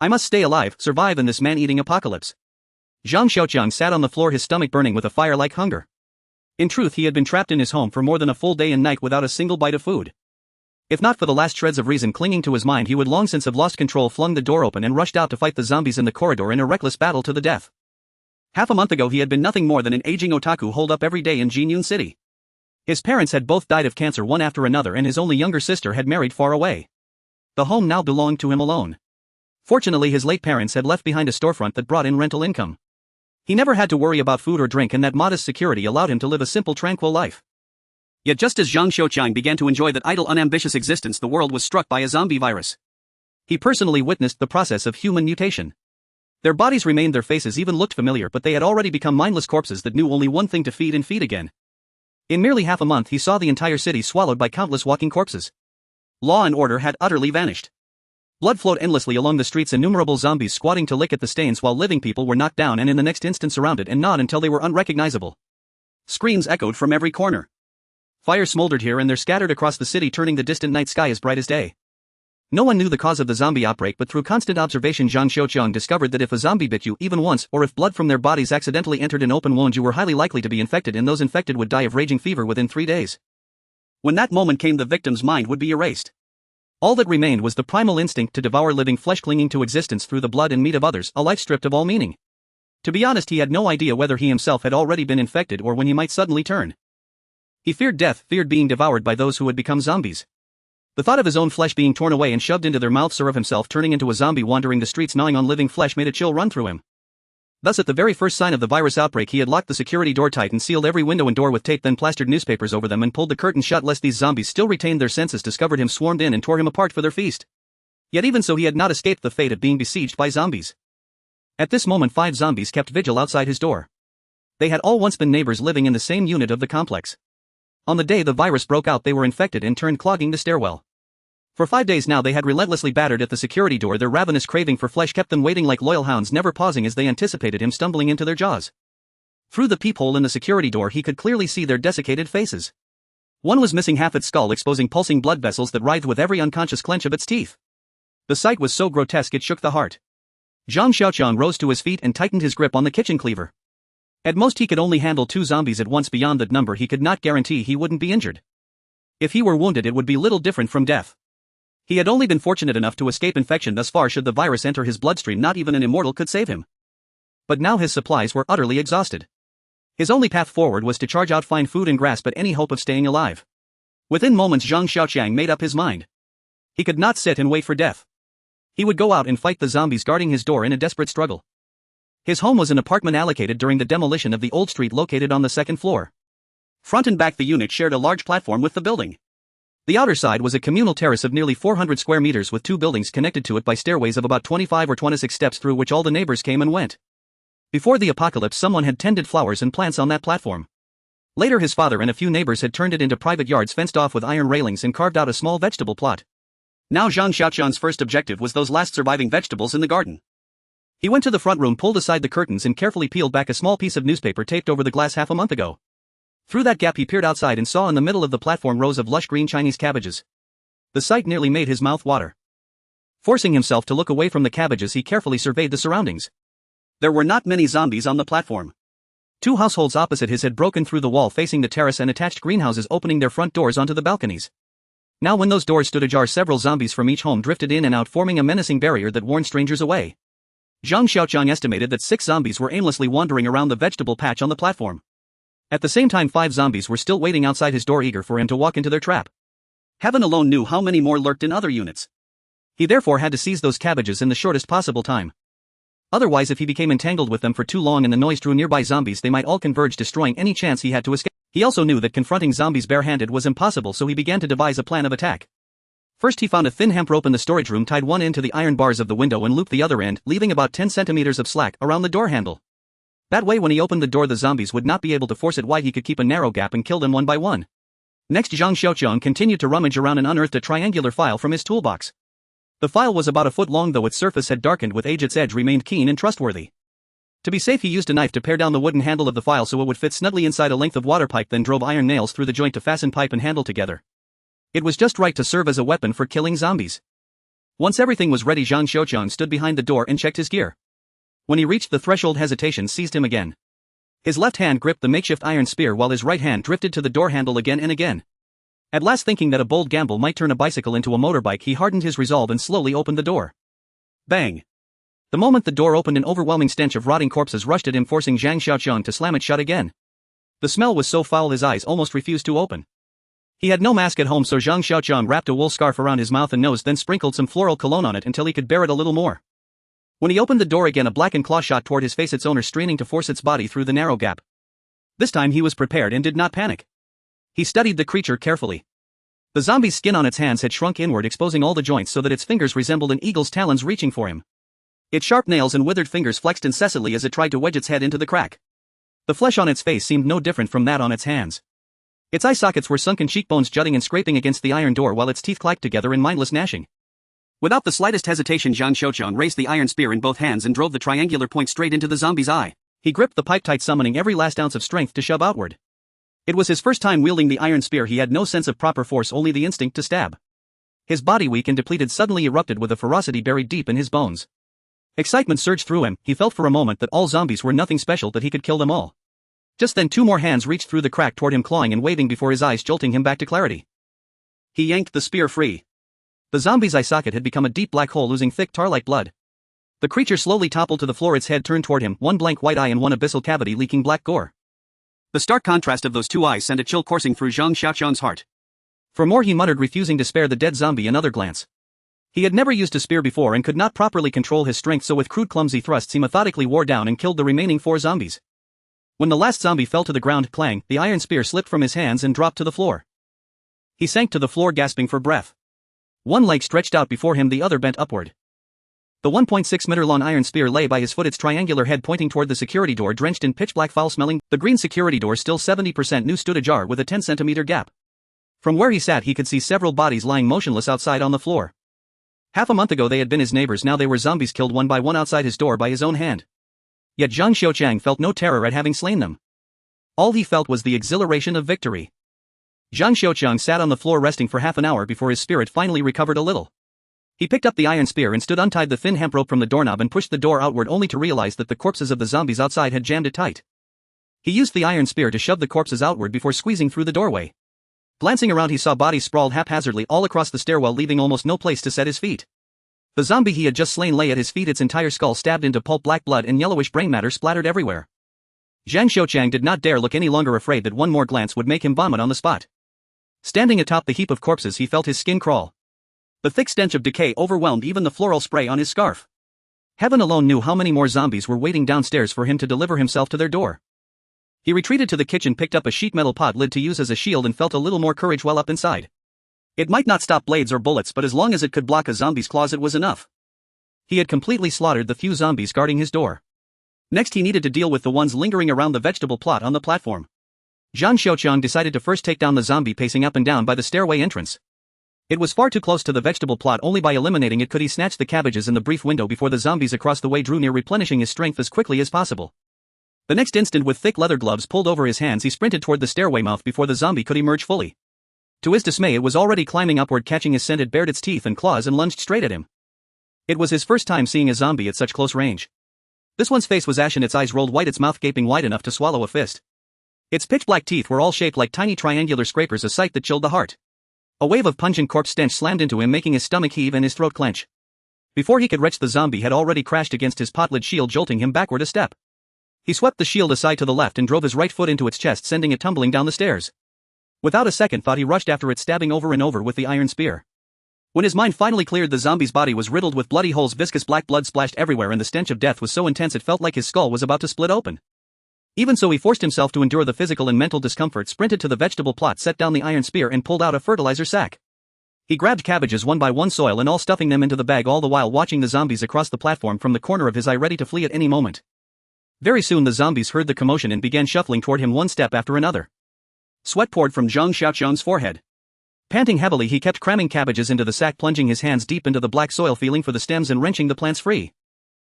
I must stay alive, survive in this man-eating apocalypse. Zhang Xiaoqiang sat on the floor, his stomach burning with a fire-like hunger. In truth, he had been trapped in his home for more than a full day and night without a single bite of food. If not for the last shreds of reason clinging to his mind, he would long since have lost control, flung the door open and rushed out to fight the zombies in the corridor in a reckless battle to the death. Half a month ago he had been nothing more than an aging otaku holed up every day in Jinyun City. His parents had both died of cancer one after another, and his only younger sister had married far away. The home now belonged to him alone. Fortunately, his late parents had left behind a storefront that brought in rental income. He never had to worry about food or drink, and that modest security allowed him to live a simple, tranquil life. Yet just as Zhang Xiaoqiang began to enjoy that idle, unambitious existence, the world was struck by a zombie virus. He personally witnessed the process of human mutation. Their bodies remained, their faces even looked familiar, but they had already become mindless corpses that knew only one thing: to feed and feed again. In merely half a month he saw the entire city swallowed by countless walking corpses. Law and order had utterly vanished. Blood flowed endlessly along the streets, innumerable zombies squatting to lick at the stains, while living people were knocked down and in the next instant surrounded and gnawed until they were unrecognizable. Screams echoed from every corner. Fire smoldered here and there, scattered across the city, turning the distant night sky as bright as day. No one knew the cause of the zombie outbreak, but through constant observation Zhang Xiaoqiang discovered that if a zombie bit you even once, or if blood from their bodies accidentally entered an open wound, you were highly likely to be infected, and those infected would die of raging fever within 3 days. When that moment came, the victim's mind would be erased. All that remained was the primal instinct to devour living flesh, clinging to existence through the blood and meat of others, a life stripped of all meaning. To be honest, he had no idea whether he himself had already been infected or when he might suddenly turn. He feared death, feared being devoured by those who had become zombies. The thought of his own flesh being torn away and shoved into their mouths, or of himself turning into a zombie wandering the streets gnawing on living flesh, made a chill run through him. Thus, at the very first sign of the virus outbreak, he had locked the security door tight and sealed every window and door with tape, then plastered newspapers over them and pulled the curtains shut lest these zombies, still retained their senses, discovered him, swarmed in and tore him apart for their feast. Yet even so, he had not escaped the fate of being besieged by zombies. At this moment 5 zombies kept vigil outside his door. They had all once been neighbors living in the same unit of the complex. On the day the virus broke out, they were infected and turned clogging the stairwell. For 5 days now they had relentlessly battered at the security door. Their ravenous craving for flesh kept them waiting like loyal hounds, never pausing as they anticipated him stumbling into their jaws. Through the peephole in the security door he could clearly see their desiccated faces. One was missing half its skull, exposing pulsing blood vessels that writhed with every unconscious clench of its teeth. The sight was so grotesque it shook the heart. Zhang Xiaoqiang rose to his feet and tightened his grip on the kitchen cleaver. At most he could only handle 2 zombies at once. Beyond that number he could not guarantee he wouldn't be injured. If he were wounded, it would be little different from death. He had only been fortunate enough to escape infection thus far. Should the virus enter his bloodstream, not even an immortal could save him. But now his supplies were utterly exhausted. His only path forward was to charge out, find food and grasp at any hope of staying alive. Within moments Zhang Xiaoqiang made up his mind. He could not sit and wait for death. He would go out and fight the zombies guarding his door in a desperate struggle. His home was an apartment allocated during the demolition of the old street located on the 2nd floor. Front and back the unit shared a large platform with the building. The outer side was a communal terrace of nearly 400 square meters with 2 buildings connected to it by stairways of about 25 or 26 steps through which all the neighbors came and went. Before the apocalypse someone had tended flowers and plants on that platform. Later his father and a few neighbors had turned it into private yards fenced off with iron railings and carved out a small vegetable plot. Now Zhang Xiaoqiang's first objective was those last surviving vegetables in the garden. He went to the front room, pulled aside the curtains and carefully peeled back a small piece of newspaper taped over the glass half a month ago. Through that gap he peered outside and saw in the middle of the platform rows of lush green Chinese cabbages. The sight nearly made his mouth water. Forcing himself to look away from the cabbages, he carefully surveyed the surroundings. There were not many zombies on the platform. 2 households opposite his had broken through the wall facing the terrace and attached greenhouses, opening their front doors onto the balconies. Now when those doors stood ajar, several zombies from each home drifted in and out, forming a menacing barrier that warned strangers away. Zhang Xiaoqiang estimated that 6 zombies were aimlessly wandering around the vegetable patch on the platform. At the same time 5 zombies were still waiting outside his door, eager for him to walk into their trap. Heaven alone knew how many more lurked in other units. He therefore had to seize those cabbages in the shortest possible time. Otherwise, if he became entangled with them for too long and the noise drew nearby zombies, they might all converge, destroying any chance he had to escape. He also knew that confronting zombies barehanded was impossible, so he began to devise a plan of attack. First he found a thin hemp rope in the storage room, tied one end to the iron bars of the window and looped the other end, leaving about 10 centimeters of slack around the door handle. That way when he opened the door the zombies would not be able to force it wide. He could keep a narrow gap and kill them one by one. Next Zhang Xiaoqiang continued to rummage around and unearthed a triangular file from his toolbox. The file was about a foot long, though its surface had darkened with age. Its edge remained keen and trustworthy. To be safe he used a knife to pare down the wooden handle of the file so it would fit snugly inside a length of water pipe, then drove iron nails through the joint to fasten pipe and handle together. It was just right to serve as a weapon for killing zombies. Once everything was ready, Zhang Xiaoqiang stood behind the door and checked his gear. When he reached the threshold, hesitation seized him again. His left hand gripped the makeshift iron spear while his right hand drifted to the door handle again and again. At last, thinking that a bold gamble might turn a bicycle into a motorbike, he hardened his resolve and slowly opened the door. Bang! The moment the door opened, an overwhelming stench of rotting corpses rushed at him, forcing Zhang Xiaoqiang to slam it shut again. The smell was so foul his eyes almost refused to open. He had no mask at home, so Zhang Xiaoqiang wrapped a wool scarf around his mouth and nose, then sprinkled some floral cologne on it until he could bear it a little more. When he opened the door again, a blackened claw shot toward his face, its owner straining to force its body through the narrow gap. This time he was prepared and did not panic. He studied the creature carefully. The zombie's skin on its hands had shrunk inward, exposing all the joints so that its fingers resembled an eagle's talons reaching for him. Its sharp nails and withered fingers flexed incessantly as it tried to wedge its head into the crack. The flesh on its face seemed no different from that on its hands. Its eye sockets were sunken, cheekbones jutting and scraping against the iron door while its teeth clacked together in mindless gnashing. Without the slightest hesitation, Zhang Xiaoqiang raised the iron spear in both hands and drove the triangular point straight into the zombie's eye. He gripped the pipe tight, summoning every last ounce of strength to shove outward. It was his first time wielding the iron spear. He had no sense of proper force, only the instinct to stab. His body, weak and depleted, suddenly erupted with a ferocity buried deep in his bones. Excitement surged through him. He felt for a moment that all zombies were nothing special, that he could kill them all. Just then, two more hands reached through the crack toward him, clawing and waving before his eyes, jolting him back to clarity. He yanked the spear free. The zombie's eye socket had become a deep black hole, oozing thick tar-like blood. The creature slowly toppled to the floor, its head turned toward him, one blank white eye and one abyssal cavity leaking black gore. The stark contrast of those two eyes sent a chill coursing through Zhang Xiaoqiang's heart. For more, he muttered, refusing to spare the dead zombie another glance. He had never used a spear before and could not properly control his strength, so with crude, clumsy thrusts he methodically wore down and killed the remaining 4 zombies. When the last zombie fell to the ground, clang, the iron spear slipped from his hands and dropped to the floor. He sank to the floor, gasping for breath. One leg stretched out before him, the other bent upward. The 1.6-meter-long iron spear lay by his foot, its triangular head pointing toward the security door, drenched in pitch-black, foul-smelling. The green security door, still 70% new, stood ajar with a 10-centimeter gap. From where he sat, he could see several bodies lying motionless outside on the floor. Half a month ago they had been his neighbors, now they were zombies, killed one by one outside his door by his own hand. Yet Zhang Xiaoqiang felt no terror at having slain them. All he felt was the exhilaration of victory. Zhang Xiaoqiang sat on the floor resting for half an hour before his spirit finally recovered a little. He picked up the iron spear and stood, untied the thin hemp rope from the doorknob and pushed the door outward, only to realize that the corpses of the zombies outside had jammed it tight. He used the iron spear to shove the corpses outward before squeezing through the doorway. Glancing around, he saw bodies sprawled haphazardly all across the stairwell, leaving almost no place to set his feet. The zombie he had just slain lay at his feet, its entire skull stabbed into pulp black blood and yellowish brain matter splattered everywhere. Zhang Xiaoqiang did not dare look any longer, afraid that one more glance would make him vomit on the spot. Standing atop the heap of corpses, he felt his skin crawl. The thick stench of decay overwhelmed even the floral spray on his scarf. Heaven alone knew how many more zombies were waiting downstairs for him to deliver himself to their door. He retreated to the kitchen, picked up a sheet metal pot lid to use as a shield, and felt a little more courage well up inside. It might not stop blades or bullets, but as long as it could block a zombie's claws, it was enough. He had completely slaughtered the few zombies guarding his door. Next, he needed to deal with the ones lingering around the vegetable plot on the platform. Zhang Xiaoqiang decided to first take down the zombie pacing up and down by the stairway entrance. It was far too close to the vegetable plot. Only by eliminating it could he snatch the cabbages in the brief window before the zombies across the way drew near, replenishing his strength as quickly as possible. The next instant, with thick leather gloves pulled over his hands, he sprinted toward the stairway mouth before the zombie could emerge fully. To his dismay, it was already climbing upward, catching his scent. It bared its teeth and claws and lunged straight at him. It was his first time seeing a zombie at such close range. This one's face was ashen, its eyes rolled wide, its mouth gaping wide enough to swallow a fist. Its pitch-black teeth were all shaped like tiny triangular scrapers, a sight that chilled the heart. A wave of pungent corpse stench slammed into him, making his stomach heave and his throat clench. Before he could retch, the zombie had already crashed against his pot-lid shield, jolting him backward a step. He swept the shield aside to the left and drove his right foot into its chest, sending it tumbling down the stairs. Without a second thought, he rushed after it, stabbing over and over with the iron spear. When his mind finally cleared, the zombie's body was riddled with bloody holes, viscous black blood splashed everywhere, and the stench of death was so intense it felt like his skull was about to split open. Even so, he forced himself to endure the physical and mental discomfort, sprinted to the vegetable plot, set down the iron spear, and pulled out a fertilizer sack. He grabbed cabbages one by one, soil and all, stuffing them into the bag, all the while watching the zombies across the platform from the corner of his eye, ready to flee at any moment. Very soon the zombies heard the commotion and began shuffling toward him, one step after another. Sweat poured from Zhang Xiaoqiang's forehead. Panting heavily, he kept cramming cabbages into the sack, plunging his hands deep into the black soil, feeling for the stems and wrenching the plants free.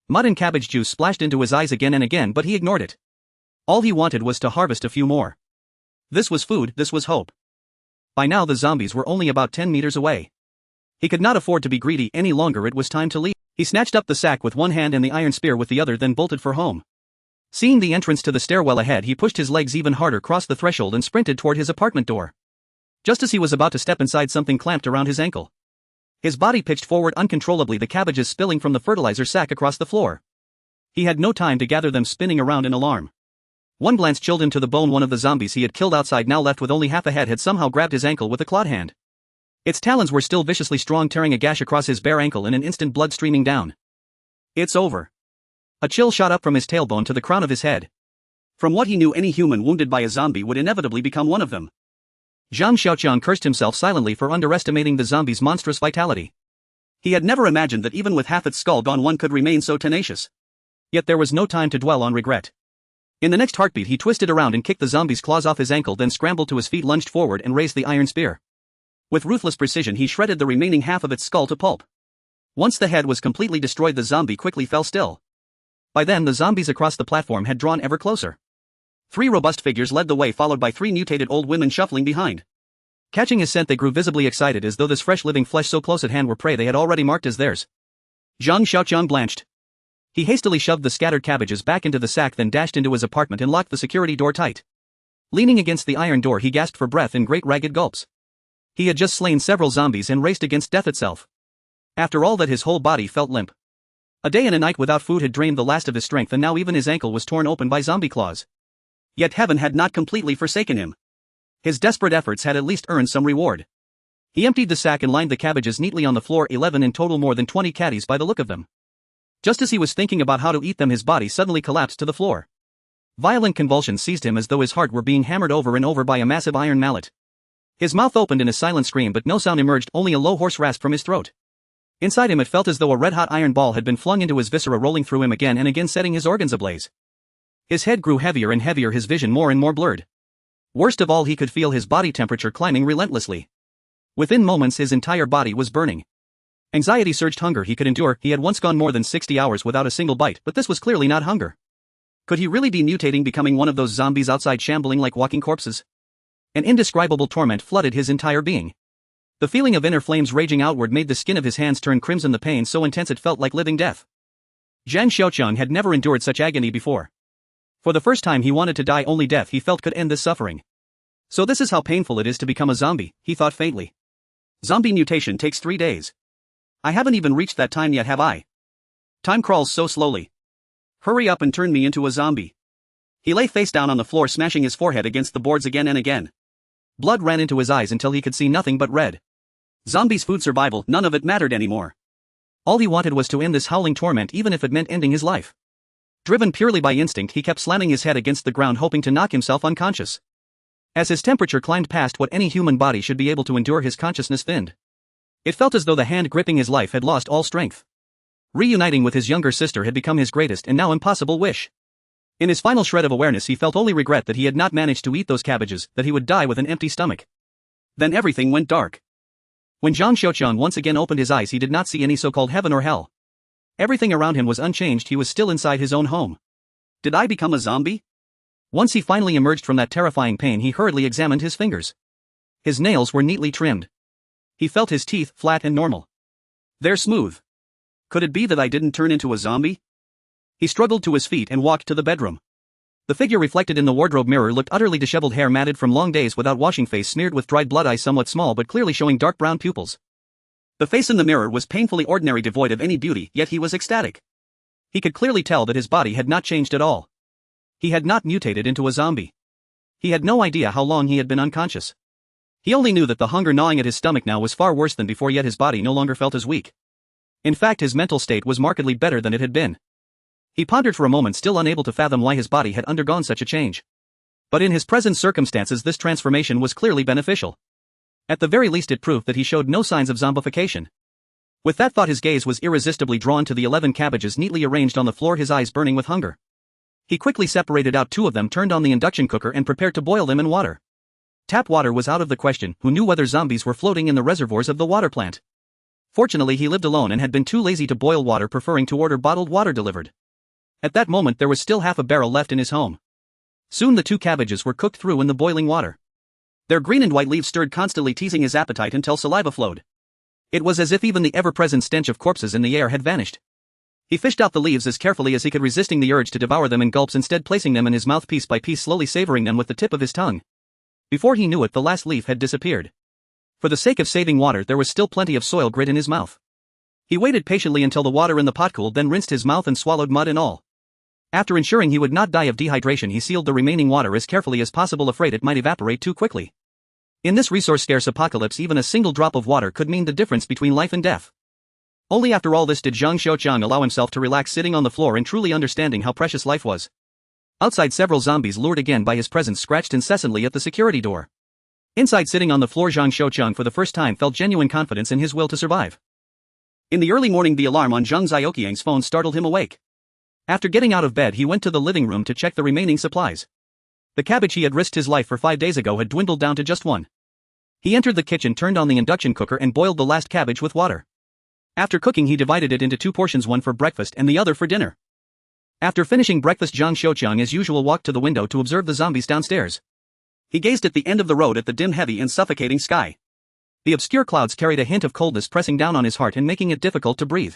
Mud and cabbage juice splashed into his eyes again and again, but he ignored it. All he wanted was to harvest a few more. This was food, this was hope. By now the zombies were only about 10 meters away. He could not afford to be greedy any longer. It was time to leave. He snatched up the sack with one hand and the iron spear with the other, then bolted for home. Seeing the entrance to the stairwell ahead, he pushed his legs even harder, crossed the threshold and sprinted toward his apartment door. Just as he was about to step inside, something clamped around his ankle. His body pitched forward uncontrollably, the cabbages spilling from the fertilizer sack across the floor. He had no time to gather them, spinning around in alarm. One glance chilled him to the bone. One of the zombies he had killed outside, now left with only half a head, had somehow grabbed his ankle with a clawed hand. Its talons were still viciously strong, tearing a gash across his bare ankle, in an instant blood streaming down. It's over. A chill shot up from his tailbone to the crown of his head. From what he knew, any human wounded by a zombie would inevitably become one of them. Zhang Xiaoqiang cursed himself silently for underestimating the zombie's monstrous vitality. He had never imagined that even with half its skull gone, one could remain so tenacious. Yet there was no time to dwell on regret. In the next heartbeat, he twisted around and kicked the zombie's claws off his ankle, then scrambled to his feet, lunged forward and raised the iron spear. With ruthless precision, he shredded the remaining half of its skull to pulp. Once the head was completely destroyed, the zombie quickly fell still. By then, the zombies across the platform had drawn ever closer. 3 robust figures led the way, followed by 3 mutated old women shuffling behind. Catching his scent, they grew visibly excited, as though this fresh living flesh so close at hand were prey they had already marked as theirs. Zhang Xiaoqiang blanched. He hastily shoved the scattered cabbages back into the sack, then dashed into his apartment and locked the security door tight. Leaning against the iron door, he gasped for breath in great ragged gulps. He had just slain several zombies and raced against death itself. After all that, his whole body felt limp. A day and a night without food had drained the last of his strength, and now even his ankle was torn open by zombie claws. Yet heaven had not completely forsaken him. His desperate efforts had at least earned some reward. He emptied the sack and lined the cabbages neatly on the floor, 11 in total, more than 20 caddies by the look of them. Just as he was thinking about how to eat them, his body suddenly collapsed to the floor. Violent convulsions seized him, as though his heart were being hammered over and over by a massive iron mallet. His mouth opened in a silent scream, but no sound emerged, only a low hoarse rasp from his throat. Inside him, it felt as though a red-hot iron ball had been flung into his viscera, rolling through him again and again, setting his organs ablaze. His head grew heavier and heavier, his vision more and more blurred. Worst of all, he could feel his body temperature climbing relentlessly. Within moments, his entire body was burning. Anxiety surged. Hunger he could endure. He had once gone more than 60 hours without a single bite, but this was clearly not hunger. Could he really be mutating, becoming one of those zombies outside, shambling like walking corpses? An indescribable torment flooded his entire being. The feeling of inner flames raging outward made the skin of his hands turn crimson, the pain so intense it felt like living death. Zhang Xiaoqiang had never endured such agony before. For the first time, he wanted to die. Only death, he felt, could end this suffering. So this is how painful it is to become a zombie, he thought faintly. Zombie mutation takes 3 days. I haven't even reached that time yet, have I? Time crawls so slowly. Hurry up and turn me into a zombie. He lay face down on the floor, smashing his forehead against the boards again and again. Blood ran into his eyes until he could see nothing but red. Zombies, food, survival, none of it mattered anymore. All he wanted was to end this howling torment, even if it meant ending his life. Driven purely by instinct, he kept slamming his head against the ground, hoping to knock himself unconscious. As his temperature climbed past what any human body should be able to endure, his consciousness thinned. It felt as though the hand gripping his life had lost all strength. Reuniting with his younger sister had become his greatest and now impossible wish. In his final shred of awareness, he felt only regret that he had not managed to eat those cabbages, that he would die with an empty stomach. Then everything went dark. When Zhang Xiaoqiang once again opened his eyes, he did not see any so-called heaven or hell. Everything around him was unchanged. He was still inside his own home. Did I become a zombie? Once he finally emerged from that terrifying pain, he hurriedly examined his fingers. His nails were neatly trimmed. He felt his teeth flat and normal. They're smooth. Could it be that I didn't turn into a zombie? He struggled to his feet and walked to the bedroom. The figure reflected in the wardrobe mirror looked utterly disheveled, hair matted from long days without washing, face smeared with dried blood, eyes somewhat small but clearly showing dark brown pupils. The face in the mirror was painfully ordinary, devoid of any beauty, yet he was ecstatic. He could clearly tell that his body had not changed at all. He had not mutated into a zombie. He had no idea how long he had been unconscious. He only knew that the hunger gnawing at his stomach now was far worse than before, yet his body no longer felt as weak. In fact, his mental state was markedly better than it had been. He pondered for a moment, still unable to fathom why his body had undergone such a change. But in his present circumstances, this transformation was clearly beneficial. At the very least, it proved that he showed no signs of zombification. With that thought, his gaze was irresistibly drawn to the 11 cabbages neatly arranged on the floor, his eyes burning with hunger. He quickly separated out 2 of them, turned on the induction cooker and prepared to boil them in water. Tap water was out of the question. Who knew whether zombies were floating in the reservoirs of the water plant? Fortunately, he lived alone and had been too lazy to boil water, preferring to order bottled water delivered. At that moment, there was still half a barrel left in his home. Soon the 2 cabbages were cooked through in the boiling water. Their green and white leaves stirred constantly, teasing his appetite until saliva flowed. It was as if even the ever-present stench of corpses in the air had vanished. He fished out the leaves as carefully as he could, resisting the urge to devour them in gulps, instead placing them in his mouth piece by piece, slowly savoring them with the tip of his tongue. Before he knew it, the last leaf had disappeared. For the sake of saving water, there was still plenty of soil grit in his mouth. He waited patiently until the water in the pot cooled, then rinsed his mouth and swallowed mud and all. After ensuring he would not die of dehydration, he sealed the remaining water as carefully as possible, afraid it might evaporate too quickly. In this resource-scarce apocalypse, even a single drop of water could mean the difference between life and death. Only after all this did Zhang Xiaoqiang allow himself to relax, sitting on the floor and truly understanding how precious life was. Outside, several zombies, lured again by his presence, scratched incessantly at the security door. Inside, sitting on the floor, Zhang Xiaoqiang for the first time felt genuine confidence in his will to survive. In the early morning, the alarm on Zhang Xiaoqiang's phone startled him awake. After getting out of bed, he went to the living room to check the remaining supplies. The cabbage he had risked his life for 5 days ago had dwindled down to just one. He entered the kitchen, turned on the induction cooker, and boiled the last cabbage with water. After cooking, he divided it into 2 portions, one for breakfast and the other for dinner. After finishing breakfast, Zhang Xiaoqiang as usual walked to the window to observe the zombies downstairs. He gazed at the end of the road at the dim, heavy, and suffocating sky. The obscure clouds carried a hint of coldness, pressing down on his heart and making it difficult to breathe.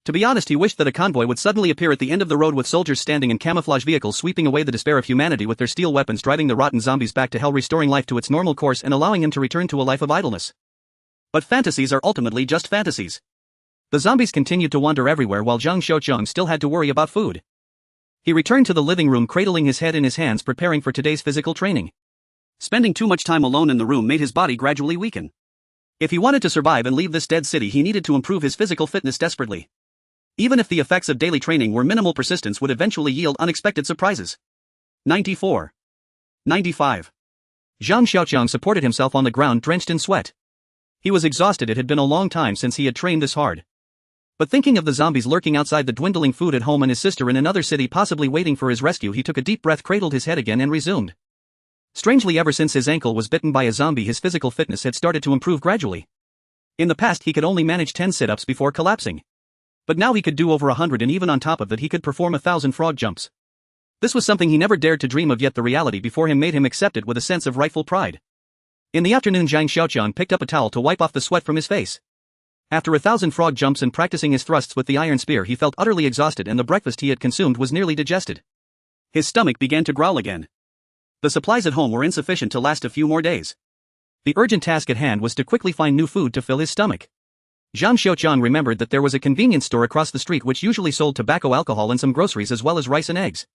To be honest, he wished that a convoy would suddenly appear at the end of the road with soldiers standing in camouflage vehicles, sweeping away the despair of humanity with their steel weapons, driving the rotten zombies back to hell, restoring life to its normal course and allowing him to return to a life of idleness. But fantasies are ultimately just fantasies. The zombies continued to wander everywhere while Zhang Xiaoqiang still had to worry about food. He returned to the living room, cradling his head in his hands, preparing for today's physical training. Spending too much time alone in the room made his body gradually weaken. If he wanted to survive and leave this dead city, he needed to improve his physical fitness desperately. Even if the effects of daily training were minimal, persistence would eventually yield unexpected surprises. 94. 95. Zhang Xiaoqiang supported himself on the ground, drenched in sweat. He was exhausted. It had been a long time since he had trained this hard. But thinking of the zombies lurking outside, the dwindling food at home, and his sister in another city possibly waiting for his rescue, he took a deep breath, cradled his head again, and resumed. Strangely, ever since his ankle was bitten by a zombie, his physical fitness had started to improve gradually. In the past, he could only manage 10 sit-ups before collapsing. But now he could do over 100, and even on top of that he could perform 1,000 frog jumps. This was something he never dared to dream of, yet the reality before him made him accept it with a sense of rightful pride. In the afternoon, Zhang Xiaoqiang picked up a towel to wipe off the sweat from his face. After 1,000 frog jumps and practicing his thrusts with the iron spear, he felt utterly exhausted, and the breakfast he had consumed was nearly digested. His stomach began to growl again. The supplies at home were insufficient to last a few more days. The urgent task at hand was to quickly find new food to fill his stomach. Zhang Xiaoqiang remembered that there was a convenience store across the street which usually sold tobacco, alcohol, and some groceries, as well as rice and eggs.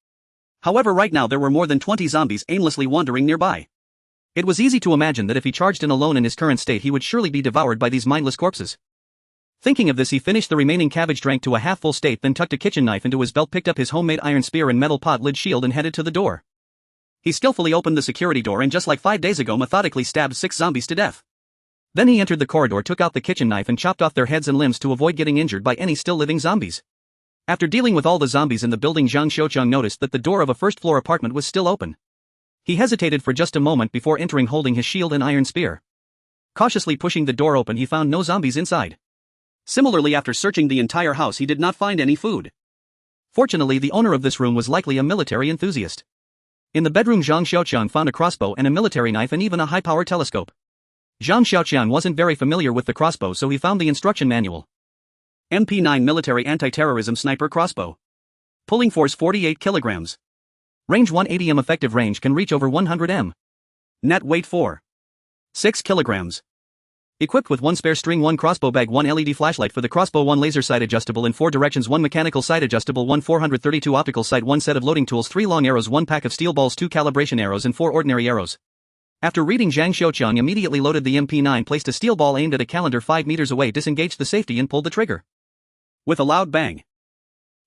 However, right now there were more than 20 zombies aimlessly wandering nearby. It was easy to imagine that if he charged in alone in his current state, he would surely be devoured by these mindless corpses. Thinking of this, he finished the remaining cabbage, drank to a half-full state, then tucked a kitchen knife into his belt, picked up his homemade iron spear and metal pot lid shield, and headed to the door. He skillfully opened the security door and, just like 5 days ago, methodically stabbed 6 zombies to death. Then he entered the corridor, took out the kitchen knife, and chopped off their heads and limbs to avoid getting injured by any still living zombies. After dealing with all the zombies in the building, Zhang Xiaoqiang noticed that the door of a first-floor apartment was still open. He hesitated for just a moment before entering, holding his shield and iron spear. Cautiously pushing the door open, he found no zombies inside. Similarly, after searching the entire house, he did not find any food. Fortunately, the owner of this room was likely a military enthusiast. In the bedroom, Zhang Xiaoqiang found a crossbow and a military knife and even a high-power telescope. Zhang Xiaoqiang wasn't very familiar with the crossbow, so he found the instruction manual. MP9 Military Anti-Terrorism Sniper Crossbow. Pulling force 48 kilograms. Range 180 m. Effective range can reach over 100 m. Net weight 4.6 kilograms. Equipped with 1 spare string, 1 crossbow bag, 1 LED flashlight for the crossbow, 1 laser sight adjustable in 4 directions, 1 mechanical sight adjustable, 1 432 optical sight, 1 set of loading tools, 3 long arrows, 1 pack of steel balls, 2 calibration arrows, and 4 ordinary arrows. After reading, Zhang Xiaoqiang immediately loaded the MP9, placed a steel ball aimed at a calendar 5 meters away, disengaged the safety, and pulled the trigger. With a loud bang,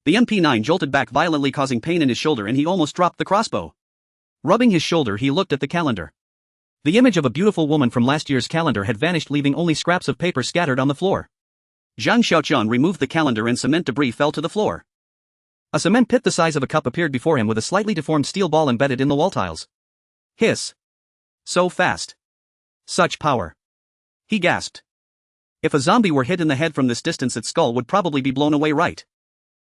the MP9 jolted back violently, causing pain in his shoulder, and he almost dropped the crossbow. Rubbing his shoulder, he looked at the calendar. The image of a beautiful woman from last year's calendar had vanished, leaving only scraps of paper scattered on the floor. Zhang Xiaoqiang removed the calendar and cement debris fell to the floor. A cement pit the size of a cup appeared before him with a slightly deformed steel ball embedded in the wall tiles. Hiss. So fast. Such power. He gasped. If a zombie were hit in the head from this distance, its skull would probably be blown away, right?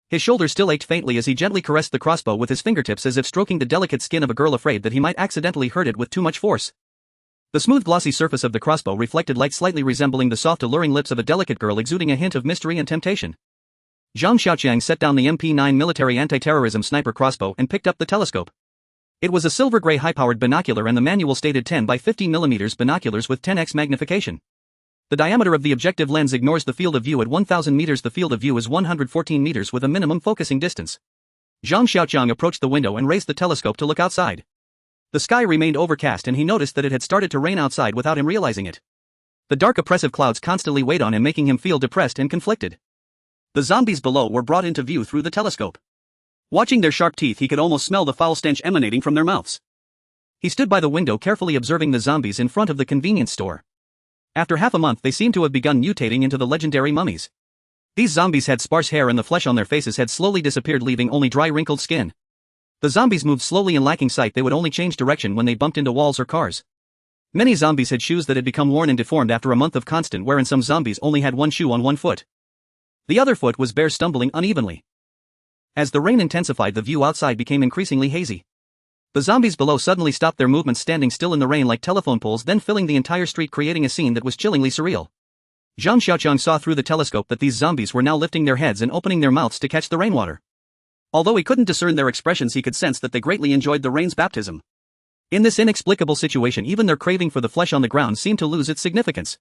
His shoulder still ached faintly as he gently caressed the crossbow with his fingertips, as if stroking the delicate skin of a girl afraid that he might accidentally hurt it with too much force. The smooth glossy surface of the crossbow reflected light slightly resembling the soft alluring lips of a delicate girl exuding a hint of mystery and temptation. Zhang Xiaoqiang set down the MP9 military anti-terrorism sniper crossbow and picked up the telescope. It was a silver-gray high-powered binocular and the manual stated 10 by 15mm binoculars with 10x magnification. The diameter of the objective lens ignores the field of view at 1000 meters. The field of view is 114 meters with a minimum focusing distance. Zhang Xiaoqiang approached the window and raised the telescope to look outside. The sky remained overcast and he noticed that it had started to rain outside without him realizing it. The dark oppressive clouds constantly weighed on him, making him feel depressed and conflicted. The zombies below were brought into view through the telescope. Watching their sharp teeth, he could almost smell the foul stench emanating from their mouths. He stood by the window carefully observing the zombies in front of the convenience store. After half a month they seemed to have begun mutating into the legendary mummies. These zombies had sparse hair and the flesh on their faces had slowly disappeared, leaving only dry wrinkled skin. The zombies moved slowly and lacking sight. They would only change direction when they bumped into walls or cars. Many zombies had shoes that had become worn and deformed after a month of constant wear, and some zombies only had one shoe on one foot. The other foot was bare, stumbling unevenly. As the rain intensified, the view outside became increasingly hazy. The zombies below suddenly stopped their movements, standing still in the rain like telephone poles, then filling the entire street, creating a scene that was chillingly surreal. Zhang Xiaoqiang saw through the telescope that these zombies were now lifting their heads and opening their mouths to catch the rainwater. Although he couldn't discern their expressions, he could sense that they greatly enjoyed the rain's baptism. In this inexplicable situation, even their craving for the flesh on the ground seemed to lose its significance.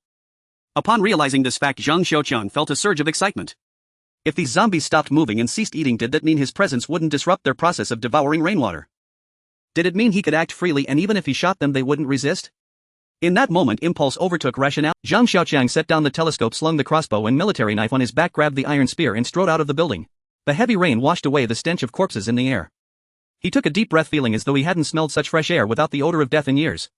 Upon realizing this fact, Zhang Xiaoqiang felt a surge of excitement. If these zombies stopped moving and ceased eating, did that mean his presence wouldn't disrupt their process of devouring rainwater? Did it mean he could act freely and even if he shot them they wouldn't resist? In that moment, impulse overtook rationale. Zhang Xiaoqiang set down the telescope, slung the crossbow and military knife on his back, grabbed the iron spear and strode out of the building. The heavy rain washed away the stench of corpses in the air. He took a deep breath, feeling as though he hadn't smelled such fresh air without the odor of death in years.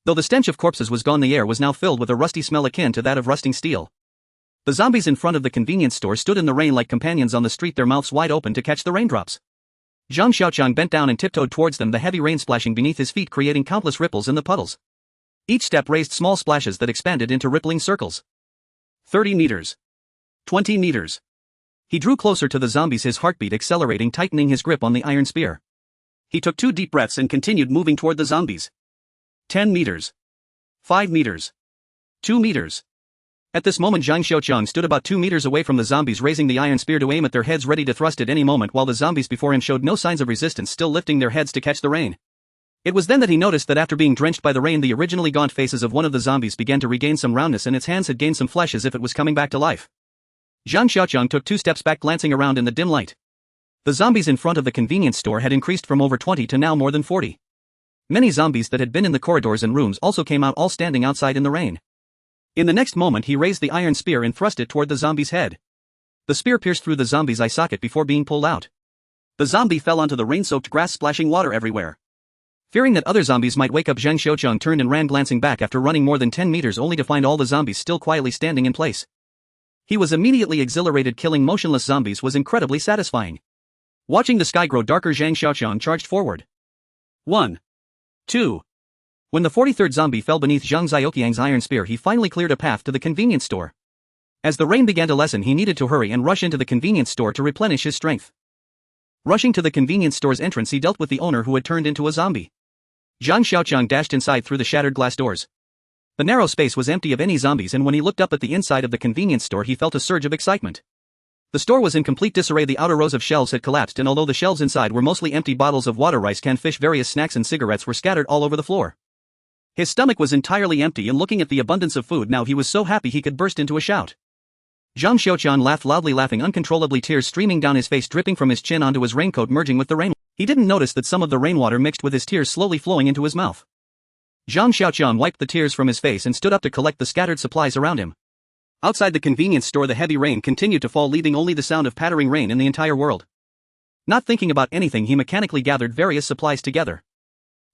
Though the stench of corpses was gone, the air was now filled with a rusty smell akin to that of rusting steel. The zombies in front of the convenience store stood in the rain like companions on the street, their mouths wide open to catch the raindrops. Zhang Xiaoqiang bent down and tiptoed towards them, the heavy rain splashing beneath his feet, creating countless ripples in the puddles. Each step raised small splashes that expanded into rippling circles. 30 meters. 20 meters. He drew closer to the zombies, his heartbeat accelerating, tightening his grip on the iron spear. He took 2 deep breaths and continued moving toward the zombies. 10 meters. 5 meters. 2 meters. At this moment, Zhang Xiaoqiang stood about 2 meters away from the zombies, raising the iron spear to aim at their heads, ready to thrust at any moment, while the zombies before him showed no signs of resistance, still lifting their heads to catch the rain. It was then that he noticed that after being drenched by the rain, the originally gaunt faces of one of the zombies began to regain some roundness and its hands had gained some flesh, as if it was coming back to life. Zhang Xiaoqiang took 2 steps back, glancing around in the dim light. The zombies in front of the convenience store had increased from over 20 to now more than 40. Many zombies that had been in the corridors and rooms also came out, all standing outside in the rain. In the next moment, he raised the iron spear and thrust it toward the zombie's head. The spear pierced through the zombie's eye socket before being pulled out. The zombie fell onto the rain-soaked grass, splashing water everywhere. Fearing that other zombies might wake up, Zhang Xiaoqiang turned and ran, glancing back after running more than 10 meters only to find all the zombies still quietly standing in place. He was immediately exhilarated. Killing motionless zombies was incredibly satisfying. Watching the sky grow darker, Zhang Xiaoqiang charged forward. 1. 2. When the 43rd zombie fell beneath Zhang Xiaoqiang's iron spear, he finally cleared a path to the convenience store. As the rain began to lessen, he needed to hurry and rush into the convenience store to replenish his strength. Rushing to the convenience store's entrance, he dealt with the owner, who had turned into a zombie. Zhang Xiaoqiang dashed inside through the shattered glass doors. The narrow space was empty of any zombies, and when he looked up at the inside of the convenience store, he felt a surge of excitement. The store was in complete disarray. The outer rows of shelves had collapsed, and although the shelves inside were mostly empty, bottles of water, rice, canned fish, various snacks and cigarettes were scattered all over the floor. His stomach was entirely empty, and looking at the abundance of food now, he was so happy he could burst into a shout. Zhang Xiaoqiang laughed loudly, laughing uncontrollably, tears streaming down his face, dripping from his chin onto his raincoat, merging with the rain. He didn't notice that some of the rainwater mixed with his tears, slowly flowing into his mouth. Zhang Xiaoqiang wiped the tears from his face and stood up to collect the scattered supplies around him. Outside the convenience store, the heavy rain continued to fall, leaving only the sound of pattering rain in the entire world. Not thinking about anything, he mechanically gathered various supplies together.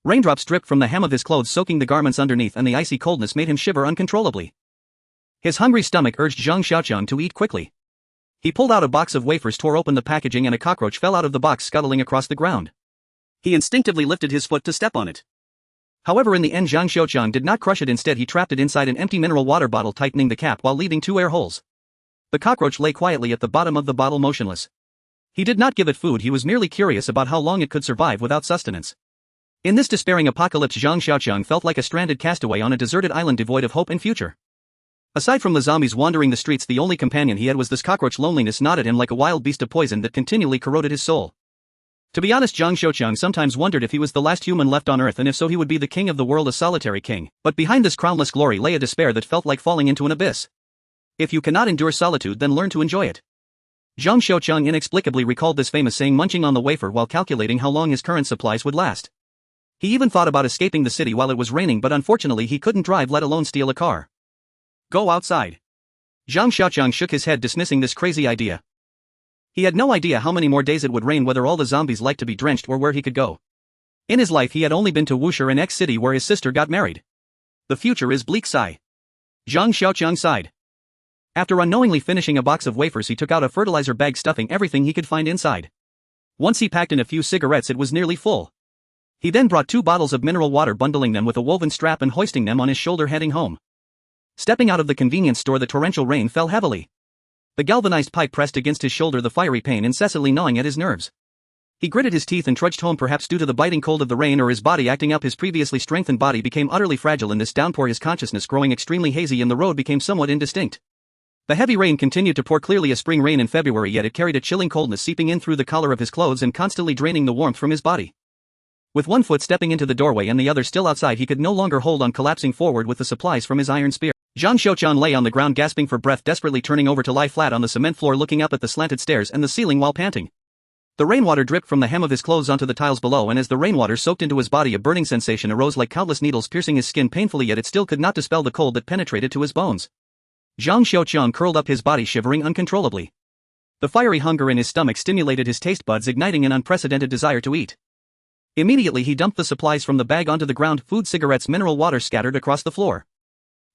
Raindrops dripped from the hem of his clothes, soaking the garments underneath, and the icy coldness made him shiver uncontrollably. His hungry stomach urged Zhang Xiaoqiang to eat quickly. He pulled out a box of wafers, tore open the packaging, and a cockroach fell out of the box, scuttling across the ground. He instinctively lifted his foot to step on it. However, in the end, Zhang Xiaoqiang did not crush it. Instead, he trapped it inside an empty mineral water bottle, tightening the cap while leaving 2 air holes. The cockroach lay quietly at the bottom of the bottle, motionless. He did not give it food, he was merely curious about how long it could survive without sustenance. In this despairing apocalypse, Zhang Xiaoqiang felt like a stranded castaway on a deserted island devoid of hope and future. Aside from the zombies wandering the streets, the only companion he had was this cockroach. Loneliness gnawed at him like a wild beast of poison that continually corroded his soul. To be honest, Zhang Xiaoqiang sometimes wondered if he was the last human left on Earth, and if so, he would be the king of the world, a solitary king. But behind this crownless glory lay a despair that felt like falling into an abyss. If you cannot endure solitude, then learn to enjoy it. Zhang Xiaoqiang inexplicably recalled this famous saying, munching on the wafer while calculating how long his current supplies would last. He even thought about escaping the city while it was raining, but unfortunately he couldn't drive, let alone steal a car. Go outside. Zhang Xiaoqiang shook his head, dismissing this crazy idea. He had no idea how many more days it would rain, whether all the zombies liked to be drenched, or where he could go. In his life he had only been to Wuxi, an ex-city where his sister got married. The future is bleak. Sigh. Zhang Xiaoqiang sighed. After unknowingly finishing a box of wafers, he took out a fertilizer bag, stuffing everything he could find inside. Once he packed in a few cigarettes, it was nearly full. He then brought 2 bottles of mineral water, bundling them with a woven strap and hoisting them on his shoulder, heading home. Stepping out of the convenience store, the torrential rain fell heavily. The galvanized pipe pressed against his shoulder, the fiery pain incessantly gnawing at his nerves. He gritted his teeth and trudged home, perhaps due to the biting cold of the rain or his body acting up. His previously strengthened body became utterly fragile in this downpour, his consciousness growing extremely hazy, and the road became somewhat indistinct. The heavy rain continued to pour, clearly a spring rain in February, yet it carried a chilling coldness seeping in through the collar of his clothes and constantly draining the warmth from his body. With one foot stepping into the doorway and the other still outside, he could no longer hold on, collapsing forward with the supplies from his iron spear. Zhang Xiaoqiang lay on the ground, gasping for breath, desperately turning over to lie flat on the cement floor, looking up at the slanted stairs and the ceiling while panting. The rainwater dripped from the hem of his clothes onto the tiles below, and as the rainwater soaked into his body, a burning sensation arose like countless needles piercing his skin painfully, yet it still could not dispel the cold that penetrated to his bones. Zhang Xiaoqiang curled up, his body shivering uncontrollably. The fiery hunger in his stomach stimulated his taste buds, igniting an unprecedented desire to eat. Immediately he dumped the supplies from the bag onto the ground, food, cigarettes, mineral water scattered across the floor.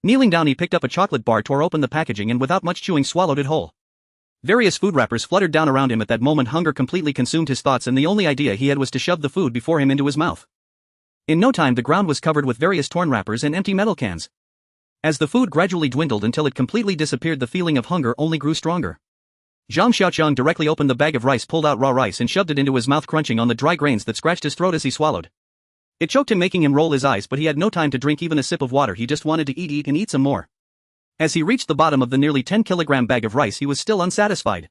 Kneeling down, he picked up a chocolate bar, tore open the packaging, and without much chewing swallowed it whole. Various food wrappers fluttered down around him. At that moment, hunger completely consumed his thoughts, and the only idea he had was to shove the food before him into his mouth. In no time, the ground was covered with various torn wrappers and empty metal cans. As the food gradually dwindled until it completely disappeared, the feeling of hunger only grew stronger. Zhang Xiaoqiang directly opened the bag of rice, pulled out raw rice, and shoved it into his mouth, crunching on the dry grains that scratched his throat as he swallowed. It choked him, making him roll his eyes, but he had no time to drink even a sip of water. He just wanted to eat and eat some more. As he reached the bottom of the nearly 10-kilogram bag of rice, he was still unsatisfied.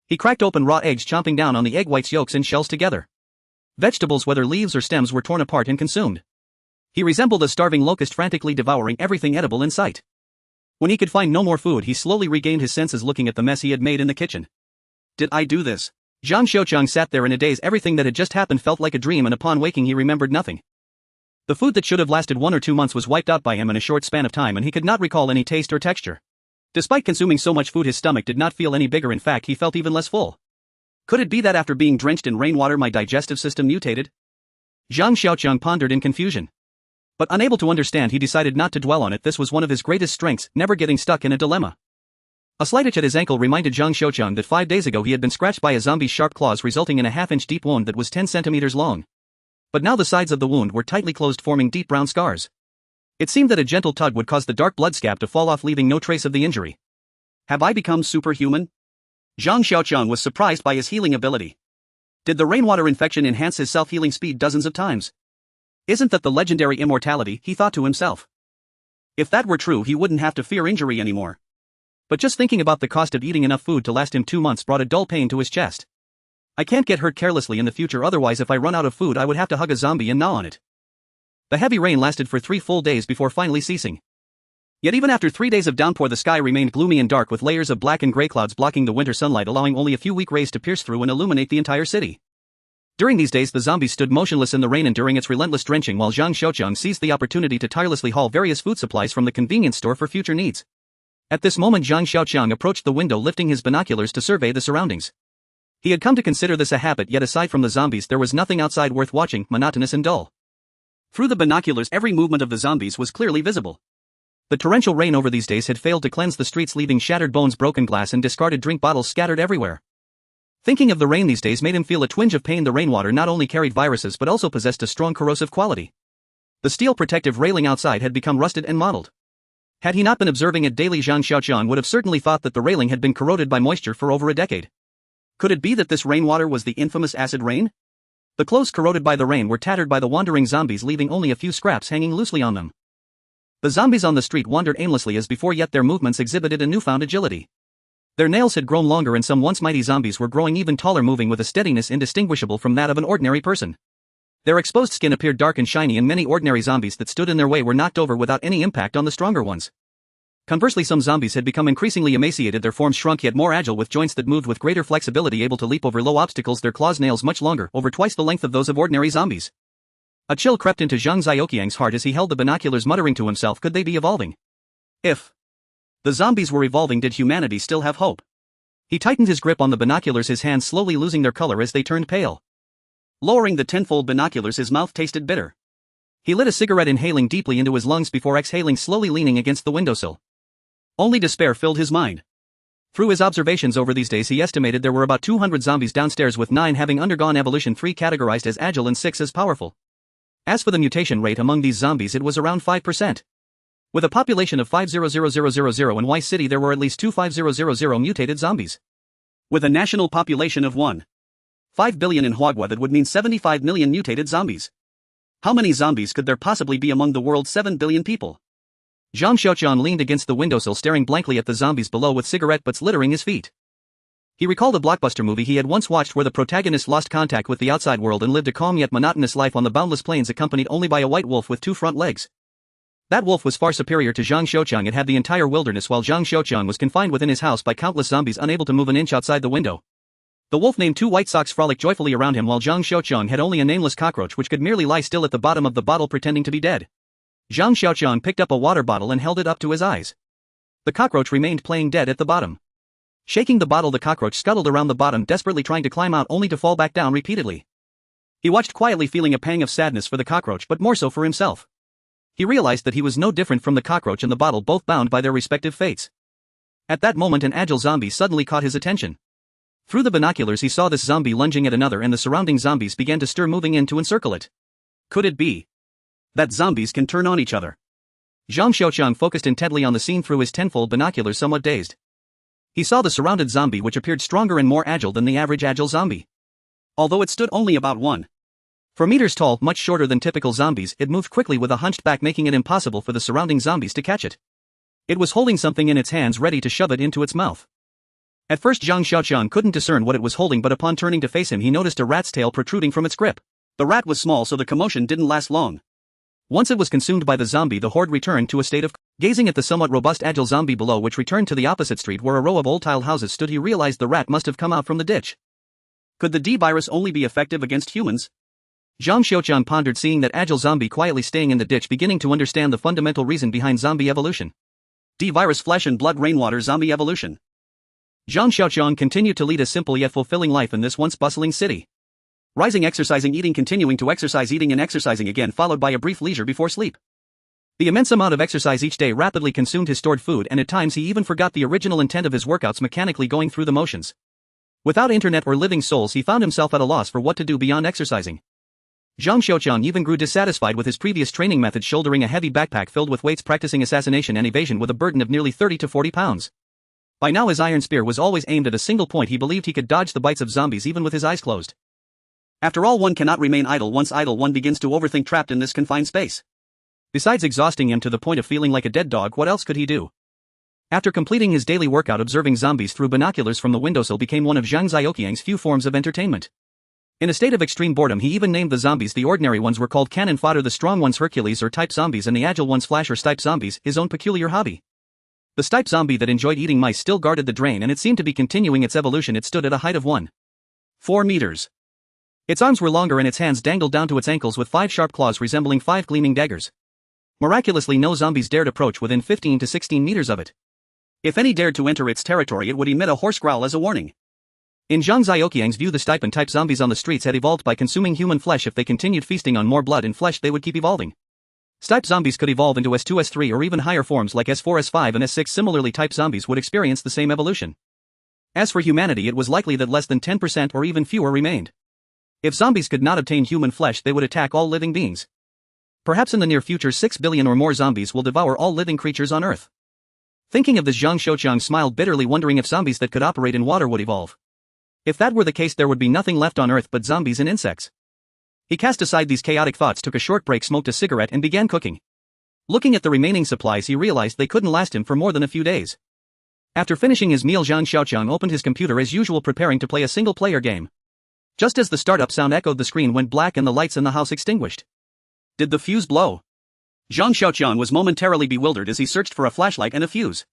He cracked open raw eggs, chomping down on the egg whites, yolks and shells together. Vegetables, whether leaves or stems, were torn apart and consumed. He resembled a starving locust, frantically devouring everything edible in sight. When he could find no more food, he slowly regained his senses, looking at the mess he had made in the kitchen. Did I do this? Zhang Xiaoqiang sat there in a daze. Everything that had just happened felt like a dream, and upon waking he remembered nothing. The food that should have lasted 1 or 2 months was wiped out by him in a short span of time, and he could not recall any taste or texture. Despite consuming so much food, his stomach did not feel any bigger. In fact, he felt even less full. Could it be that after being drenched in rainwater my digestive system mutated? Zhang Xiaoqiang pondered in confusion. But unable to understand, he decided not to dwell on it. This was one of his greatest strengths, never getting stuck in a dilemma. A slight itch at his ankle reminded Zhang Xiaoqiang that 5 days ago he had been scratched by a zombie's sharp claws, resulting in a half-inch deep wound that was 10 centimeters long. But now the sides of the wound were tightly closed, forming deep brown scars. It seemed that a gentle tug would cause the dark blood scab to fall off, leaving no trace of the injury. Have I become superhuman? Zhang Xiaoqiang was surprised by his healing ability. Did the rainwater infection enhance his self-healing speed dozens of times? Isn't that the legendary immortality, he thought to himself. If that were true, he wouldn't have to fear injury anymore. But just thinking about the cost of eating enough food to last him 2 months brought a dull pain to his chest. I can't get hurt carelessly in the future, otherwise if I run out of food I would have to hug a zombie and gnaw on it. The heavy rain lasted for 3 full days before finally ceasing. Yet even after 3 days of downpour, the sky remained gloomy and dark, with layers of black and gray clouds blocking the winter sunlight, allowing only a few weak rays to pierce through and illuminate the entire city. During these days, the zombies stood motionless in the rain, enduring its relentless drenching, while Zhang Xiaoqiang seized the opportunity to tirelessly haul various food supplies from the convenience store for future needs. At this moment, Zhang Xiaoqiang approached the window, lifting his binoculars to survey the surroundings. He had come to consider this a habit, yet aside from the zombies there was nothing outside worth watching, monotonous and dull. Through the binoculars, every movement of the zombies was clearly visible. The torrential rain over these days had failed to cleanse the streets, leaving shattered bones, broken glass and discarded drink bottles scattered everywhere. Thinking of the rain these days made him feel a twinge of pain. The rainwater not only carried viruses but also possessed a strong corrosive quality. The steel protective railing outside had become rusted and mottled. Had he not been observing it daily, Zhang Xiaoqiang would have certainly thought that the railing had been corroded by moisture for over a decade. Could it be that this rainwater was the infamous acid rain? The clothes corroded by the rain were tattered by the wandering zombies, leaving only a few scraps hanging loosely on them. The zombies on the street wandered aimlessly as before, yet their movements exhibited a newfound agility. Their nails had grown longer and some once mighty zombies were growing even taller, moving with a steadiness indistinguishable from that of an ordinary person. Their exposed skin appeared dark and shiny, and many ordinary zombies that stood in their way were knocked over without any impact on the stronger ones. Conversely, some zombies had become increasingly emaciated, their forms shrunk yet more agile, with joints that moved with greater flexibility, able to leap over low obstacles, their claws nails much longer, over twice the length of those of ordinary zombies. A chill crept into Zhang Xiaoqiang's heart as he held the binoculars, muttering to himself, could they be evolving? If the zombies were evolving, did humanity still have hope? He tightened his grip on the binoculars, his hands slowly losing their color as they turned pale. Lowering the tenfold binoculars, his mouth tasted bitter. He lit a cigarette, inhaling deeply into his lungs before exhaling slowly, leaning against the windowsill. Only despair filled his mind. Through his observations over these days, he estimated there were about 200 zombies downstairs, with 9 having undergone evolution, 3 categorized as agile and 6 as powerful. As for the mutation rate among these zombies, it was around 5%. With a population of 5,000,000 in Y City, there were at least 250,000 mutated zombies. With a national population of 1.5 billion in Huagua, that would mean 75 million mutated zombies. How many zombies could there possibly be among the world's 7 billion people? Zhang Xiaoqiang leaned against the windowsill, staring blankly at the zombies below, with cigarette butts littering his feet. He recalled a blockbuster movie he had once watched where the protagonist lost contact with the outside world and lived a calm yet monotonous life on the boundless plains, accompanied only by a white wolf with 2 front legs. That wolf was far superior to Zhang Xiaoqiang. It had the entire wilderness, while Zhang Xiaoqiang was confined within his house by countless zombies, unable to move an inch outside the window. The wolf named 2 White Sox frolicked joyfully around him, while Zhang Xiaoqiang had only a nameless cockroach which could merely lie still at the bottom of the bottle, pretending to be dead. Zhang Xiaoqiang picked up a water bottle and held it up to his eyes. The cockroach remained playing dead at the bottom. Shaking the bottle, the cockroach scuttled around the bottom, desperately trying to climb out, only to fall back down repeatedly. He watched quietly, feeling a pang of sadness for the cockroach, but more so for himself. He realized that he was no different from the cockroach and the bottle, both bound by their respective fates. At that moment, an agile zombie suddenly caught his attention. Through the binoculars, he saw this zombie lunging at another, and the surrounding zombies began to stir, moving in to encircle it. Could it be that zombies can turn on each other? Zhang Xiaoqiang focused intently on the scene through his tenfold binoculars, somewhat dazed. He saw the surrounded zombie, which appeared stronger and more agile than the average agile zombie. Although it stood only about 1.4 meters tall, much shorter than typical zombies, it moved quickly with a hunched back, making it impossible for the surrounding zombies to catch it. It was holding something in its hands, ready to shove it into its mouth. At first, Zhang Xiaoqiang couldn't discern what it was holding, but upon turning to face him, he noticed a rat's tail protruding from its grip. The rat was small, so the commotion didn't last long. Once it was consumed by the zombie, the horde returned to a state of gazing at the somewhat robust agile zombie below, which returned to the opposite street where a row of old tiled houses stood. He realized the rat must have come out from the ditch. Could the D-virus only be effective against humans? Zhang Xiaoqiang pondered, seeing that agile zombie quietly staying in the ditch, beginning to understand the fundamental reason behind zombie evolution. D-virus flesh and blood rainwater zombie evolution. Zhang Xiaoqiang continued to lead a simple yet fulfilling life in this once bustling city. Rising, exercising, eating, continuing to exercise, eating and exercising again, followed by a brief leisure before sleep. The immense amount of exercise each day rapidly consumed his stored food, and at times he even forgot the original intent of his workouts, mechanically going through the motions. Without internet or living souls, he found himself at a loss for what to do beyond exercising. Zhang Xiaoqiang even grew dissatisfied with his previous training methods, shouldering a heavy backpack filled with weights, practicing assassination and evasion with a burden of nearly 30 to 40 pounds. By now his iron spear was always aimed at a single point. He believed he could dodge the bites of zombies even with his eyes closed. After all, one cannot remain idle. Once idle, one begins to overthink, trapped in this confined space. Besides exhausting him to the point of feeling like a dead dog, what else could he do? After completing his daily workout, observing zombies through binoculars from the windowsill became one of Zhang Xiaoqiang's few forms of entertainment. In a state of extreme boredom, he even named the zombies. The ordinary ones were called cannon fodder, the strong ones Hercules or type zombies, and the agile ones flash or stipe zombies, his own peculiar hobby. The stipe zombie that enjoyed eating mice still guarded the drain, and it seemed to be continuing its evolution. It stood at a height of 1.4 meters. Its arms were longer and its hands dangled down to its ankles with 5 sharp claws resembling 5 gleaming daggers. Miraculously, no zombies dared approach within 15 to 16 meters of it. If any dared to enter its territory, it would emit a hoarse growl as a warning. In Zhang Xiaoqiang's view, the stipe and type zombies on the streets had evolved by consuming human flesh. If they continued feasting on more blood and flesh, they would keep evolving. Stipe zombies could evolve into S2, S3 or even higher forms like S4, S5 and S6. Similarly, type zombies would experience the same evolution. As for humanity, it was likely that less than 10% or even fewer remained. If zombies could not obtain human flesh, they would attack all living beings. Perhaps in the near future 6 billion or more zombies will devour all living creatures on Earth. Thinking of this, Zhang Xiaoqiang smiled bitterly, wondering if zombies that could operate in water would evolve. If that were the case, there would be nothing left on Earth but zombies and insects. He cast aside these chaotic thoughts, took a short break, smoked a cigarette and began cooking. Looking at the remaining supplies, he realized they couldn't last him for more than a few days. After finishing his meal, Zhang Xiaoqiang opened his computer as usual, preparing to play a single-player game. Just as the startup sound echoed, the screen went black and the lights in the house extinguished. Did the fuse blow? Zhang Xiaoqiang was momentarily bewildered as he searched for a flashlight and a fuse.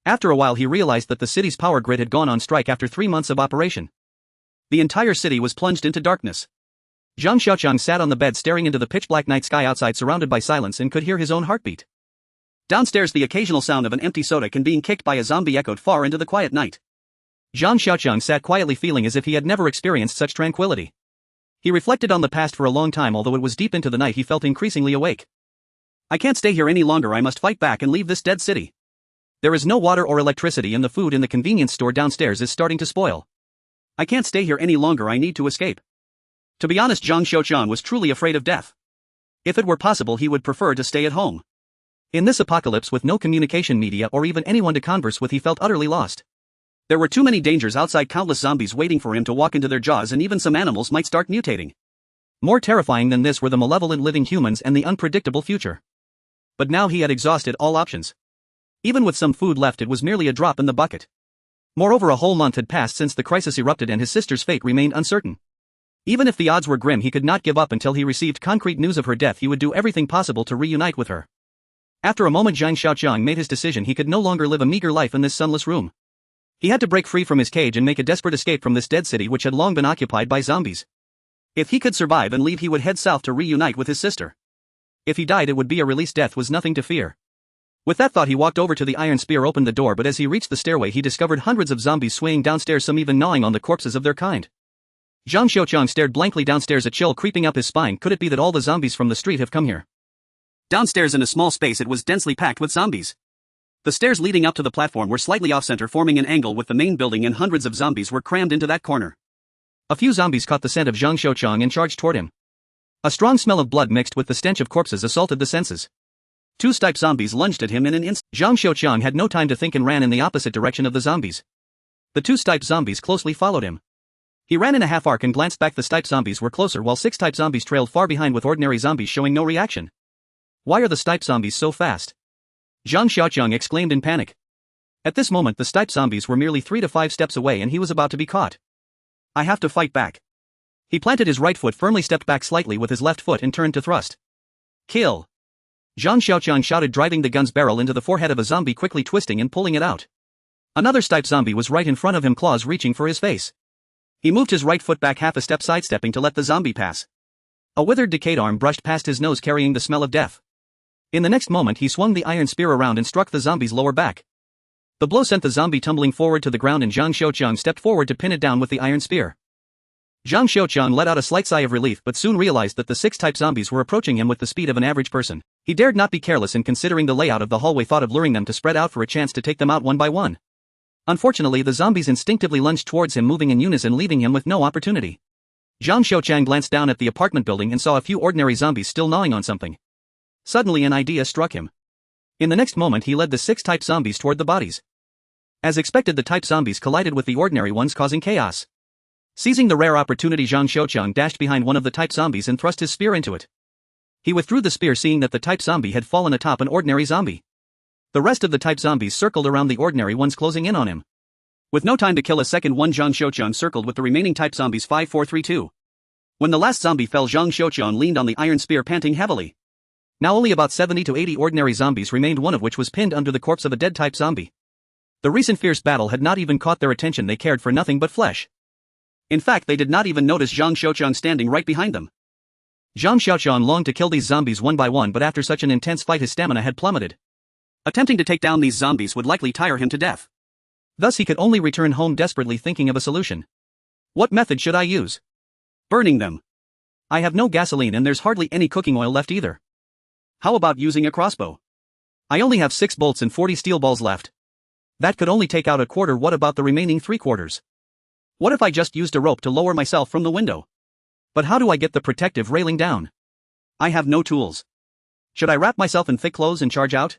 After a while he realized that the city's power grid had gone on strike after 3 months of operation. The entire city was plunged into darkness. Zhang Xiaoqiang sat on the bed staring into the pitch-black night sky outside, surrounded by silence, and could hear his own heartbeat. Downstairs, the occasional sound of an empty soda can being kicked by a zombie echoed far into the quiet night. Zhang Xiaoqiang sat quietly, feeling as if he had never experienced such tranquility. He reflected on the past for a long time. Although it was deep into the night, he felt increasingly awake. I can't stay here any longer. I must fight back and leave this dead city. There is no water or electricity, and the food in the convenience store downstairs is starting to spoil. I can't stay here any longer. I need to escape. To be honest, Zhang Xiaoqiang was truly afraid of death. If it were possible, he would prefer to stay at home. In this apocalypse, with no communication media or even anyone to converse with, he felt utterly lost. There were too many dangers outside, countless zombies waiting for him to walk into their jaws, and even some animals might start mutating. More terrifying than this were the malevolent living humans and the unpredictable future. But now he had exhausted all options. Even with some food left, it was merely a drop in the bucket. Moreover, a whole month had passed since the crisis erupted and his sister's fate remained uncertain. Even if the odds were grim, he could not give up until he received concrete news of her death. He would do everything possible to reunite with her. After a moment, Zhang Xiaoqiang made his decision. He could no longer live a meager life in this sunless room. He had to break free from his cage and make a desperate escape from this dead city which had long been occupied by zombies. If he could survive and leave, he would head south to reunite with his sister. If he died, it would be a release. Death was nothing to fear. With that thought, he walked over to the iron spear, opened the door, but as he reached the stairway, he discovered hundreds of zombies swaying downstairs, some even gnawing on the corpses of their kind. Zhang Xiaoqiang stared blankly downstairs, a chill creeping up his spine. Could it be that all the zombies from the street have come here? Downstairs in a small space, it was densely packed with zombies. The stairs leading up to the platform were slightly off-center, forming an angle with the main building, and hundreds of zombies were crammed into that corner. A few zombies caught the scent of Zhang Xiaoqiang and charged toward him. A strong smell of blood mixed with the stench of corpses assaulted the senses. 2 stipe zombies lunged at him in an instant. Zhang Xiaoqiang had no time to think and ran in the opposite direction of the zombies. The 2 stipe zombies closely followed him. He ran in a half arc and glanced back. The stipe zombies were closer, while 6 stipe zombies trailed far behind, with ordinary zombies showing no reaction. Why are the stipe zombies so fast? Zhang Xiaoqiang exclaimed in panic. At this moment, the stipe zombies were merely 3 to 5 steps away and he was about to be caught. I have to fight back. He planted his right foot firmly, stepped back slightly with his left foot and turned to thrust. Kill! Zhang Xiaoqiang shouted, driving the gun's barrel into the forehead of a zombie, quickly twisting and pulling it out. Another stipe zombie was right in front of him, claws reaching for his face. He moved his right foot back half a step, sidestepping to let the zombie pass. A withered, decayed arm brushed past his nose, carrying the smell of death. In the next moment, he swung the iron spear around and struck the zombie's lower back. The blow sent the zombie tumbling forward to the ground, and Zhang Xiaoqiang stepped forward to pin it down with the iron spear. Zhang Xiaoqiang let out a slight sigh of relief, but soon realized that the 6 stipe zombies were approaching him with the speed of an average person. He dared not be careless, and considering the layout of the hallway, thought of luring them to spread out for a chance to take them out one by one. Unfortunately, the zombies instinctively lunged towards him, moving in unison, leaving him with no opportunity. Zhang Xiaoqiang glanced down at the apartment building and saw a few ordinary zombies still gnawing on something. Suddenly an idea struck him. In the next moment, he led the 6 stipe zombies toward the bodies. As expected, the stipe zombies collided with the ordinary ones, causing chaos. Seizing the rare opportunity, Zhang Xiaoqiang dashed behind one of the stipe zombies and thrust his spear into it. He withdrew the spear, seeing that the stipe zombie had fallen atop an ordinary zombie. The rest of the stipe zombies circled around the ordinary ones, closing in on him. With no time to kill a second one, Zhang Xiaoqiang circled with the remaining stipe zombies. 5, 4, 3, 2. When the last zombie fell, Zhang Xiaoqiang leaned on the iron spear, panting heavily. Now only about 70 to 80 ordinary zombies remained, one of which was pinned under the corpse of a dead stipe zombie. The recent fierce battle had not even caught their attention. They cared for nothing but flesh. In fact, they did not even notice Zhang Xiaoqiang standing right behind them. Zhang Xiaoqiang longed to kill these zombies one by one, but after such an intense fight, his stamina had plummeted. Attempting to take down these zombies would likely tire him to death. Thus he could only return home, desperately thinking of a solution. What method should I use? Burning them. I have no gasoline and there's hardly any cooking oil left either. How about using a crossbow? I only have 6 bolts and 40 steel balls left. That could only take out a quarter. What about the remaining 3/4? What if I just used a rope to lower myself from the window? But how do I get the protective railing down? I have no tools. Should I wrap myself in thick clothes and charge out?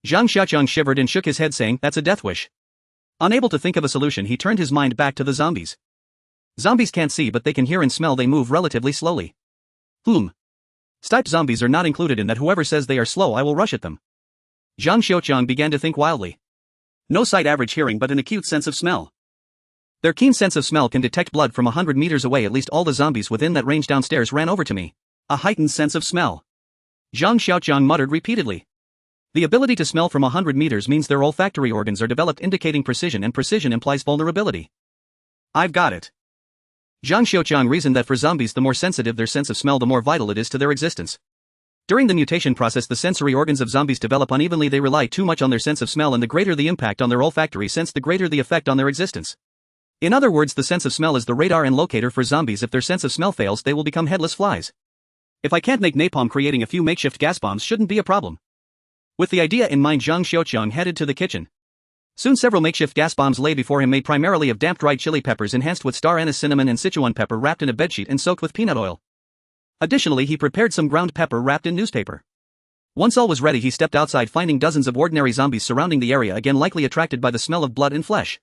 Zhang Xiaoqiang shivered and shook his head, saying, that's a death wish. Unable to think of a solution, he turned his mind back to the zombies. Zombies can't see, but they can hear and smell. They move relatively slowly. Stipe zombies are not included in that. Whoever says they are slow, I will rush at them. Zhang Xiaoqiang began to think wildly. No sight, average hearing, but an acute sense of smell. Their keen sense of smell can detect blood from 100 meters away. At least all the zombies within that range downstairs ran over to me. A heightened sense of smell. Zhang Xiaoqiang muttered repeatedly. The ability to smell from 100 meters means their olfactory organs are developed, indicating precision, and precision implies vulnerability. I've got it. Zhang Xiaoqiang reasoned that for zombies, the more sensitive their sense of smell, the more vital it is to their existence. During the mutation process, the sensory organs of zombies develop unevenly. They rely too much on their sense of smell, and the greater the impact on their olfactory sense, the greater the effect on their existence. In other words, the sense of smell is the radar and locator for zombies. If their sense of smell fails, they will become headless flies. If I can't make napalm, creating a few makeshift gas bombs shouldn't be a problem. With the idea in mind, Zhang Xiaoqiang headed to the kitchen. Soon several makeshift gas bombs lay before him, made primarily of damp dried chili peppers enhanced with star anise, cinnamon, and Sichuan pepper, wrapped in a bedsheet and soaked with peanut oil. Additionally, he prepared some ground pepper wrapped in newspaper. Once all was ready, he stepped outside, finding dozens of ordinary zombies surrounding the area, again likely attracted by the smell of blood and flesh.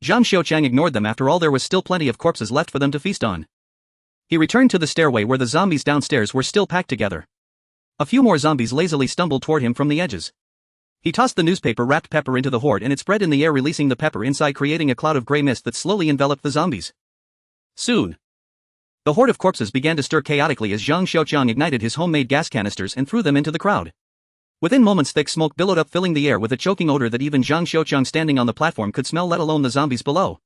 Zhang Xiaoqiang ignored them. After all, there was still plenty of corpses left for them to feast on. He returned to the stairway where the zombies downstairs were still packed together. A few more zombies lazily stumbled toward him from the edges. He tossed the newspaper-wrapped pepper into the horde, and it spread in the air, releasing the pepper inside, creating a cloud of gray mist that slowly enveloped the zombies. Soon, the horde of corpses began to stir chaotically as Zhang Xiaoqiang ignited his homemade gas canisters and threw them into the crowd. Within moments, thick smoke billowed up, filling the air with a choking odor that even Zhang Xiaoqiang standing on the platform could smell, let alone the zombies below.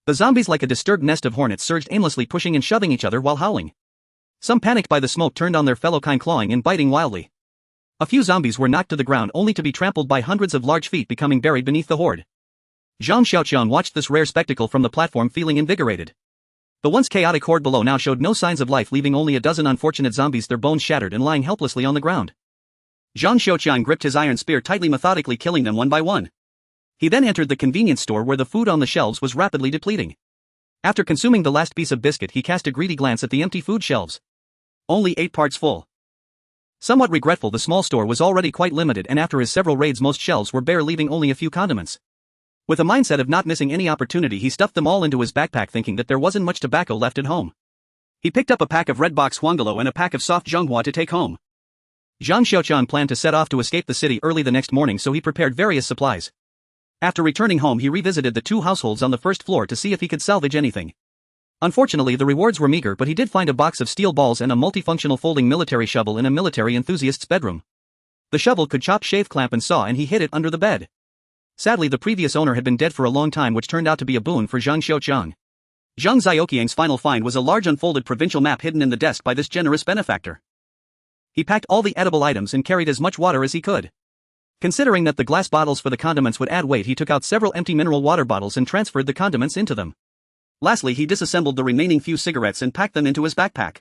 The zombies, like a disturbed nest of hornets, surged aimlessly, pushing and shoving each other while howling. Some, panicked by the smoke, turned on their fellow kind, clawing and biting wildly. A few zombies were knocked to the ground, only to be trampled by hundreds of large feet, becoming buried beneath the horde. Zhang Xiaoqiang watched this rare spectacle from the platform, feeling invigorated. The once chaotic horde below now showed no signs of life, leaving only a dozen unfortunate zombies, their bones shattered and lying helplessly on the ground. Zhang Xiaoqiang gripped his iron spear tightly, methodically killing them one by one. He then entered the convenience store where the food on the shelves was rapidly depleting. After consuming the last piece of biscuit, he cast a greedy glance at the empty food shelves. Only 8 parts full. Somewhat regretful, the small store was already quite limited, and after his several raids, most shelves were bare, leaving only a few condiments. With a mindset of not missing any opportunity, he stuffed them all into his backpack, thinking that there wasn't much tobacco left at home. He picked up a pack of red box Huangalo and a pack of soft Zhonghua to take home. Zhang Xiaoqiang planned to set off to escape the city early the next morning, so he prepared various supplies. After returning home, he revisited the 2 households on the first floor to see if he could salvage anything. Unfortunately, the rewards were meager, but he did find a box of steel balls and a multifunctional folding military shovel in a military enthusiast's bedroom. The shovel could chop, shave, clamp, and saw, and he hid it under the bed. Sadly, the previous owner had been dead for a long time, which turned out to be a boon for Zhang Xiaoqiang. Zhang Xiaoqiang's final find was a large unfolded provincial map hidden in the desk by this generous benefactor. He packed all the edible items and carried as much water as he could. Considering that the glass bottles for the condiments would add weight, he took out several empty mineral water bottles and transferred the condiments into them. Lastly, he disassembled the remaining few cigarettes and packed them into his backpack.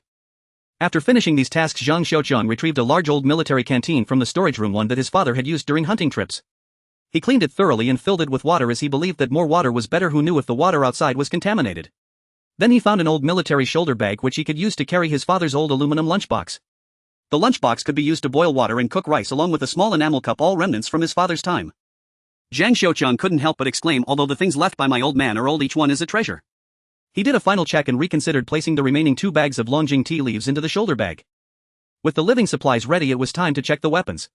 After finishing these tasks, Zhang Xiaoqiang retrieved a large old military canteen from the storage room, one that his father had used during hunting trips. He cleaned it thoroughly and filled it with water, as he believed that more water was better. Who knew if the water outside was contaminated? Then he found an old military shoulder bag which he could use to carry his father's old aluminum lunchbox. The lunchbox could be used to boil water and cook rice, along with a small enamel cup, all remnants from his father's time. Zhang Xiaoqiang couldn't help but exclaim, although the things left by my old man are old, each one is a treasure. He did a final check and reconsidered placing the remaining 2 bags of Longjing tea leaves into the shoulder bag. With the living supplies ready, it was time to check the weapons.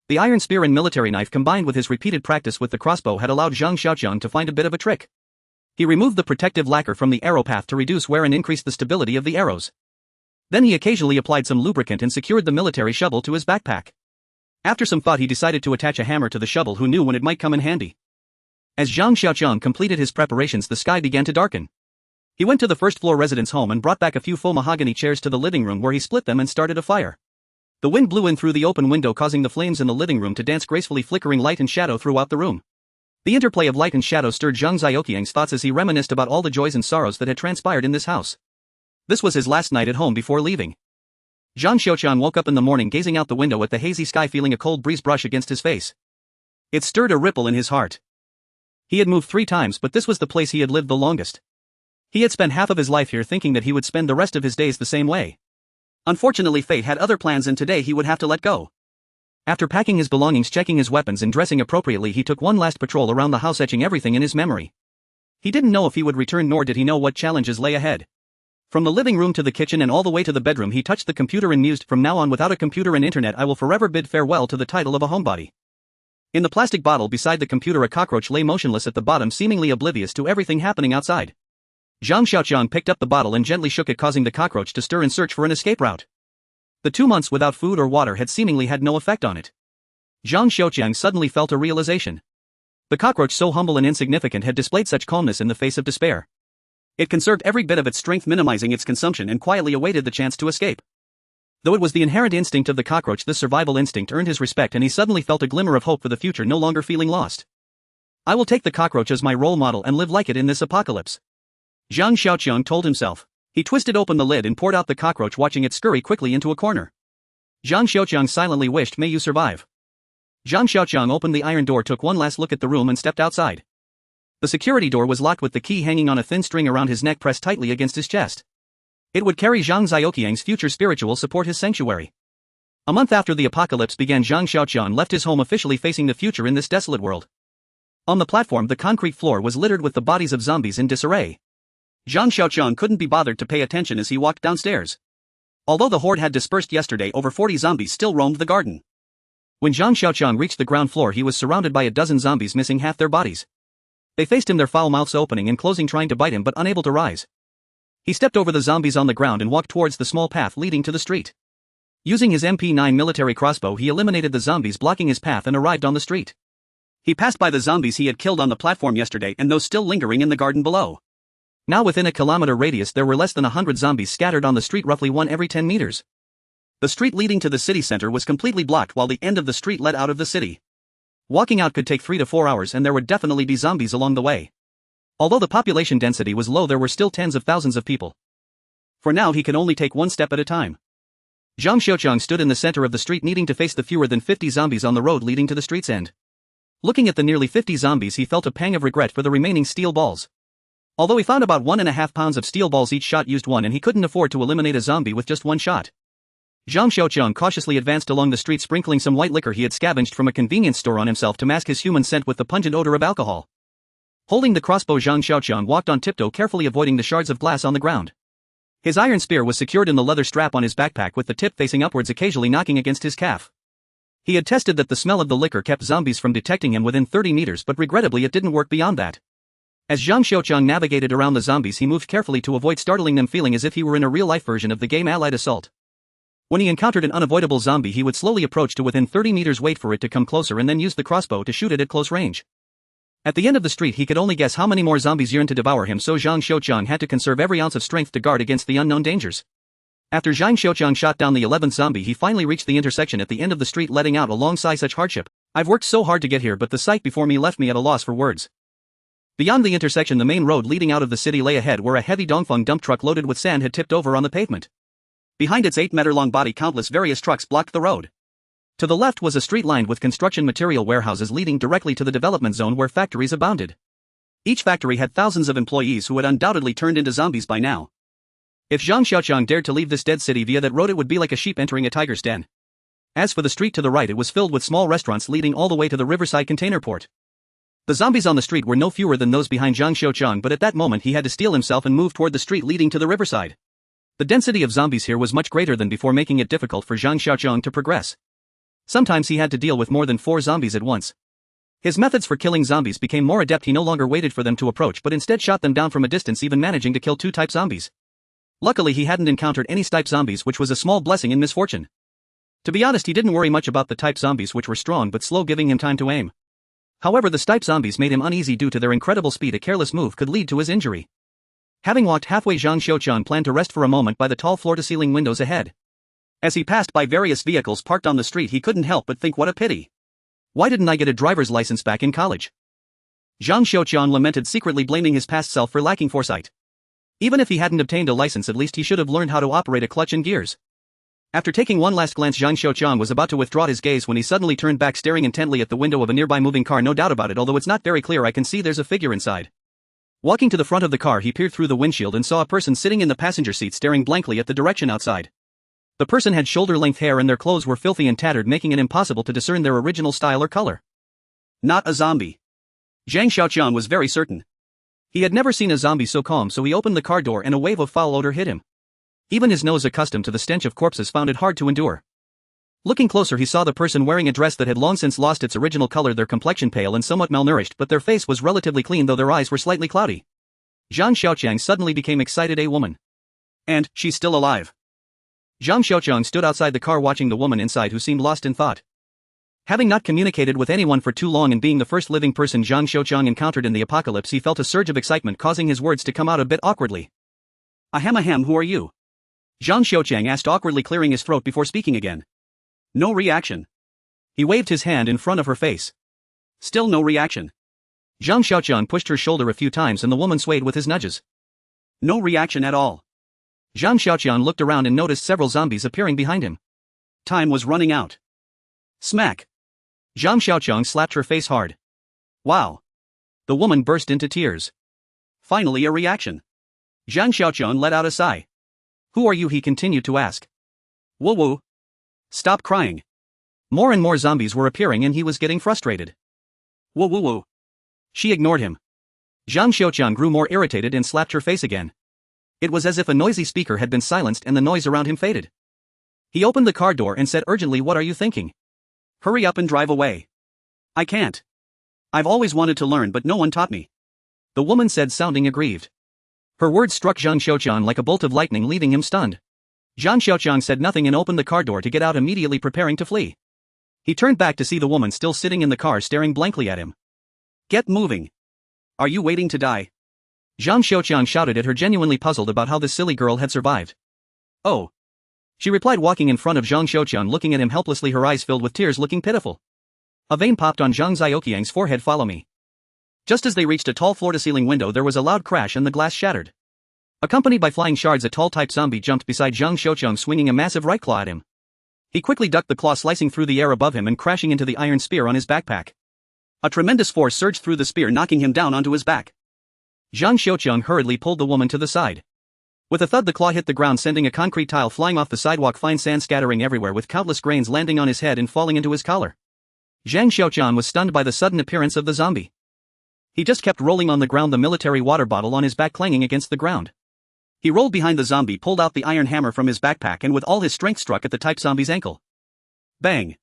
The iron spear and military knife, combined with his repeated practice with the crossbow, had allowed Zhang Xiaoqiang to find a bit of a trick. He removed the protective lacquer from the arrow path to reduce wear and increase the stability of the arrows. Then he occasionally applied some lubricant and secured the military shovel to his backpack. After some thought, he decided to attach a hammer to the shovel. Who knew when it might come in handy? As Zhang Xiaoqiang completed his preparations, the sky began to darken. He went to the first-floor residence home and brought back a few faux mahogany chairs to the living room, where he split them and started a fire. The wind blew in through the open window, causing the flames in the living room to dance gracefully, flickering light and shadow throughout the room. The interplay of light and shadow stirred Zhang Xiaoqiang's thoughts as he reminisced about all the joys and sorrows that had transpired in this house. This was his last night at home before leaving. Zhang Xiaoqiang woke up in the morning, gazing out the window at the hazy sky, feeling a cold breeze brush against his face. It stirred a ripple in his heart. He had moved 3 times, but this was the place he had lived the longest. He had spent half of his life here, thinking that he would spend the rest of his days the same way. Unfortunately, fate had other plans, and today he would have to let go. After packing his belongings, checking his weapons, and dressing appropriately, he took one last patrol around the house, etching everything in his memory. He didn't know if he would return, nor did he know what challenges lay ahead. From the living room to the kitchen and all the way to the bedroom he touched the computer and mused, from now on without a computer and internet I will forever bid farewell to the title of a homebody. In the plastic bottle beside the computer a cockroach lay motionless at the bottom, seemingly oblivious to everything happening outside. Zhang Xiaoqiang picked up the bottle and gently shook it, causing the cockroach to stir in search for an escape route. The 2 months without food or water had seemingly had no effect on it. Zhang Xiaoqiang suddenly felt a realization. The cockroach, so humble and insignificant, had displayed such calmness in the face of despair. It conserved every bit of its strength, minimizing its consumption, and quietly awaited the chance to escape. Though it was the inherent instinct of the cockroach, this survival instinct earned his respect, and he suddenly felt a glimmer of hope for the future, no longer feeling lost. I will take the cockroach as my role model and live like it in this apocalypse, Zhang Xiaoqiang told himself. He twisted open the lid and poured out the cockroach, watching it scurry quickly into a corner. Zhang Xiaoqiang silently wished, "May you survive." Zhang Xiaoqiang opened the iron door, took one last look at the room and stepped outside. The security door was locked with the key hanging on a thin string around his neck, pressed tightly against his chest. It would carry Zhang Xiaoqiang's future spiritual support, his sanctuary. A month after the apocalypse began, Zhang Xiaoqiang left his home, officially facing the future in this desolate world. On the platform, the concrete floor was littered with the bodies of zombies in disarray. Zhang Xiaoqiang couldn't be bothered to pay attention as he walked downstairs. Although the horde had dispersed yesterday, over 40 zombies still roamed the garden. When Zhang Xiaoqiang reached the ground floor, he was surrounded by a dozen zombies, missing half their bodies. They faced him, their foul mouths opening and closing, trying to bite him but unable to rise. He stepped over the zombies on the ground and walked towards the small path leading to the street. Using his MP9 military crossbow, he eliminated the zombies blocking his path and arrived on the street. He passed by the zombies he had killed on the platform yesterday and those still lingering in the garden below. Now within a kilometer radius there were less than 100 zombies scattered on the street, roughly one every 10 meters. The street leading to the city center was completely blocked, while the end of the street led out of the city. Walking out could take 3 to 4 hours, and there would definitely be zombies along the way. Although the population density was low, there were still tens of thousands of people. For now he could only take one step at a time. Zhang Xiaoqiang stood in the center of the street, needing to face the fewer than 50 zombies on the road leading to the street's end. Looking at the nearly 50 zombies, he felt a pang of regret for the remaining steel balls. Although he found about 1.5 pounds of steel balls each shot used one, and he couldn't afford to eliminate a zombie with just one shot. Zhang Xiaoqiang cautiously advanced along the street, sprinkling some white liquor he had scavenged from a convenience store on himself to mask his human scent with the pungent odor of alcohol. Holding the crossbow, Zhang Xiaoqiang walked on tiptoe, carefully avoiding the shards of glass on the ground. His iron spear was secured in the leather strap on his backpack, with the tip facing upwards, occasionally knocking against his calf. He had tested that the smell of the liquor kept zombies from detecting him within 30 meters, but regrettably it didn't work beyond that. As Zhang Xiaoqiang navigated around the zombies, he moved carefully to avoid startling them, feeling as if he were in a real-life version of the game Allied Assault. When he encountered an unavoidable zombie, he would slowly approach to within 30 meters, wait for it to come closer, and then use the crossbow to shoot it at close range. At the end of the street he could only guess how many more zombies yearned to devour him, so Zhang Xiaoqiang had to conserve every ounce of strength to guard against the unknown dangers. After Zhang Xiaoqiang shot down the 11th zombie, he finally reached the intersection at the end of the street, letting out a long sigh. Such hardship. I've worked so hard to get here, but the sight before me left me at a loss for words. Beyond the intersection, the main road leading out of the city lay ahead, where a heavy Dongfeng dump truck loaded with sand had tipped over on the pavement. Behind its 8-meter-long body, countless various trucks blocked the road. To the left was a street lined with construction material warehouses leading directly to the development zone where factories abounded. Each factory had thousands of employees who had undoubtedly turned into zombies by now. If Zhang Xiaoqiang dared to leave this dead city via that road, it would be like a sheep entering a tiger's den. As for the street to the right, it was filled with small restaurants leading all the way to the riverside container port. The zombies on the street were no fewer than those behind Zhang Xiaoqiang, but at that moment he had to steel himself and move toward the street leading to the riverside. The density of zombies here was much greater than before, making it difficult for Zhang Xiaoqiang to progress. Sometimes he had to deal with more than 4 zombies at once. His methods for killing zombies became more adept. He no longer waited for them to approach, but instead shot them down from a distance, even managing to kill 2 type zombies. Luckily he hadn't encountered any stipe zombies, which was a small blessing in misfortune. To be honest, he didn't worry much about the type zombies, which were strong but slow, giving him time to aim. However, the stipe zombies made him uneasy due to their incredible speed. A careless move could lead to his injury. Having walked halfway, Zhang Xiaoqiang planned to rest for a moment by the tall floor-to-ceiling windows ahead. As he passed by various vehicles parked on the street, he couldn't help but think, what a pity. Why didn't I get a driver's license back in college? Zhang Xiaoqiang lamented, secretly blaming his past self for lacking foresight. Even if he hadn't obtained a license, at least he should have learned how to operate a clutch and gears. After taking one last glance, Zhang Xiaoqiang was about to withdraw his gaze when he suddenly turned back, staring intently at the window of a nearby moving car. No doubt about it, although it's not very clear, I can see there's a figure inside. Walking to the front of the car, he peered through the windshield and saw a person sitting in the passenger seat, staring blankly at the direction outside. The person had shoulder-length hair and their clothes were filthy and tattered, making it impossible to discern their original style or color. Not a zombie. Zhang Xiaoqiang was very certain. He had never seen a zombie so calm, so he opened the car door and a wave of foul odor hit him. Even his nose, accustomed to the stench of corpses, found it hard to endure. Looking closer, he saw the person wearing a dress that had long since lost its original color, their complexion pale and somewhat malnourished, but their face was relatively clean though their eyes were slightly cloudy. Zhang Xiaoqiang suddenly became excited. A woman. And she's still alive. Zhang Xiaoqiang stood outside the car watching the woman inside, who seemed lost in thought. Having not communicated with anyone for too long and being the first living person Zhang Xiaoqiang encountered in the apocalypse, he felt a surge of excitement, causing his words to come out a bit awkwardly. Ahem, who are you? Zhang Xiaoqiang asked awkwardly, clearing his throat before speaking again. No reaction. He waved his hand in front of her face. Still no reaction. Zhang Xiaoqiang pushed her shoulder a few times and the woman swayed with his nudges. No reaction at all. Zhang Xiaoqiang looked around and noticed several zombies appearing behind him. Time was running out. Smack. Zhang Xiaoqiang slapped her face hard. Wow. The woman burst into tears. Finally a reaction. Zhang Xiaoqiang let out a sigh. Who are you? He continued to ask. Woo. Stop crying. More and more zombies were appearing and he was getting frustrated. Woo. She ignored him. Zhang Xiaoqiang grew more irritated and slapped her face again. It was as if a noisy speaker had been silenced and the noise around him faded. He opened the car door and said urgently, what are you thinking? Hurry up and drive away. I can't. I've always wanted to learn but no one taught me. The woman said, sounding aggrieved. Her words struck Zhang Xiaoqiang like a bolt of lightning, leaving him stunned. Zhang Xiaoqiang said nothing and opened the car door to get out, immediately preparing to flee. He turned back to see the woman still sitting in the car staring blankly at him. Get moving. Are you waiting to die? Zhang Xiaoqiang shouted at her, genuinely puzzled about how this silly girl had survived. Oh. She replied, walking in front of Zhang Xiaoqiang, looking at him helplessly, her eyes filled with tears, looking pitiful. A vein popped on Zhang Xiaoqiang's forehead. Follow me. Just as they reached a tall floor-to-ceiling window, there was a loud crash and the glass shattered. Accompanied by flying shards, a tall type zombie jumped beside Zhang Xiaoqiang, swinging a massive right claw at him. He quickly ducked the claw, slicing through the air above him and crashing into the iron spear on his backpack. A tremendous force surged through the spear, knocking him down onto his back. Zhang Xiaoqiang hurriedly pulled the woman to the side. With a thud, the claw hit the ground, sending a concrete tile flying off the sidewalk, fine sand scattering everywhere, with countless grains landing on his head and falling into his collar. Zhang Xiaoqiang was stunned by the sudden appearance of the zombie. He just kept rolling on the ground, the military water bottle on his back clanging against the ground. He rolled behind the zombie, pulled out the iron hammer from his backpack and with all his strength struck at the type zombie's ankle. Bang!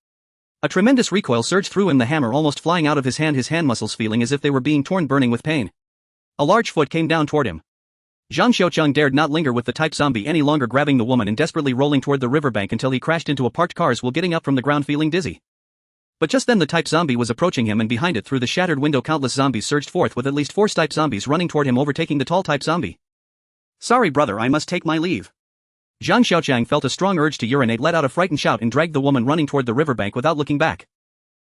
A tremendous recoil surged through him, the hammer almost flying out of his hand muscles feeling as if they were being torn, burning with pain. A large foot came down toward him. Zhang Xiaoqiang dared not linger with the type zombie any longer, grabbing the woman and desperately rolling toward the riverbank until he crashed into a parked cars while getting up from the ground feeling dizzy. But just then the type zombie was approaching him, and behind it, through the shattered window, countless zombies surged forth, with at least 4 type zombies running toward him, overtaking the tall type zombie. Sorry brother, I must take my leave. Zhang Xiaoqiang felt a strong urge to urinate, let out a frightened shout and dragged the woman running toward the riverbank without looking back.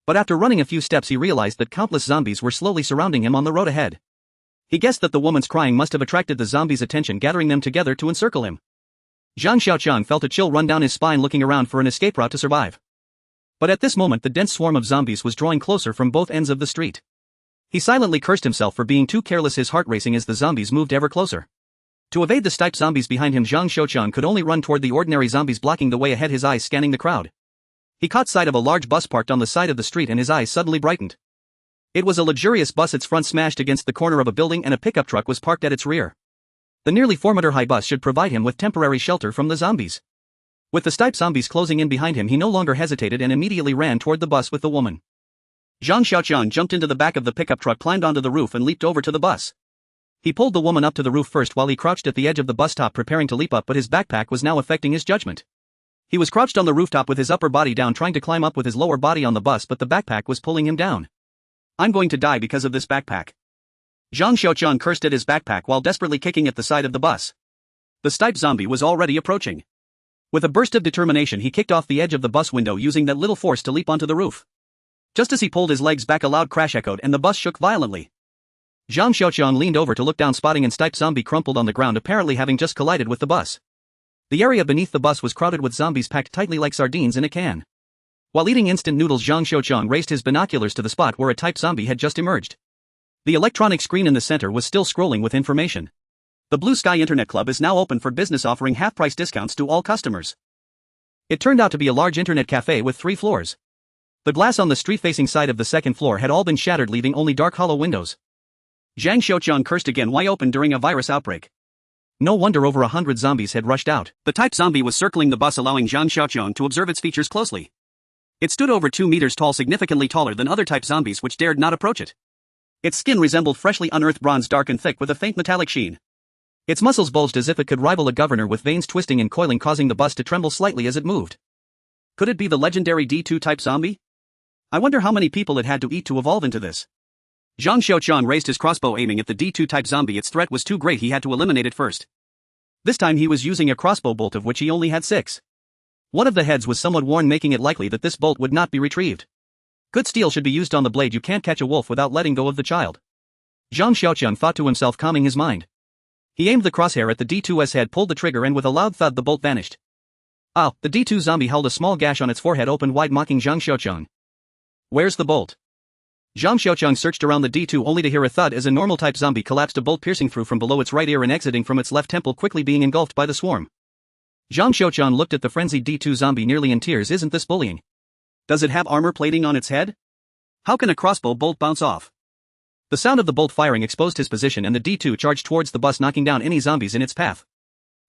But after running a few steps he realized that countless zombies were slowly surrounding him on the road ahead. He guessed that the woman's crying must have attracted the zombies' attention, gathering them together to encircle him. Zhang Xiaoqiang felt a chill run down his spine, looking around for an escape route to survive. But at this moment the dense swarm of zombies was drawing closer from both ends of the street. He silently cursed himself for being too careless, his heart racing as the zombies moved ever closer. To evade the stipe zombies behind him, Zhang Xiaoqiang could only run toward the ordinary zombies blocking the way ahead, his eyes scanning the crowd. He caught sight of a large bus parked on the side of the street and his eyes suddenly brightened. It was a luxurious bus, its front smashed against the corner of a building and a pickup truck was parked at its rear. The nearly 4-meter-high bus should provide him with temporary shelter from the zombies. With the stipe zombies closing in behind him, he no longer hesitated and immediately ran toward the bus with the woman. Zhang Xiaoqiang jumped into the back of the pickup truck, climbed onto the roof and leaped over to the bus. He pulled the woman up to the roof first while he crouched at the edge of the bus top preparing to leap up, but his backpack was now affecting his judgment. He was crouched on the rooftop with his upper body down, trying to climb up with his lower body on the bus, but the backpack was pulling him down. I'm going to die because of this backpack. Zhang Xiaoqiang cursed at his backpack while desperately kicking at the side of the bus. The stipe zombie was already approaching. With a burst of determination he kicked off the edge of the bus window, using that little force to leap onto the roof. Just as he pulled his legs back, a loud crash echoed and the bus shook violently. Zhang Xiaoqiang leaned over to look down, spotting an stipe zombie crumpled on the ground, apparently having just collided with the bus. The area beneath the bus was crowded with zombies packed tightly like sardines in a can. While eating instant noodles, Zhang Xiaoqiang raised his binoculars to the spot where a type zombie had just emerged. The electronic screen in the center was still scrolling with information. The Blue Sky Internet Club is now open for business, offering half-price discounts to all customers. It turned out to be a large internet cafe with 3 floors. The glass on the street-facing side of the second floor had all been shattered, leaving only dark hollow windows. Zhang Xiaoqiang cursed again. Why open during a virus outbreak? No wonder over 100 zombies had rushed out. The type zombie was circling the bus, allowing Zhang Xiaoqiang to observe its features closely. It stood over 2 meters tall, significantly taller than other type zombies which dared not approach it. Its skin resembled freshly unearthed bronze, dark and thick with a faint metallic sheen. Its muscles bulged as if it could rival a governor, with veins twisting and coiling, causing the bus to tremble slightly as it moved. Could it be the legendary D2 type zombie? I wonder how many people it had to eat to evolve into this. Zhang Xiaoqiang raised his crossbow, aiming at the D2 type zombie. Its threat was too great, he had to eliminate it first. This time he was using a crossbow bolt, of which he only had 6. One of the heads was somewhat worn, making it likely that this bolt would not be retrieved. Good steel should be used on the blade. You can't catch a wolf without letting go of the child. Zhang Xiaoqiang thought to himself, calming his mind. He aimed the crosshair at the D2's head, pulled the trigger, and with a loud thud the bolt vanished. Ah! The D2 zombie held a small gash on its forehead, opened wide, mocking Zhang Xiaoqiang. Where's the bolt? Zhang Xiaoqiang searched around the D2 only to hear a thud as a normal type zombie collapsed, a bolt piercing through from below its right ear and exiting from its left temple, quickly being engulfed by the swarm. Zhang Xiaoqiang looked at the frenzied D2 zombie, nearly in tears. Isn't this bullying? Does it have armor plating on its head? How can a crossbow bolt bounce off? The sound of the bolt firing exposed his position, and the D2 charged towards the bus, knocking down any zombies in its path.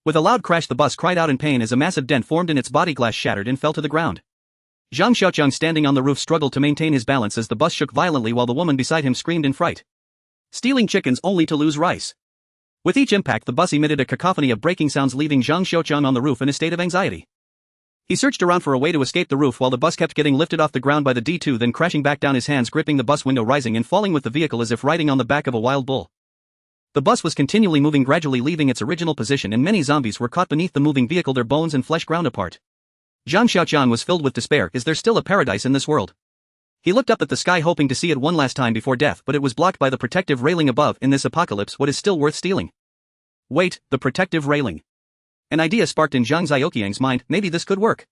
With a loud crash, the bus cried out in pain as a massive dent formed in its body, glass shattered and fell to the ground. Zhang Xiaoqiang, standing on the roof, struggled to maintain his balance as the bus shook violently, while the woman beside him screamed in fright. Stealing chickens only to lose rice. With each impact, the bus emitted a cacophony of breaking sounds, leaving Zhang Xiaoqiang on the roof in a state of anxiety. He searched around for a way to escape the roof while the bus kept getting lifted off the ground by the D2, then crashing back down, his hands gripping the bus window, rising and falling with the vehicle as if riding on the back of a wild bull. The bus was continually moving, gradually leaving its original position, and many zombies were caught beneath the moving vehicle, their bones and flesh ground apart. Zhang Xiaoqiang was filled with despair. Is there still a paradise in this world? He looked up at the sky, hoping to see it one last time before death, but it was blocked by the protective railing above. In this apocalypse, what is still worth stealing? Wait, the protective railing. An idea sparked in Zhang Xiaoqiang's mind. Maybe this could work.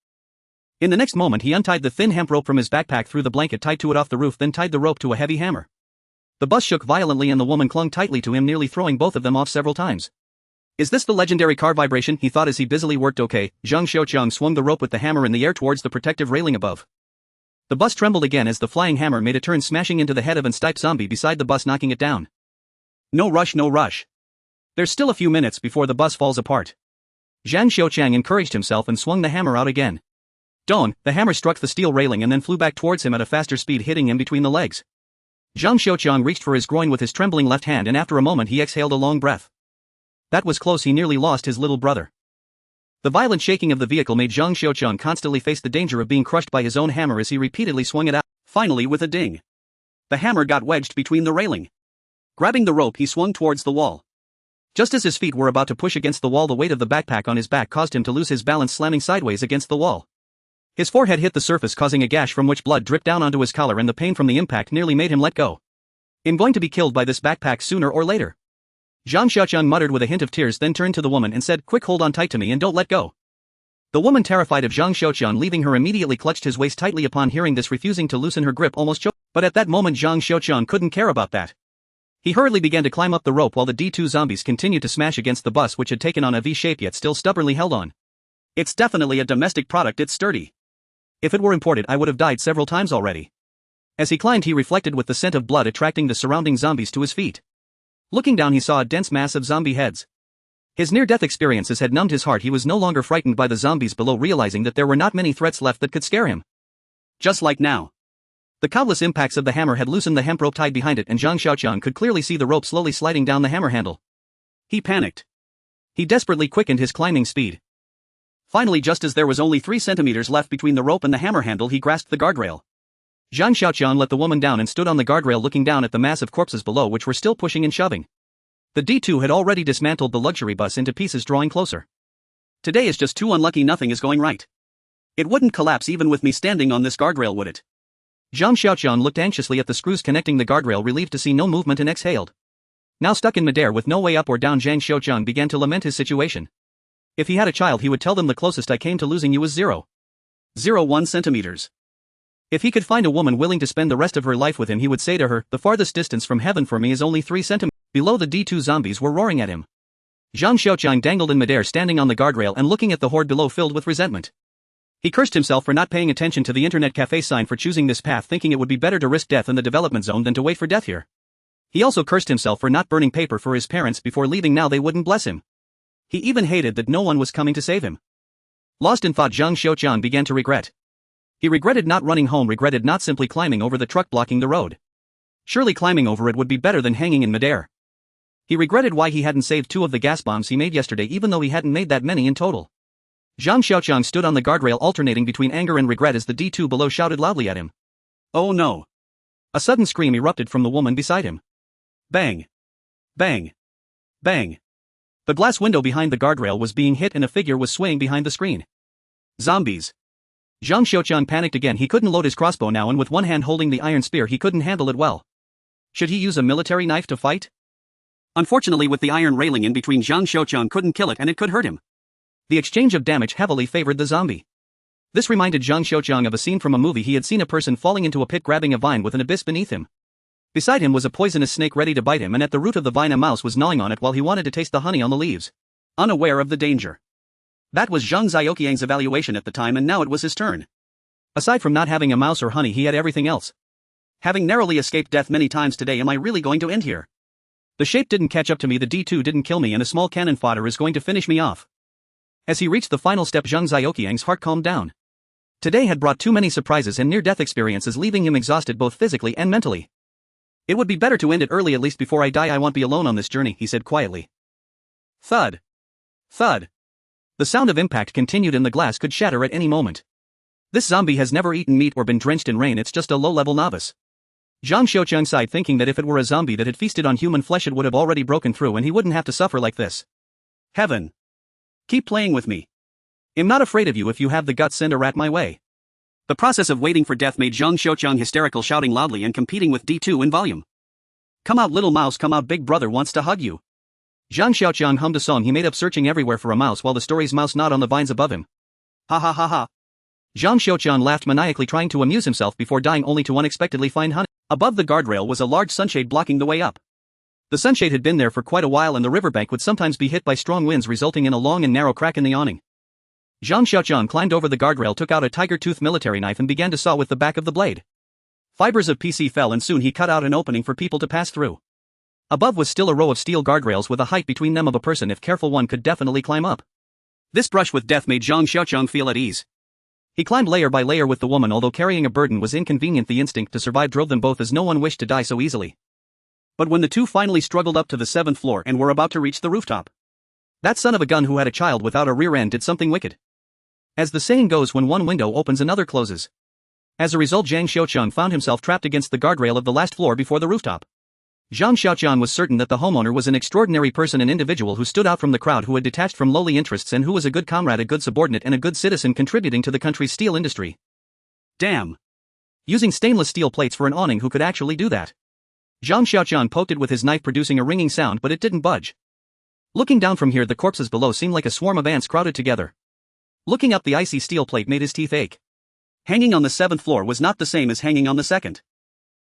In the next moment, he untied the thin hemp rope from his backpack, threw the blanket tied to it off the roof, then tied the rope to a heavy hammer. The bus shook violently and the woman clung tightly to him, nearly throwing both of them off several times. Is this the legendary car vibration? He thought as he busily worked. Okay. Zhang Xiaoqiang swung the rope with the hammer in the air towards the protective railing above. The bus trembled again as the flying hammer made a turn, smashing into the head of an type zombie beside the bus, knocking it down. No rush, no rush. There's still a few minutes before the bus falls apart. Zhang Xiaoqiang encouraged himself and swung the hammer out again. Don, the hammer struck the steel railing and then flew back towards him at a faster speed, hitting him between the legs. Zhang Xiaoqiang reached for his groin with his trembling left hand, and after a moment he exhaled a long breath. That was close. He nearly lost his little brother. The violent shaking of the vehicle made Zhang Xiaoqiang constantly face the danger of being crushed by his own hammer as he repeatedly swung it out. Finally, with a ding, the hammer got wedged between the railing. Grabbing the rope, he swung towards the wall. Just as his feet were about to push against the wall, the weight of the backpack on his back caused him to lose his balance, slamming sideways against the wall. His forehead hit the surface, causing a gash from which blood dripped down onto his collar, and the pain from the impact nearly made him let go. I'm going to be killed by this backpack sooner or later. Zhang Xiaoqiang muttered with a hint of tears, then turned to the woman and said, Quick, hold on tight to me and don't let go. The woman, terrified of Zhang Xiaoqiang leaving her, immediately clutched his waist tightly upon hearing this, refusing to loosen her grip, almost choked. But at that moment Zhang Xiaoqiang couldn't care about that. He hurriedly began to climb up the rope while the D2 zombies continued to smash against the bus, which had taken on a V shape yet still stubbornly held on. It's definitely a domestic product. It's sturdy. If it were imported, I would have died several times already. As he climbed, he reflected with the scent of blood attracting the surrounding zombies to his feet. Looking down, he saw a dense mass of zombie heads. His near-death experiences had numbed his heart. He was no longer frightened by the zombies below, realizing that there were not many threats left that could scare him. Just like now. The countless impacts of the hammer had loosened the hemp rope tied behind it, and Zhang Xiaoqiang could clearly see the rope slowly sliding down the hammer handle. He panicked. He desperately quickened his climbing speed. Finally, just as there was only 3 centimeters left between the rope and the hammer handle, he grasped the guardrail. Zhang Xiaoqiang let the woman down and stood on the guardrail, looking down at the mass of corpses below, which were still pushing and shoving. The D2 had already dismantled the luxury bus into pieces, drawing closer. Today is just too unlucky. Nothing is going right. It wouldn't collapse even with me standing on this guardrail, would it? Zhang Xiaoqiang looked anxiously at the screws connecting the guardrail, relieved to see no movement, and exhaled. Now stuck in midair with no way up or down, Zhang Xiaoqiang began to lament his situation. If he had a child, he would tell them, the closest I came to losing you was 0.01 centimeters. If he could find a woman willing to spend the rest of her life with him, he would say to her, the farthest distance from heaven for me is only 3 centimeters. Below, the D2 zombies were roaring at him. Zhang Xiaoqiang dangled in midair, standing on the guardrail and looking at the horde below, filled with resentment. He cursed himself for not paying attention to the internet cafe sign, for choosing this path, thinking it would be better to risk death in the development zone than to wait for death here. He also cursed himself for not burning paper for his parents before leaving. Now they wouldn't bless him. He even hated that no one was coming to save him. Lost in thought, Zhang Xiaoqiang began to regret. He regretted not running home, regretted not simply climbing over the truck blocking the road. Surely climbing over it would be better than hanging in midair. He regretted why he hadn't saved 2 of the gas bombs he made yesterday, even though he hadn't made that many in total. Zhang Xiaoqiang stood on the guardrail, alternating between anger and regret as the D2 below shouted loudly at him. "Oh no!" A sudden scream erupted from the woman beside him. Bang! Bang! Bang! The glass window behind the guardrail was being hit and a figure was swaying behind the screen. Zombies! Zhang Xiaoqiang panicked again. He couldn't load his crossbow now, and with one hand holding the iron spear he couldn't handle it well. Should he use a military knife to fight? Unfortunately, with the iron railing in between, Zhang Xiaoqiang couldn't kill it and it could hurt him. The exchange of damage heavily favored the zombie. This reminded Zhang Xiaoqiang of a scene from a movie. He had seen a person falling into a pit grabbing a vine with an abyss beneath him. Beside him was a poisonous snake ready to bite him, and at the root of the vine a mouse was gnawing on it while he wanted to taste the honey on the leaves, unaware of the danger. That was Zhang Xiaoqiang's evaluation at the time, and now it was his turn. Aside from not having a mouse or honey, he had everything else. Having narrowly escaped death many times today, am I really going to end here? The shape didn't catch up to me, the D2 didn't kill me, and a small cannon fodder is going to finish me off. As he reached the final step, Zhang Xiaoqiang's heart calmed down. Today had brought too many surprises and near-death experiences, leaving him exhausted both physically and mentally. It would be better to end it early, at least before I die. I won't be alone on this journey, he said quietly. Thud. Thud. The sound of impact continued and the glass could shatter at any moment. This zombie has never eaten meat or been drenched in rain, it's just a low-level novice. Zhang Xiaoqiang sighed, thinking that if it were a zombie that had feasted on human flesh it would have already broken through and he wouldn't have to suffer like this. Heaven. Keep playing with me. I'm not afraid of you if you have the guts, send a rat my way. The process of waiting for death made Zhang Xiaoqiang hysterical, shouting loudly and competing with D2 in volume. Come out, little mouse, come out, big brother wants to hug you. Zhang Xiaoqiang hummed a song he made up, searching everywhere for a mouse while the story's mouse gnawed on the vines above him. Ha ha ha ha. Zhang Xiaoqiang laughed maniacally, trying to amuse himself before dying only to unexpectedly find honey. Above the guardrail was a large sunshade blocking the way up. The sunshade had been there for quite a while and the riverbank would sometimes be hit by strong winds, resulting in a long and narrow crack in the awning. Zhang Xiaoqiang climbed over the guardrail, took out a tiger-tooth military knife and began to saw with the back of the blade. Fibers of PC fell and soon he cut out an opening for people to pass through. Above was still a row of steel guardrails with a height between them of a person if careful one could definitely climb up. This brush with death made Zhang Xiaoqiang feel at ease. He climbed layer by layer with the woman. Although carrying a burden was inconvenient, the instinct to survive drove them both, as no one wished to die so easily. But when the two finally struggled up to the 7th floor and were about to reach the rooftop, that son of a gun who had a child without a rear end did something wicked. As the saying goes, when one window opens another closes. As a result, Zhang Xiaoqiang found himself trapped against the guardrail of the last floor before the rooftop. Zhang Xiaoqiang was certain that the homeowner was an extraordinary person, an individual who stood out from the crowd, who had detached from lowly interests and who was a good comrade, a good subordinate and a good citizen, contributing to the country's steel industry. Damn. Using stainless steel plates for an awning, who could actually do that? Zhang Xiaoqiang poked it with his knife, producing a ringing sound, but it didn't budge. Looking down from here, the corpses below seemed like a swarm of ants crowded together. Looking up, the icy steel plate made his teeth ache. Hanging on the 7th floor was not the same as hanging on the 2nd.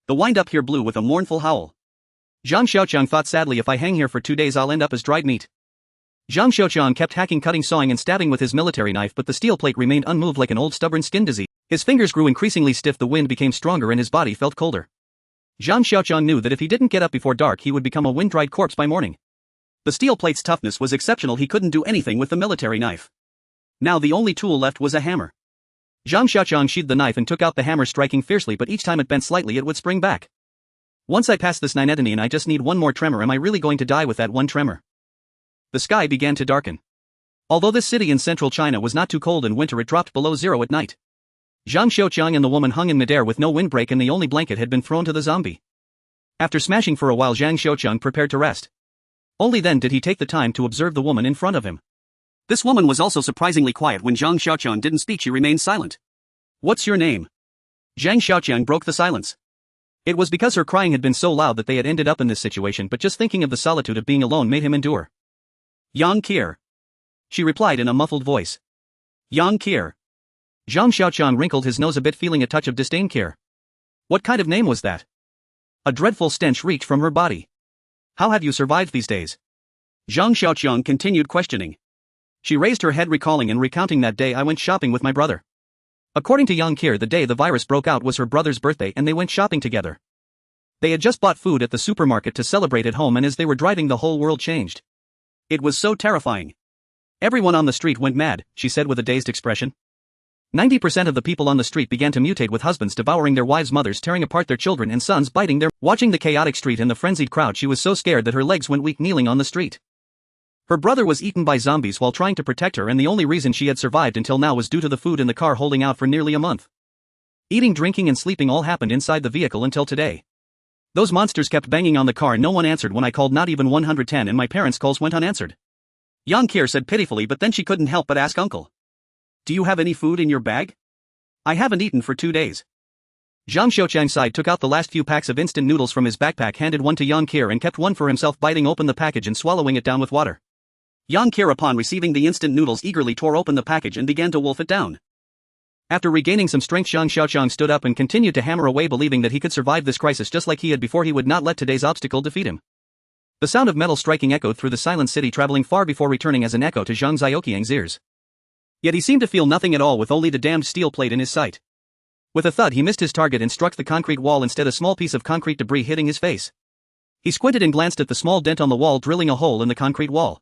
The wind up here blew with a mournful howl. Zhang Xiaoqiang thought sadly, if I hang here for 2 days I'll end up as dried meat. Zhang Xiaoqiang kept hacking, cutting, sawing and stabbing with his military knife, but the steel plate remained unmoved like an old stubborn skin disease. His fingers grew increasingly stiff, the wind became stronger and his body felt colder. Zhang Xiaoqiang knew that if he didn't get up before dark he would become a wind-dried corpse by morning. The steel plate's toughness was exceptional, he couldn't do anything with the military knife. Now the only tool left was a hammer. Zhang Xiaoqiang sheathed the knife and took out the hammer, striking fiercely, but each time it bent slightly it would spring back. Once I pass this 9 and I just need one more tremor, am I really going to die with that one tremor? The sky began to darken. Although this city in central China was not too cold in winter, it dropped below zero at night. Zhang Xiaoqiang and the woman hung in midair with no windbreak, and the only blanket had been thrown to the zombie. After smashing for a while, Zhang Xiaoqiang prepared to rest. Only then did he take the time to observe the woman in front of him. This woman was also surprisingly quiet. When Zhang Xiaoqiang didn't speak, she remained silent. What's your name? Zhang Xiaoqiang broke the silence. It was because her crying had been so loud that they had ended up in this situation, but just thinking of the solitude of being alone made him endure. Yang Kier. She replied in a muffled voice. Yang Kier. Zhang Xiaoqiang wrinkled his nose a bit, feeling a touch of disdain. Kier. What kind of name was that? A dreadful stench reeked from her body. How have you survived these days? Zhang Xiaoqiang continued questioning. She raised her head, recalling and recounting that day I went shopping with my brother. According to Yang Kier, the day the virus broke out was her brother's birthday and they went shopping together. They had just bought food at the supermarket to celebrate at home, and as they were driving the whole world changed. It was so terrifying. Everyone on the street went mad, she said with a dazed expression. 90% of the people on the street began to mutate, with husbands devouring their wives, mothers tearing apart their children, and sons biting their... Watching the chaotic street and the frenzied crowd, she was so scared that her legs went weak kneeling on the street. Her brother was eaten by zombies while trying to protect her, and the only reason she had survived until now was due to the food in the car holding out for nearly a month. Eating, drinking and sleeping all happened inside the vehicle until today. Those monsters kept banging on the car. No one answered when I called, not even 110, and my parents' calls went unanswered. Yang Kier said pitifully, but then she couldn't help but ask Uncle. Do you have any food in your bag? I haven't eaten for 2 days. Zhang Xiaoqiang sighed, took out the last few packs of instant noodles from his backpack, handed one to Yang Kier and kept one for himself, biting open the package and swallowing it down with water. Yang Kier, upon receiving the instant noodles, eagerly tore open the package and began to wolf it down. After regaining some strength, Zhang Xiaoqiang stood up and continued to hammer away, believing that he could survive this crisis just like he had before. He would not let today's obstacle defeat him. The sound of metal striking echoed through the silent city, traveling far before returning as an echo to Zhang Xiaoqiang's ears. Yet he seemed to feel nothing at all, with only the damned steel plate in his sight. With a thud, he missed his target and struck the concrete wall, instead a small piece of concrete debris hitting his face. He squinted and glanced at the small dent on the wall, drilling a hole in the concrete wall.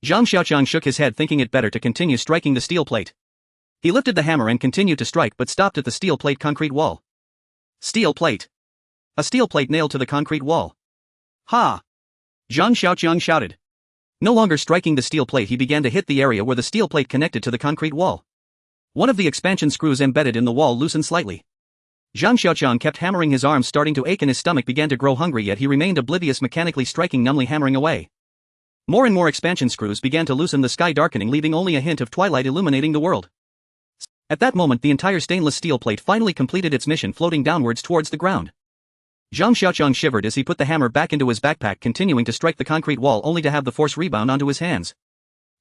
Zhang Xiaoqiang shook his head, thinking it better to continue striking the steel plate. He lifted the hammer and continued to strike, but stopped at the steel plate concrete wall. Steel plate. A steel plate nailed to the concrete wall. Ha! Zhang Xiaoqiang shouted. No longer striking the steel plate, he began to hit the area where the steel plate connected to the concrete wall. One of the expansion screws embedded in the wall loosened slightly. Zhang Xiaoqiang kept hammering, his arms starting to ache and his stomach began to grow hungry, yet he remained oblivious, mechanically striking, numbly hammering away. More and more expansion screws began to loosen, the sky darkening, leaving only a hint of twilight illuminating the world. At that moment, the entire stainless steel plate finally completed its mission, floating downwards towards the ground. Zhang Xiaoqiang shivered as he put the hammer back into his backpack, continuing to strike the concrete wall, only to have the force rebound onto his hands.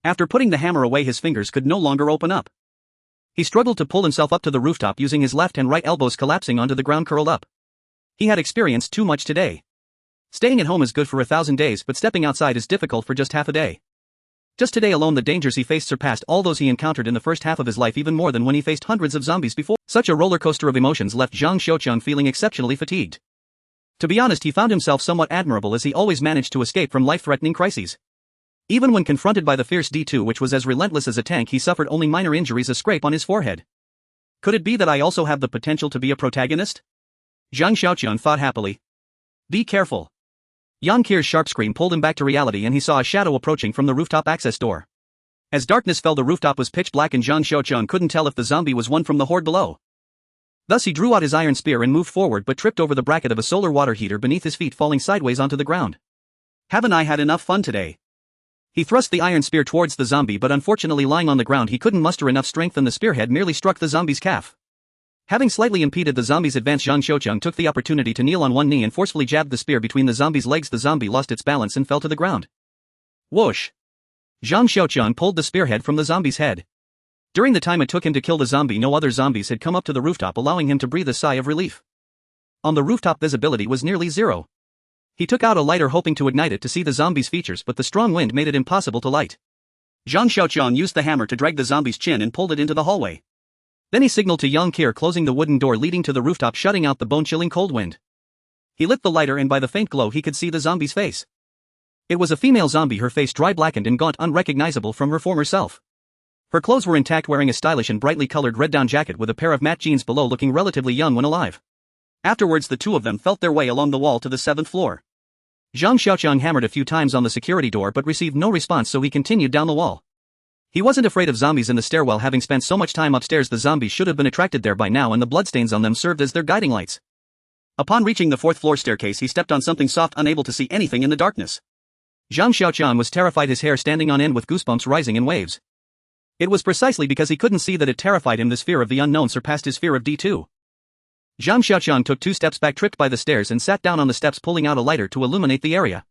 After putting the hammer away, his fingers could no longer open up. He struggled to pull himself up to the rooftop, using his left and right elbows, collapsing onto the ground, curled up. He had experienced too much today. Staying at home is good for 1,000 days, but stepping outside is difficult for just half a day. Just today alone, the dangers he faced surpassed all those he encountered in the first half of his life, even more than when he faced hundreds of zombies before. Such a roller coaster of emotions left Zhang Xiaoqiang feeling exceptionally fatigued. To be honest, he found himself somewhat admirable, as he always managed to escape from life-threatening crises. Even when confronted by the fierce D2, which was as relentless as a tank, he suffered only minor injuries, a scrape on his forehead. Could it be that I also have the potential to be a protagonist? Zhang Xiaoqiang thought happily. Be careful. Yang Kier's sharp scream pulled him back to reality, and he saw a shadow approaching from the rooftop access door. As darkness fell, the rooftop was pitch black, and Zhang Xiaoqiang couldn't tell if the zombie was one from the horde below. Thus he drew out his iron spear and moved forward, but tripped over the bracket of a solar water heater beneath his feet, falling sideways onto the ground. Haven't I had enough fun today? He thrust the iron spear towards the zombie, but unfortunately, lying on the ground, he couldn't muster enough strength, and the spearhead merely struck the zombie's calf. Having slightly impeded the zombie's advance, Zhang Xiaoqiang took the opportunity to kneel on one knee and forcefully jabbed the spear between the zombie's legs. The zombie lost its balance and fell to the ground. Whoosh! Zhang Xiaoqiang pulled the spearhead from the zombie's head. During the time it took him to kill the zombie, no other zombies had come up to the rooftop, allowing him to breathe a sigh of relief. On the rooftop, visibility was nearly zero. He took out a lighter, hoping to ignite it to see the zombie's features, but the strong wind made it impossible to light. Zhang Xiaoqiang used the hammer to drag the zombie's chin and pulled it into the hallway. Then he signaled to Yang Kier, closing the wooden door leading to the rooftop, shutting out the bone-chilling cold wind. He lit the lighter, and by the faint glow he could see the zombie's face. It was a female zombie, her face dry, blackened and gaunt, unrecognizable from her former self. Her clothes were intact, wearing a stylish and brightly colored red down jacket with a pair of matte jeans below, looking relatively young when alive. Afterwards, the two of them felt their way along the wall to the 7th floor. Zhang Xiaoqiang hammered a few times on the security door but received no response, so he continued down the wall. He wasn't afraid of zombies in the stairwell. Having spent so much time upstairs, the zombies should have been attracted there by now, and the bloodstains on them served as their guiding lights. Upon reaching the 4th floor staircase, he stepped on something soft, unable to see anything in the darkness. Zhang Xiaoqiang was terrified, his hair standing on end with goosebumps rising in waves. It was precisely because he couldn't see that it terrified him. This fear of the unknown surpassed his fear of D2. Zhang Xiaoqiang took 2 steps back, tripped by the stairs, and sat down on the steps, pulling out a lighter to illuminate the area.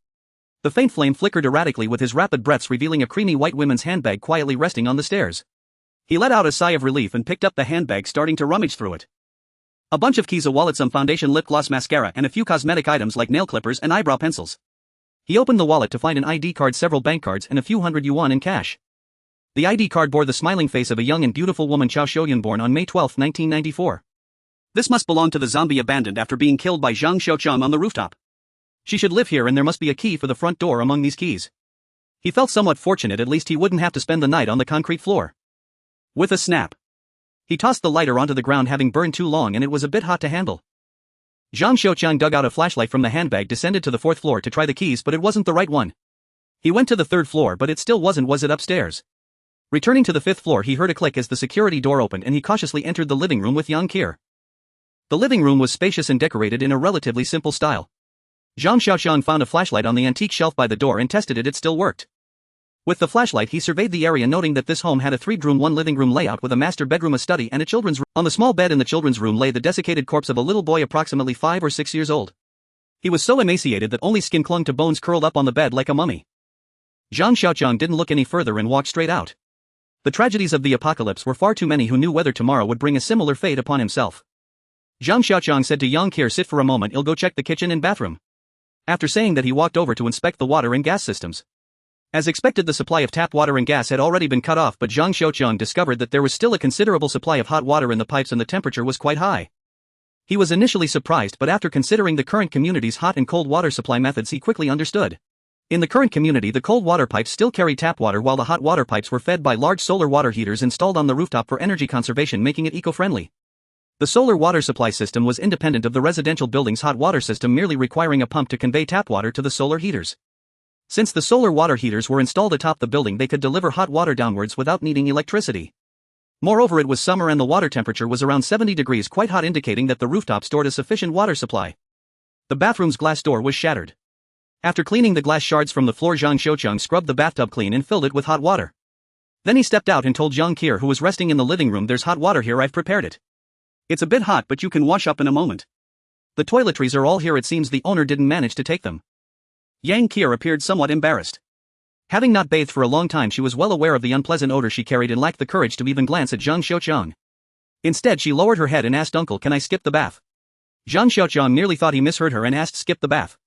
The faint flame flickered erratically with his rapid breaths, revealing a creamy white women's handbag quietly resting on the stairs. He let out a sigh of relief and picked up the handbag, starting to rummage through it. A bunch of keys, a wallet, some foundation, lip gloss, mascara, and a few cosmetic items like nail clippers and eyebrow pencils. He opened the wallet to find an ID card, several bank cards, and a few hundred yuan in cash. The ID card bore the smiling face of a young and beautiful woman, Chao Xiaoyan, born on May 12, 1994. This must belong to the zombie abandoned after being killed by Zhang Xiaoqiang on the rooftop. She should live here and there must be a key for the front door among these keys. He felt somewhat fortunate, at least he wouldn't have to spend the night on the concrete floor. With a snap, he tossed the lighter onto the ground, having burned too long and it was a bit hot to handle. Zhang Xiaoqiang dug out a flashlight from the handbag, descended to the fourth floor to try the keys, but it wasn't the right one. He went to the third floor, but it still wasn't. Was it upstairs? Returning to the fifth floor, he heard a click as the security door opened and he cautiously entered the living room with Yang Qian. The living room was spacious and decorated in a relatively simple style. Zhang Xiaoqiang found a flashlight on the antique shelf by the door and tested it. It still worked. With the flashlight he surveyed the area, noting that this home had a 3-bedroom 1-living-room layout with a master bedroom, a study and a children's room. On the small bed in the children's room lay the desiccated corpse of a little boy approximately 5 or 6 years old. He was so emaciated that only skin clung to bones, curled up on the bed like a mummy. Zhang Xiaoqiang didn't look any further and walked straight out. The tragedies of the apocalypse were far too many. Who knew whether tomorrow would bring a similar fate upon himself? Zhang Xiaoqiang said to Yang Qian, "Sit for a moment, I'll go check the kitchen and bathroom." After saying that, he walked over to inspect the water and gas systems. As expected, the supply of tap water and gas had already been cut off, but Zhang Xiaoqiang discovered that there was still a considerable supply of hot water in the pipes and the temperature was quite high. He was initially surprised, but after considering the current community's hot and cold water supply methods he quickly understood. In the current community, the cold water pipes still carried tap water while the hot water pipes were fed by large solar water heaters installed on the rooftop for energy conservation, making it eco-friendly. The solar water supply system was independent of the residential building's hot water system, merely requiring a pump to convey tap water to the solar heaters. Since the solar water heaters were installed atop the building, they could deliver hot water downwards without needing electricity. Moreover, it was summer and the water temperature was around 70 degrees, quite hot, indicating that the rooftop stored a sufficient water supply. The bathroom's glass door was shattered. After cleaning the glass shards from the floor, Zhang Xiaoqiang scrubbed the bathtub clean and filled it with hot water. Then he stepped out and told Yang Qian, who was resting in the living room, "There's hot water here, I've prepared it. It's a bit hot, but you can wash up in a moment. The toiletries are all here. It seems the owner didn't manage to take them." Yang Qian appeared somewhat embarrassed. Having not bathed for a long time, she was well aware of the unpleasant odor she carried and lacked the courage to even glance at Zhang Xiaoqiang. Instead, she lowered her head and asked, "Uncle, can I skip the bath?" Zhang Xiaoqiang nearly thought he misheard her and asked, "Skip the bath?"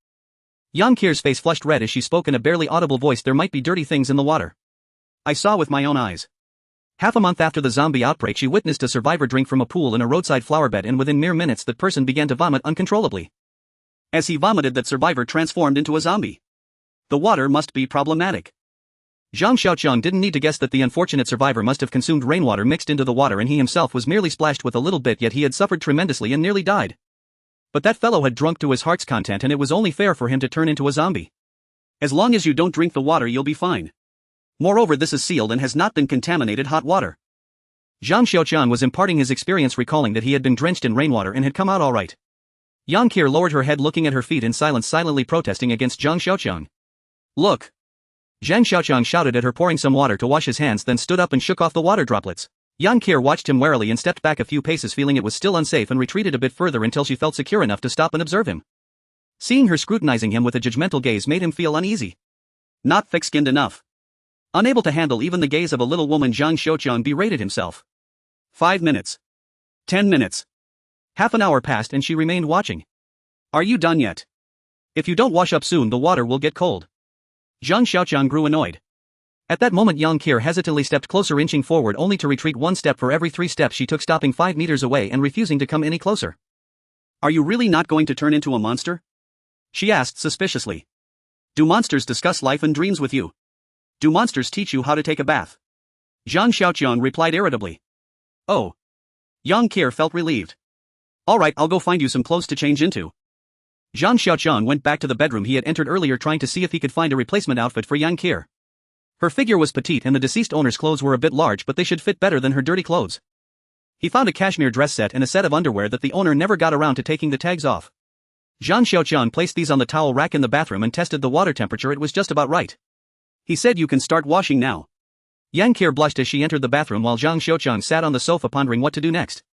Yang Qian's face flushed red as she spoke in a barely audible voice, "There might be dirty things in the water. I saw with my own eyes." Half a month after the zombie outbreak, she witnessed a survivor drink from a pool in a roadside flower bed, and within mere minutes that person began to vomit uncontrollably. As he vomited, that survivor transformed into a zombie. The water must be problematic. Zhang Xiaoqiang didn't need to guess that the unfortunate survivor must have consumed rainwater mixed into the water, and he himself was merely splashed with a little bit, yet he had suffered tremendously and nearly died. But that fellow had drunk to his heart's content, and it was only fair for him to turn into a zombie. As long as you don't drink the water, you'll be fine. Moreover, this is sealed and has not been contaminated hot water. Zhang Xiaoqiang was imparting his experience, recalling that he had been drenched in rainwater and had come out all right. Yang Qian lowered her head, looking at her feet in silence, silently protesting against Zhang Xiaoqiang. "Look!" Zhang Xiaoqiang shouted at her, pouring some water to wash his hands, then stood up and shook off the water droplets. Yang Qian watched him warily and stepped back a few paces, feeling it was still unsafe, and retreated a bit further until she felt secure enough to stop and observe him. Seeing her scrutinizing him with a judgmental gaze made him feel uneasy. Not thick-skinned enough. Unable to handle even the gaze of a little woman, Zhang Xiaoqiang berated himself. 5 minutes. 10 minutes. Half an hour passed and she remained watching. "Are you done yet? If you don't wash up soon, the water will get cold." Zhang Xiaoqiang grew annoyed. At that moment, Yang Qian hesitantly stepped closer, inching forward only to retreat 1 step for every 3 steps she took, stopping 5 meters away and refusing to come any closer. "Are you really not going to turn into a monster?" she asked suspiciously. "Do monsters discuss life and dreams with you? Do monsters teach you how to take a bath?" Zhang Xiaoqiang replied irritably. "Oh." Yang Qian felt relieved. "All right, I'll go find you some clothes to change into." Zhang Xiaoqiang went back to the bedroom he had entered earlier, trying to see if he could find a replacement outfit for Yang Qian. Her figure was petite and the deceased owner's clothes were a bit large, but they should fit better than her dirty clothes. He found a cashmere dress set and a set of underwear that the owner never got around to taking the tags off. Zhang Xiaoqiang placed these on the towel rack in the bathroom and tested the water temperature. It was just about right. He said, "You can start washing now." Yang Qian blushed as she entered the bathroom, while Zhang Xiaoqiang sat on the sofa pondering what to do next.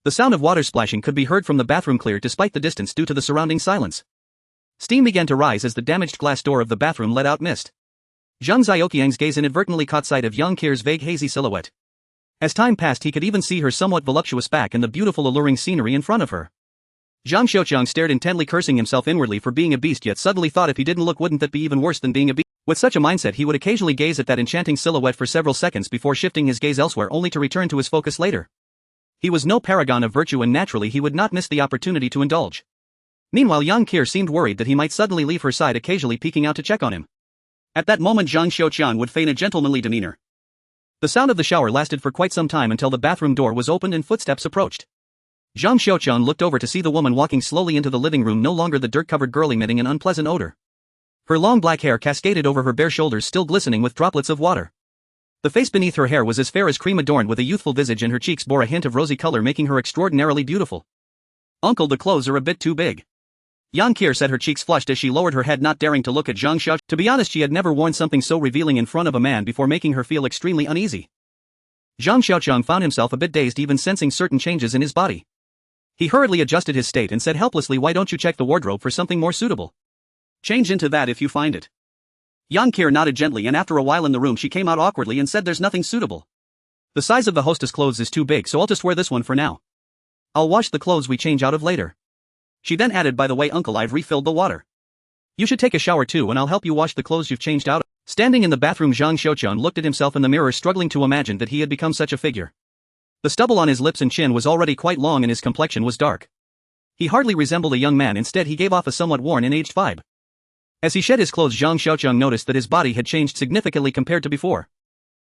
The sound of water splashing could be heard from the bathroom clear despite the distance due to the surrounding silence. Steam began to rise as the damaged glass door of the bathroom let out mist. Zhang Xiaoqiang's gaze inadvertently caught sight of Yang Qian's vague hazy silhouette. As time passed, he could even see her somewhat voluptuous back and the beautiful alluring scenery in front of her. Zhang Xiaoqiang stared intently, cursing himself inwardly for being a beast, yet suddenly thought if he didn't look, wouldn't that be even worse than being a beast? With such a mindset, he would occasionally gaze at that enchanting silhouette for several seconds before shifting his gaze elsewhere, only to return to his focus later. He was no paragon of virtue and naturally he would not miss the opportunity to indulge. Meanwhile Yang Qier seemed worried that he might suddenly leave her side, occasionally peeking out to check on him. At that moment Zhang Xiaoqiang would feign a gentlemanly demeanor. The sound of the shower lasted for quite some time until the bathroom door was opened and footsteps approached. Zhang Xiaoqiang looked over to see the woman walking slowly into the living room, no longer the dirt-covered girl emitting an unpleasant odor. Her long black hair cascaded over her bare shoulders, still glistening with droplets of water. The face beneath her hair was as fair as cream, adorned with a youthful visage, and her cheeks bore a hint of rosy color, making her extraordinarily beautiful. "Uncle, the clothes are a bit too big." Yang Qier said, her cheeks flushed as she lowered her head, not daring to look at Zhang Xiaoqiang. To be honest, she had never worn something so revealing in front of a man before, making her feel extremely uneasy. Zhang Xiaoqiang found himself a bit dazed, even sensing certain changes in his body. He hurriedly adjusted his state and said helplessly, "Why don't you check the wardrobe for something more suitable? Change into that if you find it." Yang Qier nodded gently, and after a while in the room she came out awkwardly and said, "There's nothing suitable. The size of the hostess clothes is too big, so I'll just wear this one for now. I'll wash the clothes we change out of later." She then added, "By the way, uncle, I've refilled the water. You should take a shower too, and I'll help you wash the clothes you've changed out of." Standing in the bathroom, Zhang Xiaoqiang looked at himself in the mirror, struggling to imagine that he had become such a figure. The stubble on his lips and chin was already quite long and his complexion was dark. He hardly resembled a young man, instead he gave off a somewhat worn and aged vibe. As he shed his clothes, Zhang Xiaoqiang noticed that his body had changed significantly compared to before.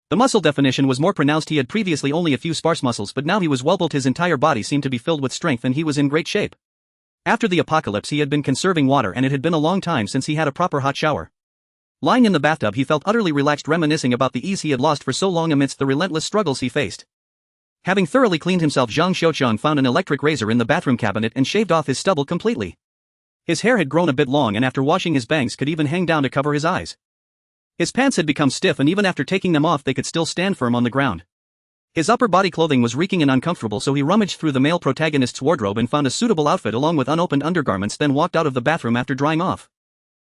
The muscle definition was more pronounced. He had previously only a few sparse muscles, but now he was well built. His entire body seemed to be filled with strength and he was in great shape. After the apocalypse he had been conserving water, and it had been a long time since he had a proper hot shower. Lying in the bathtub he felt utterly relaxed, reminiscing about the ease he had lost for so long amidst the relentless struggles he faced. Having thoroughly cleaned himself, Zhang Xiaoqiang found an electric razor in the bathroom cabinet and shaved off his stubble completely. His hair had grown a bit long, and after washing his bangs could even hang down to cover his eyes. His pants had become stiff, and even after taking them off they could still stand firm on the ground. His upper body clothing was reeking and uncomfortable, so he rummaged through the male protagonist's wardrobe and found a suitable outfit along with unopened undergarments, then walked out of the bathroom after drying off.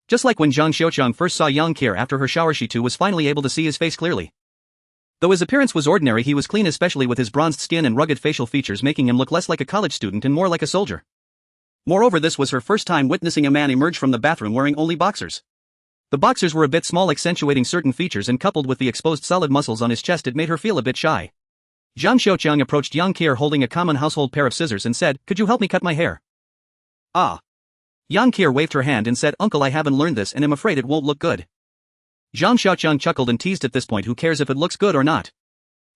Just like when Zhang Xiaoqiang first saw Yang Qier after her shower, she too was finally able to see his face clearly. Though his appearance was ordinary, he was clean, especially with his bronzed skin and rugged facial features, making him look less like a college student and more like a soldier. Moreover, this was her first time witnessing a man emerge from the bathroom wearing only boxers. The boxers were a bit small, accentuating certain features, and coupled with the exposed solid muscles on his chest, it made her feel a bit shy. Zhang Xiaoqiang approached Yang Qier holding a common household pair of scissors and said, "Could you help me cut my hair?" "Ah." Yang Qier waved her hand and said, "Uncle, I haven't learned this and am afraid it won't look good." Zhang Xiaoqiang chuckled and teased, "At this point who cares if it looks good or not?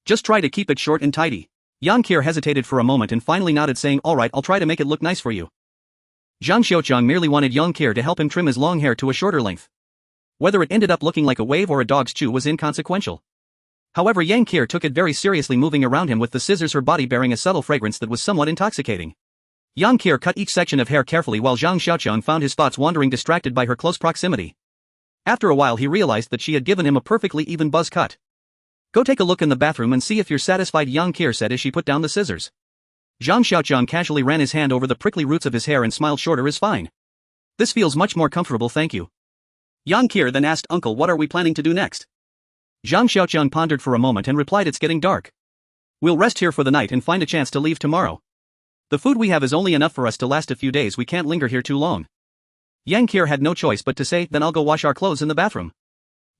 Just try to keep it short and tidy." Yang Qier hesitated for a moment and finally nodded, saying, "All right, I'll try to make it look nice for you." Zhang Xiaoqiang merely wanted Yang Qier to help him trim his long hair to a shorter length. Whether it ended up looking like a wave or a dog's chew was inconsequential. However, Yang Qier took it very seriously, moving around him with the scissors, her body bearing a subtle fragrance that was somewhat intoxicating. Yang Qier cut each section of hair carefully while Zhang Xiaoqiang found his thoughts wandering, distracted by her close proximity. After a while he realized that she had given him a perfectly even buzz cut. "Go take a look in the bathroom and see if you're satisfied," Yang Qier said as she put down the scissors. Zhang Xiaoqiang casually ran his hand over the prickly roots of his hair and smiled. "Shorter is fine. This feels much more comfortable, thank you." Yang Qier then asked, "Uncle, what are we planning to do next?" Zhang Xiaoqiang pondered for a moment and replied, "It's getting dark. We'll rest here for the night and find a chance to leave tomorrow. The food we have is only enough for us to last a few days, we can't linger here too long." Yang Qier had no choice but to say, "Then I'll go wash our clothes in the bathroom."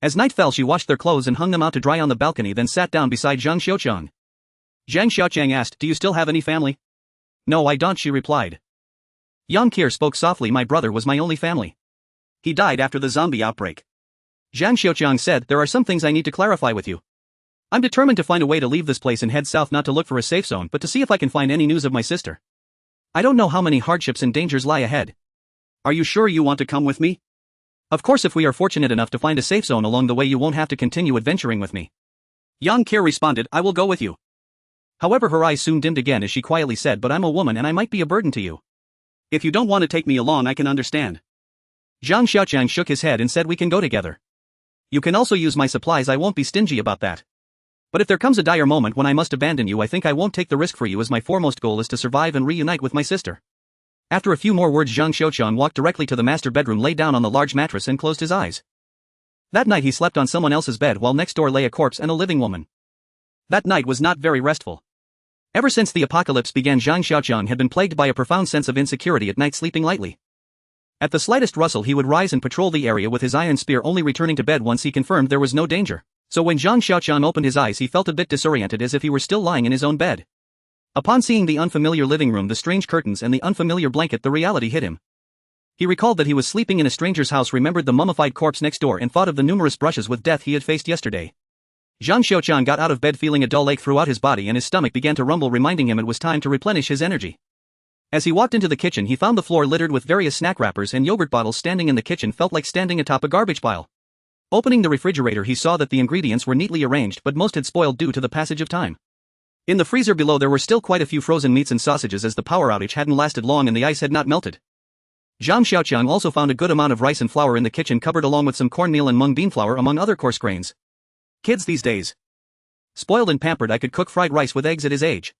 As night fell she washed their clothes and hung them out to dry on the balcony, then sat down beside Zhang Xiaoqiang. Zhang Xiaoqiang asked, "Do you still have any family?" "No, I don't," she replied. Yang Qier spoke softly, "My brother was my only family. He died after the zombie outbreak." Zhang Xiaoqiang said, "There are some things I need to clarify with you. I'm determined to find a way to leave this place and head south, not to look for a safe zone, but to see if I can find any news of my sister. I don't know how many hardships and dangers lie ahead. Are you sure you want to come with me? Of course, if we are fortunate enough to find a safe zone along the way, you won't have to continue adventuring with me." Yang Qier responded, "I will go with you." However, her eyes soon dimmed again as she quietly said, "But I'm a woman and I might be a burden to you. If you don't want to take me along, I can understand." Zhang Xiaoqiang shook his head and said, "We can go together. You can also use my supplies, I won't be stingy about that. But if there comes a dire moment when I must abandon you, I think I won't take the risk for you, as my foremost goal is to survive and reunite with my sister." After a few more words, Zhang Xiaoqiang walked directly to the master bedroom, lay down on the large mattress and closed his eyes. That night he slept on someone else's bed while next door lay a corpse and a living woman. That night was not very restful. Ever since the apocalypse began, Zhang Xiaoqiang had been plagued by a profound sense of insecurity at night, sleeping lightly. At the slightest rustle he would rise and patrol the area with his iron spear, only returning to bed once he confirmed there was no danger. So when Zhang Xiaoqiang opened his eyes he felt a bit disoriented, as if he were still lying in his own bed. Upon seeing the unfamiliar living room, the strange curtains and the unfamiliar blanket, the reality hit him. He recalled that he was sleeping in a stranger's house, remembered the mummified corpse next door, and thought of the numerous brushes with death he had faced yesterday. Zhang Xiaoqiang got out of bed feeling a dull ache throughout his body, and his stomach began to rumble, reminding him it was time to replenish his energy. As he walked into the kitchen, he found the floor littered with various snack wrappers and yogurt bottles. Standing in the kitchen felt like standing atop a garbage pile. Opening the refrigerator, he saw that the ingredients were neatly arranged, but most had spoiled due to the passage of time. In the freezer below there were still quite a few frozen meats and sausages, as the power outage hadn't lasted long and the ice had not melted. Zhang Xiaoqiang also found a good amount of rice and flour in the kitchen cupboard, along with some cornmeal and mung bean flour among other coarse grains. Kids these days. Spoiled and pampered. I could cook fried rice with eggs at his age.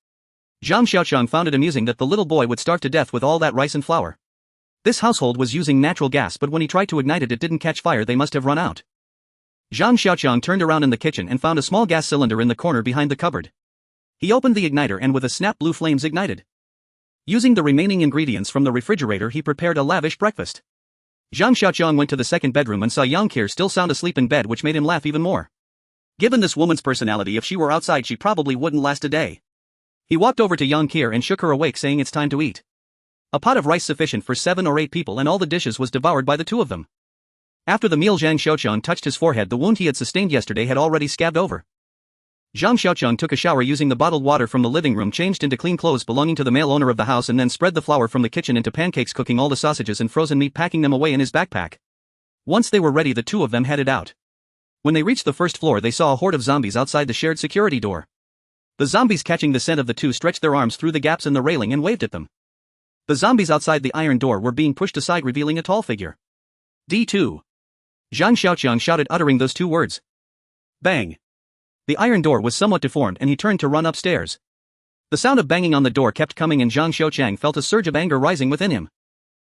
Zhang Xiaoqiang found it amusing that the little boy would starve to death with all that rice and flour. This household was using natural gas, but when he tried to ignite it, it didn't catch fire. They must have run out. Zhang Xiaoqiang turned around in the kitchen and found a small gas cylinder in the corner behind the cupboard. He opened the igniter and with a snap, blue flames ignited. Using the remaining ingredients from the refrigerator, he prepared a lavish breakfast. Zhang Xiaoqiang went to the second bedroom and saw Yang Qiao still sound asleep in bed, which made him laugh even more. Given this woman's personality, if she were outside she probably wouldn't last a day. He walked over to Yang Qiao and shook her awake, saying it's time to eat. A pot of rice sufficient for 7 or 8 people, and all the dishes was devoured by the two of them. After the meal, Zhang Xiaoqiang touched his forehead. The wound he had sustained yesterday had already scabbed over. Zhang Xiaoqiang took a shower using the bottled water from the living room, changed into clean clothes belonging to the male owner of the house, and then spread the flour from the kitchen into pancakes, cooking all the sausages and frozen meat, packing them away in his backpack. Once they were ready, the two of them headed out. When they reached the first floor, they saw a horde of zombies outside the shared security door. The zombies, catching the scent of the two, stretched their arms through the gaps in the railing and waved at them. The zombies outside the iron door were being pushed aside, revealing a tall figure. D2. Zhang Xiaoqiang shouted, uttering those two words. Bang. The iron door was somewhat deformed and he turned to run upstairs. The sound of banging on the door kept coming and Zhang Xiaoqiang felt a surge of anger rising within him.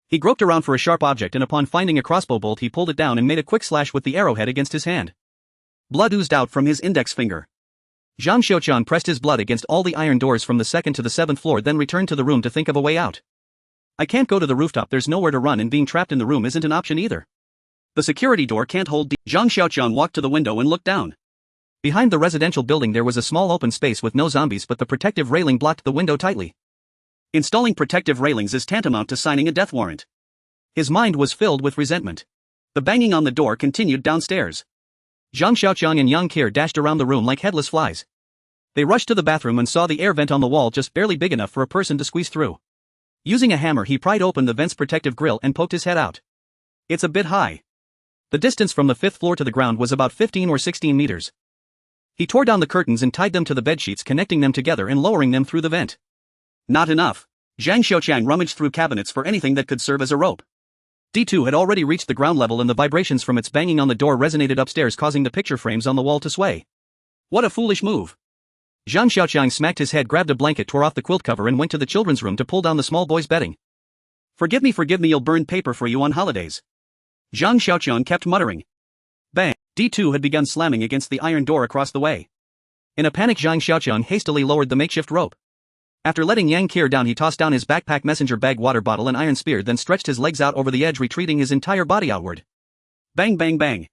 He groped around for a sharp object and upon finding a crossbow bolt he pulled it down and made a quick slash with the arrowhead against his hand. Blood oozed out from his index finger. Zhang Xiaoqiang pressed his blood against all the iron doors from the 2nd to the 7th floor, then returned to the room to think of a way out. I can't go to the rooftop, there's nowhere to run, and being trapped in the room isn't an option either. The security door can't hold. Zhang Xiaoqiang walked to the window and looked down. Behind the residential building there was a small open space with no zombies, but the protective railing blocked the window tightly. Installing protective railings is tantamount to signing a death warrant. His mind was filled with resentment. The banging on the door continued downstairs. Zhang Xiaoqiang and Yang Qiao dashed around the room like headless flies. They rushed to the bathroom and saw the air vent on the wall just barely big enough for a person to squeeze through. Using a hammer he pried open the vent's protective grill and poked his head out. It's a bit high. The distance from the 5th floor to the ground was about 15 or 16 meters. He tore down the curtains and tied them to the bedsheets, connecting them together and lowering them through the vent. Not enough. Zhang Xiaoqiang rummaged through cabinets for anything that could serve as a rope. D2 had already reached the ground level and the vibrations from its banging on the door resonated upstairs, causing the picture frames on the wall to sway. What a foolish move. Zhang Xiaoqiang smacked his head, grabbed a blanket, tore off the quilt cover and went to the children's room to pull down the small boy's bedding. Forgive me, you'll burn paper for you on holidays. Zhang Xiaoqiang kept muttering. Bang. D2 had begun slamming against the iron door across the way. In a panic, Zhang Xiaoqiang hastily lowered the makeshift rope. After letting Yang Qiao down, he tossed down his backpack, messenger bag, water bottle and iron spear, then stretched his legs out over the edge, retreating his entire body outward. Bang bang bang.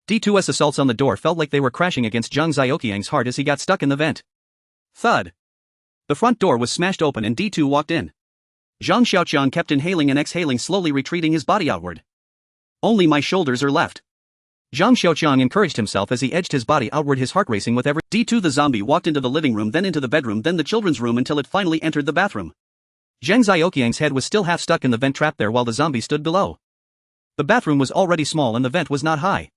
D2's assaults on the door felt like they were crashing against Zhang Xiaoqiang's heart as he got stuck in the vent. Thud. The front door was smashed open and D2 walked in. Zhang Xiaoqiang kept inhaling and exhaling, slowly retreating his body outward. Only my shoulders are left. Zhang Xiaoqiang encouraged himself as he edged his body outward, his heart racing with every. D2 the zombie walked into the living room, then into the bedroom, then the children's room until it finally entered the bathroom. Zhang Xiaoqiang's head was still half stuck in the vent, trapped there while the zombie stood below. The bathroom was already small and the vent was not high.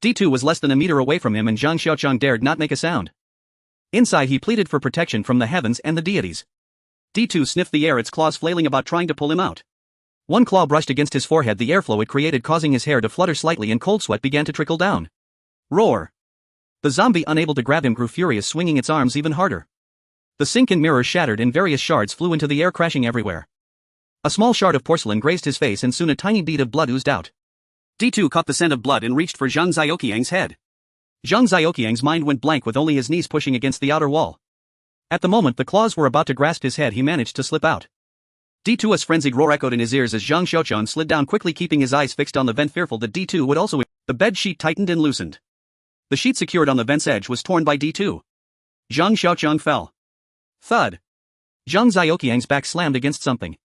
D2 was less than a meter away from him and Zhang Xiaoqiang dared not make a sound. Inside he pleaded for protection from the heavens and the deities. D2 sniffed the air, its claws flailing about trying to pull him out. One claw brushed against his forehead, the airflow it created causing his hair to flutter slightly and cold sweat began to trickle down. Roar. The zombie, unable to grab him, grew furious, swinging its arms even harder. The sink and mirror shattered and various shards flew into the air, crashing everywhere. A small shard of porcelain grazed his face and soon a tiny bead of blood oozed out. D2 caught the scent of blood and reached for Zhang Xiaoqiang's head. Zhang Xiaoqiang's mind went blank with only his knees pushing against the outer wall. At the moment the claws were about to grasp his head, he managed to slip out. D2's frenzied roar echoed in his ears as Zhang Xiaoqiang slid down quickly, keeping his eyes fixed on the vent, fearful that D2 would also. The bed sheet tightened and loosened. The sheet secured on the vent's edge was torn by D2. Zhang Xiaoqiang fell. Thud. Zhang Xiaoqiang's back slammed against something.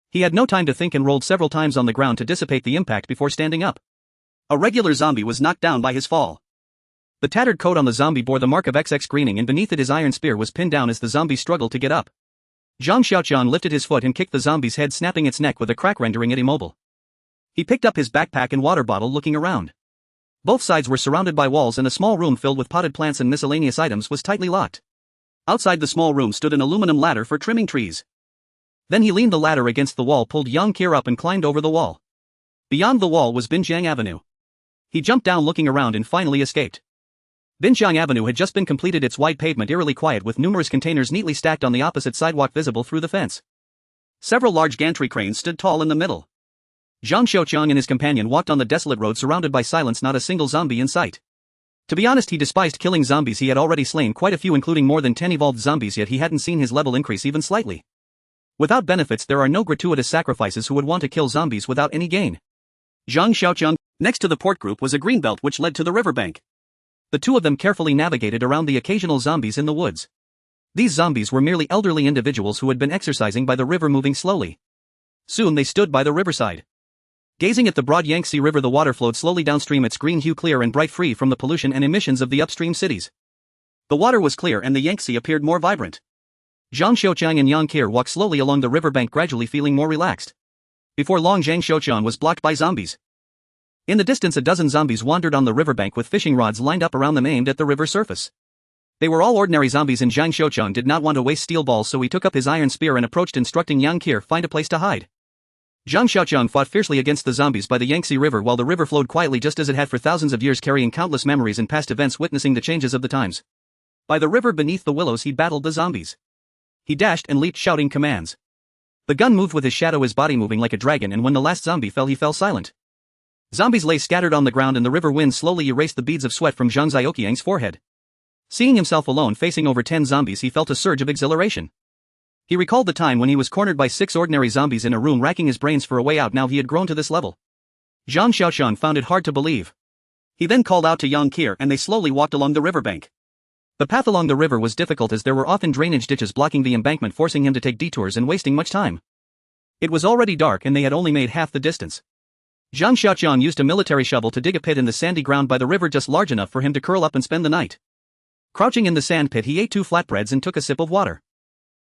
He had no time to think and rolled several times on the ground to dissipate the impact before standing up. A regular zombie was knocked down by his fall. The tattered coat on the zombie bore the mark of XX greening, and beneath it his iron spear was pinned down as the zombie struggled to get up. Zhang Xiaoqiang lifted his foot and kicked the zombie's head, snapping its neck with a crack, rendering it immobile. He picked up his backpack and water bottle, looking around. Both sides were surrounded by walls, and a small room filled with potted plants and miscellaneous items was tightly locked. Outside the small room stood an aluminum ladder for trimming trees. Then he leaned the ladder against the wall, pulled Yang Qiao up and climbed over the wall. Beyond the wall was Binjiang Avenue. He jumped down, looking around, and finally escaped. Binjiang Avenue had just been completed, its wide pavement eerily quiet with numerous containers neatly stacked on the opposite sidewalk visible through the fence. Several large gantry cranes stood tall in the middle. Zhang Xiaoqiang and his companion walked on the desolate road surrounded by silence, not a single zombie in sight. To be honest, he despised killing zombies. He had already slain quite a few, including more than 10 evolved zombies, yet he hadn't seen his level increase even slightly. Without benefits, there are no gratuitous sacrifices. Who would want to kill zombies without any gain? Zhang Xiaoqiang. Next to the port group was a green belt which led to the riverbank. The two of them carefully navigated around the occasional zombies in the woods. These zombies were merely elderly individuals who had been exercising by the river, moving slowly. Soon they stood by the riverside. Gazing at the broad Yangtze River, the water flowed slowly downstream, its green hue clear and bright, free from the pollution and emissions of the upstream cities. The water was clear and the Yangtze appeared more vibrant. Zhang Xiaoqiang and Yang Qiao walked slowly along the riverbank, gradually feeling more relaxed. Before long, Zhang Xiaoqiang was blocked by zombies. In the distance, a dozen zombies wandered on the riverbank with fishing rods lined up around them, aimed at the river surface. They were all ordinary zombies, and Zhang Xiaoqiang did not want to waste steel balls, so he took up his iron spear and approached, instructing Yang Qiao find a place to hide. Zhang Xiaoqiang fought fiercely against the zombies by the Yangtze River while the river flowed quietly, just as it had for thousands of years, carrying countless memories and past events, witnessing the changes of the times. By the river beneath the willows he battled the zombies. He dashed and leaped, shouting commands. The gun moved with his shadow, his body moving like a dragon, and when the last zombie fell, he fell silent. Zombies lay scattered on the ground, and the river wind slowly erased the beads of sweat from Zhang Xiaoqiang's forehead. Seeing himself alone facing over 10 zombies, he felt a surge of exhilaration. He recalled the time when he was cornered by 6 ordinary zombies in a room, racking his brains for a way out. Now he had grown to this level. Zhang Xiaoqiang found it hard to believe. He then called out to Yang Qiao, and they slowly walked along the riverbank. The path along the river was difficult, as there were often drainage ditches blocking the embankment, forcing him to take detours and wasting much time. It was already dark and they had only made half the distance. Zhang Xiaoqiang used a military shovel to dig a pit in the sandy ground by the river, just large enough for him to curl up and spend the night. Crouching in the sand pit, he ate 2 flatbreads and took a sip of water.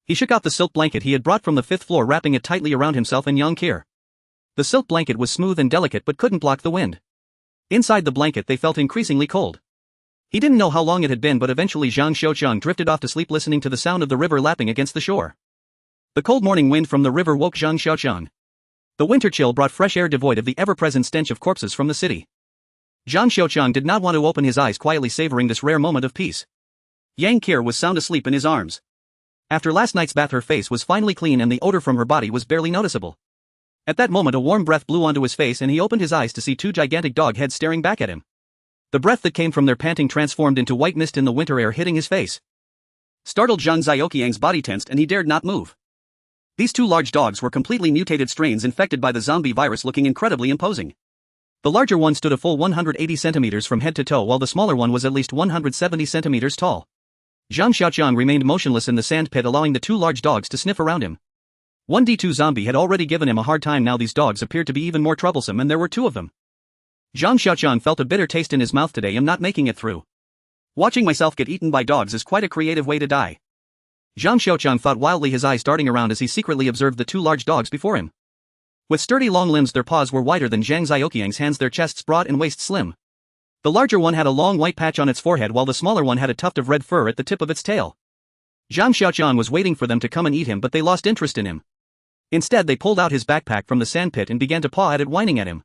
He shook out the silk blanket he had brought from the 5th floor, wrapping it tightly around himself and Yang Qiao. The silk blanket was smooth and delicate but couldn't block the wind. Inside the blanket they felt increasingly cold. He didn't know how long it had been, but eventually Zhang Xiaoqiang drifted off to sleep, listening to the sound of the river lapping against the shore. The cold morning wind from the river woke Zhang Xiaoqiang. The winter chill brought fresh air devoid of the ever-present stench of corpses from the city. Zhang Xiaoqiang did not want to open his eyes, quietly savoring this rare moment of peace. Yang Qiao was sound asleep in his arms. After last night's bath, her face was finally clean and the odor from her body was barely noticeable. At that moment a warm breath blew onto his face and he opened his eyes to see 2 gigantic dog heads staring back at him. The breath that came from their panting transformed into white mist in the winter air, hitting his face. Startled, Zhang Xiaoqiang's body tensed and he dared not move. These 2 large dogs were completely mutated strains infected by the zombie virus, looking incredibly imposing. The larger one stood a full 180 centimeters from head to toe, while the smaller one was at least 170 centimeters tall. Zhang Xiaoqiang remained motionless in the sand pit, allowing the 2 large dogs to sniff around him. 1D2 zombie had already given him a hard time, now these dogs appeared to be even more troublesome, and there were 2 of them. Zhang Xiaoqiang felt a bitter taste in his mouth. Today I'm not making it through. Watching myself get eaten by dogs is quite a creative way to die. Zhang Xiaoqiang thought wildly, his eyes darting around as he secretly observed the 2 large dogs before him. With sturdy long limbs, their paws were wider than Zhang Xiaoqiang's hands, their chests broad and waists slim. The larger one had a long white patch on its forehead, while the smaller one had a tuft of red fur at the tip of its tail. Zhang Xiaoqiang was waiting for them to come and eat him, but they lost interest in him. Instead, they pulled out his backpack from the sandpit and began to paw at it, whining at him.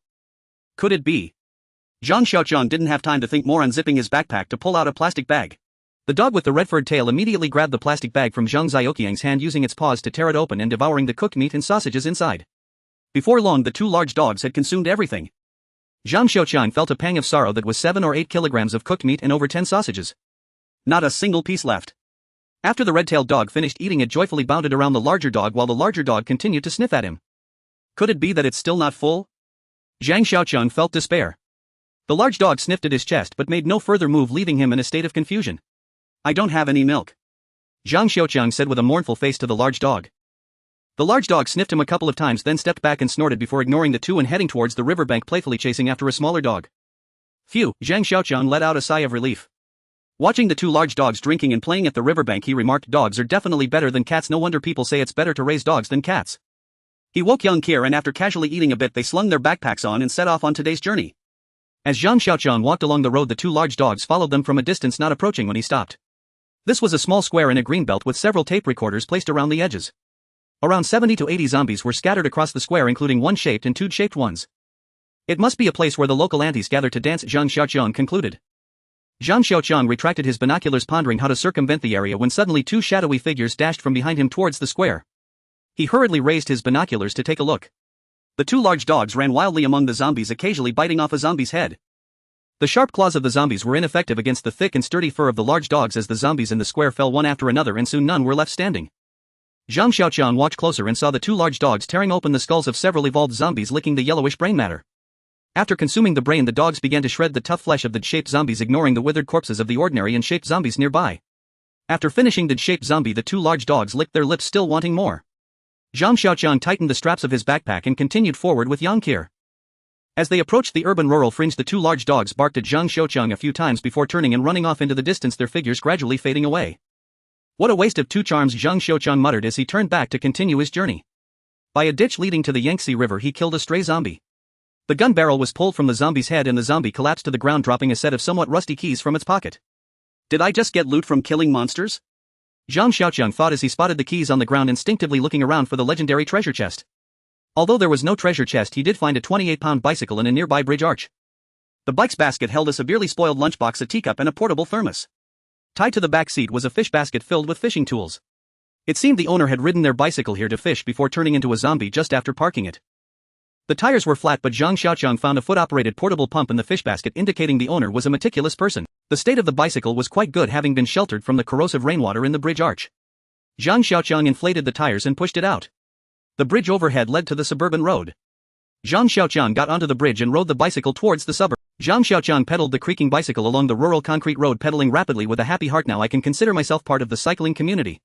Could it be? Zhang Xiaoqiang didn't have time to think more, unzipping his backpack to pull out a plastic bag. The dog with the red-furred tail immediately grabbed the plastic bag from Zhang Xiaoqiang's hand, using its paws to tear it open and devouring the cooked meat and sausages inside. Before long, the 2 large dogs had consumed everything. Zhang Xiaoqiang felt a pang of sorrow. That was 7 or 8 kilograms of cooked meat and over 10 sausages. Not a single piece left. After the red-tailed dog finished eating, it joyfully bounded around the larger dog while the larger dog continued to sniff at him. Could it be that it's still not full? Zhang Xiaoqiang felt despair. The large dog sniffed at his chest but made no further move, leaving him in a state of confusion. I don't have any milk. Zhang Xiaoqiang said with a mournful face to the large dog. The large dog sniffed him a couple of times, then stepped back and snorted before ignoring the two and heading towards the riverbank, playfully chasing after a smaller dog. Phew, Zhang Xiaoqiang let out a sigh of relief. Watching the two large dogs drinking and playing at the riverbank, he remarked, dogs are definitely better than cats. No wonder people say it's better to raise dogs than cats. He woke young Kier, and after casually eating a bit, they slung their backpacks on and set off on today's journey. As Zhang Xiaoqiang walked along the road, the two large dogs followed them from a distance, not approaching when he stopped. This was a small square in a greenbelt with several tape recorders placed around the edges. Around 70 to 80 zombies were scattered across the square, including one-shaped and two-shaped ones. It must be a place where the local aunties gather to dance, Zhang Xiaoqiang concluded. Zhang Xiaoqiang retracted his binoculars, pondering how to circumvent the area, when suddenly two shadowy figures dashed from behind him towards the square. He hurriedly raised his binoculars to take a look. The two large dogs ran wildly among the zombies, occasionally biting off a zombie's head. The sharp claws of the zombies were ineffective against the thick and sturdy fur of the large dogs, as the zombies in the square fell one after another and soon none were left standing. Zhang Xiaoqiang watched closer and saw the two large dogs tearing open the skulls of several evolved zombies, licking the yellowish brain matter. After consuming the brain, the dogs began to shred the tough flesh of the shaped zombies, ignoring the withered corpses of the ordinary and shaped zombies nearby. After finishing the shaped zombie, the two large dogs licked their lips, still wanting more. Zhang Xiaoqiang tightened the straps of his backpack and continued forward with Yang Kier. As they approached the urban rural fringe, the two large dogs barked at Zhang Xiaoqiang a few times before turning and running off into the distance, their figures gradually fading away. What a waste of two charms, Zhang Xiaoqiang muttered as he turned back to continue his journey. By a ditch leading to the Yangtze River, he killed a stray zombie. The gun barrel was pulled from the zombie's head and the zombie collapsed to the ground, dropping a set of somewhat rusty keys from its pocket. Did I just get loot from killing monsters? Zhang Xiaoqiang thought as he spotted the keys on the ground, instinctively looking around for the legendary treasure chest. Although there was no treasure chest, he did find a 28-pound bicycle in a nearby bridge arch. The bike's basket held a severely spoiled lunchbox, a teacup, and a portable thermos. Tied to the back seat was a fish basket filled with fishing tools. It seemed the owner had ridden their bicycle here to fish before turning into a zombie just after parking it. The tires were flat, but Zhang Xiaoqiang found a foot-operated portable pump in the fish basket, indicating the owner was a meticulous person. The state of the bicycle was quite good, having been sheltered from the corrosive rainwater in the bridge arch. Zhang Xiaoqiang inflated the tires and pushed it out. The bridge overhead led to the suburban road. Zhang Xiaoqiang got onto the bridge and rode the bicycle towards the suburb. Zhang Xiaoqiang pedaled the creaking bicycle along the rural concrete road, pedaling rapidly with a happy heart. Now I can consider myself part of the cycling community.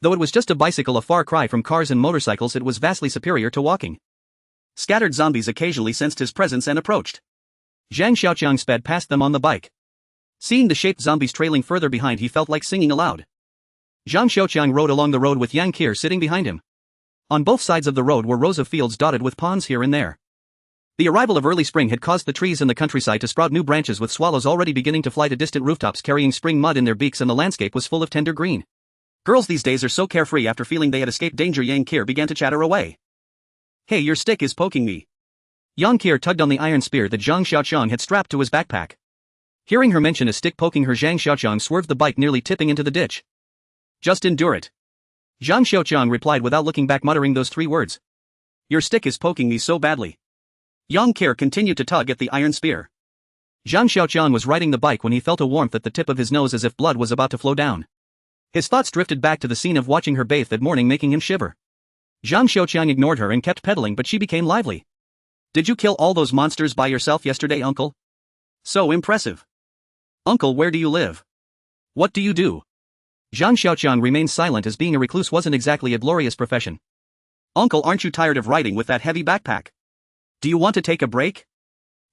Though it was just a bicycle, a far cry from cars and motorcycles, it was vastly superior to walking. Scattered zombies occasionally sensed his presence and approached. Zhang Xiaoqiang sped past them on the bike. Seeing the shaped zombies trailing further behind, he felt like singing aloud. Zhang Xiaoqiang rode along the road with Yang Kier sitting behind him. On both sides of the road were rows of fields dotted with ponds here and there. The arrival of early spring had caused the trees in the countryside to sprout new branches, with swallows already beginning to fly to distant rooftops carrying spring mud in their beaks, and the landscape was full of tender green. Girls these days are so carefree. After feeling they had escaped danger, Yang Kier began to chatter away. Hey, your stick is poking me. Yang Kier tugged on the iron spear that Zhang Xiaoqiang had strapped to his backpack. Hearing her mention a stick poking her, Zhang Xiaoqiang swerved the bike, nearly tipping into the ditch. Just endure it. Zhang Xiaoqiang replied without looking back, muttering those three words. Your stick is poking me so badly. Yang Kier continued to tug at the iron spear. Zhang Xiaoqiang was riding the bike when he felt a warmth at the tip of his nose, as if blood was about to flow down. His thoughts drifted back to the scene of watching her bathe that morning, making him shiver. Zhang Xiaoqiang ignored her and kept pedaling, but she became lively. Did you kill all those monsters by yourself yesterday, uncle? So impressive. Uncle, where do you live? What do you do? Zhang Xiaoqiang remained silent, as being a recluse wasn't exactly a glorious profession. Uncle, aren't you tired of riding with that heavy backpack? Do you want to take a break?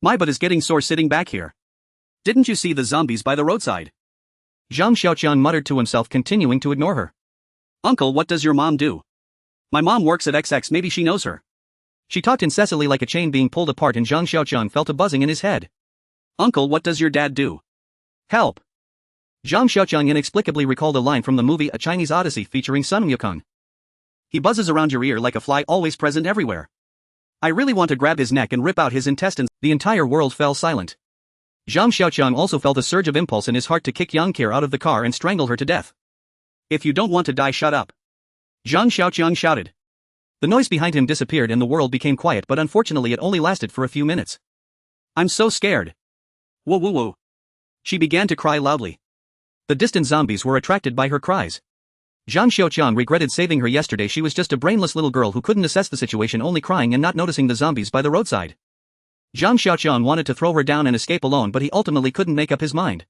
My butt is getting sore sitting back here. Didn't you see the zombies by the roadside? Zhang Xiaoqiang muttered to himself, continuing to ignore her. Uncle, what does your mom do? My mom works at XX, maybe she knows her. She talked incessantly, like a chain being pulled apart, and Zhang Xiaoqiang felt a buzzing in his head. Uncle, what does your dad do? Help! Zhang Xiaoqiang inexplicably recalled a line from the movie A Chinese Odyssey featuring Sun Wukong. He buzzes around your ear like a fly, always present everywhere. I really want to grab his neck and rip out his intestines. The entire world fell silent. Zhang Xiaoqiang also felt a surge of impulse in his heart to kick Yang Kier out of the car and strangle her to death. If you don't want to die, shut up. Zhang Xiaoqiang shouted. The noise behind him disappeared and the world became quiet, but unfortunately it only lasted for a few minutes. I'm so scared. Whoa whoa whoa. She began to cry loudly. The distant zombies were attracted by her cries. Zhang Xiaoqiang regretted saving her yesterday. She was just a brainless little girl who couldn't assess the situation, only crying and not noticing the zombies by the roadside. Zhang Xiaoqiang wanted to throw her down and escape alone, but he ultimately couldn't make up his mind.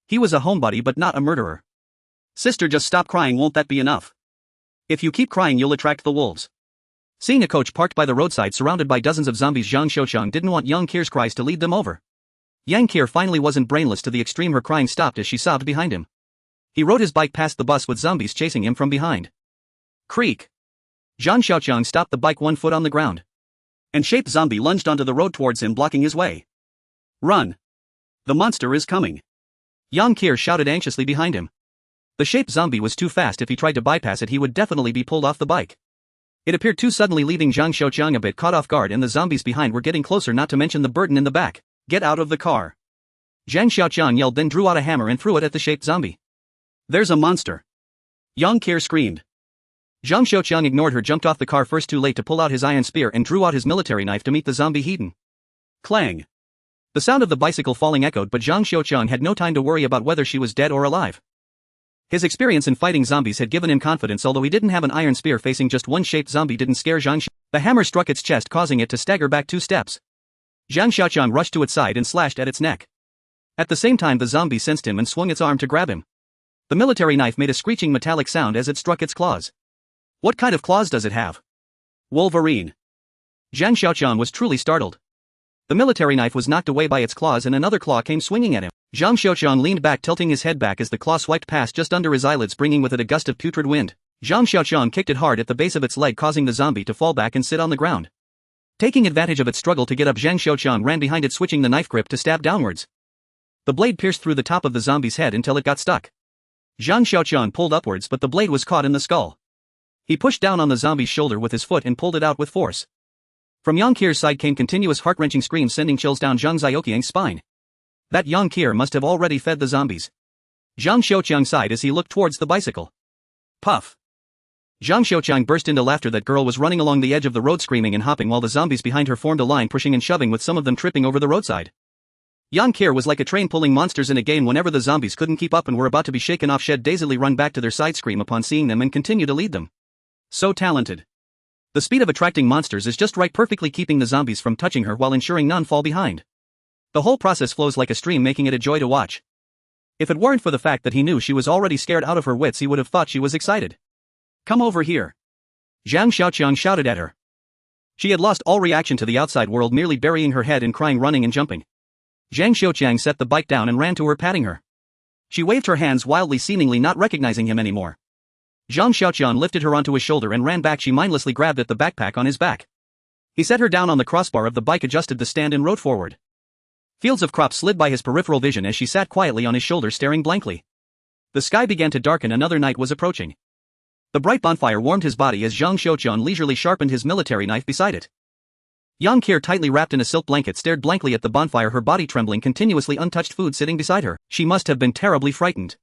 He was a homebody but not a murderer. Sister, just stop crying, won't that be enough? If you keep crying you'll attract the wolves. Seeing a coach parked by the roadside surrounded by dozens of zombies, Zhang Xiaoqiang didn't want Yang Qir's cries to lead them over. Yang Qir finally wasn't brainless to the extreme. Her crying stopped as she sobbed behind him. He rode his bike past the bus with zombies chasing him from behind. Creak. Zhang Xiaoqiang stopped the bike 1 foot on the ground. An shaped zombie lunged onto the road towards him, blocking his way. Run! The monster is coming! Yang Qir shouted anxiously behind him. The shaped zombie was too fast. If he tried to bypass it he would definitely be pulled off the bike. It appeared too suddenly, leaving Zhang Xiaoqiang a bit caught off guard, and the zombies behind were getting closer, not to mention the burden in the back. Get out of the car! Zhang Xiaoqiang yelled, then drew out a hammer and threw it at the shaped zombie. There's a monster! Yang Qir screamed. Zhang Xiaoqiang ignored her, jumped off the car first, too late to pull out his iron spear, and drew out his military knife to meet the zombie heathen. Clang! The sound of the bicycle falling echoed, but Zhang Xiaoqiang had no time to worry about whether she was dead or alive. His experience in fighting zombies had given him confidence. Although he didn't have an iron spear, facing just one shaped zombie didn't scare Zhang Xiaoqiang. The hammer struck its chest, causing it to stagger back 2 steps. Zhang Xiaoqiang rushed to its side and slashed at its neck. At the same time the zombie sensed him and swung its arm to grab him. The military knife made a screeching metallic sound as it struck its claws. What kind of claws does it have? Wolverine. Zhang Xiaoqiang was truly startled. The military knife was knocked away by its claws and another claw came swinging at him. Zhang Xiaoqiang leaned back, tilting his head back as the claw swiped past just under his eyelids, bringing with it a gust of putrid wind. Zhang Xiaoqiang kicked it hard at the base of its leg, causing the zombie to fall back and sit on the ground. Taking advantage of its struggle to get up, Zhang Xiaoqiang ran behind it, switching the knife grip to stab downwards. The blade pierced through the top of the zombie's head until it got stuck. Zhang Xiaoqiang pulled upwards, but the blade was caught in the skull. He pushed down on the zombie's shoulder with his foot and pulled it out with force. From Yang Qir's side came continuous heart-wrenching screams, sending chills down Zhang Xiaoqiang's spine. That Yang Qir must have already fed the zombies. Zhang Xiaoqiang sighed as he looked towards the bicycle. Puff! Zhang Xiaoqiang burst into laughter. That girl was running along the edge of the road screaming and hopping, while the zombies behind her formed a line, pushing and shoving, with some of them tripping over the roadside. Yang Qir was like a train pulling monsters in a game. Whenever the zombies couldn't keep up and were about to be shaken off, she'd dazedly run back to their side, scream upon seeing them, and continue to lead them. So talented. The speed of attracting monsters is just right, perfectly keeping the zombies from touching her while ensuring none fall behind. The whole process flows like a stream, making it a joy to watch. If it weren't for the fact that he knew she was already scared out of her wits, he would have thought she was excited. Come over here! Zhang Xiaoqiang shouted at her. She had lost all reaction to the outside world, merely burying her head in crying, running and jumping. Zhang Xiaoqiang set the bike down and ran to her, patting her. She waved her hands wildly, seemingly not recognizing him anymore. Zhang Xiaoqiang lifted her onto his shoulder and ran back. She mindlessly grabbed at the backpack on his back. He set her down on the crossbar of the bike, adjusted the stand, and rode forward. Fields of crops slid by his peripheral vision as she sat quietly on his shoulder, staring blankly. The sky began to darken. Another night was approaching. The bright bonfire warmed his body as Zhang Xiaoqiang leisurely sharpened his military knife beside it. Yang Qir, tightly wrapped in a silk blanket, stared blankly at the bonfire, her body trembling, continuously untouched food sitting beside her. She must have been terribly frightened.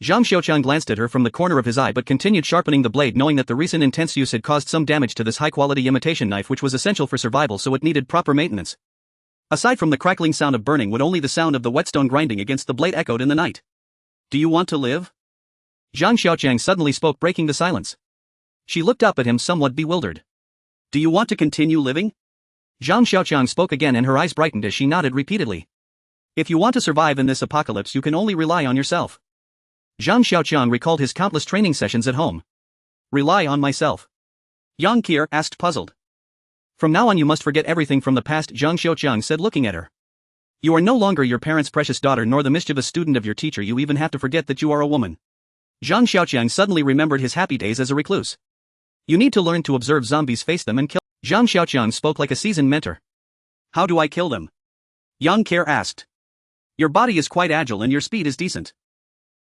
Zhang Xiaoqiang glanced at her from the corner of his eye, but continued sharpening the blade, knowing that the recent intense use had caused some damage to this high-quality imitation knife, which was essential for survival, so it needed proper maintenance. Aside from the crackling sound of burning wood, only the sound of the whetstone grinding against the blade echoed in the night. Do you want to live? Zhang Xiaoqiang suddenly spoke, breaking the silence. She looked up at him, somewhat bewildered. Do you want to continue living? Zhang Xiaoqiang spoke again, and her eyes brightened as she nodded repeatedly. If you want to survive in this apocalypse, you can only rely on yourself. Zhang Xiaoqiang recalled his countless training sessions at home. Rely on myself? Yang Qir asked, puzzled. From now on you must forget everything from the past, Zhang Xiaoqiang said, looking at her. You are no longer your parents' precious daughter, nor the mischievous student of your teacher. You even have to forget that you are a woman. Zhang Xiaoqiang suddenly remembered his happy days as a recluse. You need to learn to observe zombies, face them, and kill. Zhang Xiaoqiang spoke like a seasoned mentor. How do I kill them? Yang Qir asked. Your body is quite agile and your speed is decent.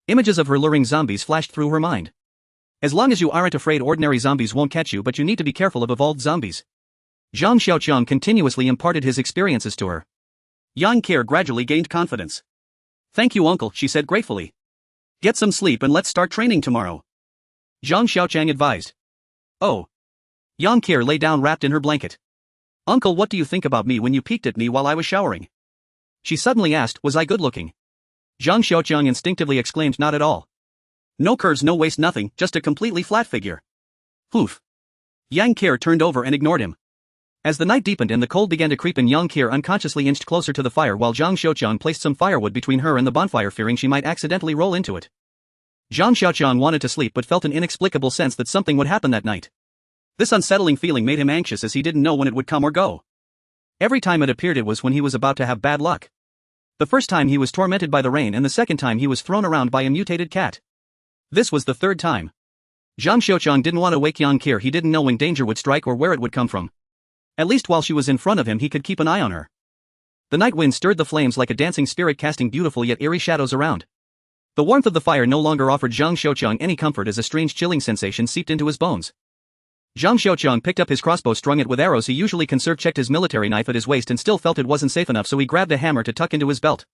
Images of her luring zombies flashed through her mind. As long as you aren't afraid, ordinary zombies won't catch you, but you need to be careful of evolved zombies. Zhang Xiaoqiang continuously imparted his experiences to her. Yang Qir gradually gained confidence. Thank you, uncle, she said gratefully. Get some sleep and let's start training tomorrow. Zhang Xiaoqiang advised. Oh. Yang Qir lay down, wrapped in her blanket. Uncle, what do you think about me when you peeked at me while I was showering? She suddenly asked, was I good looking? Zhang Xiaoqiang instinctively exclaimed, not at all. No curves, no waist, nothing, just a completely flat figure. Poof. Yang Qir turned over and ignored him. As the night deepened and the cold began to creep in, Yang Qir unconsciously inched closer to the fire while Zhang Xiaoqiang placed some firewood between her and the bonfire, fearing she might accidentally roll into it. Zhang Xiaoqiang wanted to sleep but felt an inexplicable sense that something would happen that night. This unsettling feeling made him anxious as he didn't know when it would come or go. Every time it appeared it was when he was about to have bad luck. The first time he was tormented by the rain and the second time he was thrown around by a mutated cat. This was the third time. Zhang Xiaoqiang didn't want to wake Yang Qir. He didn't know when danger would strike or where it would come from. At least while she was in front of him he could keep an eye on her. The night wind stirred the flames like a dancing spirit, casting beautiful yet eerie shadows around. The warmth of the fire no longer offered Zhang Xiaoqiang any comfort as a strange chilling sensation seeped into his bones. Zhang Xiaoqiang picked up his crossbow, strung it with arrows he usually conserved, checked his military knife at his waist and still felt it wasn't safe enough, so he grabbed a hammer to tuck into his belt.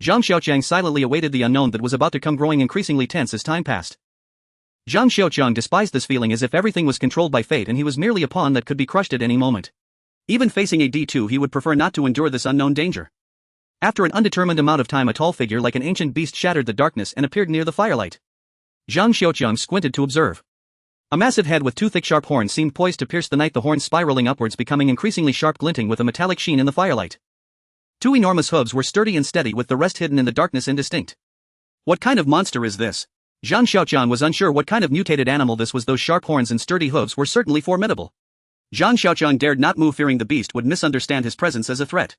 Zhang Xiaoqiang silently awaited the unknown that was about to come, growing increasingly tense as time passed. Zhang Xiaoqiang despised this feeling, as if everything was controlled by fate and he was merely a pawn that could be crushed at any moment. Even facing a D2, he would prefer not to endure this unknown danger. After an undetermined amount of time, a tall figure like an ancient beast shattered the darkness and appeared near the firelight. Zhang Xiaoqiang squinted to observe. A massive head with two thick sharp horns seemed poised to pierce the night, the horns spiraling upwards, becoming increasingly sharp, glinting with a metallic sheen in the firelight. Two enormous hooves were sturdy and steady, with the rest hidden in the darkness indistinct. What kind of monster is this? Zhang Xiaoqiang was unsure what kind of mutated animal this was. Those sharp horns and sturdy hooves were certainly formidable. Zhang Xiaoqiang dared not move, fearing the beast would misunderstand his presence as a threat.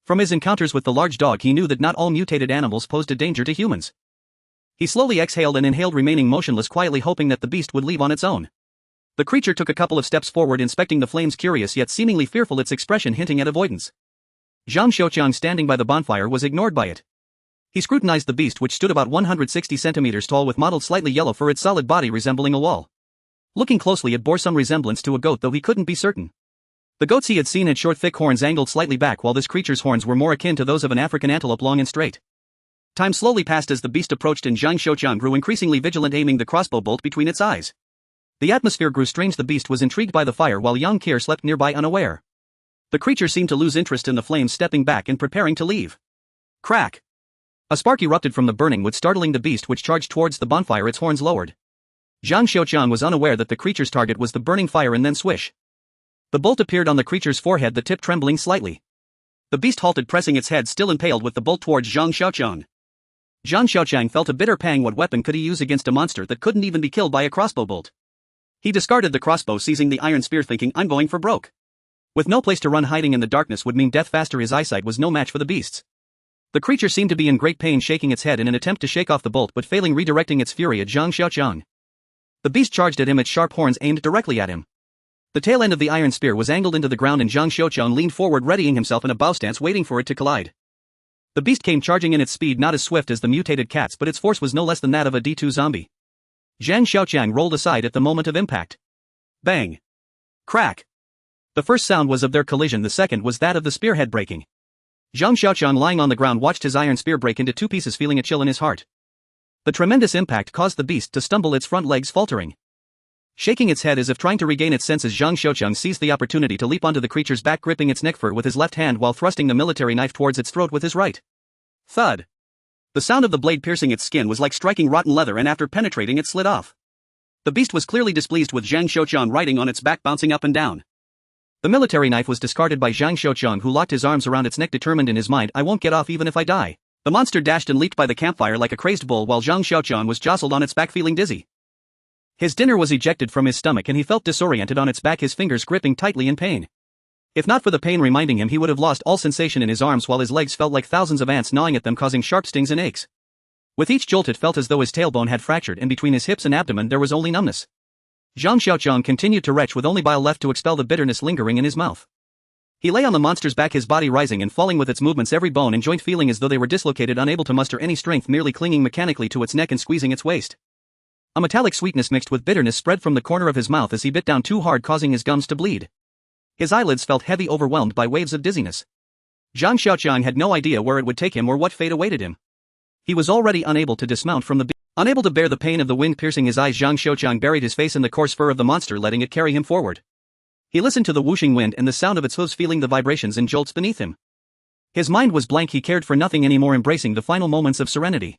From his encounters with the large dog he knew that not all mutated animals posed a danger to humans. He slowly exhaled and inhaled, remaining motionless, quietly hoping that the beast would leave on its own. The creature took a couple of steps forward, inspecting the flames, curious yet seemingly fearful, its expression hinting at avoidance. Zhang Xiaoqiang, standing by the bonfire, was ignored by it. He scrutinized the beast, which stood about 160 centimeters tall with mottled slightly yellow fur, its solid body resembling a wall. Looking closely, it bore some resemblance to a goat, though he couldn't be certain. The goats he had seen had short thick horns angled slightly back, while this creature's horns were more akin to those of an African antelope, long and straight. Time slowly passed as the beast approached and Zhang Xiaoqiang grew increasingly vigilant, aiming the crossbow bolt between its eyes. The atmosphere grew strange. The beast was intrigued by the fire while Yang Qir slept nearby unaware. The creature seemed to lose interest in the flames, stepping back and preparing to leave. Crack! A spark erupted from the burning wood, startling the beast, which charged towards the bonfire, its horns lowered. Zhang Xiaoqiang was unaware that the creature's target was the burning fire, and then swish. The bolt appeared on the creature's forehead, the tip trembling slightly. The beast halted, pressing its head, still impaled, with the bolt towards Zhang Xiaoqiang. Zhang Xiaoqiang felt a bitter pang. What weapon could he use against a monster that couldn't even be killed by a crossbow bolt? He discarded the crossbow, seizing the iron spear, thinking, I'm going for broke. With no place to run, hiding in the darkness would mean death faster. His eyesight was no match for the beast's. The creature seemed to be in great pain, shaking its head in an attempt to shake off the bolt, but failing, redirecting its fury at Zhang Xiaoqiang. The beast charged at him, its sharp horns aimed directly at him. The tail end of the iron spear was angled into the ground and Zhang Xiaoqiang leaned forward, readying himself in a bow stance, waiting for it to collide. The beast came charging in, its speed not as swift as the mutated cat's, but its force was no less than that of a D2 zombie. Zhang Xiaoqiang rolled aside at the moment of impact. Bang! Crack! The first sound was of their collision, the second was that of the spearhead breaking. Zhang Xiaoqiang, lying on the ground, watched his iron spear break into two pieces, feeling a chill in his heart. The tremendous impact caused the beast to stumble, its front legs faltering. Shaking its head as if trying to regain its senses, Zhang Xiaoqiang seized the opportunity to leap onto the creature's back, gripping its neck fur with his left hand while thrusting the military knife towards its throat with his right. Thud! The sound of the blade piercing its skin was like striking rotten leather, and after penetrating it slid off. The beast was clearly displeased with Zhang Xiaoqiang riding on its back, bouncing up and down. The military knife was discarded by Zhang Xiaoqiang, who locked his arms around its neck, determined in his mind, I won't get off even if I die. The monster dashed and leaped by the campfire like a crazed bull while Zhang Xiaoqiang was jostled on its back, feeling dizzy. His dinner was ejected from his stomach and he felt disoriented on its back, his fingers gripping tightly in pain. If not for the pain reminding him, he would have lost all sensation in his arms, while his legs felt like thousands of ants gnawing at them, causing sharp stings and aches. With each jolt it felt as though his tailbone had fractured, and between his hips and abdomen there was only numbness. Zhang Xiaoqiang continued to retch, with only bile left to expel the bitterness lingering in his mouth. He lay on the monster's back, his body rising and falling with its movements, every bone and joint feeling as though they were dislocated, unable to muster any strength, merely clinging mechanically to its neck and squeezing its waist. A metallic sweetness mixed with bitterness spread from the corner of his mouth as he bit down too hard, causing his gums to bleed. His eyelids felt heavy, overwhelmed by waves of dizziness. Zhang Xiaoqiang had no idea where it would take him or what fate awaited him. He was already unable to dismount from the beast. Unable to bear the pain of the wind piercing his eyes, Zhang Xiaoqiang buried his face in the coarse fur of the monster, letting it carry him forward. He listened to the whooshing wind and the sound of its hooves, feeling the vibrations and jolts beneath him. His mind was blank, he cared for nothing anymore, embracing the final moments of serenity.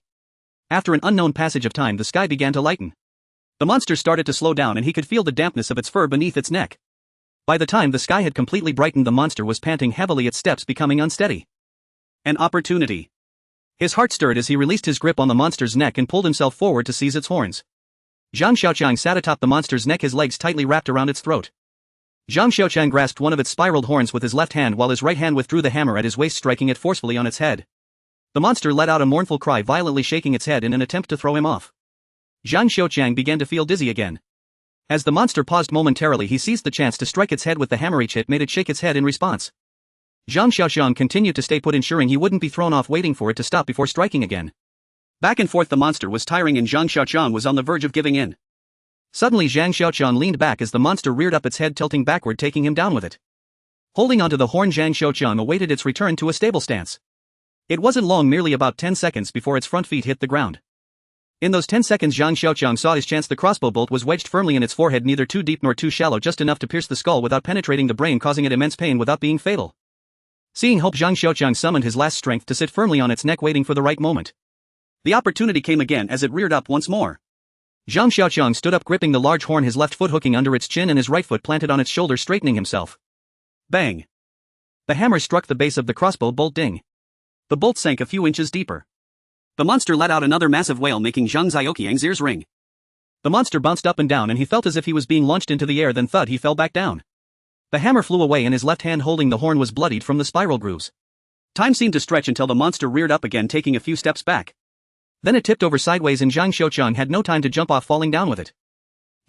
After an unknown passage of time, the sky began to lighten. The monster started to slow down and he could feel the dampness of its fur beneath its neck. By the time the sky had completely brightened, the monster was panting heavily, its steps becoming unsteady. An opportunity. His heart stirred as he released his grip on the monster's neck and pulled himself forward to seize its horns. Zhang Xiaoqiang sat atop the monster's neck, his legs tightly wrapped around its throat. Zhang Xiaoqiang grasped one of its spiraled horns with his left hand while his right hand withdrew the hammer at his waist, striking it forcefully on its head. The monster let out a mournful cry, violently shaking its head in an attempt to throw him off. Zhang Xiaoqiang began to feel dizzy again. As the monster paused momentarily, he seized the chance to strike its head with the hammer. Each hit made it shake its head in response. Zhang Xiaoqiang continued to stay put, ensuring he wouldn't be thrown off, waiting for it to stop before striking again. Back and forth the monster was tiring and Zhang Xiaoqiang was on the verge of giving in. Suddenly Zhang Xiaoqiang leaned back as the monster reared up its head, tilting backward, taking him down with it. Holding onto the horn, Zhang Xiaoqiang awaited its return to a stable stance. It wasn't long, merely about 10 seconds before its front feet hit the ground. In those 10 seconds Zhang Xiaoqiang saw his chance. The crossbow bolt was wedged firmly in its forehead, neither too deep nor too shallow, just enough to pierce the skull without penetrating the brain, causing it immense pain without being fatal. Seeing hope, Zhang Xiaoqiang summoned his last strength to sit firmly on its neck, waiting for the right moment. The opportunity came again as it reared up once more. Zhang Xiaoqiang stood up, gripping the large horn, his left foot hooking under its chin and his right foot planted on its shoulder, straightening himself. Bang! The hammer struck the base of the crossbow bolt. Ding! The bolt sank a few inches deeper. The monster let out another massive wail, making Zhang Xiaoqiang's ears ring. The monster bounced up and down and he felt as if he was being launched into the air, then thud, he fell back down. The hammer flew away and his left hand holding the horn was bloodied from the spiral grooves. Time seemed to stretch until the monster reared up again, taking a few steps back. Then it tipped over sideways and Zhang Xiaoqiang had no time to jump off, falling down with it.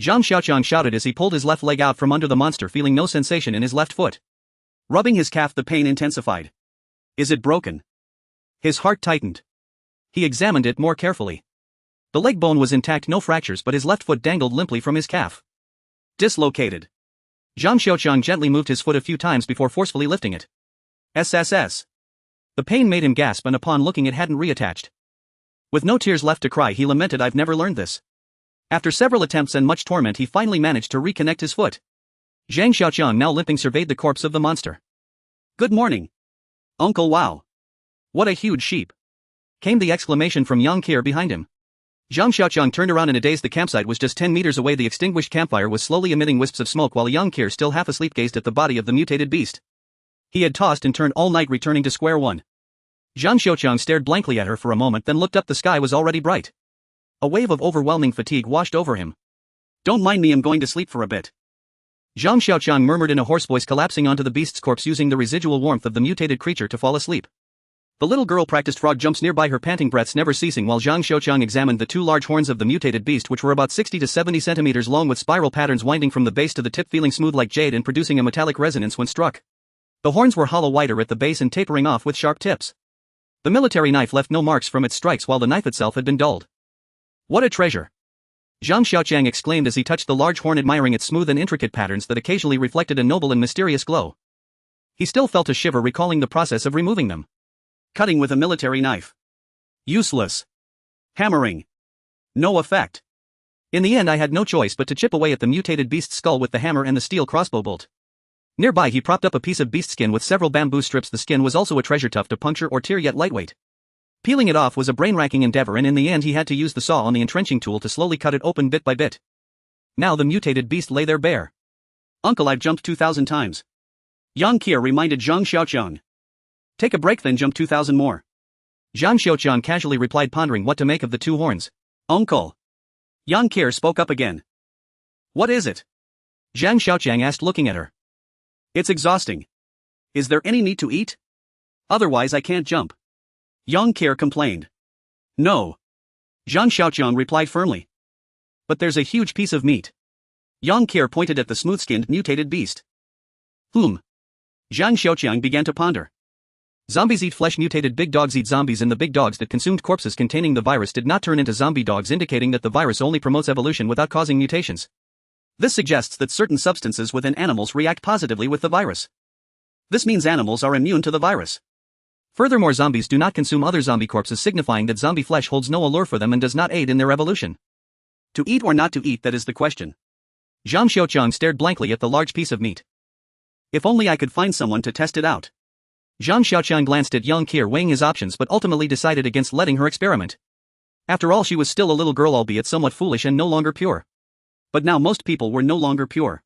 Zhang Xiaoqiang shouted as he pulled his left leg out from under the monster, feeling no sensation in his left foot. Rubbing his calf, the pain intensified. Is it broken? His heart tightened. He examined it more carefully. The leg bone was intact, no fractures, but his left foot dangled limply from his calf. Dislocated. Zhang Xiaoqiang gently moved his foot a few times before forcefully lifting it. SSS. The pain made him gasp, and upon looking it hadn't reattached. With no tears left to cry, he lamented, "I've never learned this." After several attempts and much torment, he finally managed to reconnect his foot. Zhang Xiaoqiang, now limping, surveyed the corpse of the monster. "Good morning, Uncle. Wow. What a huge sheep," came the exclamation from Yang Qier behind him. Zhang Xiaoqiang turned around in a daze. The campsite was just 10 meters away. The extinguished campfire was slowly emitting wisps of smoke while Yang Qier, still half asleep, gazed at the body of the mutated beast. He had tossed and turned all night, returning to square one. Zhang Xiaoqiang stared blankly at her for a moment, then looked up. The sky was already bright. A wave of overwhelming fatigue washed over him. "Don't mind me, I'm going to sleep for a bit," Zhang Xiaoqiang murmured in a hoarse voice, collapsing onto the beast's corpse, using the residual warmth of the mutated creature to fall asleep. The little girl practiced frog jumps nearby, her panting breaths never ceasing, while Zhang Xiaoqiang examined the two large horns of the mutated beast, which were about 60 to 70 centimeters long, with spiral patterns winding from the base to the tip, feeling smooth like jade and producing a metallic resonance when struck. The horns were hollow, wider at the base and tapering off with sharp tips. The military knife left no marks from its strikes, while the knife itself had been dulled. "What a treasure!" Zhang Xiaoqiang exclaimed as he touched the large horn, admiring its smooth and intricate patterns that occasionally reflected a noble and mysterious glow. He still felt a shiver recalling the process of removing them. Cutting with a military knife. Useless. Hammering. No effect. In the end, I had no choice but to chip away at the mutated beast's skull with the hammer and the steel crossbow bolt. Nearby he propped up a piece of beast skin with several bamboo strips. The skin was also a treasure, tough to puncture or tear, yet lightweight. Peeling it off was a brain-racking endeavor, and in the end he had to use the saw on the entrenching tool to slowly cut it open bit by bit. Now the mutated beast lay there bare. "Uncle, I've jumped 2,000 times. Yang Qier reminded Zhang Xiaoqiang. "Take a break, then jump 2,000 more." Zhang Xiaoqiang casually replied, pondering what to make of the two horns. "Uncle." Yang Qier spoke up again. "What is it?" Zhang Xiaoqiang asked, looking at her. "It's exhausting. Is there any meat to eat? Otherwise I can't jump," Yang Qier complained. "No," Zhang Xiaoqiang replied firmly. "But there's a huge piece of meat." Yang Qier pointed at the smooth-skinned mutated beast. Zhang Xiaoqiang began to ponder. Zombies eat flesh, mutated big dogs eat zombies, and the big dogs that consumed corpses containing the virus did not turn into zombie dogs, indicating that the virus only promotes evolution without causing mutations. This suggests that certain substances within animals react positively with the virus. This means animals are immune to the virus. Furthermore, zombies do not consume other zombie corpses, signifying that zombie flesh holds no allure for them and does not aid in their evolution. To eat or not to eat, that is the question. Zhang Xiaoqiang stared blankly at the large piece of meat. If only I could find someone to test it out. Zhang Xiaoqiang glanced at Yang Qier, weighing his options, but ultimately decided against letting her experiment. After all, she was still a little girl, albeit somewhat foolish and no longer pure. But now most people were no longer pure.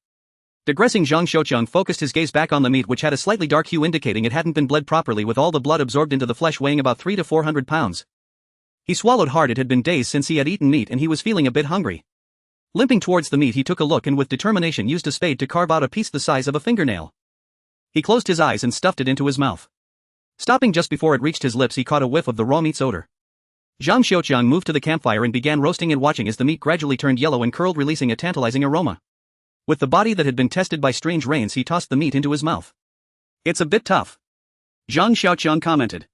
Digressing, Zhang Xiaoqiang focused his gaze back on the meat, which had a slightly dark hue indicating it hadn't been bled properly, with all the blood absorbed into the flesh, weighing about 300 to 400 pounds. He swallowed hard. It had been days since he had eaten meat and he was feeling a bit hungry. Limping towards the meat, he took a look and with determination used a spade to carve out a piece the size of a fingernail. He closed his eyes and stuffed it into his mouth. Stopping just before it reached his lips, he caught a whiff of the raw meat's odor. Zhang Xiaoqiang moved to the campfire and began roasting and watching as the meat gradually turned yellow and curled, releasing a tantalizing aroma. With the body that had been tested by strange rains, he tossed the meat into his mouth. "It's a bit tough," Zhang Xiaoqiang commented.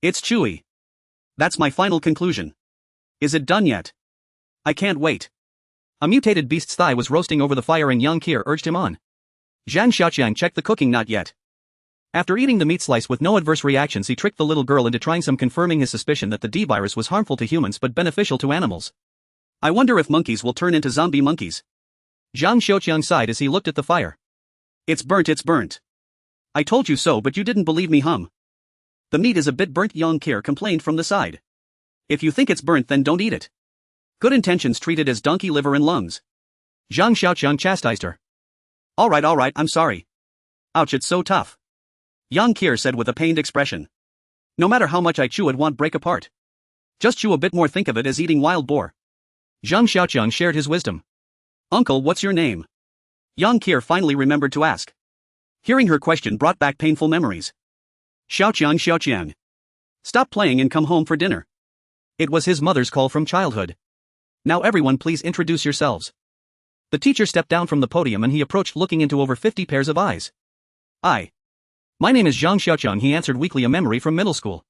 "It's chewy. That's my final conclusion. Is it done yet? I can't wait." A mutated beast's thigh was roasting over the fire and Yang Qian urged him on. Zhang Xiaoqiang checked the cooking. "Not yet." After eating the meat slice with no adverse reactions, he tricked the little girl into trying some, confirming his suspicion that the D virus was harmful to humans but beneficial to animals. "I wonder if monkeys will turn into zombie monkeys." Zhang Xiaoqiang sighed as he looked at the fire. It's burnt. "I told you so, but you didn't believe me, hum." "The meat is a bit burnt," Yang Qian complained from the side. "If you think it's burnt, then don't eat it. Good intentions treated as donkey liver and lungs." Zhang Xiaoqiang chastised her. All right, I'm sorry." "Ouch, it's so tough," Yang Qian said with a pained expression. "No matter how much I chew, it won't break apart. Just chew a bit more. Think of it as eating wild boar." Zhang Xiaoqiang shared his wisdom. "Uncle, what's your name?" Yang Qian finally remembered to ask. Hearing her question brought back painful memories. Xiaoqiang. Stop playing and come home for dinner." It was his mother's call from childhood. "Now everyone, please introduce yourselves." The teacher stepped down from the podium and he approached, looking into over 50 pairs of eyes. My name is Zhang Xiaoqiang," he answered weakly, a memory from middle school.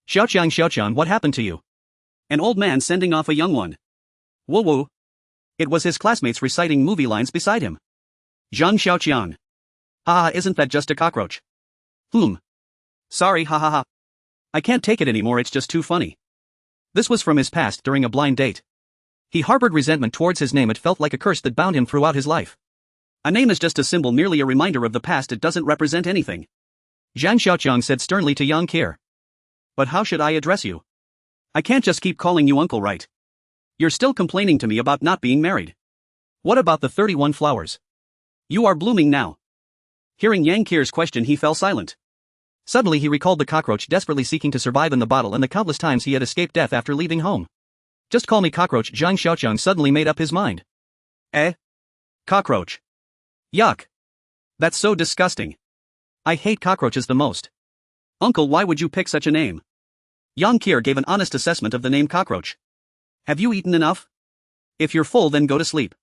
Xiaoqiang, what happened to you?" An old man sending off a young one. Woo. It was his classmates reciting movie lines beside him. Zhang Xiaoqiang. "Haha, isn't that just a cockroach?" Sorry, hahaha. I can't take it anymore, it's just too funny." This was from his past during a blind date. He harbored resentment towards his name. It felt like a curse that bound him throughout his life. A name is just a symbol, merely a reminder of the past. It doesn't represent anything, Zhang Xiaoqiang said sternly to Yang Qian. "But how should I address you? I can't just keep calling you uncle, right? You're still complaining to me about not being married. What about the 31 flowers? You are blooming now." Hearing Yang Qian's question, he fell silent. Suddenly he recalled the cockroach desperately seeking to survive in the bottle and the countless times he had escaped death after leaving home. "Just call me cockroach." Zhang Xiaoqiang suddenly made up his mind. Cockroach. Yuck. That's so disgusting. I hate cockroaches the most. "Uncle, why would you pick such a name?" Yang Qian gave an honest assessment of the name cockroach. "Have you eaten enough? If you're full, then go to sleep.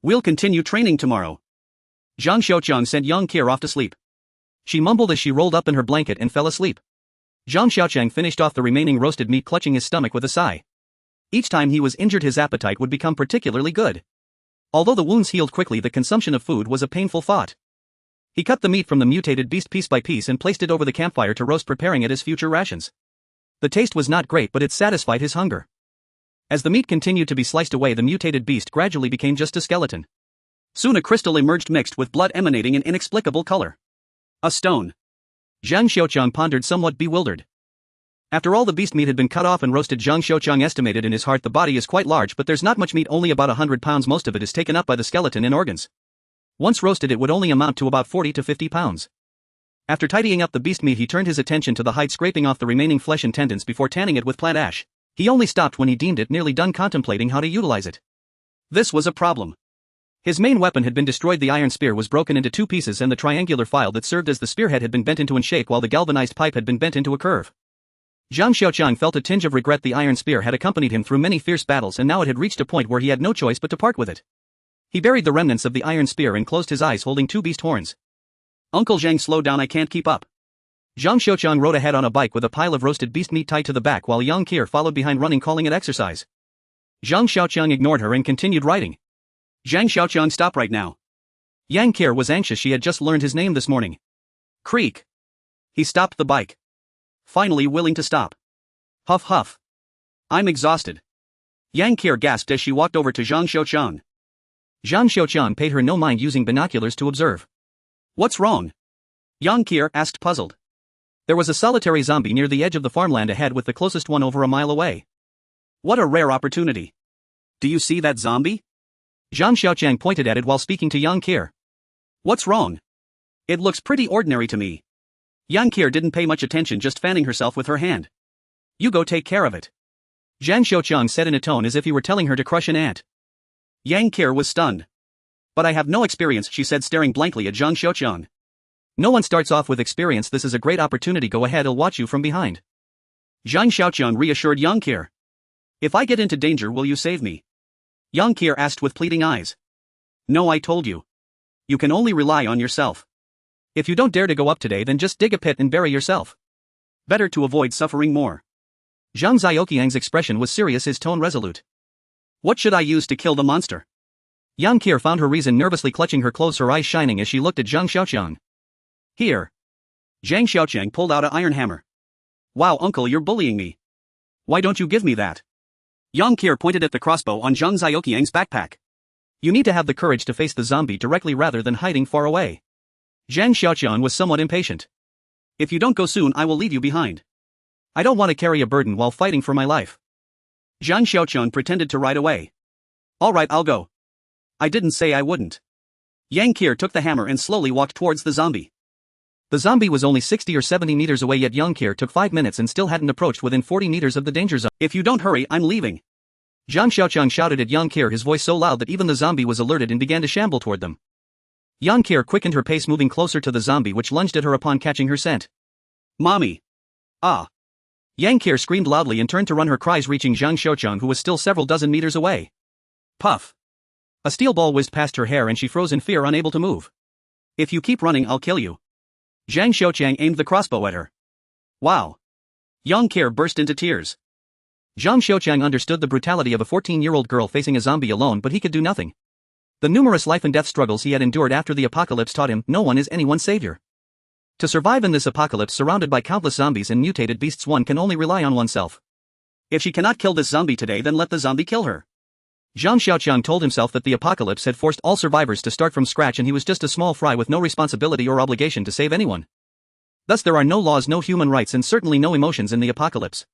We'll continue training tomorrow." Zhang Xiaoqiang sent Yang Qian off to sleep. She mumbled as she rolled up in her blanket and fell asleep. Zhang Xiaoqiang finished off the remaining roasted meat, clutching his stomach with a sigh. Each time he was injured, his appetite would become particularly good. Although the wounds healed quickly, the consumption of food was a painful thought. He cut the meat from the mutated beast piece by piece and placed it over the campfire to roast, preparing it as future rations. The taste was not great, but it satisfied his hunger. As the meat continued to be sliced away, the mutated beast gradually became just a skeleton. Soon a crystal emerged mixed with blood, emanating an inexplicable color. A stone. Zhang Xiaoqiang pondered, somewhat bewildered. After all the beast meat had been cut off and roasted, Zhang Xiaoqiang estimated in his heart the body is quite large, but there's not much meat, only about 100 pounds. Most of it is taken up by the skeleton and organs. Once roasted, it would only amount to about 40 to 50 pounds. After tidying up the beast meat, he turned his attention to the hide, scraping off the remaining flesh and tendons before tanning it with plant ash. He only stopped when he deemed it nearly done, contemplating how to utilize it. This was a problem. His main weapon had been destroyed. The iron spear was broken into 2 pieces and the triangular file that served as the spearhead had been bent into an shape, while the galvanized pipe had been bent into a curve. Zhang Xiaoqiang felt a tinge of regret. The iron spear had accompanied him through many fierce battles, and now it had reached a point where he had no choice but to part with it. He buried the remnants of the iron spear and closed his eyes, holding 2 beast horns. "Uncle Zhang, slow down, I can't keep up." Zhang Xiaoqiang rode ahead on a bike with a pile of roasted beast meat tied to the back, while Yang Qian followed behind, running, calling it exercise. Zhang Xiaoqiang ignored her and continued riding. "Zhang Xiaoqiang, stop right now." Yang Qian was anxious. She had just learned his name this morning. Creak. He stopped the bike. Finally willing to stop. Huff huff. "I'm exhausted." Yang Qian gasped as she walked over to Zhang Xiaoqiang. Zhang Xiaoqiang paid her no mind, using binoculars to observe. "What's wrong?" Yang Qian asked, puzzled. There was a solitary zombie near the edge of the farmland ahead, with the closest one over a mile away. "What a rare opportunity. Do you see that zombie?" Zhang Xiaoqiang pointed at it while speaking to Yang Qian. What's wrong? It looks pretty ordinary to me. Yang Qian didn't pay much attention, just fanning herself with her hand. You go take care of it. Zhang Xiaoqiang said in a tone as if he were telling her to crush an ant. Yang Qian was stunned. But I have no experience, she said, staring blankly at Zhang Xiaoqiang. No one starts off with experience. This is a great opportunity. Go ahead, I'll watch you from behind. Zhang Xiaoqiang reassured Yang Qian. If I get into danger, will you save me? Yang Qian asked with pleading eyes. No, I told you. You can only rely on yourself. If you don't dare to go up today, then just dig a pit and bury yourself. Better to avoid suffering more. Zhang Xiaoqiang's expression was serious, his tone resolute. What should I use to kill the monster? Yang Qian found her reason, nervously clutching her clothes, her eyes shining as she looked at Zhang Xiaoqiang. Here. Zhang Xiaoqiang pulled out an iron hammer. Wow, uncle, you're bullying me. Why don't you give me that? Yang Qian pointed at the crossbow on Zhang Xiaoqiang's backpack. You need to have the courage to face the zombie directly rather than hiding far away. Zhang Xiaoqiang was somewhat impatient. If you don't go soon, I will leave you behind. I don't want to carry a burden while fighting for my life. Zhang Xiaoqiang pretended to ride away. All right, I'll go. I didn't say I wouldn't. Yang Qian took the hammer and slowly walked towards the zombie. The zombie was only 60 or 70 meters away, yet Yang Qian took 5 minutes and still hadn't approached within 40 meters of the danger zone. If you don't hurry, I'm leaving. Zhang Xiaoqiang shouted at Yang Qian, his voice so loud that even the zombie was alerted and began to shamble toward them. Yang Qian quickened her pace, moving closer to the zombie, which lunged at her upon catching her scent. Mommy! Ah! Yang Qian screamed loudly and turned to run, her cries reaching Zhang Xiaoqiang, who was still several dozen meters away. Puff! A steel ball whizzed past her hair and she froze in fear, unable to move. If you keep running, I'll kill you. Zhang Xiaoqiang aimed the crossbow at her. Wow! Yang Qian burst into tears. Zhang Xiaoqiang understood the brutality of a 14-year-old girl facing a zombie alone, but he could do nothing. The numerous life-and-death struggles he had endured after the apocalypse taught him no one is anyone's savior. To survive in this apocalypse surrounded by countless zombies and mutated beasts, one can only rely on oneself. If she cannot kill this zombie today, then let the zombie kill her. Zhang Xiaoqiang told himself that the apocalypse had forced all survivors to start from scratch, and he was just a small fry with no responsibility or obligation to save anyone. Thus there are no laws, no human rights, and certainly no emotions in the apocalypse.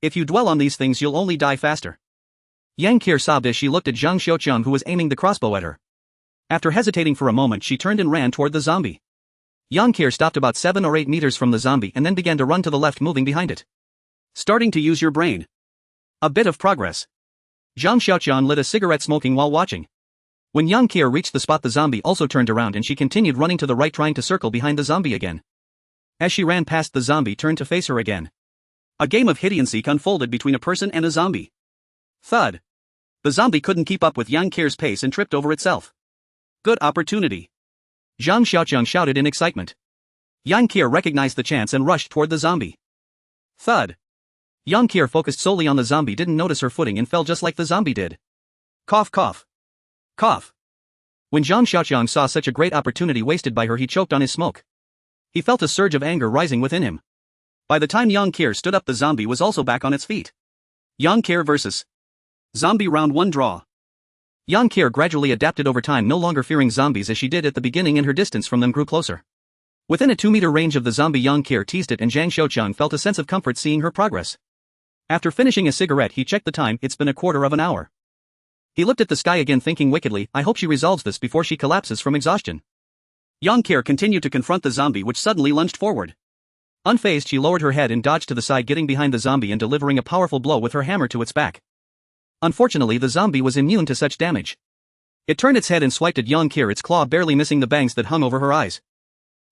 If you dwell on these things, you'll only die faster. Yang Qian sobbed as she looked at Zhang Xiaoqiang, who was aiming the crossbow at her. After hesitating for a moment, she turned and ran toward the zombie. Yang Qian stopped about 7 or 8 meters from the zombie and then began to run to the left, moving behind it. Starting to use your brain. A bit of progress. Zhang Xiaoqiang lit a cigarette, smoking while watching. When Yang Qian reached the spot, the zombie also turned around and she continued running to the right, trying to circle behind the zombie again. As she ran past, the zombie turned to face her again. A game of hide-and-seek unfolded between a person and a zombie. Thud. The zombie couldn't keep up with Yang Qian's pace and tripped over itself. Good opportunity. Zhang Xiaoqiang shouted in excitement. Yang Qian recognized the chance and rushed toward the zombie. Thud. Yang Qian focused solely on the zombie, didn't notice her footing and fell just like the zombie did. Cough, cough. Cough. When Zhang Xiaoqiang saw such a great opportunity wasted by her, he choked on his smoke. He felt a surge of anger rising within him. By the time Yang Qian stood up, the zombie was also back on its feet. Yang Qian vs. Zombie, round 1, draw. Yang Qian gradually adapted over time, no longer fearing zombies as she did at the beginning, and her distance from them grew closer. Within a 2-meter range of the zombie, Yang Qian teased it, and Zhang Xiaoqiang felt a sense of comfort seeing her progress. After finishing a cigarette, he checked the time. It's been a quarter of an hour. He looked at the sky again, thinking wickedly, I hope she resolves this before she collapses from exhaustion. Yang Qian continued to confront the zombie, which suddenly lunged forward. Unfazed, she lowered her head and dodged to the side, getting behind the zombie and delivering a powerful blow with her hammer to its back. Unfortunately, the zombie was immune to such damage. It turned its head and swiped at Yang Qian, its claw barely missing the bangs that hung over her eyes.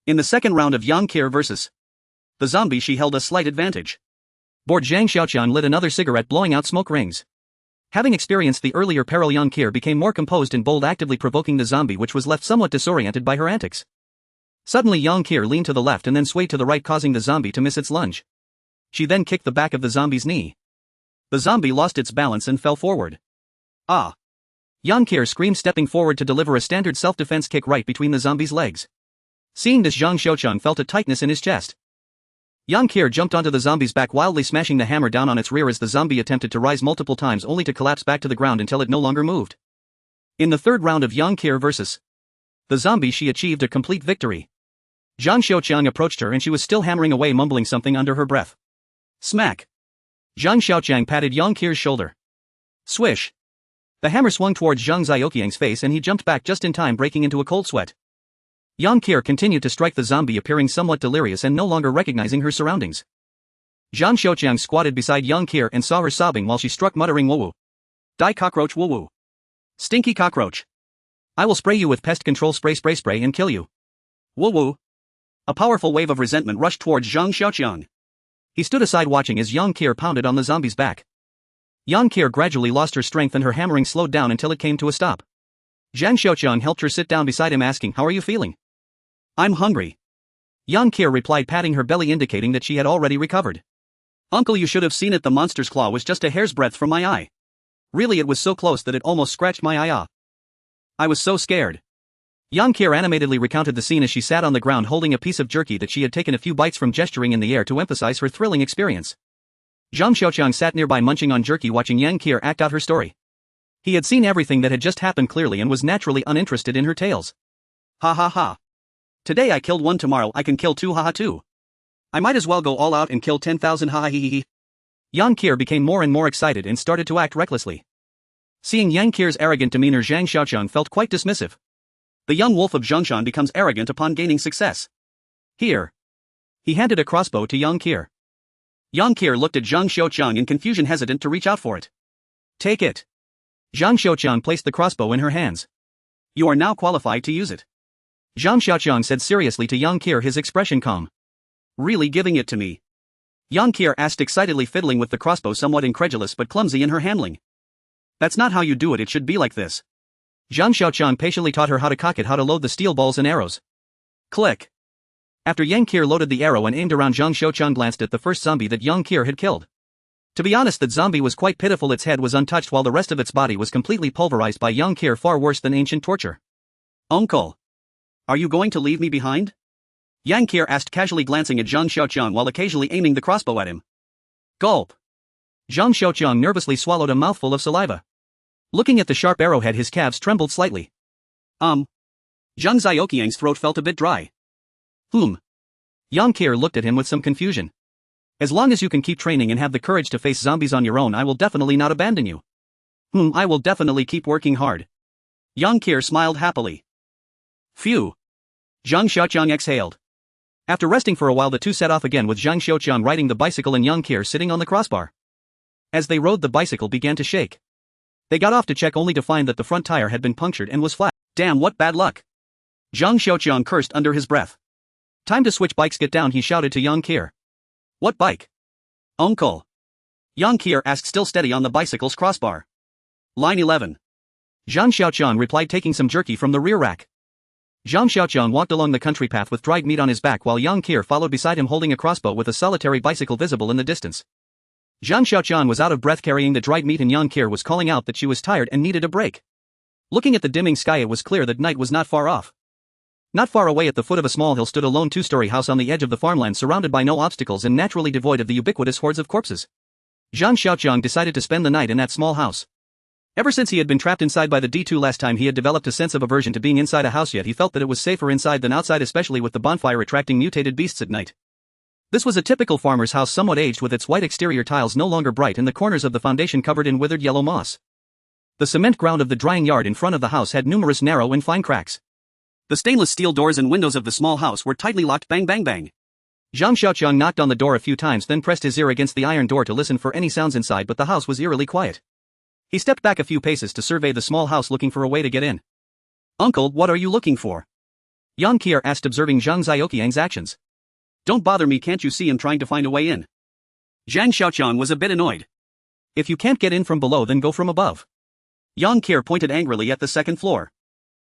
In the second round of Yang Qian vs. the zombie, she held a slight advantage. Bored, Zhang Xiaoqiang lit another cigarette, blowing out smoke rings. Having experienced the earlier peril, Yang Qian became more composed and bold, actively provoking the zombie, which was left somewhat disoriented by her antics. Suddenly, Yang Qian leaned to the left and then swayed to the right, causing the zombie to miss its lunge. She then kicked the back of the zombie's knee. The zombie lost its balance and fell forward. Ah! Yang Qian screamed, stepping forward to deliver a standard self-defense kick right between the zombie's legs. Seeing this, Zhang Xiaoqiang felt a tightness in his chest. Yang Qian jumped onto the zombie's back, wildly smashing the hammer down on its rear as the zombie attempted to rise multiple times, only to collapse back to the ground until it no longer moved. In the third round of Yang Qian vs. the zombie, she achieved a complete victory. Zhang Xiaoqiang approached her and she was still hammering away, mumbling something under her breath. Smack! Zhang Xiaoqiang patted Yang Qian's shoulder. Swish! The hammer swung towards Zhang Xiaoqiang's face and he jumped back just in time, breaking into a cold sweat. Yang Kier continued to strike the zombie, appearing somewhat delirious and no longer recognizing her surroundings. Zhang Xiaoqiang squatted beside Yang Kier and saw her sobbing while she struck, muttering, "Woo-woo. Die cockroach, woo-woo. Stinky cockroach. I will spray you with pest control spray and kill you. Woo-woo." A powerful wave of resentment rushed towards Zhang Xiaoqiang. He stood aside watching as Yang Kier pounded on the zombie's back. Yang Kier gradually lost her strength and her hammering slowed down until it came to a stop. Zhang Xiaoqiang helped her sit down beside him, asking, "How are you feeling?" "I'm hungry." Yang Kier replied, patting her belly, indicating that she had already recovered. "Uncle, you should have seen it. The monster's claw was just a hair's breadth from my eye. Really, it was so close that it almost scratched my eye off. I was so scared." Yang Kier animatedly recounted the scene as she sat on the ground holding a piece of jerky that she had taken a few bites from, gesturing in the air to emphasize her thrilling experience. Zhang Xiaoqiang sat nearby munching on jerky, watching Yang Kier act out her story. He had seen everything that had just happened clearly and was naturally uninterested in her tales. "Ha ha ha. Today I killed one, tomorrow I can kill two, haha too. I might as well go all out and kill 10,000, haha hee hee." Yang Kier became more and more excited and started to act recklessly. Seeing Yang Kier's arrogant demeanor, Zhang Xiaoqiang felt quite dismissive. The young wolf of Zhongshan becomes arrogant upon gaining success. "Here." He handed a crossbow to Yang Kier. Yang Kier looked at Zhang Xiaoqiang in confusion, hesitant to reach out for it. "Take it." Zhang Xiaoqiang placed the crossbow in her hands. "You are now qualified to use it." Zhang Xiaoqiang said seriously to Yang Kier, his expression calm. "Really giving it to me?" Yang Kier asked, excitedly fiddling with the crossbow, somewhat incredulous but clumsy in her handling. "That's not how you do it, it should be like this." Zhang Xiaoqiang patiently taught her how to cock it, how to load the steel balls and arrows. Click. After Yang Kier loaded the arrow and aimed around, Zhang Xiaoqiang glanced at the first zombie that Yang Kier had killed. To be honest, that zombie was quite pitiful. Its head was untouched while the rest of its body was completely pulverized by Yang Kier, far worse than ancient torture. "Uncle. Are you going to leave me behind?" Yang Kier asked, casually glancing at Zhang Xiaoqiang while occasionally aiming the crossbow at him. Gulp. Zhang Xiaoqiang nervously swallowed a mouthful of saliva. Looking at the sharp arrowhead, his calves trembled slightly. Zhang Xiaoqiang's throat felt a bit dry. Yang Kier looked at him with some confusion. "As long as you can keep training and have the courage to face zombies on your own, I will definitely not abandon you." I will definitely keep working hard." Yang Kier smiled happily. Phew. Zhang Xiaoqiang exhaled. After resting for a while, the two set off again, with Zhang Xiaoqiang riding the bicycle and Yang Kier sitting on the crossbar. As they rode, the bicycle began to shake. They got off to check, only to find that the front tire had been punctured and was flat. "Damn, what bad luck." Zhang Xiaoqiang cursed under his breath. "Time to switch bikes, get down," he shouted to Yang Kier. "What bike?" "Uncle." Yang Kier asked, still steady on the bicycle's crossbar. "Line 11. Zhang Xiaoqiang replied, taking some jerky from the rear rack. Zhang Xiaoqiang walked along the country path with dried meat on his back, while Yang Kier followed beside him, holding a crossbow with a solitary bicycle visible in the distance. Zhang Xiaoqiang was out of breath carrying the dried meat, and Yang Kier was calling out that she was tired and needed a break. Looking at the dimming sky, it was clear that night was not far off. Not far away, at the foot of a small hill, stood a lone two-story house on the edge of the farmland, surrounded by no obstacles and naturally devoid of the ubiquitous hordes of corpses. Zhang Xiaoqiang decided to spend the night in that small house. Ever since he had been trapped inside by the D2 last time, he had developed a sense of aversion to being inside a house, yet he felt that it was safer inside than outside, especially with the bonfire attracting mutated beasts at night. This was a typical farmer's house, somewhat aged, with its white exterior tiles no longer bright and the corners of the foundation covered in withered yellow moss. The cement ground of the drying yard in front of the house had numerous narrow and fine cracks. The stainless steel doors and windows of the small house were tightly locked. Bang bang bang. Zhang Xiaoqiang knocked on the door a few times, then pressed his ear against the iron door to listen for any sounds inside, but the house was eerily quiet. He stepped back a few paces to survey the small house, looking for a way to get in. "Uncle, what are you looking for?" Yang Kier asked, observing Zhang Xiaoqiang's actions. "Don't bother me, can't you see I'm trying to find a way in?" Zhang Xiaoqiang was a bit annoyed. "If you can't get in from below, then go from above." Yang Kier pointed angrily at the second floor.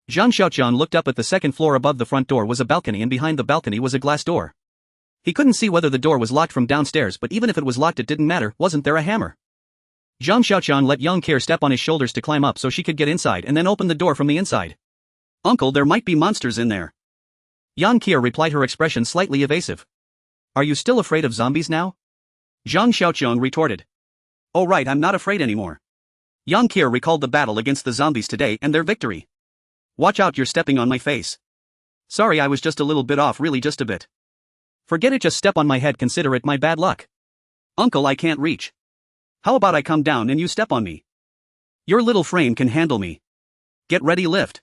Zhang Xiaoqiang looked up at the second floor. Above the front door was a balcony, and behind the balcony was a glass door. He couldn't see whether the door was locked from downstairs, but even if it was locked, it didn't matter. Wasn't there a hammer? Zhang Xiaoqiang let Yang Kier step on his shoulders to climb up so she could get inside, and then open the door from the inside. "Uncle, there might be monsters in there." Yang Kier replied, her expression slightly evasive. "Are you still afraid of zombies now?" Zhang Xiaoqiang retorted. "Oh right, I'm not afraid anymore." Yang Kier recalled the battle against the zombies today and their victory. "Watch out, you're stepping on my face." "Sorry, I was just a little bit off, really just a bit." "Forget it, just step on my head, consider it my bad luck." "Uncle, I can't reach." "How about I come down and you step on me? Your little frame can handle me. Get ready, lift."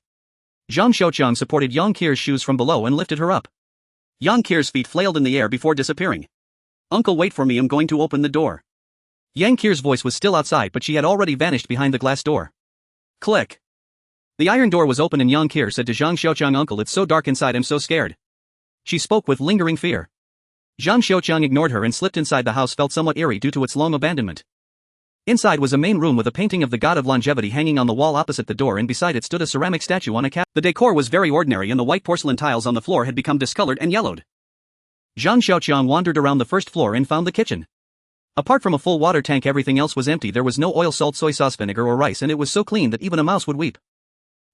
Zhang Xiaoqiang supported Yang Qir's shoes from below and lifted her up. Yang Qir's feet flailed in the air before disappearing. "Uncle, wait for me, I'm going to open the door." Yang Qir's voice was still outside, but she had already vanished behind the glass door. Click. The iron door was open and Yang Qir said to Zhang Xiaoqiang, "Uncle, it's so dark inside, I'm so scared." She spoke with lingering fear. Zhang Xiaoqiang ignored her and slipped inside. The house felt somewhat eerie due to its long abandonment. Inside was a main room with a painting of the god of longevity hanging on the wall opposite the door, and beside it stood a ceramic statue on a cap. The decor was very ordinary and the white porcelain tiles on the floor had become discolored and yellowed. Zhang Xiaoqiang wandered around the first floor and found the kitchen. Apart from a full water tank, everything else was empty. There was no oil, salt, soy sauce, vinegar or rice, and it was so clean that even a mouse would weep.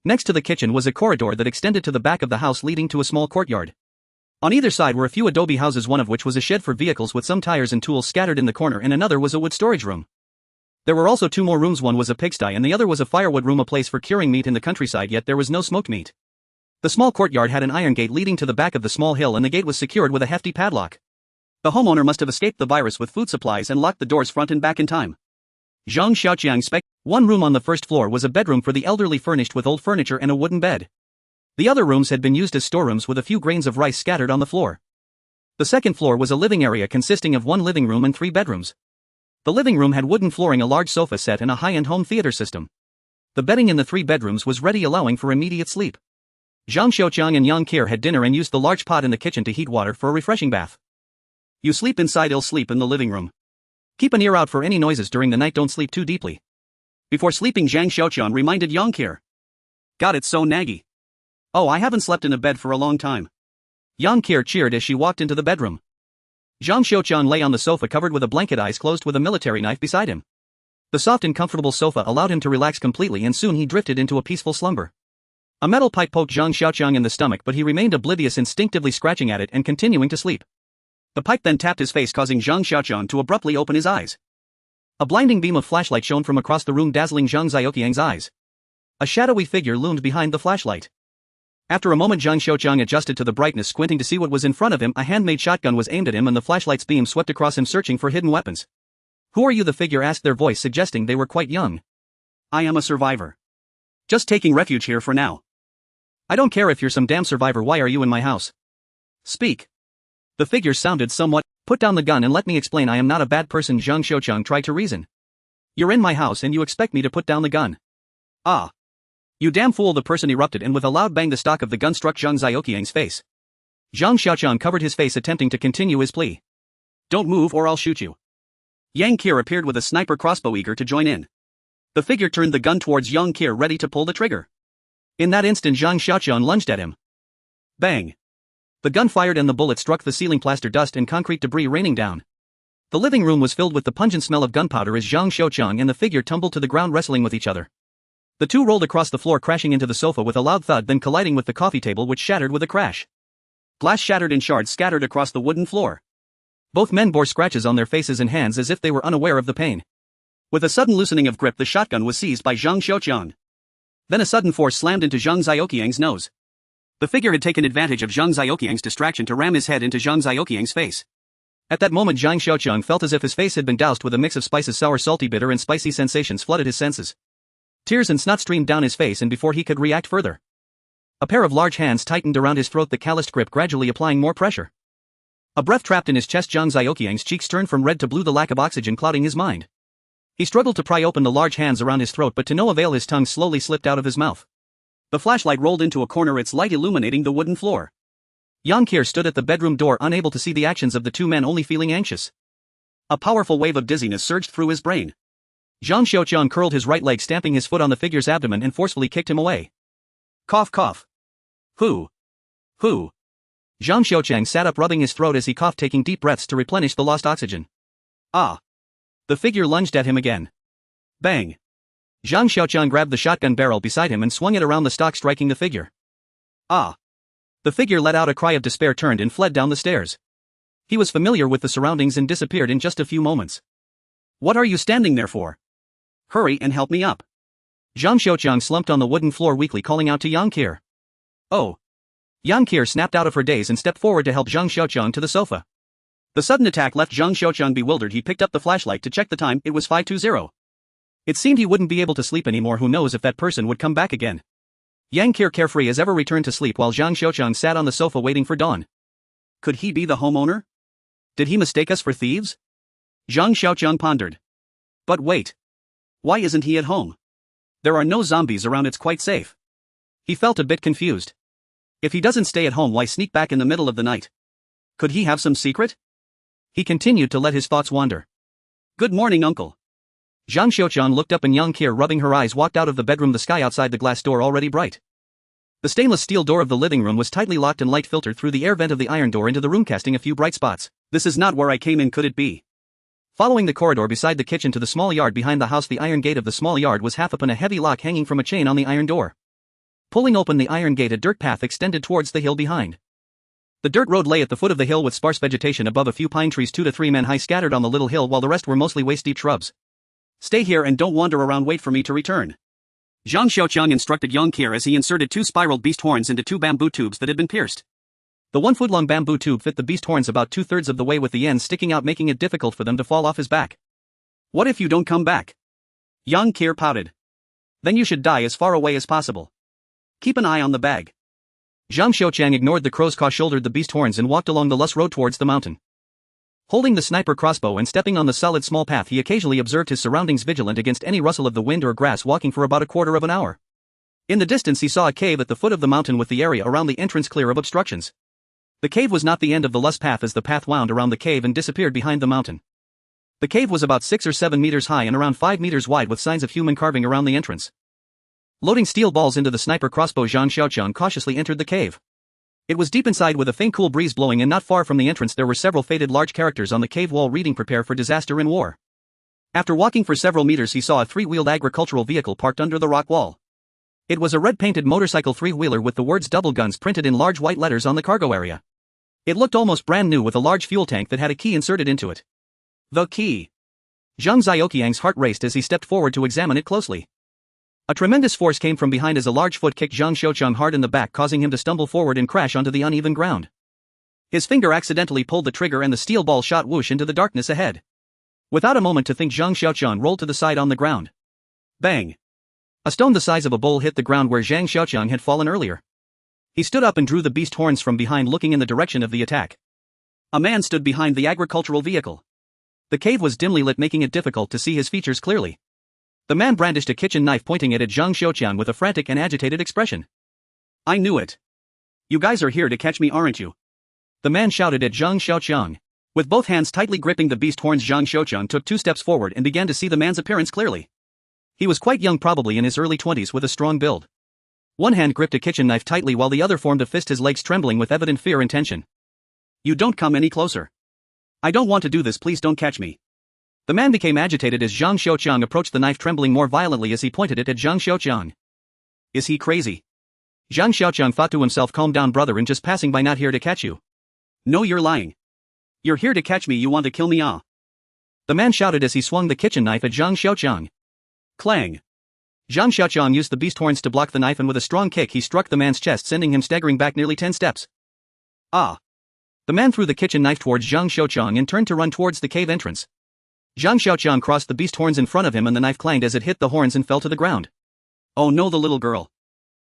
Next to the kitchen was a corridor that extended to the back of the house, leading to a small courtyard. On either side were a few adobe houses, one of which was a shed for vehicles with some tires and tools scattered in the corner, and another was a wood storage room. There were also two more rooms, one was a pigsty and the other was a firewood room, a place for curing meat in the countryside, yet there was no smoked meat. The small courtyard had an iron gate leading to the back of the small hill, and the gate was secured with a hefty padlock. The homeowner must have escaped the virus with food supplies and locked the doors front and back in time. Zhang Xiaoqiang One room on the first floor was a bedroom for the elderly, furnished with old furniture and a wooden bed. The other rooms had been used as storerooms with a few grains of rice scattered on the floor. The second floor was a living area consisting of one living room and 3 bedrooms. The living room had wooden flooring, a large sofa set and a high-end home theater system. The bedding in the 3 bedrooms was ready, allowing for immediate sleep. Zhang Xiaoqiang and Yang Qir had dinner and used the large pot in the kitchen to heat water for a refreshing bath. "You sleep inside, I'll sleep in the living room. Keep an ear out for any noises during the night, don't sleep too deeply." Before sleeping, Zhang Xiaoqiang reminded Yang Qir. "God, it's so naggy. Oh, I haven't slept in a bed for a long time." Yang Qir cheered as she walked into the bedroom. Zhang Xiaoqiang lay on the sofa covered with a blanket, eyes closed, with a military knife beside him. The soft and comfortable sofa allowed him to relax completely, and soon he drifted into a peaceful slumber. A metal pipe poked Zhang Xiaoqiang in the stomach, but he remained oblivious, instinctively scratching at it and continuing to sleep. The pipe then tapped his face, causing Zhang Xiaoqiang to abruptly open his eyes. A blinding beam of flashlight shone from across the room, dazzling Zhang Xiaoqiang's eyes. A shadowy figure loomed behind the flashlight. After a moment, Zhang Xiaoqiang adjusted to the brightness, squinting to see what was in front of him. A handmade shotgun was aimed at him and the flashlight's beam swept across him, searching for hidden weapons. "Who are you?" the figure asked, their voice suggesting they were quite young. "I am a survivor. Just taking refuge here for now." "I don't care if you're some damn survivor, why are you in my house? Speak." The figure sounded somewhat. "Put down the gun and let me explain, I am not a bad person," Zhang Xiaoqiang tried to reason. "You're in my house and you expect me to put down the gun? Ah. You damn fool," the person erupted, and with a loud bang the stock of the gun struck Zhang Xiaoqiang's face. Zhang Xiaoqiang covered his face, attempting to continue his plea. "Don't move or I'll shoot you." Yang Qir appeared with a sniper crossbow, eager to join in. The figure turned the gun towards Yang Qir, ready to pull the trigger. In that instant, Zhang Xiaoqiang lunged at him. Bang! The gun fired and the bullet struck the ceiling, plaster, dust and concrete debris raining down. The living room was filled with the pungent smell of gunpowder as Zhang Xiaoqiang and the figure tumbled to the ground, wrestling with each other. The two rolled across the floor, crashing into the sofa with a loud thud, then colliding with the coffee table, which shattered with a crash. Glass shattered and shards scattered across the wooden floor. Both men bore scratches on their faces and hands as if they were unaware of the pain. With a sudden loosening of grip, the shotgun was seized by Zhang Xiaoqiang. Then a sudden force slammed into Zhang Xiaoqiang's nose. The figure had taken advantage of Zhang Xiaoqiang's distraction to ram his head into Zhang Xiaoqiang's face. At that moment, Zhang Xiaoqiang felt as if his face had been doused with a mix of spices, sour, salty, bitter and spicy sensations flooded his senses. Tears and snot streamed down his face, and before he could react further, a pair of large hands tightened around his throat, the calloused grip gradually applying more pressure. A breath trapped in his chest, Zhang Xiaoqiang's cheeks turned from red to blue, the lack of oxygen clouding his mind. He struggled to pry open the large hands around his throat, but to no avail, his tongue slowly slipped out of his mouth. The flashlight rolled into a corner, its light illuminating the wooden floor. Yang Qir stood at the bedroom door, unable to see the actions of the two men, only feeling anxious. A powerful wave of dizziness surged through his brain. Zhang Xiaoqiang curled his right leg, stamping his foot on the figure's abdomen, and forcefully kicked him away. Cough, cough. Who? Who? Zhang Xiaoqiang sat up, rubbing his throat as he coughed, taking deep breaths to replenish the lost oxygen. Ah! The figure lunged at him again. Bang! Zhang Xiaoqiang grabbed the shotgun barrel beside him and swung it around the stock, striking the figure. Ah! The figure let out a cry of despair, turned and fled down the stairs. He was familiar with the surroundings and disappeared in just a few moments. What are you standing there for? Hurry and help me up. Zhang Xiaoqiang slumped on the wooden floor, weakly calling out to Yang Qir. Oh! Yang Qir snapped out of her daze and stepped forward to help Zhang Xiaoqiang to the sofa. The sudden attack left Zhang Xiaoqiang bewildered. He picked up the flashlight to check the time. It was 5:20. It seemed he wouldn't be able to sleep anymore. Who knows if that person would come back again. Yang Qir carefree as ever returned to sleep while Zhang Xiaoqiang sat on the sofa waiting for dawn. Could he be the homeowner? Did he mistake us for thieves? Zhang Xiaoqiang pondered. But wait. Why isn't he at home? There are no zombies around, it's quite safe. He felt a bit confused. If he doesn't stay at home, why sneak back in the middle of the night? Could he have some secret? He continued to let his thoughts wander. Good morning, uncle. Zhang Xiaoqiang looked up and Yang Qir, rubbing her eyes, walked out of the bedroom, the sky outside the glass door already bright. The stainless steel door of the living room was tightly locked and light filtered through the air vent of the iron door into the room, casting a few bright spots. This is not where I came in, could it be? Following the corridor beside the kitchen to the small yard behind the house, the iron gate of the small yard was half open, a heavy lock hanging from a chain on the iron door. Pulling open the iron gate, a dirt path extended towards the hill behind. The dirt road lay at the foot of the hill with sparse vegetation above, a few pine trees 2 to 3 men high scattered on the little hill, while the rest were mostly waist-deep shrubs. Stay here and don't wander around, wait for me to return. Zhang Xiaoqiang instructed Yang Qir as he inserted 2 spiraled beast horns into 2 bamboo tubes that had been pierced. The 1-foot-long bamboo tube fit the beast horns about 2/3 of the way, with the ends sticking out, making it difficult for them to fall off his back. What if you don't come back? Yang Qir pouted. Then you should die as far away as possible. Keep an eye on the bag. Zhang Xiaoqiang ignored the crow's caw, shouldered the beast horns and walked along the lush road towards the mountain. Holding the sniper crossbow and stepping on the solid small path, he occasionally observed his surroundings, vigilant against any rustle of the wind or grass, walking for about a quarter of an hour. In the distance he saw a cave at the foot of the mountain with the area around the entrance clear of obstructions. The cave was not the end of the lush path, as the path wound around the cave and disappeared behind the mountain. The cave was about 6 or 7 meters high and around 5 meters wide, with signs of human carving around the entrance. Loading steel balls into the sniper crossbow, Zhang Xiaoqiang cautiously entered the cave. It was deep inside, with a faint cool breeze blowing, and not far from the entrance there were several faded large characters on the cave wall reading "Prepare for disaster in war." After walking for several meters he saw a 3-wheeled agricultural vehicle parked under the rock wall. It was a red-painted motorcycle 3-wheeler with the words "double guns" printed in large white letters on the cargo area. It looked almost brand new, with a large fuel tank that had a key inserted into it. The key. Zhang Xiaoqiang's heart raced as he stepped forward to examine it closely. A tremendous force came from behind as a large foot kicked Zhang Xiaoqiang hard in the back, causing him to stumble forward and crash onto the uneven ground. His finger accidentally pulled the trigger and the steel ball shot whoosh into the darkness ahead. Without a moment to think, Zhang Xiaoqiang rolled to the side on the ground. Bang! A stone the size of a bowl hit the ground where Zhang Xiaoqiang had fallen earlier. He stood up and drew the beast horns from behind, looking in the direction of the attack. A man stood behind the agricultural vehicle. The cave was dimly lit, making it difficult to see his features clearly. The man brandished a kitchen knife, pointing it at Zhang Xiaoqiang with a frantic and agitated expression. I knew it. You guys are here to catch me, aren't you? The man shouted at Zhang Xiaoqiang. With both hands tightly gripping the beast horns, Zhang Xiaoqiang took 2 steps forward and began to see the man's appearance clearly. He was quite young, probably in his early 20s, with a strong build. One hand gripped a kitchen knife tightly while the other formed a fist, his legs trembling with evident fear and tension. You don't come any closer. I don't want to do this, please don't catch me. The man became agitated as Zhang Xiaoqiang approached the knife, trembling more violently as he pointed it at Zhang Xiaoqiang. Is he crazy? Zhang Xiaoqiang thought to himself, calm down brother, I'm just passing by, not here to catch you. No, you're lying. You're here to catch me, you want to kill me, ah? The man shouted as he swung the kitchen knife at Zhang Xiaoqiang. Clang! Zhang Xiaoqiang used the beast horns to block the knife, and with a strong kick he struck the man's chest, sending him staggering back nearly 10 steps. Ah! The man threw the kitchen knife towards Zhang Xiaoqiang and turned to run towards the cave entrance. Zhang Xiaoqiang crossed the beast horns in front of him and the knife clanged as it hit the horns and fell to the ground. Oh no, the little girl.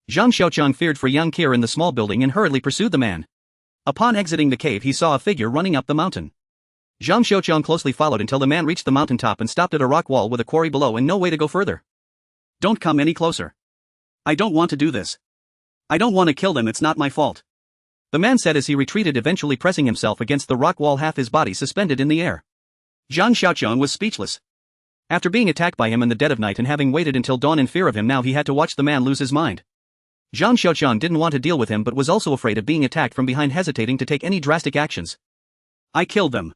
Zhang Xiaoqiang feared for Yang Qir in the small building and hurriedly pursued the man. Upon exiting the cave he saw a figure running up the mountain. Zhang Xiaoqiang closely followed until the man reached the mountaintop and stopped at a rock wall with a quarry below and no way to go further. Don't come any closer. I don't want to do this. I don't want to kill them, it's not my fault. The man said as he retreated, eventually pressing himself against the rock wall, half his body suspended in the air. Zhang Xiaoqiang was speechless. After being attacked by him in the dead of night and having waited until dawn in fear of him, now he had to watch the man lose his mind. Zhang Xiaoqiang didn't want to deal with him but was also afraid of being attacked from behind, hesitating to take any drastic actions. I killed them.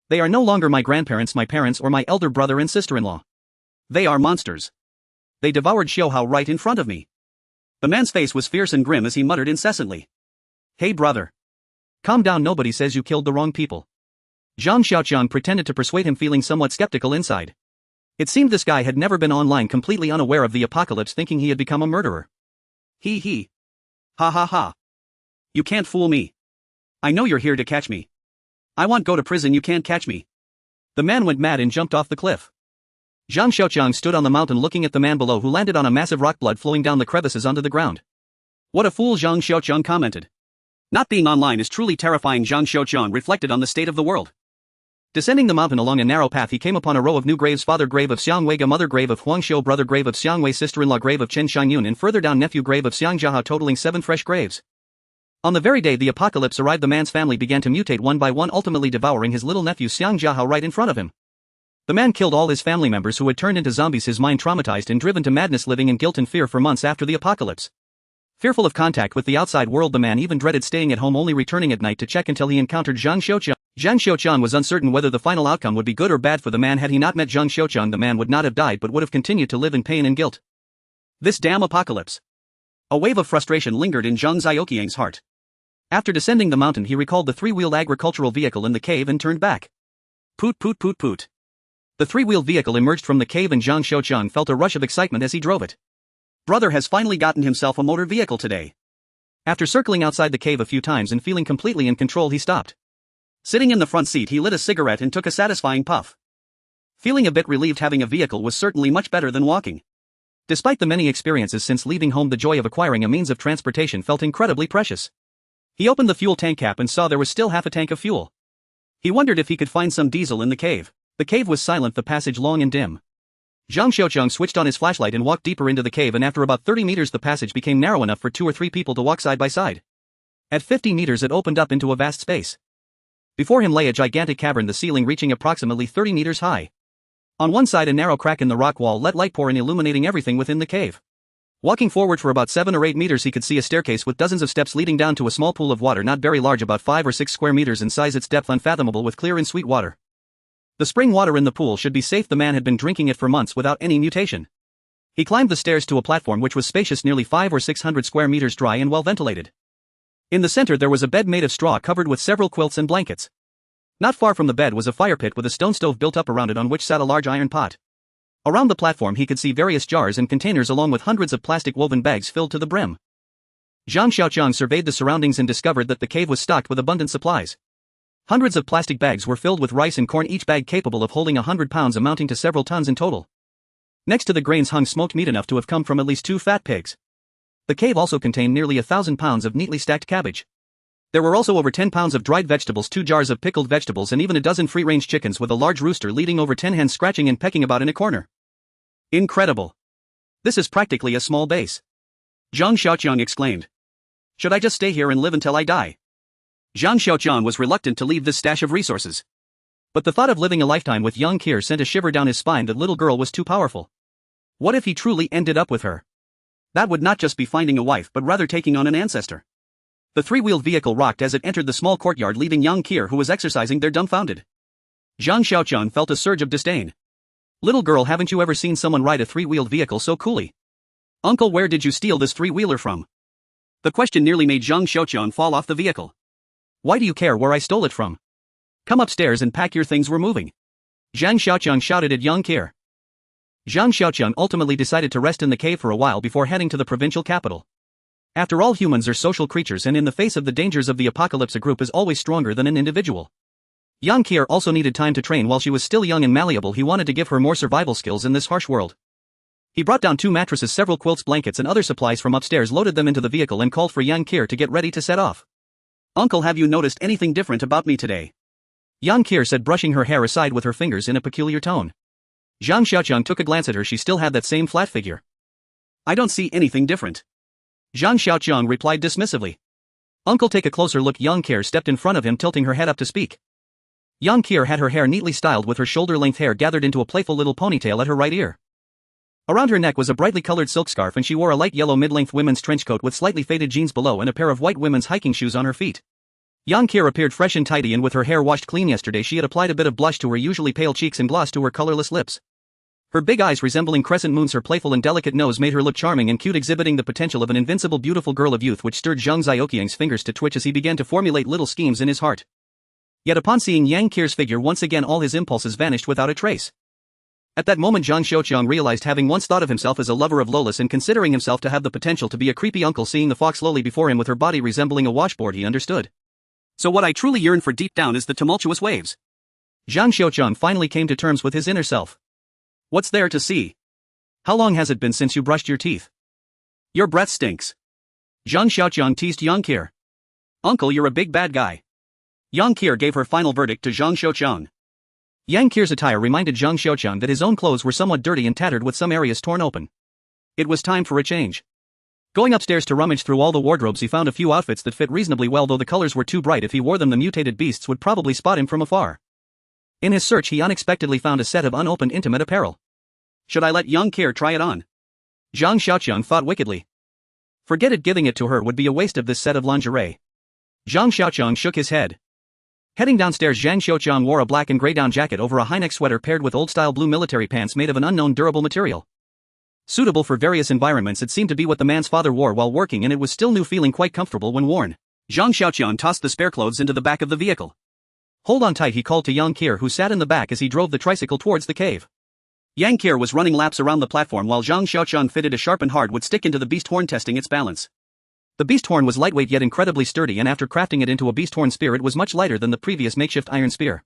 They are no longer my grandparents, my parents, or my elder brother and sister-in-law. They are monsters. They devoured Xiaohao right in front of me. The man's face was fierce and grim as he muttered incessantly. Hey brother. Calm down, nobody says you killed the wrong people. Zhang Xiaoqiang pretended to persuade him, feeling somewhat skeptical inside. It seemed this guy had never been online, completely unaware of the apocalypse, thinking he had become a murderer. He. Ha ha ha. You can't fool me. I know you're here to catch me. I won't go to prison, you can't catch me. The man went mad and jumped off the cliff. Zhang Xiaoqiang stood on the mountain looking at the man below, who landed on a massive rock, blood flowing down the crevices onto the ground. What a fool, Zhang Xiaoqiang commented. Not being online is truly terrifying, Zhang Xiaoqiang reflected on the state of the world. Descending the mountain along a narrow path, he came upon a row of new graves: father grave of Xiang Weiga, mother grave of Huang Xiu, brother grave of Xiang Wei, sister-in-law grave of Chen Xiangyun, and further down nephew grave of Xiang Jiahao, totaling 7 fresh graves. On the very day the apocalypse arrived, the man's family began to mutate one by one, ultimately devouring his little nephew Xiang Jiahao right in front of him. The man killed all his family members, who had turned into zombies, his mind traumatized and driven to madness, living in guilt and fear for months after the apocalypse. Fearful of contact with the outside world, the man even dreaded staying at home, only returning at night to check until he encountered Zhang Xiaoqiang. Zhang Xiaoqiang was uncertain whether the final outcome would be good or bad for the man. Had he not met Zhang Xiaoqiang, the man would not have died but would have continued to live in pain and guilt. This damn apocalypse. A wave of frustration lingered in Zhang Xiaoqiang's heart. After descending the mountain, he recalled the 3-wheeled agricultural vehicle in the cave and turned back. Poot poot poot poot. The 3-wheeled vehicle emerged from the cave and Zhang Xiaoqiang felt a rush of excitement as he drove it. Brother has finally gotten himself a motor vehicle today. After circling outside the cave a few times and feeling completely in control, he stopped. Sitting in the front seat, he lit a cigarette and took a satisfying puff. Feeling a bit relieved, having a vehicle was certainly much better than walking. Despite the many experiences since leaving home, the joy of acquiring a means of transportation felt incredibly precious. He opened the fuel tank cap and saw there was still half a tank of fuel. He wondered if he could find some diesel in the cave. The cave was silent, the passage long and dim. Zhang Xiaoqiang switched on his flashlight and walked deeper into the cave, and after about 30 meters the passage became narrow enough for 2 or 3 people to walk side by side. At 50 meters it opened up into a vast space. Before him lay a gigantic cavern, the ceiling reaching approximately 30 meters high. On one side, a narrow crack in the rock wall let light pour in, illuminating everything within the cave. Walking forward for about 7 or 8 meters, he could see a staircase with dozens of steps leading down to a small pool of water, not very large, about 5 or 6 square meters in size, its depth unfathomable, with clear and sweet water. The spring water in the pool should be safe. The man had been drinking it for months without any mutation. He climbed the stairs to a platform which was spacious, nearly 500 or 600 square meters, dry and well ventilated. In the center there was a bed made of straw covered with several quilts and blankets. Not far from the bed was a fire pit with a stone stove built up around it, on which sat a large iron pot. Around the platform he could see various jars and containers along with hundreds of plastic woven bags filled to the brim. Zhang Xiaoqiang surveyed the surroundings and discovered that the cave was stocked with abundant supplies. Hundreds of plastic bags were filled with rice and corn, each bag capable of holding 100 pounds, amounting to several tons in total. Next to the grains hung smoked meat, enough to have come from at least 2 fat pigs. The cave also contained nearly 1,000 pounds of neatly stacked cabbage. There were also over 10 pounds of dried vegetables, 2 jars of pickled vegetables, and even a dozen free-range chickens, with a large rooster leading over 10 hens scratching and pecking about in a corner. Incredible. This is practically a small base. Zhang Xiaoqiang exclaimed. Should I just stay here and live until I die? Zhang Xiaoqiang was reluctant to leave this stash of resources. But the thought of living a lifetime with Yang Qir sent a shiver down his spine. The little girl was too powerful. What if he truly ended up with her? That would not just be finding a wife, but rather taking on an ancestor. The 3-wheeled vehicle rocked as it entered the small courtyard, leaving Yang Qir, who was exercising there, dumbfounded. Zhang Xiaoqiang felt a surge of disdain. Little girl, haven't you ever seen someone ride a 3-wheeled vehicle so coolly? Uncle, where did you steal this 3-wheeler from? The question nearly made Zhang Xiaoqiang fall off the vehicle. Why do you care where I stole it from? Come upstairs and pack your things, we're moving. Zhang Xiaoqiang shouted at Yang Qir. Zhang Xiaoqiang ultimately decided to rest in the cave for a while before heading to the provincial capital. After all, humans are social creatures, and in the face of the dangers of the apocalypse, a group is always stronger than an individual. Yang Qir also needed time to train. While she was still young and malleable, he wanted to give her more survival skills in this harsh world. He brought down 2 mattresses, several quilts, blankets, and other supplies from upstairs, loaded them into the vehicle, and called for Yang Qir to get ready to set off. Uncle, have you noticed anything different about me today? Yang Qir said, brushing her hair aside with her fingers in a peculiar tone. Zhang Xiaoqiang took a glance at her. She still had that same flat figure. I don't see anything different. Zhang Xiaoqiang replied dismissively. Uncle, take a closer look. Yang Qir stepped in front of him, tilting her head up to speak. Yang Qir had her hair neatly styled, with her shoulder-length hair gathered into a playful little ponytail at her right ear. Around her neck was a brightly colored silk scarf, and she wore a light yellow mid-length women's trench coat with slightly faded jeans below and a pair of white women's hiking shoes on her feet. Yang Qir appeared fresh and tidy, and with her hair washed clean. Yesterday she had applied a bit of blush to her usually pale cheeks and gloss to her colorless lips. Her big eyes resembling crescent moons, her playful and delicate nose made her look charming and cute, exhibiting the potential of an invincible beautiful girl of youth, which stirred Zhang Xiaoqiang's fingers to twitch as he began to formulate little schemes in his heart. Yet upon seeing Yang Qir's figure once again, all his impulses vanished without a trace. At that moment Zhang Xiaoqiang realized, having once thought of himself as a lover of Lolis and considering himself to have the potential to be a creepy uncle, seeing the fox slowly before him with her body resembling a washboard, he understood. So what I truly yearn for deep down is the tumultuous waves. Zhang Xiaoqiang finally came to terms with his inner self. What's there to see? How long has it been since you brushed your teeth? Your breath stinks. Zhang Xiaoqiang teased Yang Qir. Uncle, you're a big bad guy. Yang Qir gave her final verdict to Zhang Xiaoqiang. Yang Qir's attire reminded Zhang Xiaoqiang that his own clothes were somewhat dirty and tattered with some areas torn open. It was time for a change. Going upstairs to rummage through all the wardrobes, he found a few outfits that fit reasonably well, though the colors were too bright. If he wore them, the mutated beasts would probably spot him from afar. In his search, he unexpectedly found a set of unopened intimate apparel. Should I let Yang Qir try it on? Zhang Xiaoqiang thought wickedly. Forget it, giving it to her would be a waste of this set of lingerie. Zhang Xiaoqiang shook his head. Heading downstairs, Zhang Xiaoqiang wore a black and grey down jacket over a high-neck sweater paired with old-style blue military pants made of an unknown durable material. Suitable for various environments, it seemed to be what the man's father wore while working, and it was still new, feeling quite comfortable when worn. Zhang Xiaoqiang tossed the spare clothes into the back of the vehicle. Hold on tight, he called to Yang Qir, who sat in the back as he drove the tricycle towards the cave. Yang Qir was running laps around the platform while Zhang Xiaoqiang fitted a sharpened hardwood stick into the beast horn, testing its balance. The beast horn was lightweight yet incredibly sturdy, and after crafting it into a beast horn spear, it was much lighter than the previous makeshift iron spear.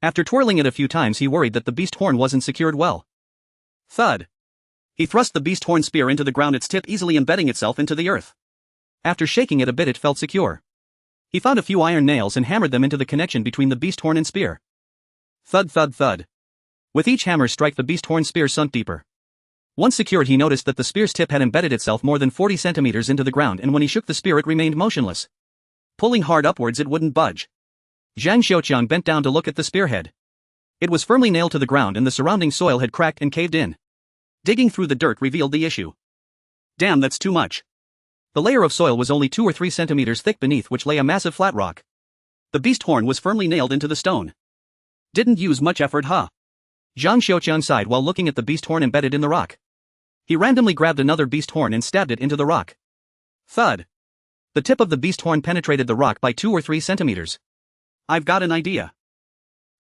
After twirling it a few times, he worried that the beast horn wasn't secured well. Thud. He thrust the beast horn spear into the ground, its tip easily embedding itself into the earth. After shaking it a bit, it felt secure. He found a few iron nails and hammered them into the connection between the beast horn and spear. Thud, thud, thud. With each hammer strike, the beast horn spear sunk deeper. Once secured, he noticed that the spear's tip had embedded itself more than 40 centimeters into the ground, and when he shook the spear, it remained motionless. Pulling hard upwards, it wouldn't budge. Zhang Xiaoqiang bent down to look at the spearhead. It was firmly nailed to the ground, and the surrounding soil had cracked and caved in. Digging through the dirt revealed the issue. Damn, that's too much. The layer of soil was only 2 or 3 centimeters thick, beneath which lay a massive flat rock. The beast horn was firmly nailed into the stone. Didn't use much effort, huh? Zhang Xiaoqiang sighed while looking at the beast horn embedded in the rock. He randomly grabbed another beast horn and stabbed it into the rock. Thud. The tip of the beast horn penetrated the rock by 2 or 3 centimeters. I've got an idea.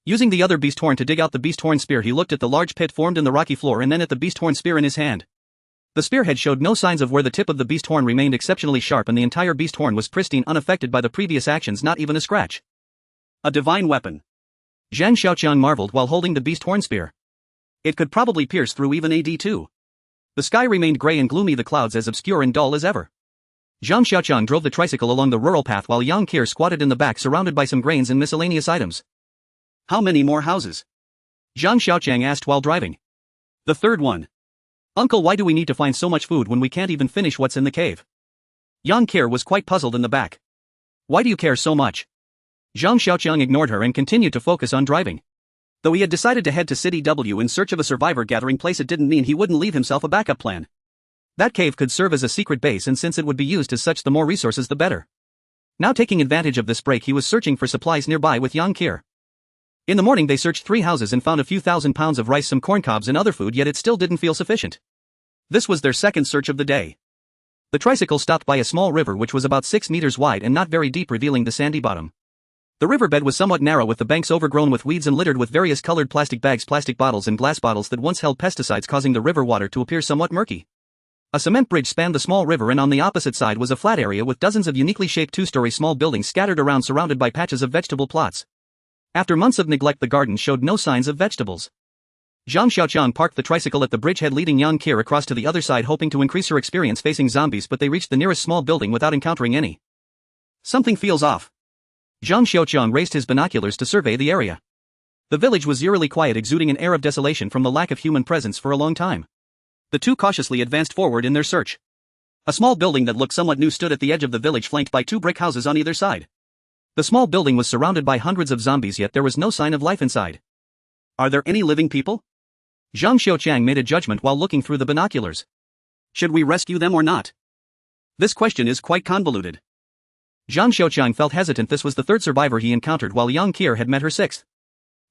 Using the other beast horn to dig out the beast horn spear, he looked at the large pit formed in the rocky floor and then at the beast horn spear in his hand. The spearhead showed no signs of where the tip of the beast horn remained exceptionally sharp, and the entire beast horn was pristine, unaffected by the previous actions, not even a scratch. A divine weapon. Zhang Xiaoqiang marveled while holding the beast horn spear. It could probably pierce through even AD2. The sky remained grey and gloomy, the clouds as obscure and dull as ever. Zhang Xiaoqiang drove the tricycle along the rural path while Yang Qir squatted in the back, surrounded by some grains and miscellaneous items. How many more houses? Zhang Xiaoqiang asked while driving. The third one. Uncle, why do we need to find so much food when we can't even finish what's in the cave? Yang Qir was quite puzzled in the back. Why do you care so much? Zhang Xiaoqiang ignored her and continued to focus on driving. Though he had decided to head to City W in search of a survivor gathering place, it didn't mean he wouldn't leave himself a backup plan. That cave could serve as a secret base, and since it would be used as such, the more resources the better. Now, taking advantage of this break, he was searching for supplies nearby with Yang Qir. In the morning, they searched 3 houses and found a few thousand pounds of rice, some corn cobs and other food, yet it still didn't feel sufficient. This was their second search of the day. The tricycle stopped by a small river which was about 6 meters wide and not very deep, revealing the sandy bottom. The riverbed was somewhat narrow, with the banks overgrown with weeds and littered with various colored plastic bags, plastic bottles and glass bottles that once held pesticides, causing the river water to appear somewhat murky. A cement bridge spanned the small river, and on the opposite side was a flat area with dozens of uniquely shaped 2-story small buildings scattered around, surrounded by patches of vegetable plots. After months of neglect, the garden showed no signs of vegetables. Zhang Xiaoqiang parked the tricycle at the bridgehead, leading Yang Qir across to the other side, hoping to increase her experience facing zombies, but they reached the nearest small building without encountering any. Something feels off. Zhang Xiaoqiang raised his binoculars to survey the area. The village was eerily quiet, exuding an air of desolation from the lack of human presence for a long time. The two cautiously advanced forward in their search. A small building that looked somewhat new stood at the edge of the village, flanked by 2 brick houses on either side. The small building was surrounded by hundreds of zombies, yet there was no sign of life inside. Are there any living people? Zhang Xiaoqiang made a judgment while looking through the binoculars. Should we rescue them or not? This question is quite convoluted. Zhang Xiaoqiang felt hesitant. This was the 3rd survivor he encountered, while Yang Qir had met her 6th.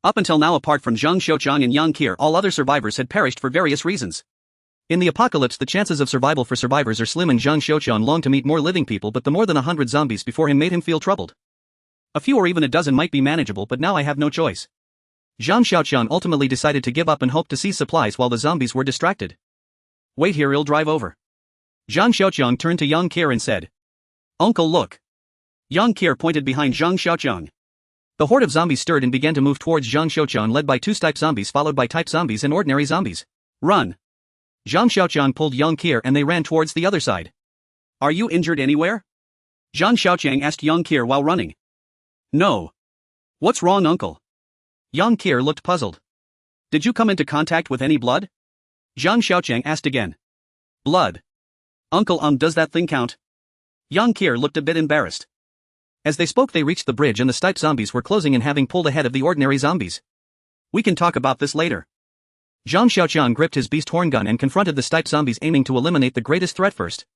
Up until now, apart from Zhang Xiaoqiang and Yang Qir, all other survivors had perished for various reasons. In the apocalypse, the chances of survival for survivors are slim, and Zhang Xiaoqiang longed to meet more living people, but the more than 100 zombies before him made him feel troubled. A few or even a dozen might be manageable, but now I have no choice. Zhang Xiaoqiang ultimately decided to give up and hoped to seize supplies while the zombies were distracted. Wait here, I'll drive over. Zhang Xiaoqiang turned to Yang Qir and said, Uncle, look. Yang Qir pointed behind Zhang Xiaoqiang. The horde of zombies stirred and began to move towards Zhang Xiaoqiang, led by 2 type zombies followed by type zombies and ordinary zombies. Run! Zhang Xiaoqiang pulled Yang Qir and they ran towards the other side. Are you injured anywhere? Zhang Xiaoqiang asked Yang Qir while running. No. What's wrong, uncle? Yang Qir looked puzzled. Did you come into contact with any blood? Zhang Xiaoqiang asked again. Blood. Uncle, does that thing count? Yang Qir looked a bit embarrassed. As they spoke, they reached the bridge and the stipe zombies were closing in, having pulled ahead of the ordinary zombies. We can talk about this later. Zhang Xiaoqiang gripped his beast horn gun and confronted the stipe zombies, aiming to eliminate the greatest threat first.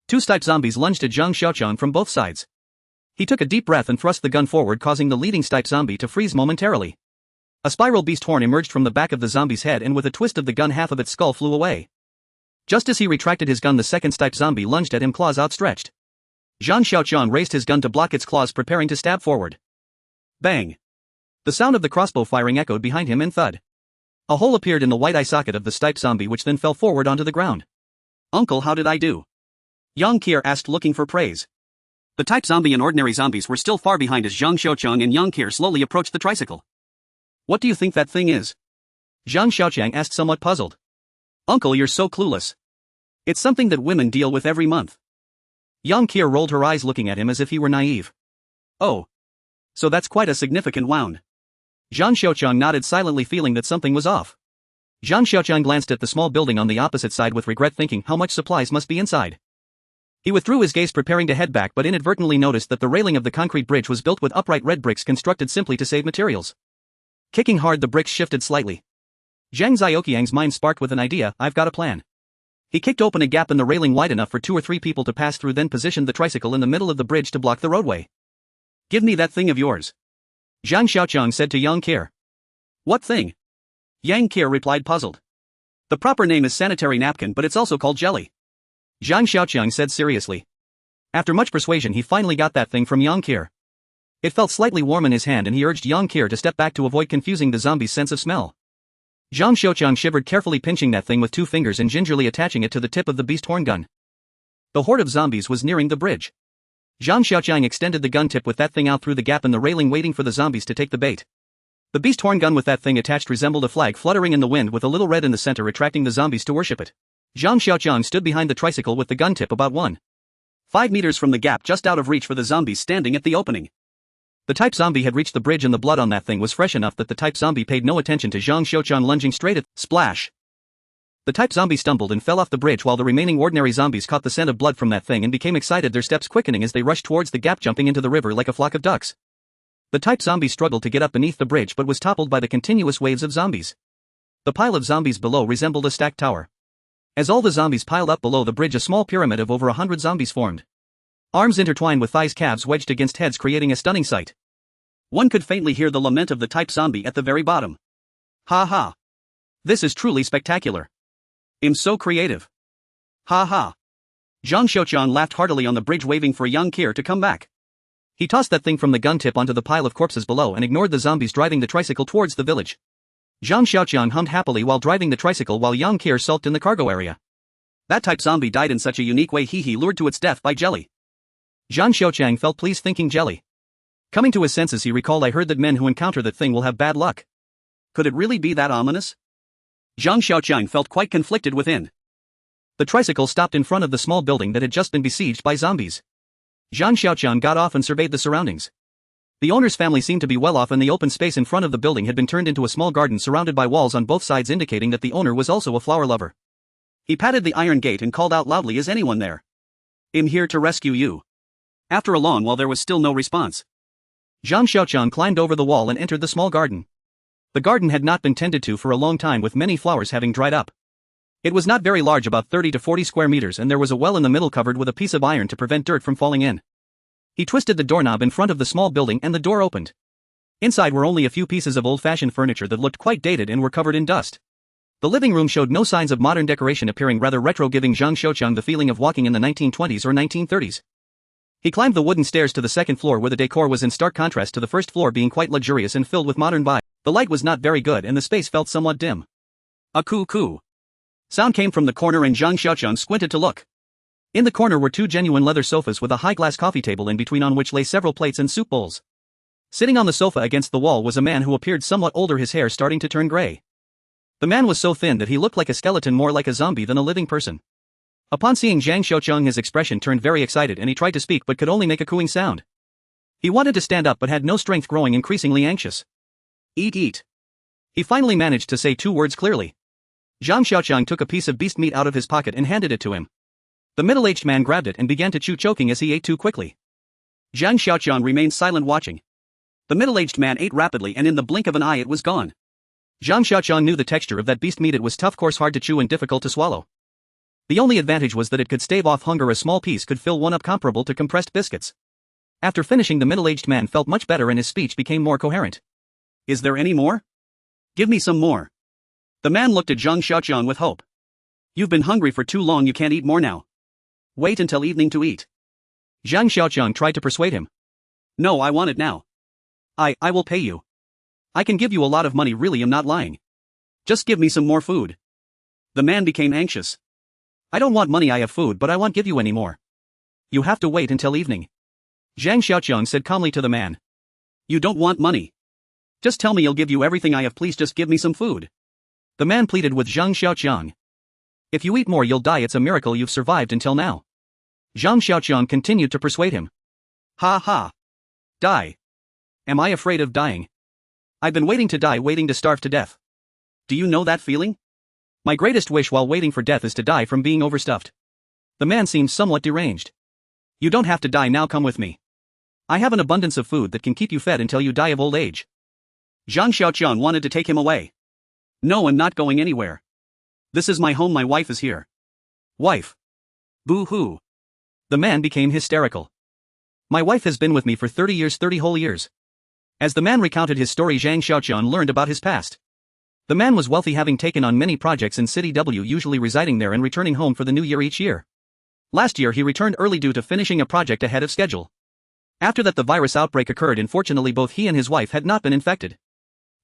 Two stipe zombies lunged at Zhang Xiaoqiang from both sides. He took a deep breath and thrust the gun forward, causing the leading stipe zombie to freeze momentarily. A spiral beast horn emerged from the back of the zombie's head, and with a twist of the gun, half of its skull flew away. Just as he retracted his gun, the second stipe zombie lunged at him, claws outstretched. Zhang Xiaoqiang raised his gun to block its claws, preparing to stab forward. Bang! The sound of the crossbow firing echoed behind him, and thud. A hole appeared in the white eye socket of the stipe zombie, which then fell forward onto the ground. Uncle, how did I do? Yang Qir asked, looking for praise. The type zombie and ordinary zombies were still far behind as Zhang Xiaoqiang and Yang Qir slowly approached the tricycle. What do you think that thing is? Zhang Xiaoqiang asked, somewhat puzzled. Uncle, you're so clueless. It's something that women deal with every month. Yang Qir rolled her eyes, looking at him as if he were naive. Oh. So that's quite a significant wound. Zhang Xiaoqiang nodded silently, feeling that something was off. Zhang Xiaoqiang glanced at the small building on the opposite side with regret, thinking how much supplies must be inside. He withdrew his gaze, preparing to head back, but inadvertently noticed that the railing of the concrete bridge was built with upright red bricks constructed simply to save materials. Kicking hard, the bricks shifted slightly. Zhang Xiaoqiang's mind sparked with an idea. I've got a plan. He kicked open a gap in the railing wide enough for 2 or 3 people to pass through, then positioned the tricycle in the middle of the bridge to block the roadway. Give me that thing of yours. Zhang Xiaoqiang said to Yang Qir. What thing? Yang Qir replied, puzzled. The proper name is sanitary napkin, but it's also called jelly. Zhang Xiaoqiang said seriously. After much persuasion, he finally got that thing from Yang Qir. It felt slightly warm in his hand, and he urged Yang Qir to step back to avoid confusing the zombie's sense of smell. Zhang Xiaoqiang shivered, carefully pinching that thing with 2 fingers and gingerly attaching it to the tip of the beast horn gun. The horde of zombies was nearing the bridge. Zhang Xiaoqiang extended the gun tip with that thing out through the gap in the railing, waiting for the zombies to take the bait. The beast horn gun with that thing attached resembled a flag fluttering in the wind, with a little red in the center, attracting the zombies to worship it. Zhang Xiaoqiang stood behind the tricycle with the gun tip about 1.5 meters from the gap, just out of reach for the zombies standing at the opening. The type zombie had reached the bridge, and the blood on that thing was fresh enough that the type zombie paid no attention to Zhang Xiaoqiang lunging straight at. Splash! The type zombie stumbled and fell off the bridge, while the remaining ordinary zombies caught the scent of blood from that thing and became excited, their steps quickening as they rushed towards the gap, jumping into the river like a flock of ducks. The type zombie struggled to get up beneath the bridge, but was toppled by the continuous waves of zombies. The pile of zombies below resembled a stacked tower. As all the zombies piled up below the bridge, a small pyramid of over 100 zombies formed. Arms intertwined with thighs, calves wedged against heads, creating a stunning sight. One could faintly hear the lament of the type zombie at the very bottom. Ha ha. This is truly spectacular. I'm so creative. Ha ha. Zhang Xiaoqiang laughed heartily on the bridge, waving for Yang Qir to come back. He tossed that thing from the gun tip onto the pile of corpses below and ignored the zombies driving the tricycle towards the village. Zhang Xiaoqiang hummed happily while driving the tricycle, while Yang Qir sulked in the cargo area. That type zombie died in such a unique way, he lured to its death by jelly. Zhang Xiaoqiang felt pleased, thinking jelly. Coming to his senses, he recalled, I heard that men who encounter that thing will have bad luck. Could it really be that ominous? Zhang Xiaoqiang felt quite conflicted within. The tricycle stopped in front of the small building that had just been besieged by zombies. Zhang Xiaoqiang got off and surveyed the surroundings. The owner's family seemed to be well off, and the open space in front of the building had been turned into a small garden surrounded by walls on both sides, indicating that the owner was also a flower lover. He patted the iron gate and called out loudly, is anyone there? I'm here to rescue you. After a long while there was still no response. Zhang Xiaoqiang climbed over the wall and entered the small garden. The garden had not been tended to for a long time, with many flowers having dried up. It was not very large, about 30 to 40 square meters, and there was a well in the middle covered with a piece of iron to prevent dirt from falling in. He twisted the doorknob in front of the small building and the door opened. Inside were only a few pieces of old-fashioned furniture that looked quite dated and were covered in dust. The living room showed no signs of modern decoration, appearing rather retro, giving Zhang Xiaoqiang the feeling of walking in the 1920s or 1930s. He climbed the wooden stairs to the second floor, where the decor was in stark contrast to the first floor, being quite luxurious and filled with modern vibes. The light was not very good and the space felt somewhat dim. A coo-coo sound came from the corner, and Zhang Xiaoqiang squinted to look. In the corner were 2 genuine leather sofas with a high-glass coffee table in between, on which lay several plates and soup bowls. Sitting on the sofa against the wall was a man who appeared somewhat older, his hair starting to turn gray. The man was so thin that he looked like a skeleton, more like a zombie than a living person. Upon seeing Zhang Xiaoqiang, his expression turned very excited and he tried to speak but could only make a cooing sound. He wanted to stand up but had no strength, growing increasingly anxious. Eat, eat. He finally managed to say 2 words clearly. Zhang Xiaoqiang took a piece of beast meat out of his pocket and handed it to him. The middle-aged man grabbed it and began to chew, choking as he ate too quickly. Zhang Xiaoqiang remained silent watching. The middle-aged man ate rapidly and in the blink of an eye it was gone. Zhang Xiaoqiang knew the texture of that beast meat. It was tough, coarse, hard to chew and difficult to swallow. The only advantage was that it could stave off hunger. A small piece could fill one up, comparable to compressed biscuits. After finishing, the middle-aged man felt much better and his speech became more coherent. Is there any more? Give me some more. The man looked at Zhang Xiaoqiang with hope. You've been hungry for too long, you can't eat more now. Wait until evening to eat. Zhang Xiaoqiang tried to persuade him. No, I want it now. I will pay you. I can give you a lot of money, really, I'm not lying. Just give me some more food. The man became anxious. I don't want money, I have food, but I won't give you any more. You have to wait until evening. Zhang Xiaoqiang said calmly to the man. You don't want money. Just tell me, I'll give you everything I have, please just give me some food. The man pleaded with Zhang Xiaoqiang. If you eat more you'll die, it's a miracle you've survived until now. Zhang Xiaoqiang continued to persuade him. Ha ha. Die. Am I afraid of dying? I've been waiting to die, waiting to starve to death. Do you know that feeling? My greatest wish while waiting for death is to die from being overstuffed. The man seemed somewhat deranged. You don't have to die now, come with me. I have an abundance of food that can keep you fed until you die of old age. Zhang Xiaoqiang wanted to take him away. No, I'm not going anywhere. This is my home, my wife is here. Wife. Boo-hoo. The man became hysterical. My wife has been with me for 30 years, 30 whole years. As the man recounted his story, Zhang Xiaoqiang learned about his past. The man was wealthy, having taken on many projects in City W, usually residing there and returning home for the new year each year. Last year he returned early due to finishing a project ahead of schedule. After that the virus outbreak occurred, and fortunately both he and his wife had not been infected.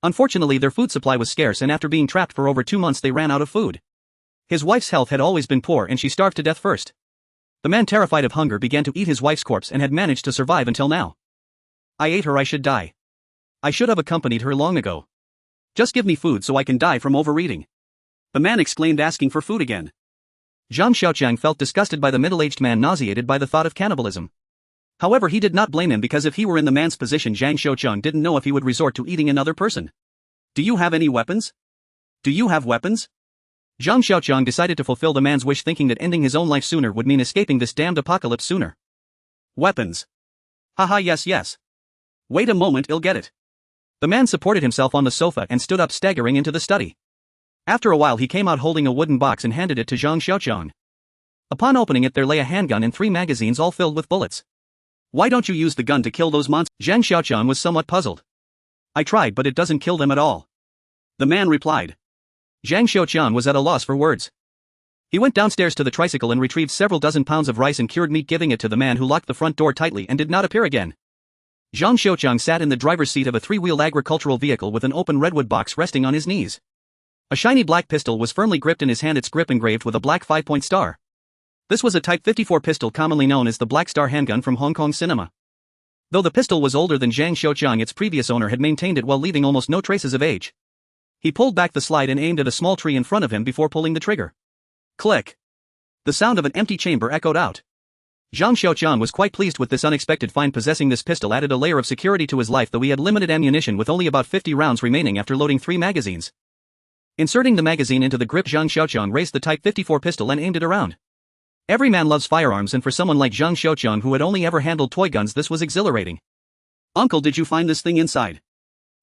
Unfortunately their food supply was scarce, and after being trapped for over 2 months they ran out of food. His wife's health had always been poor and she starved to death first. The man, terrified of hunger, began to eat his wife's corpse and had managed to survive until now. I ate her, I should die. I should have accompanied her long ago. Just give me food so I can die from overeating. The man exclaimed, asking for food again. Zhang Xiaoqiang felt disgusted by the middle-aged man, nauseated by the thought of cannibalism. However, he did not blame him, because if he were in the man's position, Zhang Xiaoqiang didn't know if he would resort to eating another person. Do you have any weapons? Do you have weapons? Zhang Xiaoqiang decided to fulfill the man's wish, thinking that ending his own life sooner would mean escaping this damned apocalypse sooner. Weapons. Haha, yes. Wait a moment, I'll get it. The man supported himself on the sofa and stood up, staggering into the study. After a while he came out holding a wooden box and handed it to Zhang Xiaoqiang. Upon opening it there lay a handgun and 3 magazines, all filled with bullets. Why don't you use the gun to kill those monsters? Zhang Xiaoqiang was somewhat puzzled. I tried, but it doesn't kill them at all. The man replied. Zhang Xiaoqiang was at a loss for words. He went downstairs to the tricycle and retrieved several dozen pounds of rice and cured meat, giving it to the man, who locked the front door tightly and did not appear again. Zhang Xiaoqiang sat in the driver's seat of a 3-wheeled agricultural vehicle with an open redwood box resting on his knees. A shiny black pistol was firmly gripped in his hand, its grip engraved with a black 5-point star. This was a Type 54 pistol, commonly known as the Black Star handgun from Hong Kong cinema. Though the pistol was older than Zhang Xiaoqiang, its previous owner had maintained it while leaving almost no traces of age. He pulled back the slide and aimed at a small tree in front of him before pulling the trigger. Click! The sound of an empty chamber echoed out. Zhang Xiaoqiang was quite pleased with this unexpected find. Possessing this pistol added a layer of security to his life, though he had limited ammunition, with only about 50 rounds remaining after loading 3 magazines. Inserting the magazine into the grip, Zhang Xiaoqiang raised the Type 54 pistol and aimed it around. Every man loves firearms, and for someone like Zhang Xiaoqiang, who had only ever handled toy guns, this was exhilarating. Uncle, did you find this thing inside?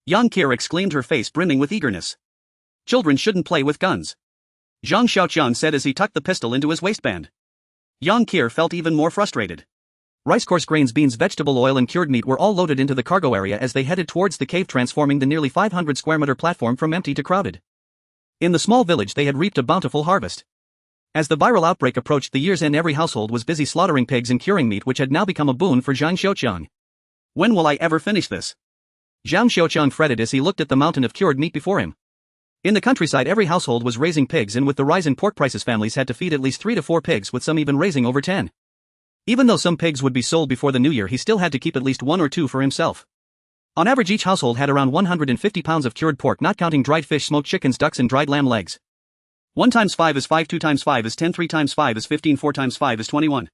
Yang Qir exclaimed, her face brimming with eagerness. Children shouldn't play with guns. Zhang Xiaoqiang said as he tucked the pistol into his waistband. Yang Qir felt even more frustrated. Rice, coarse grains, beans, vegetable oil and cured meat were all loaded into the cargo area as they headed towards the cave, transforming the nearly 500 square meter platform from empty to crowded. In the small village they had reaped a bountiful harvest. As the viral outbreak approached the year's end, every household was busy slaughtering pigs and curing meat, which had now become a boon for Zhang Xiaoqiang. When will I ever finish this? Zhang Xiaoqiang fretted as he looked at the mountain of cured meat before him. In the countryside every household was raising pigs, and with the rise in pork prices families had to feed at least 3 to 4 pigs, with some even raising over 10. Even though some pigs would be sold before the new year, he still had to keep at least 1 or 2 for himself. On average each household had around 150 pounds of cured pork, not counting dried fish, smoked chickens, ducks and dried lamb legs. 1 times 5 is 5, 2 times 5 is 10, 3 times 5 is 15, 4 times 5 is 21.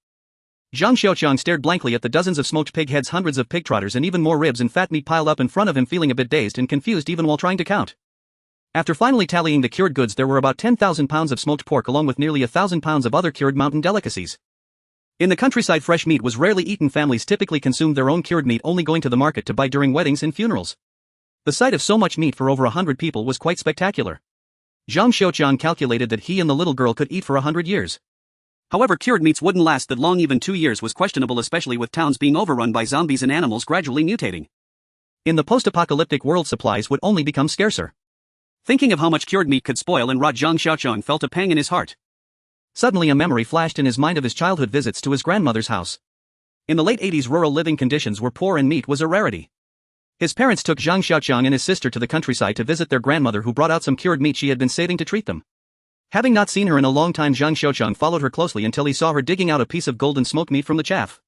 Zhang Xiaoqiang stared blankly at the dozens of smoked pig heads, hundreds of pig trotters and even more ribs and fat meat piled up in front of him, feeling a bit dazed and confused even while trying to count. After finally tallying the cured goods, there were about 10,000 pounds of smoked pork along with nearly 1,000 pounds of other cured mountain delicacies. In the countryside, fresh meat was rarely eaten. Families typically consumed their own cured meat, only going to the market to buy during weddings and funerals. The sight of so much meat for over 100 people was quite spectacular. Zhang Xiaoqiang calculated that he and the little girl could eat for 100 years. However, cured meats wouldn't last that long. Even 2 years was questionable, especially with towns being overrun by zombies and animals gradually mutating. In the post-apocalyptic world, supplies would only become scarcer. Thinking of how much cured meat could spoil and rot, Zhang Xiaoqiang felt a pang in his heart. Suddenly a memory flashed in his mind of his childhood visits to his grandmother's house. In the late 80s, rural living conditions were poor and meat was a rarity. His parents took Zhang Xiaoqiang and his sister to the countryside to visit their grandmother, who brought out some cured meat she had been saving to treat them. Having not seen her in a long time, Zhang Xiaoqiang followed her closely until he saw her digging out a piece of golden smoked meat from the chaff.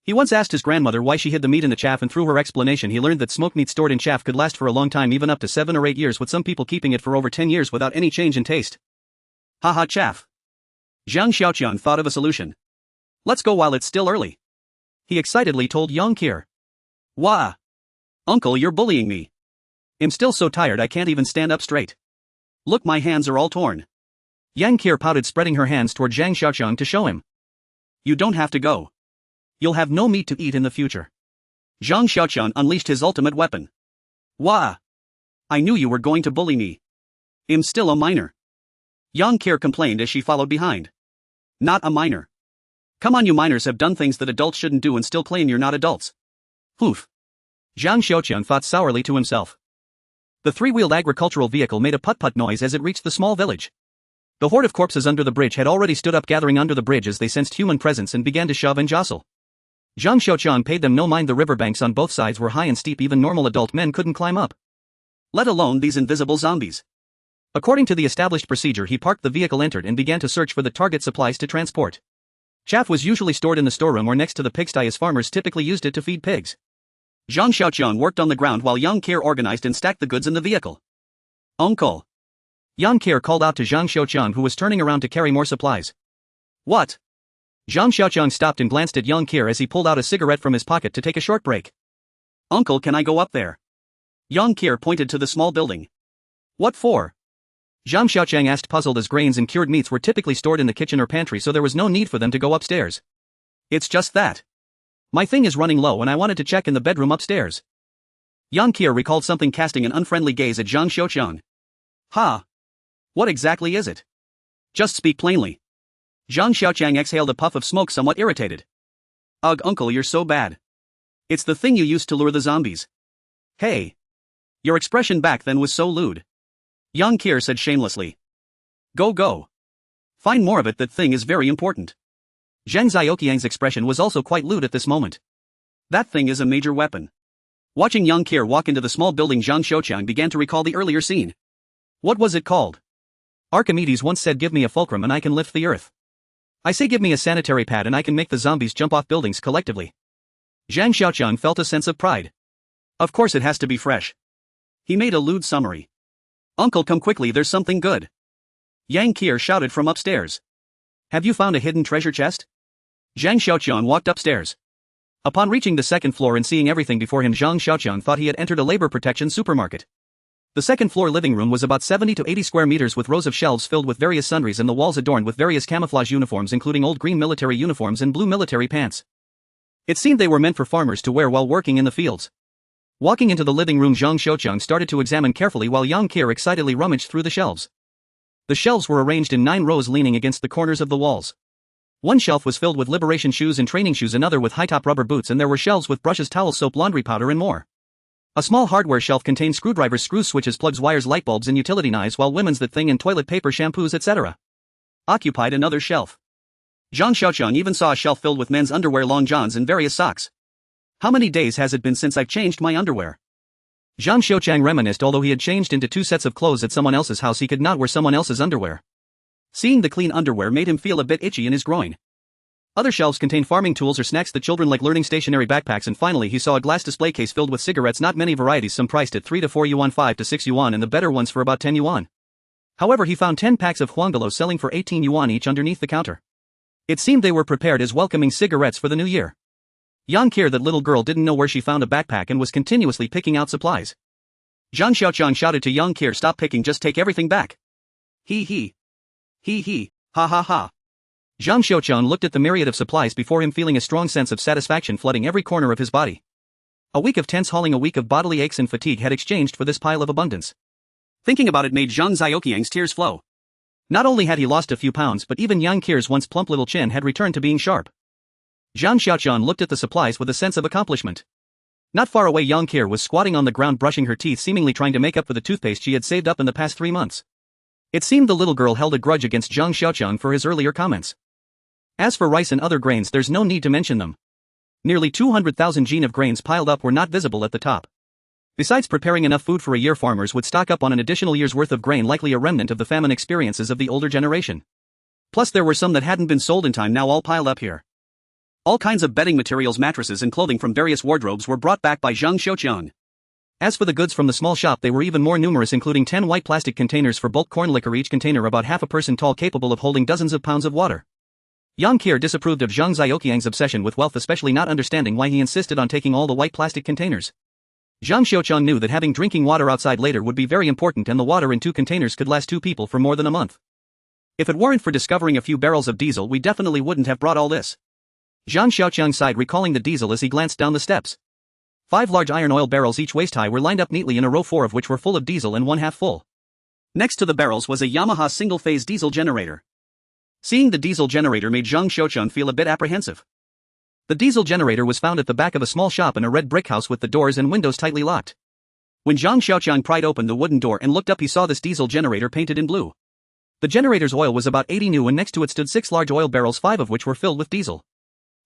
He once asked his grandmother why she hid the meat in the chaff, and through her explanation he learned that smoked meat stored in chaff could last for a long time, even up to 7 or 8 years, with some people keeping it for over 10 years without any change in taste. Haha, chaff. Zhang Xiaoqiang thought of a solution. Let's go while it's still early, he excitedly told Yang Kier. Wah! Uncle, you're bullying me. I'm still so tired I can't even stand up straight. Look, my hands are all torn. Yang Kier pouted, spreading her hands toward Zhang Xiaoqiang to show him. You don't have to go. You'll have no meat to eat in the future. Zhang Xiaoqiang unleashed his ultimate weapon. Wah! I knew you were going to bully me. I'm still a minor. Yang Kier complained as she followed behind. Not a minor. Come on, you minors have done things that adults shouldn't do and still claim you're not adults. Poof. Zhang Xiaoqiang thought sourly to himself. The three-wheeled agricultural vehicle made a putt-putt noise as it reached the small village. The horde of corpses under the bridge had already stood up, gathering under the bridge as they sensed human presence and began to shove and jostle. Zhang Xiaoqiang paid them no mind. The riverbanks on both sides were high and steep, even normal adult men couldn't climb up, let alone these invisible zombies. According to the established procedure, he parked the vehicle, entered, and began to search for the target supplies to transport. Chaff was usually stored in the storeroom or next to the pigsty, as farmers typically used it to feed pigs. Zhang Xiaoqiang worked on the ground while Yang Kier organized and stacked the goods in the vehicle. Uncle! Yang Kier called out to Zhang Xiaoqiang, who was turning around to carry more supplies. What? Zhang Xiaoqiang stopped and glanced at Yang Kier as he pulled out a cigarette from his pocket to take a short break. Uncle, can I go up there? Yang Kier pointed to the small building. What for? Zhang Xiaoqiang asked, puzzled, as grains and cured meats were typically stored in the kitchen or pantry, so there was no need for them to go upstairs. It's just that my thing is running low and I wanted to check in the bedroom upstairs. Yang Kier recalled something, casting an unfriendly gaze at Zhang Xiaoqiang. Ha! What exactly is it? Just speak plainly. Zhang Xiaoqiang exhaled a puff of smoke, somewhat irritated. Ugh, uncle, you're so bad. It's the thing you used to lure the zombies. Hey! Your expression back then was so lewd. Yang Kier said shamelessly. Go. Find more of it, that thing is very important. Zhang Xiaoqiang's expression was also quite lewd at this moment. That thing is a major weapon. Watching Yang Kier walk into the small building, Zhang Xiaoqiang began to recall the earlier scene. What was it called? Archimedes once said, give me a fulcrum and I can lift the earth. I say give me a sanitary pad and I can make the zombies jump off buildings collectively. Zhang Xiaoqiang felt a sense of pride. Of course it has to be fresh. He made a lewd summary. Uncle, come quickly, there's something good. Yang Kier shouted from upstairs. Have you found a hidden treasure chest? Zhang Xiaoqiang walked upstairs. Upon reaching the second floor and seeing everything before him, Zhang Xiaoqiang thought he had entered a labor protection supermarket. The second floor living room was about 70 to 80 square meters, with rows of shelves filled with various sundries and the walls adorned with various camouflage uniforms, including old green military uniforms and blue military pants. It seemed they were meant for farmers to wear while working in the fields. Walking into the living room, Zhang Xiaoqiang started to examine carefully while Yang Kier excitedly rummaged through the shelves. The shelves were arranged in 9 rows, leaning against the corners of the walls. One shelf was filled with liberation shoes and training shoes, another with high-top rubber boots, and there were shelves with brushes, towels, soap, laundry powder, and more. A small hardware shelf contained screwdrivers, screws, switches, plugs, wires, light bulbs, and utility knives, while women's that thing and toilet paper, shampoos, etc. occupied another shelf. Zhang Xiaoqiang even saw a shelf filled with men's underwear, long johns, and various socks. How many days has it been since I've changed my underwear? Zhang Xiaoqiang reminisced. Although he had changed into 2 sets of clothes at someone else's house, he could not wear someone else's underwear. Seeing the clean underwear made him feel a bit itchy in his groin. Other shelves contained farming tools or snacks that children like, learning stationary backpacks, and finally he saw a glass display case filled with cigarettes, not many varieties, some priced at 3 to 4 yuan, 5 to 6 yuan, and the better ones for about 10 yuan. However, he found 10 packs of Huangdalo selling for 18 yuan each underneath the counter. It seemed they were prepared as welcoming cigarettes for the new year. Yang Qier, that little girl, didn't know where she found a backpack and was continuously picking out supplies. Zhang Xiaoqiang shouted to Yang Qier, "Stop picking, just take everything back." He. He. Ha ha ha. Zhang Xiaoqiang looked at the myriad of supplies before him, feeling a strong sense of satisfaction flooding every corner of his body. A week of tense hauling, a week of bodily aches and fatigue had exchanged for this pile of abundance. Thinking about it made Zhang Xiaoqiang's tears flow. Not only had he lost a few pounds, but even Yang Qier's once plump little chin had returned to being sharp. Zhang Xiaoqiang looked at the supplies with a sense of accomplishment. Not far away, Yang Qier was squatting on the ground brushing her teeth, seemingly trying to make up for the toothpaste she had saved up in the past 3 months. It seemed the little girl held a grudge against Zhang Xiaoqiang for his earlier comments. As for rice and other grains, there's no need to mention them. Nearly 200,000 jin of grains piled up were not visible at the top. Besides preparing enough food for a year, farmers would stock up on an additional year's worth of grain, likely a remnant of the famine experiences of the older generation. Plus there were some that hadn't been sold in time, now all piled up here. All kinds of bedding materials, mattresses and clothing from various wardrobes were brought back by Zhang Xiaoqiang. As for the goods from the small shop, they were even more numerous, including 10 white plastic containers for bulk corn liquor, each container about half a person tall, capable of holding dozens of pounds of water. Yang Qier disapproved of Zhang Xiaoqiang's obsession with wealth, especially not understanding why he insisted on taking all the white plastic containers. Zhang Xiaoqiang knew that having drinking water outside later would be very important, and the water in 2 containers could last 2 people for more than a month. If it weren't for discovering a few barrels of diesel, we definitely wouldn't have brought all this. Zhang Xiaoqiang sighed, recalling the diesel as he glanced down the steps. 5 large iron oil barrels, each waist-high, were lined up neatly in a row, 4 of which were full of diesel and 1 half full. Next to the barrels was a Yamaha single-phase diesel generator. Seeing the diesel generator made Zhang Xiaoqiang feel a bit apprehensive. The diesel generator was found at the back of a small shop in a red brick house with the doors and windows tightly locked. When Zhang Xiaoqiang pried open the wooden door and looked up, he saw this diesel generator painted in blue. The generator's oil was about 80 new, and next to it stood 6 large oil barrels, 5 of which were filled with diesel.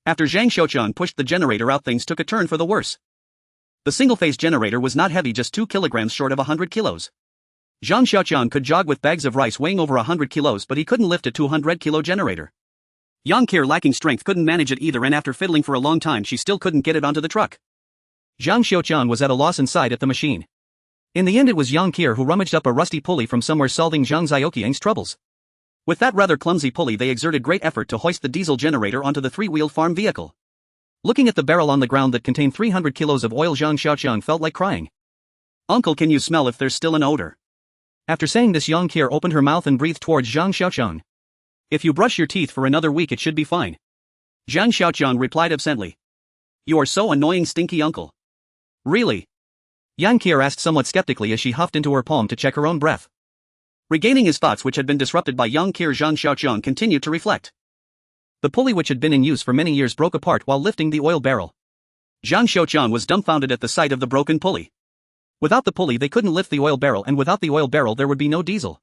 After Zhang Xiaoqiang pushed the generator out, things took a turn for the worse. The single-phase generator was not heavy, just 2 kilograms short of 100 kilos. Zhang Xiaoqiang could jog with bags of rice weighing over 100 kilos, but he couldn't lift a 200-kilo generator. Yang Qier, lacking strength, couldn't manage it either, and after fiddling for a long time she still couldn't get it onto the truck. Zhang Xiaoqiang was at a loss and sighed at the machine. In the end it was Yang Qier who rummaged up a rusty pulley from somewhere, solving Zhang Xiaoqiang's troubles. With that rather clumsy pulley they exerted great effort to hoist the diesel generator onto the 3-wheeled farm vehicle. Looking at the barrel on the ground that contained 300 kilos of oil, Zhang Xiaoqiang felt like crying. "Uncle, can you smell if there's still an odor?" After saying this, Yang Qier opened her mouth and breathed towards Zhang Xiaoqiang. "If you brush your teeth for another week it should be fine." Zhang Xiaoqiang replied absently. "You are so annoying, stinky uncle." "Really?" Yang Qier asked somewhat skeptically as she huffed into her palm to check her own breath. Regaining his thoughts, which had been disrupted by Yang Qier, Zhang Xiaoqiang continued to reflect. The pulley, which had been in use for many years, broke apart while lifting the oil barrel. Zhang Xiaoqiang was dumbfounded at the sight of the broken pulley. Without the pulley they couldn't lift the oil barrel, and without the oil barrel there would be no diesel.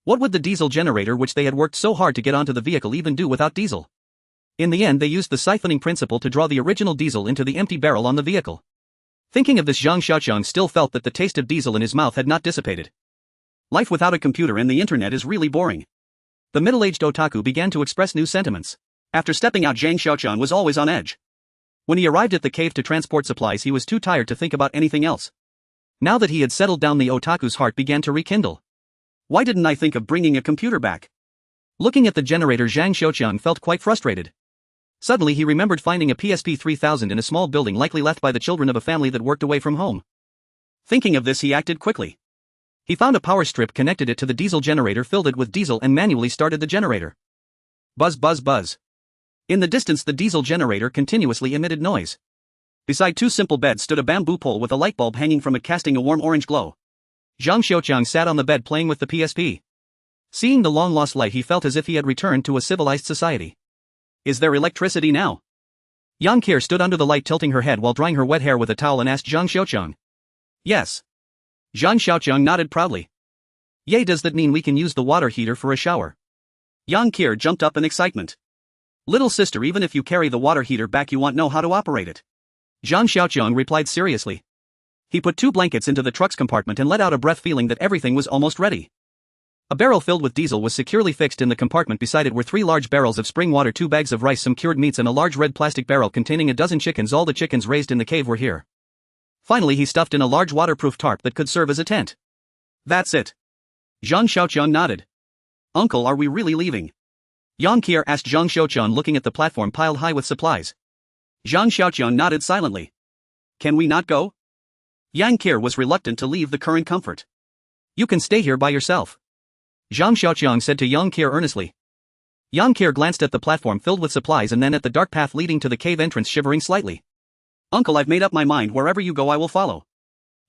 What would the diesel generator, which they had worked so hard to get onto the vehicle, even do without diesel? In the end they used the siphoning principle to draw the original diesel into the empty barrel on the vehicle. Thinking of this, Zhang Xiaoqiang still felt that the taste of diesel in his mouth had not dissipated. Life without a computer and the internet is really boring. The middle-aged otaku began to express new sentiments. After stepping out, Zhang Xiaoqiang was always on edge. When he arrived at the cave to transport supplies he was too tired to think about anything else. Now that he had settled down, the otaku's heart began to rekindle. Why didn't I think of bringing a computer back? Looking at the generator, Zhang Xiaoqiang felt quite frustrated. Suddenly he remembered finding a PSP 3000 in a small building, likely left by the children of a family that worked away from home. Thinking of this, he acted quickly. He found a power strip, connected it to the diesel generator, filled it with diesel and manually started the generator. Buzz, buzz, buzz. In the distance the diesel generator continuously emitted noise. Beside 2 simple beds stood a bamboo pole with a light bulb hanging from it, casting a warm orange glow. Zhang Xiaoqiang sat on the bed playing with the PSP. Seeing the long-lost light he felt as if he had returned to a civilized society. "Is there electricity now?" Yang Qier stood under the light, tilting her head while drying her wet hair with a towel, and asked Zhang Xiaoqiang. "Yes." Zhang Xiaoqiang nodded proudly. "Yay, does that mean we can use the water heater for a shower?" Yang Qier jumped up in excitement. "Little sister, even if you carry the water heater back you won't know how to operate it." Zhang Xiaoqiang replied seriously. He put 2 blankets into the truck's compartment and let out a breath, feeling that everything was almost ready. A barrel filled with diesel was securely fixed in the compartment. Beside it were 3 large barrels of spring water, 2 bags of rice, some cured meats, and a large red plastic barrel containing a dozen chickens. All the chickens raised in the cave were here. Finally he stuffed in a large waterproof tarp that could serve as a tent. "That's it. Zhang Xiaoqiang nodded. Uncle, are we really leaving? Yang Qier asked Zhang Xiaoqiang, looking at the platform piled high with supplies. Zhang Xiaoqiang nodded silently. Can we not go? Yang Qier was reluctant to leave the current comfort. You can stay here by yourself, Zhang Xiaoqiang said to Yang Qier earnestly. Yang Qier glanced at the platform filled with supplies and then at the dark path leading to the cave entrance, shivering slightly. Uncle, I've made up my mind. Wherever you go I will follow.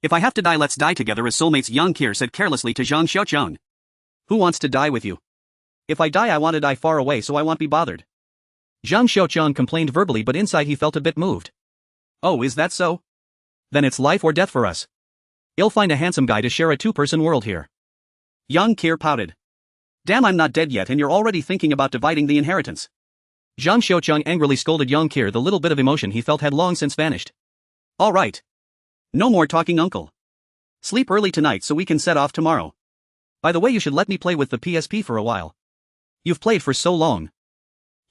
If I have to die, let's die together as soulmates, Yang Qier said carelessly to Zhang Xiaoqiang. Who wants to die with you? If I die, I want to die far away so I won't be bothered. Zhang Xiaoqiang complained verbally, but inside he felt a bit moved. Oh, is that so? Then it's life or death for us. I'll find a handsome guy to share a two-person world here. Yang Qier pouted. Damn, I'm not dead yet and you're already thinking about dividing the inheritance. Zhang Xiaoqiang angrily scolded Yang Qier. The little bit of emotion he felt had long since vanished. All right. No more talking, uncle. Sleep early tonight so we can set off tomorrow. By the way, you should let me play with the PSP for a while. You've played for so long.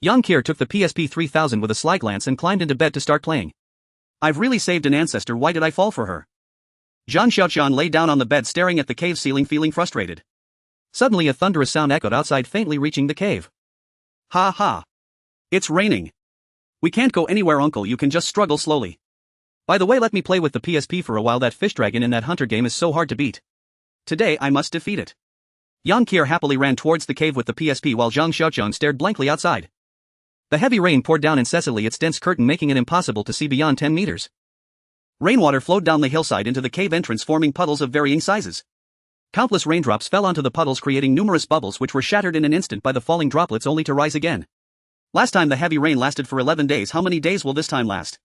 Yang Qier took the PSP 3000 with a sly glance and climbed into bed to start playing. I've really saved an ancestor. Why did I fall for her? Zhang Xiaoqiang lay down on the bed staring at the cave ceiling, feeling frustrated. Suddenly a thunderous sound echoed outside, faintly reaching the cave. Ha ha. It's raining. We can't go anywhere, uncle, you can just struggle slowly. By the way, let me play with the PSP for a while. That fish dragon in that hunter game is so hard to beat. Today I must defeat it. Yang Qier happily ran towards the cave with the PSP while Zhang Xiaoqiang stared blankly outside. The heavy rain poured down incessantly, its dense curtain making it impossible to see beyond 10 meters. Rainwater flowed down the hillside into the cave entrance, forming puddles of varying sizes. Countless raindrops fell onto the puddles, creating numerous bubbles which were shattered in an instant by the falling droplets only to rise again. Last time the heavy rain lasted for 11 days. How many days will this time last?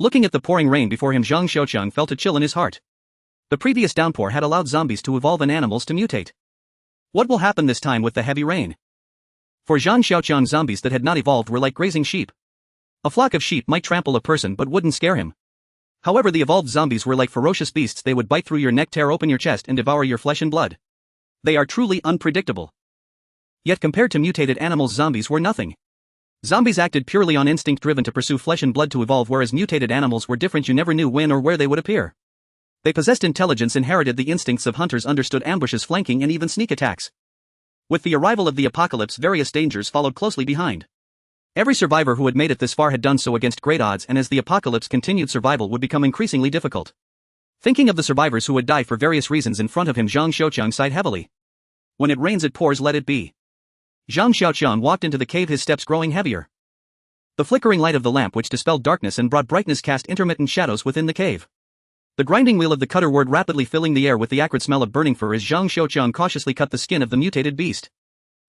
Looking at the pouring rain before him, Zhang Xiaoqiang felt a chill in his heart. The previous downpour had allowed zombies to evolve and animals to mutate. What will happen this time with the heavy rain? For Zhang Xiaoqiang, zombies that had not evolved were like grazing sheep. A flock of sheep might trample a person but wouldn't scare him. However, the evolved zombies were like ferocious beasts. They would bite through your neck, tear open your chest, and devour your flesh and blood. They are truly unpredictable. Yet compared to mutated animals, zombies were nothing. Zombies acted purely on instinct, driven to pursue flesh and blood to evolve, whereas mutated animals were different. You never knew when or where they would appear. They possessed intelligence, inherited the instincts of hunters, understood ambushes, flanking, and even sneak attacks. With the arrival of the apocalypse, various dangers followed closely behind. Every survivor who had made it this far had done so against great odds, and as the apocalypse continued, survival would become increasingly difficult. Thinking of the survivors who would die for various reasons in front of him, Zhang Xiaoqiang sighed heavily. When it rains it pours, let it be. Zhang Xiaoqiang walked into the cave, his steps growing heavier. The flickering light of the lamp, which dispelled darkness and brought brightness, cast intermittent shadows within the cave. The grinding wheel of the cutter whirred rapidly, filling the air with the acrid smell of burning fur as Zhang Xiaoqiang cautiously cut the skin of the mutated beast.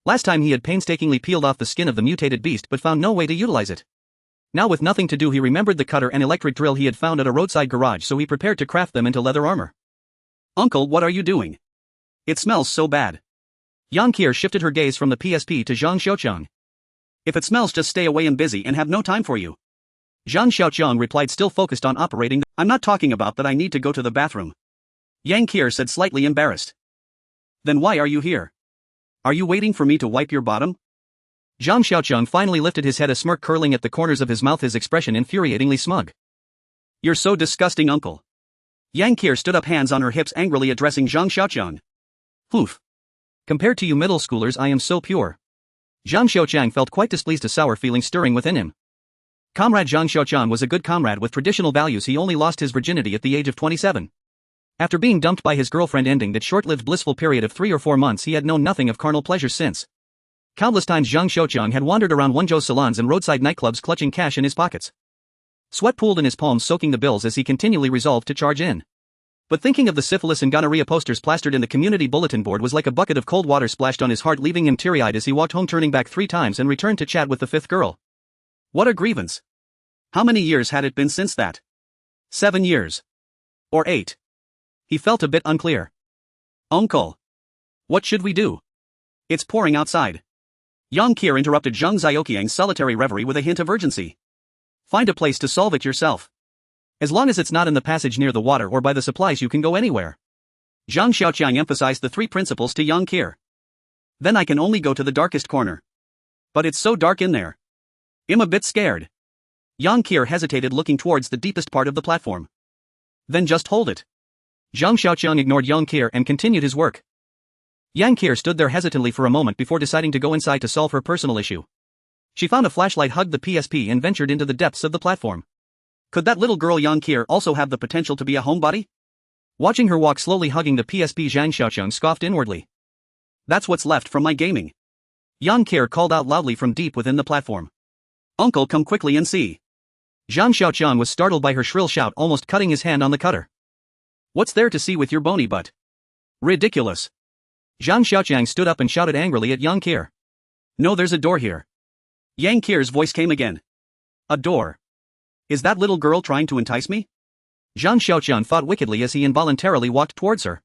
Last time he had painstakingly peeled off the skin of the mutated beast but found no way to utilize it. Now, with nothing to do, he remembered the cutter and electric drill he had found at a roadside garage, so he prepared to craft them into leather armor. Uncle, what are you doing? It smells so bad. Yang Qier shifted her gaze from the PSP to Zhang Xiaoqiang. If it smells, just stay away, I'm busy and have no time for you. Zhang Xiaoqiang replied, still focused on operating. I'm not talking about that, I need to go to the bathroom. Yang Qier said, slightly embarrassed. Then why are you here? Are you waiting for me to wipe your bottom? Zhang Xiaoqiang finally lifted his head, a smirk curling at the corners of his mouth, his expression infuriatingly smug. You're so disgusting, uncle. Yang Qier stood up, hands on her hips, angrily addressing Zhang Xiaoqiang. Oof. Compared to you middle schoolers, I am so pure. Zhang Xiaoqiang felt quite displeased, a sour feeling stirring within him. Comrade Zhang Xiaoqiang was a good comrade with traditional values. He only lost his virginity at the age of 27. After being dumped by his girlfriend, ending that short-lived blissful period of 3 or 4 months, he had known nothing of carnal pleasures since. Countless times Zhang Xiaoqiang had wandered around Wenzhou's salons and roadside nightclubs, clutching cash in his pockets. Sweat pooled in his palms, soaking the bills as he continually resolved to charge in. But thinking of the syphilis and gonorrhea posters plastered in the community bulletin board was like a bucket of cold water splashed on his heart, leaving him teary-eyed as he walked home, turning back 3 times and returned to chat with the 5th girl. What a grievance. How many years had it been since that? 7 years. Or 8? He felt a bit unclear. Uncle. What should we do? It's pouring outside. Yang Qier interrupted Zhang Xiaoqiang's solitary reverie with a hint of urgency. Find a place to solve it yourself. As long as it's not in the passage near the water or by the supplies, you can go anywhere. Zhang Xiaoqiang emphasized the 3 principles to Yang Qier. Then I can only go to the darkest corner. But it's so dark in there. I'm a bit scared. Yang Qier hesitated, looking towards the deepest part of the platform. Then just hold it. Zhang Xiaoqiang ignored Yang Qier and continued his work. Yang Qier stood there hesitantly for a moment before deciding to go inside to solve her personal issue. She found a flashlight, hugged the PSP and ventured into the depths of the platform. Could that little girl Yang Qier also have the potential to be a homebody? Watching her walk slowly hugging the PSP, Zhang Xiaoqiang scoffed inwardly. That's what's left from my gaming. Yang Qier called out loudly from deep within the platform. Uncle, come quickly and see. Zhang Xiaoqiang was startled by her shrill shout, almost cutting his hand on the cutter. What's there to see with your bony butt? Ridiculous. Zhang Xiaoqiang stood up and shouted angrily at Yang Qier. No, there's a door here. Yang Qier's voice came again. A door. Is that little girl trying to entice me? Zhang Xiaoqiang thought wickedly as he involuntarily walked towards her.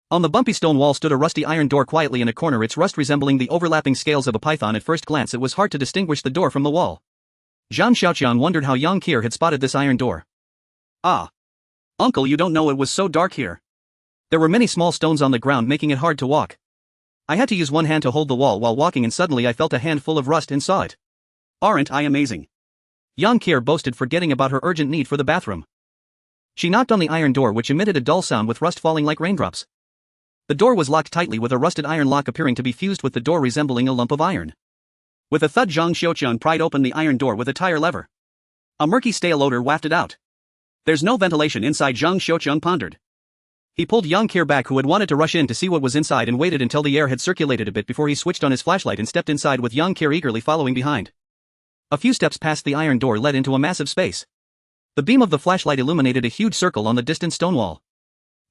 On the bumpy stone wall stood a rusty iron door quietly in a corner, its rust resembling the overlapping scales of a python. At first glance it was hard to distinguish the door from the wall. Zhang Xiaoqiang wondered how Yang Qier had spotted this iron door. Ah. Uncle, you don't know it was so dark here. There were many small stones on the ground, making it hard to walk. I had to use one hand to hold the wall while walking, and suddenly I felt a hand full of rust and saw it. Aren't I amazing? Yang Qier boasted, forgetting about her urgent need for the bathroom. She knocked on the iron door, which emitted a dull sound with rust falling like raindrops. The door was locked tightly, with a rusted iron lock appearing to be fused with the door, resembling a lump of iron. With a thud, Zhang Xiaoqiang pried open the iron door with a tire lever. A murky, stale odor wafted out. There's no ventilation inside, Zhang Xiaoqiang pondered. He pulled Yang Qier back, who had wanted to rush in to see what was inside, and waited until the air had circulated a bit before he switched on his flashlight and stepped inside, with Yang Qier eagerly following behind. A few steps past the iron door led into a massive space. The beam of the flashlight illuminated a huge circle on the distant stone wall.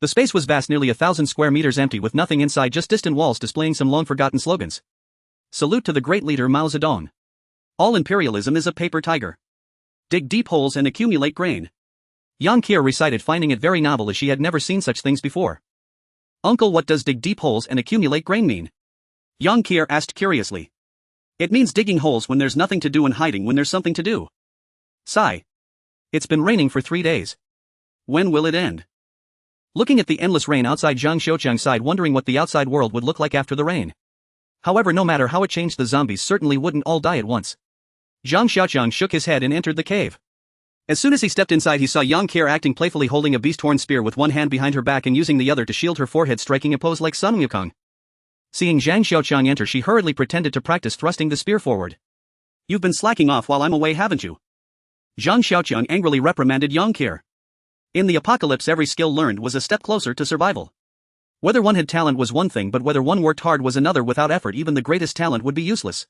The space was vast, nearly 1,000 square meters, empty with nothing inside, just distant walls displaying some long-forgotten slogans. Salute to the great leader Mao Zedong. All imperialism is a paper tiger. Dig deep holes and accumulate grain. Yang Qier recited, finding it very novel as she had never seen such things before. Uncle, what does dig deep holes and accumulate grain mean? Yang Qier asked curiously. It means digging holes when there's nothing to do and hiding when there's something to do. Sigh. It's been raining for 3 days. When will it end? Looking at the endless rain outside, Zhang Xiaoqiang sighed, wondering what the outside world would look like after the rain. However, no matter how it changed, the zombies certainly wouldn't all die at once. Zhang Xiaoqiang shook his head and entered the cave. As soon as he stepped inside, he saw Yang Qier acting playfully, holding a beast-horn spear with one hand behind her back and using the other to shield her forehead, striking a pose like Sun Wukong. Seeing Zhang Xiaoqiang enter, she hurriedly pretended to practice thrusting the spear forward. You've been slacking off while I'm away, haven't you? Zhang Xiaoqiang angrily reprimanded Yang Qier. In the apocalypse, every skill learned was a step closer to survival. Whether one had talent was one thing, but whether one worked hard was another. Without effort, even the greatest talent would be useless.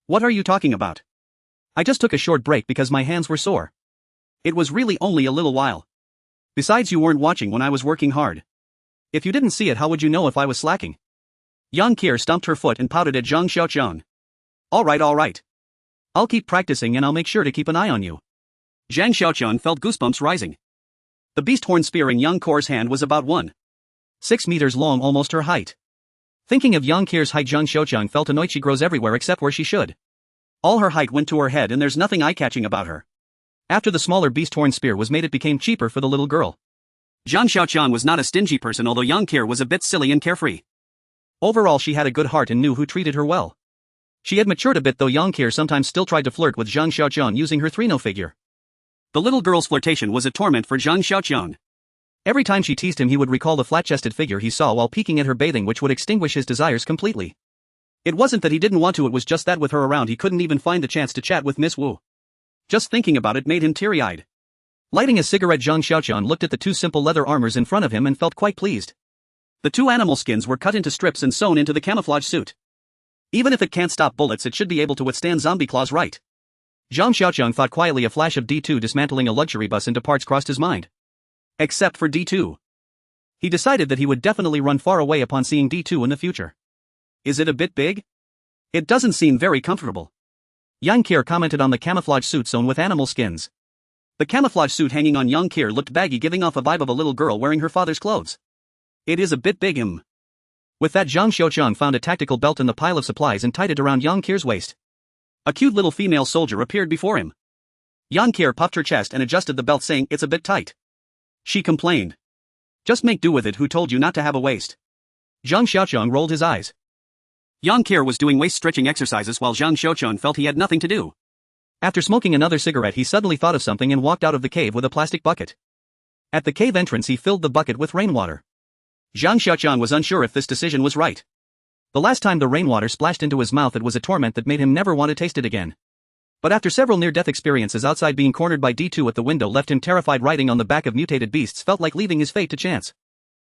What are you talking about? I just took a short break because my hands were sore. It was really only a little while. Besides, you weren't watching when I was working hard. If you didn't see it, how would you know if I was slacking? Yang Qier stomped her foot and pouted at Zhang Xiaoqiang. All right. I'll keep practicing and I'll make sure to keep an eye on you. Zhang Xiaoqiang felt goosebumps rising. The beast horn spear in Yang Qier's hand was about 1.6 meters long, almost her height. Thinking of Yang Qier's height, Zhang Xiaoqiang felt annoyed. She grows everywhere except where she should. All her height went to her head, and there's nothing eye-catching about her. After the smaller beast horn spear was made, it became cheaper for the little girl. Zhang Xiaoqiang was not a stingy person, although Yang Qier was a bit silly and carefree. Overall, she had a good heart and knew who treated her well. She had matured a bit, though Yang Qier sometimes still tried to flirt with Zhang Xiaoqiang using her 3-no figure. The little girl's flirtation was a torment for Zhang Xiaoqiang. Every time she teased him, he would recall the flat-chested figure he saw while peeking at her bathing, which would extinguish his desires completely. It wasn't that he didn't want to, it was just that with her around he couldn't even find the chance to chat with Miss Wu. Just thinking about it made him teary-eyed. Lighting a cigarette, Zhang Xiaoqiang looked at the 2 simple leather armors in front of him and felt quite pleased. The 2 animal skins were cut into strips and sewn into the camouflage suit. Even if it can't stop bullets, it should be able to withstand zombie claws, right? Zhang Xiaoqiang thought quietly. A flash of D2 dismantling a luxury bus into parts crossed his mind. Except for D2. He decided that he would definitely run far away upon seeing D2 in the future. Is it a bit big? It doesn't seem very comfortable. Yang Qier commented on the camouflage suit sewn with animal skins. The camouflage suit hanging on Yang Qier looked baggy, giving off a vibe of a little girl wearing her father's clothes. It is a bit big, With that, Zhang Xiaoqiang found a tactical belt in the pile of supplies and tied it around Yang Qier's waist. A cute little female soldier appeared before him. Yang Qier puffed her chest and adjusted the belt, saying, "It's a bit tight." She complained. "Just make do with it, who told you not to have a waist?" Zhang Xiaoqiang rolled his eyes. Yang Qier was doing waist stretching exercises while Zhang Xiaoqiang felt he had nothing to do. After smoking another cigarette, he suddenly thought of something and walked out of the cave with a plastic bucket. At the cave entrance, he filled the bucket with rainwater. Zhang Xiaoqiang was unsure if this decision was right. The last time the rainwater splashed into his mouth, it was a torment that made him never want to taste it again. But after several near-death experiences outside, being cornered by D2 at the window left him terrified. Riding on the back of mutated beasts felt like leaving his fate to chance.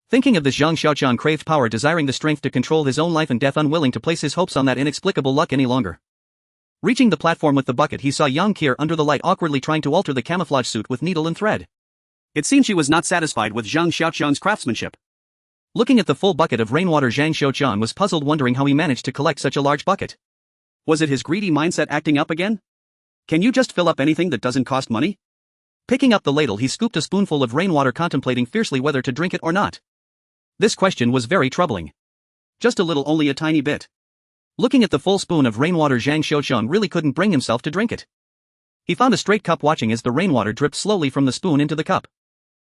Thinking of this, Zhang Xiaoqiang craved power, desiring the strength to control his own life and death, unwilling to place his hopes on that inexplicable luck any longer. Reaching the platform with the bucket, he saw Yang Qier under the light, awkwardly trying to alter the camouflage suit with needle and thread. It seemed she was not satisfied with Zhang Xiaoqiang's craftsmanship. Looking at the full bucket of rainwater, Zhang Xiaoqiang was puzzled, wondering how he managed to collect such a large bucket. Was it his greedy mindset acting up again? Can you just fill up anything that doesn't cost money? Picking up the ladle, he scooped a spoonful of rainwater, contemplating fiercely whether to drink it or not. This question was very troubling. Just a little, only a tiny bit. Looking at the full spoon of rainwater, Zhang Xiaoqiang really couldn't bring himself to drink it. He found a straight cup, watching as the rainwater dripped slowly from the spoon into the cup.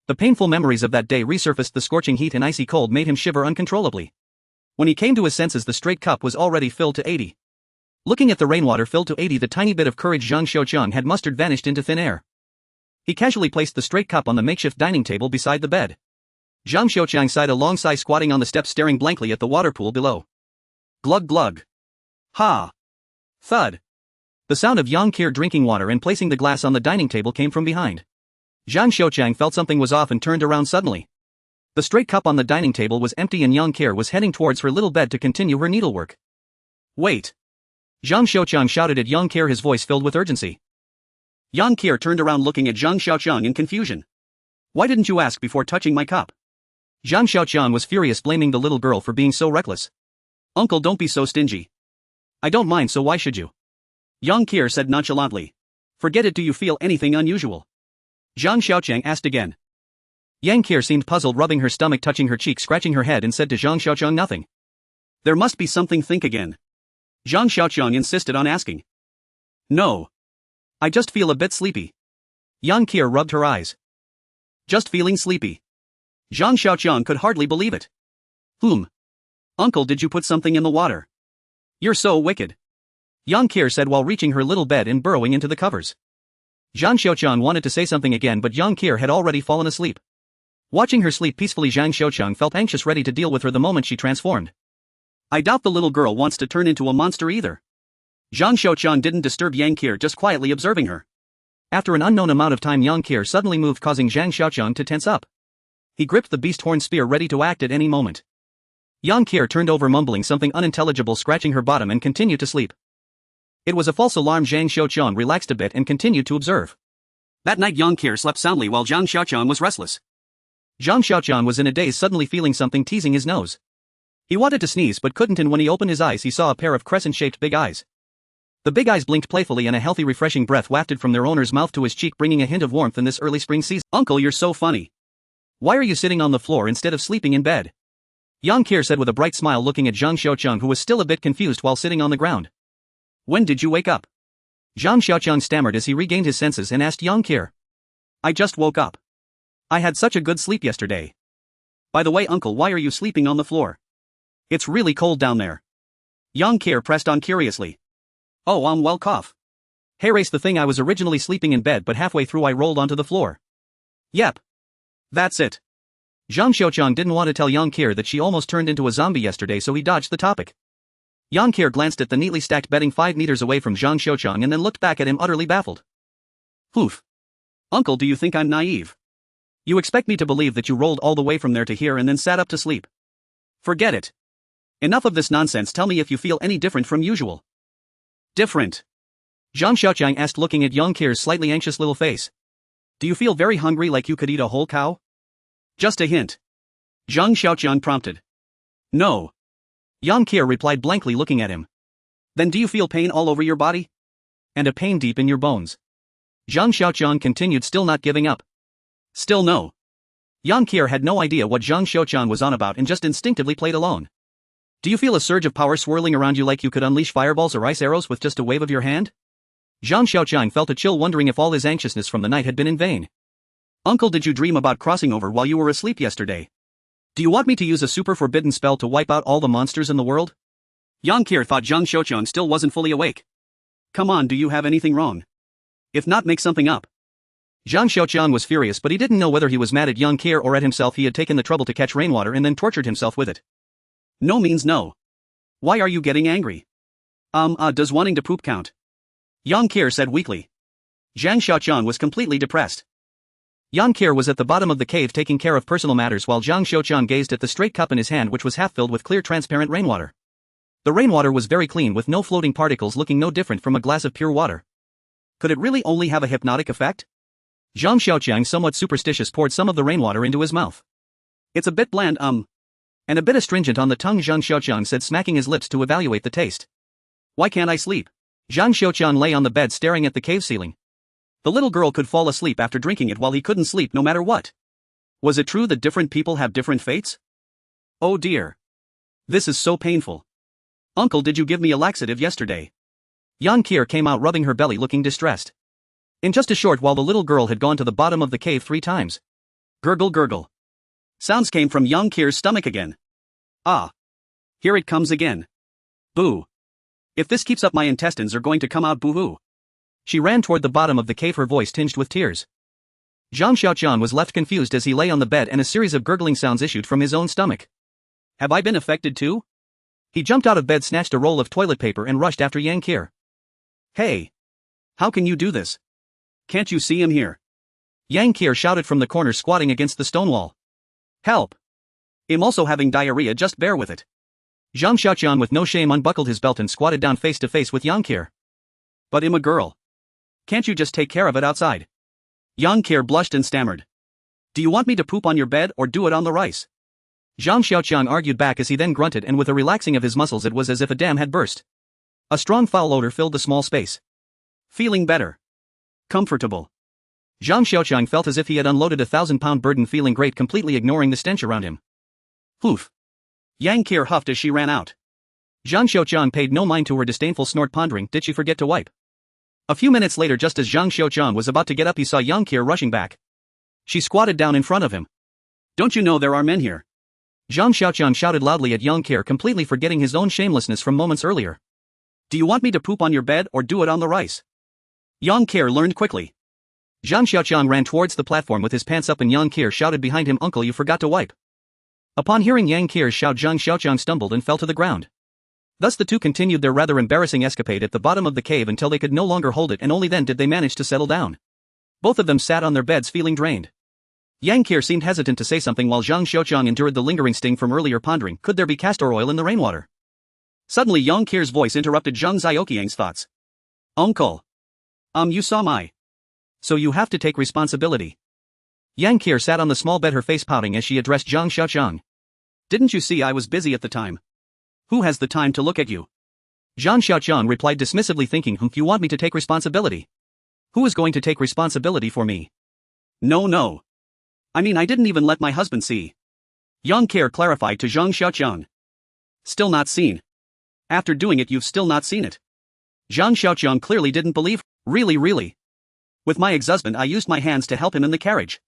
The painful memories of that day resurfaced. The scorching heat and icy cold made him shiver uncontrollably. When he came to his senses, the straight cup was already filled to 80. Looking at the rainwater filled to 80, the tiny bit of courage Zhang Xiaoqiang had mustered vanished into thin air. He casually placed the straight cup on the makeshift dining table beside the bed. Zhang Xiaoqiang sighed a long sigh, squatting on the steps, staring blankly at the water pool below. Glug glug. Ha! Thud! The sound of Yang Qier drinking water and placing the glass on the dining table came from behind. Zhang Xiaoqiang felt something was off and turned around suddenly. The straight cup on the dining table was empty and Yang Qier was heading towards her little bed to continue her needlework. Wait! Zhang Xiaoqiang shouted at Yang Qier, his voice filled with urgency. Yang Qier turned around, looking at Zhang Xiaoqiang in confusion. Why didn't you ask before touching my cup? Zhang Xiaoqiang was furious, blaming the little girl for being so reckless. Uncle, don't be so stingy. I don't mind, so why should you? Yang Qier said nonchalantly. Forget it, do you feel anything unusual? Zhang Xiaoqiang asked again. Yang Qier seemed puzzled, rubbing her stomach, touching her cheek, scratching her head, and said to Zhang Xiaoqiang, nothing. There must be something, think again. Zhang Xiaoqiang insisted on asking. No. I just feel a bit sleepy. Yang Qier rubbed her eyes. Just feeling sleepy. Zhang Xiaoqiang could hardly believe it. Uncle, did you put something in the water? You're so wicked. Yang Qier said while reaching her little bed and burrowing into the covers. Zhang Xiaoqiang wanted to say something again, but Yang Qier had already fallen asleep. Watching her sleep peacefully, Zhang Xiaoqiang felt anxious, ready to deal with her the moment she transformed. I doubt the little girl wants to turn into a monster either. Zhang Xiaoqiang didn't disturb Yang Qier, just quietly observing her. After an unknown amount of time, Yang Qier suddenly moved, causing Zhang Xiaoqiang to tense up. He gripped the beast horn spear, ready to act at any moment. Yang Qier turned over, mumbling something unintelligible, scratching her bottom, and continued to sleep. It was a false alarm. Zhang Xiaoqiang relaxed a bit and continued to observe. That night, Yang Qier slept soundly while Zhang Xiaoqiang was restless. Zhang Xiaoqiang was in a daze, suddenly feeling something teasing his nose. He wanted to sneeze but couldn't, and when he opened his eyes, he saw a pair of crescent-shaped big eyes. The big eyes blinked playfully, and a healthy, refreshing breath wafted from their owner's mouth to his cheek, bringing a hint of warmth in this early spring season. Uncle, you're so funny. Why are you sitting on the floor instead of sleeping in bed? Yang Qier said with a bright smile, looking at Zhang Xiaoqiang, who was still a bit confused while sitting on the ground. When did you wake up? Zhang Xiaoqiang stammered as he regained his senses and asked Yang Qier. I just woke up. I had such a good sleep yesterday. By the way, uncle, why are you sleeping on the floor? It's really cold down there. Yang Qier pressed on curiously. Oh, well, cough. Hey, race, the thing, I was originally sleeping in bed, but halfway through I rolled onto the floor. Yep. That's it. Zhang Xiaoqiang didn't want to tell Yang Qier that she almost turned into a zombie yesterday, so he dodged the topic. Yang Qier glanced at the neatly stacked bedding 5 meters away from Zhang Xiaoqiang and then looked back at him, utterly baffled. Poof. Uncle, do you think I'm naive? You expect me to believe that you rolled all the way from there to here and then sat up to sleep? Forget it. Enough of this nonsense, tell me if you feel any different from usual. Different? Zhang Xiaoqiang asked, looking at Yang Qier's slightly anxious little face. Do you feel very hungry, like you could eat a whole cow? Just a hint. Zhang Xiaoqiang prompted. No. Yang Qier replied blankly, looking at him. Then do you feel pain all over your body? And a pain deep in your bones? Zhang Xiaoqiang continued, still not giving up. Still no. Yang Qier had no idea what Zhang Xiaoqiang was on about and just instinctively played along. Do you feel a surge of power swirling around you, like you could unleash fireballs or ice arrows with just a wave of your hand? Zhang Xiaoqiang felt a chill, wondering if all his anxiousness from the night had been in vain. Uncle, did you dream about crossing over while you were asleep yesterday? Do you want me to use a super forbidden spell to wipe out all the monsters in the world? Yang Qier thought Zhang Xiaoqiang still wasn't fully awake. Come on, do you have anything wrong? If not, make something up. Zhang Xiaoqiang was furious, but he didn't know whether he was mad at Yang Qier or at himself. He had taken the trouble to catch rainwater and then tortured himself with it. No means no. Why are you getting angry? Does wanting to poop count? Yang Qian said weakly. Zhang Xiaoqiang was completely depressed. Yang Qian was at the bottom of the cave taking care of personal matters while Zhang Xiaoqiang gazed at the straight cup in his hand which was half filled with clear transparent rainwater. The rainwater was very clean with no floating particles looking no different from a glass of pure water. Could it really only have a hypnotic effect? Zhang Xiaoqiang, somewhat superstitious, poured some of the rainwater into his mouth. It's a bit bland, and a bit astringent on the tongue, Zhang Xiaoqiang said, smacking his lips to evaluate the taste. Why can't I sleep? Zhang Xiaoqiang lay on the bed staring at the cave ceiling. The little girl could fall asleep after drinking it while he couldn't sleep no matter what. Was it true that different people have different fates? Oh dear. This is so painful. Uncle, did you give me a laxative yesterday? Yang Qian came out rubbing her belly looking distressed. In just a short while the little girl had gone to the bottom of the cave 3 times. Gurgle gurgle. Sounds came from Yang Qian's stomach again. Ah. Here it comes again. Boo. If this keeps up my intestines are going to come out boo-hoo. She ran toward the bottom of the cave, her voice tinged with tears. Zhang Xiaoqiang was left confused as he lay on the bed and a series of gurgling sounds issued from his own stomach. Have I been affected too? He jumped out of bed, snatched a roll of toilet paper and rushed after Yang Qian. Hey! How can you do this? Can't you see him here? Yang Qian shouted from the corner, squatting against the stone wall. Help! I'm also having diarrhea, just bear with it. Zhang Xiaoqiang with no shame unbuckled his belt and squatted down face to face with Yang Qian. But I'm a girl. Can't you just take care of it outside? Yang Qian blushed and stammered. Do you want me to poop on your bed or do it on the rice? Zhang Xiaoqiang argued back as he then grunted, and with a relaxing of his muscles it was as if a dam had burst. A strong foul odor filled the small space. Feeling better. Comfortable. Zhang Xiaoqiang felt as if he had unloaded a 1,000-pound burden, feeling great, completely ignoring the stench around him. Poof. Yang Qian huffed as she ran out. Zhang Xiaoqiang paid no mind to her disdainful snort, pondering, did she forget to wipe? A few minutes later, just as Zhang Xiaoqiang was about to get up, he saw Yang Qian rushing back. She squatted down in front of him. Don't you know there are men here? Zhang Xiaoqiang shouted loudly at Yang Qian, completely forgetting his own shamelessness from moments earlier. Do you want me to poop on your bed or do it on the rice? Yang Qian learned quickly. Zhang Xiaoqiang ran towards the platform with his pants up and Yang Qian shouted behind him, Uncle, you forgot to wipe. Upon hearing Yang Qian's shout, Zhang Xiaoqiang stumbled and fell to the ground. Thus the two continued their rather embarrassing escapade at the bottom of the cave until they could no longer hold it, and only then did they manage to settle down. Both of them sat on their beds feeling drained. Yang Qian seemed hesitant to say something while Zhang Xiaoqiang endured the lingering sting from earlier, pondering, could there be castor oil in the rainwater? Suddenly Yang Qian's voice interrupted Zhang Xiaoqiang's thoughts. Uncle. You saw my. So you have to take responsibility. Yang Qian sat on the small bed, her face pouting as she addressed Zhang Xiaoqiang. Didn't you see I was busy at the time? Who has the time to look at you? Zhang Xiaoqiang replied dismissively, thinking, you want me to take responsibility? Who is going to take responsibility for me? No. I mean, I didn't even let my husband see. Yang Qian clarified to Zhang Xiaoqiang. Still not seen? After doing it, you've still not seen it? Zhang Xiaoqiang clearly didn't believe. Really? With my ex-husband, I used my hands to help him in the carriage.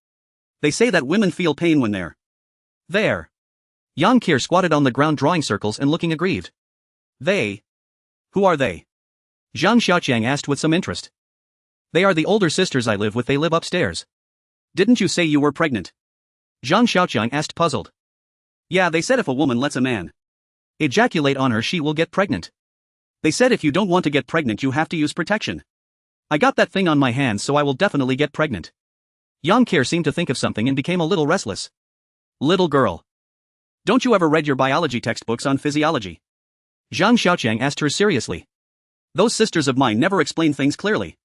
They say that women feel pain when they're there. Yang Qian squatted on the ground, drawing circles and looking aggrieved. They? Who are they? Zhang Xiaoqiang asked with some interest. They are the older sisters I live with, they live upstairs. Didn't you say you were pregnant? Zhang Xiaoqiang asked, puzzled. Yeah, they said if a woman lets a man ejaculate on her, she will get pregnant. They said if you don't want to get pregnant, you have to use protection. I got that thing on my hands, so I will definitely get pregnant. Yang Qian seemed to think of something and became a little restless. Little girl. Don't you ever read your biology textbooks on physiology? Zhang Xiaoqiang asked her seriously. Those sisters of mine never explain things clearly.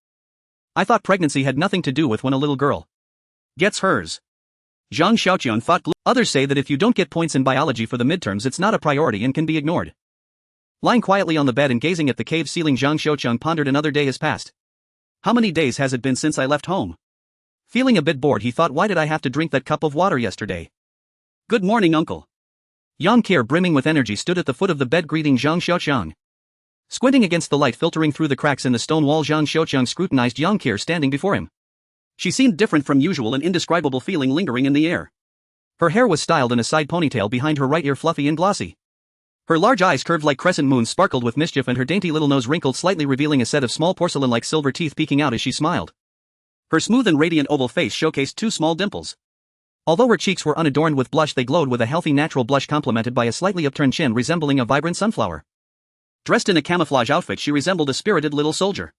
I thought pregnancy had nothing to do with when a little girl gets hers. Zhang Xiaoqiang thought. Others say that if you don't get points in biology for the midterms, it's not a priority and can be ignored. Lying quietly on the bed and gazing at the cave ceiling, Zhang Xiaoqiang pondered. Another day has passed. How many days has it been since I left home? Feeling a bit bored, he thought, why did I have to drink that cup of water yesterday? Good morning, Uncle. Yang Qian, brimming with energy, stood at the foot of the bed greeting Zhang Xiaoqiang. Squinting against the light filtering through the cracks in the stone wall, Zhang Xiaoqiang scrutinized Yang Qian standing before him. She seemed different from usual, an indescribable feeling lingering in the air. Her hair was styled in a side ponytail behind her right ear, fluffy and glossy. Her large eyes, curved like crescent moons, sparkled with mischief, and her dainty little nose wrinkled slightly, revealing a set of small porcelain-like silver teeth peeking out as she smiled. Her smooth and radiant oval face showcased 2 small dimples. Although her cheeks were unadorned with blush, they glowed with a healthy natural blush complemented by a slightly upturned chin resembling a vibrant sunflower. Dressed in a camouflage outfit, she resembled a spirited little soldier.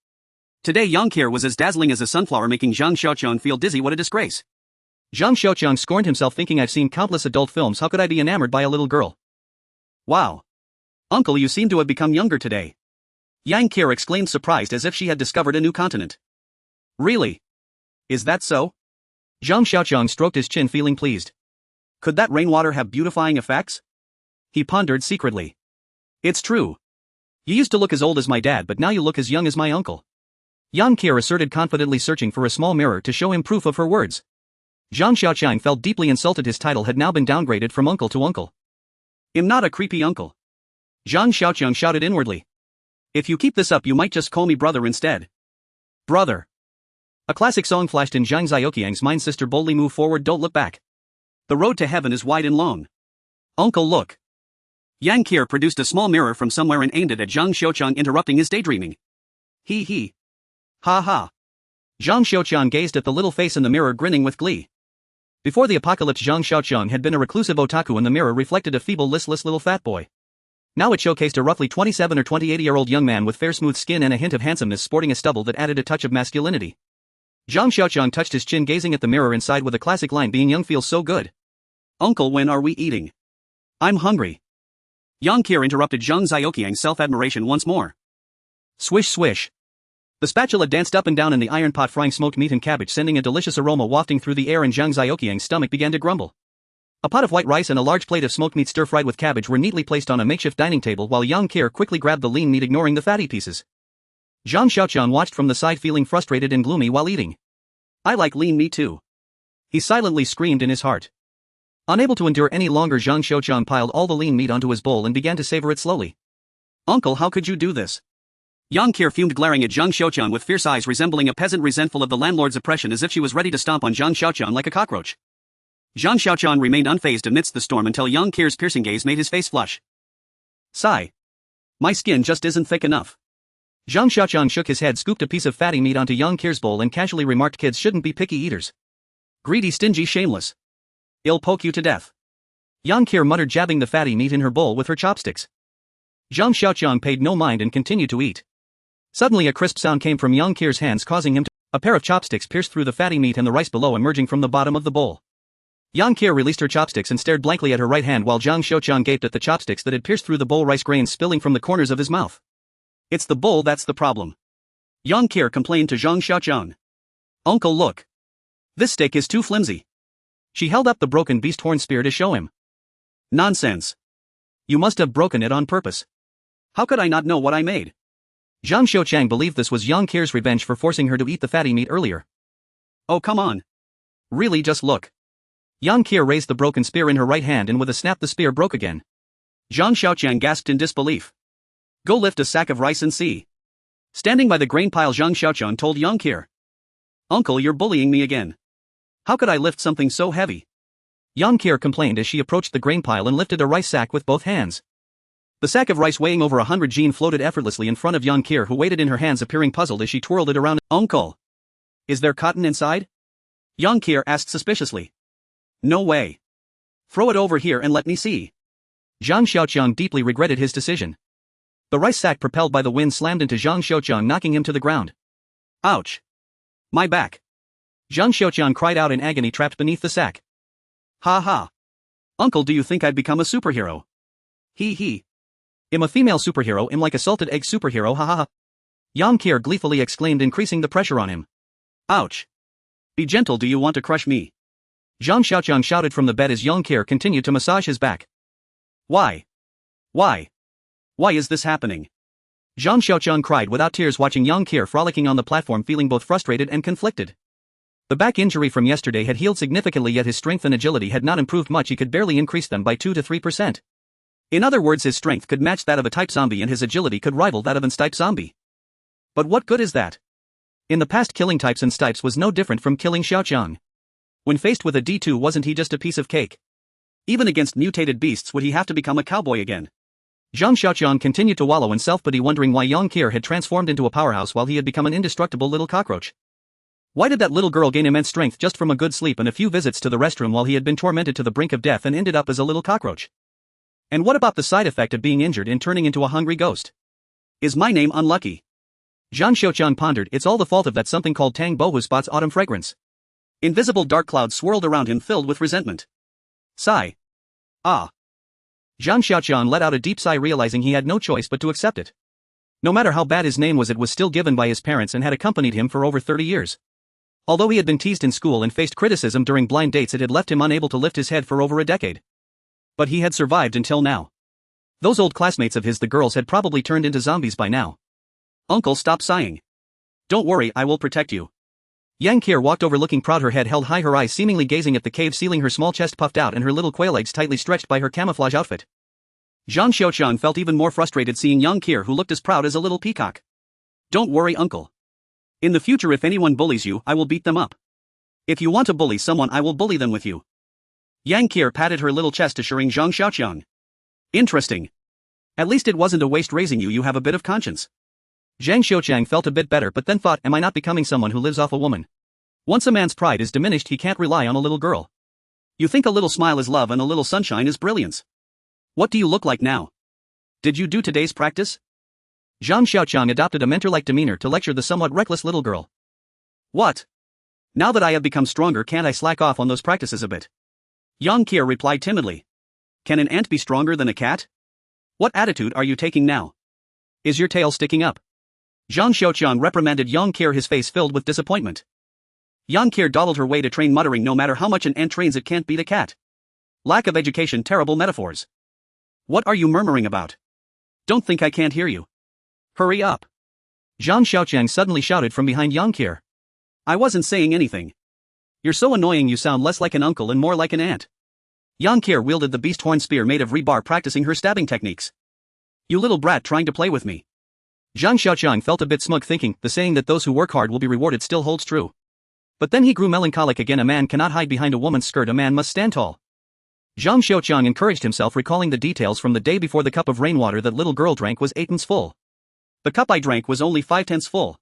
Today Yang Qian was as dazzling as a sunflower, making Zhang Xiaoqiang feel dizzy. What a disgrace. Zhang Xiaoqiang scorned himself, thinking, I've seen countless adult films, how could I be enamored by a little girl? Wow. Uncle, you seem to have become younger today. Yang Qian exclaimed, surprised as if she had discovered a new continent. Really? Is that so? Zhang Xiaoqiang stroked his chin, feeling pleased. Could that rainwater have beautifying effects? He pondered secretly. It's true. You used to look as old as my dad, but now you look as young as my uncle. Yang Qian asserted confidently, searching for a small mirror to show him proof of her words. Zhang Xiaoqiang felt deeply insulted. His title had now been downgraded from uncle to uncle. I'm not a creepy uncle. Zhang Xiaoqiang shouted inwardly. If you keep this up, you might just call me brother instead. Brother. A classic song flashed in Zhang Xiaoqiang's mind. Sister, boldly move forward, don't look back. The road to heaven is wide and long. Uncle, look. Yang Qian produced a small mirror from somewhere and aimed it at Zhang Xiaoqiang, interrupting his daydreaming. He. Ha ha. Zhang Xiaoqiang gazed at the little face in the mirror, grinning with glee. Before the apocalypse, Zhang Xiaoqiang had been a reclusive otaku, and the mirror reflected a feeble, listless little fat boy. Now it showcased a roughly 27 or 28-year-old young man with fair, smooth skin and a hint of handsomeness, sporting a stubble that added a touch of masculinity. Zhang Xiaoqiang touched his chin, gazing at the mirror, and sighed with a classic line, being young feels so good. Uncle, when are we eating? I'm hungry. Yang Qian interrupted Zhang Xiaoqiang's self-admiration once more. Swish swish. The spatula danced up and down in the iron pot, frying smoked meat and cabbage, sending a delicious aroma wafting through the air, and Zhang Xiaoqiang's stomach began to grumble. A pot of white rice and a large plate of smoked meat stir-fried with cabbage were neatly placed on a makeshift dining table, while Yang Qian quickly grabbed the lean meat, ignoring the fatty pieces. Zhang Xiaoqiang watched from the side, feeling frustrated and gloomy while eating. I like lean meat too. He silently screamed in his heart. Unable to endure any longer, Zhang Xiaoqiang piled all the lean meat onto his bowl and began to savor it slowly. Uncle, how could you do this? Yang Qian fumed, glaring at Zhang Xiaoqiang with fierce eyes resembling a peasant resentful of the landlord's oppression, as if she was ready to stomp on Zhang Xiaoqiang like a cockroach. Zhang Xiaoqiang remained unfazed amidst the storm until Yang Qian's piercing gaze made his face flush. Sigh. My skin just isn't thick enough. Zhang Xiaoqiang shook his head, scooped a piece of fatty meat onto Yang Qian's bowl, and casually remarked, kids shouldn't be picky eaters. Greedy, stingy, shameless. I'll poke you to death. Yang Qian muttered, jabbing the fatty meat in her bowl with her chopsticks. Zhang Xiaoqiang paid no mind and continued to eat. Suddenly a crisp sound came from Yang Qian's hands, causing him to... A pair of chopsticks pierced through the fatty meat and the rice below, emerging from the bottom of the bowl. Yang Qian released her chopsticks and stared blankly at her right hand, while Zhang Xiaoqiang gaped at the chopsticks that had pierced through the bowl, rice grains spilling from the corners of his mouth. It's the bowl that's the problem. Yang Qian complained to Zhang Xiaoqiang. Uncle, look. This steak is too flimsy. She held up the broken beast horn spear to show him. Nonsense. You must have broken it on purpose. How could I not know what I made? Zhang Xiaoqiang believed this was Yang Qian's revenge for forcing her to eat the fatty meat earlier. Oh, come on. Really, just look. Yang Qian raised the broken spear in her right hand, and with a snap the spear broke again. Zhang Xiaoqiang gasped in disbelief. Go lift a sack of rice and see. Standing by the grain pile, Zhang Xiaoqiang told Yang Qian. Uncle, you're bullying me again. How could I lift something so heavy? Yang Qian complained as she approached the grain pile and lifted a rice sack with both hands. The sack of rice, weighing over 100 Jin, floated effortlessly in front of Yang Qian, who waited in her hands, appearing puzzled as she twirled it around. Uncle. Is there cotton inside? Yang Qian asked suspiciously. No way. Throw it over here and let me see. Zhang Xiaoqiang deeply regretted his decision. The rice sack, propelled by the wind, slammed into Zhang Xiaoqiang, knocking him to the ground. Ouch. My back. Zhang Xiaoqiang cried out in agony, trapped beneath the sack. Ha ha. Uncle, do you think I'd become a superhero? He. I'm a female superhero, I'm like a salted egg superhero, ha ha ha. Yang Qian gleefully exclaimed, increasing the pressure on him. Ouch. Be gentle, do you want to crush me? Zhang Xiaoqiang shouted from the bed as Yang Qian continued to massage his back. Why? Why is this happening? Zhang Xiaoqiang cried without tears, watching Yang Qian frolicking on the platform, feeling both frustrated and conflicted. The back injury from yesterday had healed significantly, yet his strength and agility had not improved much. He could barely increase them by 2 to 3%. In other words, his strength could match that of a type zombie and his agility could rival that of an type zombie. But what good is that? In the past, killing types and types was no different from killing Xiaoqiang. When faced with a D2, wasn't he just a piece of cake? Even against mutated beasts, would he have to become a cowboy again? Zhang Xiaoqiang continued to wallow in self-pity, wondering why Yang Qian had transformed into a powerhouse while he had become an indestructible little cockroach. Why did that little girl gain immense strength just from a good sleep and a few visits to the restroom, while he had been tormented to the brink of death and ended up as a little cockroach? And what about the side effect of being injured and turning into a hungry ghost? Is my name unlucky? Zhang Xiaoqiang pondered. It's all the fault of that something called Tang Bohu's spot's autumn fragrance. Invisible dark clouds swirled around him filled with resentment. Sigh. Ah. Zhang Xiaoqiang let out a deep sigh realizing he had no choice but to accept it. No matter how bad his name was, it was still given by his parents and had accompanied him for over 30 years. Although he had been teased in school and faced criticism during blind dates, it had left him unable to lift his head for over a decade. But he had survived until now. Those old classmates of his, the girls, had probably turned into zombies by now. Uncle, stop sighing. Don't worry, I will protect you. Yang Kier walked over looking proud, her head held high, her eyes seemingly gazing at the cave ceiling, her small chest puffed out and her little quail legs tightly stretched by her camouflage outfit. Zhang Xiaoqiang felt even more frustrated seeing Yang Kier, who looked as proud as a little peacock. Don't worry, uncle. In the future, if anyone bullies you, I will beat them up. If you want to bully someone, I will bully them with you. Yang Kier patted her little chest, assuring Zhang Xiaoqiang. Interesting. At least it wasn't a waste raising you. You have a bit of conscience. Zhang Xiaoqiang felt a bit better, but then thought, am I not becoming someone who lives off a woman? Once a man's pride is diminished, he can't rely on a little girl. You think a little smile is love and a little sunshine is brilliance. What do you look like now? Did you do today's practice? Zhang Xiaoqiang adopted a mentor-like demeanor to lecture the somewhat reckless little girl. What? Now that I have become stronger, can't I slack off on those practices a bit? Yang Kier replied timidly. Can an ant be stronger than a cat? What attitude are you taking now? Is your tail sticking up? Zhang Xiaoqiang reprimanded Yang Kier, his face filled with disappointment. Yang Kier dawdled her way to train, muttering, no matter how much an ant trains, it can't beat a cat. Lack of education, terrible metaphors. What are you murmuring about? Don't think I can't hear you. Hurry up. Zhang Xiaoqiang suddenly shouted from behind Yang Kier. I wasn't saying anything. You're so annoying, you sound less like an uncle and more like an ant. Yang Kier wielded the beast horn spear made of rebar, practicing her stabbing techniques. You little brat, trying to play with me. Zhang Xiaoqiang felt a bit smug, thinking, the saying that those who work hard will be rewarded still holds true. But then he grew melancholic again. A man cannot hide behind a woman's skirt, a man must stand tall. Zhang Xiaoqiang encouraged himself, recalling the details from the day before. The cup of rainwater that little girl drank was 8/10 full. The cup I drank was only 5/10 full.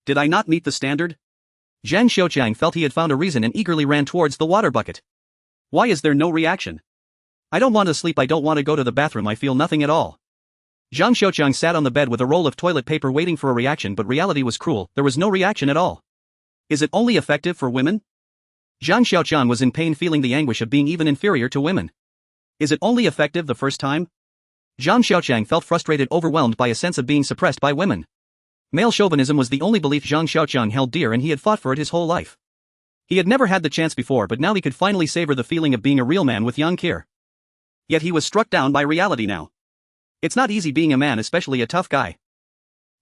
Did I not meet the standard? Zhang Xiaoqiang felt he had found a reason and eagerly ran towards the water bucket. Why is there no reaction? I don't want to sleep, I don't want to go to the bathroom, I feel nothing at all. Zhang Xiaoqiang sat on the bed with a roll of toilet paper waiting for a reaction, but reality was cruel, there was no reaction at all. Is it only effective for women? Zhang Xiaoqiang was in pain, feeling the anguish of being even inferior to women. Is it only effective the first time? Zhang Xiaoqiang felt frustrated, overwhelmed by a sense of being suppressed by women. Male chauvinism was the only belief Zhang Xiaoqiang held dear, and he had fought for it his whole life. He had never had the chance before, but now he could finally savor the feeling of being a real man with Yang Kier. Yet he was struck down by reality now. It's not easy being a man, especially a tough guy.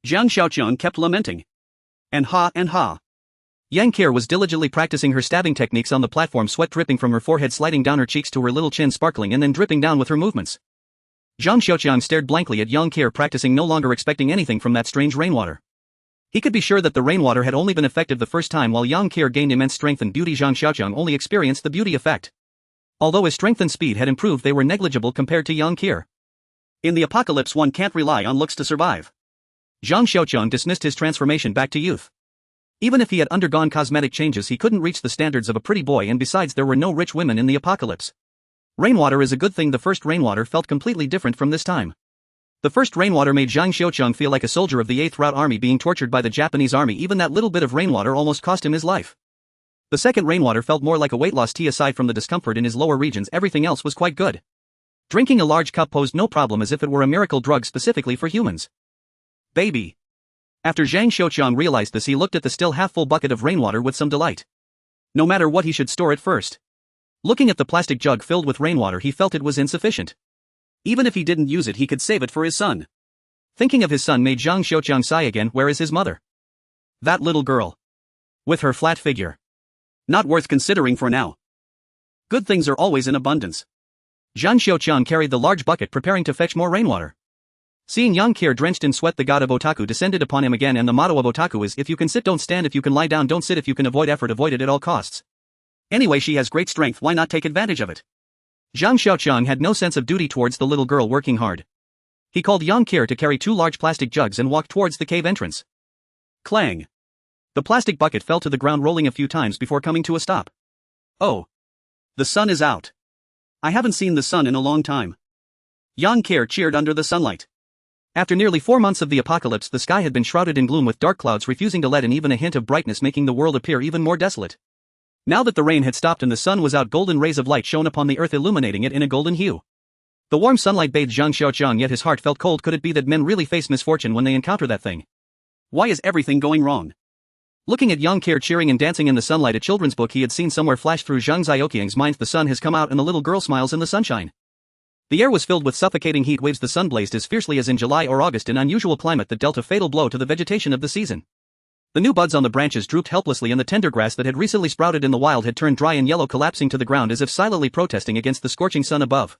Zhang Xiaoqiang kept lamenting. And ha. Yang Kier was diligently practicing her stabbing techniques on the platform, sweat dripping from her forehead, sliding down her cheeks to her little chin, sparkling and then dripping down with her movements. Zhang Xiaoqiang stared blankly at Yang Kier, practicing, no longer expecting anything from that strange rainwater. He could be sure that the rainwater had only been effective the first time, while Yang Kier gained immense strength and beauty. Zhang Xiaoqiang only experienced the beauty effect. Although his strength and speed had improved, they were negligible compared to Yang Kier. In the apocalypse, one can't rely on looks to survive. Zhang Xiaoqiang dismissed his transformation back to youth. Even if he had undergone cosmetic changes, he couldn't reach the standards of a pretty boy, and besides, there were no rich women in the apocalypse. Rainwater is a good thing. The first rainwater felt completely different from this time. The first rainwater made Zhang Xiaoqiang feel like a soldier of the 8th Route Army being tortured by the Japanese army. Even that little bit of rainwater almost cost him his life. The second rainwater felt more like a weight loss tea. Aside from the discomfort in his lower regions, everything else was quite good. Drinking a large cup posed no problem, as if it were a miracle drug specifically for humans. Baby. After Zhang Xiaoqiang realized this, he looked at the still half-full bucket of rainwater with some delight. No matter what, he should store it first. Looking at the plastic jug filled with rainwater, he felt it was insufficient. Even if he didn't use it, he could save it for his son. Thinking of his son made Zhang Xiaoqiang sigh again. Where is his mother? That little girl. With her flat figure. Not worth considering for now. Good things are always in abundance. Zhang Xiaoqiang carried the large bucket, preparing to fetch more rainwater. Seeing Yang Kier drenched in sweat, the god of otaku descended upon him again, and the motto of otaku is, if you can sit, don't stand; if you can lie down, don't sit; if you can avoid effort, avoid it at all costs. Anyway, she has great strength, why not take advantage of it? Zhang Xiaoqiang had no sense of duty towards the little girl working hard. He called Yang Kier to carry 2 large plastic jugs and walked towards the cave entrance. Clang. The plastic bucket fell to the ground, rolling a few times before coming to a stop. Oh. The sun is out. I haven't seen the sun in a long time. Yang Kier cheered under the sunlight. After nearly 4 months of the apocalypse, the sky had been shrouded in gloom with dark clouds refusing to let in even a hint of brightness, making the world appear even more desolate. Now that the rain had stopped and the sun was out, golden rays of light shone upon the earth, illuminating it in a golden hue. The warm sunlight bathed Zhang Xiaoqiang, yet his heart felt cold. Could it be that men really face misfortune when they encounter that thing? Why is everything going wrong? Looking at young Keir cheering and dancing in the sunlight, a children's book he had seen somewhere flashed through Zhang Xiaoqiang's mind. The sun has come out and the little girl smiles in the sunshine. The air was filled with suffocating heat waves. The sun blazed as fiercely as in July or August, an unusual climate that dealt a fatal blow to the vegetation of the season. The new buds on the branches drooped helplessly, and the tender grass that had recently sprouted in the wild had turned dry and yellow, collapsing to the ground as if silently protesting against the scorching sun above.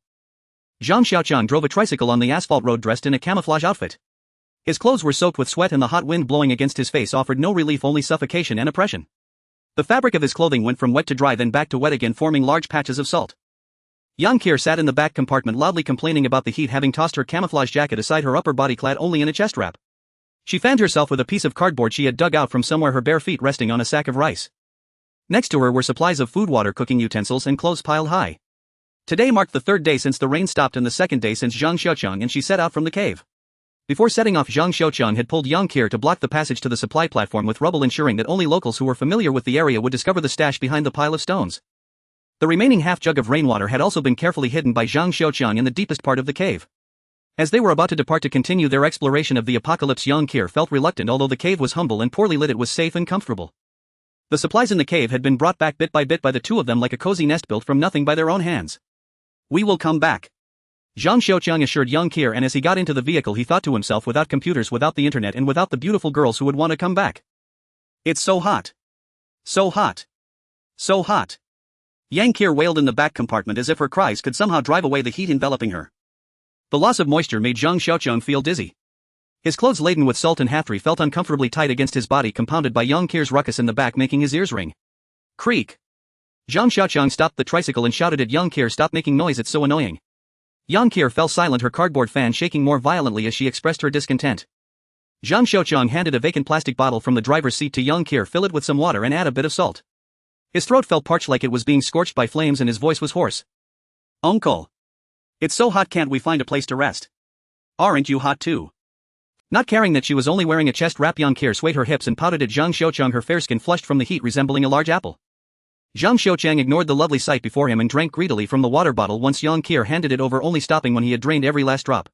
Zhang Xiaoqiang drove a tricycle on the asphalt road dressed in a camouflage outfit. His clothes were soaked with sweat and the hot wind blowing against his face offered no relief, only suffocation and oppression. The fabric of his clothing went from wet to dry, then back to wet again, forming large patches of salt. Young Keir sat in the back compartment loudly complaining about the heat, having tossed her camouflage jacket aside, her upper body clad only in a chest wrap. She fanned herself with a piece of cardboard she had dug out from somewhere, her bare feet resting on a sack of rice. Next to her were supplies of food, water, cooking utensils, and clothes piled high. Today marked the 3rd day since the rain stopped and the 2nd day since Zhang Xiaoqiang and she set out from the cave. Before setting off, Zhang Xiaoqiang had pulled young Keir to block the passage to the supply platform with rubble, ensuring that only locals who were familiar with the area would discover the stash behind the pile of stones. The remaining half jug of rainwater had also been carefully hidden by Zhang Xiaoqiang in the deepest part of the cave. As they were about to depart to continue their exploration of the apocalypse, young Keir felt reluctant. Although the cave was humble and poorly lit, it was safe and comfortable. The supplies in the cave had been brought back bit by bit by the two of them, like a cozy nest built from nothing by their own hands. "We will come back," Zhang Xiaoqiang assured young Keir, and as he got into the vehicle he thought to himself, without computers, without the internet, and without the beautiful girls who would want to come back. "It's so hot. So hot. So hot." Young Keir wailed in the back compartment as if her cries could somehow drive away the heat enveloping her. The loss of moisture made Zhang Xiaoqiang feel dizzy. His clothes laden with salt and halftry felt uncomfortably tight against his body, compounded by young Keir's ruckus in the back making his ears ring. Creak. Zhang Xiaoqiang stopped the tricycle and shouted at young Keir, "Stop making noise, it's so annoying." Young Keir fell silent, her cardboard fan shaking more violently as she expressed her discontent. Zhang Xiaoqiang handed a vacant plastic bottle from the driver's seat to young Keir. "Fill it with some water and add a bit of salt." His throat felt parched like it was being scorched by flames and his voice was hoarse. "Uncle. It's so hot, can't we find a place to rest? Aren't you hot too?" Not caring that she was only wearing a chest wrap, young Keir swayed her hips and pouted at Zhang Xiaoqiang, her fair skin flushed from the heat resembling a large apple. Zhang Xiaoqiang ignored the lovely sight before him and drank greedily from the water bottle once young Keir handed it over, only stopping when he had drained every last drop.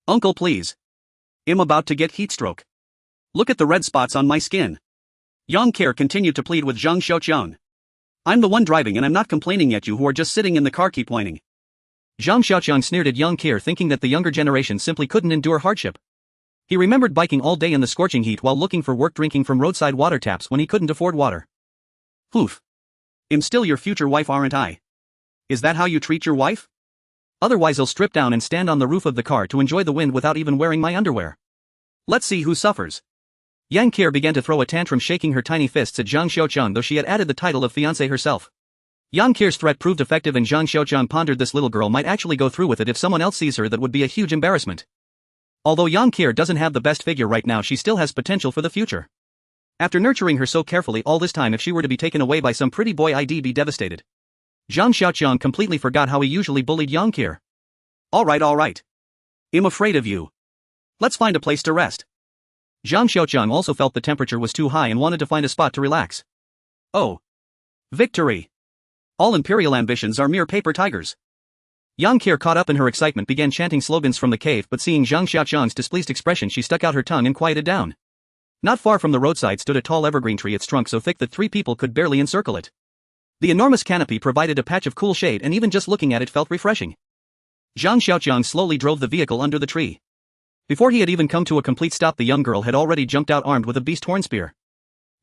"Uncle, please. I'm about to get heatstroke. Look at the red spots on my skin." Young Keir continued to plead with Zhang Xiaoqiang. "I'm the one driving and I'm not complaining, yet you who are just sitting in the car keep whining." Zhang Xiaoqiang sneered at young Keir, thinking that the younger generation simply couldn't endure hardship. He remembered biking all day in the scorching heat while looking for work, drinking from roadside water taps when he couldn't afford water. "Poof. I'm still your future wife, aren't I? Is that how you treat your wife? Otherwise I'll strip down and stand on the roof of the car to enjoy the wind without even wearing my underwear. Let's see who suffers." Young Keir began to throw a tantrum, shaking her tiny fists at Zhang Xiaoqiang, though she had added the title of fiancé herself. Young Keir's threat proved effective, and Zhang Xiaoqiang pondered this little girl might actually go through with it. If someone else sees her, that would be a huge embarrassment. Although young Keir doesn't have the best figure right now, she still has potential for the future. After nurturing her so carefully all this time, if she were to be taken away by some pretty boy, I'd be devastated. Zhang Xiaoqiang completely forgot how he usually bullied young Keir. All right. I'm afraid of you. Let's find a place to rest." Zhang Xiaoqiang also felt the temperature was too high and wanted to find a spot to relax. Oh. Victory. All imperial ambitions are mere paper tigers. Young Keir, caught up in her excitement, began chanting slogans from the cave, but seeing Zhang Xiaoqiang's displeased expression, she stuck out her tongue and quieted down. Not far from the roadside stood a tall evergreen tree, its trunk so thick that 3 people could barely encircle it. The enormous canopy provided a patch of cool shade, and even just looking at it felt refreshing. Zhang Xiaoqiang slowly drove the vehicle under the tree. Before he had even come to a complete stop, the young girl had already jumped out armed with a beast horn spear.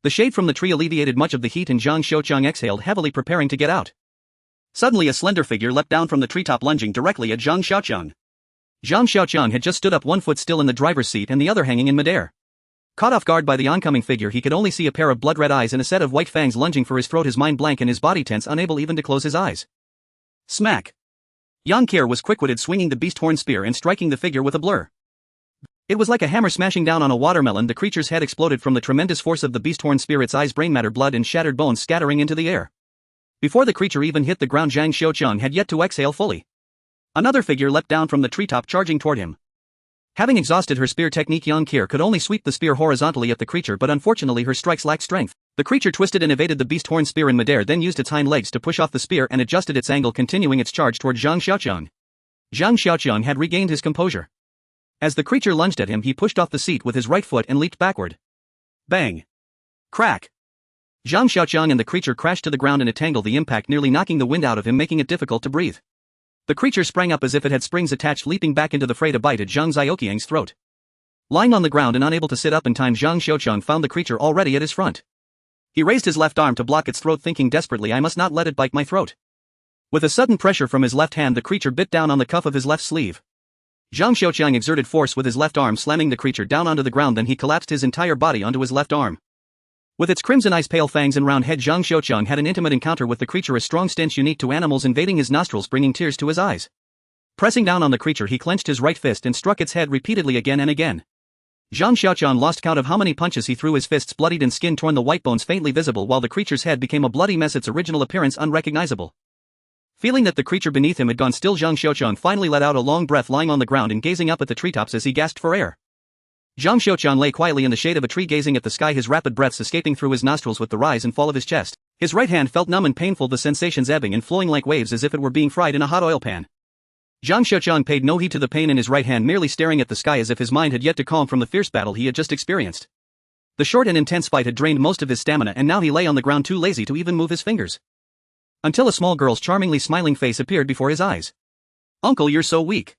The shade from the tree alleviated much of the heat, and Zhang Xiaoqiang exhaled heavily, preparing to get out. Suddenly a slender figure leapt down from the treetop, lunging directly at Zhang Xiaoqiang. Zhang Xiaoqiang had just stood up, one foot still in the driver's seat and the other hanging in midair. Caught off guard by the oncoming figure, he could only see a pair of blood-red eyes and a set of white fangs lunging for his throat, his mind blank and his body tense, unable even to close his eyes. Smack! Young Keir was quick-witted, swinging the beast horn spear and striking the figure with a blur. It was like a hammer smashing down on a watermelon. The creature's head exploded from the tremendous force of the beast horn spear, its eyes, brain matter, blood and shattered bones scattering into the air. Before the creature even hit the ground, Zhang Xiaoqiang had yet to exhale fully. Another figure leapt down from the treetop, charging toward him. Having exhausted her spear technique, Yang Kier could only sweep the spear horizontally at the creature, but unfortunately her strikes lacked strength. The creature twisted and evaded the beast horn spear in midair, then used its hind legs to push off the spear and adjusted its angle, continuing its charge toward Zhang Xiaoqiang. Zhang Xiaoqiang had regained his composure. As the creature lunged at him, he pushed off the seat with his right foot and leaped backward. Bang! Crack! Zhang Xiaoqiang and the creature crashed to the ground in a tangle, the impact nearly knocking the wind out of him, making it difficult to breathe. The creature sprang up as if it had springs attached, leaping back into the fray to bite at Zhang Xiaoqiang's throat. Lying on the ground and unable to sit up in time, Zhang Xiaoqiang found the creature already at his front. He raised his left arm to block its throat, thinking desperately, "I must not let it bite my throat." With a sudden pressure from his left hand, the creature bit down on the cuff of his left sleeve. Zhang Xiaoqiang exerted force with his left arm, slamming the creature down onto the ground, then he collapsed his entire body onto his left arm. With its crimson eyes, pale fangs and round head, Zhang Xiaoqiang had an intimate encounter with the creature, a strong stench unique to animals invading his nostrils, bringing tears to his eyes. Pressing down on the creature, he clenched his right fist and struck its head repeatedly again and again. Zhang Xiaoqiang lost count of how many punches he threw, his fists bloodied and skin torn, the white bones faintly visible, while the creature's head became a bloody mess, its original appearance unrecognizable. Feeling that the creature beneath him had gone still, Zhang Xiaoqiang finally let out a long breath, lying on the ground and gazing up at the treetops as he gasped for air. Zhang Xiaoqiang lay quietly in the shade of a tree, gazing at the sky, his rapid breaths escaping through his nostrils with the rise and fall of his chest. His right hand felt numb and painful, the sensations ebbing and flowing like waves as if it were being fried in a hot oil pan. Zhang Xiaoqiang paid no heed to the pain in his right hand, merely staring at the sky as if his mind had yet to calm from the fierce battle he had just experienced. The short and intense fight had drained most of his stamina, and now he lay on the ground too lazy to even move his fingers. Until a small girl's charmingly smiling face appeared before his eyes. "Uncle, you're so weak.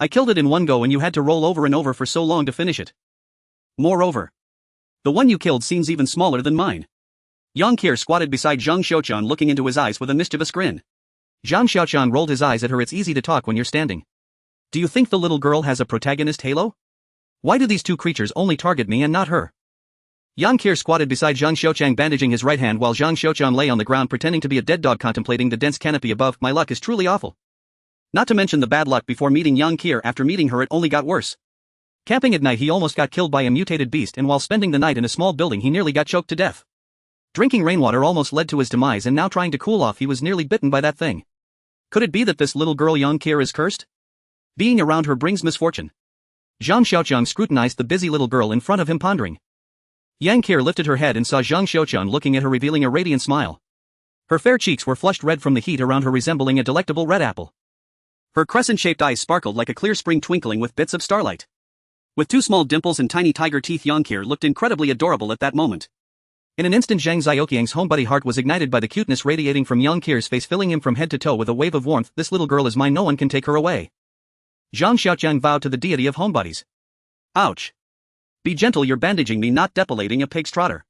I killed it in one go and you had to roll over and over for so long to finish it. Moreover, the one you killed seems even smaller than mine." Yang Kier squatted beside Zhang Xiaoqiang, looking into his eyes with a mischievous grin. Zhang Xiaoqiang rolled his eyes at her. "It's easy to talk when you're standing. Do you think the little girl has a protagonist halo? Why do these two creatures only target me and not her?" Yang Kier squatted beside Zhang Xiaoqiang, bandaging his right hand, while Zhang Xiaoqiang lay on the ground pretending to be a dead dog, contemplating the dense canopy above. "My luck is truly awful. Not to mention the bad luck before meeting Yang Kier. After meeting her, it only got worse. Camping at night, he almost got killed by a mutated beast, and while spending the night in a small building, he nearly got choked to death. Drinking rainwater almost led to his demise, and now trying to cool off, he was nearly bitten by that thing. Could it be that this little girl Yang Kier is cursed? Being around her brings misfortune." Zhang Xiaoqiang scrutinized the busy little girl in front of him, pondering. Yang Kier lifted her head and saw Zhang Xiaoqiang looking at her, revealing a radiant smile. Her fair cheeks were flushed red from the heat around her, resembling a delectable red apple. Her crescent-shaped eyes sparkled like a clear spring, twinkling with bits of starlight. With two small dimples and tiny tiger teeth, Yang Kier looked incredibly adorable at that moment. In an instant, Zhang Xiaoqiang's homebody heart was ignited by the cuteness radiating from Yang Kier's face, filling him from head to toe with a wave of warmth. "This little girl is mine, no one can take her away." Zhang Xiaoqiang vowed to the deity of homebodies. "Ouch. Be gentle, you're bandaging me, not depilating a pig's trotter."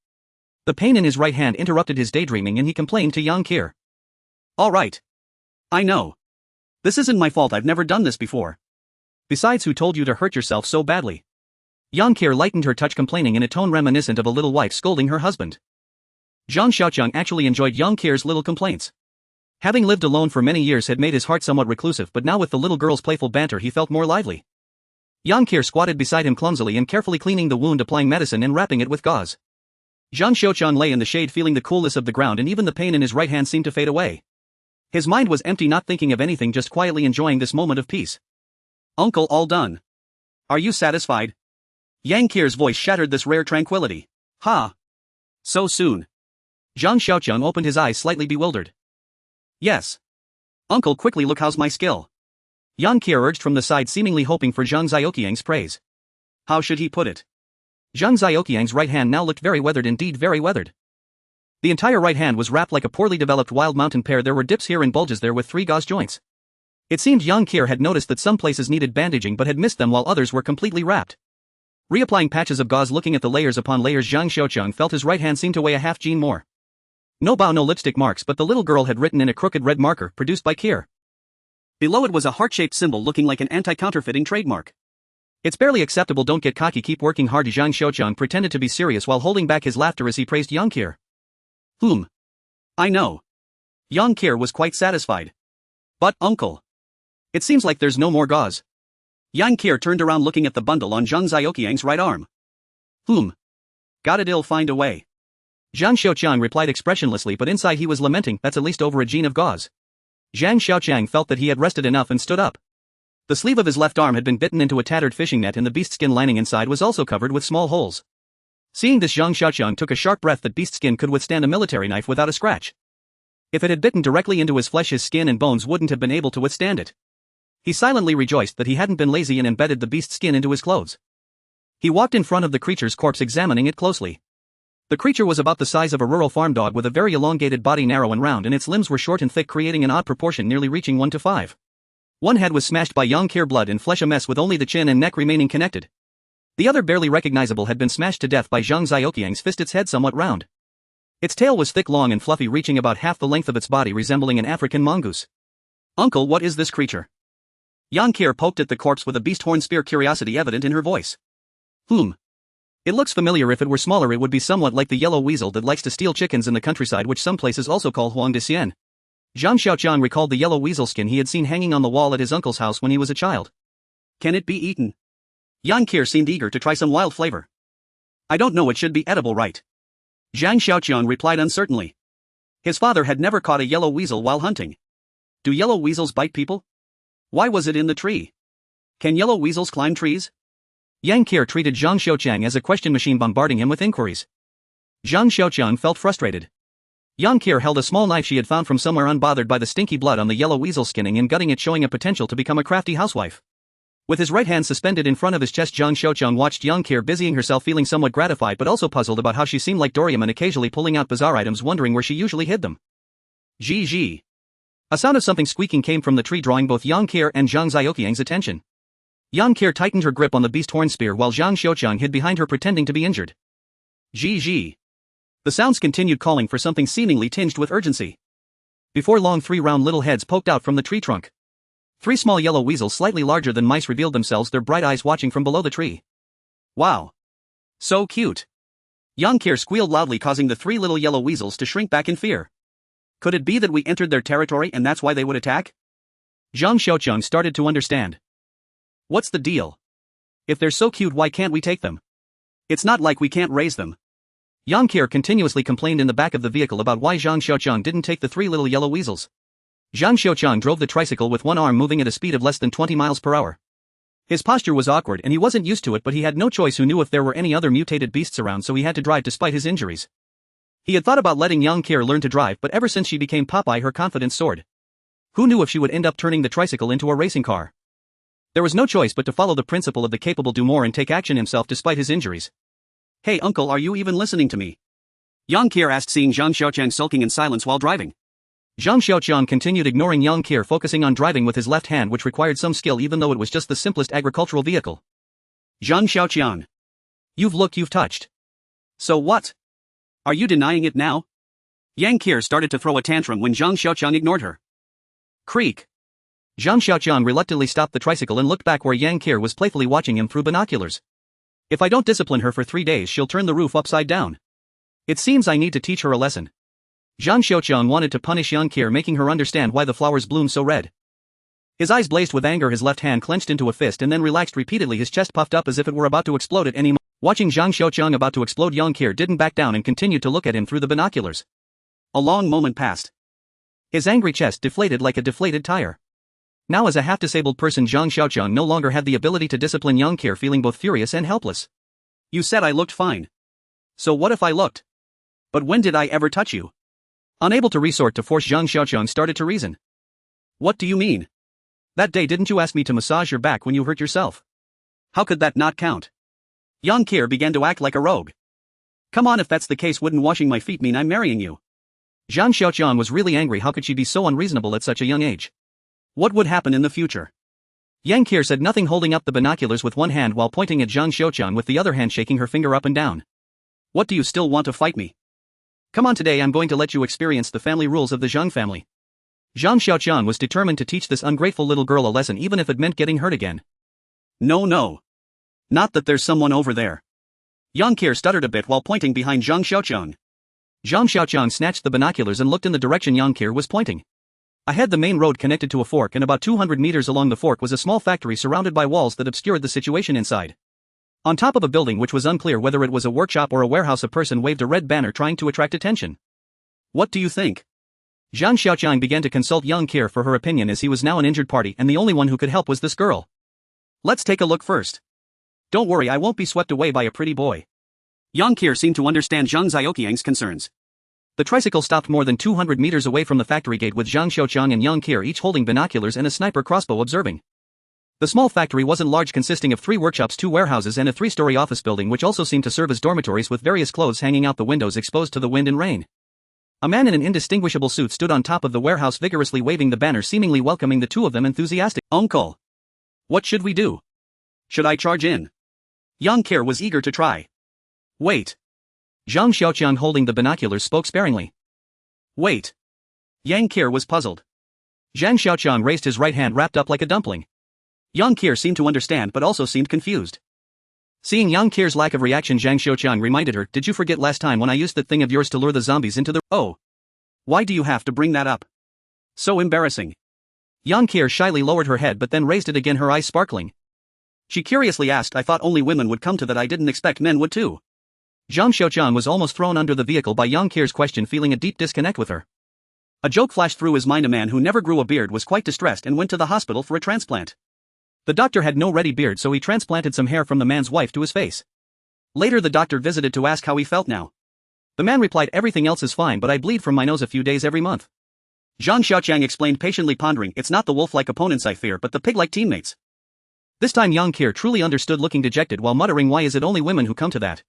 The pain in his right hand interrupted his daydreaming, and he complained to Yang Kier. "All right. I know. This isn't my fault, I've never done this before. Besides, who told you to hurt yourself so badly?" Yang Kier lightened her touch, complaining in a tone reminiscent of a little wife scolding her husband. Zhang Xiaoqiang actually enjoyed Yang Kier's little complaints. Having lived alone for many years had made his heart somewhat reclusive, but now with the little girl's playful banter he felt more lively. Yang Kier squatted beside him clumsily and carefully cleaning the wound, applying medicine and wrapping it with gauze. Zhang Xiaoqiang lay in the shade, feeling the coolness of the ground, and even the pain in his right hand seemed to fade away. His mind was empty, not thinking of anything, just quietly enjoying this moment of peace. "Uncle, all done. Are you satisfied?" Yang Kier's voice shattered this rare tranquility. "Ha! So soon?" Zhang Xiaoqiang opened his eyes, slightly bewildered. "Yes. Uncle, quickly look, how's my skill?" Yang Kier urged from the side, seemingly hoping for Zhang Xiaoqiang's praise. How should he put it? Zhang Xiaoqiang's right hand now looked very weathered, indeed very weathered. The entire right hand was wrapped like a poorly developed wild mountain pear. There were dips here and bulges there with 3 gauze joints. It seemed Yang Kier had noticed that some places needed bandaging but had missed them, while others were completely wrapped. Reapplying patches of gauze, looking at the layers upon layers, Zhang Xiaoqiang felt his right hand seemed to weigh a half gene more. No bow, no lipstick marks, but the little girl had written in a crooked red marker, produced by Kier. Below it was a heart-shaped symbol looking like an anti-counterfeiting trademark. "It's barely acceptable, don't get cocky, keep working hard." Zhang Xiaoqiang pretended to be serious while holding back his laughter as he praised Yang Kier. I know. Yang Kier was quite satisfied. "But, uncle, it seems like there's no more gauze." Yang Kier turned around looking at the bundle on Zhang Xiaoqiang's right arm. Got it, I'll find a way." Zhang Xiaoqiang replied expressionlessly, but inside he was lamenting, "That's at least over a gene of gauze." Zhang Xiaoqiang felt that he had rested enough and stood up. The sleeve of his left arm had been bitten into a tattered fishing net and the beast skin lining inside was also covered with small holes. Seeing this, Zhang Xiaoqiang took a sharp breath. That beast skin could withstand a military knife without a scratch. If it had bitten directly into his flesh, his skin and bones wouldn't have been able to withstand it. He silently rejoiced that he hadn't been lazy and embedded the beast skin into his clothes. He walked in front of the creature's corpse, examining it closely. The creature was about the size of a rural farm dog with a very elongated body, narrow and round, and its limbs were short and thick, creating an odd proportion nearly reaching 1:5. One head was smashed by Yang Qiao, blood and flesh a mess, with only the chin and neck remaining connected. The other, barely recognizable, had been smashed to death by Zhang Xiaoqiang's fist, its head somewhat round. Its tail was thick, long and fluffy, reaching about half the length of its body, resembling an African mongoose. "Uncle, what is this creature?" Yang Qiao poked at the corpse with a beast horn spear, curiosity evident in her voice. It looks familiar. If it were smaller, it would be somewhat like the yellow weasel that likes to steal chickens in the countryside, which some places also call huang de xian. Zhang Xiaoqiang recalled the yellow weasel skin he had seen hanging on the wall at his uncle's house when he was a child. "Can it be eaten?" Yang Qiao seemed eager to try some wild flavor. "I don't know, it should be edible, right?" Zhang Xiaoqiang replied uncertainly. His father had never caught a yellow weasel while hunting. Do yellow weasels bite people? Why was it in the tree? Can yellow weasels climb trees? Yang Qiao treated Zhang Xiaoqiang as a question machine, bombarding him with inquiries. Zhang Xiaoqiang felt frustrated. Yang Qiao held a small knife she had found from somewhere, unbothered by the stinky blood on the yellow weasel, skinning and gutting it, showing a potential to become a crafty housewife. With his right hand suspended in front of his chest, Zhang Xiaoqiang watched Yang Qiao busying herself, feeling somewhat gratified but also puzzled about how she seemed like Doraemon, occasionally pulling out bizarre items, wondering where she usually hid them. Gee. A sound of something squeaking came from the tree, drawing both Yang Qiao and Zhang Xiaoqiang's attention. Yang Qiao tightened her grip on the beast horn spear while Zhang Xiaoqiang hid behind her, pretending to be injured. Gee. The sounds continued, calling for something seemingly tinged with urgency. Before long, 3 round little heads poked out from the tree trunk. 3 small yellow weasels, slightly larger than mice, revealed themselves, their bright eyes watching from below the tree. Wow. So cute. Yang Qiao squealed loudly, causing the 3 little yellow weasels to shrink back in fear. Could it be that we entered their territory and that's why they would attack? Zhang Xiaoqiang started to understand. What's the deal? If they're so cute, why can't we take them? It's not like we can't raise them. Yang Qiao continuously complained in the back of the vehicle about why Zhang Xiaoqiang didn't take the 3 little yellow weasels. Zhang Xiaoqiang drove the tricycle with one arm, moving at a speed of less than 20 miles per hour. His posture was awkward and he wasn't used to it, but he had no choice. Who knew if there were any other mutated beasts around, so he had to drive despite his injuries. He had thought about letting Yang Qiao learn to drive, but ever since she became Popeye, her confidence soared. Who knew if she would end up turning the tricycle into a racing car? There was no choice but to follow the principle of the capable do more and take action himself despite his injuries. "Hey uncle, are you even listening to me?" Yang Qiao asked, seeing Zhang Xiaoqiang sulking in silence while driving. Zhang Xiaoqiang continued ignoring Yang Qiao, focusing on driving with his left hand, which required some skill even though it was just the simplest agricultural vehicle. "Zhang Xiaoqiang. You've looked, you've touched. So what? Are you denying it now?" Yang Qiao started to throw a tantrum when Zhang Xiaoqiang ignored her. Creak. Zhang Xiaoqiang reluctantly stopped the tricycle and looked back where Yang Qiao was playfully watching him through binoculars. "If I don't discipline her for 3 days, she'll turn the roof upside down. It seems I need to teach her a lesson." Zhang Xiaoqiang wanted to punish Yang Qiao, making her understand why the flowers bloom so red. His eyes blazed with anger, his left hand clenched into a fist and then relaxed repeatedly, his chest puffed up as if it were about to explode at any moment. Watching Zhang Xiaoqiang about to explode, Yang Qiao didn't back down and continued to look at him through the binoculars. A long moment passed. His angry chest deflated like a deflated tire. Now, as a half-disabled person, Zhang Xiaoqiang no longer had the ability to discipline Yang Qiao, feeling both furious and helpless. "You said I looked fine. So what if I looked? But when did I ever touch you?" Unable to resort to force, Zhang Xiaoqiang started to reason. "What do you mean? That day didn't you ask me to massage your back when you hurt yourself? How could that not count?" Yang Qiao began to act like a rogue. "Come on, if that's the case, wouldn't washing my feet mean I'm marrying you?" Zhang Xiaoqiang was really angry. How could she be so unreasonable at such a young age? What would happen in the future? Yang Qiao said nothing, holding up the binoculars with one hand while pointing at Zhang Xiaoqiang with the other hand, shaking her finger up and down. "What, do you still want to fight me? Come on, today I'm going to let you experience the family rules of the Zhang family." Zhang Xiaoqiang was determined to teach this ungrateful little girl a lesson, even if it meant getting hurt again. No. Not that there's someone over there." Yang Qiao stuttered a bit while pointing behind Zhang Xiaoqiang. Zhang Xiaoqiang snatched the binoculars and looked in the direction Yang Qiao was pointing. Ahead, the main road connected to a fork, and about 200 meters along the fork was a small factory surrounded by walls that obscured the situation inside. On top of a building which was unclear whether it was a workshop or a warehouse, a person waved a red banner trying to attract attention. "What do you think?" Zhang Xiaoqiang began to consult Yang Kir for her opinion as he was now an injured party and the only one who could help was this girl. Let's take a look first. Don't worry, I won't be swept away by a pretty boy. Yang Kir seemed to understand Zhang Xiaoqiang's concerns. The tricycle stopped more than 200 meters away from the factory gate with Zhang Xiaoqiang and Yang Kir each holding binoculars and a sniper crossbow observing. The small factory wasn't large, consisting of 3 workshops, 2 warehouses and a 3-story office building which also seemed to serve as dormitories with various clothes hanging out the windows exposed to the wind and rain. A man in an indistinguishable suit stood on top of the warehouse vigorously waving the banner, seemingly welcoming the two of them enthusiastically. Uncle! What should we do? Should I charge in? Yang Kir was eager to try. Wait. Zhang Xiaoqiang holding the binoculars spoke sparingly. Wait. Yang Kir was puzzled. Zhang Xiaoqiang raised his right hand wrapped up like a dumpling. Yang Kir seemed to understand but also seemed confused. Seeing Yang Kir's lack of reaction, Zhang Xiaoqiang reminded her, did you forget last time when I used that thing of yours to lure the zombies into the— Oh. Why do you have to bring that up? So embarrassing. Yang Kir shyly lowered her head but then raised it again, her eyes sparkling. She curiously asked, I thought only women would come to that, I didn't expect men would too. Zhang Xiaoqiang was almost thrown under the vehicle by Yang Kir's question, feeling a deep disconnect with her. A joke flashed through his mind. A man who never grew a beard was quite distressed and went to the hospital for a transplant. The doctor had no ready beard, so he transplanted some hair from the man's wife to his face. Later the doctor visited to ask how he felt now. The man replied, everything else is fine, but I bleed from my nose a few days every month. Zhang Xiaoqiang explained, patiently pondering, it's not the wolf-like opponents I fear but the pig-like teammates. This time Yang Kir truly understood, looking dejected while muttering, why is it only women who come to that?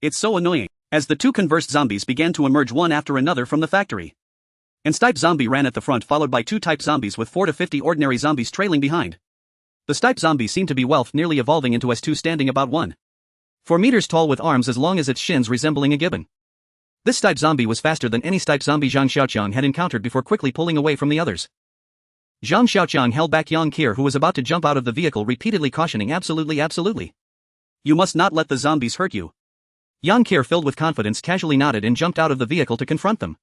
It's so annoying. As the 2 conversed, zombies began to emerge one after another from the factory. An Stipe zombie ran at the front, followed by 2 type zombies with 4 to 50 ordinary zombies trailing behind. The Stipe zombie seemed to be Welf, nearly evolving into S2, standing about 1.4 meters tall with arms as long as its shins, resembling a gibbon. This Stipe zombie was faster than any Stipe zombie Zhang Xiaoqiang had encountered before, quickly pulling away from the others. Zhang Xiaoqiang held back Yang Kir, who was about to jump out of the vehicle, repeatedly cautioning, absolutely. You must not let the zombies hurt you. Yang Kir, filled with confidence, casually nodded and jumped out of the vehicle to confront them.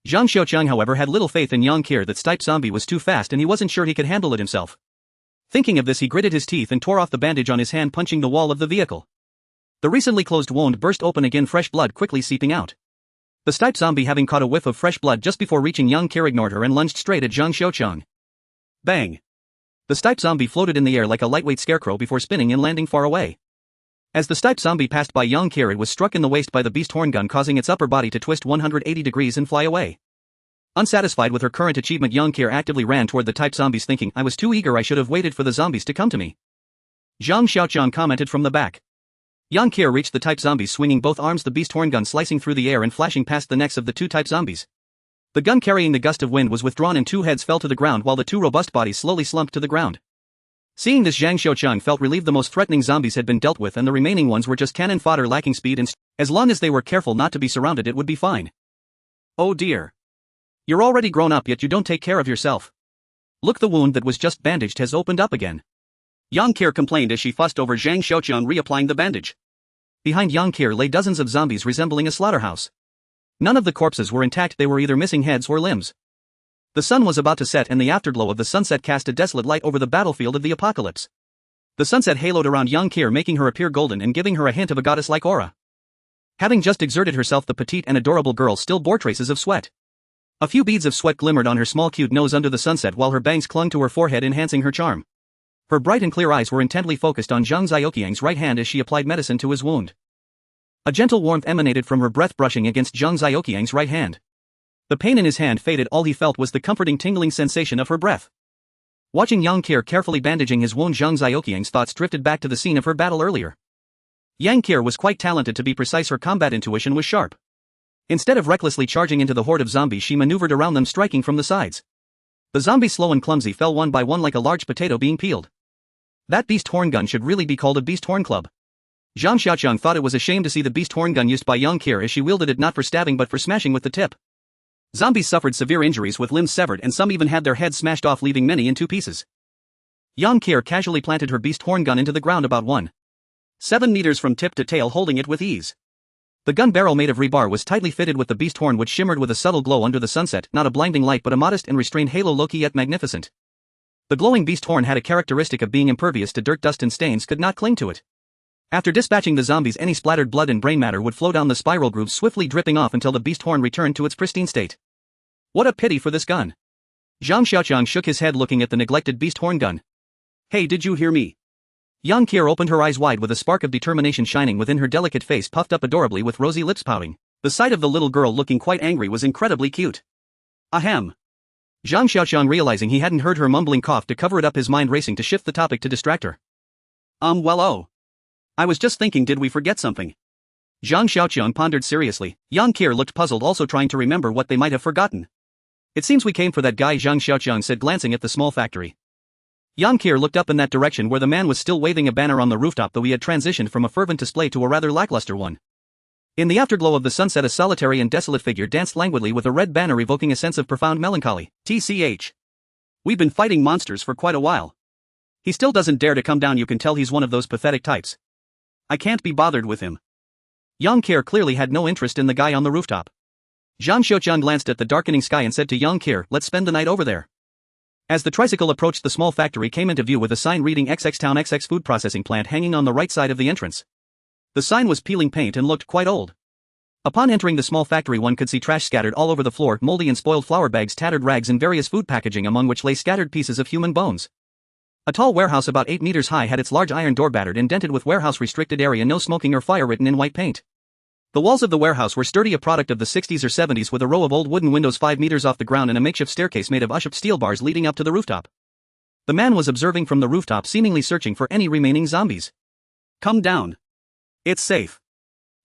Zhang Xiaoqiang, however, had little faith in Yang Kir. That Stipe zombie was too fast and he wasn't sure he could handle it himself. Thinking of this, he gritted his teeth and tore off the bandage on his hand, punching the wall of the vehicle. The recently closed wound burst open again, fresh blood quickly seeping out. The Stipe zombie, having caught a whiff of fresh blood just before reaching Yang Kir, ignored her and lunged straight at Zhang Xiaoqiang. Bang! The Stipe zombie floated in the air like a lightweight scarecrow before spinning and landing far away. As the Stipe zombie passed by Yang Kir, it was struck in the waist by the beast horn gun, causing its upper body to twist 180 degrees and fly away. Unsatisfied with her current achievement, Yang Kir actively ran toward the type zombies, thinking, I was too eager, I should have waited for the zombies to come to me. Zhang Xiaoqiang commented from the back. Yang Kir reached the type zombies, swinging both arms, the beast horn gun slicing through the air and flashing past the necks of the 2 type zombies. The gun, carrying the gust of wind, was withdrawn and 2 heads fell to the ground while the 2 robust bodies slowly slumped to the ground. Seeing this, Zhang Xiaoqiang felt relieved. The most threatening zombies had been dealt with and the remaining ones were just cannon fodder, lacking speed and as long as they were careful not to be surrounded, it would be fine. Oh dear. You're already grown up, yet you don't take care of yourself. Look, the wound that was just bandaged has opened up again. Yang Kir complained as she fussed over Zhang Xiaoqiang reapplying the bandage. Behind Yang Kir lay dozens of zombies resembling a slaughterhouse. None of the corpses were intact, they were either missing heads or limbs. The sun was about to set and the afterglow of the sunset cast a desolate light over the battlefield of the apocalypse. The sunset haloed around Yang Kir, making her appear golden and giving her a hint of a goddess-like aura. Having just exerted herself, the petite and adorable girl still bore traces of sweat. A few beads of sweat glimmered on her small cute nose under the sunset, while her bangs clung to her forehead, enhancing her charm. Her bright and clear eyes were intently focused on Zhang Xiaoqiang's right hand as she applied medicine to his wound. A gentle warmth emanated from her breath, brushing against Zhang Xiaoqiang's right hand. The pain in his hand faded, all he felt was the comforting tingling sensation of her breath. Watching Yang Kir carefully bandaging his wound, Zhang Xiaoqiang's thoughts drifted back to the scene of her battle earlier. Yang Kir was quite talented, to be precise, her combat intuition was sharp. Instead of recklessly charging into the horde of zombies, she maneuvered around them, striking from the sides. The zombies, slow and clumsy, fell one by one like a large potato being peeled. That beast horn gun should really be called a beast horn club. Zhang Xiaoqiang thought it was a shame to see the beast horn gun used by Yang Kir, as she wielded it not for stabbing but for smashing with the tip. Zombies suffered severe injuries, with limbs severed and some even had their heads smashed off, leaving many in 2 pieces. Yang Kir casually planted her beast horn gun into the ground about 1.7 meters from tip to tail, holding it with ease. The gun barrel, made of rebar, was tightly fitted with the beast horn, which shimmered with a subtle glow under the sunset, not a blinding light but a modest and restrained halo, low-key yet magnificent. The glowing beast horn had a characteristic of being impervious to dirt, dust and stains could not cling to it. After dispatching the zombies, any splattered blood and brain matter would flow down the spiral grooves, swiftly dripping off until the beast horn returned to its pristine state. What a pity for this gun. Zhang Xiaoqiang shook his head looking at the neglected beast horn gun. Hey, did you hear me? Yang Qier opened her eyes wide with a spark of determination shining within her delicate face puffed up adorably with rosy lips pouting. The sight of the little girl looking quite angry was incredibly cute. Ahem. Zhang Xiaoqiang realizing he hadn't heard her mumbling cough to cover it up, his mind racing to shift the topic to distract her. I was just thinking, did we forget something? Zhang Xiaoqiang pondered seriously. Yang Qier looked puzzled, also trying to remember what they might have forgotten. It seems we came for that guy, Zhang Xiaoqiang said, glancing at the small factory. Yang Qier looked up in that direction where the man was still waving a banner on the rooftop, though he had transitioned from a fervent display to a rather lackluster one. In the afterglow of the sunset, a solitary and desolate figure danced languidly with a red banner evoking a sense of profound melancholy. TCH. We've been fighting monsters for quite a while. He still doesn't dare to come down. You can tell he's one of those pathetic types. I can't be bothered with him. Yang Qier clearly had no interest in the guy on the rooftop. Zhang Xiaoqiang glanced at the darkening sky and said to Yang Qier, let's spend the night over there. As the tricycle approached, the small factory came into view with a sign reading XX Town XX Food Processing Plant hanging on the right side of the entrance. The sign was peeling paint and looked quite old. Upon entering the small factory, one could see trash scattered all over the floor, moldy and spoiled flour bags, tattered rags and various food packaging, among which lay scattered pieces of human bones. A tall warehouse about 8 meters high had its large iron door battered and dented with warehouse restricted area, no smoking or fire written in white paint. The walls of the warehouse were sturdy, a product of the 60s or 70s, with a row of old wooden windows 5 meters off the ground and a makeshift staircase made of ushaped steel bars leading up to the rooftop. The man was observing from the rooftop, seemingly searching for any remaining zombies. Come down. It's safe.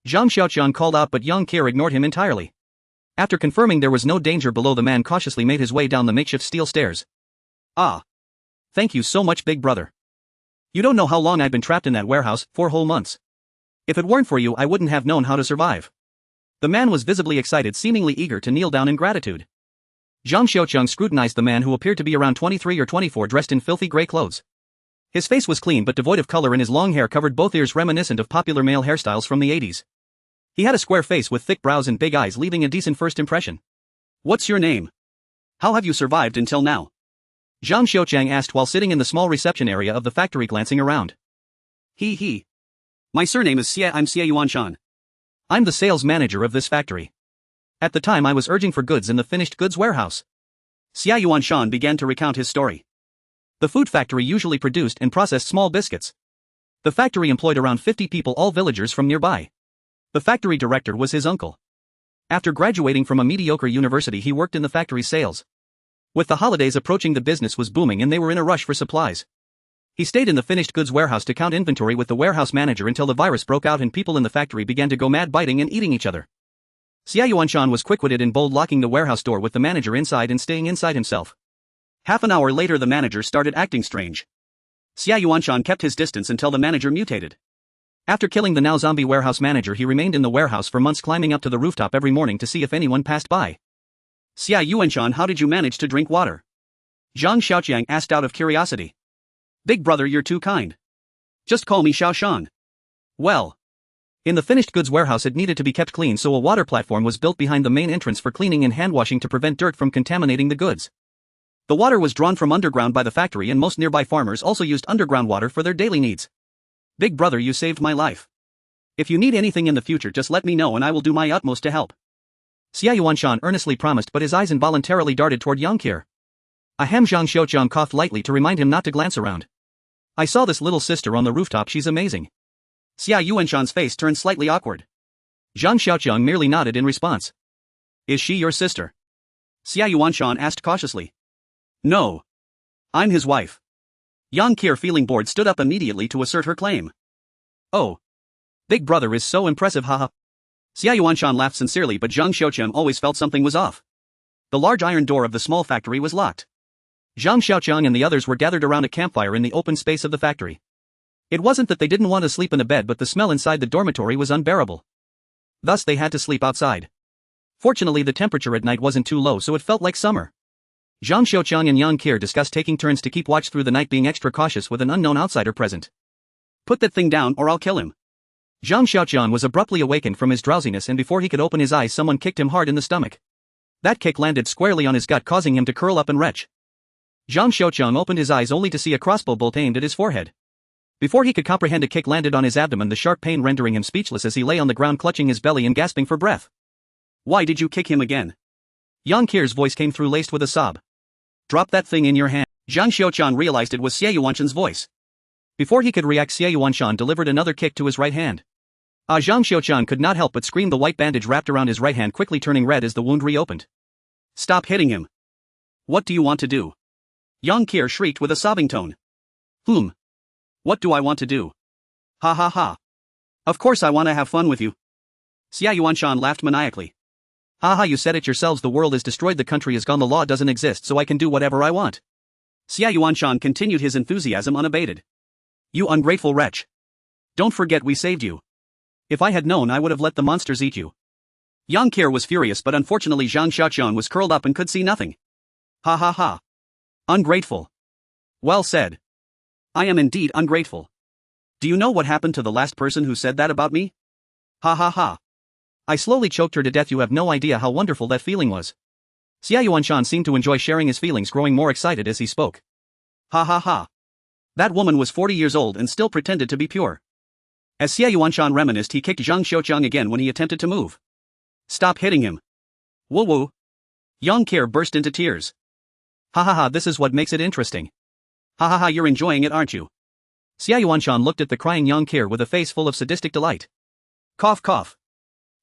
Zhang Xiaoqiang called out, but Yang Qier ignored him entirely. After confirming there was no danger below, the man cautiously made his way down the makeshift steel stairs. Ah. Thank you so much, big brother. You don't know how long I've been trapped in that warehouse, 4 whole months. If it weren't for you, I wouldn't have known how to survive. The man was visibly excited, seemingly eager to kneel down in gratitude. Zhang Xiaoqiang scrutinized the man, who appeared to be around 23 or 24, dressed in filthy gray clothes. His face was clean but devoid of color, and his long hair covered both ears, reminiscent of popular male hairstyles from the 80s. He had a square face with thick brows and big eyes, leaving a decent first impression. What's your name? How have you survived until now? Zhang Xiaoqiang asked while sitting in the small reception area of the factory, glancing around. He. My surname is Xie. I'm Xie Yuanshan. I'm the sales manager of this factory. At the time I was urging for goods in the finished goods warehouse. Xie Yuanshan began to recount his story. The food factory usually produced and processed small biscuits. The factory employed around 50 people, all villagers from nearby. The factory director was his uncle. After graduating from a mediocre university, he worked in the factory's sales. With the holidays approaching, the business was booming and they were in a rush for supplies. He stayed in the finished goods warehouse to count inventory with the warehouse manager until the virus broke out and people in the factory began to go mad, biting and eating each other. Xie Yuanshan was quick-witted and bold, locking the warehouse door with the manager inside and staying inside himself. Half an hour later, the manager started acting strange. Xie Yuanshan kept his distance until the manager mutated. After killing the now zombie warehouse manager, he remained in the warehouse for months, climbing up to the rooftop every morning to see if anyone passed by. Xie Yuanshan, how did you manage to drink water? Zhang Xiaoqiang asked out of curiosity. Big brother, you're too kind. Just call me Xiaoshan. Well, in the finished goods warehouse it needed to be kept clean, so a water platform was built behind the main entrance for cleaning and hand washing to prevent dirt from contaminating the goods. The water was drawn from underground by the factory, and most nearby farmers also used underground water for their daily needs. Big brother, you saved my life. If you need anything in the future, just let me know and I will do my utmost to help. Xie Yuanshan earnestly promised, but his eyes involuntarily darted toward Yang Qier. Ahem. Zhang Xiaoqiang coughed lightly to remind him not to glance around. I saw this little sister on the rooftop, she's amazing. Xie Yuanshan's face turned slightly awkward. Zhang Xiaoqiang merely nodded in response. Is she your sister? Xie Yuanshan asked cautiously. No. I'm his wife. Yang Qier, feeling bored, stood up immediately to assert her claim. Oh. Big brother is so impressive, haha. Xie Yuanshan laughed sincerely, but Zhang Xiaoqiang always felt something was off. The large iron door of the small factory was locked. Zhang Xiaoqiang and the others were gathered around a campfire in the open space of the factory. It wasn't that they didn't want to sleep in a bed, but the smell inside the dormitory was unbearable. Thus they had to sleep outside. Fortunately, the temperature at night wasn't too low, so it felt like summer. Zhang Xiaoqiang and Yang Qier discussed taking turns to keep watch through the night, being extra cautious with an unknown outsider present. Put that thing down or I'll kill him. Zhang Xiaoqiang was abruptly awakened from his drowsiness, and before he could open his eyes, someone kicked him hard in the stomach. That kick landed squarely on his gut, causing him to curl up and retch. Zhang Xiaoqiang opened his eyes only to see a crossbow bolt aimed at his forehead. Before he could comprehend, a kick landed on his abdomen, the sharp pain rendering him speechless as he lay on the ground clutching his belly and gasping for breath. Why did you kick him again? Yang Kir's voice came through laced with a sob. Drop that thing in your hand. Zhang Xiaoqiang realized it was Xie Yuanshan's voice. Before he could react, Xie Yuanshan delivered another kick to his right hand. Zhang Xiaoqiang could not help but scream. The white bandage wrapped around his right hand quickly turning red as the wound reopened. Stop hitting him. What do you want to do? Yang Kir shrieked with a sobbing tone. What do I want to do? Ha ha ha. Of course I want to have fun with you. Xie Yuanshan laughed maniacally. Haha, you said it yourselves, the world is destroyed, the country is gone, the law doesn't exist, so I can do whatever I want. Xie Yuanshan continued his enthusiasm unabated. You ungrateful wretch. Don't forget we saved you. If I had known, I would have let the monsters eat you. Yang Kir was furious, but unfortunately Zhang Xiaoqiang was curled up and could see nothing. Ha ha ha. Ungrateful. Well said. I am indeed ungrateful. Do you know what happened to the last person who said that about me? Ha ha ha. I slowly choked her to death. You have no idea how wonderful that feeling was. Xie Yuanshan seemed to enjoy sharing his feelings, growing more excited as he spoke. Ha ha ha. That woman was 40 years old and still pretended to be pure. As Xie Yuanshan reminisced, he kicked Zhang Xiaoqiang again when he attempted to move. Stop hitting him. Woo woo. Yang Kir burst into tears. Ha ha ha, this is what makes it interesting. Ha ha ha, you're enjoying it, aren't you? Xie Yuanshan looked at the crying Yang Kir with a face full of sadistic delight. Cough cough.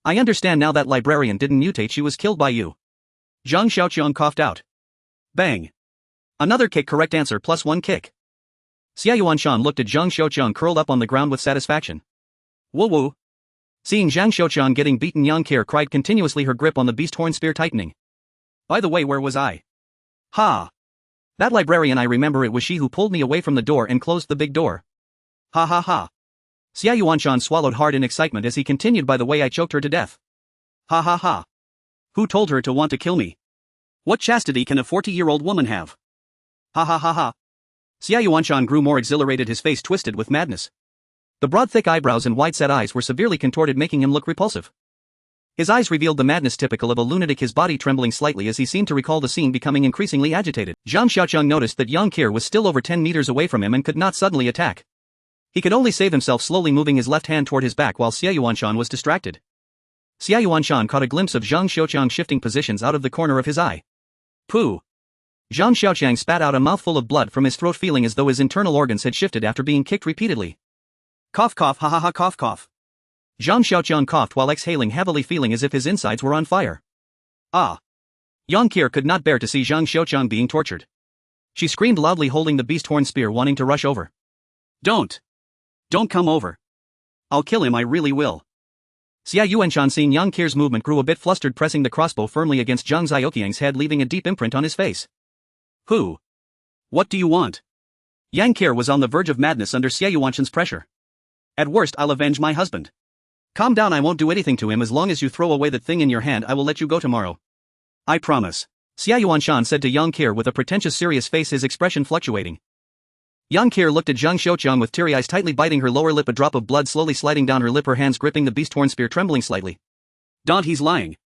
I understand now, that librarian didn't mutate, she was killed by you. Zhang Xiaoqiang coughed out. Bang. Another kick, correct answer, plus one kick. Xie Yuanshan looked at Zhang Xiaoqiang curled up on the ground with satisfaction. Woo woo. Seeing Zhang Xiaoqiang getting beaten, Yang Kir cried continuously, her grip on the beast horn spear tightening. By the way, where was I? Ha. That librarian, I remember, it was she who pulled me away from the door and closed the big door. Ha ha ha. Xie Yuanshan swallowed hard in excitement as he continued, by the way, I choked her to death. Ha ha ha. Who told her to want to kill me? What chastity can a 40-year-old woman have? Ha ha ha ha. Xie Yuanshan grew more exhilarated, his face twisted with madness. The broad thick eyebrows and wide-set eyes were severely contorted, making him look repulsive. His eyes revealed the madness typical of a lunatic, his body trembling slightly as he seemed to recall the scene, becoming increasingly agitated. Zhang Xiaoqiang noticed that Yang Kir was still over 10 meters away from him and could not suddenly attack. He could only save himself, slowly moving his left hand toward his back while Xie Yuanshan was distracted. Xie Yuanshan caught a glimpse of Zhang Xiaoqiang shifting positions out of the corner of his eye. Pooh! Zhang Xiaoqiang spat out a mouthful of blood from his throat, feeling as though his internal organs had shifted after being kicked repeatedly. Cough cough, ha ha ha, cough cough. Zhang Xiaoqiang coughed while exhaling heavily, feeling as if his insides were on fire. Ah! Yang Kir could not bear to see Zhang Xiaoqiang being tortured. She screamed loudly, holding the beast horn spear, wanting to rush over. Don't come over. I'll kill him, I really will. Xie Yuanshan, seeing Yang Kir's movement, grew a bit flustered, pressing the crossbow firmly against Zhang Xiaoqiang's head, leaving a deep imprint on his face. Who? What do you want? Yang Kir was on the verge of madness under Xie Yuanshan's pressure. At worst, I'll avenge my husband. Calm down, I won't do anything to him. As long as you throw away that thing in your hand, I will let you go tomorrow. I promise. Xie Yuanshan said to Yang Kir with a pretentious serious face, his expression fluctuating. Yang Kir looked at Zhang Xiaoqiang with teary eyes, tightly biting her lower lip, a drop of blood slowly sliding down her lip, her hands gripping the beast horn spear, trembling slightly. Don't, he's lying.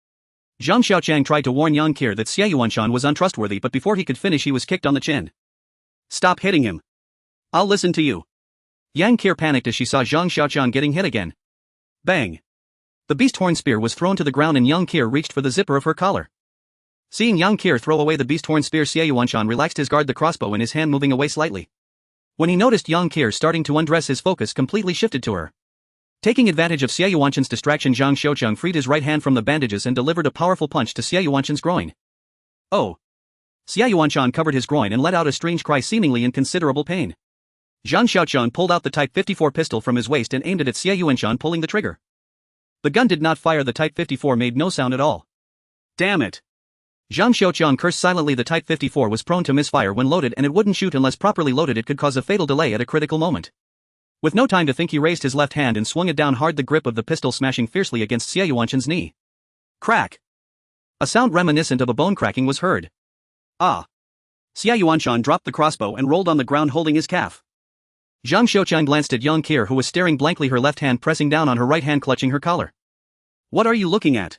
Zhang Xiaoqiang tried to warn Yang Kir that Xie Yuanshan was untrustworthy, but before he could finish, he was kicked on the chin. Stop hitting him. I'll listen to you. Yang Kir panicked as she saw Zhang Xiaoqiang getting hit again. Bang. The beast horn spear was thrown to the ground and Yang Kir reached for the zipper of her collar. Seeing Yang Kir throw away the beast horn spear, Xie Yuanshan relaxed his guard, the crossbow in his hand moving away slightly. When he noticed Yang Kir starting to undress, his focus completely shifted to her. Taking advantage of Xie Yuanshan's distraction, Zhang Xiaoqiang freed his right hand from the bandages and delivered a powerful punch to Xie Yuanshan's groin. Oh! Xie Yuanshan covered his groin and let out a strange cry, seemingly in considerable pain. Zhang Xiaoqiang pulled out the Type 54 pistol from his waist and aimed it at Xie Yuanshan, pulling the trigger. The gun did not fire. The Type 54 made no sound at all. Damn it! Zhang Xiaoqiang cursed silently. The Type 54 was prone to misfire when loaded, and it wouldn't shoot unless properly loaded. It could cause a fatal delay at a critical moment. With no time to think, he raised his left hand and swung it down hard, the grip of the pistol smashing fiercely against Xie Yuanshan's knee. Crack! A sound reminiscent of a bone cracking was heard. Ah! Xie Yuanshan dropped the crossbow and rolled on the ground, holding his calf. Zhang Xiaoqiang glanced at Yang Kir, who was staring blankly, her left hand pressing down on her right hand, clutching her collar. What are you looking at?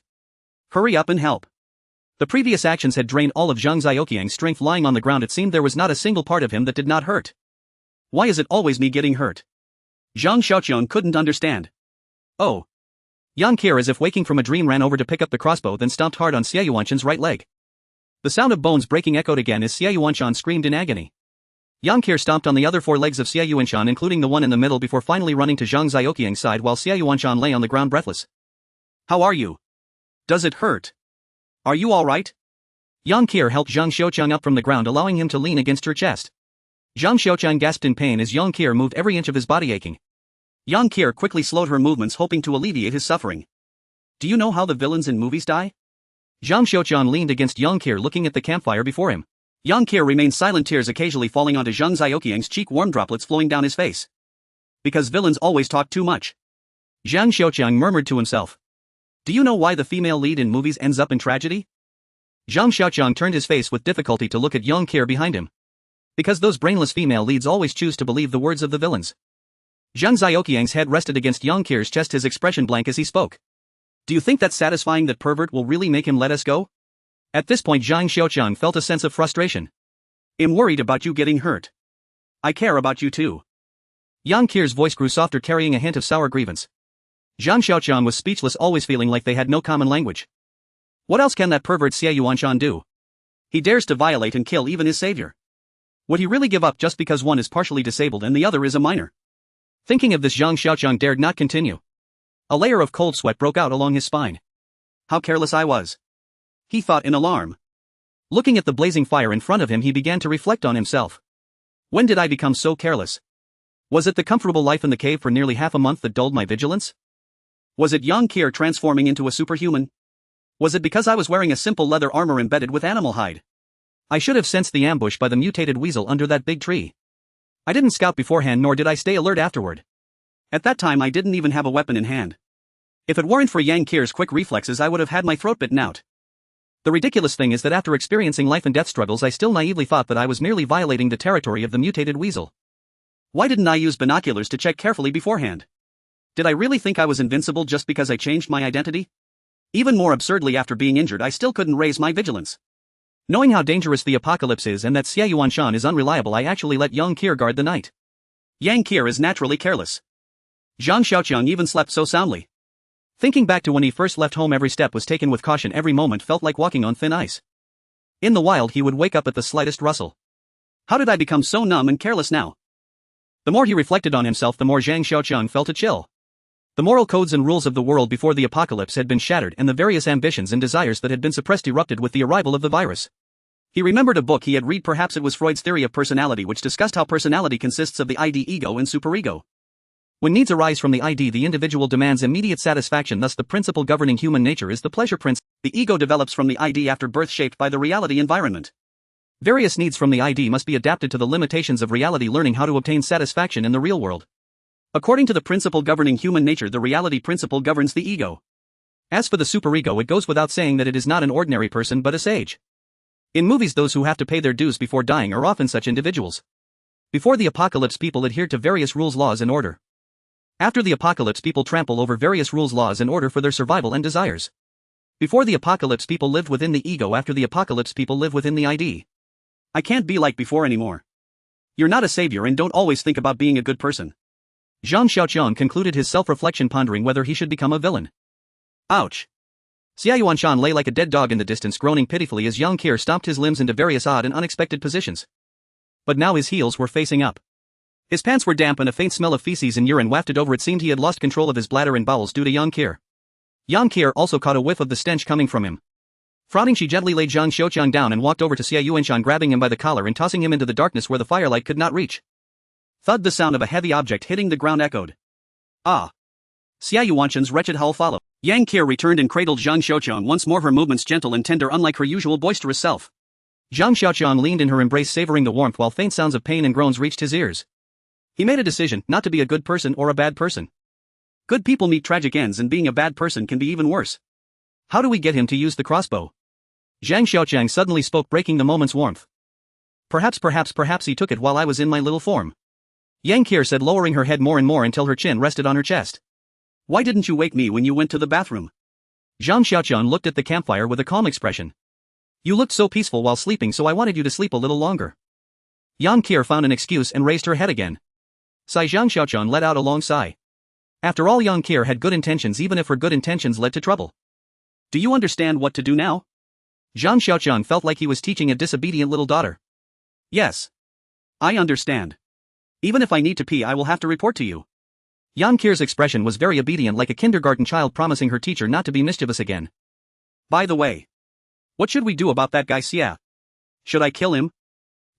Hurry up and help. The previous actions had drained all of Zhang Xiaoqiang's strength. Lying on the ground, it seemed there was not a single part of him that did not hurt. Why is it always me getting hurt? Zhang Xiaoqiang couldn't understand. Oh. Yang Kir, as if waking from a dream, ran over to pick up the crossbow, then stomped hard on Xie Yuanshan's right leg. The sound of bones breaking echoed again as Xia Yuanshan screamed in agony. Yang Qir stomped on the other 4 legs of Xia Yuanshan, including the one in the middle, before finally running to Zhang Xiaoqiang's side while Xia Yuanshan lay on the ground breathless. "How are you? Does it hurt? Are you alright?" Yang Qir helped Zhang Xiaoqiang up from the ground, allowing him to lean against her chest. Zhang Xiaoqiang gasped in pain as Yang Qir moved, every inch of his body aching. Yang Qir quickly slowed her movements, hoping to alleviate his suffering. "Do you know how the villains in movies die?" Zhang Xiaoqiang leaned against Yang Qir, looking at the campfire before him. Yang Qir remained silent, tears occasionally falling onto Zhang Xiaoqiang's cheek, warm droplets flowing down his face. "Because villains always talk too much," Zhang Xiaoqiang murmured to himself. "Do you know why the female lead in movies ends up in tragedy?" Zhang Xiaoqiang turned his face with difficulty to look at Yang Qir behind him. "Because those brainless female leads always choose to believe the words of the villains." Zhang Xiaoqiang's head rested against Yang Qir's chest, his expression blank as he spoke. "Do you think that's satisfying? That pervert will really make him let us go?" At this point Zhang Xiaoqiang felt a sense of frustration. "I'm worried about you getting hurt. I care about you too." Yang Qir's voice grew softer, carrying a hint of sour grievance. Zhang Xiaoqiang was speechless, always feeling like they had no common language. What else can that pervert Xia Yuanshan do? He dares to violate and kill even his savior. Would he really give up just because one is partially disabled and the other is a minor? Thinking of this, Zhang Xiaoqiang dared not continue. A layer of cold sweat broke out along his spine. "How careless I was," he thought in alarm. Looking at the blazing fire in front of him, he began to reflect on himself. When did I become so careless? Was it the comfortable life in the cave for nearly half a month that dulled my vigilance? Was it Yang Qir transforming into a superhuman? Was it because I was wearing a simple leather armor embedded with animal hide? I should have sensed the ambush by the mutated weasel under that big tree. I didn't scout beforehand, nor did I stay alert afterward. At that time I didn't even have a weapon in hand. If it weren't for Yang Qir's quick reflexes, I would have had my throat bitten out. The ridiculous thing is that after experiencing life and death struggles, I still naively thought that I was merely violating the territory of the mutated weasel. Why didn't I use binoculars to check carefully beforehand? Did I really think I was invincible just because I changed my identity? Even more absurdly, after being injured, I still couldn't raise my vigilance. Knowing how dangerous the apocalypse is and that Xia Yuanshan is unreliable, I actually let Yang Qir guard the night. Yang Qir is naturally careless. Zhang Xiaoqiang even slept so soundly. Thinking back to when he first left home, every step was taken with caution, every moment felt like walking on thin ice. In the wild he would wake up at the slightest rustle. How did I become so numb and careless now? The more he reflected on himself, the more Zhang Xiaoqiang felt a chill. The moral codes and rules of the world before the apocalypse had been shattered, and the various ambitions and desires that had been suppressed erupted with the arrival of the virus. He remembered a book he had read, perhaps it was Freud's theory of personality, which discussed how personality consists of the ID, ego and superego. When needs arise from the ID, the individual demands immediate satisfaction, thus the principle governing human nature is the pleasure principle. The ego develops from the ID after birth, shaped by the reality environment. Various needs from the ID must be adapted to the limitations of reality, learning how to obtain satisfaction in the real world. According to the principle governing human nature, the reality principle governs the ego. As for the superego, it goes without saying that it is not an ordinary person but a sage. In movies, those who have to pay their dues before dying are often such individuals. Before the apocalypse, people adhered to various rules, laws and order. After the apocalypse, people trample over various rules, laws and order for their survival and desires. Before the apocalypse, people lived within the ego. After the apocalypse, people live within the ID. I can't be like before anymore. You're not a savior and don't always think about being a good person. Zhang Xiaoqiang concluded his self-reflection, pondering whether he should become a villain. Ouch. Xia Yuanshan lay like a dead dog in the distance, groaning pitifully as Yang Qir stomped his limbs into various odd and unexpected positions. But now his heels were facing up. His pants were damp and a faint smell of feces and urine wafted over. It seemed he had lost control of his bladder and bowels due to Yang Qir. Yang Qir also caught a whiff of the stench coming from him. Frowning, she gently laid Zhang Xiaoqiang down and walked over to Xia Yuanshan, grabbing him by the collar and tossing him into the darkness where the firelight could not reach. Thud, the sound of a heavy object hitting the ground echoed. Ah! Xia Yuanshan's wretched howl followed. Yang Qir returned and cradled Zhang Xiaoqiang once more, her movements gentle and tender, unlike her usual boisterous self. Zhang Xiaoqiang leaned in her embrace, savoring the warmth, while faint sounds of pain and groans reached his ears. He made a decision not to be a good person or a bad person. Good people meet tragic ends, and being a bad person can be even worse. How do we get him to use the crossbow? Zhang Xiaoqiang suddenly spoke, breaking the moment's warmth. Perhaps he took it while I was in my little form. Yang Qir said, lowering her head more and more until her chin rested on her chest. Why didn't you wake me when you went to the bathroom? Zhang Xiaoqiang looked at the campfire with a calm expression. You looked so peaceful while sleeping, so I wanted you to sleep a little longer. Yang Qir found an excuse and raised her head again. Sigh. Zhang Xiaoqiang let out a long sigh. After all, Yang Qir had good intentions, even if her good intentions led to trouble. Do you understand what to do now? Zhang Xiaoqiang felt like he was teaching a disobedient little daughter. Yes. I understand. Even if I need to pee, I will have to report to you. Yang Qir's expression was very obedient, like a kindergarten child promising her teacher not to be mischievous again. By the way, what should we do about that guy Xia? Should I kill him?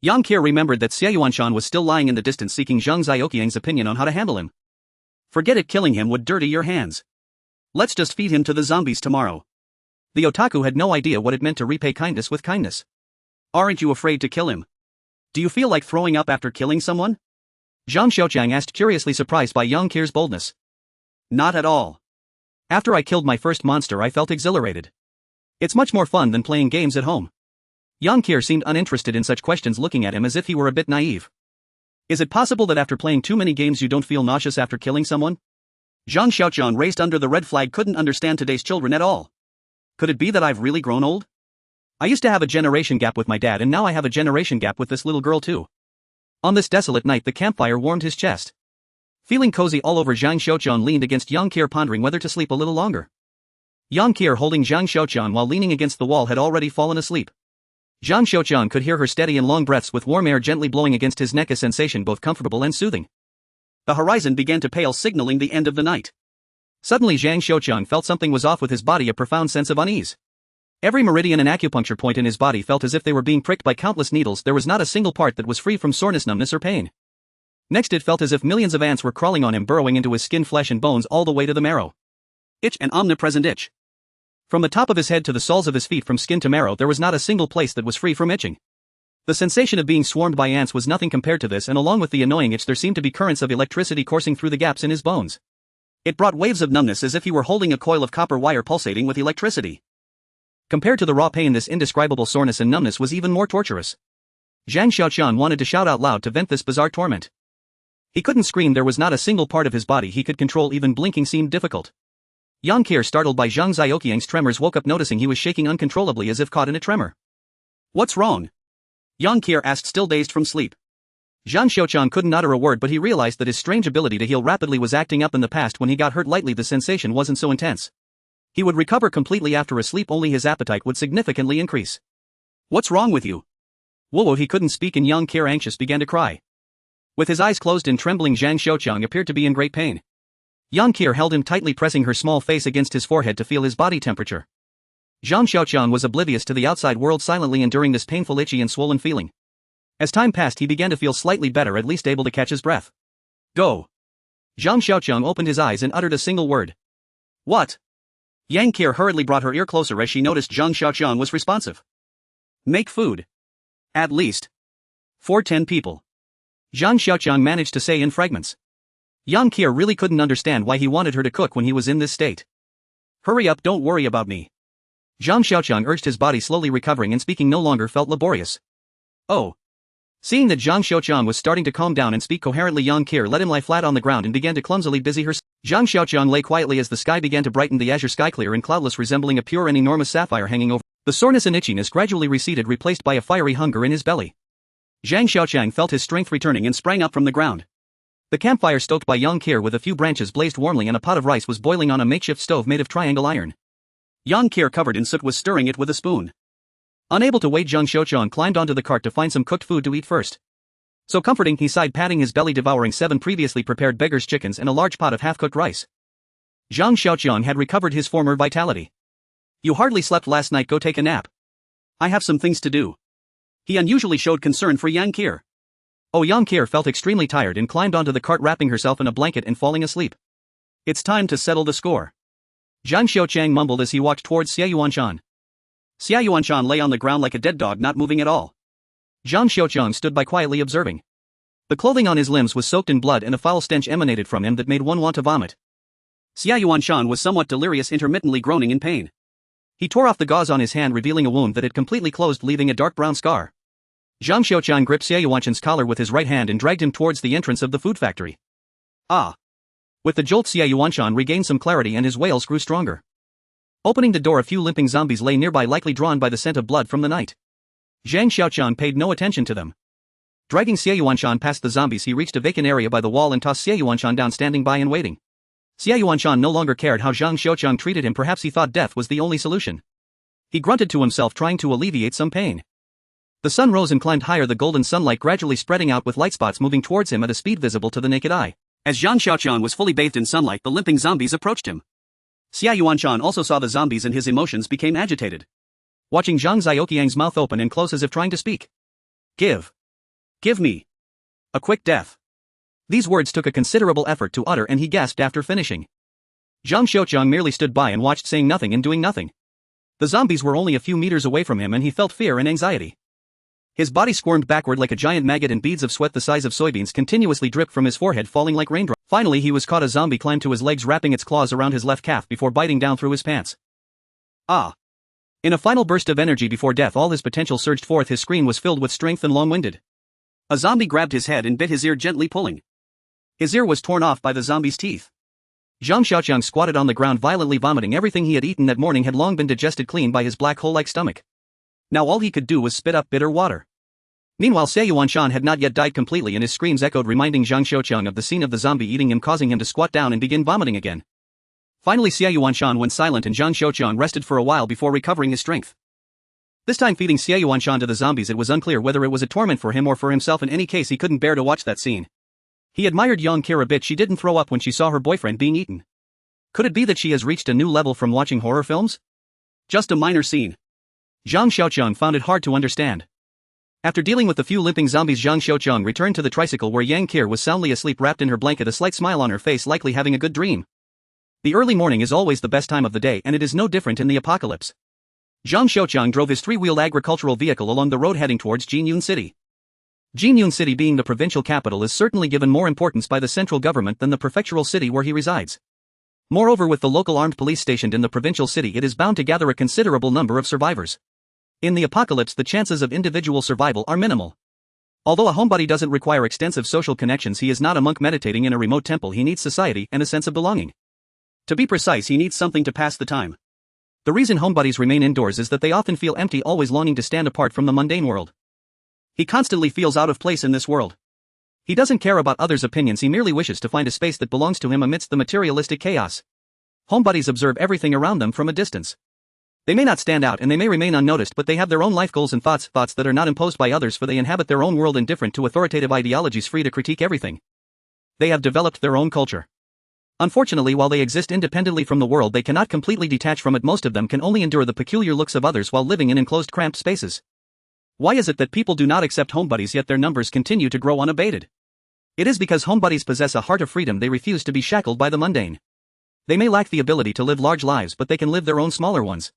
Yang Qir remembered that Xia Yuanshan was still lying in the distance seeking Zhang Xiaoqiang's opinion on how to handle him. Forget it, killing him would dirty your hands. Let's just feed him to the zombies tomorrow. The otaku had no idea what it meant to repay kindness with kindness. Aren't you afraid to kill him? Do you feel like throwing up after killing someone? Zhang Xiaoqiang asked, curiously surprised by Yang Qir's boldness. Not at all. After I killed my first monster, I felt exhilarated. It's much more fun than playing games at home. Yang Qir seemed uninterested in such questions, looking at him as if he were a bit naive. Is it possible that after playing too many games you don't feel nauseous after killing someone? Zhang Xiaoqiang, raised under the red flag, couldn't understand today's children at all. Could it be that I've really grown old? I used to have a generation gap with my dad, and now I have a generation gap with this little girl too. On this desolate night, the campfire warmed his chest. Feeling cozy all over, Zhang Xiaoqiang leaned against Yang Qir, pondering whether to sleep a little longer. Yang Qir, holding Zhang Xiaoqiang while leaning against the wall, had already fallen asleep. Zhang Xiaoqiang could hear her steady and long breaths with warm air gently blowing against his neck, a sensation both comfortable and soothing. The horizon began to pale, signaling the end of the night. Suddenly Zhang Xiaoqiang felt something was off with his body, a profound sense of unease. Every meridian and acupuncture point in his body felt as if they were being pricked by countless needles. There was not a single part that was free from soreness, numbness, or pain. Next, it felt as if millions of ants were crawling on him, burrowing into his skin, flesh and bones all the way to the marrow. Itch, an omnipresent itch. From the top of his head to the soles of his feet, from skin to marrow, there was not a single place that was free from itching. The sensation of being swarmed by ants was nothing compared to this, and along with the annoying itch there seemed to be currents of electricity coursing through the gaps in his bones. It brought waves of numbness, as if he were holding a coil of copper wire pulsating with electricity. Compared to the raw pain, this indescribable soreness and numbness was even more torturous. Zhang Xiaoqiang wanted to shout out loud to vent this bizarre torment. He couldn't scream, there was not a single part of his body he could control, even blinking seemed difficult. Yang Qir, startled by Zhang Xiaoqiang's tremors, woke up, noticing he was shaking uncontrollably as if caught in a tremor. What's wrong? Yang Qir asked, still dazed from sleep. Zhang Xiaoqiang couldn't utter a word, but he realized that his strange ability to heal rapidly was acting up. In the past, when he got hurt lightly, the sensation wasn't so intense. He would recover completely after a sleep, only his appetite would significantly increase. What's wrong with you? Whoa, he couldn't speak, and Yang Qir, anxious, began to cry. With his eyes closed and trembling, Zhang Xiaoqiang appeared to be in great pain. Yang Qir held him tightly, pressing her small face against his forehead to feel his body temperature. Zhang Xiaoqiang was oblivious to the outside world, silently enduring this painful, itchy and swollen feeling. As time passed, he began to feel slightly better, at least able to catch his breath. Go. Zhang Xiaoqiang opened his eyes and uttered a single word. What? Yang Qir hurriedly brought her ear closer as she noticed Zhang Xiaoqiang was responsive. Make food. At least. For 10 people. Zhang Xiaoqiang managed to say in fragments. Yang Qir really couldn't understand why he wanted her to cook when he was in this state. Hurry up, don't worry about me. Zhang Xiaoqiang urged, his body slowly recovering, and speaking no longer felt laborious. Oh. Seeing that Zhang Xiaoqiang was starting to calm down and speak coherently, Yang Qir let him lie flat on the ground and began to clumsily busy herself. Zhang Xiaoqiang lay quietly as the sky began to brighten, the azure sky clear and cloudless, resembling a pure and enormous sapphire hanging over. The soreness and itchiness gradually receded, replaced by a fiery hunger in his belly. Zhang Xiaoqiang felt his strength returning and sprang up from the ground. The campfire, stoked by Yang Qir with a few branches, blazed warmly, and a pot of rice was boiling on a makeshift stove made of triangle iron. Yang Qir, covered in soot, was stirring it with a spoon. Unable to wait, Zhang Xiaoqiang climbed onto the cart to find some cooked food to eat first. So comforting, he sighed, patting his belly, devouring 7 previously prepared beggar's chickens and a large pot of half-cooked rice. Zhang Xiaoqiang had recovered his former vitality. You hardly slept last night, go take a nap. I have some things to do. He unusually showed concern for Yang Qir. Oh, Yang Qir felt extremely tired and climbed onto the cart, wrapping herself in a blanket and falling asleep. It's time to settle the score. Zhang Xiaoqiang mumbled as he walked towards Xia Yuanshan. Xia Yuanshan lay on the ground like a dead dog, not moving at all. Zhang Xiaoqiang stood by quietly observing. The clothing on his limbs was soaked in blood, and a foul stench emanated from him that made one want to vomit. Xia Yuanshan was somewhat delirious, intermittently groaning in pain. He tore off the gauze on his hand, revealing a wound that had completely closed, leaving a dark brown scar. Zhang Xiaoqiang gripped Xia Yuanshan's collar with his right hand and dragged him towards the entrance of the food factory. Ah! With the jolt, Xia Yuanshan regained some clarity and his wails grew stronger. Opening the door, a few limping zombies lay nearby, likely drawn by the scent of blood from the night. Zhang Xiaoqiang paid no attention to them. Dragging Xia Yuanshan past the zombies, he reached a vacant area by the wall and tossed Xia Yuanshan down, standing by and waiting. Xia Yuanshan no longer cared how Zhang Xiaoqiang treated him. Perhaps he thought death was the only solution. He grunted to himself, trying to alleviate some pain. The sun rose and climbed higher, the golden sunlight gradually spreading out with light spots moving towards him at a speed visible to the naked eye. As Zhang Xiaoqiang was fully bathed in sunlight, the limping zombies approached him. Xia Yuanshan also saw the zombies and his emotions became agitated. Watching Zhang Xiaoqiang's mouth open and close as if trying to speak. Give me a quick death. These words took a considerable effort to utter and he gasped after finishing. Zhang Xiaoqiang merely stood by and watched, saying nothing and doing nothing. The zombies were only a few meters away from him and he felt fear and anxiety. His body squirmed backward like a giant maggot and beads of sweat the size of soybeans continuously dripped from his forehead, falling like raindrops. Finally he was caught. A zombie climbed to his legs, wrapping its claws around his left calf before biting down through his pants. Ah! In a final burst of energy before death, all his potential surged forth. His scream was filled with strength and long-winded. A zombie grabbed his head and bit his ear, gently pulling. His ear was torn off by the zombie's teeth. Zhang Xiaoqiang squatted on the ground, violently vomiting. Everything he had eaten that morning had long been digested clean by his black hole-like stomach. Now all he could do was spit up bitter water. Meanwhile, Xia Yuanshan had not yet died completely and his screams echoed, reminding Zhang Xiaoqiang of the scene of the zombie eating him, causing him to squat down and begin vomiting again. Finally Xia Yuanshan went silent and Zhang Xiaoqiang rested for a while before recovering his strength. This time feeding Xia Yuanshan to the zombies, it was unclear whether it was a torment for him or for himself. In any case, he couldn't bear to watch that scene. He admired Yang Kir a bit. She didn't throw up when she saw her boyfriend being eaten. Could it be that she has reached a new level from watching horror films? Just a minor scene. Zhang Xiaoqiang found it hard to understand. After dealing with the few limping zombies, Zhang Xiaoqiang returned to the tricycle where Yang Kir was soundly asleep, wrapped in her blanket, a slight smile on her face, likely having a good dream. The early morning is always the best time of the day, and it is no different in the apocalypse. Zhang Xiaoqiang drove his three-wheeled agricultural vehicle along the road heading towards Jinyun City. Jinyun City, being the provincial capital, is certainly given more importance by the central government than the prefectural city where he resides. Moreover, with the local armed police stationed in the provincial city, it is bound to gather a considerable number of survivors. In the apocalypse, the chances of individual survival are minimal. Although a homebody doesn't require extensive social connections, he is not a monk meditating in a remote temple. He needs society and a sense of belonging. To be precise, he needs something to pass the time. The reason homebodies remain indoors is that they often feel empty, always longing to stand apart from the mundane world. He constantly feels out of place in this world. He doesn't care about others' opinions, he merely wishes to find a space that belongs to him amidst the materialistic chaos. Homebodies observe everything around them from a distance. They may not stand out and they may remain unnoticed, but they have their own life goals and thoughts that are not imposed by others, for they inhabit their own world, indifferent to authoritative ideologies, free to critique everything. They have developed their own culture. Unfortunately, while they exist independently from the world, they cannot completely detach from it. Most of them can only endure the peculiar looks of others while living in enclosed, cramped spaces. Why is it that people do not accept homebodies yet their numbers continue to grow unabated? It is because homebodies possess a heart of freedom. They refuse to be shackled by the mundane. They may lack the ability to live large lives, but they can live their own smaller ones.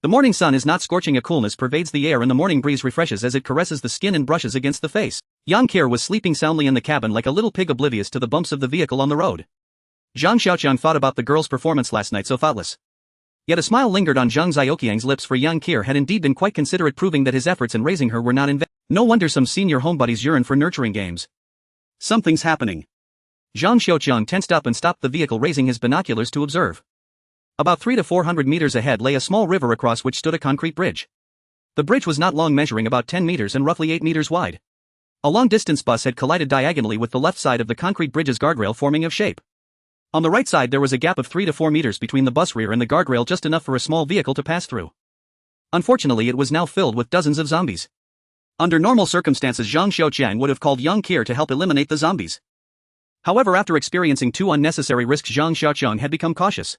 The morning sun is not scorching, a coolness pervades the air and the morning breeze refreshes as it caresses the skin and brushes against the face. Yang Kir was sleeping soundly in the cabin like a little pig, oblivious to the bumps of the vehicle on the road. Zhang Xiaoqiang thought about the girl's performance last night so thoughtless. Yet a smile lingered on Zhang Xiaoqiang's lips, for Yang Kir had indeed been quite considerate, proving that his efforts in raising her were not in vain. No wonder some senior homebodies yearn for nurturing games. Something's happening. Zhang Xiaoqiang tensed up and stopped the vehicle, raising his binoculars to observe. About 300 to 400 meters ahead lay a small river across which stood a concrete bridge. The bridge was not long, measuring about 10 meters and roughly 8 meters wide. A long-distance bus had collided diagonally with the left side of the concrete bridge's guardrail, forming of shape. On the right side there was a gap of 3 to 4 meters between the bus rear and the guardrail, just enough for a small vehicle to pass through. Unfortunately, it was now filled with dozens of zombies. Under normal circumstances, Zhang Xiaoqiang would have called Yang Kir to help eliminate the zombies. However, after experiencing 2 unnecessary risks, Zhang Xiaoqiang had become cautious.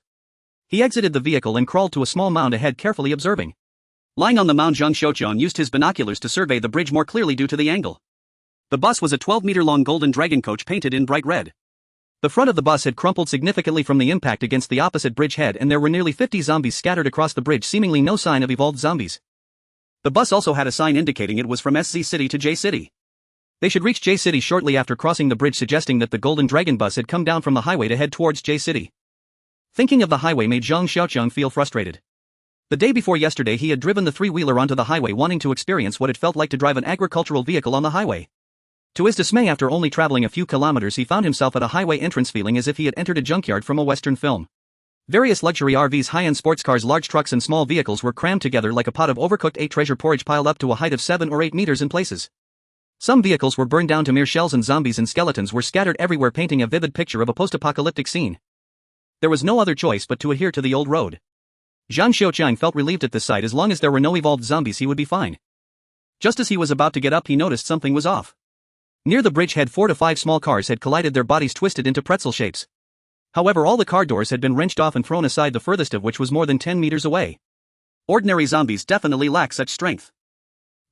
He exited the vehicle and crawled to a small mound ahead, carefully observing. Lying on the mound, Zhang Xiaoqiang used his binoculars to survey the bridge more clearly due to the angle. The bus was a 12-meter-long golden dragon coach painted in bright red. The front of the bus had crumpled significantly from the impact against the opposite bridge head, and there were nearly 50 zombies scattered across the bridge, seemingly no sign of evolved zombies. The bus also had a sign indicating it was from SZ City to J City. They should reach J City shortly after crossing the bridge, suggesting that the Golden Dragon bus had come down from the highway to head towards J City. Thinking of the highway made Zhang Xiaoqiang feel frustrated. The day before yesterday he had driven the three-wheeler onto the highway, wanting to experience what it felt like to drive an agricultural vehicle on the highway. To his dismay, after only traveling a few kilometers, he found himself at a highway entrance, feeling as if he had entered a junkyard from a Western film. Various luxury RVs, high-end sports cars, large trucks and small vehicles were crammed together like a pot of overcooked treasure porridge, piled up to a height of 7 or 8 meters in places. Some vehicles were burned down to mere shells, and zombies and skeletons were scattered everywhere, painting a vivid picture of a post-apocalyptic scene. There was no other choice but to adhere to the old road. Zhang Xiaoqiang felt relieved at this sight. As long as there were no evolved zombies he would be fine. Just as he was about to get up he noticed something was off. Near the bridgehead 4 to 5 small cars had collided, their bodies twisted into pretzel shapes. However, all the car doors had been wrenched off and thrown aside, the furthest of which was more than 10 meters away. Ordinary zombies definitely lack such strength.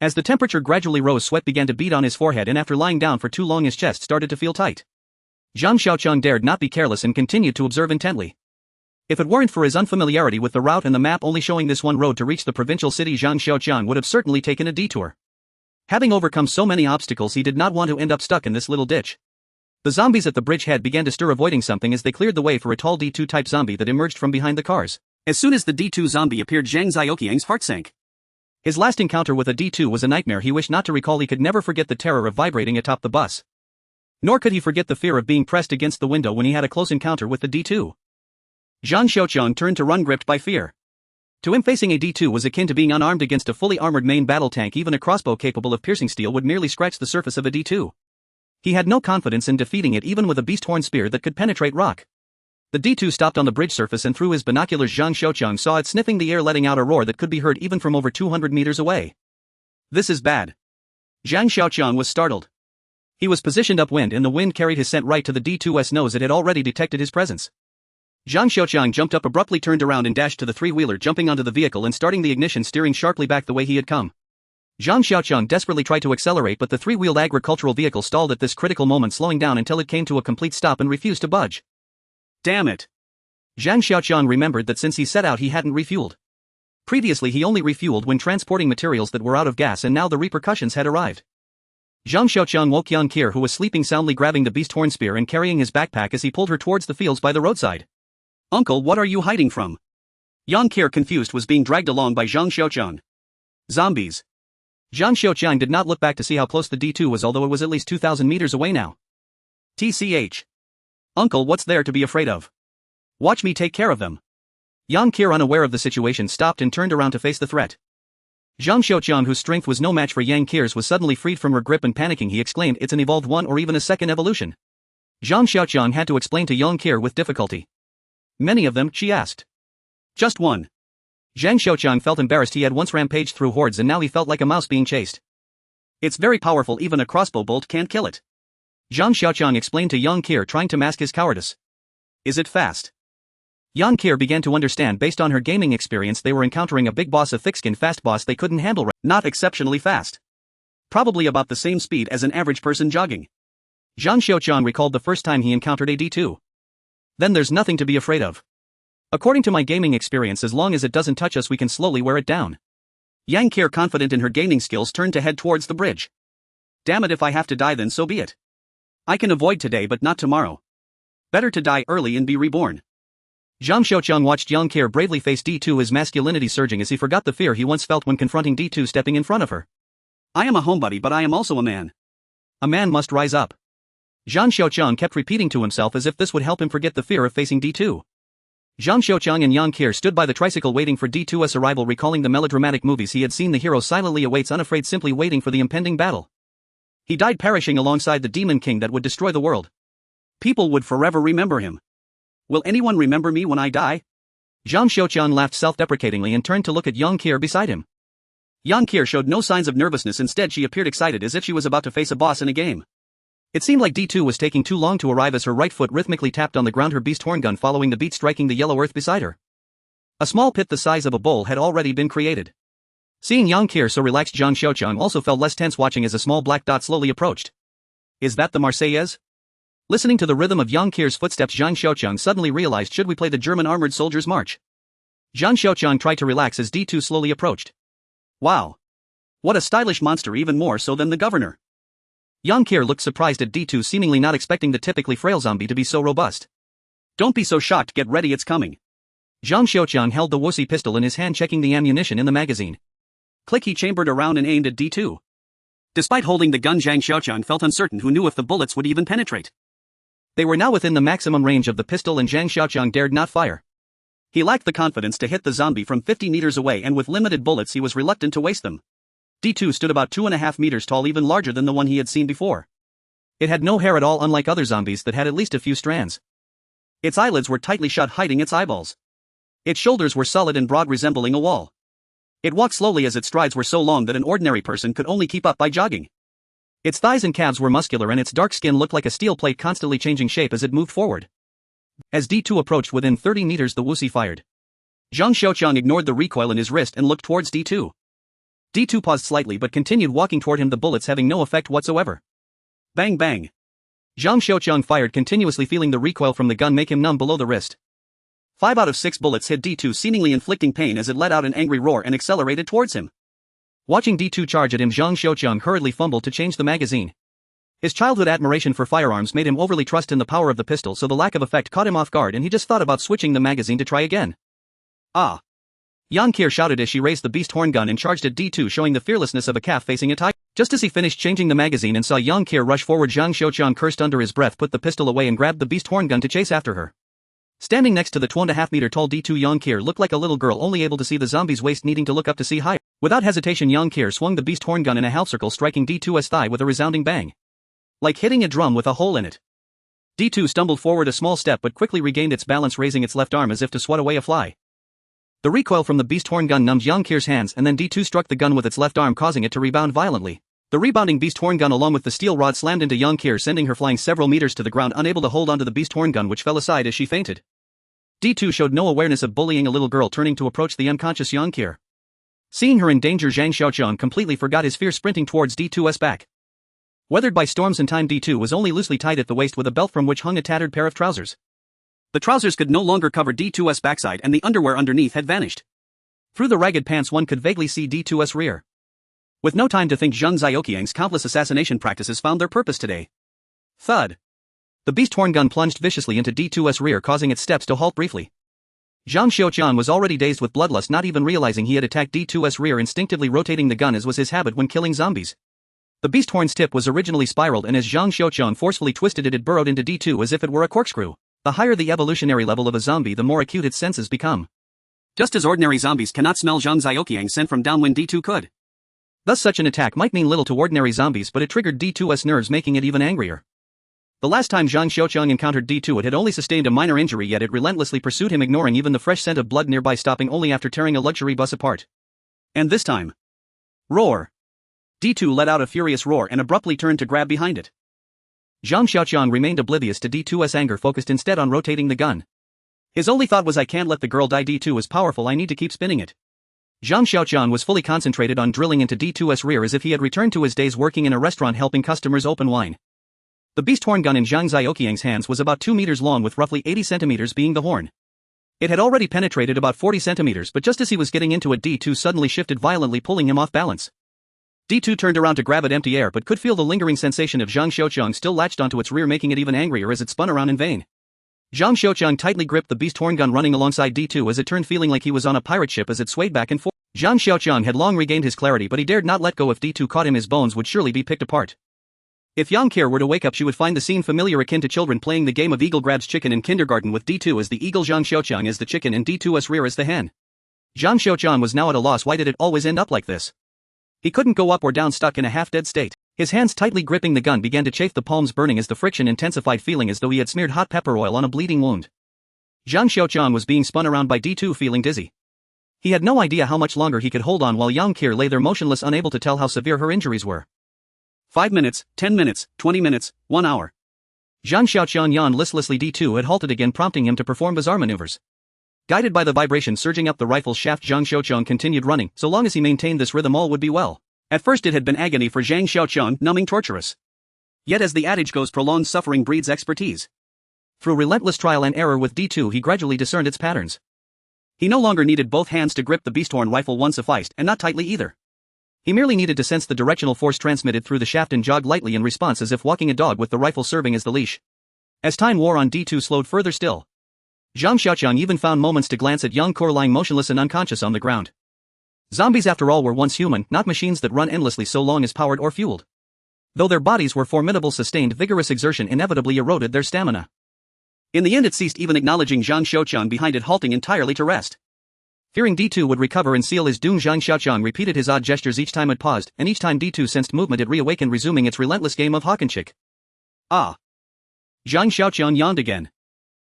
As the temperature gradually rose, sweat began to bead on his forehead, and after lying down for too long his chest started to feel tight. Zhang Xiaoqiang dared not be careless and continued to observe intently. If it weren't for his unfamiliarity with the route and the map only showing this one road to reach the provincial city, Zhang Xiaoqiang would have certainly taken a detour. Having overcome so many obstacles, he did not want to end up stuck in this little ditch. The zombies at the bridgehead began to stir, avoiding something as they cleared the way for a tall D2 type zombie that emerged from behind the cars. As soon as the D2 zombie appeared, Zhang Xiaoqiang's heart sank. His last encounter with a D2 was a nightmare he wished not to recall. He could never forget the terror of vibrating atop the bus. Nor could he forget the fear of being pressed against the window when he had a close encounter with the D2. Zhang Xiaoqiang turned to run, gripped by fear. To him, facing a D2 was akin to being unarmed against a fully armored main battle tank. Even a crossbow capable of piercing steel would merely scratch the surface of a D2. He had no confidence in defeating it, even with a beast horn spear that could penetrate rock. The D2 stopped on the bridge surface, and through his binoculars Zhang Xiaoqiang saw it sniffing the air, letting out a roar that could be heard even from over 200 meters away. This is bad. Zhang Xiaoqiang was startled. He was positioned upwind and the wind carried his scent right to the D2's nose. It had already detected his presence. Zhang Xiaoqiang jumped up, abruptly turned around and dashed to the three-wheeler, jumping onto the vehicle and starting the ignition, steering sharply back the way he had come. Zhang Xiaoqiang desperately tried to accelerate, but the three-wheeled agricultural vehicle stalled at this critical moment, slowing down until it came to a complete stop and refused to budge. Damn it! Zhang Xiaoqiang remembered that since he set out he hadn't refueled. Previously he only refueled when transporting materials that were out of gas, and now the repercussions had arrived. Zhang Xiaoqiang woke Yang Qir, who was sleeping soundly, grabbing the beast horn spear and carrying his backpack as he pulled her towards the fields by the roadside. Uncle, what are you hiding from? Yang Qir, confused, was being dragged along by Zhang Xiaoqiang. Zombies. Zhang Xiaoqiang did not look back to see how close the D2 was, although it was at least 2,000 meters away now. TCH. Uncle, what's there to be afraid of? Watch me take care of them. Yang Qir, unaware of the situation, stopped and turned around to face the threat. Zhang Xiaoqiang, whose strength was no match for Yang Qir's, was suddenly freed from her grip, and panicking he exclaimed, "It's an evolved one or even a second evolution." Zhang Xiaoqiang had to explain to Yang Qir with difficulty. Many of them, she asked. Just one. Zhang Xiaoqiang felt embarrassed. He had once rampaged through hordes and now he felt like a mouse being chased. It's very powerful, even a crossbow bolt can't kill it. Zhang Xiaoqiang explained to Yang Qir, trying to mask his cowardice. Is it fast? Yang Qir began to understand. Based on her gaming experience, they were encountering a big boss, a thick-skinned fast boss they couldn't handle. Not exceptionally fast. Probably about the same speed as an average person jogging. Zhang Xiaoqiang recalled the first time he encountered a D2. Then there's nothing to be afraid of. According to my gaming experience, as long as it doesn't touch us we can slowly wear it down. Yang Qir, confident in her gaming skills, turned to head towards the bridge. Damn it, if I have to die then so be it. I can avoid today but not tomorrow. Better to die early and be reborn. Zhang Xiaoqiang watched Yang Qir bravely face D2, his masculinity surging as he forgot the fear he once felt when confronting D2 stepping in front of her. I am a homebody, but I am also a man. A man must rise up. Zhang Xiaoqiang kept repeating to himself as if this would help him forget the fear of facing D2. Zhang Xiaoqiang and Yang Qir stood by the tricycle waiting for D2's arrival, recalling the melodramatic movies he had seen. The hero silently awaits, unafraid, simply waiting for the impending battle. He died perishing alongside the Demon King that would destroy the world. People would forever remember him. Will anyone remember me when I die? Zhang Xiaoqiang laughed self-deprecatingly and turned to look at Yang Qir beside him. Yang Qir showed no signs of nervousness. Instead, she appeared excited, as if she was about to face a boss in a game. It seemed like D2 was taking too long to arrive as her right foot rhythmically tapped on the ground, her beast horn gun following the beat, striking the yellow earth beside her. A small pit the size of a bowl had already been created. Seeing Yang Qir so relaxed, Zhang Xiaoqiang also felt less tense, watching as a small black dot slowly approached. Is that the Marseillaise? Listening to the rhythm of Yang Qir's footsteps, Zhang Xiaoqiang suddenly realized, should we play the German armored soldiers' march? Zhang Xiaoqiang tried to relax as D2 slowly approached. Wow. What a stylish monster, even more so than the governor. Yang Qir looked surprised at D2, seemingly not expecting the typically frail zombie to be so robust. Don't be so shocked, get ready, it's coming. Zhang Xiaoqiang held the wussy pistol in his hand, checking the ammunition in the magazine. Click, he chambered around and aimed at D2. Despite holding the gun, Zhang Xiaoqiang felt uncertain. Who knew if the bullets would even penetrate? They were now within the maximum range of the pistol and Zhang Xiaoqiang dared not fire. He lacked the confidence to hit the zombie from 50 meters away, and with limited bullets he was reluctant to waste them. D2 stood about 2.5 meters tall, even larger than the one he had seen before. It had no hair at all, unlike other zombies that had at least a few strands. Its eyelids were tightly shut, hiding its eyeballs. Its shoulders were solid and broad, resembling a wall. It walked slowly as its strides were so long that an ordinary person could only keep up by jogging. Its thighs and calves were muscular and its dark skin looked like a steel plate constantly changing shape as it moved forward. As D2 approached within 30 meters, the Wuxi fired. Zhang Xiaoqiang ignored the recoil in his wrist and looked towards D2. D2 paused slightly but continued walking toward him, the bullets having no effect whatsoever. Bang bang. Zhang Xiaoqiang fired continuously, feeling the recoil from the gun make him numb below the wrist. 5 out of 6 bullets hit D2, seemingly inflicting pain as it let out an angry roar and accelerated towards him. Watching D2 charge at him, Zhang Xiaoqiang hurriedly fumbled to change the magazine. His childhood admiration for firearms made him overly trust in the power of the pistol, so the lack of effect caught him off guard and he just thought about switching the magazine to try again. Ah! Yang Qier shouted as she raised the beast horn gun and charged at D2, showing the fearlessness of a calf facing a tiger. Just as he finished changing the magazine and saw Yang Qier rush forward, Zhang Xiaoqiang cursed under his breath, put the pistol away and grabbed the beast horn gun to chase after her. Standing next to the 2.5-meter tall D2, Yang Qier looked like a little girl, only able to see the zombie's waist, needing to look up to see higher. Without hesitation, Yang Qier swung the beast horn gun in a half circle, striking D2's thigh with a resounding bang. Like hitting a drum with a hole in it. D2 stumbled forward a small step but quickly regained its balance, raising its left arm as if to swat away a fly. The recoil from the beast horn gun numbed Yang Qier's hands, and then D2 struck the gun with its left arm, causing it to rebound violently. The rebounding beast horn gun along with the steel rod slammed into Yang Qier, sending her flying several meters to the ground, unable to hold onto the beast horn gun, which fell aside as she fainted. D2 showed no awareness of bullying a little girl, turning to approach the unconscious Yang Qier. Seeing her in danger, Zhang Xiaoqiang completely forgot his fear, sprinting towards D2's back. Weathered by storms and time, D2 was only loosely tied at the waist with a belt from which hung a tattered pair of trousers. The trousers could no longer cover D2's backside and the underwear underneath had vanished. Through the ragged pants one could vaguely see D2's rear. With no time to think, Zhang Xiaoqiang's countless assassination practices found their purpose today. Thud. The beast horn gun plunged viciously into D2's rear, causing its steps to halt briefly. Zhang Xiaoqiang was already dazed with bloodlust, not even realizing he had attacked D2's rear, instinctively rotating the gun as was his habit when killing zombies. The beast horn's tip was originally spiraled, and as Zhang Xiaoqiang forcefully twisted it, it burrowed into D2 as if it were a corkscrew. The higher the evolutionary level of a zombie, the more acute its senses become. Just as ordinary zombies cannot smell Zhang Xiaoqiang's scent from downwind, D2 could. Thus such an attack might mean little to ordinary zombies, but it triggered D2's nerves, making it even angrier. The last time Zhang Xiaoqiang encountered D2, it had only sustained a minor injury, yet it relentlessly pursued him, ignoring even the fresh scent of blood nearby, stopping only after tearing a luxury bus apart. And this time. Roar. D2 let out a furious roar and abruptly turned to grab behind it. Zhang Xiaoqiang remained oblivious to D2's anger, focused instead on rotating the gun. His only thought was, I can't let the girl die, D2 is powerful, I need to keep spinning it. Zhang Xiaoqiang was fully concentrated on drilling into D2's rear as if he had returned to his days working in a restaurant helping customers open wine. The beast horn gun in Zhang Xiaoqiang's hands was about 2 meters long, with roughly 80 centimeters being the horn. It had already penetrated about 40 centimeters, but just as he was getting into it, D2 suddenly shifted violently, pulling him off balance. D2 turned around to grab at empty air but could feel the lingering sensation of Zhang Xiaoqiang still latched onto its rear, making it even angrier as it spun around in vain. Zhang Xiaoqiang tightly gripped the beast horn gun, running alongside D2 as it turned, feeling like he was on a pirate ship as it swayed back and forth. Zhang Xiaoqiang had long regained his clarity, but he dared not let go. If D2 caught him, his bones would surely be picked apart. If Yang Qier were to wake up, she would find the scene familiar, akin to children playing the game of eagle grabs chicken in kindergarten, with D2 as the eagle, Zhang Xiaoqiang as the chicken, and D2's rear as the hen. Zhang Xiaoqiang was now at a loss. Why did it always end up like this? He couldn't go up or down, stuck in a half-dead state. His hands tightly gripping the gun began to chafe, the palms burning as the friction intensified, feeling as though he had smeared hot pepper oil on a bleeding wound. Zhang Xiaoqiang was being spun around by D2, feeling dizzy. He had no idea how much longer he could hold on while Yang Qier lay there motionless, unable to tell how severe her injuries were. 5 minutes, 10 minutes, 20 minutes, 1 hour. Zhang Xiaoqiang yawned listlessly. D2 had halted again, prompting him to perform bizarre maneuvers. Guided by the vibration surging up the rifle's shaft, Zhang Xiaoqiang continued running. So long as he maintained this rhythm, all would be well. At first it had been agony for Zhang Xiaoqiang, numbing, torturous. Yet as the adage goes, prolonged suffering breeds expertise. Through relentless trial and error with D2, he gradually discerned its patterns. He no longer needed both hands to grip the beasthorn rifle, one sufficed, and not tightly either. He merely needed to sense the directional force transmitted through the shaft and jog lightly in response, as if walking a dog with the rifle serving as the leash. As time wore on, D2 slowed further still. Zhang Xiaoqiang even found moments to glance at Yang Qier lying motionless and unconscious on the ground. Zombies, after all, were once human, not machines that run endlessly so long as powered or fueled. Though their bodies were formidable, sustained vigorous exertion inevitably eroded their stamina. In the end it ceased, even acknowledging Zhang Xiaoqiang behind it halting entirely to rest. Fearing D2 would recover and seal his doom, Zhang Xiaoqiang repeated his odd gestures each time it paused, and each time D2 sensed movement it reawakened, resuming its relentless game of hawk and chick. Ah! Zhang Xiaoqiang yawned again.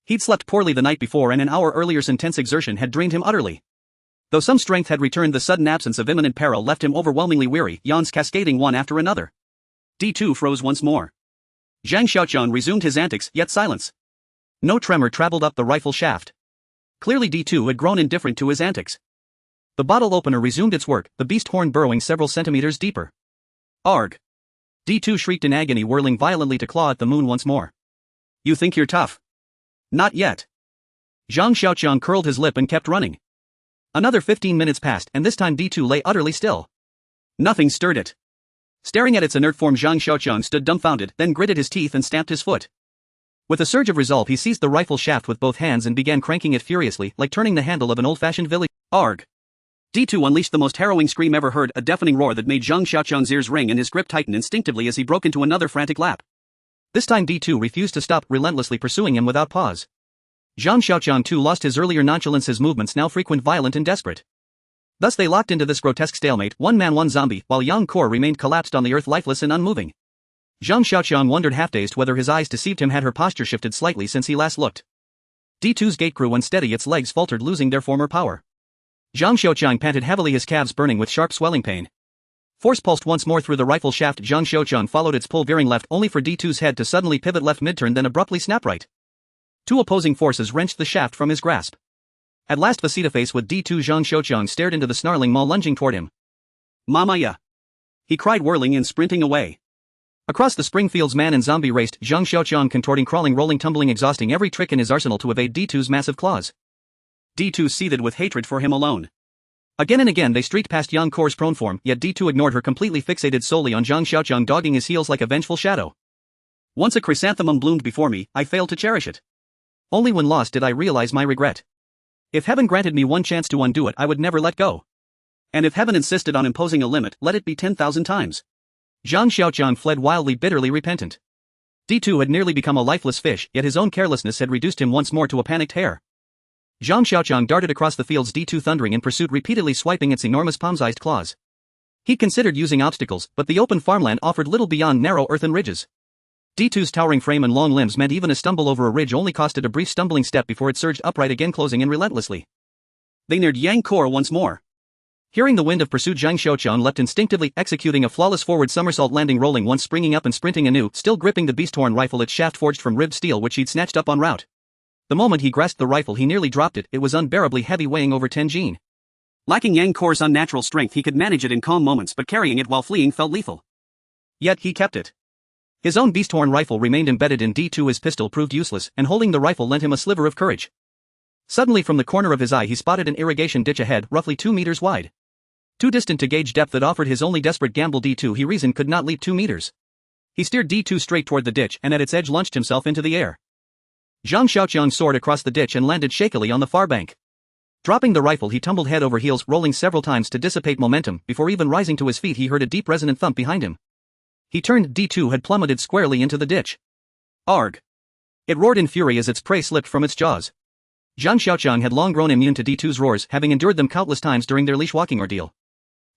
He'd slept poorly the night before and an hour earlier's intense exertion had drained him utterly. Though some strength had returned, the sudden absence of imminent peril left him overwhelmingly weary, yawns cascading one after another. D2 froze once more. Zhang Xiaoqiang resumed his antics, yet silence. No tremor traveled up the rifle shaft. Clearly D2 had grown indifferent to his antics. The bottle opener resumed its work, the beast horn burrowing several centimeters deeper. Arg! D2 shrieked in agony, whirling violently to claw at the moon once more. You think you're tough? Not yet. Zhang Xiaoqiang curled his lip and kept running. Another 15 minutes passed, and this time D2 lay utterly still. Nothing stirred it. Staring at its inert form, Zhang Xiaoqiang stood dumbfounded, then gritted his teeth and stamped his foot. With a surge of resolve, he seized the rifle shaft with both hands and began cranking it furiously, like turning the handle of an old-fashioned village. Arg! D2 unleashed the most harrowing scream ever heard, a deafening roar that made Zhang Xiaoqiang's ears ring and his grip tighten instinctively as he broke into another frantic lap. This time D2 refused to stop, relentlessly pursuing him without pause. Zhang Xiaoqiang too lost his earlier nonchalance, his movements now frequent, violent and desperate. Thus they locked into this grotesque stalemate, one man one zombie, while Yang Kor remained collapsed on the earth, lifeless and unmoving. Zhang Xiaoqiang wondered, half-dazed, whether his eyes deceived him. Had her posture shifted slightly since he last looked? D2's gait grew unsteady, its legs faltered, losing their former power. Zhang Xiaoqiang panted heavily, his calves burning with sharp swelling pain. Force pulsed once more through the rifle shaft. Zhang Xiaoqiang followed its pull, veering left, only for D2's head to suddenly pivot left mid-turn, then abruptly snap right. Two opposing forces wrenched the shaft from his grasp. At last, face with D2, Zhang Xiaoqiang stared into the snarling maw lunging toward him. Mama ya! He cried, whirling and sprinting away. Across the Springfields, man and zombie raced, Zhang Xiaoqiang contorting, crawling, rolling, tumbling, exhausting every trick in his arsenal to evade D2's massive claws. D2 seethed with hatred for him alone. Again and again they streaked past Yang Kor's prone form, yet D2 ignored her, completely fixated solely on Zhang Xiaoqiang, dogging his heels like a vengeful shadow. Once a chrysanthemum bloomed before me, I failed to cherish it. Only when lost did I realize my regret. If heaven granted me one chance to undo it, I would never let go. And if heaven insisted on imposing a limit, let it be 10,000 times. Zhang Xiaoqiang fled wildly, bitterly repentant. D2 had nearly become a lifeless fish, yet his own carelessness had reduced him once more to a panicked hare. Zhang Xiaoqiang darted across the fields, D2 thundering in pursuit, repeatedly swiping its enormous palm-sized claws. He considered using obstacles, but the open farmland offered little beyond narrow earthen ridges. D2's towering frame and long limbs meant even a stumble over a ridge only costed a brief stumbling step before it surged upright again, closing in relentlessly. They neared Yang Kor once more. Hearing the wind of pursuit, Zhang Xiaoqiang leapt instinctively, executing a flawless forward somersault landing, rolling once, springing up and sprinting anew, still gripping the beast horn rifle, its shaft forged from ribbed steel which he'd snatched up en route. The moment he grasped the rifle he nearly dropped it, it was unbearably heavy, weighing over 10 Jin. Lacking Yang Kor's unnatural strength, he could manage it in calm moments, but carrying it while fleeing felt lethal. Yet he kept it. His own beast horn rifle remained embedded in D2, his pistol proved useless, and holding the rifle lent him a sliver of courage. Suddenly from the corner of his eye he spotted an irrigation ditch ahead, roughly 2 meters wide. Too distant to gauge depth, that offered his only desperate gamble. D2, he reasoned, could not leap 2 meters. He steered D2 straight toward the ditch and at its edge launched himself into the air. Zhang Xiaoqiang soared across the ditch and landed shakily on the far bank. Dropping the rifle he tumbled head over heels, rolling several times to dissipate momentum. Before even rising to his feet he heard a deep resonant thump behind him. He turned. D2 had plummeted squarely into the ditch. Arg! It roared in fury as its prey slipped from its jaws. Zhang Xiaoqiang had long grown immune to D2's roars, having endured them countless times during their leash walking ordeal.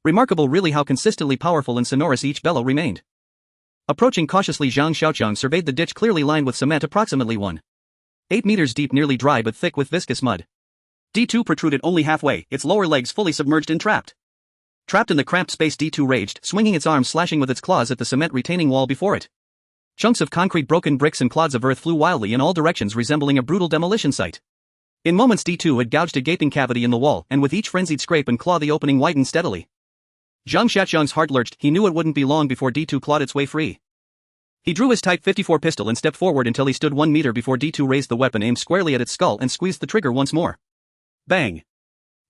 Remarkable really how consistently powerful and sonorous each bellow remained. Approaching cautiously, Zhang Xiaoqiang surveyed the ditch, clearly lined with cement, approximately 1.8 meters deep, nearly dry but thick with viscous mud. D2 protruded only halfway, its lower legs fully submerged and trapped. Trapped in the cramped space, D2 raged, swinging its arms, slashing with its claws at the cement retaining wall before it. Chunks of concrete, broken bricks and clods of earth flew wildly in all directions, resembling a brutal demolition site. In moments D2 had gouged a gaping cavity in the wall, and with each frenzied scrape and claw the opening widened steadily. Zhang Xiaoqiang's heart lurched. He knew it wouldn't be long before D2 clawed its way free. He drew his Type 54 pistol and stepped forward until he stood 1 meter before D2 raised the weapon, aimed squarely at its skull, and squeezed the trigger once more. Bang!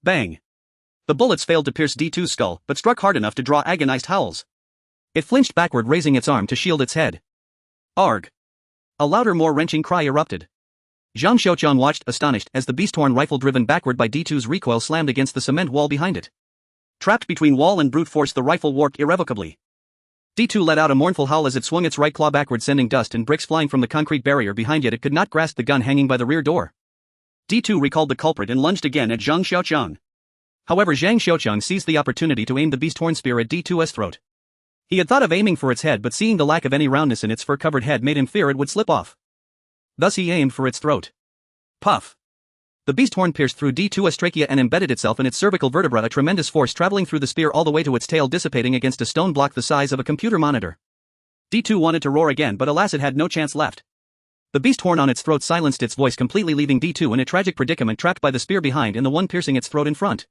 Bang! The bullets failed to pierce D2's skull, but struck hard enough to draw agonized howls. It flinched backward, raising its arm to shield its head. Arg! A louder, more wrenching cry erupted. Zhang Xiaoqiang watched, astonished, as the beast horn rifle, driven backward by D2's recoil, slammed against the cement wall behind it. Trapped between wall and brute force, the rifle warped irrevocably. D2 let out a mournful howl as it swung its right claw backward, sending dust and bricks flying from the concrete barrier behind it. It could not grasp the gun hanging by the rear door. D2 recalled the culprit and lunged again at Zhang Xiaoqiang. However, Zhang Xiaoqiang seized the opportunity to aim the beast horn spear at D2's throat. He had thought of aiming for its head, but seeing the lack of any roundness in its fur-covered head made him fear it would slip off. Thus he aimed for its throat. Puff. The beast horn pierced through D2's trachea and embedded itself in its cervical vertebra, a tremendous force traveling through the spear all the way to its tail, dissipating against a stone block the size of a computer monitor. D2 wanted to roar again, but alas, it had no chance left. The beast horn on its throat silenced its voice completely, leaving D2 in a tragic predicament, trapped by the spear behind and the one piercing its throat in front.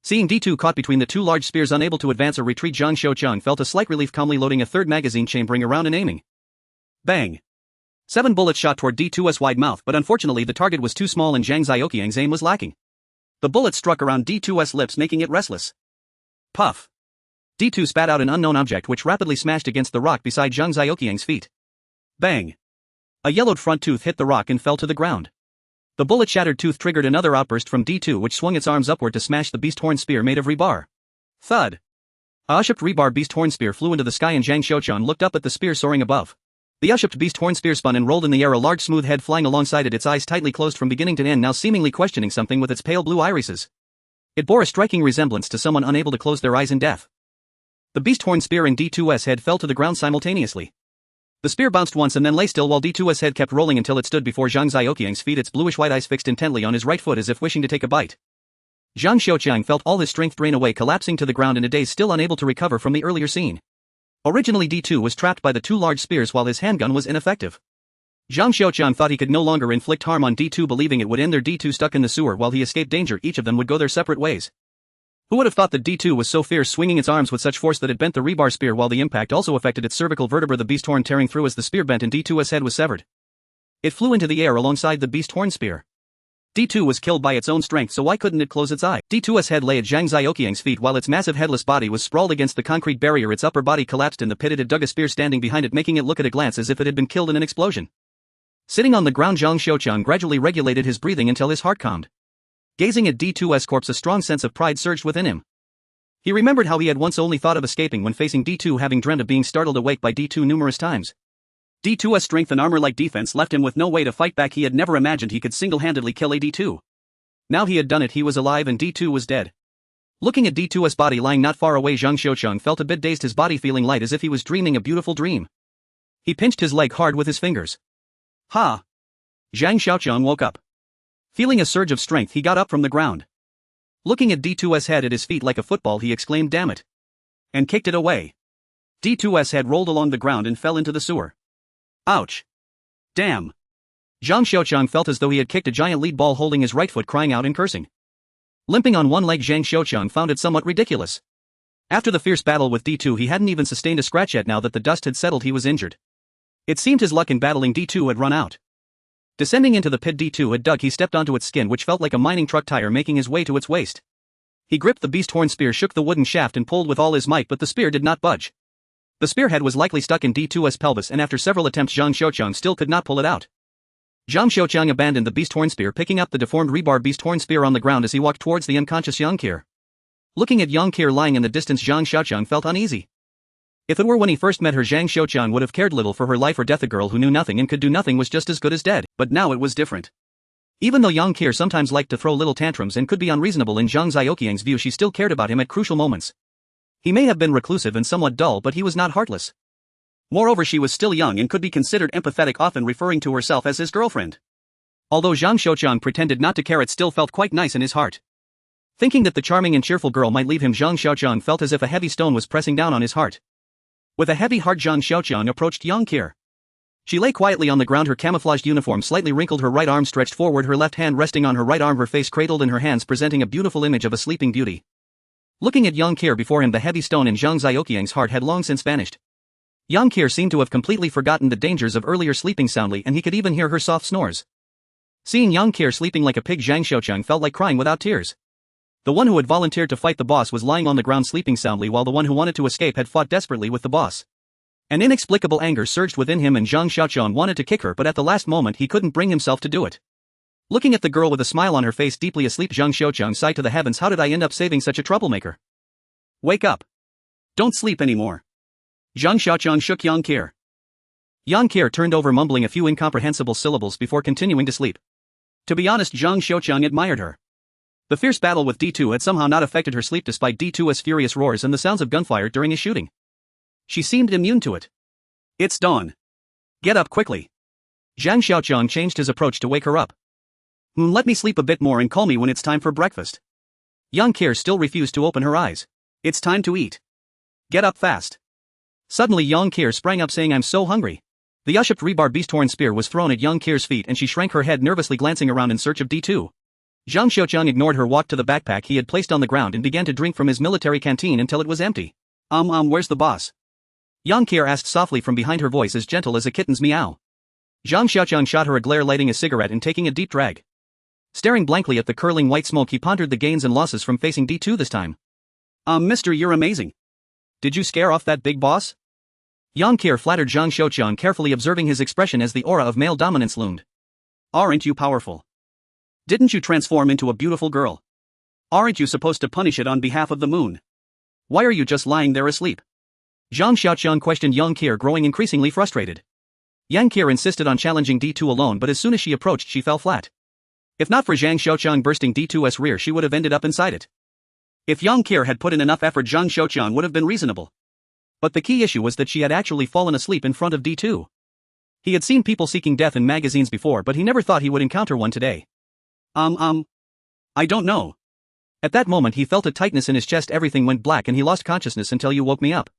Seeing D2 caught between the two large spears, unable to advance or retreat, Zhang Xiaoqiang felt a slight relief, calmly loading a third magazine, chambering around and aiming. Bang! 7 bullets shot toward D2's wide mouth, but unfortunately the target was too small and Zhang Xiaoqiang's aim was lacking. The bullets struck around D2's lips, making it restless. Puff! D2 spat out an unknown object which rapidly smashed against the rock beside Zhang Xiaoqiang's feet. Bang! A yellowed front tooth hit the rock and fell to the ground. The bullet-shattered tooth triggered another outburst from D2, which swung its arms upward to smash the beast horn spear made of rebar. Thud! A U-shaped rebar beast horn spear flew into the sky and Zhang Xiaoqiang looked up at the spear soaring above. The U-shaped beast horn spear spun and rolled in the air, a large smooth head flying alongside it, its eyes tightly closed from beginning to end, now seemingly questioning something with its pale blue irises. It bore a striking resemblance to someone unable to close their eyes in death. The beast horn spear and D2's head fell to the ground simultaneously. The spear bounced once and then lay still while D2's head kept rolling until it stood before Zhang Xiaoqiang's feet, its bluish-white eyes fixed intently on his right foot as if wishing to take a bite. Zhang Xiaoqiang felt all his strength drain away, collapsing to the ground in a daze, still unable to recover from the earlier scene. Originally D2 was trapped by the two large spears while his handgun was ineffective. Zhang Xiaoqiang thought he could no longer inflict harm on D2, believing it would end their D2 stuck in the sewer while he escaped danger. Each of them would go their separate ways. Who would have thought that D2 was so fierce, swinging its arms with such force that it bent the rebar spear, while the impact also affected its cervical vertebra, the beast horn tearing through as the spear bent and D2's head was severed. It flew into the air alongside the beast horn spear. D2 was killed by its own strength, so why couldn't it close its eye? D2's head lay at Zhang Xiaoqiang's feet while its massive headless body was sprawled against the concrete barrier. Its upper body collapsed in the pit. It had dug a spear standing behind it, making it look at a glance as if it had been killed in an explosion. Sitting on the ground, Zhang Xiaoqiang gradually regulated his breathing until his heart calmed. Gazing at D2's corpse, a strong sense of pride surged within him. He remembered how he had once only thought of escaping when facing D2, having dreamt of being startled awake by D2 numerous times. D2's strength and armor-like defense left him with no way to fight back. He had never imagined he could single-handedly kill a D2. Now he had done it. He was alive and D2 was dead. Looking at D2's body lying not far away, Zhang Xiaoqiang felt a bit dazed, his body feeling light as if he was dreaming a beautiful dream. He pinched his leg hard with his fingers. Ha! Zhang Xiaoqiang woke up. Feeling a surge of strength, he got up from the ground. Looking at D2's head at his feet like a football, he exclaimed, "Damn it!" and kicked it away. D2's head rolled along the ground and fell into the sewer. Ouch! Damn! Zhang Xiaoqiang felt as though he had kicked a giant lead ball, holding his right foot, crying out and cursing. Limping on one leg, Zhang Xiaoqiang found it somewhat ridiculous. After the fierce battle with D2, he hadn't even sustained a scratch yet. Now that the dust had settled, he was injured. It seemed his luck in battling D2 had run out. Descending into the pit D2 had dug, he stepped onto its skin, which felt like a mining truck tire, making his way to its waist. He gripped the beast horn spear, shook the wooden shaft and pulled with all his might, but the spear did not budge. The spearhead was likely stuck in D2's pelvis, and after several attempts Zhang Xiaoqiang still could not pull it out. Zhang Xiaoqiang abandoned the beast horn spear, picking up the deformed rebar beast horn spear on the ground as he walked towards the unconscious Yang Qir. Looking at Yang Qir lying in the distance, Zhang Xiaoqiang felt uneasy. If it were when he first met her, Zhang Xiaoqiang would have cared little for her life or death. A girl who knew nothing and could do nothing was just as good as dead, but now it was different. Even though Yang Qir sometimes liked to throw little tantrums and could be unreasonable in Zhang Xiaoqiang's view, she still cared about him at crucial moments. He may have been reclusive and somewhat dull, but he was not heartless. Moreover, she was still young and could be considered empathetic, often referring to herself as his girlfriend. Although Zhang Xiaoqiang pretended not to care, it still felt quite nice in his heart. Thinking that the charming and cheerful girl might leave him, Zhang Xiaoqiang felt as if a heavy stone was pressing down on his heart. With a heavy heart, Zhang Xiaoqiang approached Yang Qir. She lay quietly on the ground, her camouflaged uniform slightly wrinkled, her right arm stretched forward, her left hand resting on her right arm, her face cradled in her hands, presenting a beautiful image of a sleeping beauty. Looking at Yang Qir before him, the heavy stone in Zhang Xiaoqiang's heart had long since vanished. Yang Qir seemed to have completely forgotten the dangers of earlier sleeping soundly, and he could even hear her soft snores. Seeing Yang Qir sleeping like a pig, Zhang Xiaoqiang felt like crying without tears. The one who had volunteered to fight the boss was lying on the ground sleeping soundly, while the one who wanted to escape had fought desperately with the boss. An inexplicable anger surged within him and Zhang Xiaoqiang wanted to kick her, but at the last moment he couldn't bring himself to do it. Looking at the girl with a smile on her face, deeply asleep, Zhang Xiaoqiang sighed to the heavens, "How did I end up saving such a troublemaker? Wake up. Don't sleep anymore." Zhang Xiaoqiang shook Yang Qir. Yang Qir turned over, mumbling a few incomprehensible syllables before continuing to sleep. To be honest, Zhang Xiaoqiang admired her. The fierce battle with D2 had somehow not affected her sleep despite D2's furious roars and the sounds of gunfire during his shooting. She seemed immune to it. "It's dawn. Get up quickly." Zhang Xiaoqiang changed his approach to wake her up. Let me sleep a bit more and call me when it's time for breakfast. Yang Kier still refused to open her eyes. It's time to eat. Get up fast. Suddenly Yang Kier sprang up saying, I'm so hungry. The ushuped rebar beast-horn spear was thrown at Yang Kier's feet and she shrank her head, nervously glancing around in search of D2. Zhang Xiaoqiang ignored her, walked to the backpack he had placed on the ground and began to drink from his military canteen until it was empty. Where's the boss? Yang Kier asked softly from behind, her voice as gentle as a kitten's meow. Zhang Xiaoqiang shot her a glare, lighting a cigarette and taking a deep drag. Staring blankly at the curling white smoke, he pondered the gains and losses from facing D2 this time. Mister, you're amazing. Did you scare off that big boss? Yang Kier flattered Zhang Xiaoqiang, carefully observing his expression as the aura of male dominance loomed. Aren't you powerful? Didn't you transform into a beautiful girl? Aren't you supposed to punish it on behalf of the moon? Why are you just lying there asleep? Zhang Xiaoqiang questioned Yang Kier, growing increasingly frustrated. Yang Kier insisted on challenging D2 alone, but as soon as she approached she fell flat. If not for Zhang Xiaoqiang bursting D2's rear, she would have ended up inside it. If Yang Kier had put in enough effort, Zhang Xiaoqiang would have been reasonable. But the key issue was that she had actually fallen asleep in front of D2. He had seen people seeking death in magazines before, but he never thought he would encounter one today. I don't know. At that moment he felt a tightness in his chest, everything went black and he lost consciousness until you woke me up.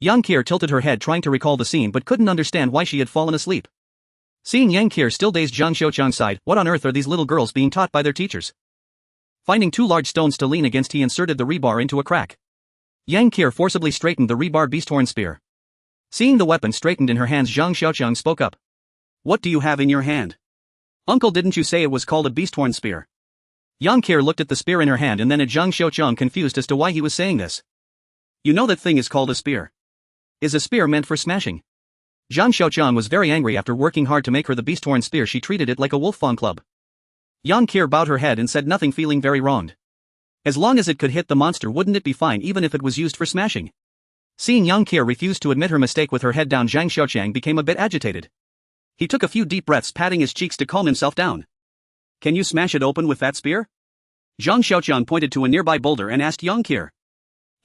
Yang Kier tilted her head, trying to recall the scene, but couldn't understand why she had fallen asleep. Seeing Yang Kier still dazed, Zhang Xiaoqiang sighed. What on earth are these little girls being taught by their teachers? Finding two large stones to lean against, he inserted the rebar into a crack. Yang Kier forcibly straightened the rebar beast-horn spear. Seeing the weapon straightened in her hands, Zhang Xiaoqiang spoke up. What do you have in your hand? Uncle, didn't you say it was called a beast-horn spear? Yang Kier looked at the spear in her hand and then at Zhang Xiaoqiang, confused as to why he was saying this. You know that thing is called a spear. Is a spear meant for smashing? Zhang Xiaoqiang was very angry. After working hard to make her the beast-horn spear, she treated it like a wolf fawn club. Yang Kier bowed her head and said nothing, feeling very wronged. As long as it could hit the monster, wouldn't it be fine even if it was used for smashing? Seeing Yang Kier refuse to admit her mistake with her head down, Zhang Xiaoqiang became a bit agitated. He took a few deep breaths, patting his cheeks to calm himself down. Can you smash it open with that spear? Zhang Xiaoqiang pointed to a nearby boulder and asked Yang Kier.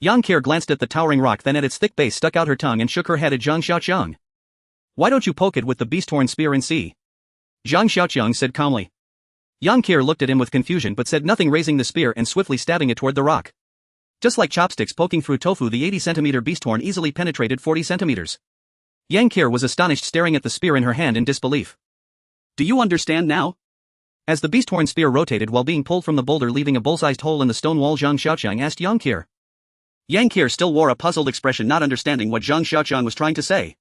Yang Kier glanced at the towering rock, then at its thick base, stuck out her tongue and shook her head at Zhang Xiaoqiang. Why don't you poke it with the beast-horn spear and see? Zhang Xiaoqiang said calmly. Yang Kier looked at him with confusion but said nothing, raising the spear and swiftly stabbing it toward the rock. Just like chopsticks poking through tofu, the 80-centimeter beast-horn easily penetrated 40 centimeters. Yang Kier was astonished, staring at the spear in her hand in disbelief. Do you understand now? As the beast-horn spear rotated while being pulled from the boulder, leaving a bull-sized hole in the stone wall, Zhang Xiaoqiang asked Yang Kier. Yang Kier still wore a puzzled expression, not understanding what Zhang Xiaoqiang was trying to say.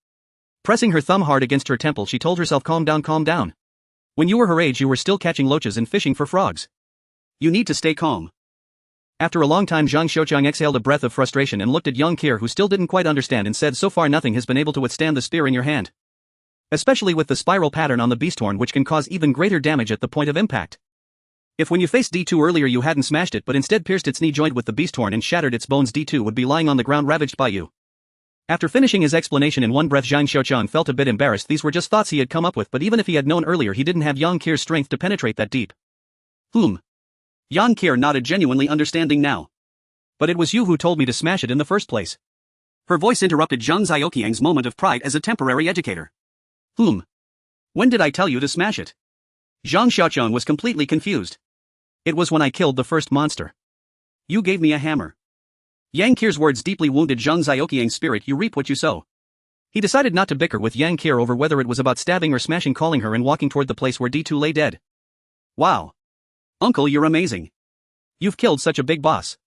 Pressing her thumb hard against her temple, she told herself, calm down, calm down. When you were her age, you were still catching loaches and fishing for frogs. You need to stay calm. After a long time, Zhang Xiaoqiang exhaled a breath of frustration and looked at Yang Kier, who still didn't quite understand, and said, so far nothing has been able to withstand the spear in your hand. Especially with the spiral pattern on the beast-horn, which can cause even greater damage at the point of impact. If when you faced D2 earlier you hadn't smashed it but instead pierced its knee joint with the beast-horn and shattered its bones, D2 would be lying on the ground, ravaged by you. After finishing his explanation in one breath, Zhang Xiaoqiang felt a bit embarrassed. These were just thoughts he had come up with, but even if he had known earlier, he didn't have Yang Kier's strength to penetrate that deep. Yang Kier nodded, genuinely understanding now. But it was you who told me to smash it in the first place. Her voice interrupted Zhang Xiaoqiang's moment of pride as a temporary educator. When did I tell you to smash it? Zhang Xiaoqiang was completely confused. It was when I killed the first monster. You gave me a hammer. Yang Kier's words deeply wounded Zhang Xiaoqiang's spirit. You reap what you sow. He decided not to bicker with Yang Kier over whether it was about stabbing or smashing, calling her and walking toward the place where D2 lay dead. Wow. Uncle, you're amazing. You've killed such a big boss.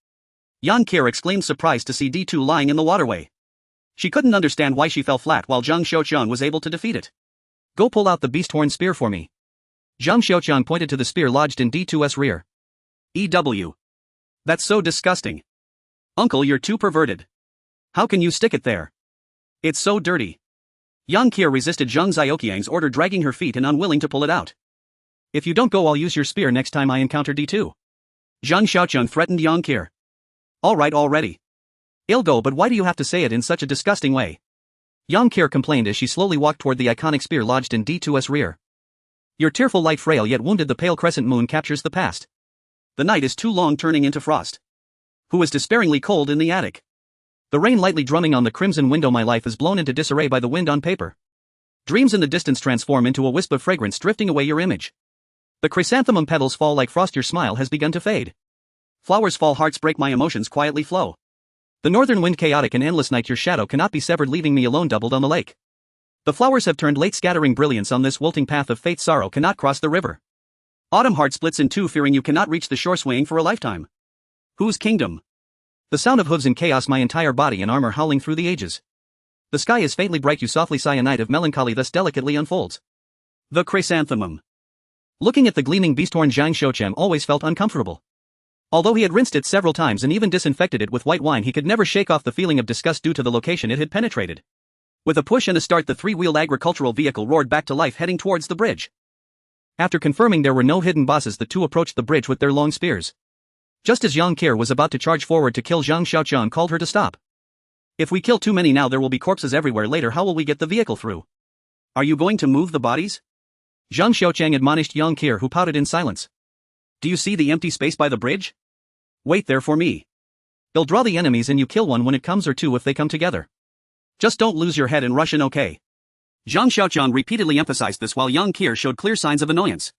Yang Kier exclaimed, surprised to see D2 lying in the waterway. She couldn't understand why she fell flat while Zhang Xiaoqiang was able to defeat it. Go pull out the beast-horn spear for me. Zhang Xiaoqiang pointed to the spear lodged in D2's rear. EW. That's so disgusting. Uncle, you're too perverted. How can you stick it there? It's so dirty. Yang Kier resisted Zhang Xiaoqiang's order, dragging her feet and unwilling to pull it out. If you don't go, I'll use your spear next time I encounter D2. Zhang Xiaoqiang threatened Yang Kier. Alright already. I'll go, but why do you have to say it in such a disgusting way? Yang Kier complained as she slowly walked toward the iconic spear lodged in D2's rear. Your tearful light, frail yet wounded, the pale crescent moon captures the past. The night is too long, turning into frost. Who is despairingly cold in the attic? The rain lightly drumming on the crimson window, my life is blown into disarray by the wind on paper. Dreams in the distance transform into a wisp of fragrance, drifting away your image. The chrysanthemum petals fall like frost, your smile has begun to fade. Flowers fall, hearts break, my emotions quietly flow. The northern wind chaotic and endless night, your shadow cannot be severed, leaving me alone doubled on the lake. The flowers have turned late, scattering brilliance on this wilting path of fate, sorrow cannot cross the river. Autumn heart splits in two, fearing you cannot reach the shore, swaying for a lifetime. Whose kingdom? The sound of hooves in chaos, my entire body and armor howling through the ages. The sky is faintly bright, you softly sigh, a night of melancholy thus delicately unfolds. The chrysanthemum. Looking at the gleaming beast-horn, Zhang Xiaoqiang always felt uncomfortable. Although he had rinsed it several times and even disinfected it with white wine, he could never shake off the feeling of disgust due to the location it had penetrated. With a push and a start, the three-wheeled agricultural vehicle roared back to life, heading towards the bridge. After confirming there were no hidden bosses, the two approached the bridge with their long spears. Just as Yang Qiao was about to charge forward to kill, Zhang Xiaoqiang called her to stop. If we kill too many now, there will be corpses everywhere later. How will we get the vehicle through? Are you going to move the bodies? Zhang Xiaoqiang admonished Yang Qiao, who pouted in silence. Do you see the empty space by the bridge? Wait there for me. They'll draw the enemies and you kill one when it comes, or two if they come together. Just don't lose your head and rush in, okay? Zhang Xiaoqiang repeatedly emphasized this while Yang Qiao showed clear signs of annoyance.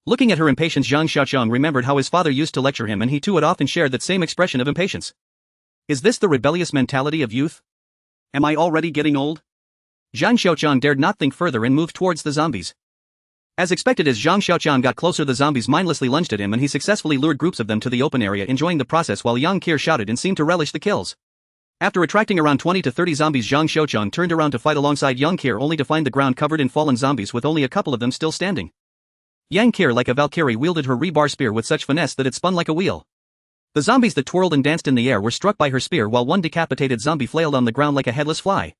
Looking at her impatience, Zhang Xiaoqiang remembered how his father used to lecture him, and he too had often shared that same expression of impatience. Is this the rebellious mentality of youth? Am I already getting old? Zhang Xiaoqiang dared not think further and moved towards the zombies. As expected, as Zhang Xiaoqiang got closer, the zombies mindlessly lunged at him, and he successfully lured groups of them to the open area, enjoying the process while Yang Qiao shouted and seemed to relish the kills. After attracting around 20 to 30 zombies, Zhang Xiaoqiang turned around to fight alongside Yang Qiao, only to find the ground covered in fallen zombies with only a couple of them still standing. Yang Qiao, like a valkyrie, wielded her rebar spear with such finesse that it spun like a wheel. The zombies that twirled and danced in the air were struck by her spear, while one decapitated zombie flailed on the ground like a headless fly.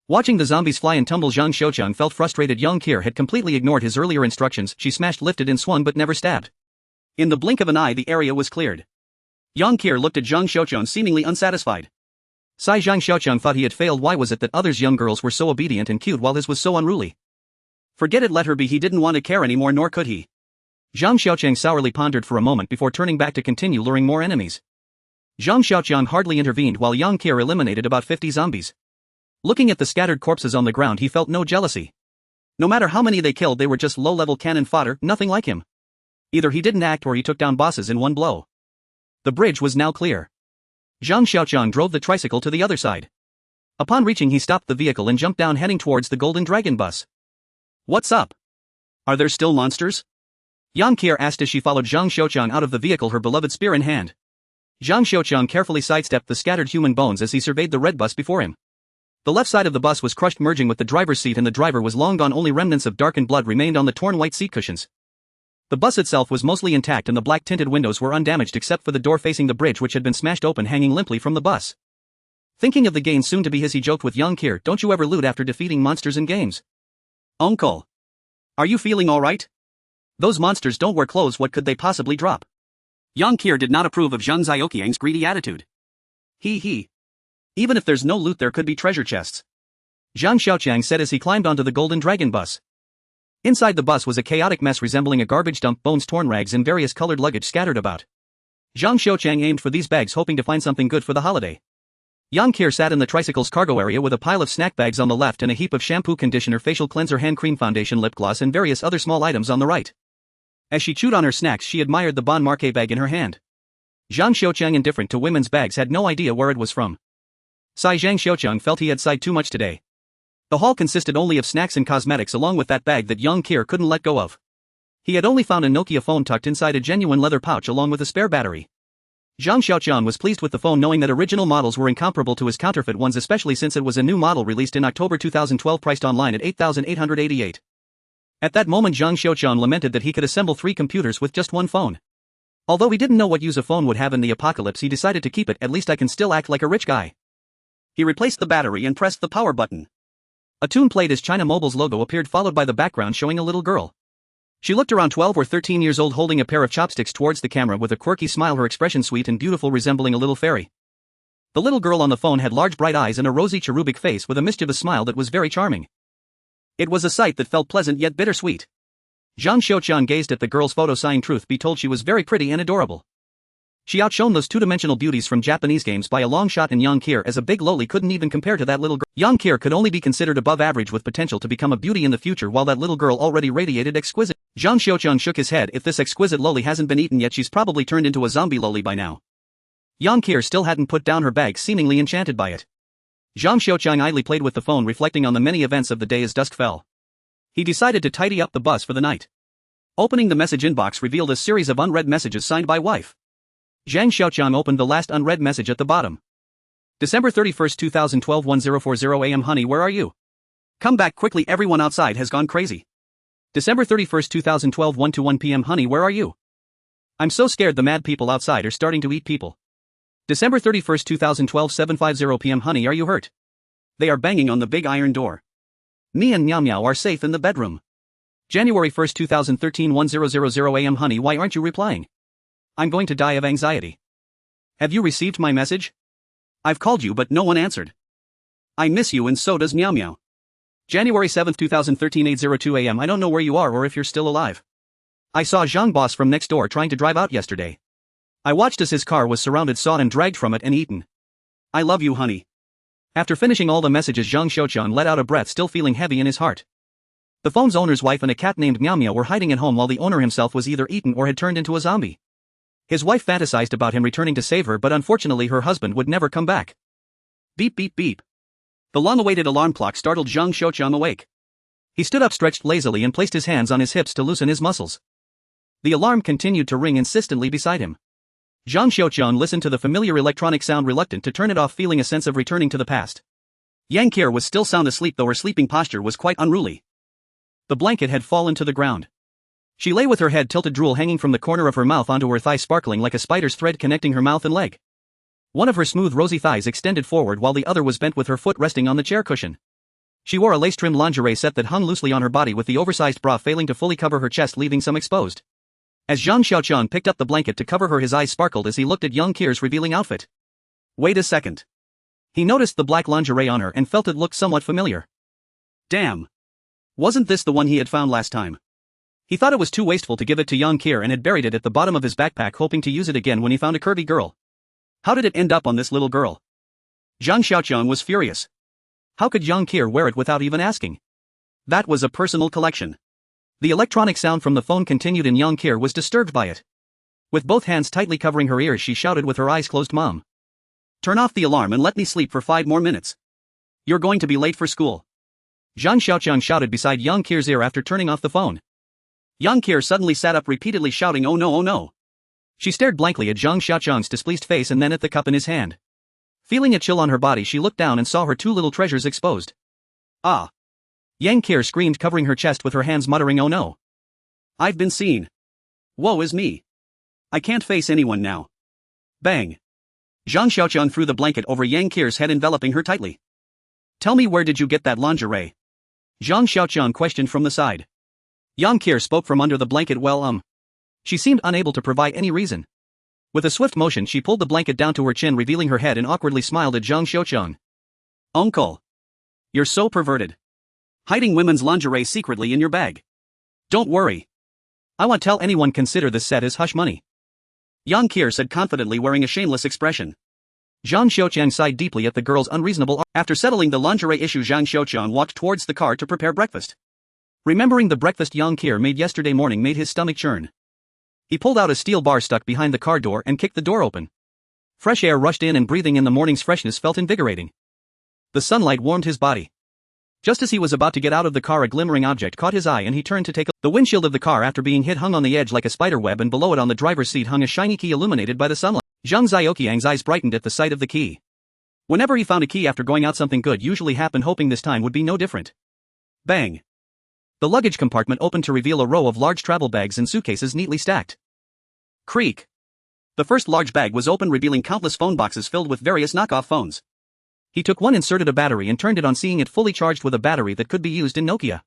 Watching the zombies fly and tumble, Zhang Xiaoqiang felt frustrated. Yang Qiao had completely ignored his earlier instructions. She smashed, lifted and swung but never stabbed. In the blink of an eye, the area was cleared. Yang Qiao looked at Zhang Xiaoqiang, seemingly unsatisfied. Zhang Xiaoqiang thought he had failed. Why was it that others' young girls were so obedient and cute while his was so unruly? Forget it, let her be. He didn't want to care anymore, nor could he. Zhang Xiaoqiang sourly pondered for a moment before turning back to continue luring more enemies. Zhang Xiaoqiang hardly intervened while Yang Qiao eliminated about 50 zombies. Looking at the scattered corpses on the ground, he felt no jealousy. No matter how many they killed, they were just low-level cannon fodder, nothing like him. Either he didn't act or he took down bosses in one blow. The bridge was now clear. Zhang Xiaoqiang drove the tricycle to the other side. Upon reaching, he stopped the vehicle and jumped down, heading towards the Golden Dragon bus. What's up? Are there still monsters? Yang Qiao asked as she followed Zhang Xiaoqiang out of the vehicle, her beloved spear in hand. Zhang Xiaoqiang carefully sidestepped the scattered human bones as he surveyed the red bus before him. The left side of the bus was crushed, merging with the driver's seat, and the driver was long gone. Only remnants of darkened blood remained on the torn white seat cushions. The bus itself was mostly intact, and the black-tinted windows were undamaged except for the door facing the bridge, which had been smashed open, hanging limply from the bus. Thinking of the gain soon to be his, he joked with Yang Qiao, "Don't you ever loot after defeating monsters in games?" "Uncle, are you feeling alright? Those monsters don't wear clothes, what could they possibly drop?" Yang Qiao did not approve of Zhang Xiaoqiang's greedy attitude. He. Even if there's no loot, there could be treasure chests. Zhang Xiaoqiang said as he climbed onto the Golden Dragon bus. Inside the bus was a chaotic mess resembling a garbage dump, bones, torn rags and various colored luggage scattered about. Zhang Xiaoqiang aimed for these bags, hoping to find something good for the holiday. Yang Qiao sat in the tricycle's cargo area with a pile of snack bags on the left and a heap of shampoo, conditioner, facial cleanser, hand cream, foundation, lip gloss and various other small items on the right. As she chewed on her snacks, she admired the Bon Marché bag in her hand. Zhang Xiaoqiang, indifferent to women's bags, had no idea where it was from. Zhang Xiaoqiang felt he had sighed too much today. The haul consisted only of snacks and cosmetics, along with that bag that Yang Qiao couldn't let go of. He had only found a Nokia phone tucked inside a genuine leather pouch along with a spare battery. Zhang Xiaoqiang was pleased with the phone, knowing that original models were incomparable to his counterfeit ones, especially since it was a new model released in October 2012, priced online at 8,888. At that moment, Zhang Xiaoqiang lamented that he could assemble 3 computers with just one phone. Although he didn't know what use a phone would have in the apocalypse, he decided to keep it. At least I can still act like a rich guy. He replaced the battery and pressed the power button. A tune played as China Mobile's logo appeared, followed by the background showing a little girl. She looked around 12 or 13 years old, holding a pair of chopsticks towards the camera with a quirky smile, her expression sweet and beautiful, resembling a little fairy. The little girl on the phone had large bright eyes and a rosy cherubic face with a mischievous smile that was very charming. It was a sight that felt pleasant yet bittersweet. Zhang Xiaoqiang gazed at the girl's photo, sighing, truth be told, she was very pretty and adorable. She outshone those two-dimensional beauties from Japanese games by a long shot, and Yang Kir as a big loli couldn't even compare to that little girl. Yang Kir could only be considered above average with potential to become a beauty in the future, while that little girl already radiated exquisite. Zhang Xiaoqiang shook his head. If this exquisite loli hasn't been eaten yet, she's probably turned into a zombie loli by now. Yang Kir still hadn't put down her bag, seemingly enchanted by it. Zhang Xiaoqiang idly played with the phone, reflecting on the many events of the day as dusk fell. He decided to tidy up the bus for the night. Opening the message inbox revealed a series of unread messages signed by wife. Zhang Xiaoqiang opened the last unread message at the bottom. December 31, 2012, 1040 a.m. Honey, where are you? Come back quickly, everyone outside has gone crazy. December 31, 2012, 1:01 p.m. Honey, where are you? I'm so scared, the mad people outside are starting to eat people. December 31, 2012, 7:50 p.m. Honey, are you hurt? They are banging on the big iron door. Me and Meow Meow are safe in the bedroom. January 1, 2013, 1000 a.m. Honey, why aren't you replying? I'm going to die of anxiety. Have you received my message? I've called you but no one answered. I miss you and so does Meow Meow. January 7, 2013, 8:02 a.m. I don't know where you are or if you're still alive. I saw Zhang boss from next door trying to drive out yesterday. I watched as his car was surrounded, saw and dragged from it and eaten. I love you, honey. After finishing all the messages, Zhang Xiaoqiang let out a breath, still feeling heavy in his heart. The phone's owner's wife and a cat named Meow Meow were hiding at home, while the owner himself was either eaten or had turned into a zombie. His wife fantasized about him returning to save her, but unfortunately her husband would never come back. Beep beep beep. The long-awaited alarm clock startled Zhang Xiaoqiang awake. He stood up, stretched lazily, and placed his hands on his hips to loosen his muscles. The alarm continued to ring insistently beside him. Zhang Xiaoqiang listened to the familiar electronic sound, reluctant to turn it off, feeling a sense of returning to the past. Yang Kir was still sound asleep, though her sleeping posture was quite unruly. The blanket had fallen to the ground. She lay with her head tilted, drool hanging from the corner of her mouth onto her thigh, sparkling like a spider's thread connecting her mouth and leg. One of her smooth rosy thighs extended forward while the other was bent, with her foot resting on the chair cushion. She wore a lace-trimmed lingerie set that hung loosely on her body, with the oversized bra failing to fully cover her chest, leaving some exposed. As Zhang Xiaoqiang picked up the blanket to cover her, his eyes sparkled as he looked at Yang Kir's revealing outfit. Wait a second. He noticed the black lingerie on her and felt it looked somewhat familiar. Damn. Wasn't this the one he had found last time? He thought it was too wasteful to give it to Yang Kir and had buried it at the bottom of his backpack, hoping to use it again when he found a curvy girl. How did it end up on this little girl? Zhang Xiaoqiang was furious. How could Yang Kir wear it without even asking? That was a personal collection. The electronic sound from the phone continued and Yang Kir was disturbed by it. With both hands tightly covering her ears, she shouted with her eyes closed, Mom. Turn off the alarm and let me sleep for 5 more minutes. You're going to be late for school. Zhang Xiaoqiang shouted beside Yang Kir's ear after turning off the phone. Yang Kir suddenly sat up, repeatedly shouting, oh no, oh no. She stared blankly at Zhang Xiaoqiang's displeased face and then at the cup in his hand. Feeling a chill on her body, she looked down and saw her 2 little treasures exposed. Ah. Yang Kir screamed, covering her chest with her hands, muttering, oh no. I've been seen. Woe is me. I can't face anyone now. Bang. Zhang Xiaoqiang threw the blanket over Yang Kir's head, enveloping her tightly. Tell me, where did you get that lingerie? Zhang Xiaoqiang questioned from the side. Yang Kir spoke from under the blanket. Well, She seemed unable to provide any reason. With a swift motion, she pulled the blanket down to her chin, revealing her head, and awkwardly smiled at Zhang Xiaoqiang. Uncle. You're so perverted. Hiding women's lingerie secretly in your bag. Don't worry. I won't tell anyone. Consider this set as hush money. Yang Kir said confidently, wearing a shameless expression. Zhang Xiaoqiang sighed deeply at the girl's unreasonable. After settling the lingerie issue, Zhang Xiaoqiang walked towards the car to prepare breakfast. Remembering the breakfast Yang Kir made yesterday morning made his stomach churn. He pulled out a steel bar stuck behind the car door and kicked the door open. Fresh air rushed in, and breathing in the morning's freshness felt invigorating. The sunlight warmed his body. Just as he was about to get out of the car, a glimmering object caught his eye and he turned to take a look. The windshield of the car, after being hit, hung on the edge like a spider web, and below it on the driver's seat hung a shiny key illuminated by the sunlight. Zhang Xiaoqiang's eyes brightened at the sight of the key. Whenever he found a key after going out, something good usually happened, hoping this time would be no different. Bang. The luggage compartment opened to reveal a row of large travel bags and suitcases neatly stacked. Creak. The first large bag was open, revealing countless phone boxes filled with various knockoff phones. He took one, inserted a battery, and turned it on, seeing it fully charged with a battery that could be used in Nokia.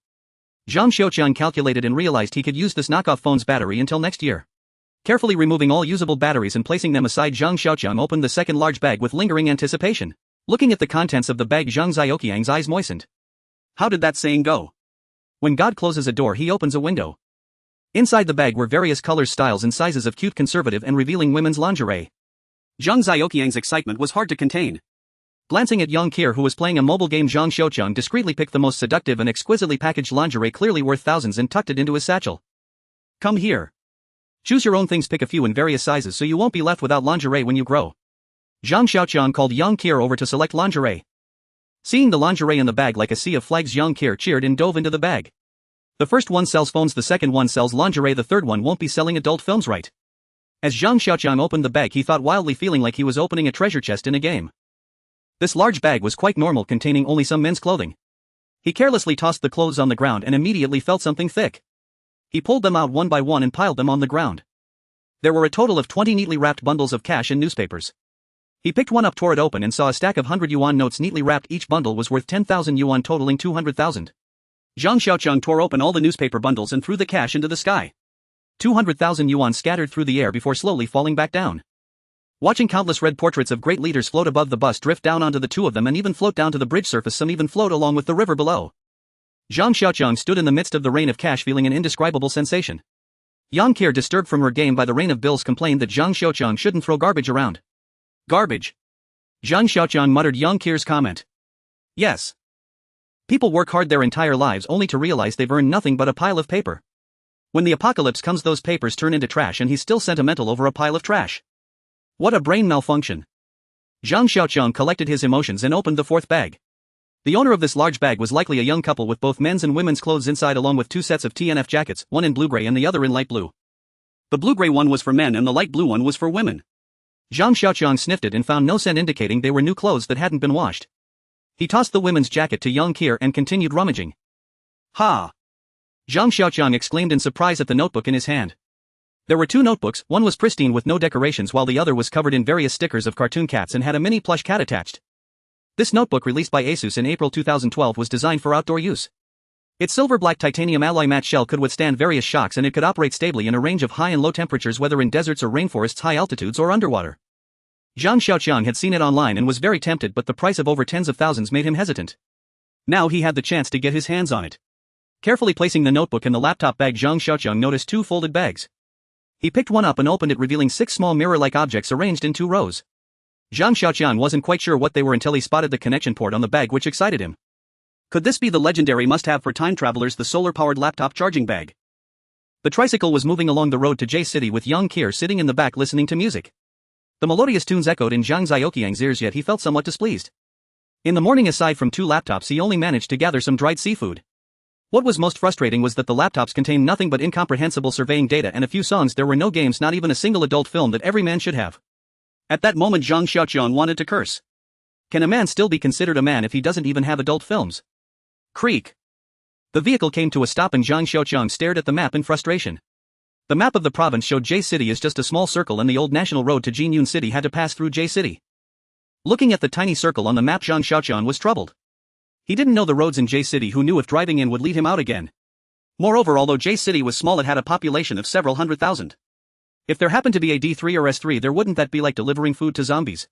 Zhang Xiaoqiang calculated and realized he could use this knockoff phone's battery until next year. Carefully removing all usable batteries and placing them aside, Zhang Xiaoqiang opened the second large bag with lingering anticipation. Looking at the contents of the bag, Zhang Xiaoqiang's eyes moistened. How did that saying go? When God closes a door, he opens a window. Inside the bag were various colors, styles and sizes of cute, conservative and revealing women's lingerie. Zhang Xiaoqiang's excitement was hard to contain. Glancing at Yang Qier, who was playing a mobile game, Zhang Xiaoqiang discreetly picked the most seductive and exquisitely packaged lingerie clearly worth thousands and tucked it into his satchel. Come here. Choose your own things, pick a few in various sizes so you won't be left without lingerie when you grow. Zhang Xiaoqiang called Yang Qier over to select lingerie. Seeing the lingerie in the bag like a sea of flags, Yang Qier cheered and dove into the bag. The first one sells phones, the second one sells lingerie, the third one won't be selling adult films, right? As Zhang Xiaoqiang opened the bag, he thought wildly, feeling like he was opening a treasure chest in a game. This large bag was quite normal, containing only some men's clothing. He carelessly tossed the clothes on the ground and immediately felt something thick. He pulled them out one by one and piled them on the ground. There were a total of 20 neatly wrapped bundles of cash and newspapers. He picked one up, tore it open and saw a stack of 100 yuan notes neatly wrapped. Each bundle was worth 10,000 yuan, totaling 200,000. Zhang Xiaoqiang tore open all the newspaper bundles and threw the cash into the sky. 200,000 yuan scattered through the air before slowly falling back down. Watching countless red portraits of great leaders float above the bus, drift down onto the two of them and even float down to the bridge surface, some even float along with the river below. Zhang Xiaoqiang stood in the midst of the rain of cash, feeling an indescribable sensation. Yang Qier, disturbed from her game by the rain of bills, complained that Zhang Xiaoqiang shouldn't throw garbage around. Garbage? Zhang Xiaoqiang muttered Yang Qier's comment. Yes. People work hard their entire lives only to realize they've earned nothing but a pile of paper. When the apocalypse comes, those papers turn into trash and he's still sentimental over a pile of trash. What a brain malfunction. Zhang Xiaoqiang collected his emotions and opened the fourth bag. The owner of this large bag was likely a young couple with both men's and women's clothes inside, along with two sets of TNF jackets, one in blue-gray and the other in light blue. The blue-gray one was for men and the light blue one was for women. Zhang Xiaoqiang sniffed it and found no scent, indicating they were new clothes that hadn't been washed. He tossed the women's jacket to Yang Qier and continued rummaging. Ha! Zhang Xiaoqiang exclaimed in surprise at the notebook in his hand. There were two notebooks, one was pristine with no decorations while the other was covered in various stickers of cartoon cats and had a mini plush cat attached. This notebook, released by Asus in April 2012, was designed for outdoor use. Its silver-black titanium alloy matte shell could withstand various shocks and it could operate stably in a range of high and low temperatures, whether in deserts or rainforests, high altitudes or underwater. Zhang Xiaoqiang had seen it online and was very tempted, but the price of over tens of thousands made him hesitant. Now he had the chance to get his hands on it. Carefully placing the notebook in the laptop bag, Zhang Xiaoqiang noticed two folded bags. He picked one up and opened it, revealing 6 small mirror-like objects arranged in 2 rows. Zhang Xiaoqiang wasn't quite sure what they were until he spotted the connection port on the bag, which excited him. Could this be the legendary must-have for time travelers, the solar-powered laptop charging bag? The tricycle was moving along the road to J City with Yang Qier sitting in the back listening to music. The melodious tunes echoed in Zhang Xiaoqiang's ears, yet he felt somewhat displeased. In the morning, aside from 2 laptops, he only managed to gather some dried seafood. What was most frustrating was that the laptops contained nothing but incomprehensible surveying data and a few songs. There were no games, not even a single adult film that every man should have. At that moment, Zhang Xiaoqiang wanted to curse. Can a man still be considered a man if he doesn't even have adult films? Creak. The vehicle came to a stop and Zhang Xiaoqiang stared at the map in frustration. The map of the province showed J City as just a small circle and the old national road to Jinyun City had to pass through J City. Looking at the tiny circle on the map, Zhang Xiaoqiang was troubled. He didn't know the roads in J City. Who knew if driving in would lead him out again? Moreover, although J City was small, it had a population of several 100,000. If there happened to be a D3 or S3 there, wouldn't that be like delivering food to zombies?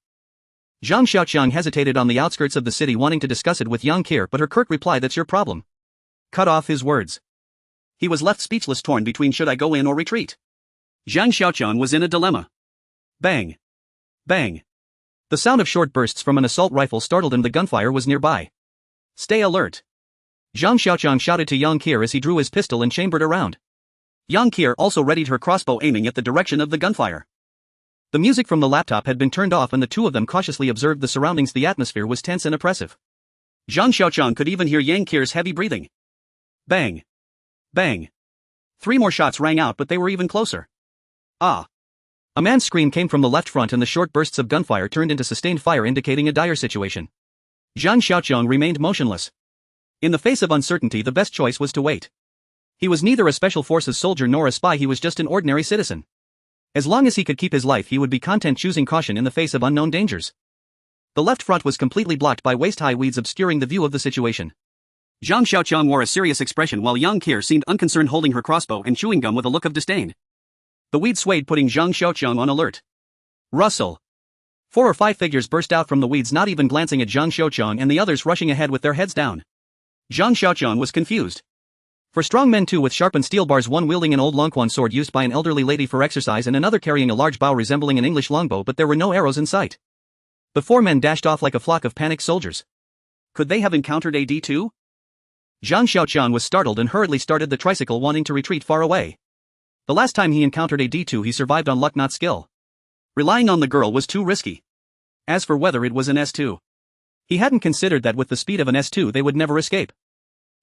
Zhang Xiaoqiang hesitated on the outskirts of the city, wanting to discuss it with Yang Qier, but her curt reply, "That's your problem," cut off his words. He was left speechless, torn between should I go in or retreat. Zhang Xiaoqiang was in a dilemma. Bang! Bang! The sound of short bursts from an assault rifle startled him. The gunfire was nearby. Stay alert! Zhang Xiaoqiang shouted to Yang Qier as he drew his pistol and chambered around. Yang Qier also readied her crossbow, aiming at the direction of the gunfire. The music from the laptop had been turned off and the two of them cautiously observed the surroundings. The atmosphere was tense and oppressive. Zhang Xiaoqiang could even hear Yang Qier's heavy breathing. Bang! Bang! 3 more shots rang out, but they were even closer. Ah! A man's scream came from the left front and the short bursts of gunfire turned into sustained fire, indicating a dire situation. Zhang Xiaoqiang remained motionless. In the face of uncertainty, the best choice was to wait. He was neither a special forces soldier nor a spy, he was just an ordinary citizen. As long as he could keep his life, he would be content choosing caution in the face of unknown dangers. The left front was completely blocked by waist-high weeds, obscuring the view of the situation. Zhang Xiaoqiang wore a serious expression while Yang Qier seemed unconcerned, holding her crossbow and chewing gum with a look of disdain. The weeds swayed, putting Zhang Xiaoqiang on alert. Rustle! 4 or 5 figures burst out from the weeds, not even glancing at Zhang Xiaoqiang and the others rushing ahead with their heads down. Zhang Xiaoqiang was confused. For strong men, two with sharpened steel bars, one wielding an old Longquan sword used by an elderly lady for exercise and another carrying a large bow resembling an English longbow, but there were no arrows in sight. The four men dashed off like a flock of panicked soldiers. Could they have encountered AD too? Zhang Xiaoqiang was startled and hurriedly started the tricycle, wanting to retreat far away. The last time he encountered AD2 he survived on luck, not skill. Relying on the girl was too risky. As for whether it was an S2, he hadn't considered that with the speed of an S2 they would never escape.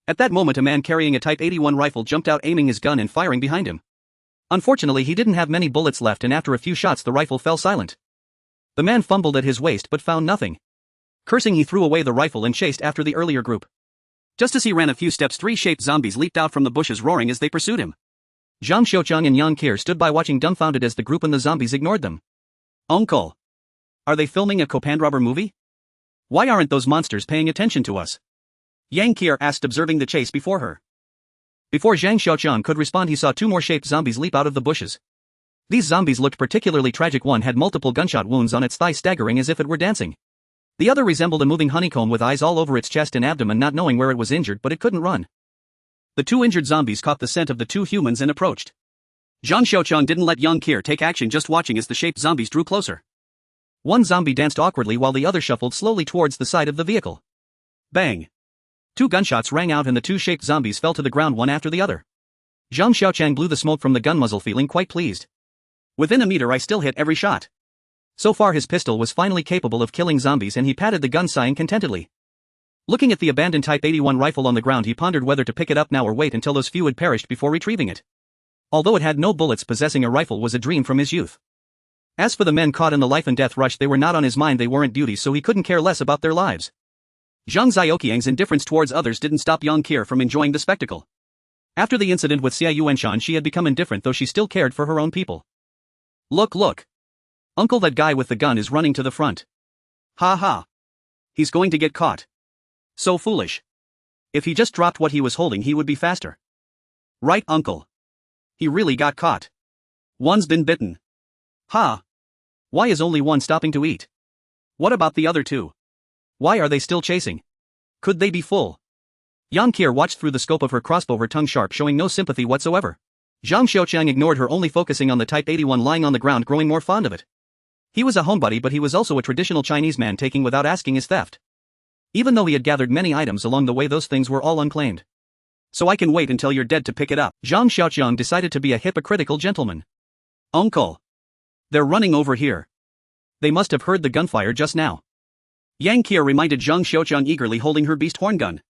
At that moment a man carrying a Type 81 rifle jumped out, aiming his gun and firing behind him. Unfortunately he didn't have many bullets left, and after a few shots the rifle fell silent. The man fumbled at his waist but found nothing. Cursing, he threw away the rifle and chased after the earlier group. Just as he ran a few steps, three shaped zombies leaped out from the bushes, roaring as they pursued him. Zhang Xiaoqiang and Yang Qiao stood by watching dumbfounded as the group and the zombies ignored them. Uncle! Are they filming a Copandrobber movie? Why aren't those monsters paying attention to us? Yang Qiao asked, observing the chase before her. Before Zhang Xiaoqiang could respond he saw two more shaped zombies leap out of the bushes. These zombies looked particularly tragic. One had multiple gunshot wounds on its thigh, staggering as if it were dancing. The other resembled a moving honeycomb with eyes all over its chest and abdomen, not knowing where it was injured, but it couldn't run. The two injured zombies caught the scent of the two humans and approached. Zhang Xiaoqiang didn't let Yang Qiao take action, just watching as the shaped zombies drew closer. One zombie danced awkwardly while the other shuffled slowly towards the side of the vehicle. Bang! Two gunshots rang out and the two shaped zombies fell to the ground one after the other. Zhang Xiaoqiang blew the smoke from the gun muzzle, feeling quite pleased. Within a meter I still hit every shot. So far his pistol was finally capable of killing zombies, and he patted the gun, sighing contentedly. Looking at the abandoned Type 81 rifle on the ground he pondered whether to pick it up now or wait until those few had perished before retrieving it. Although it had no bullets, possessing a rifle was a dream from his youth. As for the men caught in the life and death rush, they were not on his mind, they weren't duties, so he couldn't care less about their lives. Zhang Xiaoqiang's indifference towards others didn't stop Yang Qiao from enjoying the spectacle. After the incident with Xia Yuanshan she had become indifferent, though she still cared for her own people. Look! Uncle, that guy with the gun is running to the front. Ha ha! He's going to get caught. So foolish. If he just dropped what he was holding he would be faster. Right, Uncle? He really got caught. One's been bitten. Ha! Why is only one stopping to eat? What about the other two? Why are they still chasing? Could they be full? Yang Qiao watched through the scope of her crossbow, her tongue sharp, showing no sympathy whatsoever. Zhang Xiaoqiang ignored her, only focusing on the Type 81 lying on the ground, growing more fond of it. He was a homebody, but he was also a traditional Chinese man, taking without asking is theft. Even though he had gathered many items along the way, those things were all unclaimed. So I can wait until you're dead to pick it up. Zhang Xiaoqiang decided to be a hypocritical gentleman. Uncle! They're running over here. They must have heard the gunfire just now. Yang Qiao reminded Zhang Xiaoqiang, eagerly holding her beast horn gun.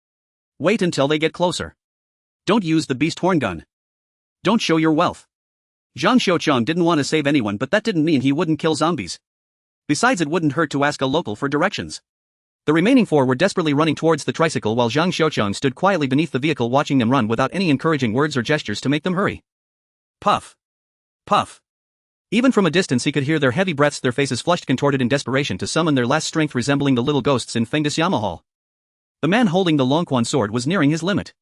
Wait until they get closer. Don't use the beast horn gun. Don't show your wealth. Zhang Xiaoqiang didn't want to save anyone, but that didn't mean he wouldn't kill zombies. Besides, it wouldn't hurt to ask a local for directions. The remaining four were desperately running towards the tricycle while Zhang Xiaoqiang stood quietly beneath the vehicle, watching them run without any encouraging words or gestures to make them hurry. Puff! Puff! Even from a distance he could hear their heavy breaths, their faces flushed, contorted in desperation to summon their last strength, resembling the little ghosts in Fengdexiama Hall. The man holding the Longquan sword was nearing his limit.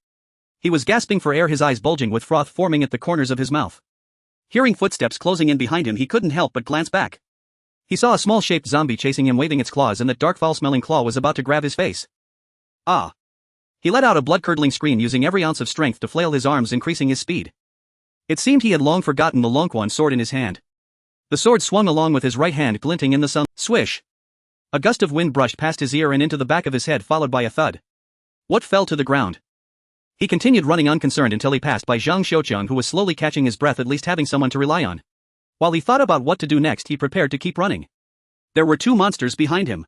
He was gasping for air, his eyes bulging with froth forming at the corners of his mouth. Hearing footsteps closing in behind him he couldn't help but glance back. He saw a small-shaped zombie chasing him, waving its claws, and that dark foul-smelling claw was about to grab his face. Ah! He let out a blood-curdling scream, using every ounce of strength to flail his arms, increasing his speed. It seemed he had long forgotten the Longquan sword in his hand. The sword swung along with his right hand, glinting in the sun. Swish! A gust of wind brushed past his ear and into the back of his head, followed by a thud. What fell to the ground? He continued running unconcerned until he passed by Zhang Xiaoqiang, who was slowly catching his breath, at least having someone to rely on. While he thought about what to do next, he prepared to keep running. There were two monsters behind him.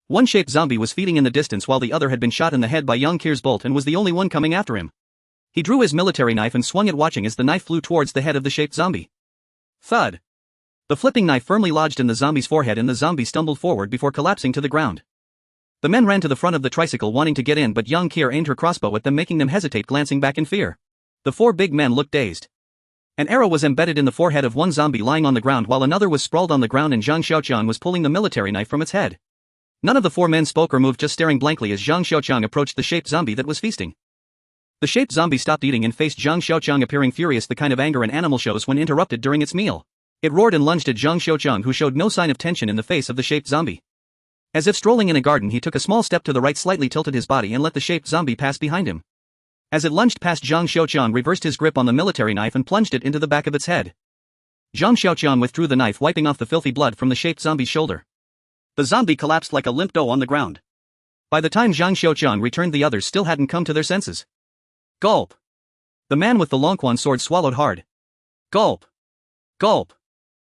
One shaped zombie was feeding in the distance while the other had been shot in the head by Yang Qiao's bolt and was the only one coming after him. He drew his military knife and swung it, watching as the knife flew towards the head of the shaped zombie. Thud! The flipping knife firmly lodged in the zombie's forehead and the zombie stumbled forward before collapsing to the ground. The men ran to the front of the tricycle wanting to get in, but Yang Qiao aimed her crossbow at them, making them hesitate, glancing back in fear. The four big men looked dazed. An arrow was embedded in the forehead of one zombie lying on the ground while another was sprawled on the ground, and Zhang Xiaoqiang was pulling the military knife from its head. None of the four men spoke or moved, just staring blankly as Zhang Xiaoqiang approached the shaped zombie that was feasting. The shaped zombie stopped eating and faced Zhang Xiaoqiang, appearing furious, the kind of anger an animal shows when interrupted during its meal. It roared and lunged at Zhang Xiaoqiang, who showed no sign of tension in the face of the shaped zombie. As if strolling in a garden, he took a small step to the right, slightly tilted his body, and let the shaped zombie pass behind him. As it lunged past, Zhang Xiaoqiang reversed his grip on the military knife and plunged it into the back of its head. Zhang Xiaoqiang withdrew the knife, wiping off the filthy blood from the shaped zombie's shoulder. The zombie collapsed like a limp dough on the ground. By the time Zhang Xiaoqiang returned, the others still hadn't come to their senses. Gulp. The man with the Longquan sword swallowed hard. Gulp. Gulp.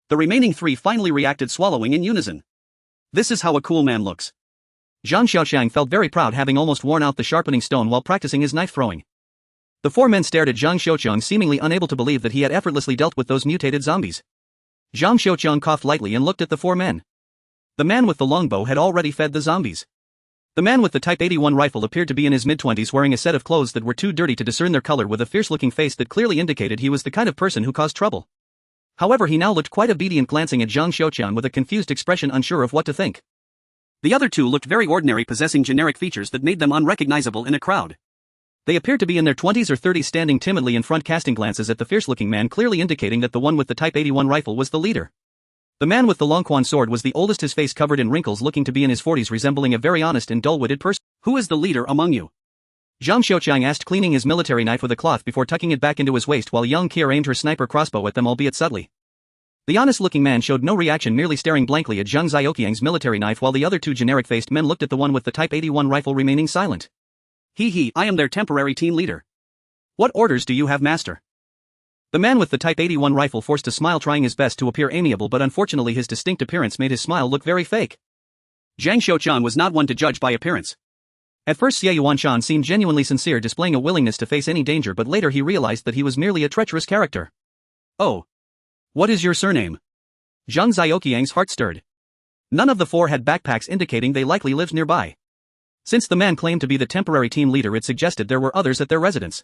The remaining three finally reacted, swallowing in unison. This is how a cool man looks. Zhang Xiaoqiang felt very proud, having almost worn out the sharpening stone while practicing his knife throwing. The four men stared at Zhang Xiaoqiang, seemingly unable to believe that he had effortlessly dealt with those mutated zombies. Zhang Xiaoqiang coughed lightly and looked at the four men. The man with the longbow had already fed the zombies. The man with the Type 81 rifle appeared to be in his mid-20s, wearing a set of clothes that were too dirty to discern their color, with a fierce-looking face that clearly indicated he was the kind of person who caused trouble. However, he now looked quite obedient, glancing at Zhang Xiaoqiang with a confused expression, unsure of what to think. The other two looked very ordinary, possessing generic features that made them unrecognizable in a crowd. They appeared to be in their 20s or 30s, standing timidly in front, casting glances at the fierce-looking man, clearly indicating that the one with the Type 81 rifle was the leader. The man with the Longquan sword was the oldest, his face covered in wrinkles, looking to be in his 40s, resembling a very honest and dull-witted person. Who is the leader among you? Zhang Xiaoqiang asked, cleaning his military knife with a cloth before tucking it back into his waist, while Yang Qier aimed her sniper crossbow at them, albeit subtly. The honest-looking man showed no reaction, merely staring blankly at Zhang Xiaoqiang's military knife, while the other two generic-faced men looked at the one with the Type 81 rifle, remaining silent. I am their temporary team leader. What orders do you have, master? The man with the Type 81 rifle forced a smile, trying his best to appear amiable, but unfortunately his distinct appearance made his smile look very fake. Zhang Xiaoqiang was not one to judge by appearance. At first, Xie Yuanshan seemed genuinely sincere, displaying a willingness to face any danger, but later he realized that he was merely a treacherous character. Oh. What is your surname? Zhang Xiaoqiang's heart stirred. None of the four had backpacks, indicating they likely lived nearby. Since the man claimed to be the temporary team leader, it suggested there were others at their residence.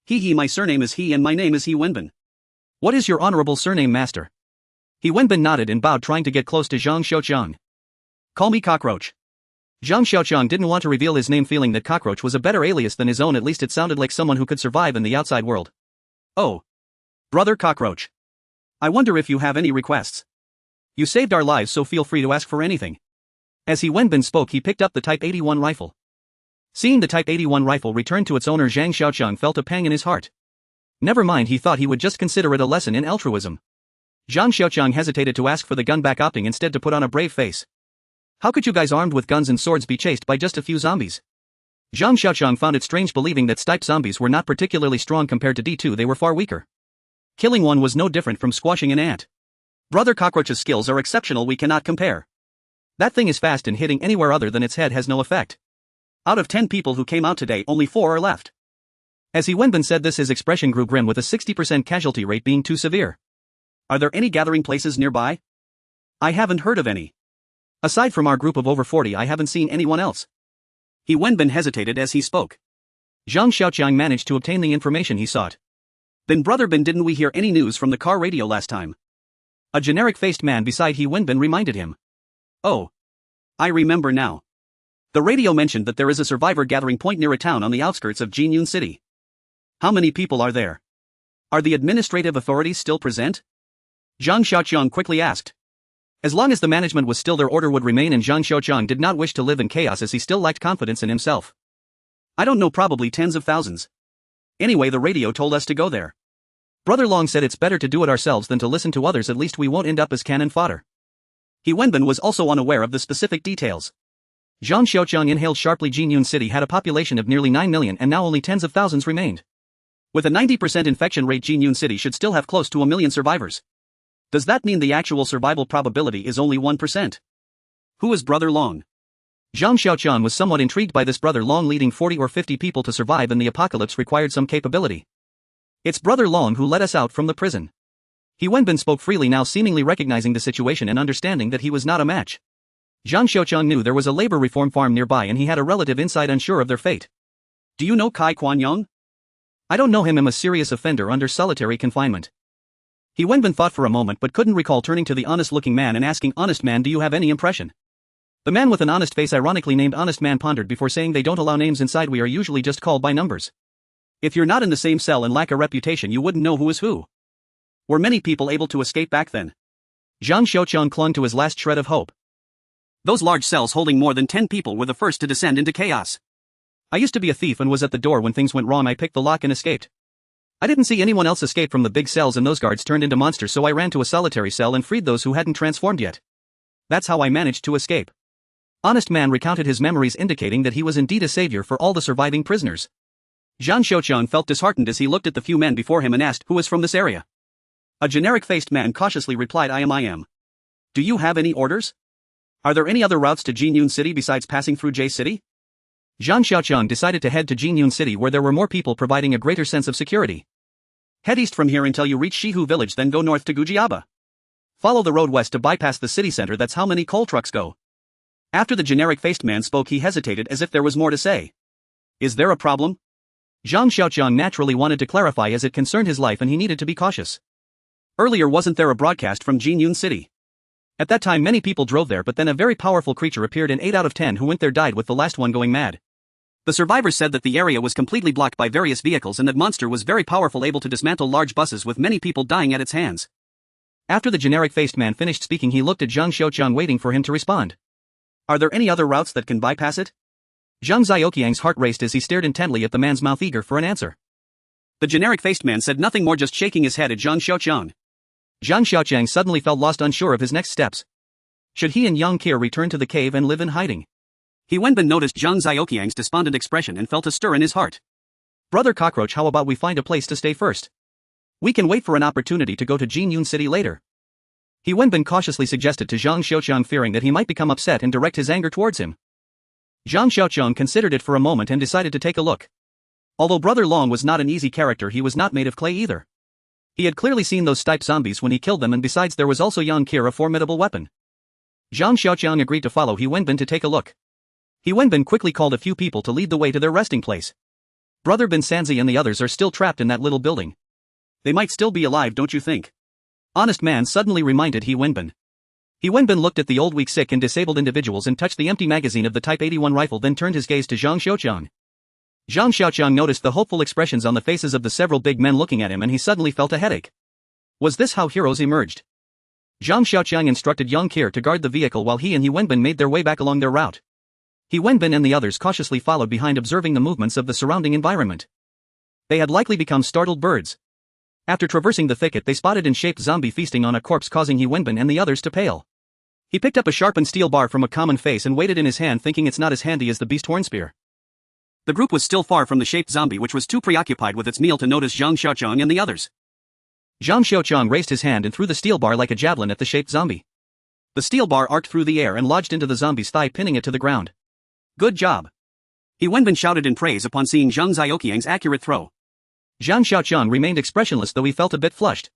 My surname is He and my name is He Wenbin. What is your honorable surname, master? He Wenbin nodded and bowed, trying to get close to Zhang Xiaoqiang. Call me Cockroach. Zhang Xiaoqiang didn't want to reveal his name, feeling that Cockroach was a better alias than his own. At least it sounded like someone who could survive in the outside world. Oh. Brother Cockroach. I wonder if you have any requests. You saved our lives, so feel free to ask for anything. As He Wenbin spoke, he picked up the Type 81 rifle. Seeing the Type 81 rifle return to its owner, Zhang Xiaoqiang felt a pang in his heart. Never mind, he thought he would just consider it a lesson in altruism. Zhang Xiaoqiang hesitated to ask for the gun back, opting instead to put on a brave face. How could you guys armed with guns and swords be chased by just a few zombies? Zhang Xiaoqiang found it strange, believing that Stipe zombies were not particularly strong compared to D2, they were far weaker. Killing one was no different from squashing an ant. Brother Cockroach's skills are exceptional, we cannot compare. That thing is fast, and hitting anywhere other than its head has no effect. Out of 10 people who came out today, only 4 are left. As He Wenbin said this, his expression grew grim, with a 60% casualty rate being too severe. Are there any gathering places nearby? I haven't heard of any. Aside from our group of over 40, I haven't seen anyone else. He Wenbin hesitated as he spoke. Zhang Xiaoqiang managed to obtain the information he sought. Then Brother Bin, didn't we hear any news from the car radio last time? A generic-faced man beside He Wenbin reminded him. Oh. I remember now. The radio mentioned that there is a survivor gathering point near a town on the outskirts of Jinyun City. How many people are there? Are the administrative authorities still present? Zhang Xiaoqiang quickly asked. As long as the management was still there, order would remain, and Zhang Xiaoqiang did not wish to live in chaos, as he still lacked confidence in himself. I don't know, probably tens of thousands. Anyway, the radio told us to go there. Brother Long said it's better to do it ourselves than to listen to others, at least we won't end up as cannon fodder. He Wenbin was also unaware of the specific details. Zhang Xiaoqiang inhaled sharply. Jinyun City had a population of nearly 9 million, and now only tens of thousands remained. With a 90% infection rate, Jinyun City should still have close to 1 million survivors. Does that mean the actual survival probability is only 1%? Who is Brother Long? Zhang Xiaoqiang was somewhat intrigued by this. Brother Long leading 40 or 50 people to survive in the apocalypse required some capability. It's Brother Long who let us out from the prison. He Wenbin spoke freely now, seemingly recognizing the situation and understanding that he was not a match. Zhang Xiaoqiang knew there was a labor reform farm nearby, and he had a relative inside, unsure of their fate. Do you know Kai Kuanyang? I don't know him. I'm a serious offender under solitary confinement. He Wenbin thought for a moment but couldn't recall, turning to the honest-looking man and asking, Honest man, do you have any impression? The man with an honest face, ironically named Honest Man, pondered before saying, They don't allow names inside, we are usually just called by numbers. If you're not in the same cell and lack a reputation, you wouldn't know who is who. Were many people able to escape back then? Zhang Xiaoqiang clung to his last shred of hope. Those large cells holding more than 10 people were the first to descend into chaos. I used to be a thief and was at the door when things went wrong. I picked the lock and escaped. I didn't see anyone else escape from the big cells and those guards turned into monsters, so I ran to a solitary cell and freed those who hadn't transformed yet. That's how I managed to escape." Honest Man recounted his memories, indicating that he was indeed a savior for all the surviving prisoners. Zhang Xiaoqiang felt disheartened as he looked at the few men before him and asked who was from this area. A generic-faced man cautiously replied, I am. "Do you have any orders? Are there any other routes to Jinyun City besides passing through J City?" Zhang Xiaoqiang decided to head to Jinyun City, where there were more people, providing a greater sense of security. "Head east from here until you reach Shihu village, then go north to Gujiaba. Follow the road west to bypass the city center. That's how many coal trucks go." After the generic-faced man spoke, he hesitated as if there was more to say. "Is there a problem?" Zhang Xiaoqiang naturally wanted to clarify as it concerned his life and he needed to be cautious. Earlier, wasn't there a broadcast from Jinyun City? At that time many people drove there, but then a very powerful creature appeared and 8 out of 10 who went there died, with the last one going mad. The survivors said that the area was completely blocked by various vehicles and that monster was very powerful, able to dismantle large buses with many people dying at its hands. After the generic-faced man finished speaking, he looked at Zhang Xiaoqiang, waiting for him to respond. "Are there any other routes that can bypass it?" Zhang Xiaoqiang's heart raced as he stared intently at the man's mouth, eager for an answer. The generic-faced man said nothing more, just shaking his head at Zhang Xiaoqiang. Zhang Xiaoqiang suddenly felt lost, unsure of his next steps. Should he and Yang Qir return to the cave and live in hiding? He Wenbin noticed Zhang Xiaoqiang's despondent expression and felt a stir in his heart. "Brother Cockroach, how about we find a place to stay first? We can wait for an opportunity to go to Jinyun City later." He Wenbin cautiously suggested to Zhang Xiaoqiang, fearing that he might become upset and direct his anger towards him. Zhang Xiaoqiang considered it for a moment and decided to take a look. Although Brother Long was not an easy character, he was not made of clay either. He had clearly seen those stipe zombies when he killed them, and besides there was also Yang Qir, a formidable weapon. Zhang Xiaoqiang agreed to follow He Wenbin to take a look. He Wenbin quickly called a few people to lead the way to their resting place. Brother Bin Sanzi and the others are still trapped in that little building. They might still be alive, don't you think? Honest Man suddenly reminded He Wenbin. He Wenbin looked at the old, weak, sick and disabled individuals and touched the empty magazine of the Type 81 rifle, then turned his gaze to Zhang Xiaoqiang. Zhang Xiaoqiang noticed the hopeful expressions on the faces of the several big men looking at him, and he suddenly felt a headache. Was this how heroes emerged? Zhang Xiaoqiang instructed Yang Qir to guard the vehicle while he and He Wenbin made their way back along their route. He Wenbin and the others cautiously followed behind, observing the movements of the surrounding environment. They had likely become startled birds. After traversing the thicket, they spotted an shaped zombie feasting on a corpse, causing He Wenbin and the others to pale. He picked up a sharpened steel bar from a common face and weighed it in his hand, thinking it's not as handy as the beast horn spear. The group was still far from the shaped zombie, which was too preoccupied with its meal to notice Zhang Xiaoqiang and the others. Zhang Xiaoqiang raised his hand and threw the steel bar like a javelin at the shaped zombie. The steel bar arced through the air and lodged into the zombie's thigh, pinning it to the ground. "Good job!" He Wenbin shouted in praise upon seeing Zhang Xiaoqiang's accurate throw. Zhang Xiaoqiang remained expressionless, though he felt a bit flushed.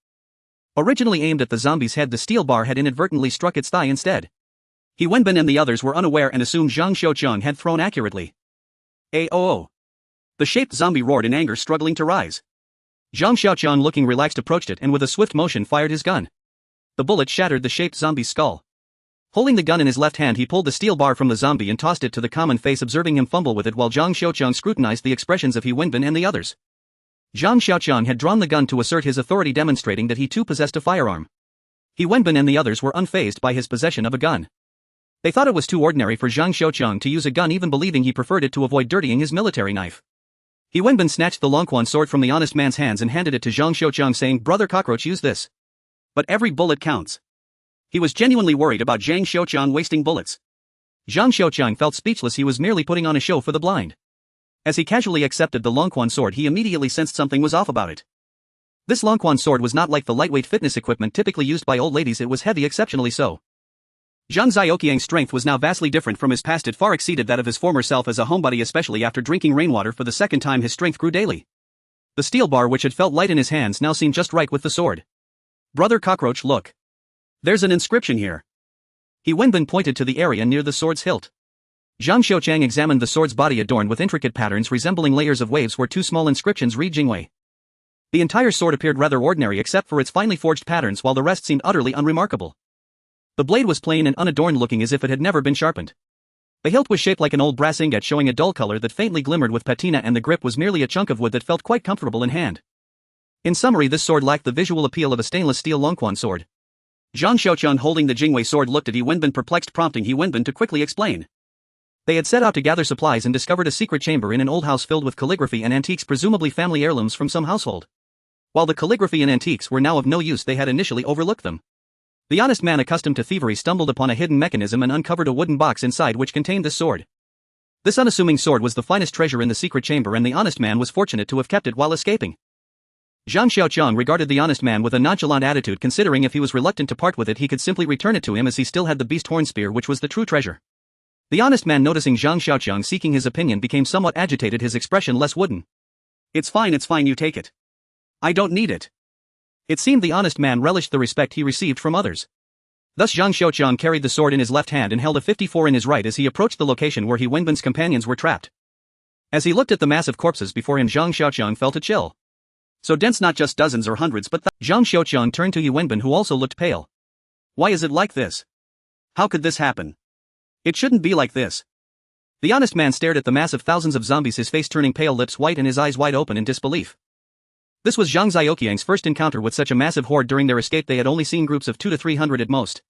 Originally aimed at the zombie's head, the steel bar had inadvertently struck its thigh instead. He Wenbin and the others were unaware and assumed Zhang Xiaoqiang had thrown accurately. "Aoo!" The shaped zombie roared in anger, struggling to rise. Zhang Xiaoqiang, looking relaxed, approached it and with a swift motion fired his gun. The bullet shattered the shaped zombie's skull. Holding the gun in his left hand, he pulled the steel bar from the zombie and tossed it to the common face, observing him fumble with it while Zhang Xiaoqiang scrutinized the expressions of He Wenbin and the others. Zhang Xiaoqiang had drawn the gun to assert his authority, demonstrating that he too possessed a firearm. He Wenbin and the others were unfazed by his possession of a gun. They thought it was too ordinary for Zhang Xiaoqiang to use a gun, even believing he preferred it to avoid dirtying his military knife. He Wenbin snatched the Longquan sword from the honest man's hands and handed it to Zhang Xiaoqiang, saying, "Brother Cockroach, use this. But every bullet counts." He was genuinely worried about Zhang Xiaoqiang wasting bullets. Zhang Xiaoqiang felt speechless. He was merely putting on a show for the blind. As he casually accepted the Longquan sword, he immediately sensed something was off about it. This Longquan sword was not like the lightweight fitness equipment typically used by old ladies, it was heavy, exceptionally so. Zhang Xiaoqiang's strength was now vastly different from his past. It far exceeded that of his former self as a homebody, especially after drinking rainwater for the second time. His strength grew daily. The steel bar, which had felt light in his hands, now seemed just right with the sword. "Brother Cockroach, look. There's an inscription here." He Wenbin pointed to the area near the sword's hilt. Zhang Xiaoqiang examined the sword's body, adorned with intricate patterns resembling layers of waves, where two small inscriptions read Jingwei. The entire sword appeared rather ordinary except for its finely forged patterns, while the rest seemed utterly unremarkable. The blade was plain and unadorned, looking as if it had never been sharpened. The hilt was shaped like an old brass ingot, showing a dull color that faintly glimmered with patina, and the grip was merely a chunk of wood that felt quite comfortable in hand. In summary, this sword lacked the visual appeal of a stainless steel Longquan sword. Zhang Xiaoqiang, holding the Jingwei sword, looked at He Wenbin perplexed, prompting He Wenbin to quickly explain. They had set out to gather supplies and discovered a secret chamber in an old house filled with calligraphy and antiques, presumably family heirlooms from some household. While the calligraphy and antiques were now of no use, they had initially overlooked them. The honest man accustomed to thievery stumbled upon a hidden mechanism and uncovered a wooden box inside which contained this sword. This unassuming sword was the finest treasure in the secret chamber, and the honest man was fortunate to have kept it while escaping. Zhang Xiaoqiang regarded the honest man with a nonchalant attitude, considering if he was reluctant to part with it he could simply return it to him, as he still had the beast horn spear which was the true treasure. The honest man, noticing Zhang Xiaoqiang seeking his opinion, became somewhat agitated, his expression less wooden. It's fine, you take it. I don't need it. It seemed the honest man relished the respect he received from others. Thus Zhang Xiaoqiang carried the sword in his left hand and held a 54 in his right as he approached the location where He Wenbin's companions were trapped. As he looked at the massive corpses before him, Zhang Xiaoqiang felt a chill. So dense, not just dozens or hundreds but Zhang Xiaoqiang turned to He Wenbin, who also looked pale. Why is it like this? How could this happen? It shouldn't be like this. The honest man stared at the massive thousands of zombies, his face turning pale, lips white and his eyes wide open in disbelief. This was Zhang Xiaoqiang's first encounter with such a massive horde. During their escape they had only seen groups of 200 to 300 at most.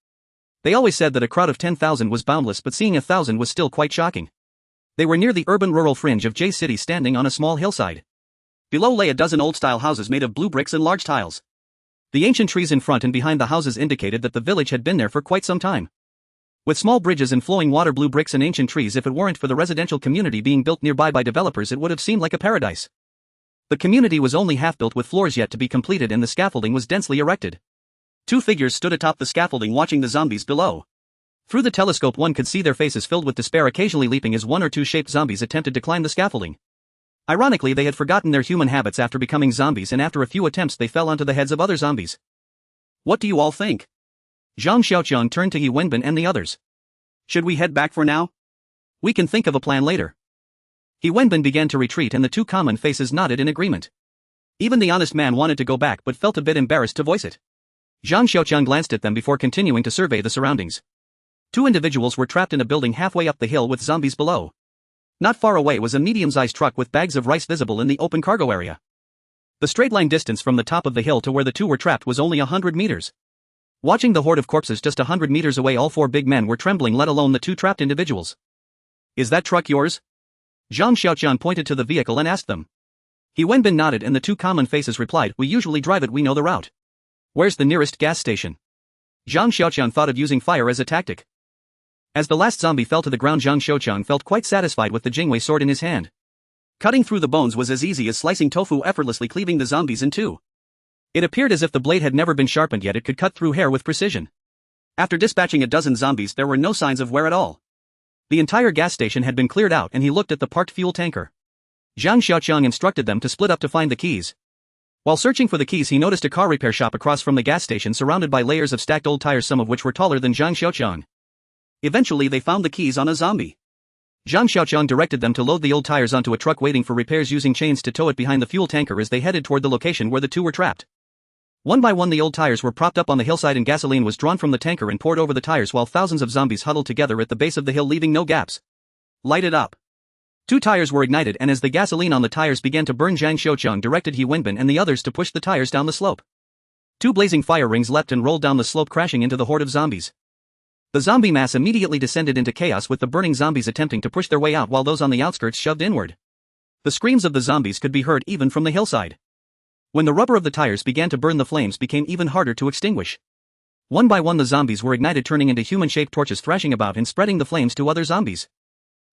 They always said that a crowd of 10,000 was boundless, but seeing 1,000 was still quite shocking. They were near the urban-rural fringe of J City, standing on a small hillside. Below lay a dozen old-style houses made of blue bricks and large tiles. The ancient trees in front and behind the houses indicated that the village had been there for quite some time. With small bridges and flowing water, blue bricks and ancient trees, if it weren't for the residential community being built nearby by developers, it would have seemed like a paradise. The community was only half built, with floors yet to be completed, and the scaffolding was densely erected. Two figures stood atop the scaffolding watching the zombies below. Through the telescope one could see their faces filled with despair, occasionally leaping as one or two shaped zombies attempted to climb the scaffolding. Ironically, they had forgotten their human habits after becoming zombies, and after a few attempts they fell onto the heads of other zombies. What do you all think? Zhang Xiaoqiang turned to He Wenbin and the others. Should we head back for now? We can think of a plan later. He Wenbin began to retreat and the two common faces nodded in agreement. Even the honest man wanted to go back but felt a bit embarrassed to voice it. Zhang Xiaoqiang glanced at them before continuing to survey the surroundings. Two individuals were trapped in a building halfway up the hill with zombies below. Not far away was a medium-sized truck with bags of rice visible in the open cargo area. The straight-line distance from the top of the hill to where the two were trapped was only 100 meters. Watching the horde of corpses just 100 meters away, all four big men were trembling, let alone the two trapped individuals. Is that truck yours? Zhang Xiaoqiang pointed to the vehicle and asked them. He Wenbin nodded and the two common faces replied, we usually drive it, we know the route. Where's the nearest gas station? Zhang Xiaoqiang thought of using fire as a tactic. As the last zombie fell to the ground, Zhang Xiaoqiang felt quite satisfied with the Jingwei sword in his hand. Cutting through the bones was as easy as slicing tofu, effortlessly cleaving the zombies in two. It appeared as if the blade had never been sharpened, yet it could cut through hair with precision. After dispatching a dozen zombies, there were no signs of wear at all. The entire gas station had been cleared out, and he looked at the parked fuel tanker. Zhang Xiaoqiang instructed them to split up to find the keys. While searching for the keys, he noticed a car repair shop across from the gas station, surrounded by layers of stacked old tires, some of which were taller than Zhang Xiaoqiang. Eventually they found the keys on a zombie. Zhang Xiaoqiang directed them to load the old tires onto a truck waiting for repairs, using chains to tow it behind the fuel tanker as they headed toward the location where the two were trapped. One by one the old tires were propped up on the hillside and gasoline was drawn from the tanker and poured over the tires, while thousands of zombies huddled together at the base of the hill, leaving no gaps. Light it up. Two tires were ignited, and as the gasoline on the tires began to burn, Zhang Xiaoqiang directed He Wenbin and the others to push the tires down the slope. Two blazing fire rings leapt and rolled down the slope, crashing into the horde of zombies. The zombie mass immediately descended into chaos, with the burning zombies attempting to push their way out while those on the outskirts shoved inward. The screams of the zombies could be heard even from the hillside. When the rubber of the tires began to burn, the flames became even harder to extinguish. One by one the zombies were ignited, turning into human-shaped torches, thrashing about and spreading the flames to other zombies.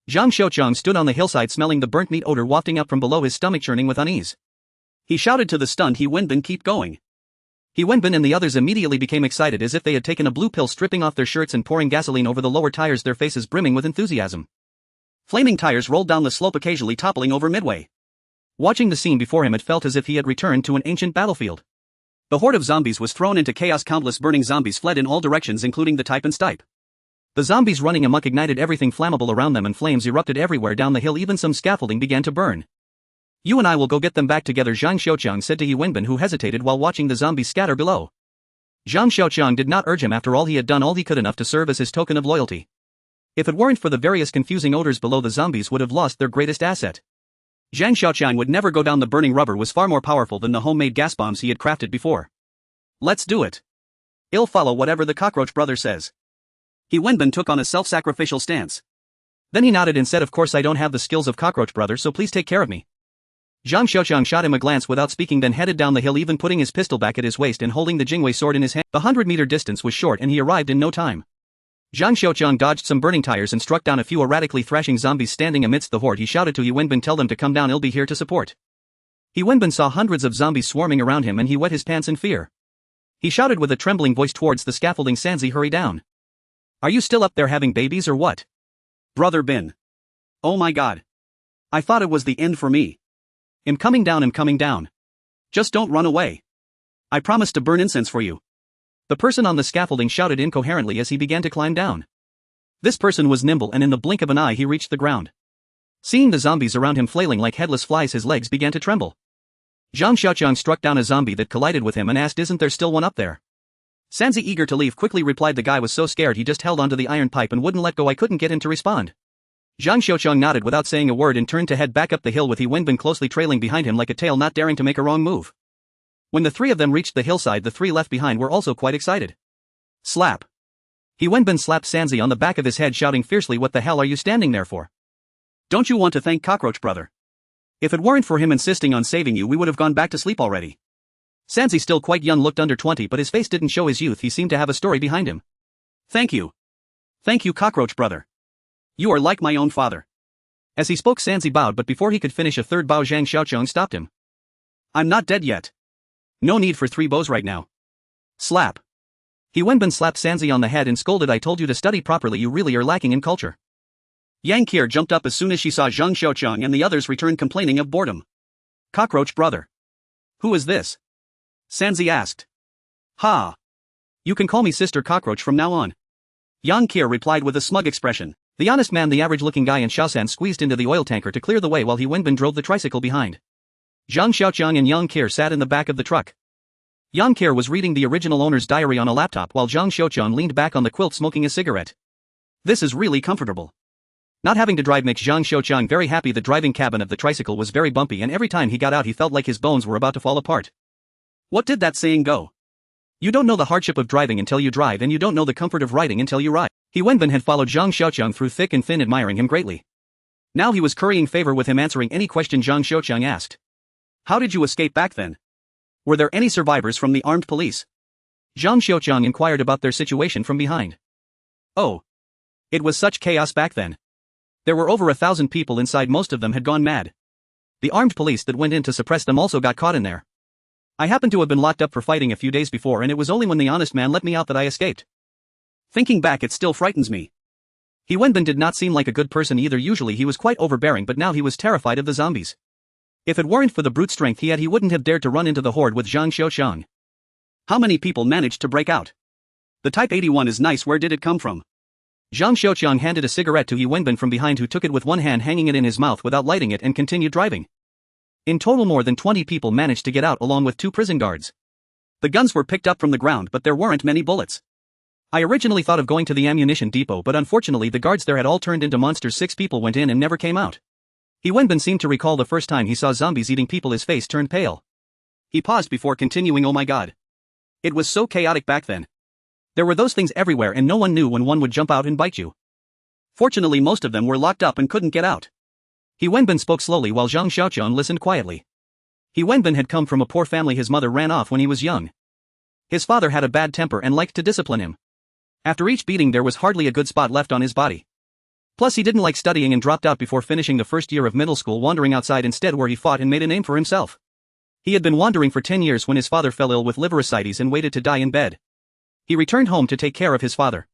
Zhang Xiaoqiang stood on the hillside, smelling the burnt meat odor wafting up from below, his stomach churning with unease. He shouted to the stunned He Wenbin, keep going. He Wenbin and the others immediately became excited, as if they had taken a blue pill, stripping off their shirts and pouring gasoline over the lower tires, their faces brimming with enthusiasm. Flaming tires rolled down the slope, occasionally toppling over midway. Watching the scene before him, it felt as if he had returned to an ancient battlefield. The horde of zombies was thrown into chaos. Countless burning zombies fled in all directions, including the type and stipe. The zombies running amok ignited everything flammable around them, and flames erupted everywhere down the hill. Even some scaffolding began to burn. You and I will go get them back together, Zhang Xiaoqiang said to He Wenbin, who hesitated while watching the zombies scatter below. Zhang Xiaoqiang did not urge him. After all, he had done all he could, enough to serve as his token of loyalty. If it weren't for the various confusing odors below, the zombies would have lost their greatest asset. Zhang Xiaoqiang would never go down. The burning rubber was far more powerful than the homemade gas bombs he had crafted before. Let's do it. I'll follow whatever the cockroach brother says. He Wenbin took on a self-sacrificial stance. Then he nodded and said, of course I don't have the skills of Cockroach Brother, so please take care of me. Zhang Xiaoqiang shot him a glance without speaking, then headed down the hill, even putting his pistol back at his waist and holding the Jingwei sword in his hand. The 100-meter distance was short and he arrived in no time. Zhang Xiaoqiang dodged some burning tires and struck down a few erratically thrashing zombies standing amidst the horde. He shouted to Yi Wenbin, tell them to come down, I'll be here to support. Yi Wenbin saw hundreds of zombies swarming around him and he wet his pants in fear. He shouted with a trembling voice towards the scaffolding, Sanzi, hurry down. Are you still up there having babies or what? Brother Bin. Oh my god. I thought it was the end for me. I'm coming down. Just don't run away. I promise to burn incense for you. The person on the scaffolding shouted incoherently as he began to climb down. This person was nimble and in the blink of an eye he reached the ground. Seeing the zombies around him flailing like headless flies, his legs began to tremble. Zhang Xiaoqiang struck down a zombie that collided with him and asked, isn't there still one up there? Sanzi, eager to leave, quickly replied, the guy was so scared he just held onto the iron pipe and wouldn't let go, I couldn't get him to respond. Zhang Xiaoqiang nodded without saying a word and turned to head back up the hill with Yi Wenbin closely trailing behind him like a tail, not daring to make a wrong move. When the three of them reached the hillside, the three left behind were also quite excited. Slap. Yi Wenbin slapped Sanzi on the back of his head, shouting fiercely, what the hell are you standing there for? Don't you want to thank Cockroach Brother? If it weren't for him insisting on saving you, we would have gone back to sleep already. Sanzi, still quite young, looked under 20, but his face didn't show his youth. He seemed to have a story behind him. Thank you. Thank you, Cockroach Brother. You are like my own father. As he spoke, Sanzi bowed, but before he could finish a third bow, Zhang Xiaoqiang stopped him. I'm not dead yet. No need for 3 bows right now. Slap. Yi Wenbin slapped Sanzi on the head and scolded, I told you to study properly, you really are lacking in culture. Yang Qier jumped up as soon as she saw Zhang Xiaoqiang, and the others returned complaining of boredom. Cockroach Brother. Who is this? Sanzi asked. Ha. You can call me Sister Cockroach from now on. Yang Qier replied with a smug expression. The honest man, the average-looking guy, and Xiaosan squeezed into the oil tanker to clear the way while Yi Wenbin drove the tricycle behind. Zhang Xiaoqiang and Yang Qier sat in the back of the truck. Yang Qier was reading the original owner's diary on a laptop while Zhang Xiaoqiang leaned back on the quilt smoking a cigarette. This is really comfortable. Not having to drive makes Zhang Xiaoqiang very happy. The driving cabin of the tricycle was very bumpy and every time he got out he felt like his bones were about to fall apart. What did that saying go? You don't know the hardship of driving until you drive, and you don't know the comfort of riding until you ride. Yi Wenbin had followed Zhang Xiaoqiang through thick and thin, admiring him greatly. Now he was currying favor with him, answering any question Zhang Xiaoqiang asked. How did you escape back then? Were there any survivors from the armed police? Zhang Xiaoqiang inquired about their situation from behind. Oh. It was such chaos back then. There were over 1,000 people inside, most of them had gone mad. The armed police that went in to suppress them also got caught in there. I happened to have been locked up for fighting a few days before, and it was only when the honest man let me out that I escaped. Thinking back, it still frightens me. Yi Wenbin did not seem like a good person either. Usually he was quite overbearing, but now he was terrified of the zombies. If it weren't for the brute strength he had, he wouldn't have dared to run into the horde with Zhang Xiaoqiang. How many people managed to break out? The Type 81 is nice, where did it come from? Zhang Xiaoqiang handed a cigarette to Yi Wenbin from behind, who took it with one hand, hanging it in his mouth without lighting it, and continued driving. In total, more than 20 people managed to get out along with 2 prison guards. The guns were picked up from the ground, but there weren't many bullets. I originally thought of going to the ammunition depot, but unfortunately the guards there had all turned into monsters. 6 people went in and never came out. Yi Wenbin seemed to recall the first time he saw zombies eating people, his face turned pale. He paused before continuing, oh my god. It was so chaotic back then. There were those things everywhere and no one knew when one would jump out and bite you. Fortunately, most of them were locked up and couldn't get out. Yi Wenbin spoke slowly while Zhang Xiaoqiang listened quietly. Yi Wenbin had come from a poor family. His mother ran off when he was young. His father had a bad temper and liked to discipline him. After each beating there was hardly a good spot left on his body. Plus he didn't like studying and dropped out before finishing the first year of middle school, wandering outside instead, where he fought and made a name for himself. He had been wandering for 10 years when his father fell ill with liver ascites and waited to die in bed. He returned home to take care of his father.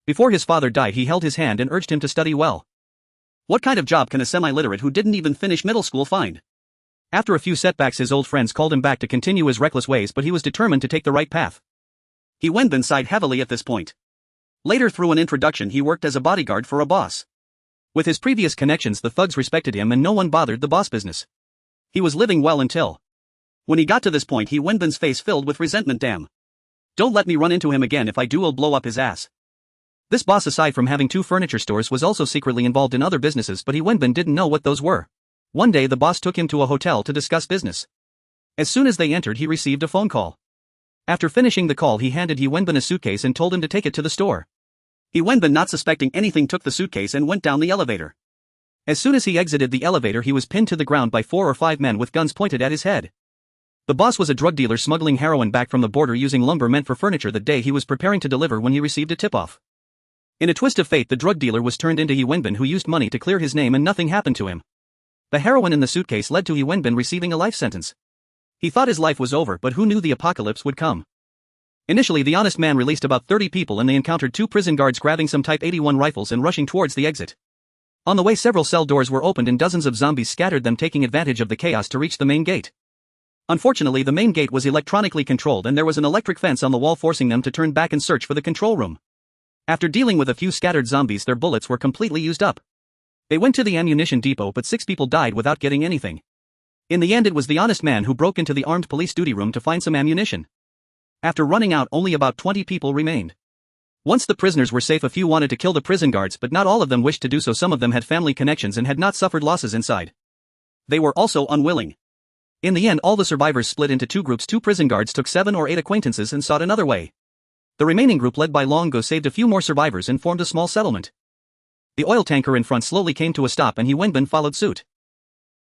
Before his father died, he held his hand and urged him to study well. What kind of job can a semi-literate who didn't even finish middle school find? After a few setbacks, his old friends called him back to continue his reckless ways, but he was determined to take the right path. Yi Wenbin sighed heavily at this point. Later, through an introduction, he worked as a bodyguard for a boss. With his previous connections, the thugs respected him and no one bothered the boss business. He was living well until... When he got to this point, Yi Wenbin's face filled with resentment. Damn. Don't let me run into him again. If I do, I'll blow up his ass. This boss, aside from having 2 furniture stores, was also secretly involved in other businesses, but Yi Wenbin didn't know what those were. One day the boss took him to a hotel to discuss business. As soon as they entered, he received a phone call. After finishing the call, he handed Yi Wenbin a suitcase and told him to take it to the store. He Wenbin, not suspecting anything, took the suitcase and went down the elevator. As soon as he exited the elevator, he was pinned to the ground by 4 or 5 men with guns pointed at his head. The boss was a drug dealer smuggling heroin back from the border using lumber meant for furniture the day he was preparing to deliver when he received a tip-off. In a twist of fate, the drug dealer was turned into He Wenbin, who used money to clear his name, and nothing happened to him. The heroin in the suitcase led to He Wenbin receiving a life sentence. He thought his life was over, but who knew the apocalypse would come? Initially, the honest man released about 30 people, and they encountered 2 prison guards grabbing some Type 81 rifles and rushing towards the exit. On the way, several cell doors were opened and dozens of zombies scattered them, taking advantage of the chaos to reach the main gate. Unfortunately, the main gate was electronically controlled and there was an electric fence on the wall, forcing them to turn back and search for the control room. After dealing with a few scattered zombies, their bullets were completely used up. They went to the ammunition depot, but 6 people died without getting anything. In the end, it was the honest man who broke into the armed police duty room to find some ammunition. After running out, only about 20 people remained. Once the prisoners were safe, a few wanted to kill the prison guards, but not all of them wished to do so. Some of them had family connections and had not suffered losses inside. They were also unwilling. In the end, all the survivors split into 2 groups. 2 prison guards took 7 or 8 acquaintances and sought another way. The remaining group, led by Longo, saved a few more survivors and formed a small settlement. The oil tanker in front slowly came to a stop and He Wenbin followed suit.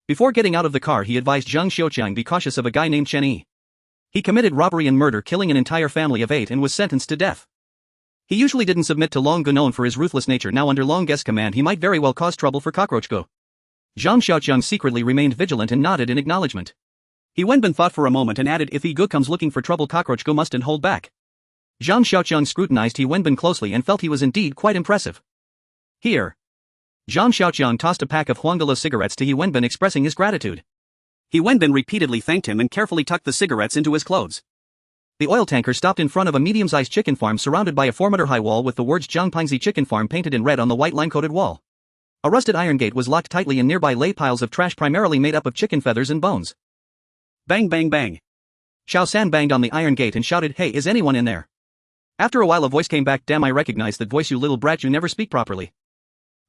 Before getting out of the car, he advised Zhang Xiaoqiang be cautious of a guy named Chen Yi. He committed robbery and murder, killing an entire family of 8, and was sentenced to death. He usually didn't submit to Longo, known for his ruthless nature. Now under Longo's command, he might very well cause trouble for Cockroach Go. Zhang Xiaoqiang secretly remained vigilant and nodded in acknowledgement. He Wenbin thought for a moment and added, if He Go comes looking for trouble, Cockroach Go mustn't hold back. Zhang Xiaoqiang scrutinized He Wenbin closely and felt he was indeed quite impressive. Here. Zhang Xiaoqiang tossed a pack of Huangalo cigarettes to He Wenbin, expressing his gratitude. He Wenbin repeatedly thanked him and carefully tucked the cigarettes into his clothes. The oil tanker stopped in front of a medium-sized chicken farm surrounded by a 4-meter-high wall with the words Zhangpingzi Chicken Farm painted in red on the white lime-coated wall. A rusted iron gate was locked tightly, and nearby lay piles of trash primarily made up of chicken feathers and bones. Bang bang bang. Xiao San banged on the iron gate and shouted, "Hey, is anyone in there?" After a while a voice came back, "Damn, I recognize that voice, you little brat, you never speak properly."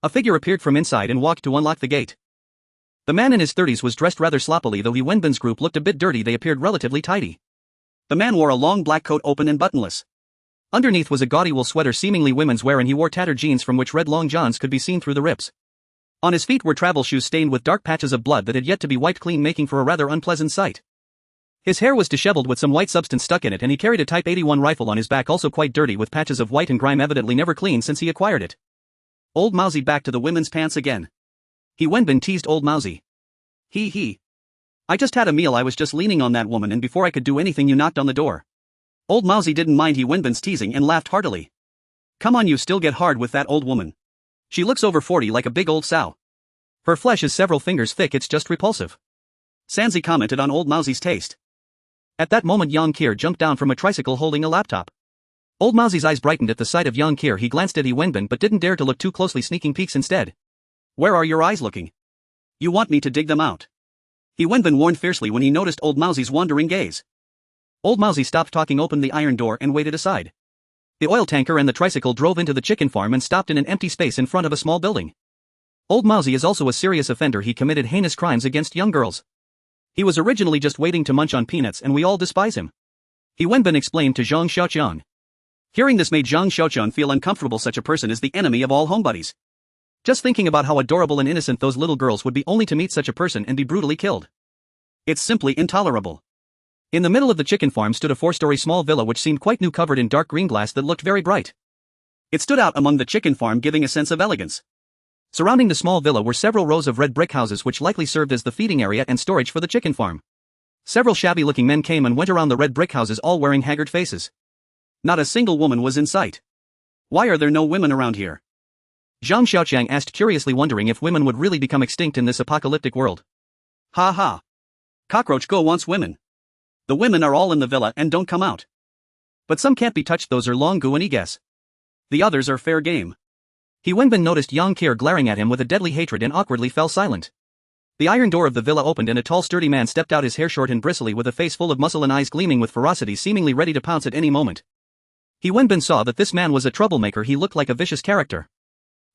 A figure appeared from inside and walked to unlock the gate. The man in his 30s was dressed rather sloppily, though He Wenbin's group looked a bit dirty. They appeared relatively tidy. The man wore a long black coat, open and buttonless. Underneath was a gaudy wool sweater, seemingly women's wear, and he wore tattered jeans from which red long johns could be seen through the rips. On his feet were travel shoes stained with dark patches of blood that had yet to be wiped clean, making for a rather unpleasant sight. His hair was disheveled with some white substance stuck in it, and he carried a Type 81 rifle on his back, also quite dirty with patches of white and grime, evidently never cleaned since he acquired it. Old Mousy, back to the women's pants again. He Wenbin teased old Mousy. He. I just had a meal, I was just leaning on that woman, and before I could do anything you knocked on the door. Old Mousy didn't mind He Wenbin's teasing and laughed heartily. Come on, you still get hard with that old woman. She looks over 40, like a big old sow. Her flesh is several fingers thick, it's just repulsive. Sanzi commented on old Mousy's taste. At that moment Yang Kier jumped down from a tricycle holding a laptop. Old Mousy's eyes brightened at the sight of Yang Kier. He glanced at He Wenbin but didn't dare to look too closely, sneaking peeks instead. Where are your eyes looking? You want me to dig them out? He Wenbin warned fiercely when he noticed old Mousy's wandering gaze. Old Mousy stopped talking, opened the iron door and waited aside. The oil tanker and the tricycle drove into the chicken farm and stopped in an empty space in front of a small building. Old Mousy is also a serious offender. He committed heinous crimes against young girls. He was originally just waiting to munch on peanuts, and we all despise him. He Wenbin explained to Zhang Xiaoqiang. Hearing this made Zhang Xiaoqiang feel uncomfortable. Such a person is the enemy of all homebodies. Just thinking about how adorable and innocent those little girls would be, only to meet such a person and be brutally killed. It's simply intolerable. In the middle of the chicken farm stood a 4-story small villa which seemed quite new, covered in dark green glass that looked very bright. It stood out among the chicken farm, giving a sense of elegance. Surrounding the small villa were several rows of red brick houses which likely served as the feeding area and storage for the chicken farm. Several shabby-looking men came and went around the red brick houses, all wearing haggard faces. Not a single woman was in sight. Why are there no women around here? Zhang Xiaoqiang asked curiously, wondering if women would really become extinct in this apocalyptic world. Ha ha. Cockroach Go wants women. The women are all in the villa and don't come out. But some can't be touched, those are Longu and Iges. The others are fair game. He Wenbin noticed Yang Kier glaring at him with a deadly hatred and awkwardly fell silent. The iron door of the villa opened and a tall sturdy man stepped out, his hair short and bristly, with a face full of muscle and eyes gleaming with ferocity, seemingly ready to pounce at any moment. He Wenbin saw that this man was a troublemaker. He looked like a vicious character.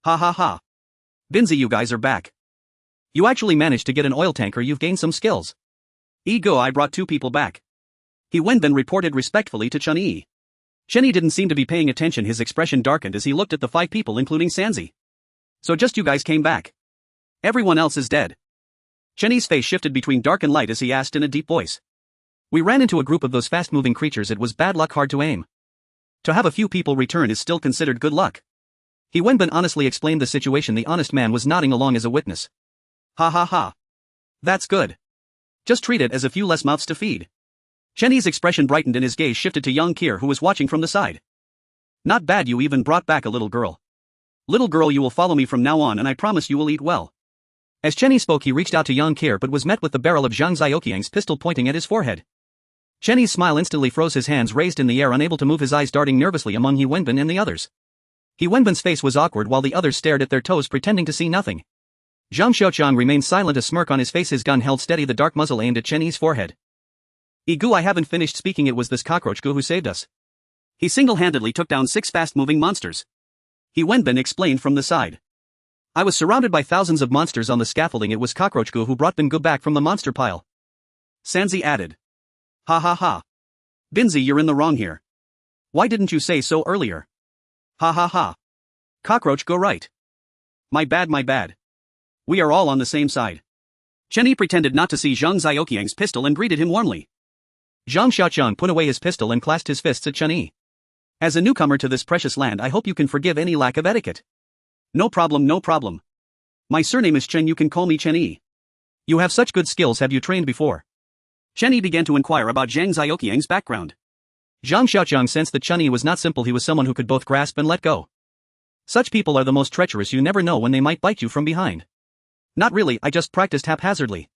Ha ha ha. Binzi, you guys are back. You actually managed to get an oil tanker, you've gained some skills. Ego, I brought 2 people back. He Wenbin reported respectfully to Chun Yi. Chen Yi didn't seem to be paying attention. His expression darkened as he looked at the 5 people including Sanzi. So just you guys came back. Everyone else is dead. Chen Yi's face shifted between dark and light as he asked in a deep voice. We ran into a group of those fast-moving creatures. It was bad luck, hard to aim. To have a few people return is still considered good luck. He Wenbin honestly explained the situation. The honest man was nodding along as a witness. Ha ha ha. That's good. Just treat it as a few less mouths to feed. Chen Yi's expression brightened and his gaze shifted to young Kier, who was watching from the side. Not bad, you even brought back a little girl. Little girl, you will follow me from now on and I promise you will eat well. As Chen Yi spoke, he reached out to young Kier but was met with the barrel of Zhang Xiaoqiang's pistol pointing at his forehead. Chen Yi's smile instantly froze, his hands raised in the air, unable to move, his eyes darting nervously among He Wenbin and the others. He Wenbin's face was awkward while the others stared at their toes pretending to see nothing. Zhang Xiaoqiang remained silent, a smirk on his face, his gun held steady, the dark muzzle aimed at Chen Yi's forehead. Igu, I haven't finished speaking. It was this cockroach Gu who saved us. He single-handedly took down 6 fast-moving monsters. He Wenbin explained from the side. I was surrounded by thousands of monsters on the scaffolding. It was Cockroach Gu who brought Bin Gu back from the monster pile. Sanzi added. Ha ha ha. Binzi, you're in the wrong here. Why didn't you say so earlier? Ha ha ha. Cockroach Gu right. My bad, my bad. We are all on the same side. Chen Yi pretended not to see Zhang Xiaoqiang's pistol and greeted him warmly. Zhang Xiaoqiang put away his pistol and clasped his fists at Chen Yi. As a newcomer to this precious land, I hope you can forgive any lack of etiquette. No problem, no problem. My surname is Chen, you can call me Chen Yi. You have such good skills, have you trained before? Chen Yi began to inquire about Zhang Xiaoqiang's background. Zhang Xiaoqiang sensed that Chen Yi was not simple, he was someone who could both grasp and let go. Such people are the most treacherous, you never know when they might bite you from behind. Not really, I just practiced haphazardly.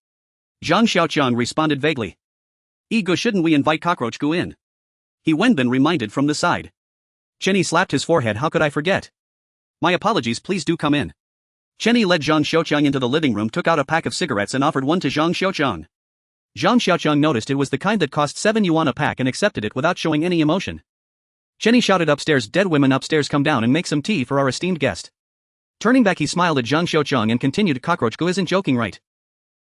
Zhang Xiaoqiang responded vaguely. Ego, shouldn't we invite Cockroach Gu in? He Wenbin reminded from the side. Chen Yi slapped his forehead, how could I forget? My apologies, please do come in. Chen Yi led Zhang Xiaoqiang into the living room, took out a pack of cigarettes and offered one to Zhang Xiaoqiang. Zhang Xiaoqiang noticed it was the kind that cost 7 yuan a pack and accepted it without showing any emotion. Chen Yi shouted upstairs, dead women upstairs, come down and make some tea for our esteemed guest. Turning back, he smiled at Zhang Xiaoqiang and continued, Cockroach Gu isn't joking, right?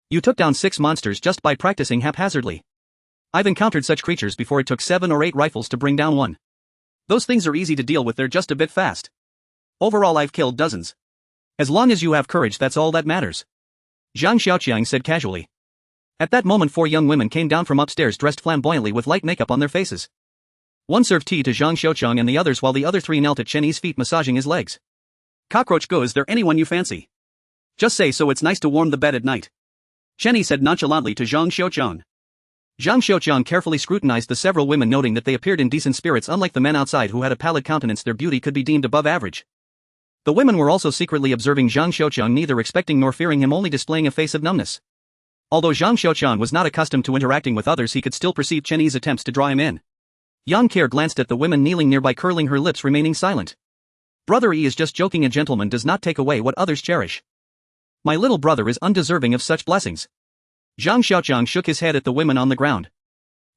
You took down 6 monsters just by practicing haphazardly. I've encountered such creatures before, it took 7 or 8 rifles to bring down one. Those things are easy to deal with, they're just a bit fast. Overall I've killed dozens. As long as you have courage, that's all that matters. Zhang Xiaoqiang said casually. At that moment 4 young women came down from upstairs dressed flamboyantly with light makeup on their faces. One served tea to Zhang Xiaoqiang and the others while the other 3 knelt at Chen Yi's feet massaging his legs. Cockroach Gu, is there anyone you fancy? Just say so, it's nice to warm the bed at night. Chen Yi said nonchalantly to Zhang Xiaoqiang. Zhang Xiaoqiang carefully scrutinized the several women, noting that they appeared in decent spirits, unlike the men outside who had a pallid countenance. Their beauty could be deemed above average. The women were also secretly observing Zhang Xiaoqiang, neither expecting nor fearing him, only displaying a face of numbness. Although Zhang Xiaoqiang was not accustomed to interacting with others, he could still perceive Chen Yi's attempts to draw him in. Yang Kier glanced at the women kneeling nearby, curling her lips, remaining silent. Brother Yi is just joking, a gentleman does not take away what others cherish. My little brother is undeserving of such blessings. Zhang Xiaoqiang shook his head at the women on the ground.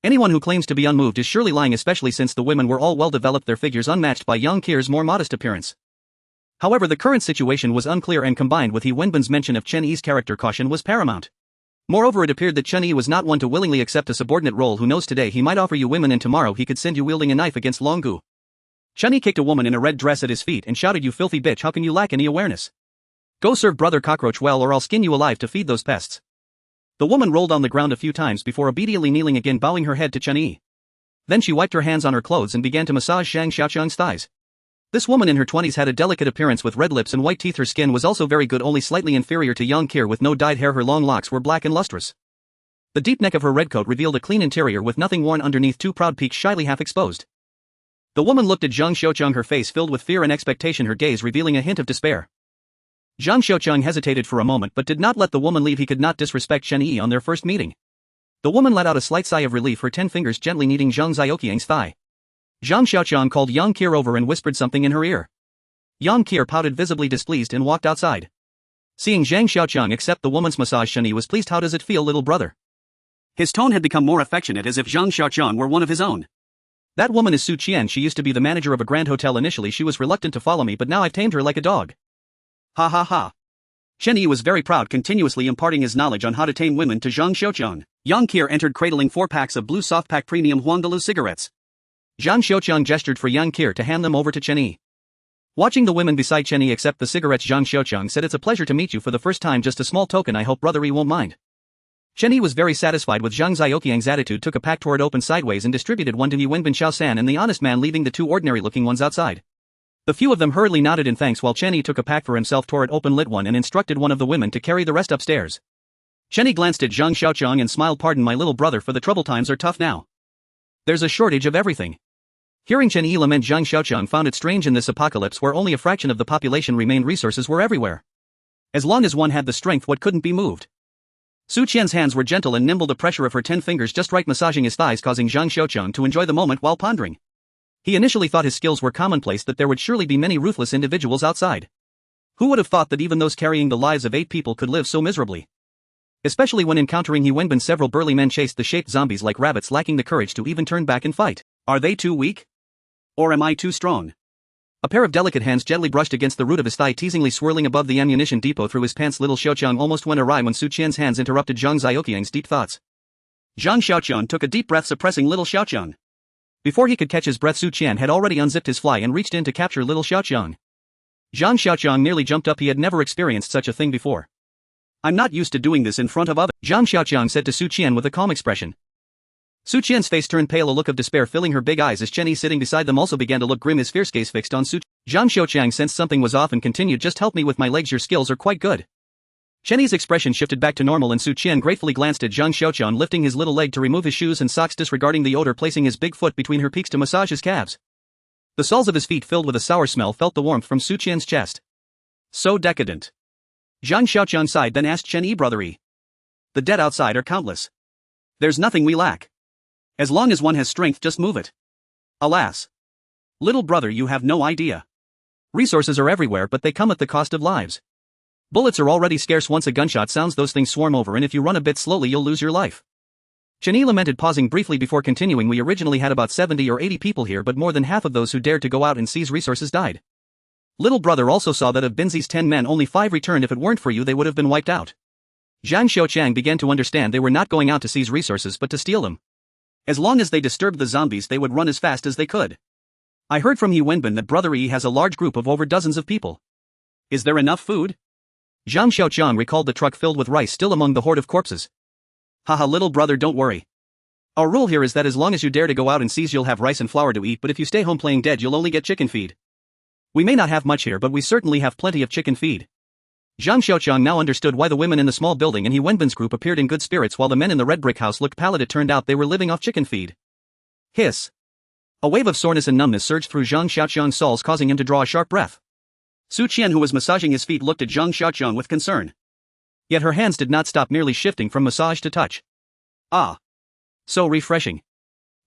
Anyone who claims to be unmoved is surely lying, especially since the women were all well developed, their figures unmatched by Yang Kier's more modest appearance. However, the current situation was unclear, and combined with He Wenbin's mention of Chen Yi's character, caution was paramount. Moreover, it appeared that Chen Yi was not one to willingly accept a subordinate role. Who knows, today he might offer you women and tomorrow he could send you wielding a knife against Long Gu. Chen Yi kicked a woman in a red dress at his feet and shouted, you filthy bitch, how can you lack any awareness? Go serve brother Cockroach well, or I'll skin you alive to feed those pests. The woman rolled on the ground a few times before obediently kneeling again, bowing her head to Chen Yi. Then she wiped her hands on her clothes and began to massage Zhang Xiaoqiang's thighs. This woman in her 20s had a delicate appearance with red lips and white teeth. Her skin was also very good, only slightly inferior to Yang Kier with no dyed hair. Her long locks were black and lustrous. The deep neck of her red coat revealed a clean interior with nothing worn underneath, 2 proud peaks shyly half exposed. The woman looked at Zhang Xiaoqiang, her face filled with fear and expectation, her gaze revealing a hint of despair. Zhang Xiaoqiang hesitated for a moment but did not let the woman leave. He could not disrespect Chen Yi on their first meeting. The woman let out a slight sigh of relief, her 10 fingers gently kneading Zhang Xiaoqiang's thigh. Zhang Xiaoqiang called Yang Kier over and whispered something in her ear. Yang Kier pouted, visibly displeased, and walked outside. Seeing Zhang Xiaoqiang accept the woman's massage, Chen Yi was pleased. How does it feel, little brother? His tone had become more affectionate, as if Zhang Xiaoqiang were one of his own. That woman is Su Qian. She used to be the manager of a grand hotel. Initially she was reluctant to follow me, but now I've tamed her like a dog. Ha ha ha. Chen Yi was very proud, continuously imparting his knowledge on how to tame women to Zhang Xiaoqiang. Yang Kier entered cradling 4 packs of blue soft-pack premium Huangdalu cigarettes. Zhang Xiaoqiang gestured for Yang Qir to hand them over to Chen Yi. Watching the women beside Chen Yi accept the cigarettes, Zhang Xiaoqiang said, "It's a pleasure to meet you for the first time, just a small token, I hope Brother Yi won't mind." Chen Yi was very satisfied with Zhang Xiaoqiang's attitude, took a pack toward open sideways and distributed one to Yi Wenbin Xiaosan and the honest man, leaving the two ordinary-looking ones outside. The few of them hurriedly nodded in thanks while Chen Yi took a pack for himself, toward open lit one and instructed one of the women to carry the rest upstairs. Chen Yi glanced at Zhang Xiaoqiang and smiled, "Pardon my little brother, for the trouble times are tough now. There's a shortage of everything." Hearing Chen Yi lament, Zhang Xiaoqiang found it strange in this apocalypse where only a fraction of the population remained, resources were everywhere. As long as one had the strength, what couldn't be moved? Su Qian's hands were gentle and nimble, the pressure of her 10 fingers just right, massaging his thighs, causing Zhang Xiaoqiang to enjoy the moment while pondering. He initially thought his skills were commonplace, that there would surely be many ruthless individuals outside. Who would have thought that even those carrying the lives of 8 people could live so miserably? Especially when encountering Yi Wenbin, several burly men chased the shaped zombies like rabbits, lacking the courage to even turn back and fight. Are they too weak? Or am I too strong? A pair of delicate hands gently brushed against the root of his thigh, teasingly swirling above the ammunition depot through his pants. Little Xiaoqiang almost went awry when Su Qian's hands interrupted Zhang Xiaoqiang's deep thoughts. Zhang Xiaoqiang took a deep breath, suppressing Little Xiaoqiang. Before he could catch his breath, Su Qian had already unzipped his fly and reached in to capture Little Xiaoqiang. Zhang Xiaoqiang nearly jumped up, he had never experienced such a thing before. "I'm not used to doing this in front of others," Zhang Xiaoqiang said to Su Qian with a calm expression. Su Qian's face turned pale, a look of despair filling her big eyes as Chen Yi sitting beside them also began to look grim, his fierce gaze fixed on Su. Zhang Xiaoqiang sensed something was off and continued, "Just help me with my legs, your skills are quite good." Chen Yi's expression shifted back to normal and Su Qian gratefully glanced at Zhang Xiaoqiang, lifting his little leg to remove his shoes and socks, disregarding the odor, placing his big foot between her peaks to massage his calves. The soles of his feet, filled with a sour smell, felt the warmth from Su Qian's chest. So decadent. Zhang Xiaoqiang sighed, then asked Chen Yi, "Brother Yi, the dead outside are countless. There's nothing we lack. As long as one has strength, just move it." "Alas. Little brother, you have no idea. Resources are everywhere, but they come at the cost of lives. Bullets are already scarce. Once a gunshot sounds, those things swarm over, and if you run a bit slowly, you'll lose your life." Chen Yi lamented, pausing briefly before continuing, "We originally had about 70 or 80 people here, but more than half of those who dared to go out and seize resources died. Little brother also saw that of Binzi's 10 men, only 5 returned. If it weren't for you, they would have been wiped out." Zhang Xiaoqiang began to understand they were not going out to seize resources but to steal them. As long as they disturbed the zombies, they would run as fast as they could. "I heard from Yi Wenbin that Brother Yi has a large group of over dozens of people. Is there enough food?" Zhang Xiaoqiang recalled the truck filled with rice still among the horde of corpses. "Haha, little brother, don't worry. Our rule here is that as long as you dare to go out and seize, you'll have rice and flour to eat, but if you stay home playing dead, you'll only get chicken feed. We may not have much here, but we certainly have plenty of chicken feed." Zhang Xiaoqiang now understood why the women in the small building and Yi Wenbin's group appeared in good spirits while the men in the red brick house looked pallid. It turned out they were living off chicken feed. Hiss. A wave of soreness and numbness surged through Zhang Xiaoqiang's soles, causing him to draw a sharp breath. Su Qian, who was massaging his feet, looked at Zhang Xiaoqiang with concern. Yet her hands did not stop merely shifting from massage to touch. Ah. So refreshing.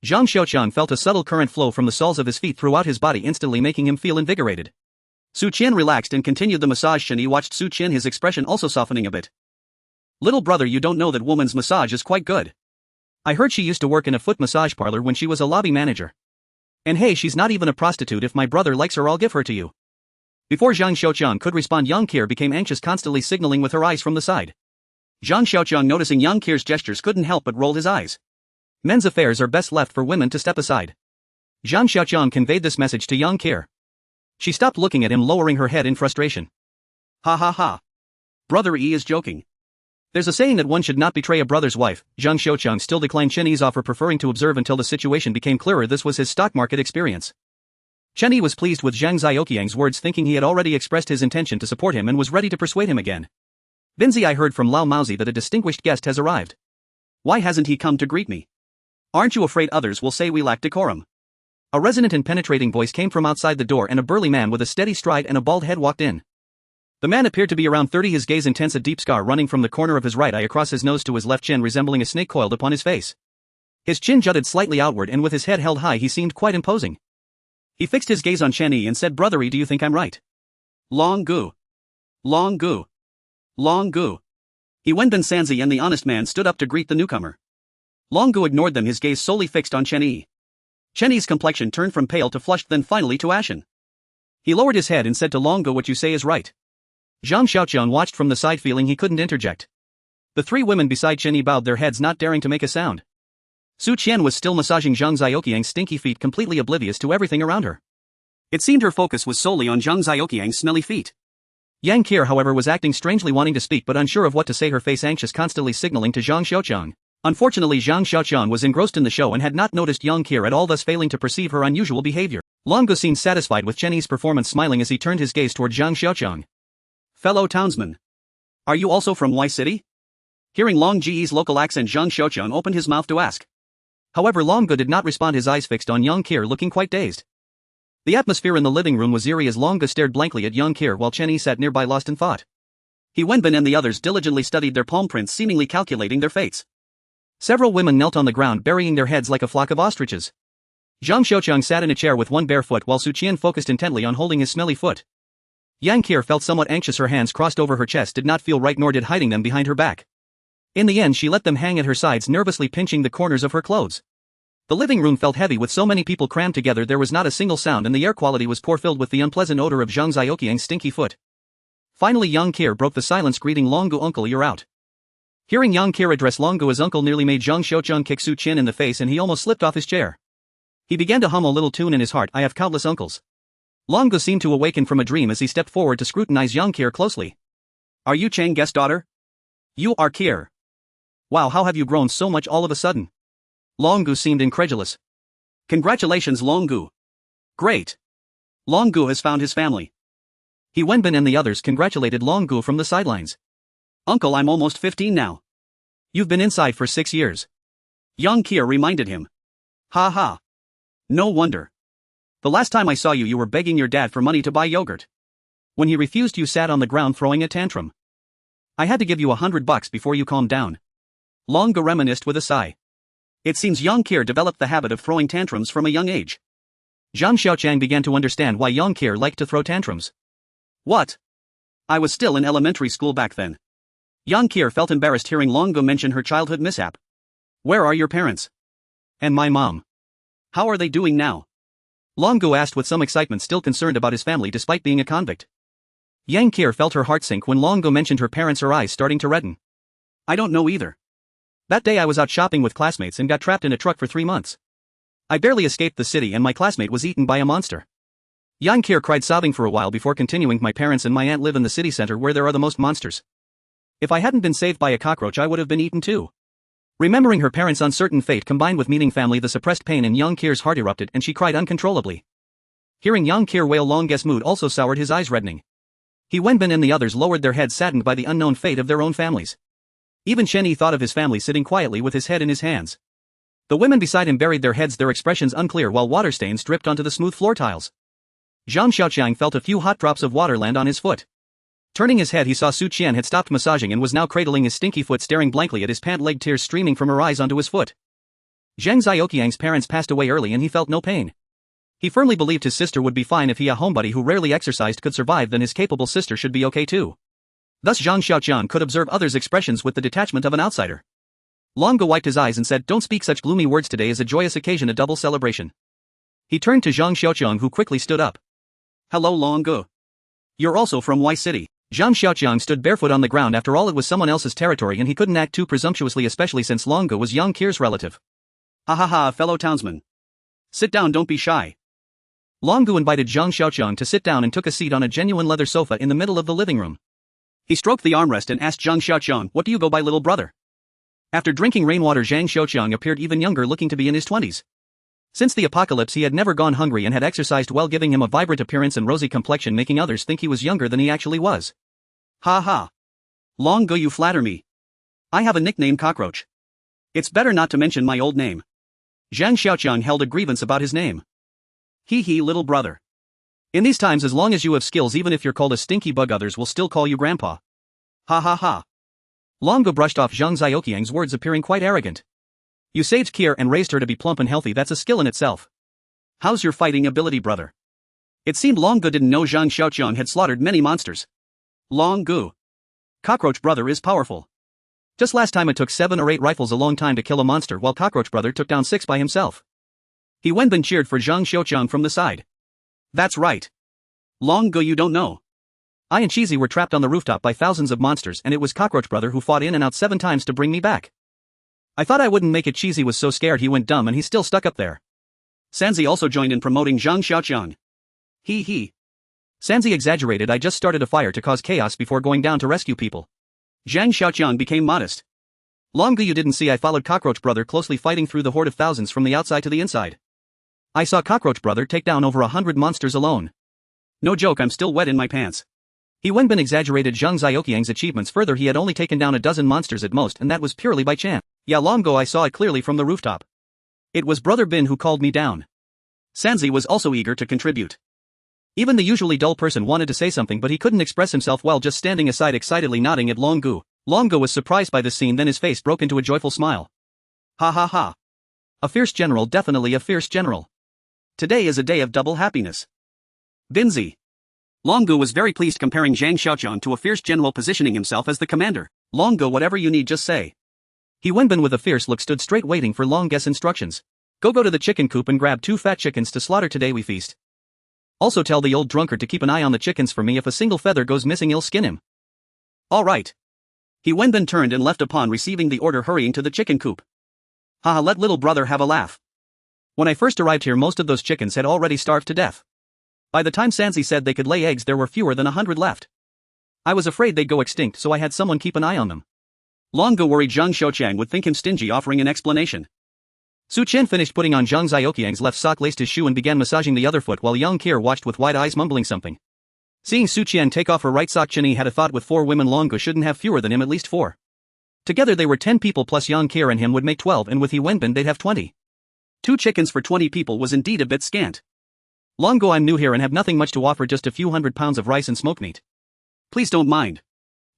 Zhang Xiaoqiang felt a subtle current flow from the soles of his feet throughout his body, instantly making him feel invigorated. Su Qian relaxed and continued the massage. Chen Yi watched Su Qian, his expression also softening a bit. "Little brother, you don't know that woman's massage is quite good. I heard she used to work in a foot massage parlor when she was a lobby manager. And hey, she's not even a prostitute. If my brother likes her, I'll give her to you." Before Zhang Xiaoqiang could respond, Yang Qir became anxious, constantly signaling with her eyes from the side. Zhang Xiaoqiang, noticing Yang Qir's gestures, couldn't help but roll his eyes. Men's affairs are best left for women to step aside. Zhang Xiaoqiang conveyed this message to Yang Qir. She stopped looking at him, lowering her head in frustration. "Ha ha ha. Brother Yi is joking. There's a saying that one should not betray a brother's wife." Zhang Xiaoqiang still declined Chen Yi's offer, preferring to observe until the situation became clearer. This was his stock market experience. Chen Yi was pleased with Zhang Xiaoqiang's words, thinking he had already expressed his intention to support him and was ready to persuade him again. "Binzi, I heard from Lao Maozi that a distinguished guest has arrived. Why hasn't he come to greet me? Aren't you afraid others will say we lack decorum?" A resonant and penetrating voice came from outside the door, and a burly man with a steady stride and a bald head walked in. The man appeared to be around 30, his gaze intense, a deep scar running from the corner of his right eye across his nose to his left chin, resembling a snake coiled upon his face. His chin jutted slightly outward, and with his head held high he seemed quite imposing. He fixed his gaze on Chen Yi and said, "Brother Yi, do you think I'm right?" "Long gu. Long gu. Long gu." Yi Wenbin Sanzi and the honest man stood up to greet the newcomer. Long gu ignored them, his gaze solely fixed on Chen Yi. Chen Yi's complexion turned from pale to flushed, then finally to ashen. He lowered his head and said to Long gu, "What you say is right." Zhang Xiaoqiang watched from the side, feeling he couldn't interject. The 3 women beside Chen Yi bowed their heads, not daring to make a sound. Su Qian was still massaging Zhang Xiaoqiang's stinky feet, completely oblivious to everything around her. It seemed her focus was solely on Zhang Xiaoqiang's smelly feet. Yang Qian, however, was acting strangely, wanting to speak but unsure of what to say, her face anxious, constantly signaling to Zhang Xiaoqiang. Unfortunately, Zhang Xiaoqiang was engrossed in the show and had not noticed Yang Qian at all, thus failing to perceive her unusual behavior. Long Gu seemed satisfied with Chen Yi's performance, smiling as he turned his gaze toward Zhang Xiaoqiang. Fellow townsman, are you also from Y City? Hearing Long Ji's local accent, Zhang Xiaoqiang opened his mouth to ask. However, Long Gu did not respond, his eyes fixed on Yang Qian, looking quite dazed. The atmosphere in the living room was eerie as Long Gu stared blankly at Yang Qian while Chen Yi sat nearby, lost in thought. He Wenbin and the others diligently studied their palm prints, seemingly calculating their fates. Several women knelt on the ground, burying their heads like a flock of ostriches. Zhang Xiaoqiang sat in a chair with one bare foot while Su Qian focused intently on holding his smelly foot. Yang Qian felt somewhat anxious, her hands crossed over her chest did not feel right, nor did hiding them behind her back. In the end, she let them hang at her sides, nervously pinching the corners of her clothes. The living room felt heavy with so many people crammed together. There was not a single sound and the air quality was poor, filled with the unpleasant odor of Zhang Xiaoqiang's stinky foot. Finally, Yang Qian broke the silence, greeting Long Gu, "Uncle, you're out." Hearing Yang Qian address Long Gu as uncle nearly made Zhang Xiaoqiang kick Su Qian in the face and he almost slipped off his chair. He began to hum a little tune in his heart, "I have countless uncles." Long Gu seemed to awaken from a dream as he stepped forward to scrutinize Yang Qian closely. "Are you Chang Guest's daughter? You are Qian. Wow, how have you grown so much all of a sudden?" Long Gu seemed incredulous. "Congratulations, Long Gu. Great. Long Gu has found his family." He Wenbin and the others congratulated Long Gu from the sidelines. "Uncle, I'm almost 15 now." "You've been inside for 6 years. Yang Qian reminded him. "Ha ha. No wonder. The last time I saw you, you were begging your dad for money to buy yogurt. When he refused, you sat on the ground throwing a tantrum. I had to give you $100 before you calmed down." Long Gu reminisced with a sigh. It seems Yang Qian developed the habit of throwing tantrums from a young age. Zhang Xiaoqiang began to understand why Yang Qian liked to throw tantrums. "What? I was still in elementary school back then." Yang Qian felt embarrassed hearing Long Gu mention her childhood mishap. "Where are your parents? And my mom? How are they doing now?" Long Gu asked with some excitement, still concerned about his family despite being a convict. Yang Qian felt her heart sink when Long Gu mentioned her parents, her eyes starting to redden. "I don't know either. That day I was out shopping with classmates and got trapped in a truck for 3 months. I barely escaped the city and my classmate was eaten by a monster." Yang Qian cried, sobbing for a while before continuing, "My parents and my aunt live in the city center where there are the most monsters. If I hadn't been saved by a cockroach, I would have been eaten too." Remembering her parents' uncertain fate combined with meeting family, the suppressed pain in Yang Qian's heart erupted and she cried uncontrollably. Hearing Yang Qian wail, Long Gu's mood also soured, his eyes reddening. He Wenbin and the others lowered their heads, saddened by the unknown fate of their own families. Even Chen Yi thought of his family sitting quietly with his head in his hands. The women beside him buried their heads, their expressions unclear, while water stains dripped onto the smooth floor tiles. Zhang Xiaoqiang felt a few hot drops of water land on his foot. Turning his head, he saw Su Qian had stopped massaging and was now cradling his stinky foot, staring blankly at his pant leg, tears streaming from her eyes onto his foot. Zhang Xiaoqiang's parents passed away early and he felt no pain. He firmly believed his sister would be fine. If he, a homebody who rarely exercised, could survive, then his capable sister should be okay too. Thus Zhang Xiaoqiang could observe others' expressions with the detachment of an outsider. Long Gu wiped his eyes and said, "Don't speak such gloomy words. Today is a joyous occasion, a double celebration." He turned to Zhang Xiaoqiang, who quickly stood up. "Hello, Long Gu. You're also from Y City." Zhang Xiaoqiang stood barefoot on the ground. After all, it was someone else's territory and he couldn't act too presumptuously, especially since Long Gu was Yang Qian's relative. "Ha ha ha, fellow townsman. Sit down, don't be shy." Long Gu invited Zhang Xiaoqiang to sit down and took a seat on a genuine leather sofa in the middle of the living room. He stroked the armrest and asked Zhang Xiaoqiang, "What do you go by, little brother?" After drinking rainwater, Zhang Xiaoqiang appeared even younger, looking to be in his 20s. Since the apocalypse, he had never gone hungry and had exercised well, giving him a vibrant appearance and rosy complexion, making others think he was younger than he actually was. "Ha ha. Long Gu, you flatter me. I have a nickname, Cockroach. It's better not to mention my old name." Zhang Xiaoqiang held a grievance about his name. "Hee hee, little brother. In these times, as long as you have skills, even if you're called a stinky bug, others will still call you grandpa. Ha ha ha." Long Gu brushed off Zhang Xiaoqiang's words, appearing quite arrogant. "You saved Qian and raised her to be plump and healthy. That's a skill in itself. How's your fighting ability, brother?" It seemed Long Gu didn't know Zhang Xiaoqiang had slaughtered many monsters. "Long Gu. Cockroach brother is powerful. Just last time it took 7 or 8 rifles, a long time to kill a monster, while Cockroach brother took down 6 by himself." He Wenbin cheered for Zhang Xiaoqiang from the side. "That's right. Long Gu, you don't know. I and Cheesy were trapped on the rooftop by thousands of monsters and it was Cockroach brother who fought in and out 7 times to bring me back." I thought I wouldn't make it. Cheesy was so scared he went dumb and he's still stuck up there. Sanzi also joined in promoting Zhang Xiaoqiang. He. Sanzi exaggerated. I just started a fire to cause chaos before going down to rescue people. Zhang Xiaoqiang became modest. Long you didn't see I followed Cockroach Brother closely, fighting through the horde of thousands from the outside to the inside. I saw Cockroach Brother take down over 100 monsters alone. No joke, I'm still wet in my pants. He Wenbin exaggerated Zhang Xiaoqiang's achievements further. He had only taken down a dozen monsters at most, and that was purely by chance. Yeah, long ago I saw it clearly from the rooftop. It was Brother Bin who called me down. Sanzi was also eager to contribute. Even the usually dull person wanted to say something, but he couldn't express himself while just standing aside excitedly nodding at Long Gu. Long Gu was surprised by this scene, then his face broke into a joyful smile. Ha ha ha. A fierce general, definitely a fierce general. Today is a day of double happiness. Binzi. Long Gu was very pleased, comparing Zhang Xiaoqiang to a fierce general, positioning himself as the commander. Long Gu, whatever you need, just say. He Wenbin with a fierce look stood straight waiting for Long Gu's instructions. Go to the chicken coop and grab 2 fat chickens to slaughter today we feast. Also tell the old drunkard to keep an eye on the chickens for me. If a single feather goes missing, I'll skin him. All right. He Wenbin turned and left upon receiving the order, hurrying to the chicken coop. Haha, let little brother have a laugh. When I first arrived here, most of those chickens had already starved to death. By the time Sanzi said they could lay eggs, there were fewer than 100 left. I was afraid they'd go extinct, so I had someone keep an eye on them. Long Gu worried Zhang Xiaoqiang would think him stingy, offering an explanation. Su Qian finished putting on Zhang Xiaoqiang's left sock, laced his shoe and began massaging the other foot while Yang Qir watched with wide eyes, mumbling something. Seeing Su Qian take off her right sock, Chen Yi had a thought. With 4 women, Long Gu shouldn't have fewer than him, at least 4. Together they were 10 people, plus Yang Qir and him would make 12, and with He Wenbin they'd have 20. 2 chickens for 20 people was indeed a bit scant. Long Gu, I'm new here and have nothing much to offer, just a few 100 pounds of rice and smoked meat. Please don't mind.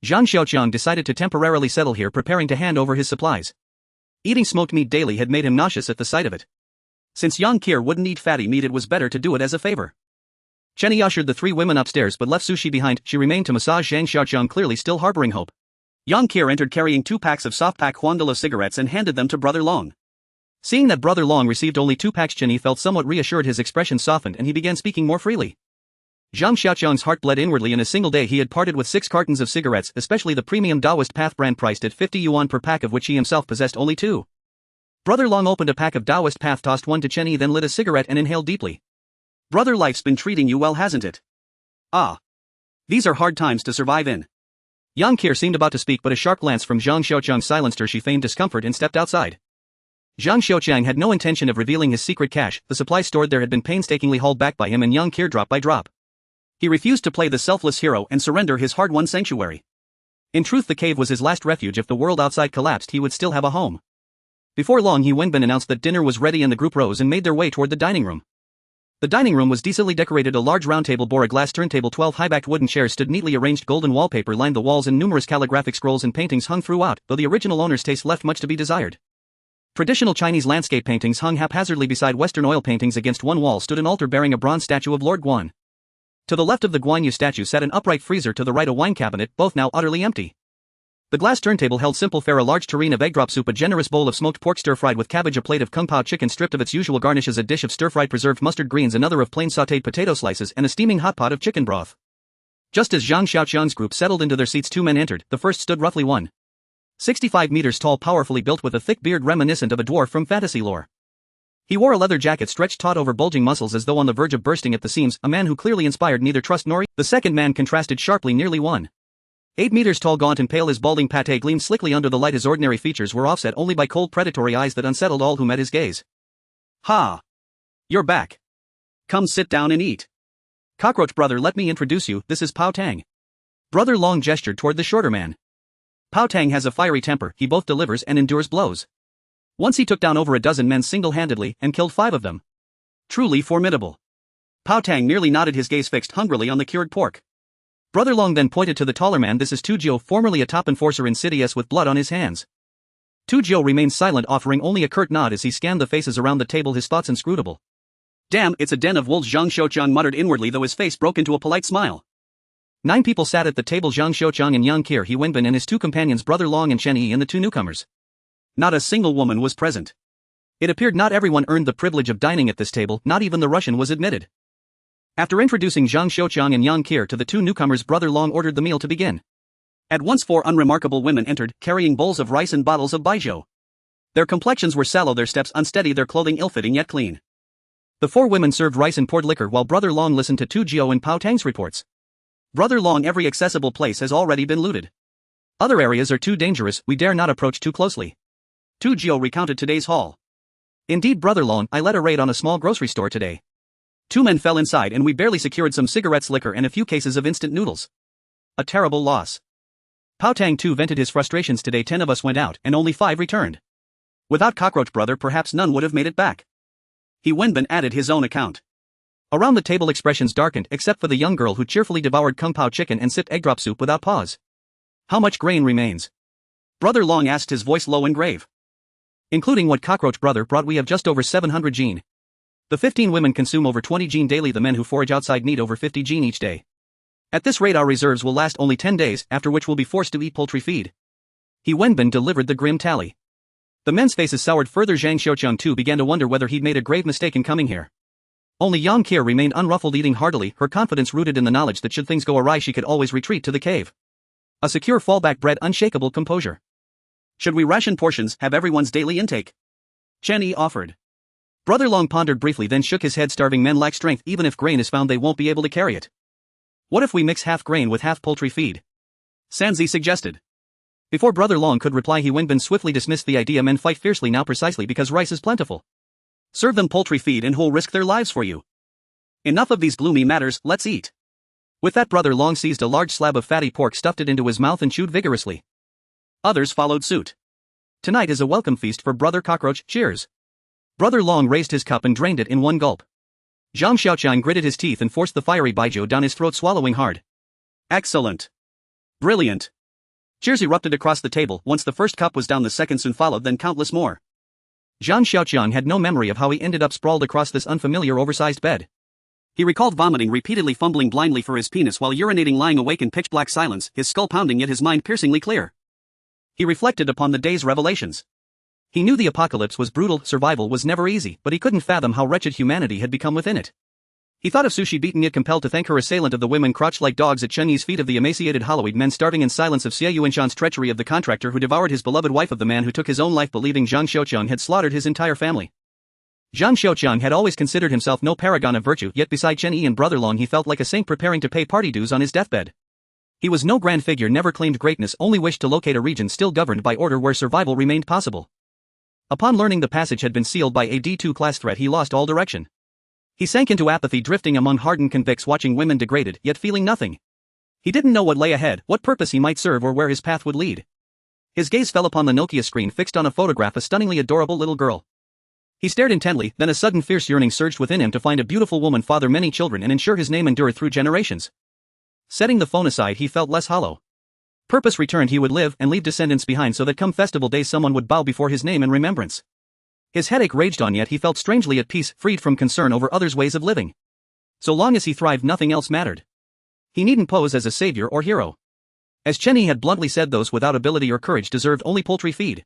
Zhang Xiaoqiang decided to temporarily settle here, preparing to hand over his supplies. Eating smoked meat daily had made him nauseous at the sight of it. Since Yang Qir wouldn't eat fatty meat, it was better to do it as a favor. Chen Yi ushered the 3 women upstairs but left Sushi behind. She remained to massage Zhang Xiaoqiang, clearly still harboring hope. Yang Qir entered carrying 2 packs of soft-pack Huandalo cigarettes and handed them to Brother Long. Seeing that Brother Long received only 2 packs, Chen Yi felt somewhat reassured. His expression softened and he began speaking more freely. Zhang Xiaoqiang's heart bled inwardly. In a single day he had parted with 6 cartons of cigarettes, especially the premium Taoist Path brand priced at 50 yuan per pack, of which he himself possessed only 2. Brother Long opened a pack of Taoist Path, tossed one to Chen Yi, then lit a cigarette and inhaled deeply. Brother, life's been treating you well, hasn't it? Ah. These are hard times to survive in. Yang Qir seemed about to speak, but a sharp glance from Zhang Xiaoqiang silenced her. She feigned discomfort and stepped outside. Zhang Xiaoqiang had no intention of revealing his secret cache. The supplies stored there had been painstakingly hauled back by him and Yang Qir drop by drop. He refused to play the selfless hero and surrender his hard-won sanctuary. In truth, the cave was his last refuge. If the world outside collapsed, he would still have a home. Before long, He Wenbin announced that dinner was ready and the group rose and made their way toward the dining room. The dining room was decently decorated. A large round table bore a glass turntable. 12 high-backed wooden chairs stood neatly arranged. Golden wallpaper lined the walls and numerous calligraphic scrolls and paintings hung throughout, though the original owner's taste left much to be desired. Traditional Chinese landscape paintings hung haphazardly beside Western oil paintings. Against one wall stood an altar bearing a bronze statue of Lord Guan. To the left of the Guan Yu statue sat an upright freezer, to the right a wine cabinet, both now utterly empty. The glass turntable held simple fare: a large tureen of egg drop soup, a generous bowl of smoked pork stir-fried with cabbage, a plate of kung pao chicken stripped of its usual garnishes, a dish of stir-fried preserved mustard greens, another of plain sautéed potato slices, and a steaming hot pot of chicken broth. Just as Zhang Xiaoqiang's group settled into their seats, 2 men entered. The first stood roughly 1.65 meters tall, powerfully built, with a thick beard reminiscent of a dwarf from fantasy lore. He wore a leather jacket stretched taut over bulging muscles as though on the verge of bursting at the seams, a man who clearly inspired neither trust nor. The second man contrasted sharply, nearly 1.8 meters tall, gaunt and pale. His balding pate gleamed slickly under the light. His ordinary features were offset only by cold, predatory eyes that unsettled all who met his gaze. Ha! You're back. Come sit down and eat. Cockroach brother, let me introduce you, this is Pao Tang. Brother Long gestured toward the shorter man. Pao Tang has a fiery temper. He both delivers and endures blows. Once he took down over a dozen men single-handedly and killed 5 of them. Truly formidable. Pao Tang merely nodded, his gaze fixed hungrily on the cured pork. Brother Long then pointed to the taller man. This is Tu Jiu, formerly a top enforcer in City with blood on his hands. Tu Jiu remained silent, offering only a curt nod as he scanned the faces around the table, his thoughts inscrutable. Damn, it's a den of wolves, Zhang Xiaoqiang muttered inwardly, though his face broke into a polite smile. 9 people sat at the table: Zhang Xiaoqiang and Yang Qir, He Wenbin and his 2 companions, Brother Long and Chen Yi, and the 2 newcomers. Not a single woman was present. It appeared not everyone earned the privilege of dining at this table, not even the Russian was admitted. After introducing Zhang Xiaoqiang and Yang Qir to the 2 newcomers, Brother Long ordered the meal to begin. At once 4 unremarkable women entered, carrying bowls of rice and bottles of baijiu. Their complexions were sallow, their steps unsteady, their clothing ill-fitting yet clean. The 4 women served rice and poured liquor while Brother Long listened to Tu Jiao and Pao Tang's reports. Brother Long, every accessible place has already been looted. Other areas are too dangerous, we dare not approach too closely. Tu Jiao recounted today's haul. Indeed, Brother Long, I led a raid on a small grocery store today. 2 men fell inside and we barely secured some cigarettes, liquor and a few cases of instant noodles. A terrible loss. Pao Tang too vented his frustrations today. 10 of us went out and only 5 returned. Without Cockroach Brother perhaps none would have made it back. He Wenbin added his own account. Around the table expressions darkened except for the young girl who cheerfully devoured kung pao chicken and sipped egg drop soup without pause. How much grain remains? Brother Long asked, his voice low and grave. Including what Cockroach Brother brought, we have just over 700 gene. The 15 women consume over 20 gene daily. The men who forage outside need over 50 gene each day. At this rate our reserves will last only 10 days, after which we'll be forced to eat poultry feed. He Wenbin delivered the grim tally. The men's faces soured further. Zhang Xiaoqiang too began to wonder whether he'd made a grave mistake in coming here. Only Yang Qir remained unruffled, eating heartily, her confidence rooted in the knowledge that should things go awry she could always retreat to the cave. A secure fallback bred unshakable composure. Should we ration portions, have everyone's daily intake? Chen Yi offered. Brother Long pondered briefly, then shook his head. Starving men lack strength. Even if grain is found they won't be able to carry it. What if we mix half grain with half poultry feed? Sanzi suggested. Before Brother Long could reply, He Wenbin swiftly dismissed the idea. Men fight fiercely now precisely because rice is plentiful. Serve them poultry feed and who'll risk their lives for you. Enough of these gloomy matters, let's eat. With that Brother Long seized a large slab of fatty pork, stuffed it into his mouth and chewed vigorously. Others followed suit. Tonight is a welcome feast for Brother Cockroach, cheers. Brother Long raised his cup and drained it in one gulp. Zhang Xiaoqiang gritted his teeth and forced the fiery baijiu down his throat, swallowing hard. Excellent. Brilliant. Cheers erupted across the table. Once the first cup was down, the second soon followed, then countless more. Zhang Xiaoqiang had no memory of how he ended up sprawled across this unfamiliar oversized bed. He recalled vomiting repeatedly, fumbling blindly for his penis while urinating, lying awake in pitch-black silence, his skull pounding yet his mind piercingly clear. He reflected upon the day's revelations. He knew the apocalypse was brutal, survival was never easy, but he couldn't fathom how wretched humanity had become within it. He thought of Sushi, beaten yet compelled to thank her assailant, of the women crouched like dogs at Chen Yi's feet, of the emaciated Hollowed men starving in silence, of Xie Yuanshan's treachery, of the contractor who devoured his beloved wife, of the man who took his own life believing Zhang Xiaoqiang had slaughtered his entire family. Zhang Xiaoqiang had always considered himself no paragon of virtue, yet beside Chen Yi and Brother Long he felt like a saint preparing to pay party dues on his deathbed. He was no grand figure, never claimed greatness, only wished to locate a region still governed by order where survival remained possible. Upon learning the passage had been sealed by a D2 class threat, he lost all direction. He sank into apathy, drifting among hardened convicts, watching women degraded, yet feeling nothing. He didn't know what lay ahead, what purpose he might serve, or where his path would lead. His gaze fell upon the Nokia screen fixed on a photograph, a stunningly adorable little girl. He stared intently, then a sudden fierce yearning surged within him to find a beautiful woman, father many children, and ensure his name endure through generations. Setting the phone aside, he felt less hollow. Purpose returned. He would live and leave descendants behind so that come festival days someone would bow before his name in remembrance. His headache raged on, yet he felt strangely at peace, freed from concern over others' ways of living. So long as he thrived, nothing else mattered. He needn't pose as a savior or hero. As Chen Yi had bluntly said, those without ability or courage deserved only poultry feed.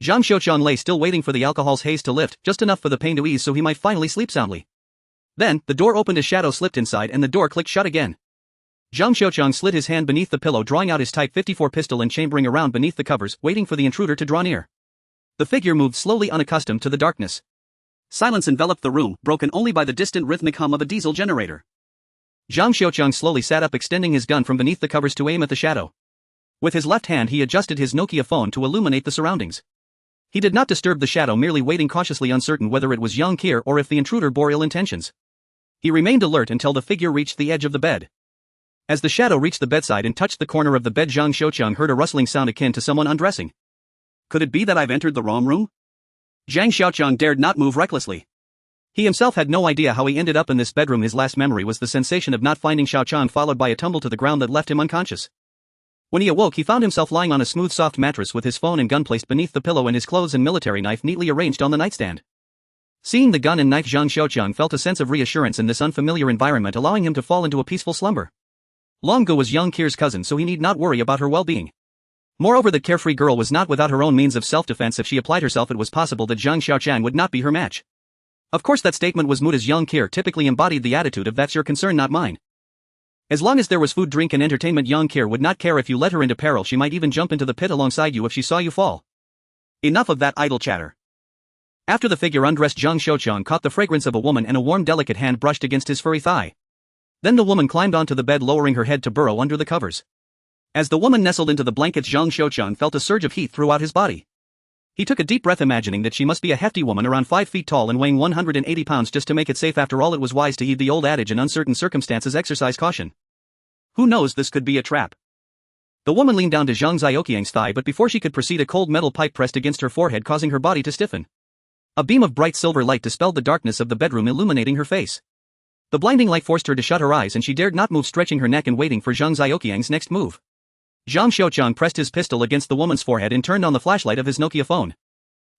Zhang Xiaoqiang lay still, waiting for the alcohol's haze to lift, just enough for the pain to ease so he might finally sleep soundly. Then, the door opened, a shadow slipped inside and the door clicked shut again. Zhang Xiaoqiang slid his hand beneath the pillow, drawing out his Type 54 pistol and chambering around beneath the covers, waiting for the intruder to draw near. The figure moved slowly, unaccustomed to the darkness. Silence enveloped the room, broken only by the distant rhythmic hum of a diesel generator. Zhang Xiaoqiang slowly sat up, extending his gun from beneath the covers to aim at the shadow. With his left hand he adjusted his Nokia phone to illuminate the surroundings. He did not disturb the shadow, merely waiting cautiously, uncertain whether it was Yang Qir or if the intruder bore ill intentions. He remained alert until the figure reached the edge of the bed. As the shadow reached the bedside and touched the corner of the bed, Zhang Xiaoqiang heard a rustling sound akin to someone undressing. Could it be that I've entered the wrong room? Zhang Xiaoqiang dared not move recklessly. He himself had no idea how he ended up in this bedroom. His last memory was the sensation of not finding Xiaoqiang, followed by a tumble to the ground that left him unconscious. When he awoke, he found himself lying on a smooth, soft mattress with his phone and gun placed beneath the pillow and his clothes and military knife neatly arranged on the nightstand. Seeing the gun and knife, Zhang Xiaoqiang felt a sense of reassurance in this unfamiliar environment, allowing him to fall into a peaceful slumber. Long Gu was Yang Qir's cousin, so he need not worry about her well-being. Moreover, the carefree girl was not without her own means of self-defense. If she applied herself, it was possible that Zhang Xiaoqiang would not be her match. Of course that statement was moot, as Yang Qir typically embodied the attitude of "that's your concern, not mine." As long as there was food, drink and entertainment, Yang Qir would not care if you led her into peril. She might even jump into the pit alongside you if she saw you fall. Enough of that idle chatter. After the figure undressed, Zhang Xiaoqiang caught the fragrance of a woman and a warm delicate hand brushed against his furry thigh. Then the woman climbed onto the bed, lowering her head to burrow under the covers. As the woman nestled into the blankets, Zhang Xiaoqiang felt a surge of heat throughout his body. He took a deep breath, imagining that she must be a hefty woman around 5 feet tall and weighing 180 pounds just to make it safe. After all, it was wise to heed the old adage: in uncertain circumstances exercise caution. Who knows, this could be a trap. The woman leaned down to Zhang Xiaoqiang's thigh, but before she could proceed, a cold metal pipe pressed against her forehead, causing her body to stiffen. A beam of bright silver light dispelled the darkness of the bedroom, illuminating her face. The blinding light forced her to shut her eyes, and she dared not move, stretching her neck and waiting for Zhang Xiaoqiang's next move. Zhang Xiaoqiang pressed his pistol against the woman's forehead and turned on the flashlight of his Nokia phone.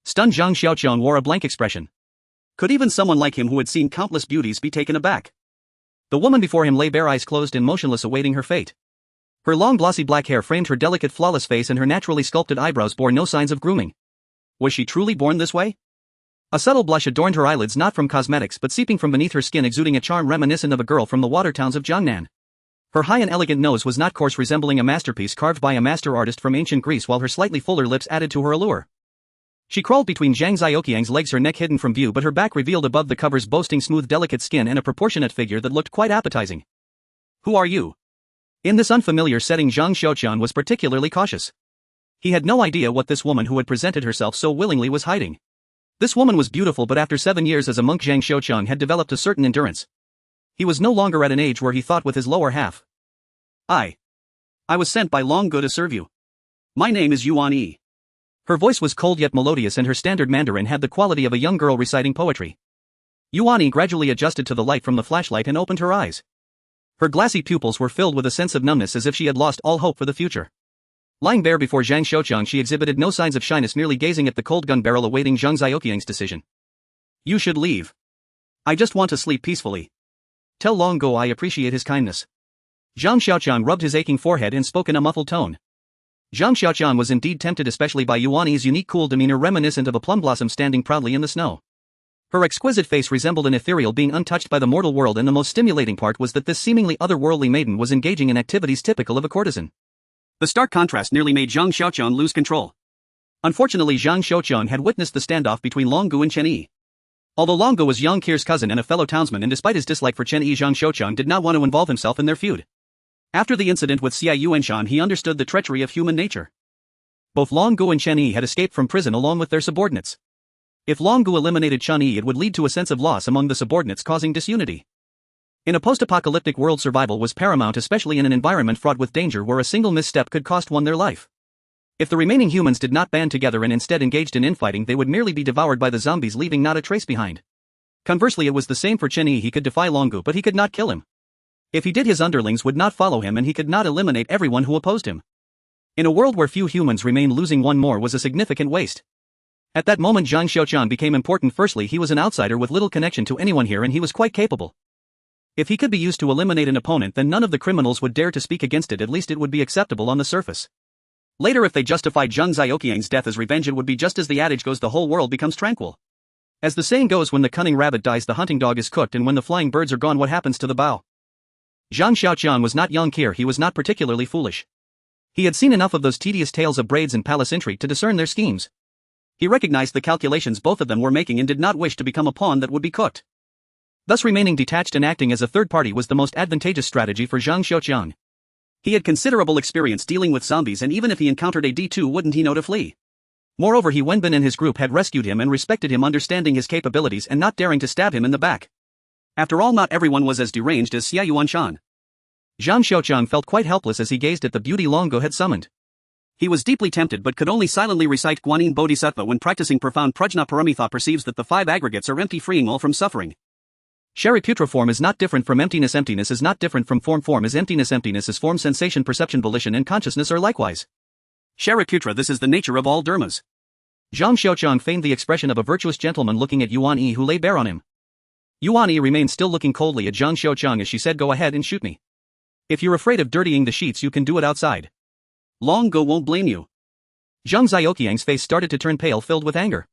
Stunned, Zhang Xiaoqiang wore a blank expression. Could even someone like him, who had seen countless beauties, be taken aback? The woman before him lay bare, eyes closed and motionless, awaiting her fate. Her long glossy black hair framed her delicate, flawless face, and her naturally sculpted eyebrows bore no signs of grooming. Was she truly born this way? A subtle blush adorned her eyelids, not from cosmetics but seeping from beneath her skin, exuding a charm reminiscent of a girl from the water towns of Jiangnan. Her high and elegant nose was not coarse, resembling a masterpiece carved by a master artist from ancient Greece, while her slightly fuller lips added to her allure. She crawled between Zhang Xiaoqiang's legs, her neck hidden from view but her back revealed above the covers, boasting smooth, delicate skin and a proportionate figure that looked quite appetizing. Who are you? In this unfamiliar setting, Zhang Xiaoqiang was particularly cautious. He had no idea what this woman who had presented herself so willingly was hiding. This woman was beautiful, but after 7 years as a monk, Zhang Xiaoqiang had developed a certain endurance. He was no longer at an age where he thought with his lower half. I was sent by Long Gu to serve you. My name is Yuan Yi. Her voice was cold yet melodious, and her standard Mandarin had the quality of a young girl reciting poetry. Yuan Yi gradually adjusted to the light from the flashlight and opened her eyes. Her glassy pupils were filled with a sense of numbness, as if she had lost all hope for the future. Lying bare before Zhang Xiaoqiang, she exhibited no signs of shyness, merely gazing at the cold gun barrel, awaiting Zhang Xiaoqiang's decision. You should leave. I just want to sleep peacefully. Tell Long Gu I appreciate his kindness. Zhang Xiaoqiang rubbed his aching forehead and spoke in a muffled tone. Zhang Xiaoqiang was indeed tempted, especially by Yuan Yi's unique cool demeanor, reminiscent of a plum blossom standing proudly in the snow. Her exquisite face resembled an ethereal being untouched by the mortal world, and the most stimulating part was that this seemingly otherworldly maiden was engaging in activities typical of a courtesan. The stark contrast nearly made Zhang Xiaoqiang lose control. Unfortunately, Zhang Xiaoqiang had witnessed the standoff between Long Gu and Chen Yi. Although Long Gu was Yang Qir's cousin and a fellow townsman, and despite his dislike for Chen Yi, Zhang Xiaoqiang did not want to involve himself in their feud. After the incident with Xia Yuanshan, he understood the treachery of human nature. Both Long Gu and Chen Yi had escaped from prison along with their subordinates. If Long Gu eliminated Chen Yi, it would lead to a sense of loss among the subordinates, causing disunity. In a post-apocalyptic world, survival was paramount, especially in an environment fraught with danger where a single misstep could cost one their life. If the remaining humans did not band together and instead engaged in infighting, they would merely be devoured by the zombies, leaving not a trace behind. Conversely, it was the same for Chen Yi. He could defy Long Gu, but he could not kill him. If he did, his underlings would not follow him, and he could not eliminate everyone who opposed him. In a world where few humans remained, losing one more was a significant waste. At that moment, Zhang Xiaoqiang became important. Firstly, he was an outsider with little connection to anyone here, and he was quite capable. If he could be used to eliminate an opponent, then none of the criminals would dare to speak against it. At least it would be acceptable on the surface. Later, if they justified Zhang Xiaoqiang's death as revenge, it would be just as the adage goes: the whole world becomes tranquil. As the saying goes, when the cunning rabbit dies, the hunting dog is cooked, and when the flying birds are gone, what happens to the bow? Zhang Xiaoqiang was not Yang Qir. He was not particularly foolish. He had seen enough of those tedious tales of braids and palace intrigue to discern their schemes. He recognized the calculations both of them were making and did not wish to become a pawn that would be cooked. Thus, remaining detached and acting as a third party was the most advantageous strategy for Zhang Xiaoqiang. He had considerable experience dealing with zombies, and even if he encountered a D2, wouldn't he know to flee? Moreover, he Wenbin and his group had rescued him and respected him, understanding his capabilities and not daring to stab him in the back. After all, not everyone was as deranged as Xia Yuanshan. Zhang Xiaoqiang felt quite helpless as he gazed at the beauty Long Gu had summoned. He was deeply tempted but could only silently recite Guanyin Bodhisattva when practicing profound prajna paramitha. Perceives that the 5 aggregates are empty, freeing all from suffering. Shariputra: form is not different from emptiness. Emptiness is not different from form. Form is emptiness. Emptiness is form. Sensation, perception, volition, and consciousness are likewise Shariputra. This is the nature of all dharmas. Zhang Xiaoqiang feigned the expression of a virtuous gentleman, looking at Yuan Yi, who lay bare on him. Yuan Yi remained still, looking coldly at Zhang Xiaoqiang as she said, "Go ahead and shoot me. If you're afraid of dirtying the sheets, you can do it outside. Long Gu won't blame you." Zhang Xiaoqiang's face started to turn pale, filled with anger.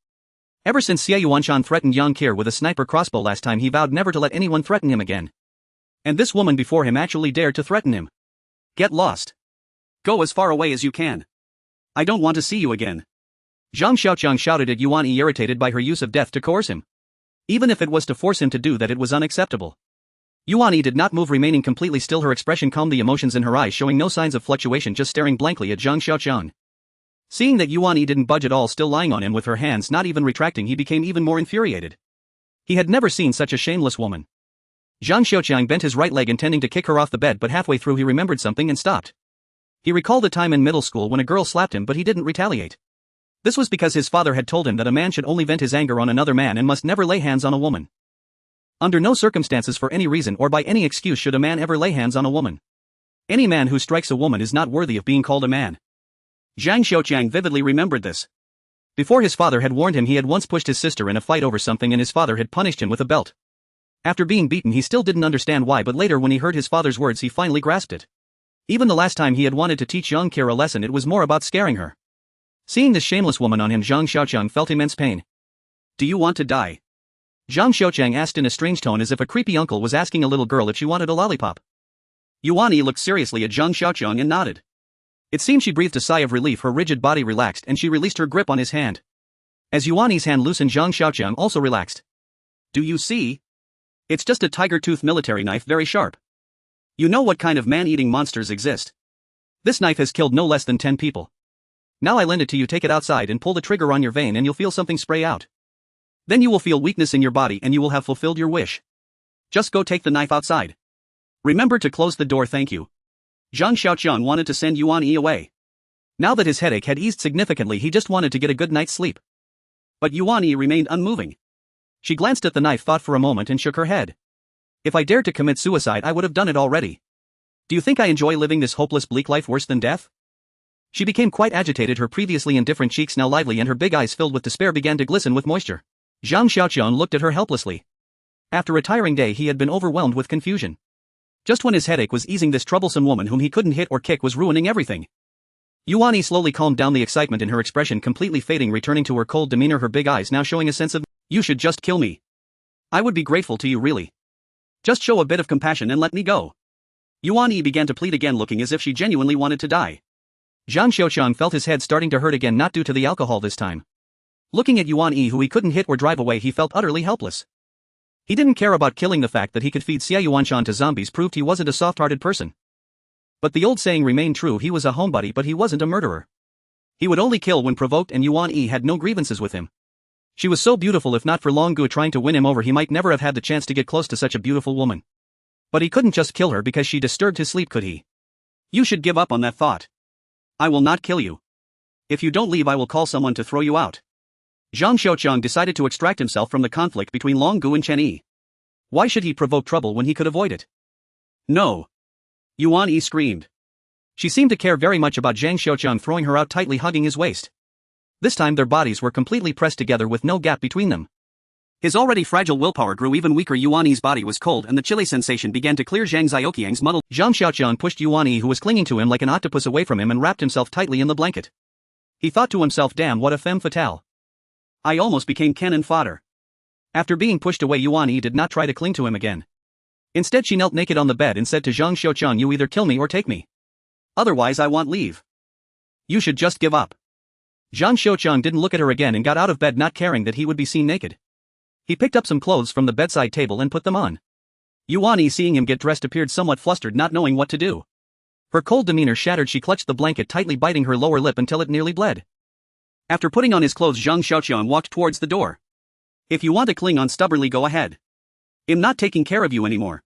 Ever since Xia Yuanshan threatened Yang Qir with a sniper crossbow last time, he vowed never to let anyone threaten him again. And this woman before him actually dared to threaten him. Get lost. Go as far away as you can. I don't want to see you again. Zhang Xiaoqiang shouted at Yuan Yi, irritated by her use of death to coerce him. Even if it was to force him to do that, it was unacceptable. Yuan Yi did not move, remaining completely still, her expression calm, the emotions in her eyes showing no signs of fluctuation, just staring blankly at Zhang Xiaoqiang. Seeing that Yuan Yi didn't budge at all, still lying on him with her hands not even retracting, he became even more infuriated. He had never seen such a shameless woman. Zhang Xiaoqiang bent his right leg intending to kick her off the bed, but halfway through he remembered something and stopped. He recalled a time in middle school when a girl slapped him, but he didn't retaliate. This was because his father had told him that a man should only vent his anger on another man and must never lay hands on a woman. Under no circumstances, for any reason or by any excuse, should a man ever lay hands on a woman. Any man who strikes a woman is not worthy of being called a man. Zhang Xiaoqiang vividly remembered this. Before, his father had warned him he had once pushed his sister in a fight over something, and his father had punished him with a belt. After being beaten, he still didn't understand why, but later when he heard his father's words, he finally grasped it. Even the last time he had wanted to teach young Kira a lesson, it was more about scaring her. Seeing this shameless woman on him, Zhang Xiaoqiang felt immense pain. "Do you want to die?" Zhang Xiaoqiang asked in a strange tone, as if a creepy uncle was asking a little girl if she wanted a lollipop. Yuan Yi looked seriously at Zhang Xiaoqiang and nodded. It seemed she breathed a sigh of relief, her rigid body relaxed, and she released her grip on his hand. As Yuan Yi's hand loosened, Zhang Xiaoqiang also relaxed. "Do you see? It's just a tiger-tooth military knife, very sharp. You know what kind of man-eating monsters exist. This knife has killed no less than 10 people. Now I lend it to you, take it outside and pull the trigger on your vein and you'll feel something spray out. Then you will feel weakness in your body and you will have fulfilled your wish. Just go take the knife outside. Remember to close the door, thank you." Zhang Xiaoqiang wanted to send Yuan Yi away. Now that his headache had eased significantly, he just wanted to get a good night's sleep. But Yuan Yi remained unmoving. She glanced at the knife, thought for a moment, and shook her head. "If I dared to commit suicide, I would have done it already. Do you think I enjoy living this hopeless, bleak life worse than death?" She became quite agitated, her previously indifferent cheeks now lively, and her big eyes filled with despair began to glisten with moisture. Zhang Xiaoqiang looked at her helplessly. After a tiring day, he had been overwhelmed with confusion. Just when his headache was easing, this troublesome woman whom he couldn't hit or kick was ruining everything. Yuan Yi slowly calmed down, the excitement in her expression completely fading, returning to her cold demeanor, her big eyes now showing a sense of, "You should just kill me. I would be grateful to you, really. Just show a bit of compassion and let me go." Yuan Yi began to plead again, looking as if she genuinely wanted to die. Zhang Xiaoqiang felt his head starting to hurt again, not due to the alcohol this time. Looking at Yuan Yi, who he couldn't hit or drive away, he felt utterly helpless. He didn't care about killing. The fact that he could feed Xia Yuanshan to zombies proved he wasn't a soft-hearted person. But the old saying remained true, he was a homebody but he wasn't a murderer. He would only kill when provoked, and Yuan Yi had no grievances with him. She was so beautiful, if not for Long Gu trying to win him over, he might never have had the chance to get close to such a beautiful woman. But he couldn't just kill her because she disturbed his sleep, could he? "You should give up on that thought. I will not kill you. If you don't leave, I will call someone to throw you out." Zhang Xiaoqiang decided to extract himself from the conflict between Long Gu and Chen Yi. Why should he provoke trouble when he could avoid it? "No!" Yuan Yi screamed. She seemed to care very much about Zhang Xiaoqiang throwing her out, tightly hugging his waist. This time their bodies were completely pressed together with no gap between them. His already fragile willpower grew even weaker. Yuan Yi's body was cold and the chilly sensation began to clear Zhang Xiaoqiang's muddled. Zhang Xiaoqiang pushed Yuan Yi, who was clinging to him like an octopus, away from him and wrapped himself tightly in the blanket. He thought to himself, "Damn, what a femme fatale. I almost became cannon fodder." After being pushed away, Yuan Yi did not try to cling to him again. Instead, she knelt naked on the bed and said to Zhang Xiaoqiang, "You either kill me or take me. Otherwise I want leave. You should just give up." Zhang Xiaoqiang didn't look at her again and got out of bed, not caring that he would be seen naked. He picked up some clothes from the bedside table and put them on. Yuan Yi, seeing him get dressed, appeared somewhat flustered, not knowing what to do. Her cold demeanor shattered, she clutched the blanket tightly, biting her lower lip until it nearly bled. After putting on his clothes, Zhang Xiaoqiang walked towards the door. "If you want to cling on stubbornly, go ahead. I'm not taking care of you anymore.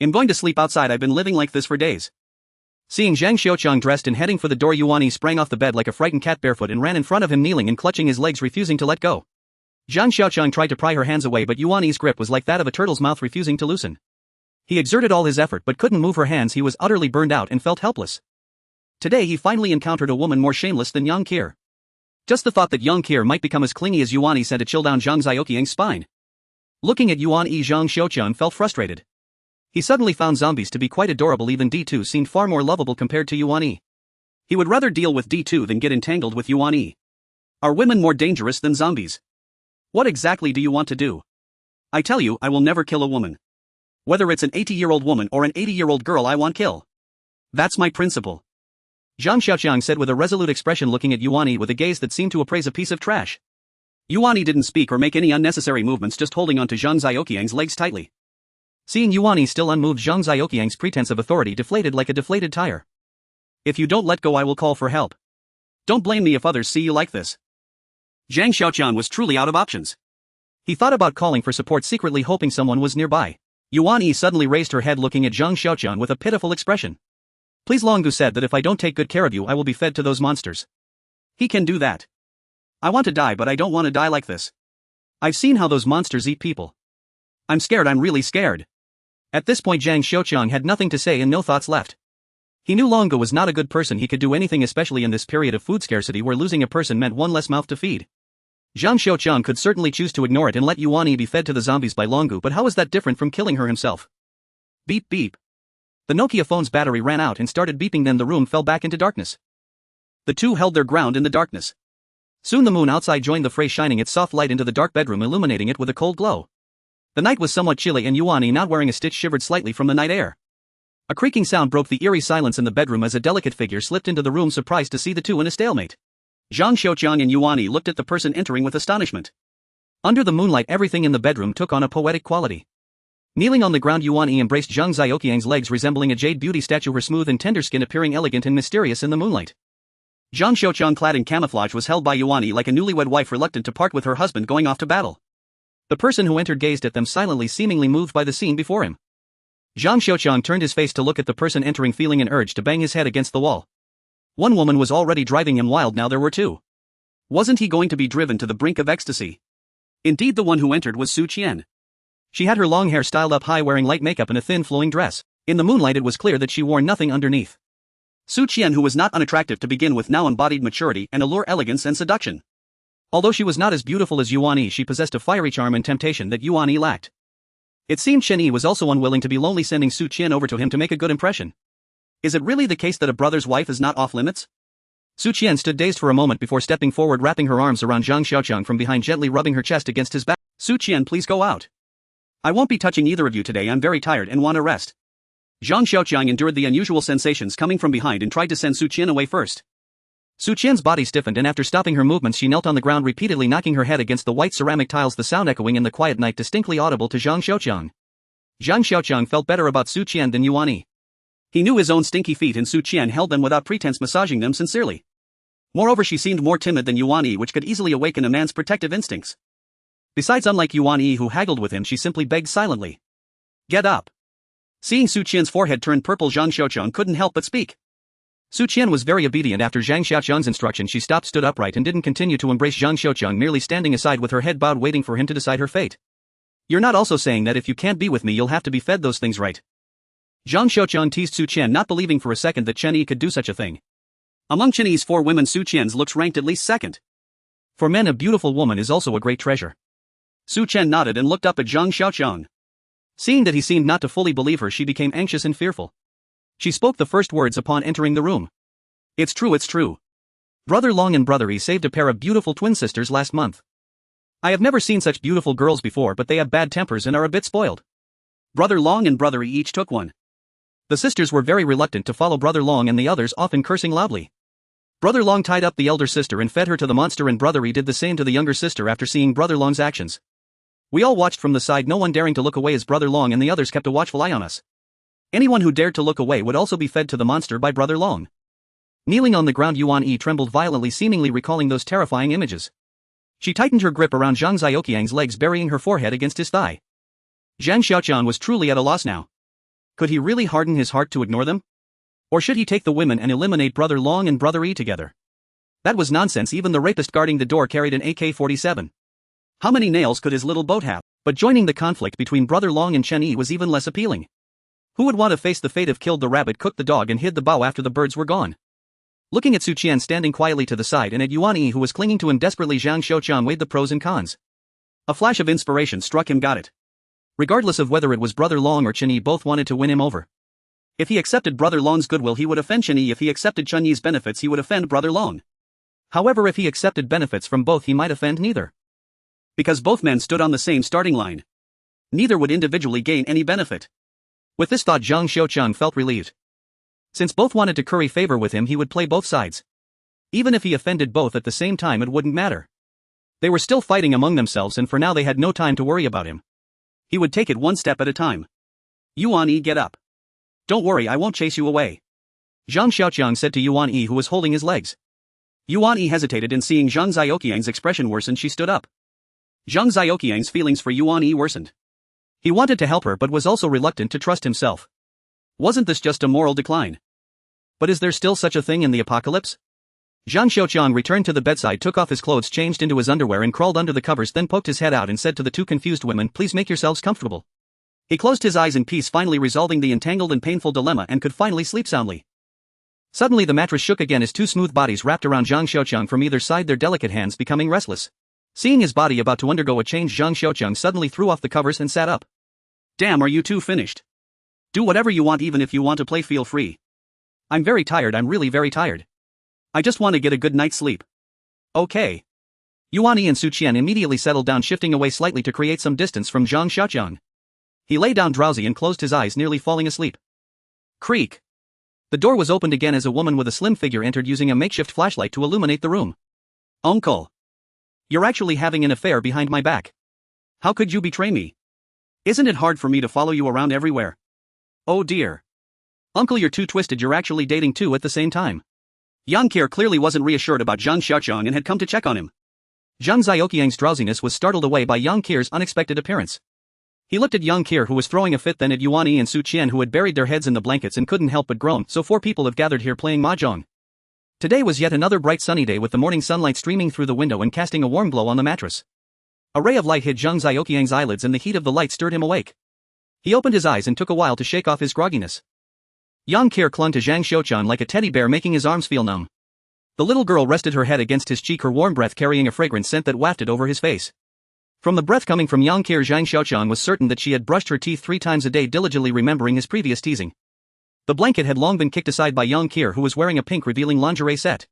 I'm going to sleep outside, I've been living like this for days." Seeing Zhang Xiaoqiang dressed and heading for the door, Yuan Yi sprang off the bed like a frightened cat barefoot and ran in front of him, kneeling and clutching his legs, refusing to let go. Zhang Xiaoqiang tried to pry her hands away, but Yuan Yi's grip was like that of a turtle's mouth, refusing to loosen. He exerted all his effort but couldn't move her hands. He was utterly burned out and felt helpless. Today he finally encountered a woman more shameless than Yang Qir. Just the thought that Yang Qir might become as clingy as Yuan Yi sent a chill down Zhang Xiaoqiang's spine. Looking at Yuan Yi, Zhang Xiaoqiang felt frustrated. He suddenly found zombies to be quite adorable. Even D2 seemed far more lovable compared to Yuan Yi. He would rather deal with D2 than get entangled with Yuan Yi. Are women more dangerous than zombies? What exactly do you want to do? I tell you, I will never kill a woman. Whether it's an 80-year-old woman or an 80-year-old girl, I won't kill. That's my principle. Zhang Xiaoqiang said with a resolute expression, looking at Yuan Yi with a gaze that seemed to appraise a piece of trash. Yuan Yi didn't speak or make any unnecessary movements, just holding onto Zhang Xiaoqiang's legs tightly. Seeing Yuan Yi still unmoved, Zhang Xiaoqiang's pretense of authority deflated like a deflated tire. If you don't let go, I will call for help. Don't blame me if others see you like this. Zhang Xiaoqiang was truly out of options. He thought about calling for support, secretly hoping someone was nearby. Yuan Yi suddenly raised her head, looking at Zhang Xiaoqiang with a pitiful expression. Please, Longu said that if I don't take good care of you, I will be fed to those monsters. He can do that. I want to die, but I don't want to die like this. I've seen how those monsters eat people. I'm scared, I'm really scared. At this point, Zhang Xiaoqiang had nothing to say and no thoughts left. He knew Longu was not a good person. He could do anything, especially in this period of food scarcity where losing a person meant one less mouth to feed. Zhang Xiaoqiang could certainly choose to ignore it and let Yuan Yi be fed to the zombies by Longu, but how is that different from killing her himself? Beep beep. The Nokia phone's battery ran out and started beeping, then the room fell back into darkness. The two held their ground in the darkness. Soon the moon outside joined the fray, shining its soft light into the dark bedroom, illuminating it with a cold glow. The night was somewhat chilly and Yuan Yi, not wearing a stitch, shivered slightly from the night air. A creaking sound broke the eerie silence in the bedroom as a delicate figure slipped into the room, surprised to see the two in a stalemate. Zhang Xiaoqiang and Yuan Yi looked at the person entering with astonishment. Under the moonlight, everything in the bedroom took on a poetic quality. Kneeling on the ground, Yuan Yi embraced Zhang Xiaoqiang's legs, resembling a jade beauty statue, her smooth and tender skin appearing elegant and mysterious in the moonlight. Zhang Xiaoqiang, clad in camouflage, was held by Yuan Yi like a newlywed wife reluctant to part with her husband going off to battle. The person who entered gazed at them silently, seemingly moved by the scene before him. Zhang Xiaoqiang turned his face to look at the person entering, feeling an urge to bang his head against the wall. One woman was already driving him wild, now there were two. Wasn't he going to be driven to the brink of ecstasy? Indeed, the one who entered was Su Qian. She had her long hair styled up high, wearing light makeup and a thin flowing dress. In the moonlight it was clear that she wore nothing underneath. Su Qian, who was not unattractive to begin with, now embodied maturity and allure, elegance and seduction. Although she was not as beautiful as Yuan Yi, she possessed a fiery charm and temptation that Yuan Yi lacked. It seemed Chen Yi was also unwilling to be lonely, sending Su Qian over to him to make a good impression. Is it really the case that a brother's wife is not off limits? Su Qian stood dazed for a moment before stepping forward, wrapping her arms around Zhang Xiaoqiang from behind, gently rubbing her chest against his back. Su Qian, please go out. I won't be touching either of you today, I'm very tired and want to rest. Zhang Xiaoqiang endured the unusual sensations coming from behind and tried to send Su Qian away first. Su Qian's body stiffened, and after stopping her movements she knelt on the ground, repeatedly knocking her head against the white ceramic tiles, the sound echoing in the quiet night, distinctly audible to Zhang Xiaoqiang. Zhang Xiaoqiang felt better about Su Qian than Yuan Yi. He knew his own stinky feet and Su Qian held them without pretense, massaging them sincerely. Moreover, she seemed more timid than Yuan Yi, which could easily awaken a man's protective instincts. Besides, unlike Yuan Yi, who haggled with him, she simply begged silently. Get up. Seeing Su Qian's forehead turn purple, Zhang Xiaoqiang couldn't help but speak. Su Qian was very obedient. After Zhang Xiaoqiang's instruction, she stopped, stood upright, and didn't continue to embrace Zhang Xiaoqiang, merely standing aside with her head bowed, waiting for him to decide her fate. You're not also saying that if you can't be with me you'll have to be fed those things, right? Zhang Xiaoqiang teased Su Qian, not believing for a second that Chen Yi could do such a thing. Among Chen Yi's 4 women, Su Qian's looks ranked at least second. For men, a beautiful woman is also a great treasure. Su Qian nodded and looked up at Zhang Xiaoqiang. Seeing that he seemed not to fully believe her, she became anxious and fearful. She spoke the first words upon entering the room. It's true, it's true. Brother Long and Brother Yi saved a pair of beautiful twin sisters last month. I have never seen such beautiful girls before, but they have bad tempers and are a bit spoiled. Brother Long and Brother Yi each took one. The sisters were very reluctant to follow Brother Long, and the others often cursing loudly. Brother Long tied up the elder sister and fed her to the monster, and Brother Yi did the same to the younger sister after seeing Brother Long's actions. We all watched from the side, no one daring to look away, as Brother Long and the others kept a watchful eye on us. Anyone who dared to look away would also be fed to the monster by Brother Long. Kneeling on the ground, Yuan Yi trembled violently, seemingly recalling those terrifying images. She tightened her grip around Zhang Xiaoqiang's legs, burying her forehead against his thigh. Zhang Xiaoqiang was truly at a loss now. Could he really harden his heart to ignore them? Or should he take the women and eliminate Brother Long and Brother Yi together? That was nonsense. Even the rapist guarding the door carried an AK-47. How many nails could his little boat have? But joining the conflict between Brother Long and Chen Yi was even less appealing. Who would want to face the fate of killed the rabbit, cooked the dog, and hid the bow after the birds were gone? Looking at Su Qian standing quietly to the side and at Yuan Yi who was clinging to him desperately, Zhang Xiaoqiang weighed the pros and cons. A flash of inspiration struck him. Got it. Regardless of whether it was Brother Long or Chen Yi, both wanted to win him over. If he accepted Brother Long's goodwill, he would offend Chen Yi. If he accepted Chen Yi's benefits, he would offend Brother Long. However, if he accepted benefits from both, he might offend neither. Because both men stood on the same starting line. Neither would individually gain any benefit. With this thought, Zhang Xiaoqiang felt relieved. Since both wanted to curry favor with him, he would play both sides. Even if he offended both at the same time, it wouldn't matter. They were still fighting among themselves, and for now they had no time to worry about him. He would take it one step at a time. Yuan Yi, get up. Don't worry, I won't chase you away. Zhang Xiaoqiang said to Yuan Yi, who was holding his legs. Yuan Yi hesitated, and seeing Zhang Xiaoqiang's expression worsen, she stood up. Zhang Xiaoqiang's feelings for Yuan Yi worsened. He wanted to help her but was also reluctant to trust himself. Wasn't this just a moral decline? But is there still such a thing in the apocalypse? Zhang Xiaoqiang returned to the bedside, took off his clothes, changed into his underwear and crawled under the covers, then poked his head out and said to the two confused women, "Please make yourselves comfortable." He closed his eyes in peace, finally resolving the entangled and painful dilemma, and could finally sleep soundly. Suddenly the mattress shook again as two smooth bodies wrapped around Zhang Xiaoqiang from either side, their delicate hands becoming restless. Seeing his body about to undergo a change, Zhang Xiaoqiang suddenly threw off the covers and sat up. "Damn, are you two finished? Do whatever you want, even if you want to play, feel free. I'm very tired, I'm really very tired. I just want to get a good night's sleep." "Okay." Yuan Yi and Su Qian immediately settled down, shifting away slightly to create some distance from Zhang Xiaoqiang. He lay down drowsy and closed his eyes, nearly falling asleep. Creak. The door was opened again as a woman with a slim figure entered, using a makeshift flashlight to illuminate the room. "Uncle. You're actually having an affair behind my back. How could you betray me? Isn't it hard for me to follow you around everywhere? Oh dear. Uncle, you're too twisted, you're actually dating two at the same time." Yang Qian clearly wasn't reassured about Zhang Xiaoqiang and had come to check on him. Zhang Xiaoqiang's drowsiness was startled away by Yang Qian's unexpected appearance. He looked at Yang Qian, who was throwing a fit, then at Yuan Yi and Su Qian, who had buried their heads in the blankets and couldn't help but groan. "So 4 people have gathered here playing mahjong." Today was yet another bright sunny day, with the morning sunlight streaming through the window and casting a warm glow on the mattress. A ray of light hit Zhang Xiaoqiang's eyelids, and the heat of the light stirred him awake. He opened his eyes and took a while to shake off his grogginess. Yang Qian clung to Zhang Xiaoqiang like a teddy bear, making his arms feel numb. The little girl rested her head against his cheek, her warm breath carrying a fragrant scent that wafted over his face. From the breath coming from Yang Qian, Zhang Xiaoqiang was certain that she had brushed her teeth 3 times a day, diligently remembering his previous teasing. The blanket had long been kicked aside by Yang Qian, who was wearing a pink revealing lingerie set.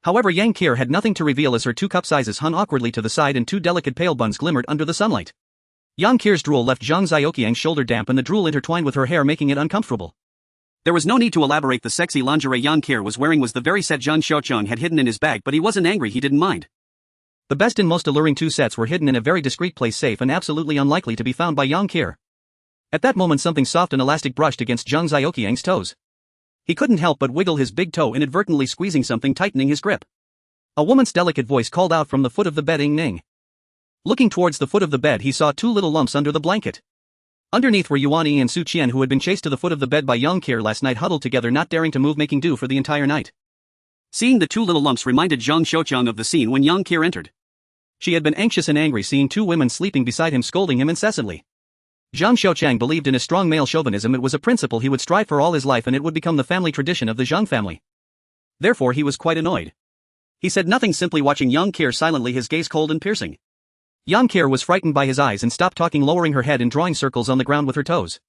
However, Yang Qian had nothing to reveal, as her 2 cup sizes hung awkwardly to the side and 2 delicate pale buns glimmered under the sunlight. Yang Qian's drool left Zhang Xiaoqiang's shoulder damp, and the drool intertwined with her hair, making it uncomfortable. There was no need to elaborate. The sexy lingerie Yang Qian was wearing was the very set Zhang Xiaoqiang had hidden in his bag, but he wasn't angry, he didn't mind. The best and most alluring 2 sets were hidden in a very discreet place, safe and absolutely unlikely to be found by Yang Qian. At that moment something soft and elastic brushed against Zhang Xiaoqiang's toes. He couldn't help but wiggle his big toe, inadvertently squeezing something, tightening his grip. A woman's delicate voice called out from the foot of the bed, "Ing Ning." Looking towards the foot of the bed, he saw 2 little lumps under the blanket. Underneath were Yuan Yi and Su Qian, who had been chased to the foot of the bed by Yang Qian last night, huddled together, not daring to move, making do for the entire night. Seeing the 2 little lumps reminded Zhang Xiaoqiang of the scene when Yang Qian entered. She had been anxious and angry seeing 2 women sleeping beside him, scolding him incessantly. Zhang Xiaoqiang believed in a strong male chauvinism. It was a principle he would strive for all his life, and it would become the family tradition of the Zhang family. Therefore he was quite annoyed. He said nothing, simply watching Yang Qian silently, his gaze cold and piercing. Yang Qian was frightened by his eyes and stopped talking, lowering her head and drawing circles on the ground with her toes.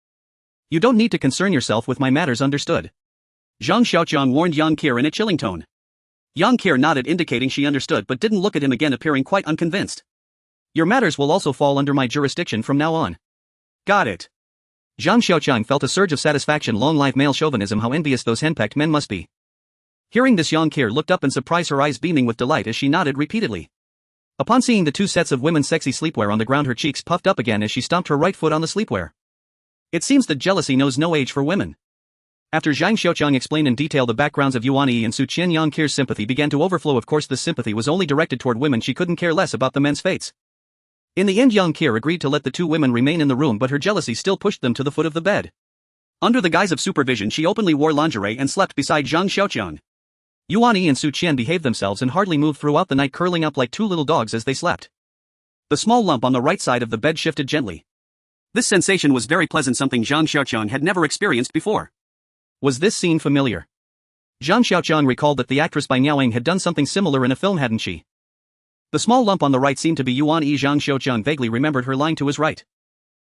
"You don't need to concern yourself with my matters, understood?" Zhang Xiaoqiang warned Yang Qian in a chilling tone. Yang Qian nodded, indicating she understood, but didn't look at him again, appearing quite unconvinced. "Your matters will also fall under my jurisdiction from now on." "Got it." Zhang Xiaoqiang felt a surge of satisfaction. Long live male chauvinism, how envious those henpecked men must be. Hearing this, Yang Qian looked up in surprise, her eyes beaming with delight as she nodded repeatedly. Upon seeing the 2 sets of women's sexy sleepwear on the ground, her cheeks puffed up again as she stomped her right foot on the sleepwear. It seems that jealousy knows no age for women. After Zhang Xiaoqiang explained in detail the backgrounds of Yuan Yi and Su Qian, Yang Qian's sympathy began to overflow. Of course, this sympathy was only directed toward women. She couldn't care less about the men's fates. In the end, Yang Qian agreed to let the 2 women remain in the room, but her jealousy still pushed them to the foot of the bed. Under the guise of supervision, she openly wore lingerie and slept beside Zhang Xiaoqiang. Yuan Yi and Su Qian behaved themselves and hardly moved throughout the night, curling up like 2 little dogs as they slept. The small lump on the right side of the bed shifted gently. This sensation was very pleasant, something Zhang Xiaoqiang had never experienced before. Was this scene familiar? Zhang Xiaoqiang recalled that the actress Bai Niaoying had done something similar in a film, hadn't she? The small lump on the right seemed to be Yuan Yi. Zhang Xiaoqiang vaguely remembered her lying to his right.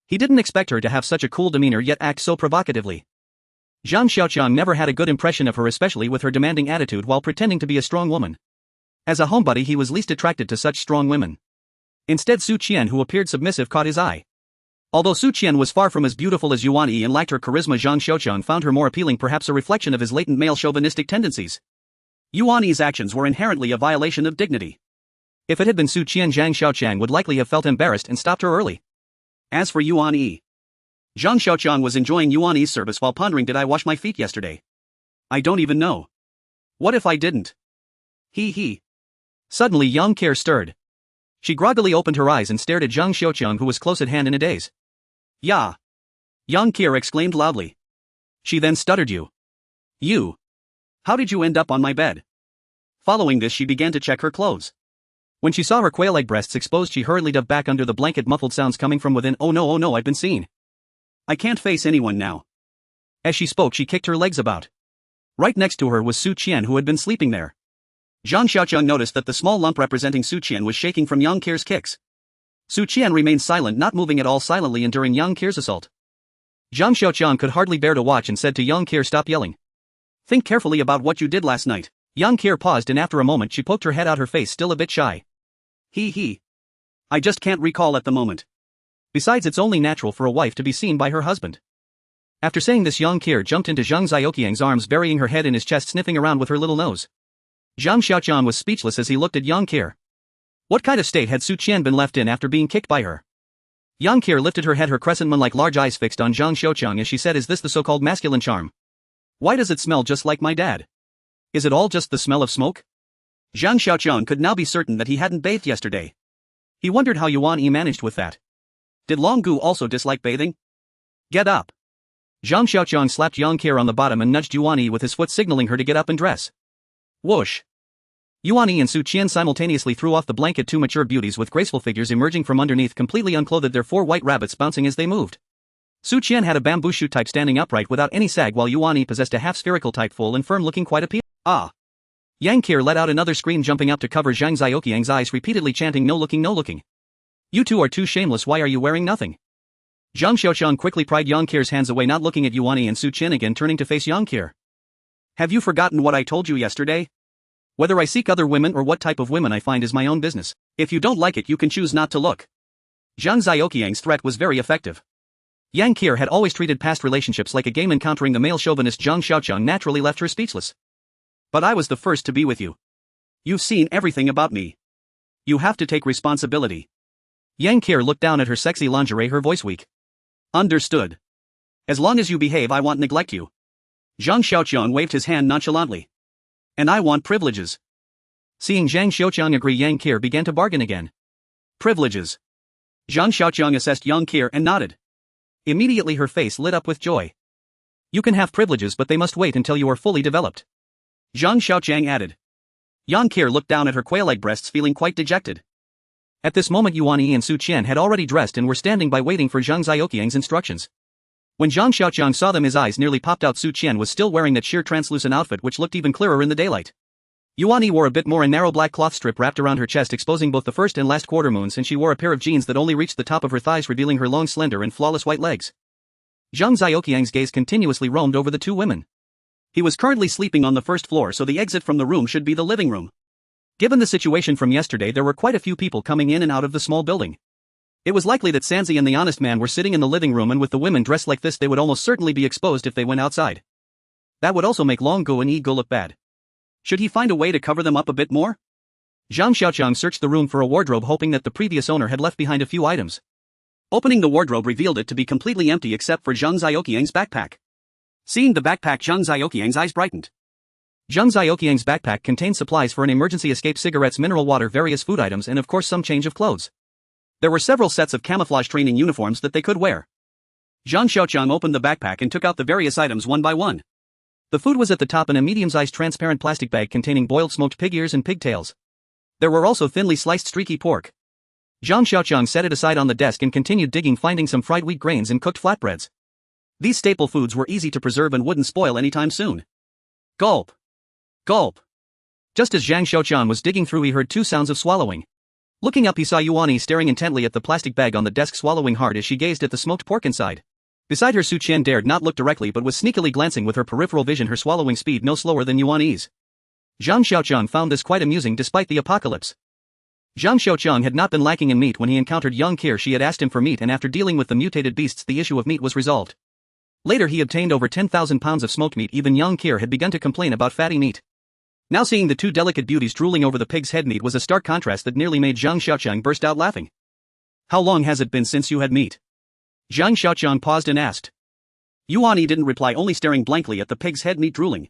He didn't expect her to have such a cool demeanor yet act so provocatively. Zhang Xiaoqiang never had a good impression of her, especially with her demanding attitude while pretending to be a strong woman. As a homebody, he was least attracted to such strong women. Instead, Su Qian, who appeared submissive, caught his eye. Although Su Qian was far from as beautiful as Yuan Yi and lacked her charisma, Zhang Xiaoqiang found her more appealing, perhaps a reflection of his latent male chauvinistic tendencies. Yuan Yi's actions were inherently a violation of dignity. If it had been Su Qian, Zhang Xiaoqiang would likely have felt embarrassed and stopped her early. As for Yuan Yi, Zhang Xiaoqiang was enjoying Yuan Yi's service while pondering, did I wash my feet yesterday? I don't even know. What if I didn't? He. Suddenly Yang Care stirred. She groggily opened her eyes and stared at Zhang Xiaoqiang, who was close at hand in a daze. Yeah. Yang Care exclaimed loudly. She then stuttered, You. How did you end up on my bed? Following this, she began to check her clothes. When she saw her quail-egg breasts exposed, she hurriedly dove back under the blanket, muffled sounds coming from within. Oh no, I've been seen. I can't face anyone now. As she spoke, she kicked her legs about. Right next to her was Su Qian, who had been sleeping there. Zhang Xiaoqiang noticed that the small lump representing Su Qian was shaking from Yang Care's kicks. Su Qian remained silent, not moving at all, silently enduring Yang Care's assault. Zhang Xiaoqiang could hardly bear to watch and said to Yang Care, stop yelling. Think carefully about what you did last night. Yang Care paused, and after a moment she poked her head out, her face still a bit shy. He. I just can't recall at the moment. Besides, it's only natural for a wife to be seen by her husband. After saying this, Yang Care jumped into Zhang Xiaoqiang's arms, burying her head in his chest, sniffing around with her little nose. Zhang Xiaoqiang was speechless as he looked at Yang Care. What kind of state had Su Qian been left in after being kicked by her? Yang Care lifted her head, her crescent moon-like large eyes fixed on Zhang Xiaoqiang as she said, is this the so-called masculine charm? Why does it smell just like my dad? Is it all just the smell of smoke? Zhang Xiaoqiang could now be certain that he hadn't bathed yesterday. He wondered how Yuan Yi managed with that. Did Long Gu also dislike bathing? Get up. Zhang Xiaoqiang slapped Yang Care on the bottom and nudged Yuan Yi with his foot, signaling her to get up and dress. Whoosh. Yuan Yi and Su Qian simultaneously threw off the blanket, two mature beauties with graceful figures emerging from underneath, completely unclothed, their four white rabbits bouncing as they moved. Su Qian had a bamboo shoot type standing upright without any sag, while Yuan Yi possessed a half-spherical type, full and firm, looking quite appealing. Ah! Yang Care let out another scream, jumping up to cover Zhang Xiaoqiang's eyes, repeatedly chanting, no looking, no looking. You two are too shameless, why are you wearing nothing? Zhang Xiaoqiang quickly pried Yang Care's hands away, not looking at Yuan Yi and Su Qian again, turning to face Yang Care. Have you forgotten what I told you yesterday? Whether I seek other women or what type of women I find is my own business. If you don't like it, you can choose not to look. Zhang Xiaoqiang's threat was very effective. Yang Care had always treated past relationships like a game. Encountering the male chauvinist Zhang Xiaoqiang naturally left her speechless. But I was the first to be with you. You've seen everything about me. You have to take responsibility. Yang Care looked down at her sexy lingerie, her voice weak. Understood. As long as you behave, I won't neglect you. Zhang Xiaoqiang waved his hand nonchalantly. And I want privileges. Seeing Zhang Xiaoqiang agree, Yang Care began to bargain again. Privileges. Zhang Xiaoqiang assessed Yang Care and nodded. Immediately her face lit up with joy. You can have privileges, but they must wait until you are fully developed. Zhang Xiaoqiang added. Yang Care looked down at her quail-egg breasts, feeling quite dejected. At this moment, Yuan Yi and Su Qian had already dressed and were standing by, waiting for Zhang Xiaoqiang's instructions. When Zhang Xiaoqiang saw them, his eyes nearly popped out. Su Qian was still wearing that sheer translucent outfit which looked even clearer in the daylight. Yuan Yi wore a bit more, a narrow black cloth strip wrapped around her chest, exposing both the first and last quarter moons, and she wore a pair of jeans that only reached the top of her thighs, revealing her long, slender and flawless white legs. Zhang Xiaoqiang's gaze continuously roamed over the two women. He was currently sleeping on the first floor, so the exit from the room should be the living room. Given the situation from yesterday, there were quite a few people coming in and out of the small building. It was likely that Sanzi and the honest man were sitting in the living room, and with the women dressed like this, they would almost certainly be exposed if they went outside. That would also make Long Gu and Yi Gu look bad. Should he find a way to cover them up a bit more? Zhang Xiaoqiang searched the room for a wardrobe, hoping that the previous owner had left behind a few items. Opening the wardrobe revealed it to be completely empty except for Zhang Xiaoqiang's backpack. Seeing the backpack, Zhang Xiaoqiang's eyes brightened. Zhang Xiaoqiang's backpack contained supplies for an emergency escape, cigarettes, mineral water, various food items, and of course some change of clothes. There were several sets of camouflage training uniforms that they could wear. Zhang Xiaoqiang opened the backpack and took out the various items one by one. The food was at the top in a medium-sized transparent plastic bag containing boiled smoked pig ears and pigtails. There were also thinly sliced streaky pork. Zhang Xiaoqiang set it aside on the desk and continued digging, finding some fried wheat grains and cooked flatbreads. These staple foods were easy to preserve and wouldn't spoil anytime soon. Gulp. Gulp. Just as Zhang Xiaoqiang was digging through, he heard two sounds of swallowing. Looking up, he saw Yuan Yi staring intently at the plastic bag on the desk, swallowing hard as she gazed at the smoked pork inside. Beside her, Su Qian dared not look directly but was sneakily glancing with her peripheral vision, her swallowing speed no slower than Yuan Yi's. Zhang Xiaoqiang found this quite amusing despite the apocalypse. Zhang Xiaoqiang had not been lacking in meat when he encountered young Kier. She had asked him for meat, and after dealing with the mutated beasts the issue of meat was resolved. Later he obtained over 10,000 pounds of smoked meat. Even young Kier had begun to complain about fatty meat. Now seeing the two delicate beauties drooling over the pig's head meat was a stark contrast that nearly made Zhang Xiaoqiang burst out laughing. How long has it been since you had meat? Zhang Xiaoqiang paused and asked. Yuan Yi didn't reply, only staring blankly at the pig's head meat drooling.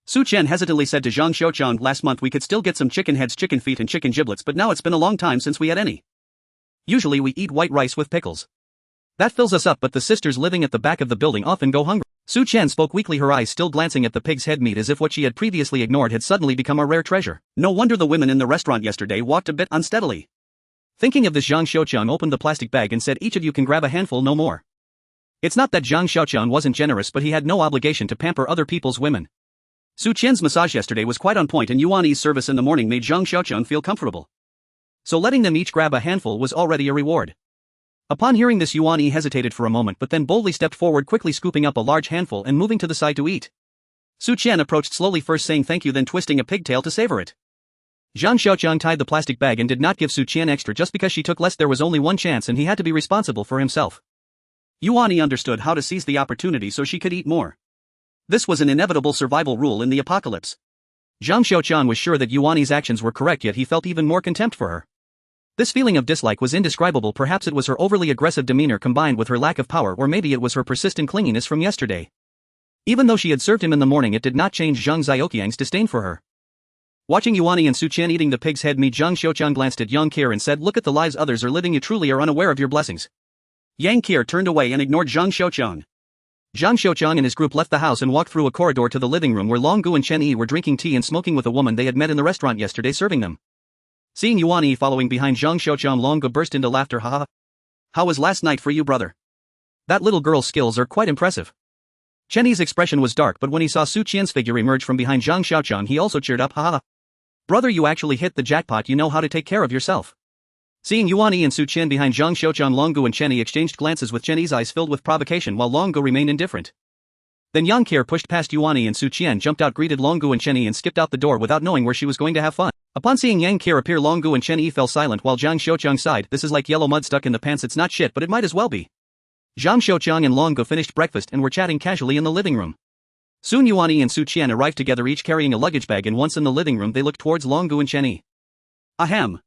Su Qian hesitantly said to Zhang Xiaoqiang, last month we could still get some chicken heads, chicken feet and chicken giblets, but now it's been a long time since we had any. Usually we eat white rice with pickles. That fills us up, but the sisters living at the back of the building often go hungry. Su Qian spoke weakly, her eyes still glancing at the pig's head meat as if what she had previously ignored had suddenly become a rare treasure. No wonder the women in the restaurant yesterday walked a bit unsteadily. Thinking of this, Zhang Xiaoqiang opened the plastic bag and said, each of you can grab a handful, no more. It's not that Zhang Xiaoqiang wasn't generous, but he had no obligation to pamper other people's women. Su Qian's massage yesterday was quite on point, and Yuan Yi's service in the morning made Zhang Xiaoqiang feel comfortable. So letting them each grab a handful was already a reward. Upon hearing this, Yuan Yi hesitated for a moment but then boldly stepped forward, quickly scooping up a large handful and moving to the side to eat. Su Qian approached slowly, first saying thank you, then twisting a pigtail to savor it. Zhang Xiaoqiang tied the plastic bag and did not give Su Qian extra just because she took less. There was only one chance and he had to be responsible for himself. Yuan Yi understood how to seize the opportunity so she could eat more. This was an inevitable survival rule in the apocalypse. Zhang Xiaoqiang was sure that Yuan Yi's actions were correct, yet he felt even more contempt for her. This feeling of dislike was indescribable. Perhaps it was her overly aggressive demeanor combined with her lack of power, or maybe it was her persistent clinginess from yesterday. Even though she had served him in the morning, it did not change Zhang Xiaoqiang's disdain for her. Watching Yuan Yi and Su Qian eating the pig's head meat, Zhang Xiaoqiang glanced at Yang Kier and said, look at the lives others are living, you truly are unaware of your blessings. Yang Kier turned away and ignored Zhang Xiaoqiang. Zhang Xiaoqiang and his group left the house and walked through a corridor to the living room where Long Gu and Chen Yi were drinking tea and smoking with a woman they had met in the restaurant yesterday serving them. Seeing Yuan Yi following behind Zhang Xiaoqiang, Long Gu burst into laughter. Haha. How was last night for you, brother? That little girl's skills are quite impressive. Chen Yi's expression was dark, but when he saw Su Qian's figure emerge from behind Zhang Xiaoqiang, he also cheered up. Haha. Brother, you actually hit the jackpot, you know how to take care of yourself. Seeing Yuan Yi and Su Qian behind Zhang Xiaoqiang, Long Gu and Chen Yi exchanged glances with Chen Yi's eyes filled with provocation while Long Gu remained indifferent. Then Yang Kier pushed past Yuan Yi and Su Qian jumped out, greeted Long Gu and Chen Yi and skipped out the door without knowing where she was going to have fun. Upon seeing Yang Kier appear, Long Gu and Chen Yi fell silent while Zhang Xiaoqiang sighed, this is like yellow mud stuck in the pants, it's not shit but it might as well be. Zhang Xiaoqiang and Long Gu finished breakfast and were chatting casually in the living room. Soon Yuan Yi and Su Qian arrived together, each carrying a luggage bag, and once in the living room they looked towards Long Gu and Chen Yi. Ahem.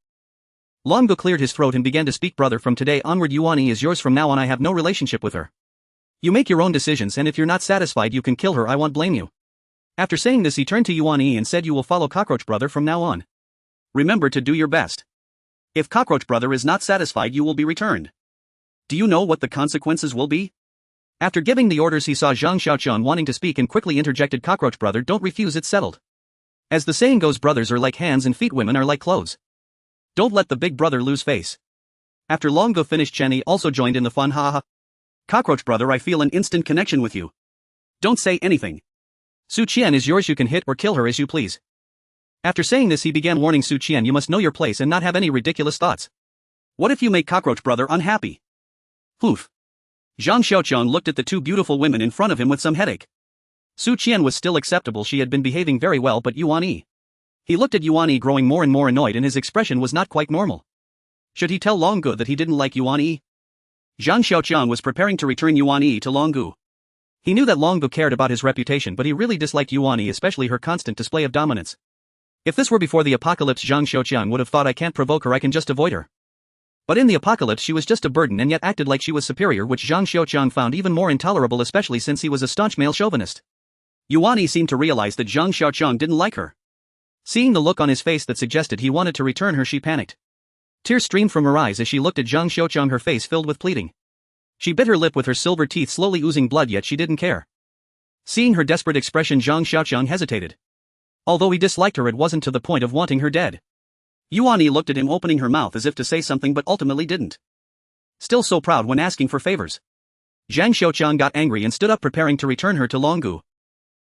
Long Gu cleared his throat and began to speak, brother, from today onward Yuan Yi is yours, from now on I have no relationship with her. You make your own decisions, and if you're not satisfied you can kill her, I won't blame you. After saying this he turned to Yuan Yi and said, you will follow Cockroach Brother from now on. Remember to do your best. If Cockroach Brother is not satisfied you will be returned. Do you know what the consequences will be? After giving the orders he saw Zhang Xiaoqiang wanting to speak and quickly interjected, Cockroach Brother, don't refuse, it's settled. As the saying goes, brothers are like hands and feet, women are like clothes. Don't let the big brother lose face. After Long Gu finished, Chen Yi also joined in the fun. Haha. Cockroach Brother, I feel an instant connection with you. Don't say anything. Su Qian is yours, you can hit or kill her as you please. After saying this he began warning Su Qian, you must know your place and not have any ridiculous thoughts. What if you make Cockroach Brother unhappy? Poof. Zhang Xiaoqiang looked at the two beautiful women in front of him with some headache. Su Qian was still acceptable, she had been behaving very well, but Yuan Yi. He looked at Yuan Yi growing more and more annoyed and his expression was not quite normal. Should he tell Long Gu that he didn't like Yuan Yi? Zhang Xiaoqiang was preparing to return Yuan Yi to Long Gu. He knew that Long Gu cared about his reputation, but he really disliked Yuan Yi, especially her constant display of dominance. If this were before the apocalypse, Zhang Xiaoqiang would have thought, I can't provoke her, I can just avoid her. But in the apocalypse she was just a burden and yet acted like she was superior, which Zhang Xiaoqiang found even more intolerable, especially since he was a staunch male chauvinist. Yuan Yi seemed to realize that Zhang Xiaoqiang didn't like her. Seeing the look on his face that suggested he wanted to return her, she panicked. Tears streamed from her eyes as she looked at Zhang Xiaoqiang, her face filled with pleading. She bit her lip with her silver teeth slowly oozing blood, yet she didn't care. Seeing her desperate expression, Zhang Xiaoqiang hesitated. Although he disliked her, it wasn't to the point of wanting her dead. Yuan Yi looked at him, opening her mouth as if to say something but ultimately didn't. Still so proud when asking for favors. Zhang Xiaoqiang got angry and stood up, preparing to return her to Long Gu.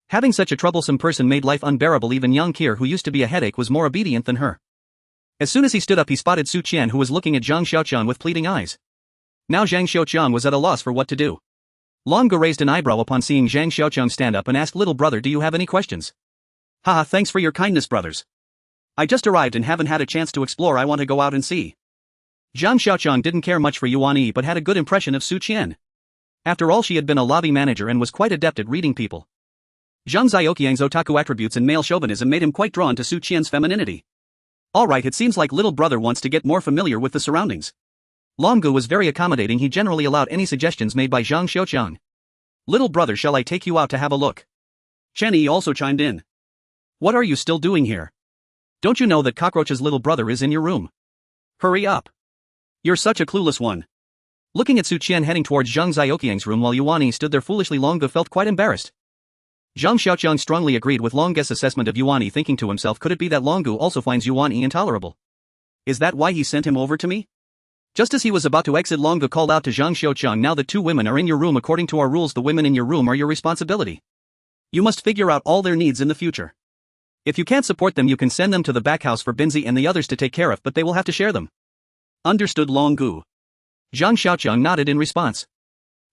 Having such a troublesome person made life unbearable. Even Yang Kier, who used to be a headache, was more obedient than her. As soon as he stood up he spotted Su Qian, who was looking at Zhang Xiaoqiang with pleading eyes. Now Zhang Xiaoqiang was at a loss for what to do. Long Gu raised an eyebrow upon seeing Zhang Xiaoqiang stand up and asked, little brother, do you have any questions? Haha, thanks for your kindness, brothers. I just arrived and haven't had a chance to explore. I want to go out and see. Zhang Xiaoqiang didn't care much for Yuan Yi but had a good impression of Su Qian. After all, she had been a lobby manager and was quite adept at reading people. Zhang Xiaoqiang's otaku attributes and male chauvinism made him quite drawn to Su Qian's femininity. Alright, it seems like little brother wants to get more familiar with the surroundings. Long Gu was very accommodating. He generally allowed any suggestions made by Zhang Xiaoqiang. Little brother, shall I take you out to have a look? Chen Yi also chimed in. What are you still doing here? Don't you know that Cockroach's little brother is in your room? Hurry up. You're such a clueless one. Looking at Su Qian heading towards Zhang Xiaoqiang's room while Yuan Yi stood there foolishly, Long Gu felt quite embarrassed. Zhang Xiaoqiang strongly agreed with Long Gu's assessment of Yuan Yi, thinking to himself, could it be that Long Gu also finds Yuan Yi intolerable? Is that why he sent him over to me? Just as he was about to exit, Long Gu called out to Zhang Xiaoqiang, now the two women are in your room. According to our rules, the women in your room are your responsibility. You must figure out all their needs in the future. If you can't support them, you can send them to the back house for Binzi and the others to take care of, but they will have to share them. Understood, Long Gu. Zhang Xiaoqiang nodded in response.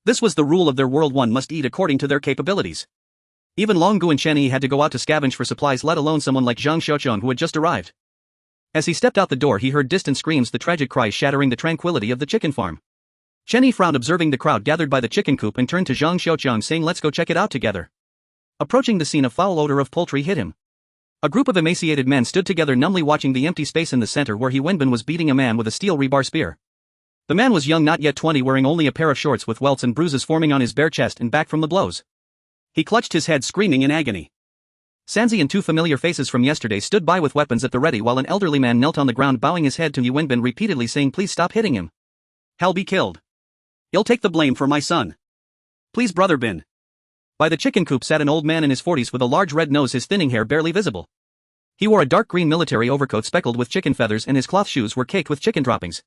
This was the rule of their world. One must eat according to their capabilities. Even Long Gu and Chen Yi had to go out to scavenge for supplies, let alone someone like Zhang Xiaoqiang who had just arrived. As he stepped out the door, he heard distant screams, the tragic cries shattering the tranquility of the chicken farm. Chen Yi frowned, observing the crowd gathered by the chicken coop, and turned to Zhang Xiaoqiang, saying, let's go check it out together. Approaching the scene, a foul odor of poultry hit him. A group of emaciated men stood together, numbly watching the empty space in the center where He Wenbin was beating a man with a steel rebar spear. The man was young, not yet 20, wearing only a pair of shorts with welts and bruises forming on his bare chest and back from the blows. He clutched his head, screaming in agony. Sanzi and two familiar faces from yesterday stood by with weapons at the ready, while an elderly man knelt on the ground, bowing his head to He Wenbin, repeatedly saying, please stop hitting him. He'll be killed. You'll take the blame for my son. Please, brother Bin. By the chicken coop sat an old man in his 40s with a large red nose, his thinning hair barely visible. He wore a dark green military overcoat speckled with chicken feathers, and his cloth shoes were caked with chicken droppings.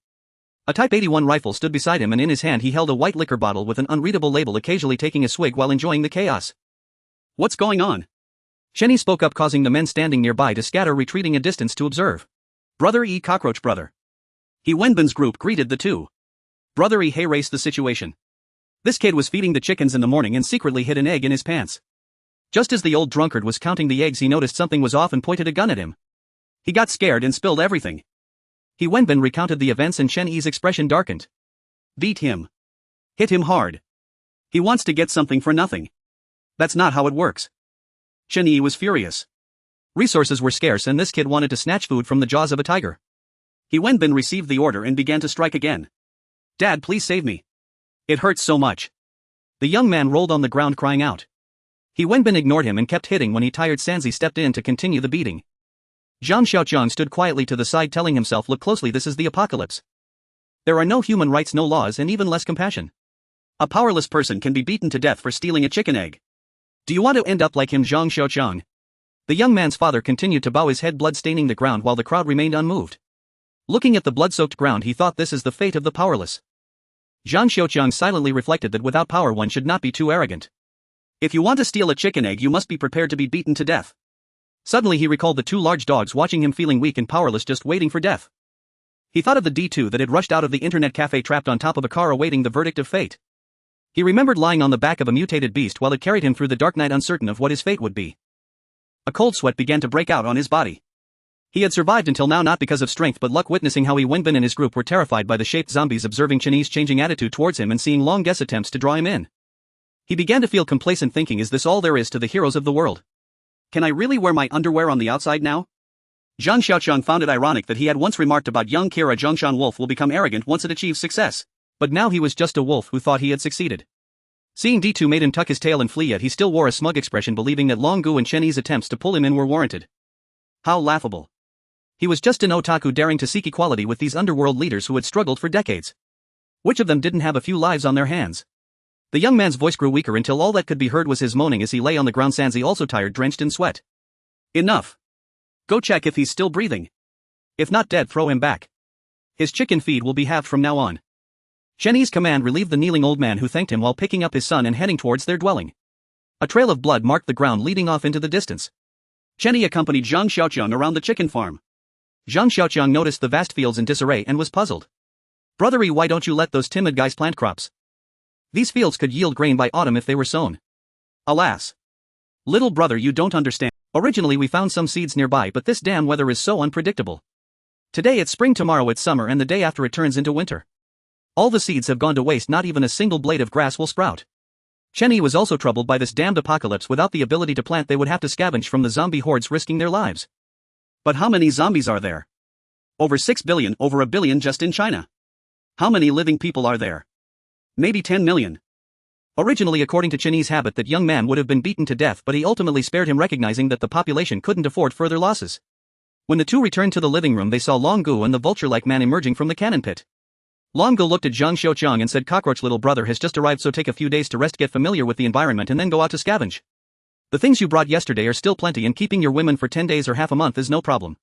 A Type 81 rifle stood beside him, and in his hand he held a white liquor bottle with an unreadable label, occasionally taking a swig while enjoying the chaos. What's going on? Chen Yi spoke up, causing the men standing nearby to scatter, retreating a distance to observe. Brother E, Cockroach brother. He Wenbin's group greeted the two. Brother E, hey, race the situation. This kid was feeding the chickens in the morning and secretly hid an egg in his pants. Just as the old drunkard was counting the eggs, he noticed something was off and pointed a gun at him. He got scared and spilled everything. He Wenbin recounted the events, and Chen Yi's expression darkened. Beat him. Hit him hard. He wants to get something for nothing. That's not how it works. Chen Yi was furious. Resources were scarce and this kid wanted to snatch food from the jaws of a tiger. He Wenbin received the order and began to strike again. Dad, please save me. It hurts so much. The young man rolled on the ground crying out. He Wenbin ignored him and kept hitting. When he tired, Sanzi stepped in to continue the beating. Zhang Xiaoqiang stood quietly to the side, telling himself, look closely, this is the apocalypse. There are no human rights, no laws, and even less compassion. A powerless person can be beaten to death for stealing a chicken egg. Do you want to end up like him, Zhang Xiaoqiang? The young man's father continued to bow his head, blood staining the ground, while the crowd remained unmoved. Looking at the blood-soaked ground, he thought, this is the fate of the powerless. Zhang Xiaoqiang silently reflected that without power one should not be too arrogant. If you want to steal a chicken egg, you must be prepared to be beaten to death. Suddenly he recalled the two large dogs watching him, feeling weak and powerless, just waiting for death. He thought of the D2 that had rushed out of the internet cafe, trapped on top of a car awaiting the verdict of fate. He remembered lying on the back of a mutated beast while it carried him through the dark night, uncertain of what his fate would be. A cold sweat began to break out on his body. He had survived until now not because of strength but luck, witnessing how He Wenbin and his group were terrified by the shaped zombies, observing Chen Yi's changing attitude towards him and seeing Long Gu's attempts to draw him in. He began to feel complacent, thinking, is this all there is to the heroes of the world? Can I really wear my underwear on the outside now? Zhang Xiaoqiang found it ironic that he had once remarked about young Kira Zhongshan wolf will become arrogant once it achieves success. But now he was just a wolf who thought he had succeeded. Seeing D2 made him tuck his tail and flee, yet he still wore a smug expression, believing that Long Gu and Chen Yi's attempts to pull him in were warranted. How laughable. He was just an otaku daring to seek equality with these underworld leaders who had struggled for decades. Which of them didn't have a few lives on their hands? The young man's voice grew weaker until all that could be heard was his moaning as he lay on the ground, Sanzi also tired, drenched in sweat. Enough. Go check if he's still breathing. If not dead, throw him back. His chicken feed will be halved from now on. Chen Yi's command relieved the kneeling old man, who thanked him while picking up his son and heading towards their dwelling. A trail of blood marked the ground leading off into the distance. Chen Yi accompanied Zhang Xiaoqiang around the chicken farm. Zhang Xiaoqiang noticed the vast fields in disarray and was puzzled. Brother E, why don't you let those timid guys plant crops? These fields could yield grain by autumn if they were sown. Alas. Little brother, you don't understand. Originally we found some seeds nearby, but this damn weather is so unpredictable. Today it's spring, tomorrow it's summer, and the day after it turns into winter. All the seeds have gone to waste, not even a single blade of grass will sprout. Chen Yi was also troubled by this damned apocalypse. Without the ability to plant, they would have to scavenge from the zombie hordes, risking their lives. But how many zombies are there? Over 6 billion, over a billion just in China. How many living people are there? Maybe 10 million. Originally, according to Chen Yi's habit, that young man would have been beaten to death, but he ultimately spared him, recognizing that the population couldn't afford further losses. When the two returned to the living room, they saw Long Gu and the vulture-like man emerging from the cannon pit. Long Gu looked at Zhang Xiaoqiang and said, "Cockroach little brother has just arrived, so take a few days to rest, get familiar with the environment, and then go out to scavenge. The things you brought yesterday are still plenty, and keeping your women for 10 days or half a month is no problem."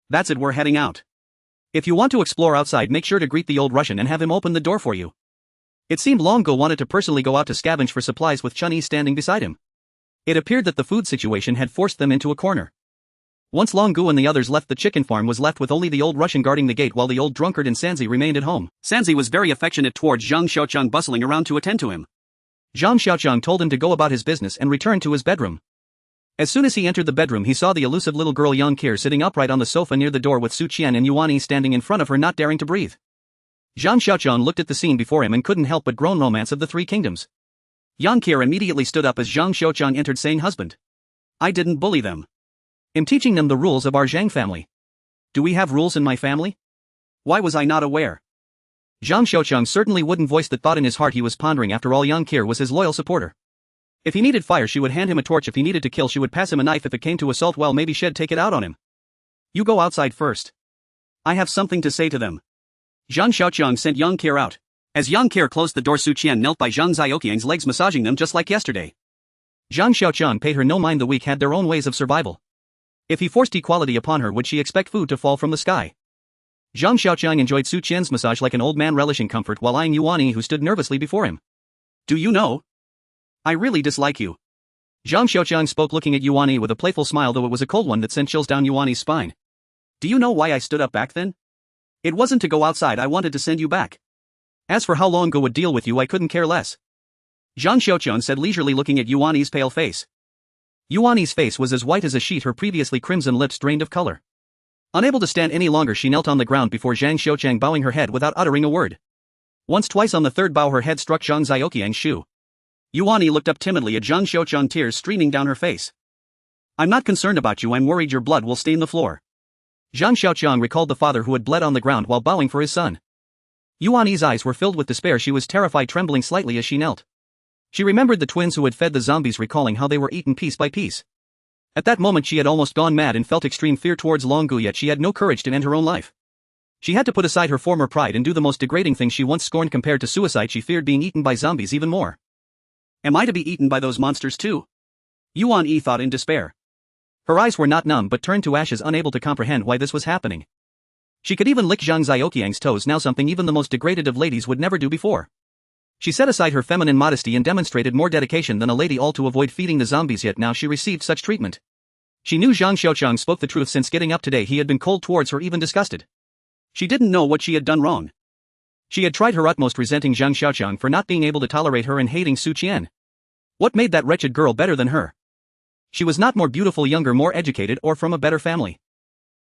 "That's it, we're heading out. If you want to explore outside, make sure to greet the old Russian and have him open the door for you." It seemed Long Gu wanted to personally go out to scavenge for supplies with Chen Yi standing beside him. It appeared that the food situation had forced them into a corner. Once Long Gu and the others left, the chicken farm was left with only the old Russian guarding the gate, while the old drunkard and Sanzi remained at home. Sanzi was very affectionate towards Zhang Xiaoqiang, bustling around to attend to him. Zhang Xiaoqiang told him to go about his business and returned to his bedroom. As soon as he entered the bedroom, he saw the elusive little girl Yang Kir sitting upright on the sofa near the door, with Su Qian and Yuan Yi standing in front of her, not daring to breathe. Zhang Xiaoqiang looked at the scene before him and couldn't help but groan. Romance of the Three Kingdoms. Yang Kir immediately stood up as Zhang Xiaoqiang entered, saying, "Husband, I didn't bully them. I'm teaching them the rules of our Zhang family." "Do we have rules in my family? Why was I not aware?" Zhang Xiaoqiang certainly wouldn't voice the thought in his heart. He was pondering. After all, Yang Kir was his loyal supporter. If he needed fire, she would hand him a torch. If he needed to kill, she would pass him a knife. If it came to assault, well, maybe she'd take it out on him. "You go outside first. I have something to say to them." Zhang Xiaoqiang sent Yang Kir out. As Yang Kir closed the door, Su Qian knelt by Zhang Xiaoqiang's legs, massaging them just like yesterday. Zhang Xiaoqiang paid her no mind. The weak had their own ways of survival. If he forced equality upon her, would she expect food to fall from the sky? Zhang Xiaoqiang enjoyed Su Qian's massage like an old man relishing comfort, while eyeing Yuan Yi, who stood nervously before him. "Do you know? I really dislike you." Zhang Xiaoqiang spoke, looking at Yuan Yi with a playful smile, though it was a cold one that sent chills down Yuan Yi's spine. "Do you know why I stood up back then? It wasn't to go outside, I wanted to send you back. As for how Long Gu would deal with you, I couldn't care less." Zhang Xiaoqiang said leisurely, looking at Yuan Yi's pale face. Yuan Yi's face was as white as a sheet, her previously crimson lips drained of color. Unable to stand any longer, she knelt on the ground before Zhang Xiaoqiang, bowing her head without uttering a word. Once, twice, on the third bow her head struck Zhang Xiaoqiang's shoe. Yuan Yi looked up timidly at Zhang Xiaoqiang, tears streaming down her face. "I'm not concerned about you, I'm worried your blood will stain the floor." Zhang Xiaoqiang recalled the father who had bled on the ground while bowing for his son. Yuan Yi's eyes were filled with despair. She was terrified, trembling slightly as she knelt. She remembered the twins who had fed the zombies, recalling how they were eaten piece by piece. At that moment she had almost gone mad and felt extreme fear towards Long Gu, yet she had no courage to end her own life. She had to put aside her former pride and do the most degrading thing she once scorned. Compared to suicide, she feared being eaten by zombies even more. "Am I to be eaten by those monsters too?" Yuan Yi thought in despair. Her eyes were not numb but turned to ashes, unable to comprehend why this was happening. She could even lick Zhang Xiaoqiang's toes now, something even the most degraded of ladies would never do before. She set aside her feminine modesty and demonstrated more dedication than a lady, all to avoid feeding the zombies, yet now she received such treatment. She knew Zhang Xiaoqiang spoke the truth. Since getting up today he had been cold towards her, even disgusted. She didn't know what she had done wrong. She had tried her utmost, resenting Zhang Xiaoqiang for not being able to tolerate her and hating Su Qian. What made that wretched girl better than her? She was not more beautiful, younger, more educated, or from a better family.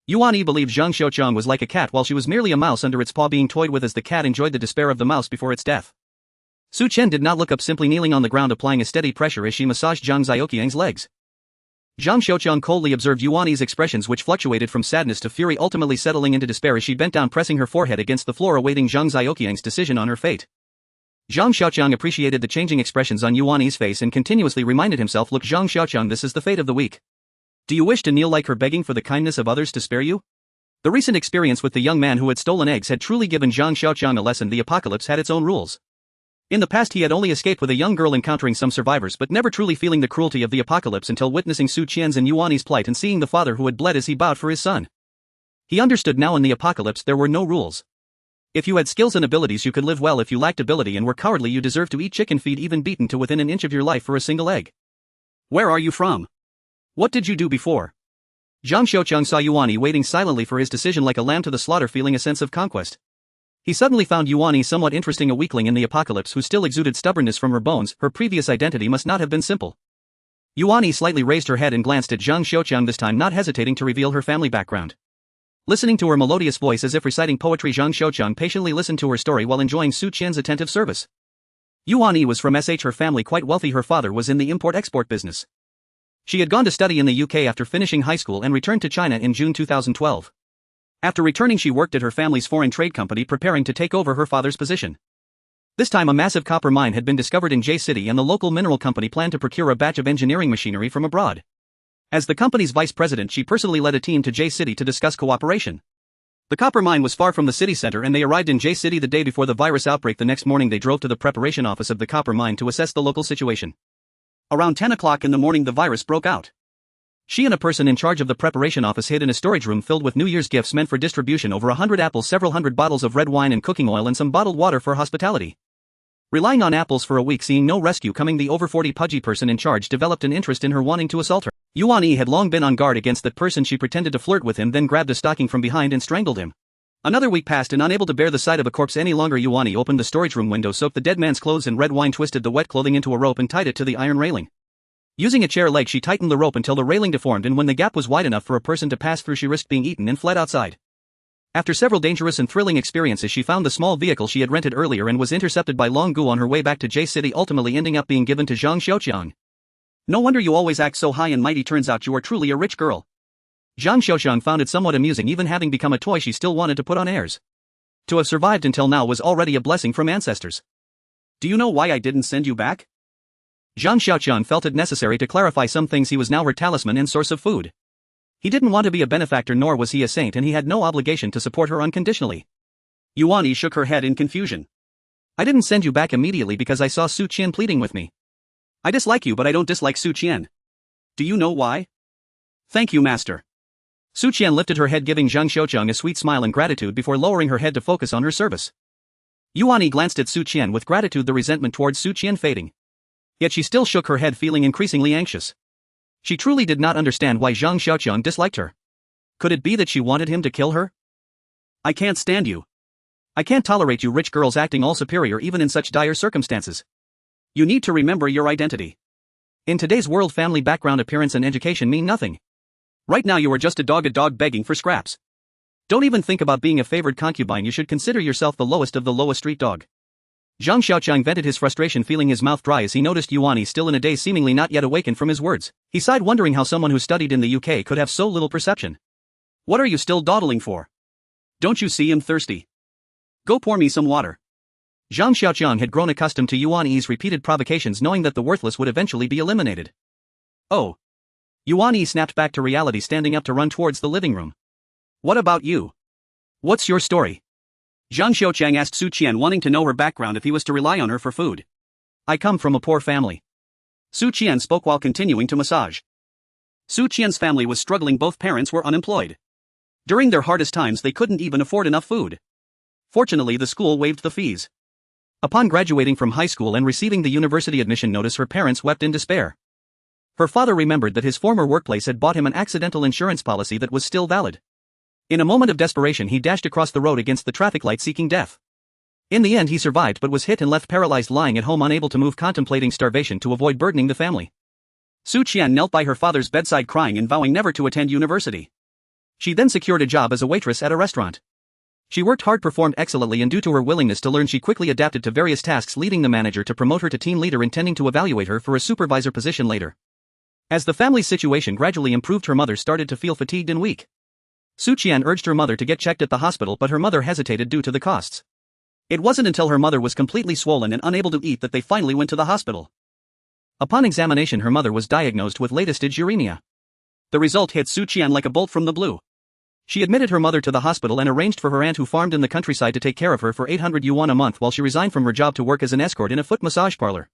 Yuan Yi believed Zhang Xiaoqiang was like a cat, while she was merely a mouse under its paw, being toyed with as the cat enjoyed the despair of the mouse before its death. Su Qian did not look up, simply kneeling on the ground, applying a steady pressure as she massaged Zhang Xiaoqiang's legs. Zhang Xiaoqiang coldly observed Yuan Yi's expressions, which fluctuated from sadness to fury, ultimately settling into despair as she bent down, pressing her forehead against the floor, awaiting Zhang Xiaoqiang's decision on her fate. Zhang Xiaoqiang appreciated the changing expressions on Yuan Yi's face and continuously reminded himself, "Look, Zhang Xiaoqiang, this is the fate of the weak. Do you wish to kneel like her, begging for the kindness of others to spare you?" The recent experience with the young man who had stolen eggs had truly given Zhang Xiaoqiang a lesson. The apocalypse had its own rules. In the past he had only escaped with a young girl, encountering some survivors, but never truly feeling the cruelty of the apocalypse until witnessing Su Qian's and Yuan Yi's plight and seeing the father who had bled as he bowed for his son. He understood now, in the apocalypse there were no rules. If you had skills and abilities you could live well. If you lacked ability and were cowardly, you deserved to eat chicken feed, even beaten to within an inch of your life for a single egg. "Where are you from? What did you do before?" Zhang Xiaoqiang saw Yuan Yi waiting silently for his decision, like a lamb to the slaughter, feeling a sense of conquest. He suddenly found Yuan Yi somewhat interesting, a weakling in the apocalypse who still exuded stubbornness from her bones. Her previous identity must not have been simple. Yuani slightly raised her head and glanced at Zhang Xiaoqiang, this time not hesitating to reveal her family background. Listening to her melodious voice as if reciting poetry, Zhang Xiaoqiang patiently listened to her story while enjoying Su Qian's attentive service. Yuani was from her family quite wealthy. Her father was in the import-export business. She had gone to study in the UK after finishing high school and returned to China in June 2012. After returning, she worked at her family's foreign trade company, preparing to take over her father's position. This time a massive copper mine had been discovered in J City and the local mineral company planned to procure a batch of engineering machinery from abroad. As the company's vice president, she personally led a team to J City to discuss cooperation. The copper mine was far from the city center and they arrived in J City the day before the virus outbreak. The next morning they drove to the preparation office of the copper mine to assess the local situation. Around 10 o'clock in the morning the virus broke out. She and a person in charge of the preparation office hid in a storage room filled with New Year's gifts meant for distribution, over 100 apples, several hundred bottles of red wine and cooking oil, and some bottled water for hospitality. Relying on apples for a week, seeing no rescue coming, the over 40 pudgy person in charge developed an interest in her, wanting to assault her. Yuani had long been on guard against that person. She pretended to flirt with him, then grabbed a stocking from behind and strangled him. Another week passed and unable to bear the sight of a corpse any longer, Yuani opened the storage room window, soaked the dead man's clothes in red wine, twisted the wet clothing into a rope and tied it to the iron railing. Using a chair leg she tightened the rope until the railing deformed, and when the gap was wide enough for a person to pass through she risked being eaten and fled outside. After several dangerous and thrilling experiences she found the small vehicle she had rented earlier and was intercepted by Long Gu on her way back to J City, ultimately ending up being given to Zhang Xiaoqiang. No wonder you always act so high and mighty, turns out you are truly a rich girl. Zhang Xiaoqiang found it somewhat amusing. Even having become a toy she still wanted to put on airs. To have survived until now was already a blessing from ancestors. Do you know why I didn't send you back? Zhang Xiaoqiang felt it necessary to clarify some things. He was now her talisman and source of food. He didn't want to be a benefactor, nor was he a saint, and he had no obligation to support her unconditionally. Yuani shook her head in confusion. I didn't send you back immediately because I saw Su Qian pleading with me. I dislike you, but I don't dislike Su Qian. Do you know why? Thank you, master. Su Qian lifted her head, giving Zhang Xiaoqiang a sweet smile and gratitude before lowering her head to focus on her service. Yuani glanced at Su Qian with gratitude, the resentment towards Su Qian fading. Yet she still shook her head, feeling increasingly anxious. She truly did not understand why Zhang Xiaoqiang disliked her. Could it be that she wanted him to kill her? I can't stand you. I can't tolerate you rich girls acting all superior even in such dire circumstances. You need to remember your identity. In today's world, family background, appearance and education mean nothing. Right now you are just a dog begging for scraps. Don't even think about being a favored concubine. You should consider yourself the lowest of the lowest street dog. Zhang Xiaoqiang vented his frustration, feeling his mouth dry as he noticed Yuani still in a daze, seemingly not yet awakened from his words. He sighed, wondering how someone who studied in the UK could have so little perception. What are you still dawdling for? Don't you see I'm thirsty? Go pour me some water. Zhang Xiaoqiang had grown accustomed to Yuani's repeated provocations, knowing that the worthless would eventually be eliminated. Oh. Yuani snapped back to reality, standing up to run towards the living room. What about you? What's your story? Zhang Xiaoqiang asked Su Qian, wanting to know her background if he was to rely on her for food. I come from a poor family. Su Qian spoke while continuing to massage. Su Qian's family was struggling. Both parents were unemployed. During their hardest times they couldn't even afford enough food. Fortunately the school waived the fees. Upon graduating from high school and receiving the university admission notice, her parents wept in despair. Her father remembered that his former workplace had bought him an accidental insurance policy that was still valid. In a moment of desperation he dashed across the road against the traffic light, seeking death. In the end he survived, but was hit and left paralyzed, lying at home unable to move, contemplating starvation to avoid burdening the family. Su Qian knelt by her father's bedside crying and vowing never to attend university. She then secured a job as a waitress at a restaurant. She worked hard, performed excellently, and due to her willingness to learn she quickly adapted to various tasks, leading the manager to promote her to team leader, intending to evaluate her for a supervisor position later. As the family's situation gradually improved, her mother started to feel fatigued and weak. Su Qian urged her mother to get checked at the hospital, but her mother hesitated due to the costs. It wasn't until her mother was completely swollen and unable to eat that they finally went to the hospital. Upon examination her mother was diagnosed with late-stage uremia. The result hit Su Qian like a bolt from the blue. She admitted her mother to the hospital and arranged for her aunt, who farmed in the countryside, to take care of her for 800 yuan a month while she resigned from her job to work as an escort in a foot massage parlor.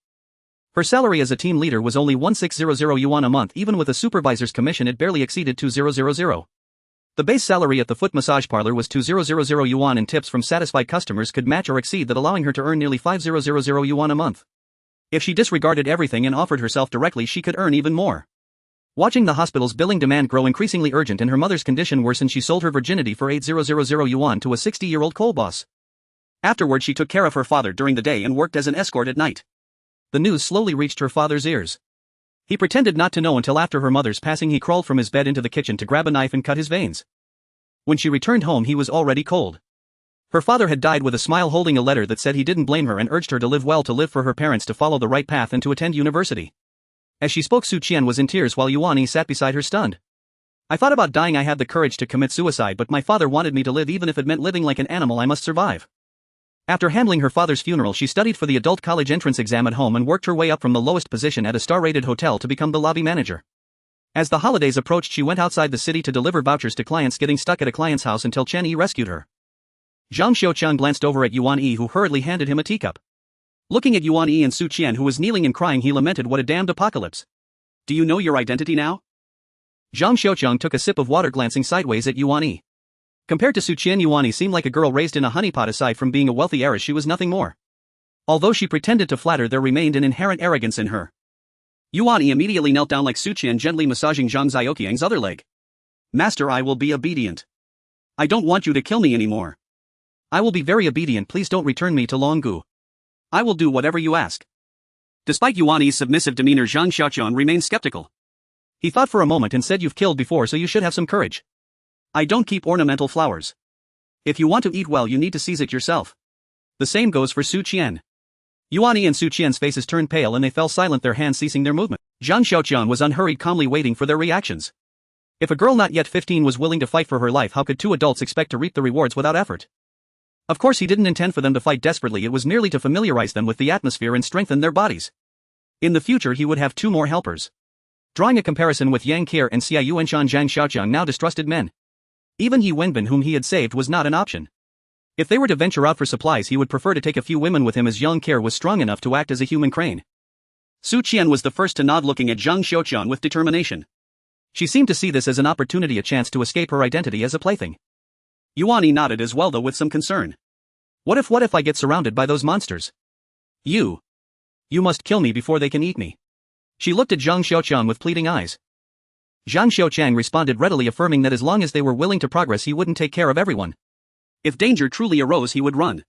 Her salary as a team leader was only 1600 yuan a month. Even with a supervisor's commission it barely exceeded 2000. The base salary at the foot massage parlor was 2000 yuan, and tips from satisfied customers could match or exceed that, allowing her to earn nearly 5000 yuan a month. If she disregarded everything and offered herself directly, she could earn even more. Watching the hospital's billing demand grow increasingly urgent and her mother's condition worsen, she sold her virginity for 8000 yuan to a 60-year-old coal boss. Afterward she took care of her father during the day and worked as an escort at night. The news slowly reached her father's ears. He pretended not to know until after her mother's passing. He crawled from his bed into the kitchen to grab a knife and cut his veins. When she returned home he was already cold. Her father had died with a smile, holding a letter that said he didn't blame her and urged her to live well, to live for her parents, to follow the right path and to attend university. As she spoke, Su Qian was in tears while Yuan Yi sat beside her stunned. I thought about dying. I had the courage to commit suicide, but my father wanted me to live. Even if it meant living like an animal, I must survive. After handling her father's funeral, she studied for the adult college entrance exam at home and worked her way up from the lowest position at a star-rated hotel to become the lobby manager. As the holidays approached, she went outside the city to deliver vouchers to clients, getting stuck at a client's house until Chen Yi rescued her. Zhang Xiaoqiang glanced over at Yuan Yi, who hurriedly handed him a teacup. Looking at Yuan Yi and Su Qian, who was kneeling and crying, he lamented, "What a damned apocalypse. Do you know your identity now?" Zhang Xiaoqiang took a sip of water, glancing sideways at Yuan Yi. Compared to Su Qian, Yuan Yi seemed like a girl raised in a honeypot. Aside from being a wealthy heiress, she was nothing more. Although she pretended to flatter, there remained an inherent arrogance in her. Yuan Yi immediately knelt down like Su Qian, gently massaging Zhang Xiaoqiang's other leg. "Master, I will be obedient. I don't want you to kill me anymore." "I will be very obedient. Please don't return me to Longgu. I will do whatever you ask." Despite Yuan Yi's submissive demeanor, Zhang Xiaoqiang remained skeptical. He thought for a moment and said, "You've killed before, so you should have some courage." "I don't keep ornamental flowers. If you want to eat well, you need to seize it yourself." The same goes for Su Qian. Yuan Yi and Su Qian's faces turned pale and they fell silent, their hands ceasing their movement. Zhang Xiaoqiang was unhurried, calmly waiting for their reactions. If a girl not yet 15 was willing to fight for her life, how could two adults expect to reap the rewards without effort? Of course he didn't intend for them to fight desperately. It was merely to familiarize them with the atmosphere and strengthen their bodies. In the future he would have two more helpers. Drawing a comparison with Yang Qian and Xia Yuanshan, Zhang Xiaoqiang now distrusted men. Even Yi Wenbin, whom he had saved, was not an option. If they were to venture out for supplies, he would prefer to take a few women with him, as Yang Qian was strong enough to act as a human crane. Su Qian was the first to nod, looking at Zhang Xiaoqiang with determination. She seemed to see this as an opportunity, a chance to escape her identity as a plaything. Yuan Yi nodded as well, though with some concern. What if I get surrounded by those monsters? You must kill me before they can eat me." She looked at Zhang Xiaoqiang with pleading eyes. Zhang Xiaoqiang responded readily, affirming that as long as they were willing to progress, he wouldn't take care of everyone. If danger truly arose, he would run.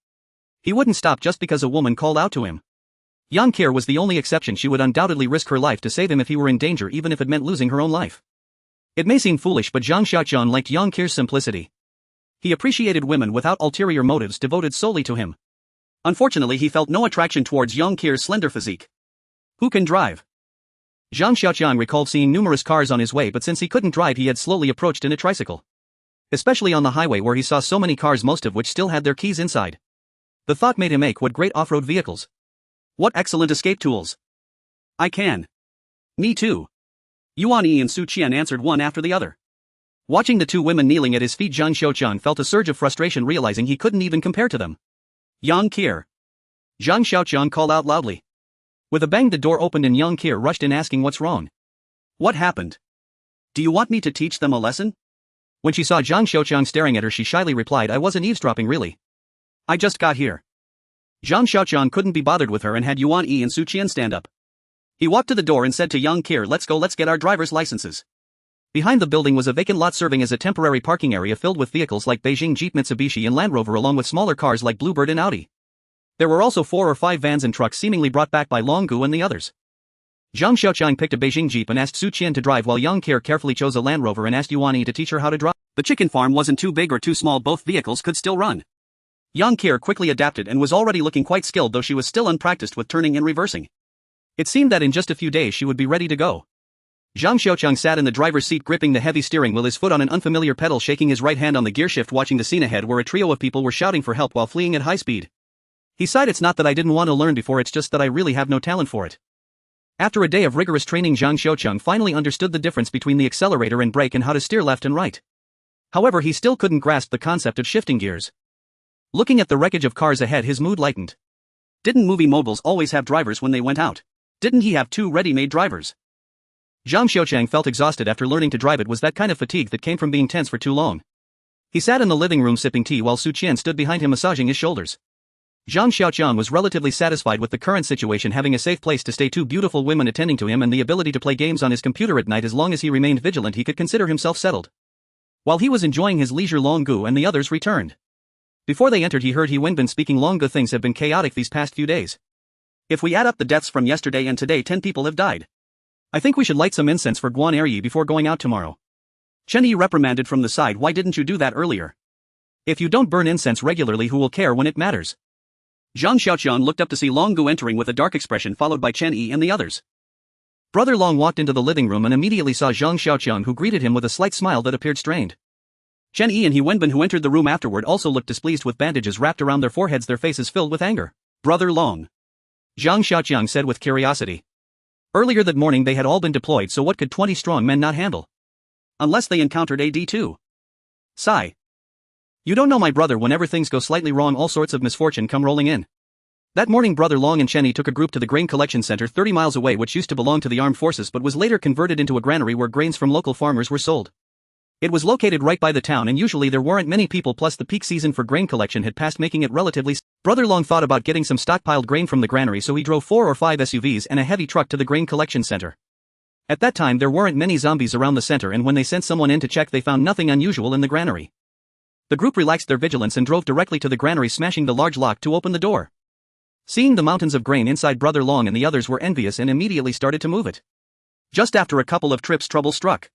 He wouldn't stop just because a woman called out to him. Yang Qian was the only exception. She would undoubtedly risk her life to save him if he were in danger, even if it meant losing her own life. It may seem foolish, but Zhang Xiaoqiang liked Yang Qian's simplicity. He appreciated women without ulterior motives, devoted solely to him. Unfortunately, he felt no attraction towards Yang Qian's slender physique. Who can drive? Zhang Xiaoqiang recalled seeing numerous cars on his way, but since he couldn't drive, he had slowly approached in a tricycle. Especially on the highway, where he saw so many cars, most of which still had their keys inside. The thought made him ache. What great off-road vehicles. What excellent escape tools. I can. Me too. Yuan Yi and Su Qian answered one after the other. Watching the two women kneeling at his feet, Zhang Xiaoqiang felt a surge of frustration, realizing he couldn't even compare to them. Yang Qian. Zhang Xiaoqiang called out loudly. With a bang, the door opened and Yang Qian rushed in, asking what's wrong. What happened? Do you want me to teach them a lesson? When she saw Zhang Xiaoqiang staring at her, she shyly replied, I wasn't eavesdropping, really. I just got here. Zhang Xiaoqiang couldn't be bothered with her and had Yuan Yi and Su Qian stand up. He walked to the door and said to Yang Qian, let's go, let's get our driver's licenses. Behind the building was a vacant lot serving as a temporary parking area filled with vehicles like Beijing Jeep, Mitsubishi and Land Rover, along with smaller cars like Bluebird and Audi. There were also 4 or 5 vans and trucks seemingly brought back by Longgu and the others. Zhang Xiaoqiang picked a Beijing Jeep and asked Su Qian to drive, while Yang Qian carefully chose a Land Rover and asked Yuan Yi to teach her how to drive. The chicken farm wasn't too big or too small, both vehicles could still run. Yang Qian quickly adapted and was already looking quite skilled, though she was still unpracticed with turning and reversing. It seemed that in just a few days she would be ready to go. Zhang Xiaoqiang sat in the driver's seat, gripping the heavy steering wheel, his foot on an unfamiliar pedal, shaking his right hand on the gearshift, watching the scene ahead where a trio of people were shouting for help while fleeing at high speed. He sighed, it's not that I didn't want to learn before, it's just that I really have no talent for it. After a day of rigorous training, Zhang Xiaoqiang finally understood the difference between the accelerator and brake and how to steer left and right. However, he still couldn't grasp the concept of shifting gears. Looking at the wreckage of cars ahead, his mood lightened. Didn't movie mobiles always have drivers when they went out? Didn't he have 2 ready-made drivers? Zhang Xiaoqiang felt exhausted after learning to drive. It was that kind of fatigue that came from being tense for too long. He sat in the living room sipping tea while Su Qian stood behind him massaging his shoulders. Zhang Xiaoqiang was relatively satisfied with the current situation, having a safe place to stay, 2 beautiful women attending to him, and the ability to play games on his computer at night. As long as he remained vigilant, he could consider himself settled. While he was enjoying his leisure, Longgu and the others returned. Before they entered, he heard He Wenbin speaking. Longgu, things have been chaotic these past few days. If we add up the deaths from yesterday and today, 10 people have died. I think we should light some incense for Guan Eryi before going out tomorrow. Chen Yi reprimanded from the side. Why didn't you do that earlier? If you don't burn incense regularly, who will care when it matters? Zhang Xiaoqiang looked up to see Long Gu entering with a dark expression, followed by Chen Yi and the others. Brother Long walked into the living room and immediately saw Zhang Xiaoqiang, who greeted him with a slight smile that appeared strained. Chen Yi and He Wenbin, who entered the room afterward, also looked displeased with bandages wrapped around their foreheads, their faces filled with anger. Brother Long, Zhang Xiaoqiang said with curiosity. Earlier that morning they had all been deployed, so what could 20 strong men not handle? Unless they encountered AD2. Sigh. You don't know my brother. Whenever things go slightly wrong, all sorts of misfortune come rolling in. That morning Brother Long and Chen Yi took a group to the grain collection center 30 miles away, which used to belong to the armed forces but was later converted into a granary where grains from local farmers were sold. It was located right by the town and usually there weren't many people, plus the peak season for grain collection had passed, making it relatively. Brother Long thought about getting some stockpiled grain from the granary, so he drove 4 or 5 SUVs and a heavy truck to the grain collection center. At that time there weren't many zombies around the center, and when they sent someone in to check they found nothing unusual in the granary. The group relaxed their vigilance and drove directly to the granary, smashing the large lock to open the door. Seeing the mountains of grain inside, Brother Long and the others were envious and immediately started to move it. Just after a couple of trips, trouble struck.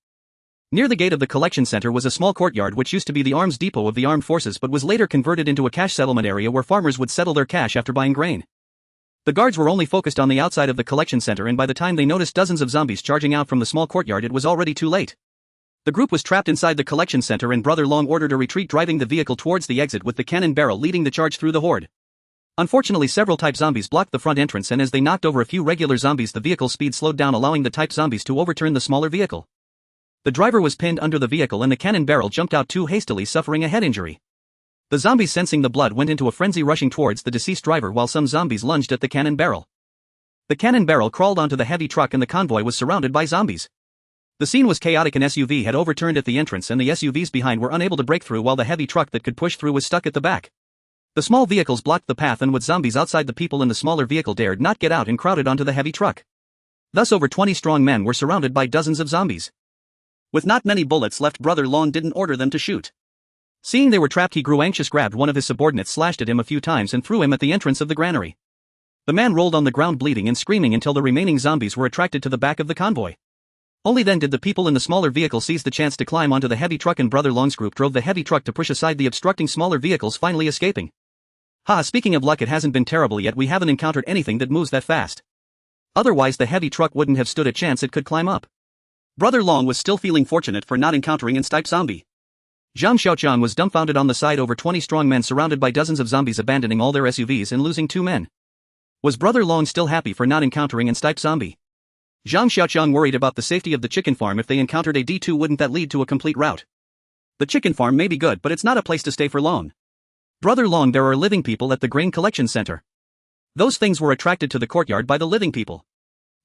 Near the gate of the collection center was a small courtyard which used to be the arms depot of the armed forces but was later converted into a cash settlement area where farmers would settle their cash after buying grain. The guards were only focused on the outside of the collection center, and by the time they noticed dozens of zombies charging out from the small courtyard, it was already too late. The group was trapped inside the collection center and Brother Long ordered a retreat, driving the vehicle towards the exit with the cannon barrel leading the charge through the horde. Unfortunately, several type zombies blocked the front entrance, and as they knocked over a few regular zombies, the vehicle's speed slowed down, allowing the type zombies to overturn the smaller vehicle. The driver was pinned under the vehicle and the cannon barrel jumped out too hastily, suffering a head injury. The zombies, sensing the blood, went into a frenzy, rushing towards the deceased driver while some zombies lunged at the cannon barrel. The cannon barrel crawled onto the heavy truck and the convoy was surrounded by zombies. The scene was chaotic. An SUV had overturned at the entrance and the SUVs behind were unable to break through, while the heavy truck that could push through was stuck at the back. The small vehicles blocked the path, and with zombies outside, the people in the smaller vehicle dared not get out and crowded onto the heavy truck. Thus over 20 strong men were surrounded by dozens of zombies. With not many bullets left, Brother Long didn't order them to shoot. Seeing they were trapped, he grew anxious, grabbed one of his subordinates, slashed at him a few times and threw him at the entrance of the granary. The man rolled on the ground bleeding and screaming until the remaining zombies were attracted to the back of the convoy. Only then did the people in the smaller vehicle seize the chance to climb onto the heavy truck, and Brother Long's group drove the heavy truck to push aside the obstructing smaller vehicles, finally escaping. Speaking of luck, it hasn't been terrible yet. We haven't encountered anything that moves that fast. Otherwise the heavy truck wouldn't have stood a chance. It could climb up. Brother Long was still feeling fortunate for not encountering an type zombie. Zhang Xiaoqiang was dumbfounded on the side, over 20 strong men surrounded by dozens of zombies, abandoning all their SUVs and losing 2 men. Was Brother Long still happy for not encountering an type zombie? Zhang Xiaoqiang worried about the safety of the chicken farm. If they encountered a D2, wouldn't that lead to a complete rout? The chicken farm may be good, but it's not a place to stay for long. Brother Long, there are living people at the grain collection center. Those things were attracted to the courtyard by the living people.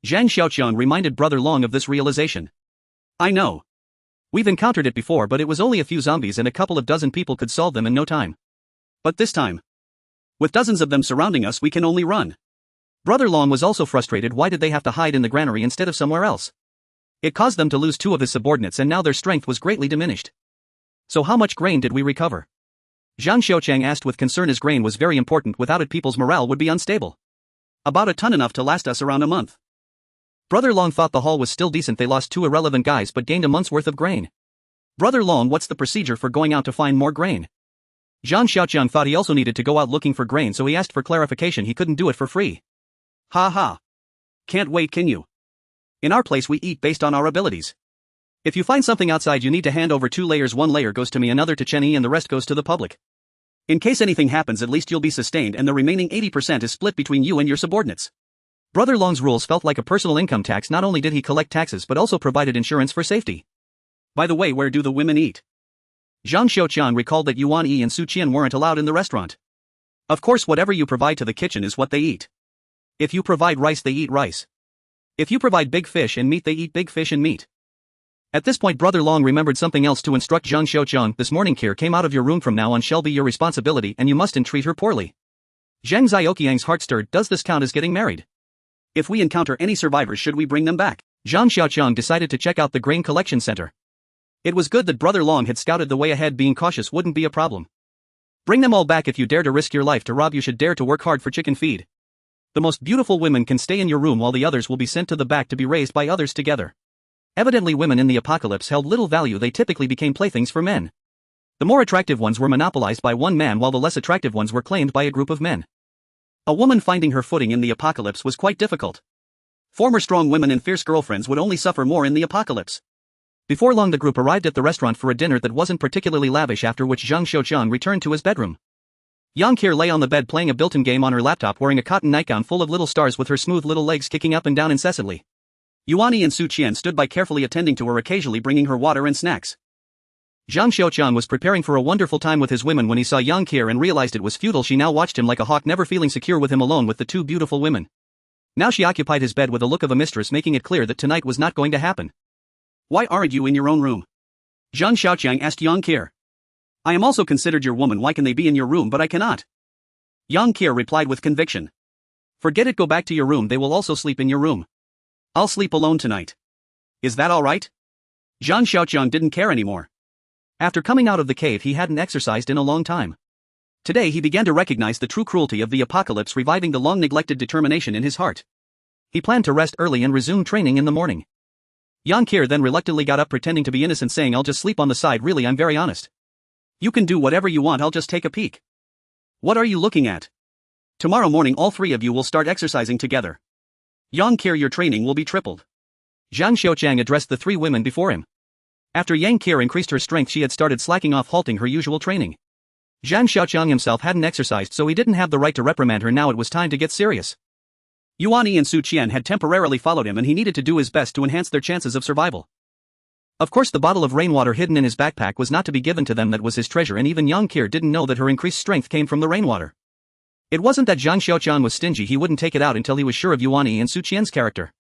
Zhang Xiaoqiang reminded Brother Long of this realization. I know. We've encountered it before, but it was only a few zombies and a couple of dozen people could solve them in no time. But this time, with dozens of them surrounding us, we can only run. Brother Long was also frustrated. Why did they have to hide in the granary instead of somewhere else? It caused them to lose 2 of his subordinates, and now their strength was greatly diminished. So how much grain did we recover? Zhang Xiaoqiang asked with concern, as grain was very important. Without it, people's morale would be unstable. About a ton, enough to last us around a month. Brother Long thought the haul was still decent. They lost 2 irrelevant guys but gained a month's worth of grain. Brother Long, what's the procedure for going out to find more grain? Zhang Xiaoqiang thought he also needed to go out looking for grain, so he asked for clarification. He couldn't do it for free. Can't wait, can you? In our place we eat based on our abilities. If you find something outside, you need to hand over 2 layers. 1 layer goes to me, another to Chen Yi, and the rest goes to the public. In case anything happens, at least you'll be sustained, and the remaining 80% is split between you and your subordinates. Brother Long's rules felt like a personal income tax. Not only did he collect taxes but also provided insurance for safety. By the way, where do the women eat? Zhang Xiaoqiang recalled that Yuan Yi and Su Qian weren't allowed in the restaurant. Of course, whatever you provide to the kitchen is what they eat. If you provide rice, they eat rice. If you provide big fish and meat, they eat big fish and meat. At this point, Brother Long remembered something else to instruct Zhang Xiaoqiang. This morning Kir came out of your room. From now on shall be your responsibility, and you mustn't treat her poorly. Zhang Xiaoqiang's heart stirred. Does this count as getting married? If we encounter any survivors, should we bring them back? Zhang Xiaoqiang decided to check out the grain collection center. It was good that Brother Long had scouted the way ahead. Being cautious wouldn't be a problem. Bring them all back. If you dare to risk your life to rob, you should dare to work hard for chicken feed. The most beautiful women can stay in your room while the others will be sent to the back to be raised by others together. Evidently women in the apocalypse held little value, they typically became playthings for men. The more attractive ones were monopolized by one man while the less attractive ones were claimed by a group of men. A woman finding her footing in the apocalypse was quite difficult. Former strong women and fierce girlfriends would only suffer more in the apocalypse. Before long the group arrived at the restaurant for a dinner that wasn't particularly lavish, after which Zhang Xiaoqiang returned to his bedroom. Yang Qir lay on the bed playing a built-in game on her laptop, wearing a cotton nightgown full of little stars with her smooth little legs kicking up and down incessantly. Yuani and Su Qian stood by carefully attending to her, occasionally bringing her water and snacks. Zhang Xiaoqiang was preparing for a wonderful time with his women when he saw Yang Qir and realized it was futile. She now watched him like a hawk, never feeling secure with him alone with the two beautiful women. Now she occupied his bed with a look of a mistress, making it clear that tonight was not going to happen. "Why aren't you in your own room?" Zhang Xiaoqiang asked Yang Qir. "I am also considered your woman, why can they be in your room but I cannot?" Yang Qir replied with conviction. "Forget it, go back to your room, they will also sleep in your room. I'll sleep alone tonight. Is that alright?" Zhang Xiaoqiang didn't care anymore. After coming out of the cave he hadn't exercised in a long time. Today he began to recognize the true cruelty of the apocalypse, reviving the long-neglected determination in his heart. He planned to rest early and resume training in the morning. Yang Qir then reluctantly got up, pretending to be innocent, saying, "I'll just sleep on the side, really, I'm very honest." "You can do whatever you want, I'll just take a peek." "What are you looking at? Tomorrow morning all three of you will start exercising together. Yang Qir, your training will be tripled." Zhang Xiaoqiang addressed the three women before him. After Yang Qir increased her strength, she had started slacking off, halting her usual training. Zhang Xiaoqiang himself hadn't exercised, so he didn't have the right to reprimand her. Now it was time to get serious. Yuani and Su Qian had temporarily followed him and he needed to do his best to enhance their chances of survival. Of course the bottle of rainwater hidden in his backpack was not to be given to them, that was his treasure, and even Yang Qir didn't know that her increased strength came from the rainwater. It wasn't that Zhang Xiaoqiang was stingy, he wouldn't take it out until he was sure of Yuani and Su Qian's character.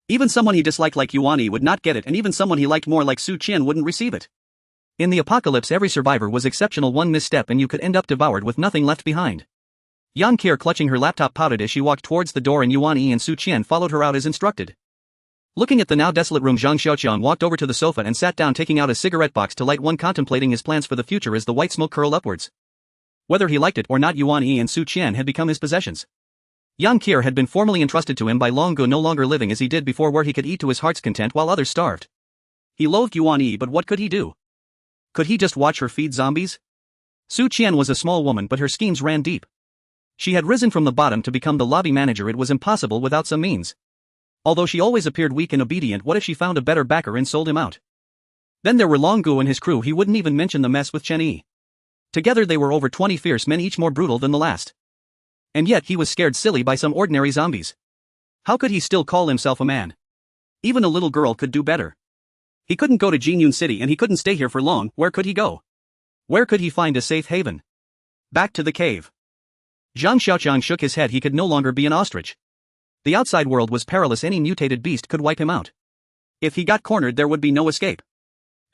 Even someone he disliked like Yuani would not get it, and even someone he liked more like Su Qian wouldn't receive it. In the apocalypse every survivor was exceptional, one misstep and you could end up devoured with nothing left behind. Yang Qir, clutching her laptop, pouted as she walked towards the door, and Yuani and Su Qian followed her out as instructed. Looking at the now desolate room, Zhang Xiaoqiang walked over to the sofa and sat down, taking out a cigarette box to light one, contemplating his plans for the future as the white smoke curled upwards. Whether he liked it or not, Yuani and Su Qian had become his possessions. Yang Qir had been formally entrusted to him by Long Gu, no longer living as he did before, where he could eat to his heart's content while others starved. He loathed Yuani, but what could he do? Could he just watch her feed zombies? Su Qian was a small woman, but her schemes ran deep. She had risen from the bottom to become the lobby manager. It was impossible without some means. Although she always appeared weak and obedient, what if she found a better backer and sold him out? Then there were Long Gu and his crew. He wouldn't even mention the mess with Chen Yi. Together they were over 20 fierce men, each more brutal than the last. And yet he was scared silly by some ordinary zombies. How could he still call himself a man? Even a little girl could do better. He couldn't go to Jinyun City and he couldn't stay here for long. Where could he go? Where could he find a safe haven? Back to the cave. Zhang Xiaoqiang shook his head. He could no longer be an ostrich. The outside world was perilous. Any mutated beast could wipe him out. If he got cornered there would be no escape.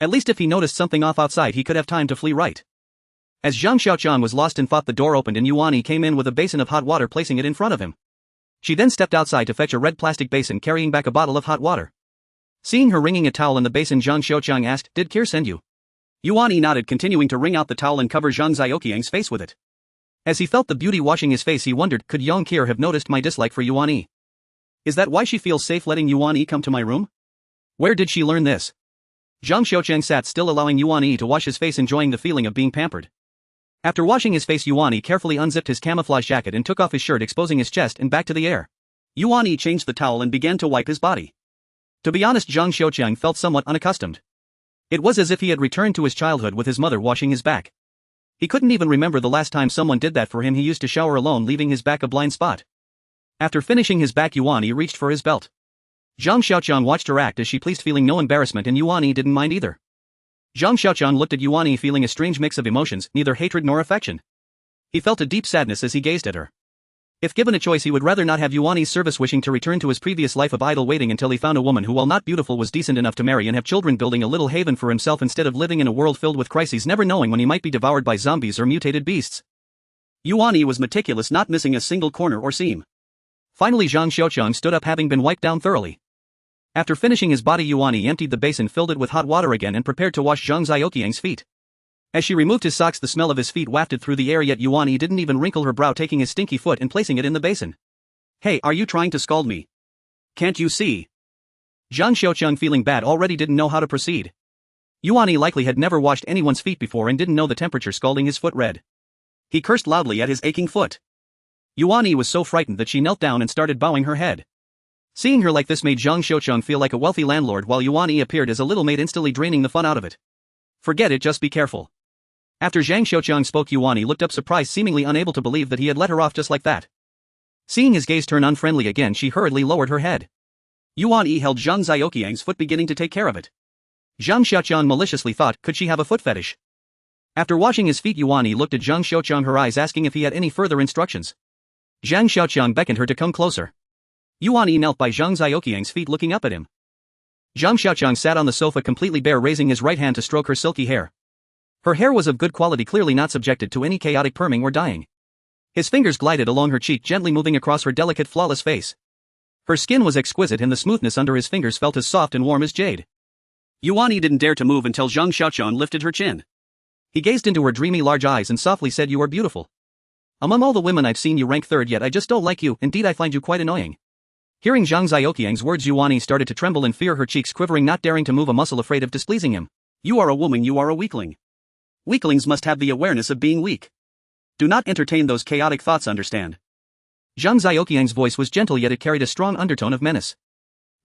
At least if he noticed something off outside he could have time to flee right. As Zhang Xiaoqiang was lost in thought, the door opened and Yuani came in with a basin of hot water, placing it in front of him. She then stepped outside to fetch a red plastic basin, carrying back a bottle of hot water. Seeing her wringing a towel in the basin, Zhang Xiaoqiang asked, "Did Qir send you?" Yuani nodded, continuing to wring out the towel and cover Zhang Xiaoqiang's face with it. As he felt the beauty washing his face, he wondered, could Yang Qir have noticed my dislike for Yuani? Is that why she feels safe letting Yuani come to my room? Where did she learn this? Zhang Xiaoqiang sat still, allowing Yuani to wash his face, enjoying the feeling of being pampered. After washing his face, Yuani carefully unzipped his camouflage jacket and took off his shirt, exposing his chest and back to the air. Yuani changed the towel and began to wipe his body. To be honest, Zhang Xiaoqiang felt somewhat unaccustomed. It was as if he had returned to his childhood with his mother washing his back. He couldn't even remember the last time someone did that for him. He used to shower alone, leaving his back a blind spot. After finishing his back, Yuani reached for his belt. Zhang Xiaoqiang watched her act as she pleased, feeling no embarrassment, and Yuani didn't mind either. Zhang Xiaoqiang looked at Yuani, feeling a strange mix of emotions, neither hatred nor affection. He felt a deep sadness as he gazed at her. If given a choice, he would rather not have Yuani's service, wishing to return to his previous life of idle waiting until he found a woman who, while not beautiful, was decent enough to marry and have children, building a little haven for himself instead of living in a world filled with crises, never knowing when he might be devoured by zombies or mutated beasts. Yuani was meticulous, not missing a single corner or seam. Finally Zhang Xiaoqiang stood up, having been wiped down thoroughly. After finishing his body, Yuani emptied the basin, filled it with hot water again, and prepared to wash Zhang Xiaoqiang's feet. As she removed his socks, the smell of his feet wafted through the air, yet Yuani didn't even wrinkle her brow, taking his stinky foot and placing it in the basin. Hey, are you trying to scald me? Can't you see? Zhang Xiaoqiang, feeling bad, already didn't know how to proceed. Yuan Yi likely had never washed anyone's feet before and didn't know the temperature, scalding his foot red. He cursed loudly at his aching foot. Yuan Yi was so frightened that she knelt down and started bowing her head. Seeing her like this made Zhang Xiaoqiang feel like a wealthy landlord, while Yuan Yi appeared as a little maid, instantly draining the fun out of it. Forget it, just be careful. After Zhang Xiaoqiang spoke, Yuan Yi looked up surprised, seemingly unable to believe that he had let her off just like that. Seeing his gaze turn unfriendly again, she hurriedly lowered her head. Yuan Yi held Zhang Xiaoqiang's foot, beginning to take care of it. Zhang Xiaoqiang maliciously thought, could she have a foot fetish? After washing his feet, Yuan Yi looked at Zhang Xiaoqiang, her eyes asking if he had any further instructions. Zhang Xiaoqiang beckoned her to come closer. Yuan Yi knelt by Zhang Xiaoqiang's feet, looking up at him. Zhang Xiaoqiang sat on the sofa completely bare, raising his right hand to stroke her silky hair. Her hair was of good quality, clearly not subjected to any chaotic perming or dyeing. His fingers glided along her cheek, gently moving across her delicate, flawless face. Her skin was exquisite, and the smoothness under his fingers felt as soft and warm as jade. Yuan Yi didn't dare to move until Zhang Xiaoqiang lifted her chin. He gazed into her dreamy large eyes and softly said, "You are beautiful. Among all the women I've seen, you rank third, yet I just don't like you. Indeed, I find you quite annoying." Hearing Zhang Xiaoqiang's words, Yuan Yi started to tremble in fear, her cheeks quivering, not daring to move a muscle, afraid of displeasing him. "You are a woman, you are a weakling. Weaklings must have the awareness of being weak. Do not entertain those chaotic thoughts, understand?" Zhang Xiaoqiang's voice was gentle, yet it carried a strong undertone of menace.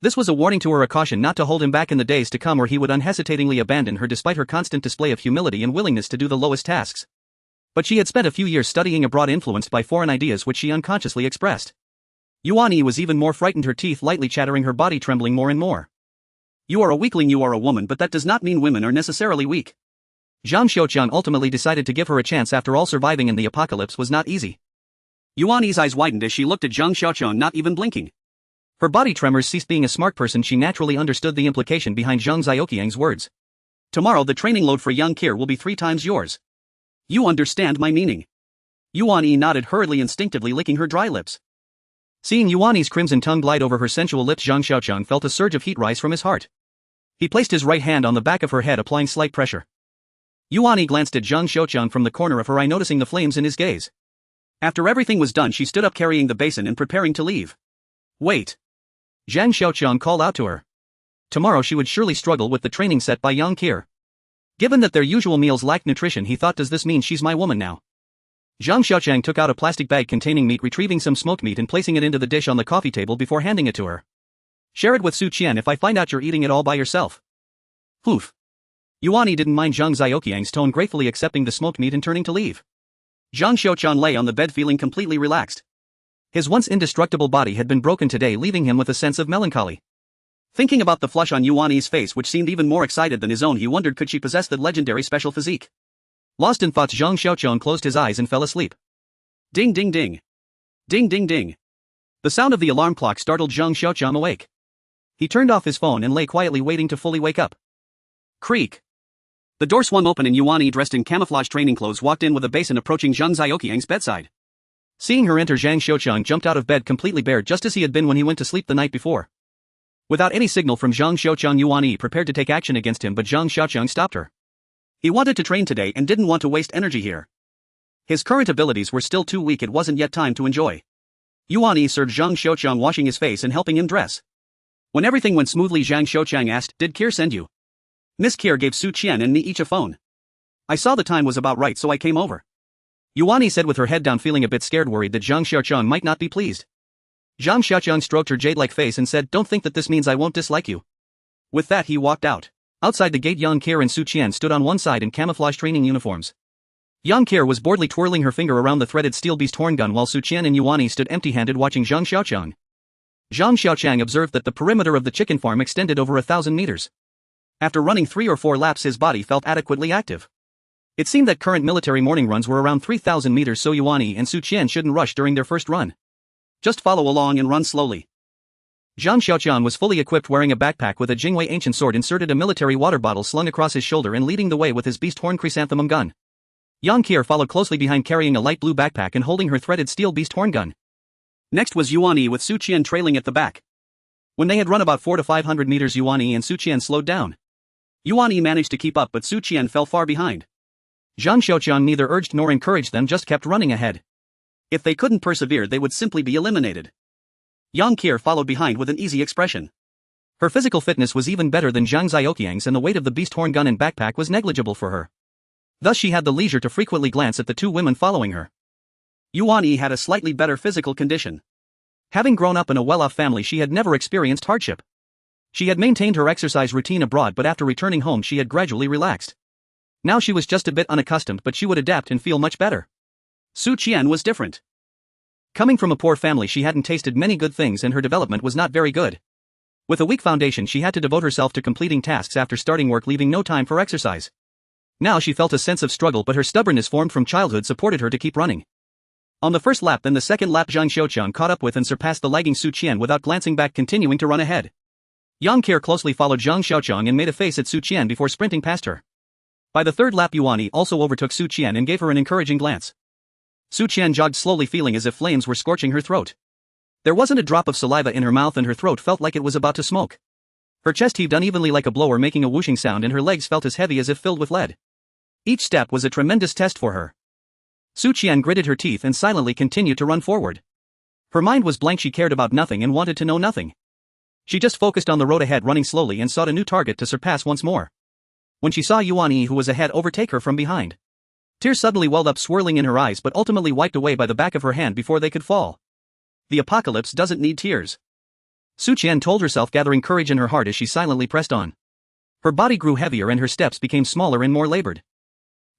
This was a warning to her, a caution not to hold him back in the days to come, where he would unhesitatingly abandon her despite her constant display of humility and willingness to do the lowest tasks. But she had spent a few years studying abroad, influenced by foreign ideas which she unconsciously expressed. Yuan Yi was even more frightened, her teeth lightly chattering, her body trembling more and more. "You are a weakling, you are a woman, but that does not mean women are necessarily weak." Zhang Xiaoqiang ultimately decided to give her a chance. After all, surviving in the apocalypse was not easy. Yuan Yi's eyes widened as she looked at Zhang Xiaoqiang, not even blinking. Her body tremors ceased. Being a smart person, she naturally understood the implication behind Zhang Xiaoqiang's words. "Tomorrow the training load for young Kier will be 3 times yours. You understand my meaning?" Yuan Yi nodded hurriedly, instinctively licking her dry lips. Seeing Yuan Yi's crimson tongue glide over her sensual lips, Zhang Xiaoqiang felt a surge of heat rise from his heart. He placed his right hand on the back of her head, applying slight pressure. Yuan Yi glanced at Zhang Xiaoqiang from the corner of her eye, noticing the flames in his gaze. After everything was done, she stood up, carrying the basin and preparing to leave. "Wait!" Zhang Xiaoqiang called out to her. Tomorrow she would surely struggle with the training set by young Kier. Given that their usual meals lacked nutrition, he thought, does this mean she's my woman now? Zhang Xiaoqiang took out a plastic bag containing meat, retrieving some smoked meat and placing it into the dish on the coffee table before handing it to her. "Share it with Su Qian if I find out you're eating it all by yourself." Poof. Yuan Yi didn't mind Zhang Xiaoqiang's tone, gratefully accepting the smoked meat and turning to leave. Zhang Xiaoqiang lay on the bed, feeling completely relaxed. His once indestructible body had been broken today, leaving him with a sense of melancholy. Thinking about the flush on Yuan Yi's face, which seemed even more excited than his own, he wondered, could she possess the legendary special physique? Lost in thoughts, Zhang Xiaoqiang closed his eyes and fell asleep. Ding ding ding. Ding ding ding. The sound of the alarm clock startled Zhang Xiaoqiang awake. He turned off his phone and lay quietly, waiting to fully wake up. Creak. The door swung open and Yuan Yi, dressed in camouflage training clothes, walked in with a basin, approaching Zhang Xiaoqiang's bedside. Seeing her enter, Zhang Xiaoqiang jumped out of bed, completely bare, just as he had been when he went to sleep the night before. Without any signal from Zhang Xiaoqiang, Yuan Yi prepared to take action against him, but Zhang Xiaoqiang stopped her. He wanted to train today and didn't want to waste energy here. His current abilities were still too weak, it wasn't yet time to enjoy. Yuan Yi served Zhang Xiaoqiang, washing his face and helping him dress. When everything went smoothly, Zhang Xiaoqiang asked, "Did Kier send you?" "Miss Kier gave Su Qian and me each a phone. I saw the time was about right, so I came over," Yuan Yi said with her head down, feeling a bit scared, worried that Zhang Xiaoqiang might not be pleased. Zhang Xiaoqiang stroked her jade-like face and said, "Don't think that this means I won't dislike you." With that, he walked out. Outside the gate, Yang Kier and Su Qian stood on one side in camouflage training uniforms. Yang Kier was boredly twirling her finger around the threaded steel beast horn gun, while Su Qian and Yuan Yi stood empty-handed watching Zhang Xiaoqiang. Zhang Xiaoqiang observed that the perimeter of the chicken farm extended over 1,000 meters. After running 3 or 4 laps, his body felt adequately active. It seemed that current military morning runs were around 3,000 meters, so Yuan Yi and Su Qian shouldn't rush during their first run. Just follow along and run slowly. Zhang Xiaoqiang was fully equipped, wearing a backpack with a Jingwei ancient sword inserted, a military water bottle slung across his shoulder, and leading the way with his beast horn chrysanthemum gun. Yang Kier followed closely behind, carrying a light blue backpack and holding her threaded steel beast horn gun. Next was Yuan Yi, with Su Qian trailing at the back. When they had run about 400 to 500 meters, Yuan Yi and Su Qian slowed down. Yuan Yi managed to keep up, but Su Qian fell far behind. Zhang Xiaoqiang neither urged nor encouraged them, just kept running ahead. If they couldn't persevere, they would simply be eliminated. Yang Qian followed behind with an easy expression. Her physical fitness was even better than Zhang Xiaoqiang's and the weight of the beast horn gun and backpack was negligible for her. Thus she had the leisure to frequently glance at the two women following her. Yuan Yi had a slightly better physical condition. Having grown up in a well-off family, she had never experienced hardship. She had maintained her exercise routine abroad, but after returning home she had gradually relaxed. Now she was just a bit unaccustomed, but she would adapt and feel much better. Su Qian was different. Coming from a poor family, she hadn't tasted many good things and her development was not very good. With a weak foundation, she had to devote herself to completing tasks after starting work, leaving no time for exercise. Now she felt a sense of struggle, but her stubbornness formed from childhood supported her to keep running. On the first lap, then the second lap, Zhang Xiaoqiang caught up with and surpassed the lagging Su Qian without glancing back, continuing to run ahead. Yang Qian closely followed Zhang Xiaoqiang and made a face at Su Qian before sprinting past her. By the third lap, Yuan Yi also overtook Su Qian and gave her an encouraging glance. Su Qian jogged slowly, feeling as if flames were scorching her throat. There wasn't a drop of saliva in her mouth and her throat felt like it was about to smoke. Her chest heaved unevenly like a blower, making a whooshing sound, and her legs felt as heavy as if filled with lead. Each step was a tremendous test for her. Su Qian gritted her teeth and silently continued to run forward. Her mind was blank, she cared about nothing and wanted to know nothing. She just focused on the road ahead, running slowly, and sought a new target to surpass once more. When she saw Yuan Yi, who was ahead, overtake her from behind, tears suddenly welled up, swirling in her eyes, but ultimately wiped away by the back of her hand before they could fall. The apocalypse doesn't need tears, Su Qian told herself, gathering courage in her heart as she silently pressed on. Her body grew heavier and her steps became smaller and more labored.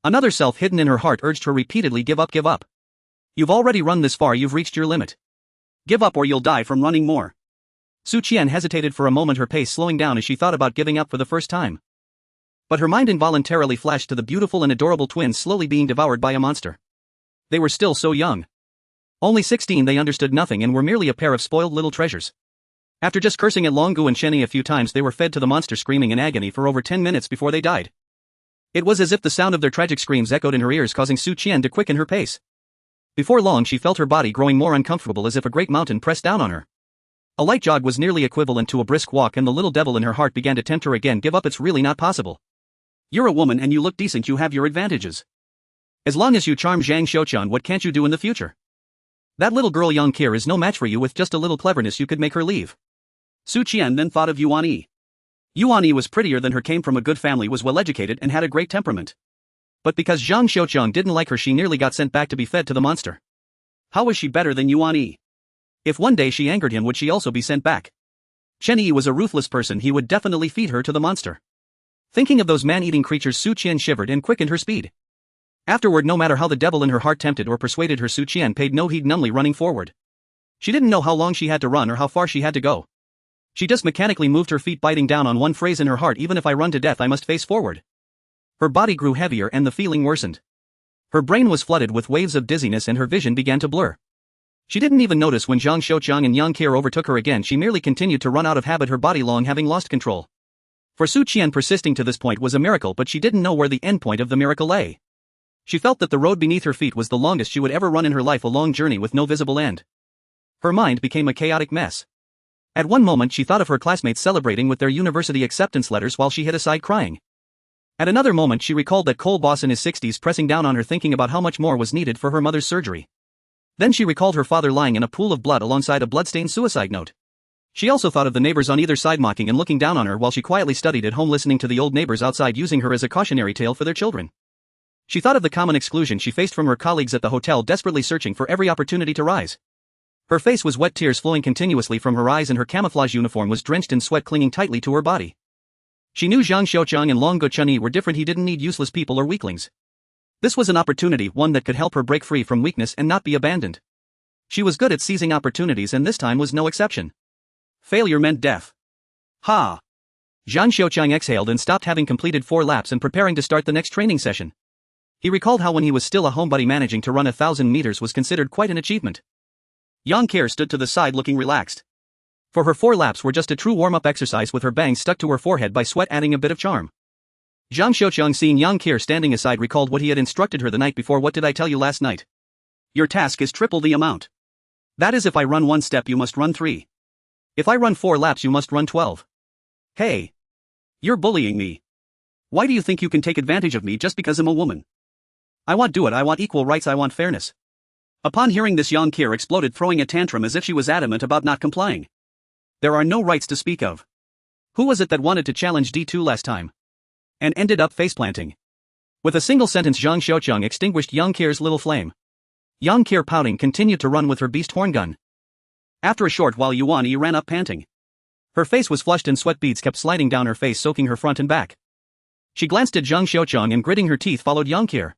Another self hidden in her heart urged her repeatedly, give up, give up. You've already run this far, you've reached your limit. Give up or you'll die from running more. Su Qian hesitated for a moment, her pace slowing down as she thought about giving up for the first time. But her mind involuntarily flashed to the beautiful and adorable twins slowly being devoured by a monster. They were still so young. Only 16, they understood nothing and were merely a pair of spoiled little treasures. After just cursing at Longu and Shenny a few times, they were fed to the monster, screaming in agony for over 10 minutes before they died. It was as if the sound of their tragic screams echoed in her ears, causing Su Qian to quicken her pace. Before long, she felt her body growing more uncomfortable, as if a great mountain pressed down on her. A light jog was nearly equivalent to a brisk walk, and the little devil in her heart began to tempt her again. Give up, it's really not possible. You're a woman and you look decent, you have your advantages. As long as you charm Zhang Xiaoqiang, what can't you do in the future? That little girl Yang Qian is no match for you. With just a little cleverness you could make her leave. Su Qian then thought of Yuan Yi. Yuan Yi was prettier than her, came from a good family, was well educated, and had a great temperament. But because Zhang Xiaoqiang didn't like her, she nearly got sent back to be fed to the monster. How was she better than Yuan Yi? If one day she angered him, would she also be sent back? Chen Yi was a ruthless person, he would definitely feed her to the monster. Thinking of those man-eating creatures, Su Qian shivered and quickened her speed. Afterward, no matter how the devil in her heart tempted or persuaded her, Su Qian paid no heed, numbly running forward. She didn't know how long she had to run or how far she had to go. She just mechanically moved her feet, biting down on one phrase in her heart: even if I run to death, I must face forward. Her body grew heavier and the feeling worsened. Her brain was flooded with waves of dizziness and her vision began to blur. She didn't even notice when Zhang Xiaoqiang and Yang Qian overtook her again. She merely continued to run out of habit, her body long having lost control. For Su Qian, persisting to this point was a miracle, but she didn't know where the endpoint of the miracle lay. She felt that the road beneath her feet was the longest she would ever run in her life, a long journey with no visible end. Her mind became a chaotic mess. At one moment she thought of her classmates celebrating with their university acceptance letters while she hid aside crying. At another moment she recalled that Cole boss in his 60s pressing down on her, thinking about how much more was needed for her mother's surgery. Then she recalled her father lying in a pool of blood alongside a bloodstained suicide note. She also thought of the neighbors on either side mocking and looking down on her while she quietly studied at home, listening to the old neighbors outside using her as a cautionary tale for their children. She thought of the common exclusion she faced from her colleagues at the hotel, desperately searching for every opportunity to rise. Her face was wet, tears flowing continuously from her eyes, and her camouflage uniform was drenched in sweat clinging tightly to her body. She knew Zhang Xiaoqiang and Long Guchunyi were different, he didn't need useless people or weaklings. This was an opportunity, one that could help her break free from weakness and not be abandoned. She was good at seizing opportunities, and this time was no exception. Failure meant death. Ha! Zhang Xiaoqiang exhaled and stopped, having completed 4 laps and preparing to start the next training session. He recalled how when he was still a homebody, managing to run 1,000 meters was considered quite an achievement. Yang Qian stood to the side looking relaxed. For her 4 laps were just a true warm-up exercise, with her bangs stuck to her forehead by sweat adding a bit of charm. Zhang Xiaoqiang, seeing Yang Qian standing aside, recalled what he had instructed her the night before. What did I tell you last night? Your task is triple the amount. That is, if I run 1 step you must run 3. If I run 4 laps you must run 12. Hey! You're bullying me. Why do you think you can take advantage of me just because I'm a woman? I want do it, I want equal rights, I want fairness. Upon hearing this, Yang Kir exploded, throwing a tantrum as if she was adamant about not complying. There are no rights to speak of. Who was it that wanted to challenge D2 last time? And ended up faceplanting. With a single sentence, Zhang Xiaoqiang extinguished Yang Kir's little flame. Yang Kir, pouting, continued to run with her beast horn gun. After a short while, Yuan Yi ran up panting. Her face was flushed and sweat beads kept sliding down her face, soaking her front and back. She glanced at Zhang Xiaoqiang and, gritting her teeth, followed Yang Kir.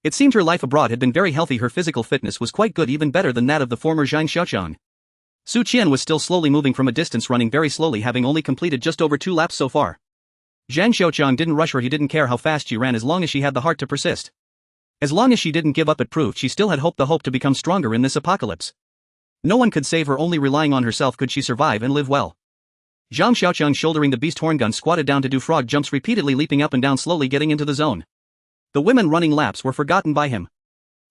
It seemed her life abroad had been very healthy. Her physical fitness was quite good, even better than that of the former Zhang Xiaoqiang. Su Qian was still slowly moving from a distance, running very slowly, having only completed just over 2 laps so far. Zhang Xiaoqiang didn't rush her. He didn't care how fast she ran as long as she had the heart to persist. As long as she didn't give up, it proved she still had the hope to become stronger in this apocalypse. No one could save her, only relying on herself could she survive and live well. Zhang Xiaoqiang, shouldering the beast horn gun, squatted down to do frog jumps, repeatedly leaping up and down, slowly getting into the zone. The women running laps were forgotten by him.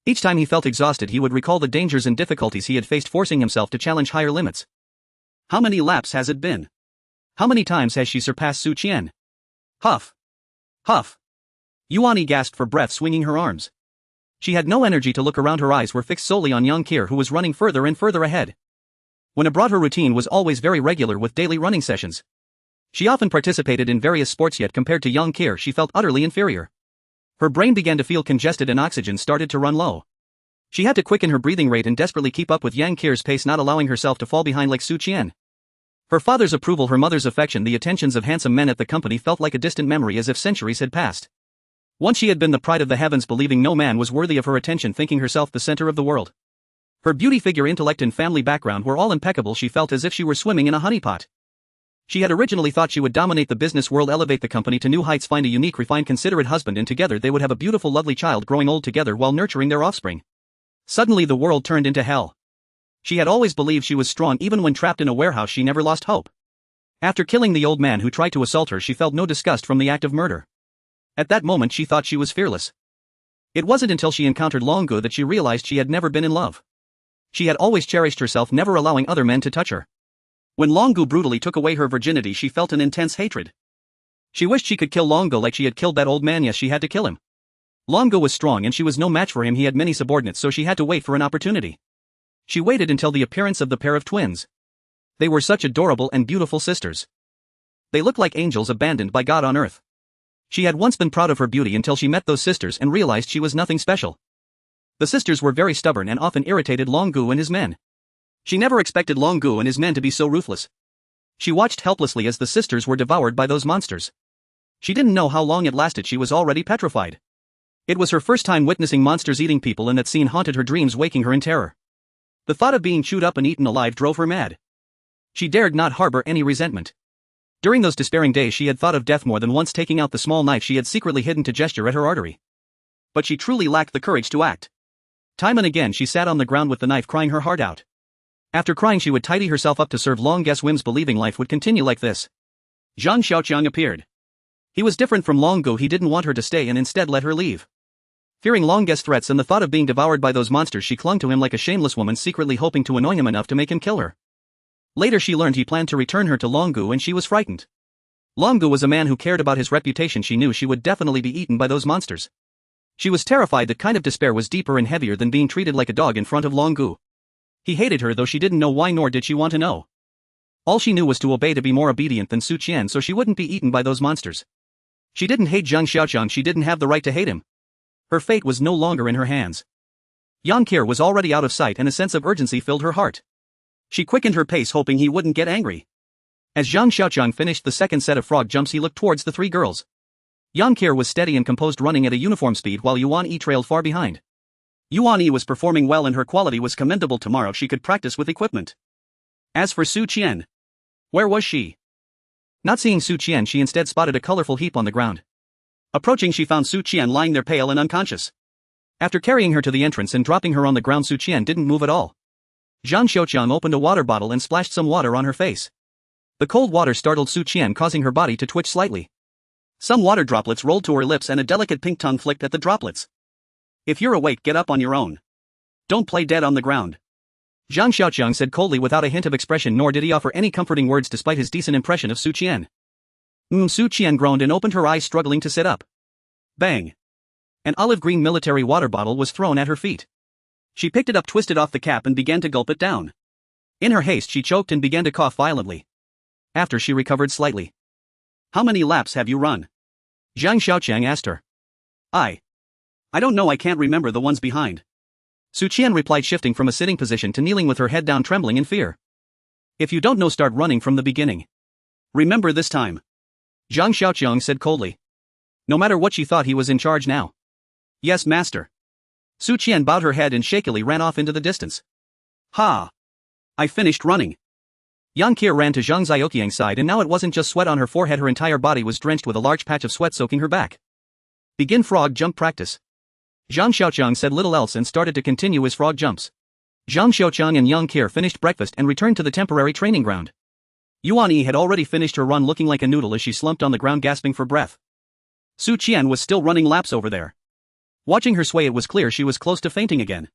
Each time he felt exhausted, he would recall the dangers and difficulties he had faced, forcing himself to challenge higher limits. How many laps has it been? How many times has she surpassed Su Qian? Huff! Huff! Yuan Yi gasped for breath, swinging her arms. She had no energy to look around. Her eyes were fixed solely on Yang Kir, who was running further and further ahead. When abroad, her routine was always very regular, with daily running sessions. She often participated in various sports, yet compared to Yang Kir, she felt utterly inferior. Her brain began to feel congested and oxygen started to run low. She had to quicken her breathing rate and desperately keep up with Yang Kir's pace, not allowing herself to fall behind like Su Qian. Her father's approval, her mother's affection, the attentions of handsome men at the company felt like a distant memory, as if centuries had passed. Once she had been the pride of the heavens, believing no man was worthy of her attention, thinking herself the center of the world. Her beauty, figure, intellect and family background were all impeccable. She felt as if she were swimming in a honeypot. She had originally thought she would dominate the business world, elevate the company to new heights, find a unique, refined, considerate husband, and together they would have a beautiful, lovely child, growing old together while nurturing their offspring. Suddenly the world turned into hell. She had always believed she was strong. Even when trapped in a warehouse, she never lost hope. After killing the old man who tried to assault her, she felt no disgust from the act of murder. At that moment she thought she was fearless. It wasn't until she encountered Long Gu that she realized she had never been in love. She had always cherished herself, never allowing other men to touch her. When Long Gu brutally took away her virginity, she felt an intense hatred. She wished she could kill Long Gu like she had killed that old man. Yes, she had to kill him. Long Gu was strong and she was no match for him. He had many subordinates, so she had to wait for an opportunity. She waited until the appearance of the pair of twins. They were such adorable and beautiful sisters. They looked like angels abandoned by God on earth. She had once been proud of her beauty until she met those sisters and realized she was nothing special. The sisters were very stubborn and often irritated Long Gu and his men. She never expected Long Gu and his men to be so ruthless. She watched helplessly as the sisters were devoured by those monsters. She didn't know how long it lasted. She was already petrified. It was her first time witnessing monsters eating people, and that scene haunted her dreams, waking her in terror. The thought of being chewed up and eaten alive drove her mad. She dared not harbor any resentment. During those despairing days she had thought of death more than once, taking out the small knife she had secretly hidden to gesture at her artery. But she truly lacked the courage to act. Time and again she sat on the ground with the knife, crying her heart out. After crying she would tidy herself up to serve Long Gu's whims, believing life would continue like this. Zhang Xiaoqiang appeared. He was different from Long Gu. He didn't want her to stay and instead let her leave. Fearing Long Gu's threats and the thought of being devoured by those monsters, she clung to him like a shameless woman, secretly hoping to annoy him enough to make him kill her. Later she learned he planned to return her to Long Gu, and she was frightened. Long Gu was a man who cared about his reputation. She knew she would definitely be eaten by those monsters. She was terrified. That kind of despair was deeper and heavier than being treated like a dog in front of Long Gu. He hated her, though she didn't know why, nor did she want to know. All she knew was to obey, to be more obedient than Su Qian, so she wouldn't be eaten by those monsters. She didn't hate Zhang Xiaoqiang. She didn't have the right to hate him. Her fate was no longer in her hands. Yang Kir was already out of sight, and a sense of urgency filled her heart. She quickened her pace, hoping he wouldn't get angry. As Zhang Xiaoqiang finished the second set of frog jumps, he looked towards the 3 girls. Yang Kir was steady and composed, running at a uniform speed, while Yuan Yi trailed far behind. Yuan Yi was performing well and her quality was commendable. Tomorrow she could practice with equipment. As for Su Qian, where was she? Not seeing Su Qian, she instead spotted a colorful heap on the ground. Approaching, she found Su Qian lying there, pale and unconscious. After carrying her to the entrance and dropping her on the ground, Su Qian didn't move at all. Zhang Xiaoqiang opened a water bottle and splashed some water on her face. The cold water startled Su Qian, causing her body to twitch slightly. Some water droplets rolled to her lips and a delicate pink tongue flicked at the droplets. If you're awake, get up on your own. Don't play dead on the ground. Zhang Xiaoqiang said coldly, without a hint of expression, nor did he offer any comforting words despite his decent impression of Su Qian. Su Qian groaned and opened her eyes, struggling to sit up. Bang! An olive green military water bottle was thrown at her feet. She picked it up, twisted off the cap and began to gulp it down. In her haste she choked and began to cough violently. After she recovered slightly. "How many laps have you run?" Zhang Xiaoqiang asked her. I don't know, I can't remember the ones behind." Su Qian replied, shifting from a sitting position to kneeling with her head down, trembling in fear. "If you don't know, start running from the beginning. Remember this time," Zhang Xiaoqiang said coldly. No matter what, she thought he was in charge now. "Yes, master." Su Qian bowed her head and shakily ran off into the distance. "Ha! I finished running." Yang Qir ran to Zhang Xiaoqiang's side, and now it wasn't just sweat on her forehead, her entire body was drenched with a large patch of sweat soaking her back. "Begin frog jump practice." Zhang Xiaoqiang said little else and started to continue his frog jumps. Zhang Xiaoqiang and Yang Qir finished breakfast and returned to the temporary training ground. Yuan Yi had already finished her run, looking like a noodle as she slumped on the ground gasping for breath. Su Qian was still running laps over there. Watching her sway, it was clear she was close to fainting again.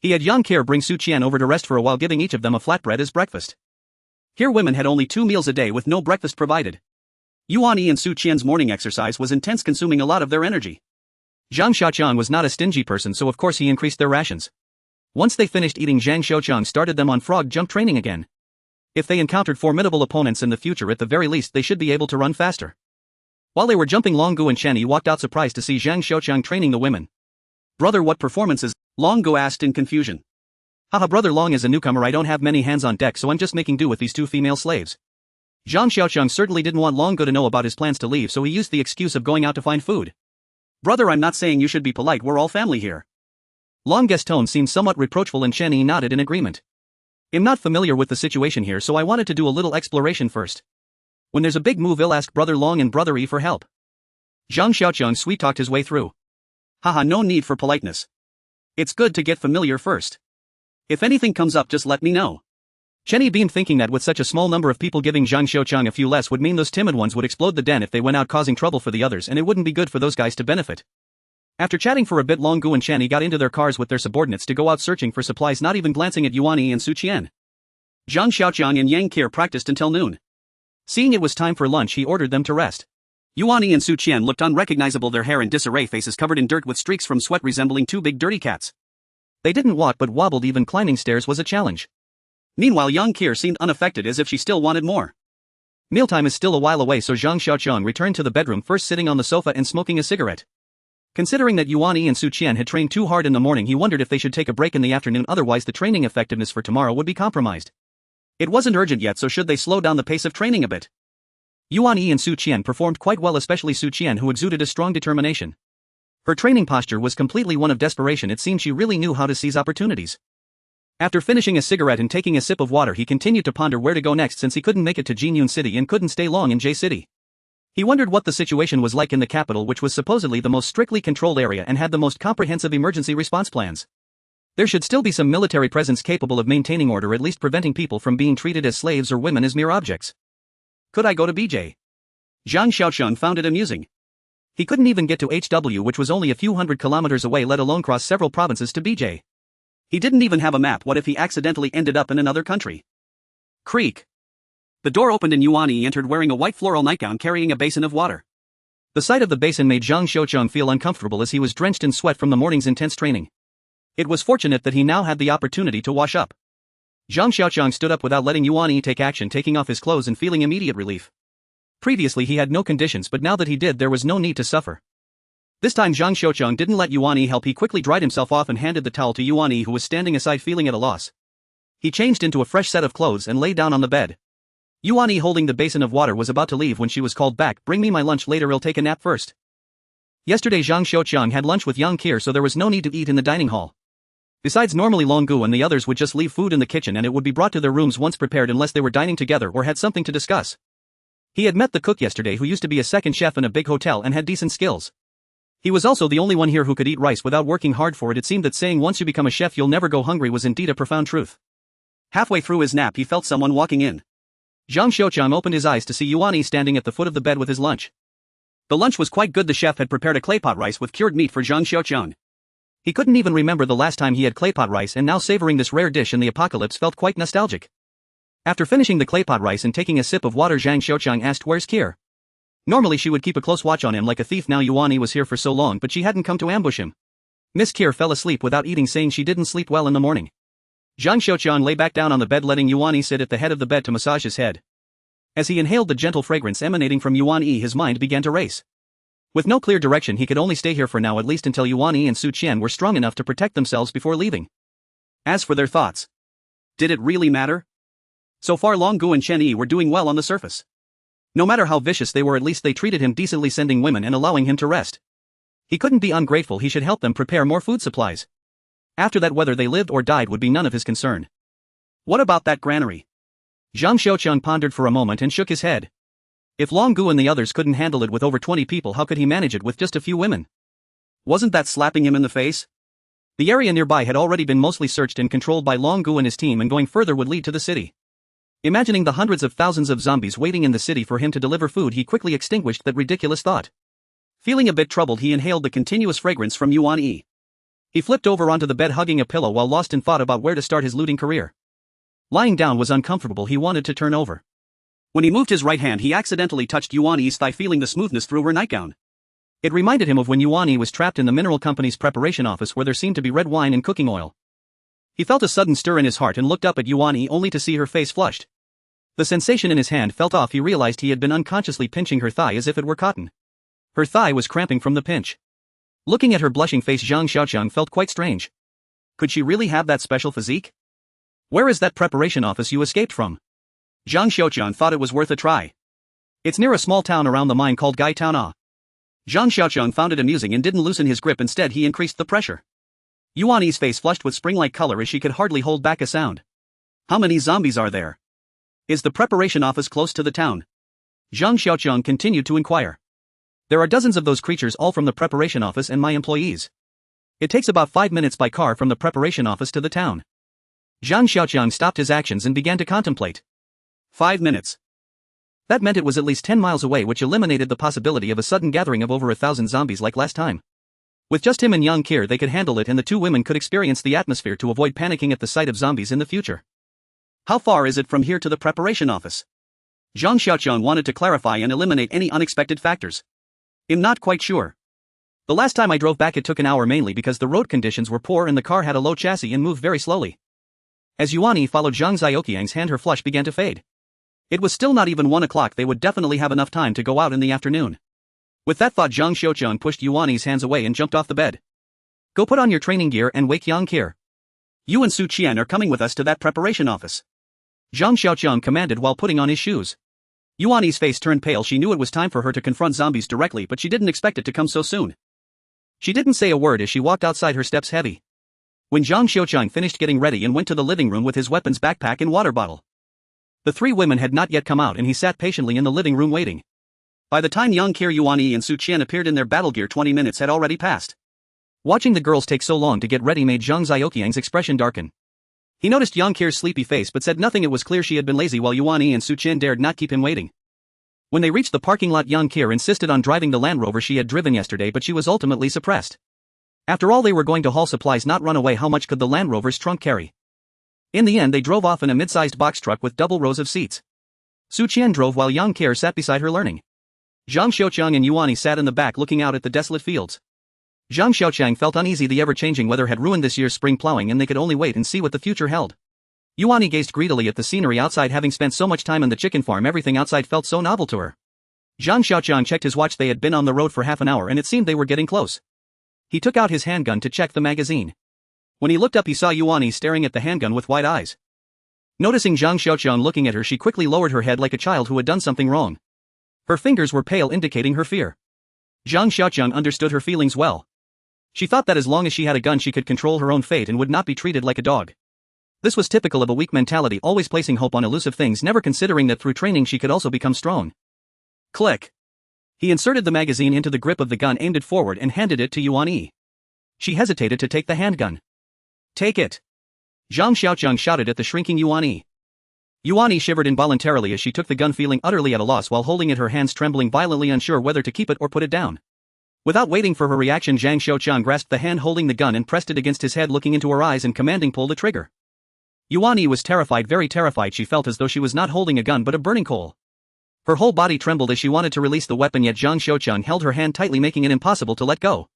He had Yang Qir bring Su Qian over to rest for a while, giving each of them a flatbread as breakfast. Here women had only 2 meals a day with no breakfast provided. Yuan Yi and Su Qian's morning exercise was intense, consuming a lot of their energy. Zhang Xiaoqiang was not a stingy person, so of course he increased their rations. Once they finished eating, Zhang Xiaoqiang started them on frog jump training again. If they encountered formidable opponents in the future, at the very least they should be able to run faster. While they were jumping, Long Gu and Chen Yi walked out surprised to see Zhang Xiaoqiang training the women. "Brother, what performances?" Long Gu asked in confusion. "Haha, brother Long is a newcomer, I don't have many hands on deck, so I'm just making do with these 2 female slaves." Zhang Xiaoqiang certainly didn't want Long Gu to know about his plans to leave, so he used the excuse of going out to find food. "Brother, I'm not saying you should be polite, we're all family here." Long Gu's tone seemed somewhat reproachful and Chen Yi nodded in agreement. "I'm not familiar with the situation here, so I wanted to do a little exploration first. When there's a big move, I'll ask Brother Long and Brother Yi for help." Zhang Xiaoqiang sweet-talked his way through. "Haha, no need for politeness. It's good to get familiar first. If anything comes up, just let me know." Chen Yi beamed, thinking that with such a small number of people, giving Zhang Xiaoqiang a few less would mean those timid ones would explode the den if they went out causing trouble for the others, and it wouldn't be good for those guys to benefit. After chatting for a bit, Long Gu and Chen Yi got into their cars with their subordinates to go out searching for supplies, not even glancing at Yuan Yi and Su Qian. Zhang Xiaoqiang and Yang Qir practiced until noon. Seeing it was time for lunch, he ordered them to rest. Yuan Yi and Su Qian looked unrecognizable, their hair in disarray, faces covered in dirt with streaks from sweat resembling 2 big dirty cats. They didn't walk but wobbled, even climbing stairs was a challenge. Meanwhile, Yang Qir seemed unaffected, as if she still wanted more. Mealtime is still a while away, so Zhang Xiaoqiang returned to the bedroom, first sitting on the sofa and smoking a cigarette. Considering that Yuan Yi and Su Qian had trained too hard in the morning, he wondered if they should take a break in the afternoon, otherwise the training effectiveness for tomorrow would be compromised. It wasn't urgent yet, so should they slow down the pace of training a bit? Yuan Yi and Su Qian performed quite well, especially Su Qian, who exuded a strong determination. Her training posture was completely one of desperation. It seemed she really knew how to seize opportunities. After finishing a cigarette and taking a sip of water, he continued to ponder where to go next, since he couldn't make it to Jinyun City and couldn't stay long in J City. He wondered what the situation was like in the capital, which was supposedly the most strictly controlled area and had the most comprehensive emergency response plans. There should still be some military presence capable of maintaining order, at least preventing people from being treated as slaves or women as mere objects. Could I go to BJ? Zhang Xiaoqiang found it amusing. He couldn't even get to HW, which was only a few hundred kilometers away, let alone cross several provinces to BJ. He didn't even have a map. What if he accidentally ended up in another country? Creak. The door opened and Yuan Yi entered, wearing a white floral nightgown, carrying a basin of water. The sight of the basin made Zhang Xiaoqiang feel uncomfortable, as he was drenched in sweat from the morning's intense training. It was fortunate that he now had the opportunity to wash up. Zhang Xiaoqiang stood up without letting Yuan Yi take action, taking off his clothes and feeling immediate relief. Previously he had no conditions, but now that he did, there was no need to suffer. This time Zhang Xiaoqiang didn't let Yuan Yi help. He quickly dried himself off and handed the towel to Yuan Yi, who was standing aside feeling at a loss. He changed into a fresh set of clothes and lay down on the bed. Yuan Yi, holding the basin of water, was about to leave when she was called back. "Bring me my lunch later, I'll take a nap first." Yesterday Zhang Xiaoqiang had lunch with Yang Qir, so there was no need to eat in the dining hall. Besides, normally Long Gu and the others would just leave food in the kitchen and it would be brought to their rooms once prepared, unless they were dining together or had something to discuss. He had met the cook yesterday, who used to be a second chef in a big hotel and had decent skills. He was also the only one here who could eat rice without working hard for it. It seemed that saying once you become a chef you'll never go hungry was indeed a profound truth. Halfway through his nap he felt someone walking in. Zhang Xiaoqiang opened his eyes to see Yuan Yi standing at the foot of the bed with his lunch. The lunch was quite good. The chef had prepared a claypot rice with cured meat for Zhang Xiaoqiang. He couldn't even remember the last time he had claypot rice, and now savoring this rare dish in the apocalypse felt quite nostalgic. After finishing the claypot rice and taking a sip of water, Zhang Xiaoqiang asked, "Where's Qir?" Normally she would keep a close watch on him like a thief. Now Yuan Yi was here for so long, but she hadn't come to ambush him. Miss Kier fell asleep without eating, saying she didn't sleep well in the morning. Zhang Xiaoqiang lay back down on the bed, letting Yuan Yi sit at the head of the bed to massage his head. As he inhaled the gentle fragrance emanating from Yuan Yi, his mind began to race. With no clear direction, he could only stay here for now, at least until Yuan Yi and Su Qian were strong enough to protect themselves before leaving. As for their thoughts, did it really matter? So far Long Gu and Chen Yi were doing well on the surface. No matter how vicious they were, at least they treated him decently, sending women and allowing him to rest. He couldn't be ungrateful. He should help them prepare more food supplies. After that, whether they lived or died would be none of his concern. What about that granary? Zhang Xiaoqiang pondered for a moment and shook his head. If Long Gu and the others couldn't handle it with over 20 people, how could he manage it with just a few women? Wasn't that slapping him in the face? The area nearby had already been mostly searched and controlled by Long Gu and his team, and going further would lead to the city. Imagining the hundreds of thousands of zombies waiting in the city for him to deliver food, he quickly extinguished that ridiculous thought. Feeling a bit troubled, he inhaled the continuous fragrance from Yuan Yi. He flipped over onto the bed, hugging a pillow while lost in thought about where to start his looting career. Lying down was uncomfortable. He wanted to turn over. When he moved his right hand, he accidentally touched Yuan Yi's thigh, feeling the smoothness through her nightgown. It reminded him of when Yuan Yi was trapped in the mineral company's preparation office, where there seemed to be red wine and cooking oil. He felt a sudden stir in his heart and looked up at Yuan Yi, only to see her face flushed. The sensation in his hand felt off. He realized he had been unconsciously pinching her thigh as if it were cotton. Her thigh was cramping from the pinch. Looking at her blushing face, Zhang Xiaoqiang felt quite strange. Could she really have that special physique? Where is that preparation office you escaped from? Zhang Xiaoqiang thought it was worth a try. It's near a small town around the mine called Gai Town. Zhang Xiaoqiang found it amusing and didn't loosen his grip. Instead, he increased the pressure. Yuan Yi's face flushed with spring-like color as she could hardly hold back a sound. How many zombies are there? Is the preparation office close to the town? Zhang Xiaoqiang continued to inquire. There are dozens of those creatures, all from the preparation office and my employees. It takes about 5 minutes by car from the preparation office to the town. Zhang Xiaoqiang stopped his actions and began to contemplate. 5 minutes. That meant it was at least 10 miles away, which eliminated the possibility of a sudden gathering of over 1,000 zombies like last time. With just him and Yang Kier, they could handle it, and the two women could experience the atmosphere to avoid panicking at the sight of zombies in the future. How far is it from here to the preparation office? Zhang Xiaoqiang wanted to clarify and eliminate any unexpected factors. I'm not quite sure. The last time I drove back it took an hour, mainly because the road conditions were poor and the car had a low chassis and moved very slowly. As Yuan Yi followed Zhang Xiaoqiang's hand, her flush began to fade. It was still not even 1 o'clock. They would definitely have enough time to go out in the afternoon. With that thought, Zhang Xiaoqiang pushed Yuan Yi's hands away and jumped off the bed. Go put on your training gear and wake Yang Kier. You and Su Qian are coming with us to that preparation office. Zhang Xiaoqiang commanded while putting on his shoes. Yuan Yi's face turned pale. She knew it was time for her to confront zombies directly, but she didn't expect it to come so soon. She didn't say a word as she walked outside, her steps heavy. When Zhang Xiaoqiang finished getting ready and went to the living room with his weapons backpack and water bottle, the three women had not yet come out, and he sat patiently in the living room waiting. By the time Yang Kier, Yuan Yi and Su Qian appeared in their battle gear, 20 minutes had already passed. Watching the girls take so long to get ready made Zhang Xiaoqiang's expression darken. He noticed Yang Kier's sleepy face but said nothing. It was clear she had been lazy, while Yuan Yi and Su Qian dared not keep him waiting. When they reached the parking lot, Yang Kier insisted on driving the Land Rover she had driven yesterday, but she was ultimately suppressed. After all, they were going to haul supplies, not run away. How much could the Land Rover's trunk carry? In the end, they drove off in a mid-sized box truck with double rows of seats. Su Qian drove while Yang Kier sat beside her learning. Zhang Xiaoqiang and Yuan Yi sat in the back looking out at the desolate fields. Zhang Xiaoqiang felt uneasy. The ever-changing weather had ruined this year's spring plowing, and they could only wait and see what the future held. Yuan Yi gazed greedily at the scenery outside. Having spent so much time in the chicken farm, everything outside felt so novel to her. Zhang Xiaoqiang checked his watch. They had been on the road for half an hour, and it seemed they were getting close. He took out his handgun to check the magazine. When he looked up, he saw Yuan Yi staring at the handgun with wide eyes. Noticing Zhang Xiaoqiang looking at her, she quickly lowered her head like a child who had done something wrong. Her fingers were pale, indicating her fear. Zhang Xiaoqiang understood her feelings well. She thought that as long as she had a gun she could control her own fate and would not be treated like a dog. This was typical of a weak mentality, always placing hope on elusive things, never considering that through training she could also become strong. Click. He inserted the magazine into the grip of the gun, aimed it forward, and handed it to Yuan Yi. She hesitated to take the handgun. Take it! Zhang Xiaoqiang shouted at the shrinking Yuan Yi. Yuan Yi shivered involuntarily as she took the gun, feeling utterly at a loss while holding it, her hands trembling violently, unsure whether to keep it or put it down. Without waiting for her reaction, Zhang Xiaoqiang grasped the hand holding the gun and pressed it against his head, looking into her eyes and commanding, pull the trigger. Yuan Yi was terrified, very terrified. She felt as though she was not holding a gun but a burning coal. Her whole body trembled as she wanted to release the weapon, yet Zhang Xiaoqiang held her hand tightly, making it impossible to let go.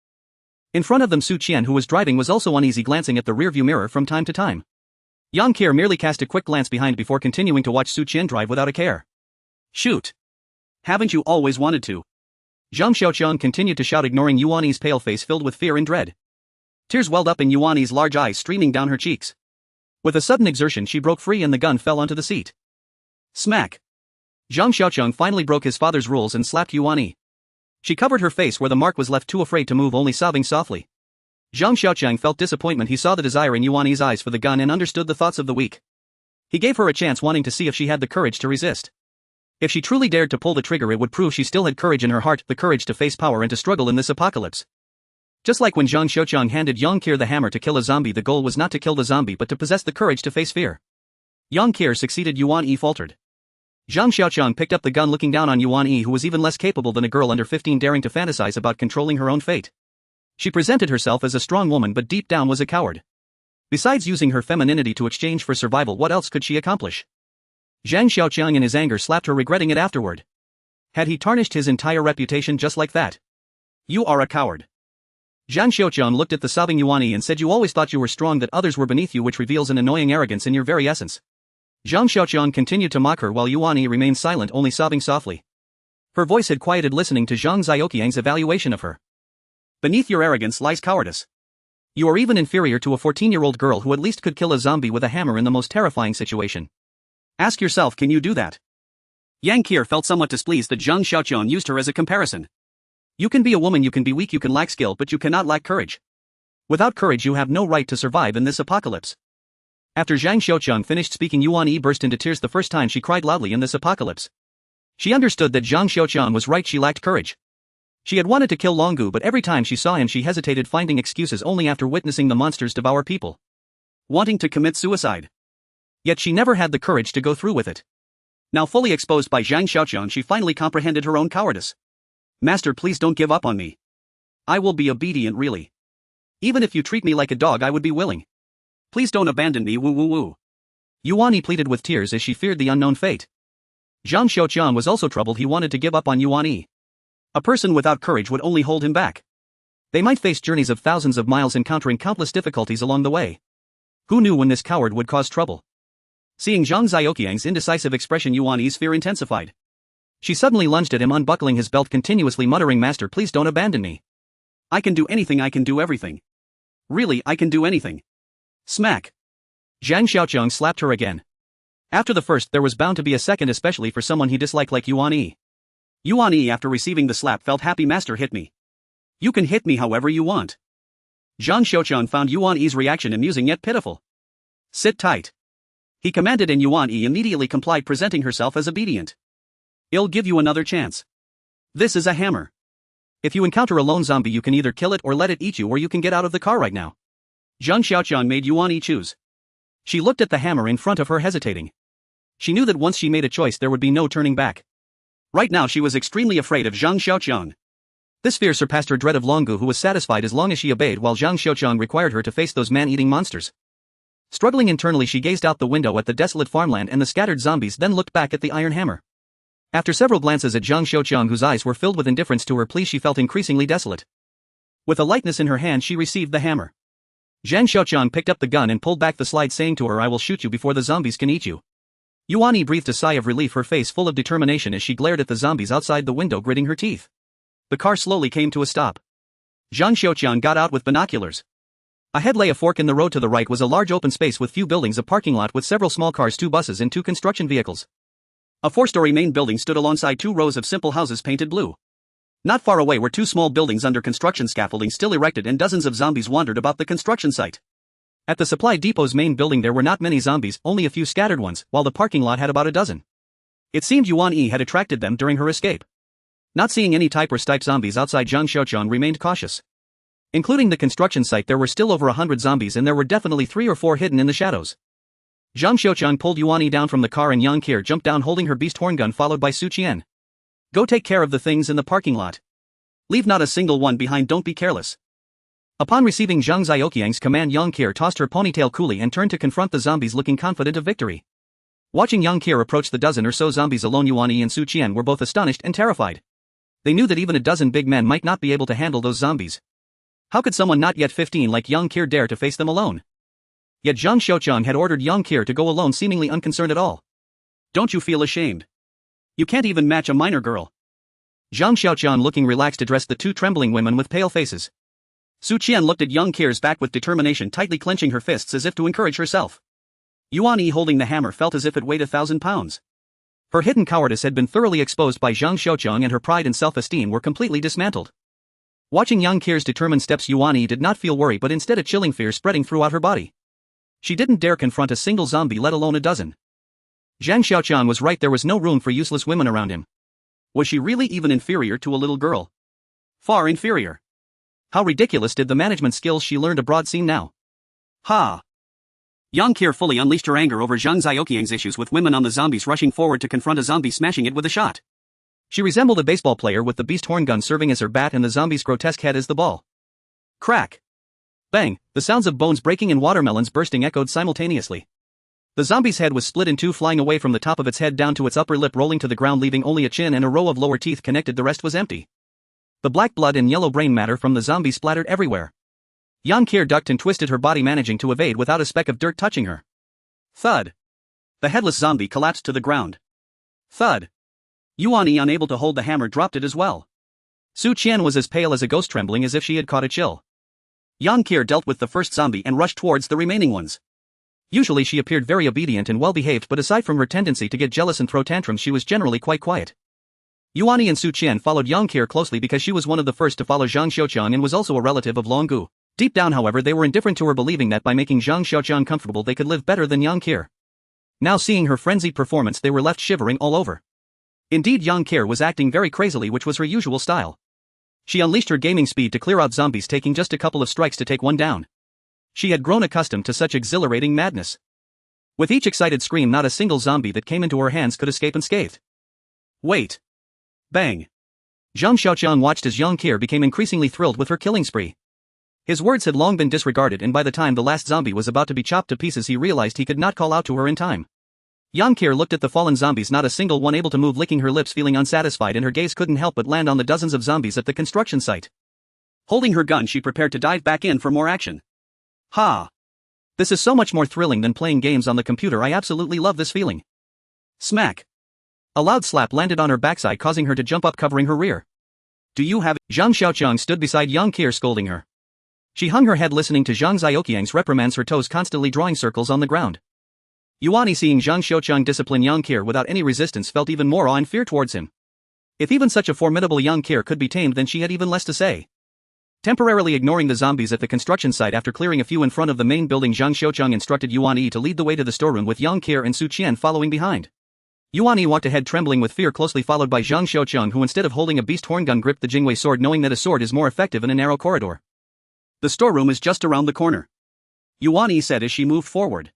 In front of them Su Qian, who was driving, was also uneasy, glancing at the rearview mirror from time to time. Yang Qian merely cast a quick glance behind before continuing to watch Su Qian drive without a care. Shoot! Haven't you always wanted to? Zhang Xiaoqiang continued to shout, ignoring Yuanyi's pale face filled with fear and dread. Tears welled up in Yuanyi's large eyes, streaming down her cheeks. With a sudden exertion she broke free and the gun fell onto the seat. Smack! Zhang Xiaoqiang finally broke his father's rules and slapped Yuanyi. She covered her face where the mark was left, too afraid to move, only sobbing softly. Zhang Xiaoqiang felt disappointment. He saw the desire in Yuanyi's eyes for the gun and understood the thoughts of the weak. He gave her a chance, wanting to see if she had the courage to resist. If she truly dared to pull the trigger, it would prove she still had courage in her heart, the courage to face power and to struggle in this apocalypse. Just like when Zhang Xiaoqiang handed Yang Qian the hammer to kill a zombie, the goal was not to kill the zombie but to possess the courage to face fear. Yang Qian succeeded, Yuanyi faltered. Zhang Xiaoqiang picked up the gun, looking down on Yuanyi, who was even less capable than a girl under 15 daring to fantasize about controlling her own fate. She presented herself as a strong woman but deep down was a coward. Besides using her femininity to exchange for survival, what else could she accomplish? Zhang Xiaoqiang in his anger slapped her, regretting it afterward. Had he tarnished his entire reputation just like that? You are a coward. Zhang Xiaoqiang looked at the sobbing Yuanyi and said, you always thought you were strong, that others were beneath you, which reveals an annoying arrogance in your very essence. Zhang Xiaoqiang continued to mock her while Yuanyi remained silent, only sobbing softly. Her voice had quieted listening to Zhang Xiaoqiang's evaluation of her. Beneath your arrogance lies cowardice. You are even inferior to a 14-year-old girl who at least could kill a zombie with a hammer in the most terrifying situation. Ask yourself, can you do that? Yang Qian felt somewhat displeased that Zhang Xiaoqiang used her as a comparison. You can be a woman, you can be weak, you can lack skill, but you cannot lack courage. Without courage you have no right to survive in this apocalypse. After Zhang Xiaoqiang finished speaking, Yuanyi burst into tears, the first time she cried loudly in this apocalypse. She understood that Zhang Xiaoqiang was right, she lacked courage. She had wanted to kill Longgu, but every time she saw him she hesitated, finding excuses only after witnessing the monsters devour people. Wanting to commit suicide. Yet she never had the courage to go through with it. Now fully exposed by Zhang Xiaoqiang, she finally comprehended her own cowardice. Master, please don't give up on me. I will be obedient, really. Even if you treat me like a dog, I would be willing. Please don't abandon me, woo woo woo. Yuanyi pleaded with tears as she feared the unknown fate. Zhang Xiaoqiang was also troubled. He wanted to give up on Yuanyi. A person without courage would only hold him back. They might face journeys of thousands of miles, encountering countless difficulties along the way. Who knew when this coward would cause trouble? Seeing Zhang Xiaoqiang's indecisive expression, Yuanyi's fear intensified. She suddenly lunged at him, unbuckling his belt, continuously muttering, Master, please don't abandon me. I can do anything, I can do everything. Really, I can do anything. Smack. Zhang Xiaoqiang slapped her again. After the first, there was bound to be a second, especially for someone he disliked like Yuanyi. Yuanyi, after receiving the slap, felt happy. Master, hit me. You can hit me however you want. Zhang Xiaoqiang found Yuanyi's reaction amusing yet pitiful. Sit tight. He commanded, and Yuanyi immediately complied, presenting herself as obedient. I'll give you another chance. This is a hammer. If you encounter a lone zombie, you can either kill it or let it eat you, or you can get out of the car right now. Zhang Xiaoqiang made Yuanyi choose. She looked at the hammer in front of her, hesitating. She knew that once she made a choice there would be no turning back. Right now she was extremely afraid of Zhang Xiaoqiang. This fear surpassed her dread of Longgu, who was satisfied as long as she obeyed, while Zhang Xiaoqiang required her to face those man-eating monsters. Struggling internally, she gazed out the window at the desolate farmland and the scattered zombies, then looked back at the iron hammer. After several glances at Zhang Xiaoqiang, whose eyes were filled with indifference to her plea, she felt increasingly desolate. With a lightness in her hand she received the hammer. Zhang Xiaoqiang picked up the gun and pulled back the slide, saying to her, I will shoot you before the zombies can eat you. Yuanyi breathed a sigh of relief, her face full of determination as she glared at the zombies outside the window, gritting her teeth. The car slowly came to a stop. Zhang Xiaoqiang got out with binoculars. Ahead lay a fork in the road. To the right was a large open space with few buildings, a parking lot with several small cars, 2 buses and 2 construction vehicles. A 4-story main building stood alongside 2 rows of simple houses painted blue. Not far away were 2 small buildings under construction, scaffolding still erected, and dozens of zombies wandered about the construction site. At the supply depot's main building there were not many zombies, only a few scattered ones, while the parking lot had about a dozen. It seemed Yuanyi had attracted them during her escape. Not seeing any type or stipe zombies outside, Zhang Xiaoqiang remained cautious. Including the construction site, there were still over 100 zombies, and there were definitely 3 or 4 hidden in the shadows. Zhang Xiaoqiang pulled Yuanyi down from the car, and Yang Qian jumped down holding her beast horn gun, followed by Su Qian. Go take care of the things in the parking lot. Leave not a single one behind, don't be careless. Upon receiving Zhang Xiaoqiang's command, Yang Qian tossed her ponytail coolly and turned to confront the zombies, looking confident of victory. Watching Yang Qian approach the dozen or so zombies alone, Yuanyi and Su Qian were both astonished and terrified. They knew that even a dozen big men might not be able to handle those zombies. How could someone not yet 15 like Yang Kir dare to face them alone? Yet Zhang Xiaoqiang had ordered Yang Kir to go alone, seemingly unconcerned at all. Don't you feel ashamed? You can't even match a minor girl. Zhang Xiaoqiang, looking relaxed, addressed the two trembling women with pale faces. Su Qian looked at Yang Kir's back with determination, tightly clenching her fists as if to encourage herself. Yuan Yi, holding the hammer, felt as if it weighed 1,000 pounds. Her hidden cowardice had been thoroughly exposed by Zhang Xiaoqiang, and her pride and self-esteem were completely dismantled. Watching Yang Kir's determined steps, Yuan Yi did not feel worry, but instead a chilling fear spreading throughout her body. She didn't dare confront a single zombie, let alone a dozen. Zhang Xiaoqiang was right, there was no room for useless women around him. Was she really even inferior to a little girl? Far inferior. How ridiculous did the management skills she learned abroad seem now? Ha! Yang Kir fully unleashed her anger over Zhang Xiaoqiang's issues with women on the zombies, rushing forward to confront a zombie, smashing it with a shot. She resembled a baseball player with the beast horn gun serving as her bat and the zombie's grotesque head as the ball. Crack! Bang! The sounds of bones breaking and watermelons bursting echoed simultaneously. The zombie's head was split in two, flying away from the top of its head down to its upper lip, rolling to the ground, leaving only a chin and a row of lower teeth connected. The rest was empty. The black blood and yellow brain matter from the zombie splattered everywhere. Yang Kir ducked and twisted her body, managing to evade without a speck of dirt touching her. Thud! The headless zombie collapsed to the ground. Thud! Yuan Yi, unable to hold the hammer, dropped it as well. Su Qian was as pale as a ghost, trembling as if she had caught a chill. Yang Kir dealt with the first zombie and rushed towards the remaining ones. Usually she appeared very obedient and well-behaved, but aside from her tendency to get jealous and throw tantrums, she was generally quite quiet. Yuan Yi and Su Qian followed Yang Kir closely because she was one of the first to follow Zhang Xiaoqiang and was also a relative of Long Gu. Deep down, however, they were indifferent to her, believing that by making Zhang Xiaoqiang comfortable they could live better than Yang Kir. Now seeing her frenzied performance, they were left shivering all over. Indeed, Yang Kir was acting very crazily, which was her usual style. She unleashed her gaming speed to clear out zombies, taking just a couple of strikes to take one down. She had grown accustomed to such exhilarating madness. With each excited scream, not a single zombie that came into her hands could escape unscathed. Wait! Bang! Zhang Xiaoqiang watched as Yang Kir became increasingly thrilled with her killing spree. His words had long been disregarded, and by the time the last zombie was about to be chopped to pieces, he realized he could not call out to her in time. Yang Kir looked at the fallen zombies, not a single one able to move, licking her lips, feeling unsatisfied, and her gaze couldn't help but land on the dozens of zombies at the construction site. Holding her gun, she prepared to dive back in for more action. Ha! This is so much more thrilling than playing games on the computer. I absolutely love this feeling. Smack! A loud slap landed on her backside, causing her to jump up, covering her rear. Do you have it? Zhang Xiaoqiang stood beside Yang Kir, scolding her. She hung her head, listening to Zhang Xiaoqiang's reprimands, her toes constantly drawing circles on the ground. Yuan Yi, seeing Zhang Xiaoqiang discipline Yang Kir without any resistance, felt even more awe and fear towards him. If even such a formidable Yang Kir could be tamed, then she had even less to say. Temporarily ignoring the zombies at the construction site after clearing a few in front of the main building, Zhang Xiaoqiang instructed Yuan Yi to lead the way to the storeroom, with Yang Kir and Su Qian following behind. Yuan Yi walked ahead, trembling with fear, closely followed by Zhang Xiaoqiang, who instead of holding a beast horn gun gripped the Jingwei sword, knowing that a sword is more effective in a narrow corridor. The storeroom is just around the corner, Yuan Yi said as she moved forward.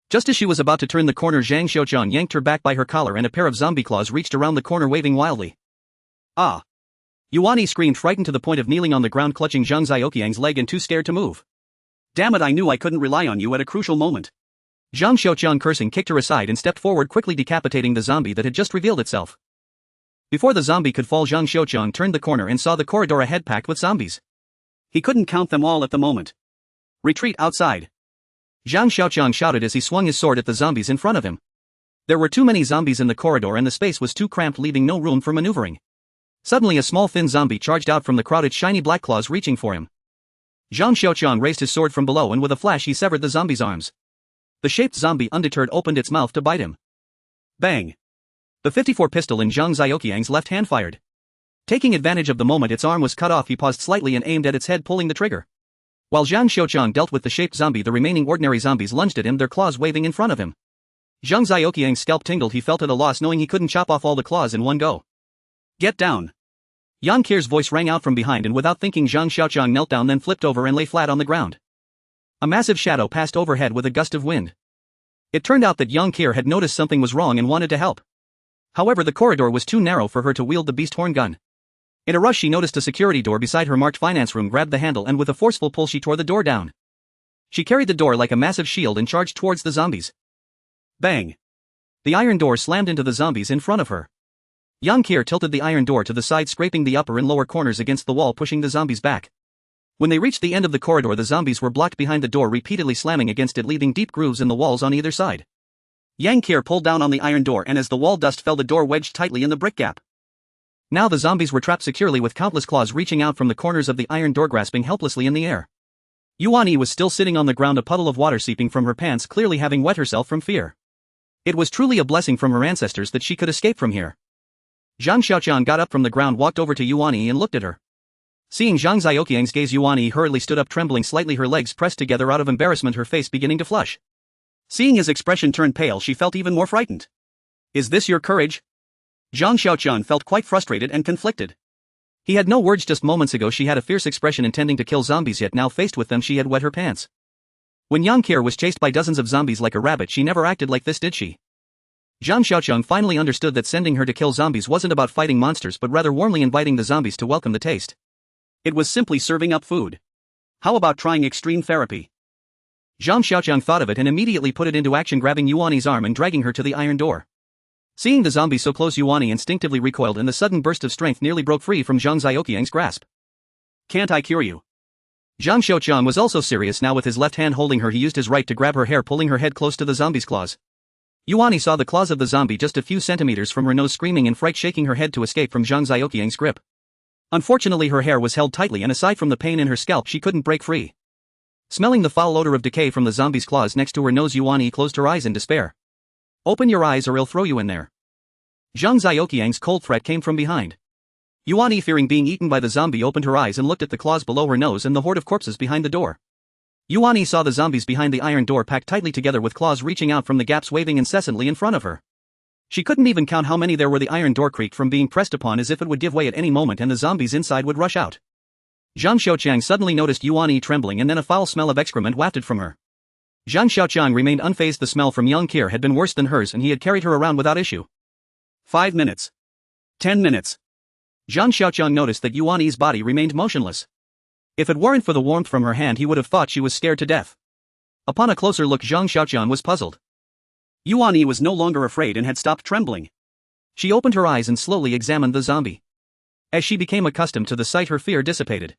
Just as she was about to turn the corner, Zhang Xiaoqiang yanked her back by her collar and a pair of zombie claws reached around the corner, waving wildly. Ah! Yuan Yi screamed, frightened to the point of kneeling on the ground, clutching Zhang Xiaoqiang's leg and too scared to move. Damn it, I knew I couldn't rely on you at a crucial moment. Zhang Xiaoqiang, cursing, kicked her aside and stepped forward, quickly decapitating the zombie that had just revealed itself. Before the zombie could fall, Zhang Xiaoqiang turned the corner and saw the corridor ahead packed with zombies. He couldn't count them all at the moment. Retreat outside! Zhang Xiaoqiang shouted as he swung his sword at the zombies in front of him. There were too many zombies in the corridor and the space was too cramped, leaving no room for maneuvering. Suddenly a small thin zombie charged out from the crowded, shiny black claws reaching for him. Zhang Xiaoqiang raised his sword from below and with a flash he severed the zombie's arms. The shaped zombie, undeterred, opened its mouth to bite him. Bang! The 54 pistol in Zhang Xiaoqiang's left hand fired. Taking advantage of the moment its arm was cut off, he paused slightly and aimed at its head, pulling the trigger. While Zhang Xiaoqiang dealt with the shaped zombie, the remaining ordinary zombies lunged at him, their claws waving in front of him. Zhang Xiaoqiang's scalp tingled, he felt at a loss, knowing he couldn't chop off all the claws in one go. Get down! Yang Kir's voice rang out from behind, and without thinking Zhang Xiaoqiang knelt down, then flipped over and lay flat on the ground. A massive shadow passed overhead with a gust of wind. It turned out that Yang Kir had noticed something was wrong and wanted to help. However, the corridor was too narrow for her to wield the beast horn gun. In a rush, she noticed a security door beside her marked finance room, grabbed the handle, and with a forceful pull she tore the door down. She carried the door like a massive shield and charged towards the zombies. Bang! The iron door slammed into the zombies in front of her. Yang Kir tilted the iron door to the side, scraping the upper and lower corners against the wall, pushing the zombies back. When they reached the end of the corridor, the zombies were blocked behind the door, repeatedly slamming against it, leaving deep grooves in the walls on either side. Yang Qiao pulled down on the iron door, and as the wall dust fell, the door wedged tightly in the brick gap. Now the zombies were trapped securely, with countless claws reaching out from the corners of the iron door, grasping helplessly in the air. Yuan Yi was still sitting on the ground, a puddle of water seeping from her pants, clearly having wet herself from fear. It was truly a blessing from her ancestors that she could escape from here. Zhang Xiaoqiang got up from the ground, walked over to Yuan Yi and looked at her. Seeing Zhang Xiaoqiang's gaze, Yuan Yi hurriedly stood up, trembling slightly, her legs pressed together out of embarrassment, her face beginning to flush. Seeing his expression turn pale, she felt even more frightened. "Is this your courage?" Zhang Xiaoqiang felt quite frustrated and conflicted. He had no words. Just moments ago she had a fierce expression, intending to kill zombies, yet now faced with them she had wet her pants. When Yang Qiao was chased by dozens of zombies like a rabbit, she never acted like this, did she? Zhang Xiaoqiang finally understood that sending her to kill zombies wasn't about fighting monsters, but rather warmly inviting the zombies to welcome the taste. It was simply serving up food. How about trying extreme therapy? Zhang Xiaoqiang thought of it and immediately put it into action, grabbing Yuan Yi's arm and dragging her to the iron door. Seeing the zombie so close, Yuan Yi instinctively recoiled, and the sudden burst of strength nearly broke free from Zhang Xiaoqiang's grasp. "Can't I cure you?" Zhang Xiaoqiang was also serious now. With his left hand holding her, he used his right to grab her hair, pulling her head close to the zombie's claws. Yuan Yi saw the claws of the zombie just a few centimeters from her nose, screaming in fright, shaking her head to escape from Zhang Xiaoqiang's grip. Unfortunately, her hair was held tightly, and aside from the pain in her scalp, she couldn't break free. Smelling the foul odor of decay from the zombie's claws next to her nose, Yuan Yi closed her eyes in despair. "Open your eyes or I'll throw you in there." Zhang Xiaoqiang's cold threat came from behind. Yuan Yi, fearing being eaten by the zombie, opened her eyes and looked at the claws below her nose and the horde of corpses behind the door. Yuan Yi saw the zombies behind the iron door packed tightly together, with claws reaching out from the gaps, waving incessantly in front of her. She couldn't even count how many there were. The iron door creaked from being pressed upon, as if it would give way at any moment and the zombies inside would rush out. Zhang Xiaoqiang suddenly noticed Yuan Yi trembling, and then a foul smell of excrement wafted from her. Zhang Xiaoqiang remained unfazed. The smell from Yang Qiao had been worse than hers, and he had carried her around without issue. 5 minutes. 10 minutes. Zhang Xiaoqiang noticed that Yuan Yi's body remained motionless. If it weren't for the warmth from her hand, he would have thought she was scared to death. Upon a closer look, Zhang Xiaoqiang was puzzled. Yuan Yi was no longer afraid and had stopped trembling. She opened her eyes and slowly examined the zombie. As she became accustomed to the sight, her fear dissipated.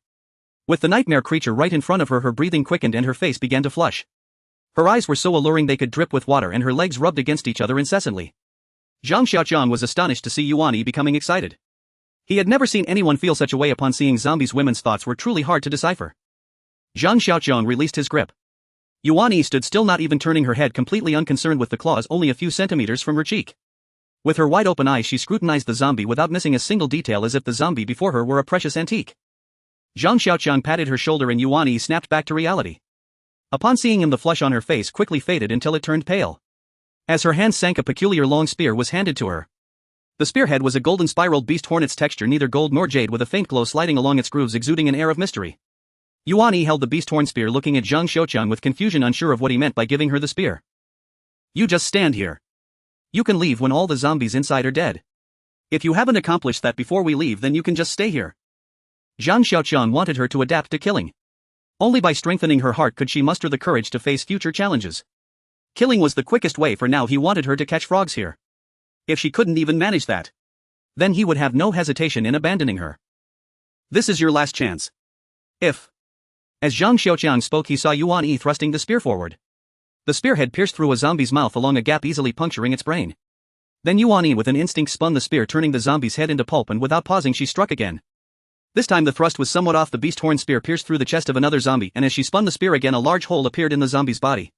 With the nightmare creature right in front of her, her breathing quickened and her face began to flush. Her eyes were so alluring they could drip with water, and her legs rubbed against each other incessantly. Zhang Xiaoqiang was astonished to see Yuan Yi becoming excited. He had never seen anyone feel such a way upon seeing zombies. Women's thoughts were truly hard to decipher. Zhang Xiaoqiang released his grip. Yuan Yi stood still, not even turning her head, completely unconcerned with the claws only a few centimeters from her cheek. With her wide-open eyes, she scrutinized the zombie without missing a single detail, as if the zombie before her were a precious antique. Zhang Xiaoqiang patted her shoulder and Yuan Yi snapped back to reality. Upon seeing him, the flush on her face quickly faded until it turned pale. As her hand sank, a peculiar long spear was handed to her. The spearhead was a golden spiraled beast horn, its texture neither gold nor jade, with a faint glow sliding along its grooves, exuding an air of mystery. Yuan Yi held the beast horn spear, looking at Zhang Xiaoqiang with confusion, unsure of what he meant by giving her the spear. "You just stand here. You can leave when all the zombies inside are dead. If you haven't accomplished that before we leave, then you can just stay here." Zhang Xiaoqiang wanted her to adapt to killing. Only by strengthening her heart could she muster the courage to face future challenges. Killing was the quickest way for now. He wanted her to catch frogs here. If she couldn't even manage that, then he would have no hesitation in abandoning her. "This is your last chance. If..." As Zhang Xiaoqiang spoke, he saw Yuan Yi thrusting the spear forward. The spear had pierced through a zombie's mouth along a gap, easily puncturing its brain. Then Yuan Yi with an instinct spun the spear, turning the zombie's head into pulp, and without pausing she struck again. This time the thrust was somewhat off. The beast horn spear pierced through the chest of another zombie, and as she spun the spear again, a large hole appeared in the zombie's body.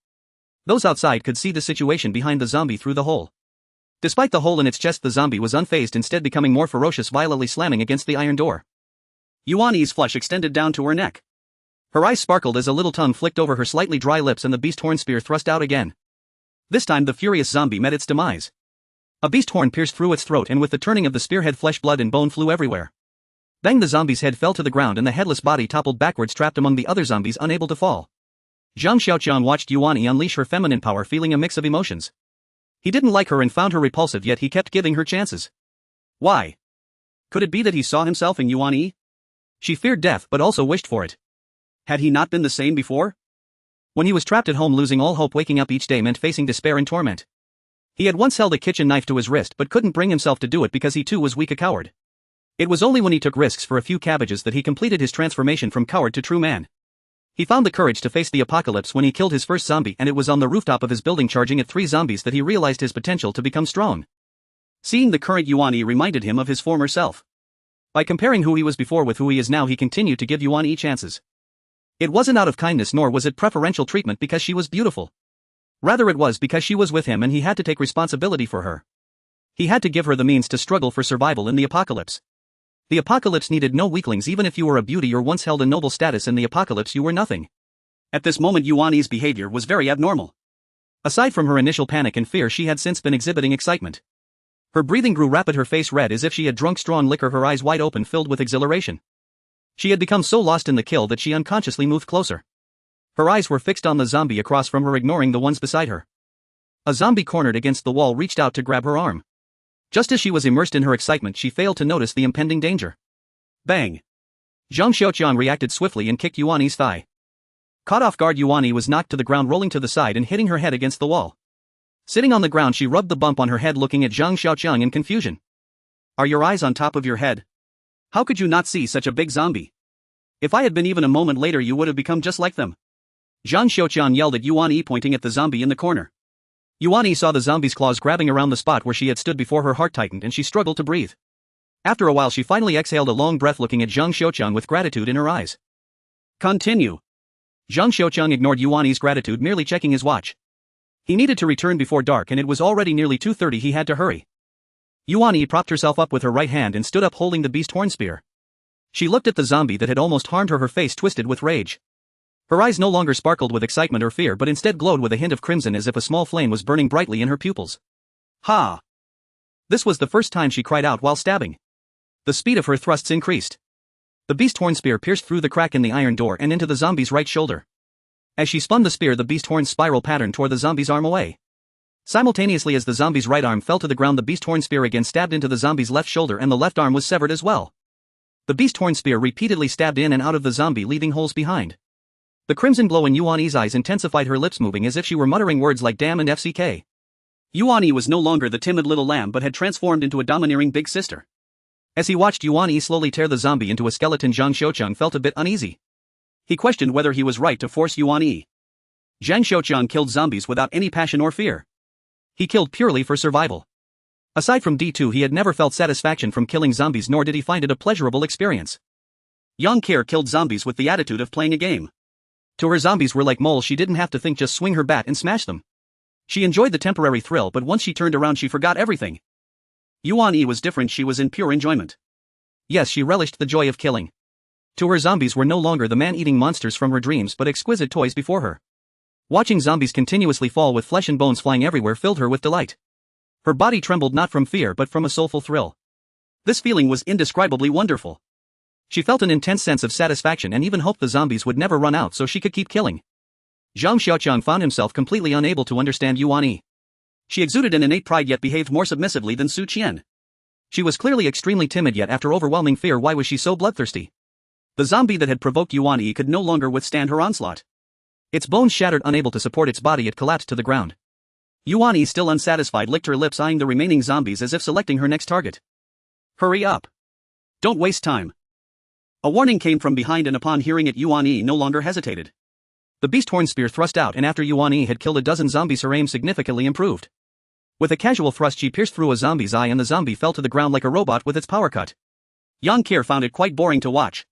Those outside could see the situation behind the zombie through the hole. Despite the hole in its chest, the zombie was unfazed, instead becoming more ferocious, violently slamming against the iron door. Yuan Yi's flesh extended down to her neck. Her eyes sparkled as a little tongue flicked over her slightly dry lips, and the beast horn spear thrust out again. This time the furious zombie met its demise. A beast horn pierced through its throat, and with the turning of the spearhead, flesh, blood and bone flew everywhere. Bang! The zombie's head fell to the ground and the headless body toppled backwards, trapped among the other zombies, unable to fall. Zhang Xiaoqiang watched Yuan Yi unleash her feminine power, feeling a mix of emotions. He didn't like her and found her repulsive, yet he kept giving her chances. Why? Could it be that he saw himself in Yuan Yi? She feared death but also wished for it. Had he not been the same before? When he was trapped at home, losing all hope, waking up each day meant facing despair and torment. He had once held a kitchen knife to his wrist but couldn't bring himself to do it because he too was weak, a coward. It was only when he took risks for a few cabbages that he completed his transformation from coward to true man. He found the courage to face the apocalypse when he killed his first zombie, and it was on the rooftop of his building charging at 3 zombies that he realized his potential to become strong. Seeing the current Yuan Yi reminded him of his former self. By comparing who he was before with who he is now, he continued to give Yuan Yi chances. It wasn't out of kindness, nor was it preferential treatment because she was beautiful. Rather, it was because she was with him and he had to take responsibility for her. He had to give her the means to struggle for survival in the apocalypse. The apocalypse needed no weaklings. Even if you were a beauty or once held a noble status in the apocalypse, you were nothing. At this moment, Yuan Yi's behavior was very abnormal. Aside from her initial panic and fear, she had since been exhibiting excitement. Her breathing grew rapid, her face red as if she had drunk strong liquor, her eyes wide open filled with exhilaration. She had become so lost in the kill that she unconsciously moved closer. Her eyes were fixed on the zombie across from her, ignoring the ones beside her. A zombie cornered against the wall reached out to grab her arm. Just as she was immersed in her excitement, she failed to notice the impending danger. Bang! Zhang Xiaoqiang reacted swiftly and kicked Yuan Yi's thigh. Caught off guard, Yuan Yi was knocked to the ground, rolling to the side and hitting her head against the wall. Sitting on the ground, she rubbed the bump on her head, looking at Zhang Xiaoqiang in confusion. Are your eyes on top of your head? How could you not see such a big zombie? If I had been even a moment later, you would have become just like them. Zhang Xiaoqiang yelled at Yuan Yi, pointing at the zombie in the corner. Yuan Yi saw the zombie's claws grabbing around the spot where she had stood before. Her heart tightened and she struggled to breathe. After a while, she finally exhaled a long breath, looking at Zhang Xiaoqiang with gratitude in her eyes. Continue. Zhang Xiaoqiang ignored Yuan Yi's gratitude, merely checking his watch. He needed to return before dark and it was already nearly 2:30. He had to hurry. Yuan Yi propped herself up with her right hand and stood up, holding the beast horn spear. She looked at the zombie that had almost harmed her, her face twisted with rage. Her eyes no longer sparkled with excitement or fear, but instead glowed with a hint of crimson, as if a small flame was burning brightly in her pupils. Ha! This was the first time she cried out while stabbing. The speed of her thrusts increased. The beast horn spear pierced through the crack in the iron door and into the zombie's right shoulder. As she spun the spear, the beast horn's spiral pattern tore the zombie's arm away. Simultaneously, as the zombie's right arm fell to the ground, the beast horn spear again stabbed into the zombie's left shoulder and the left arm was severed as well. The beast horn spear repeatedly stabbed in and out of the zombie, leaving holes behind. The crimson glow in Yuan Yi's eyes intensified, her lips moving as if she were muttering words like damn and FCK. Yuan Yi was no longer the timid little lamb but had transformed into a domineering big sister. As he watched Yuan Yi slowly tear the zombie into a skeleton, Zhang Xiaoqiang felt a bit uneasy. He questioned whether he was right to force Yuan Yi. Zhang Xiaoqiang killed zombies without any passion or fear. He killed purely for survival. Aside from D2, he had never felt satisfaction from killing zombies, nor did he find it a pleasurable experience. Yang Kier killed zombies with the attitude of playing a game. To her, zombies were like moles. She didn't have to think, just swing her bat and smash them. She enjoyed the temporary thrill, but once she turned around she forgot everything. Yuan Yi was different, she was in pure enjoyment. Yes, she relished the joy of killing. To her, zombies were no longer the man-eating monsters from her dreams but exquisite toys before her. Watching zombies continuously fall with flesh and bones flying everywhere filled her with delight. Her body trembled not from fear but from a soulful thrill. This feeling was indescribably wonderful. She felt an intense sense of satisfaction and even hoped the zombies would never run out so she could keep killing. Zhang Xiaoqiang found himself completely unable to understand Yuan Yi. She exuded an innate pride yet behaved more submissively than Su Qian. She was clearly extremely timid, yet after overwhelming fear, why was she so bloodthirsty? The zombie that had provoked Yuan Yi could no longer withstand her onslaught. Its bones shattered, unable to support its body, it collapsed to the ground. Yuan Yi, still unsatisfied, licked her lips, eyeing the remaining zombies as if selecting her next target. Hurry up. Don't waste time. A warning came from behind, and upon hearing it, Yuan Yi no longer hesitated. The beast horn spear thrust out, and after Yuan Yi had killed a dozen zombies, her aim significantly improved. With a casual thrust, she pierced through a zombie's eye and the zombie fell to the ground like a robot with its power cut. Yang Kier found it quite boring to watch.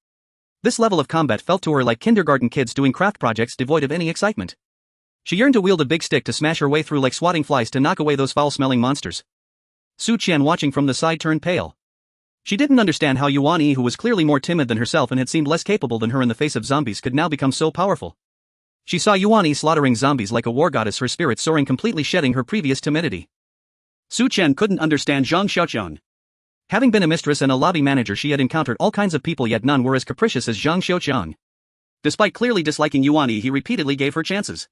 This level of combat felt to her like kindergarten kids doing craft projects, devoid of any excitement. She yearned to wield a big stick to smash her way through like swatting flies to knock away those foul-smelling monsters. Su Qian, watching from the side, turned pale. She didn't understand how Yuan Yi, who was clearly more timid than herself and had seemed less capable than her in the face of zombies, could now become so powerful. She saw Yuan Yi slaughtering zombies like a war goddess, her spirit soaring, completely shedding her previous timidity. Su Qian couldn't understand Zhang Xiaoqiang. Having been a mistress and a lobby manager, she had encountered all kinds of people, yet none were as capricious as Zhang Xiaoqiang. Despite clearly disliking Yuan Yi, he repeatedly gave her chances.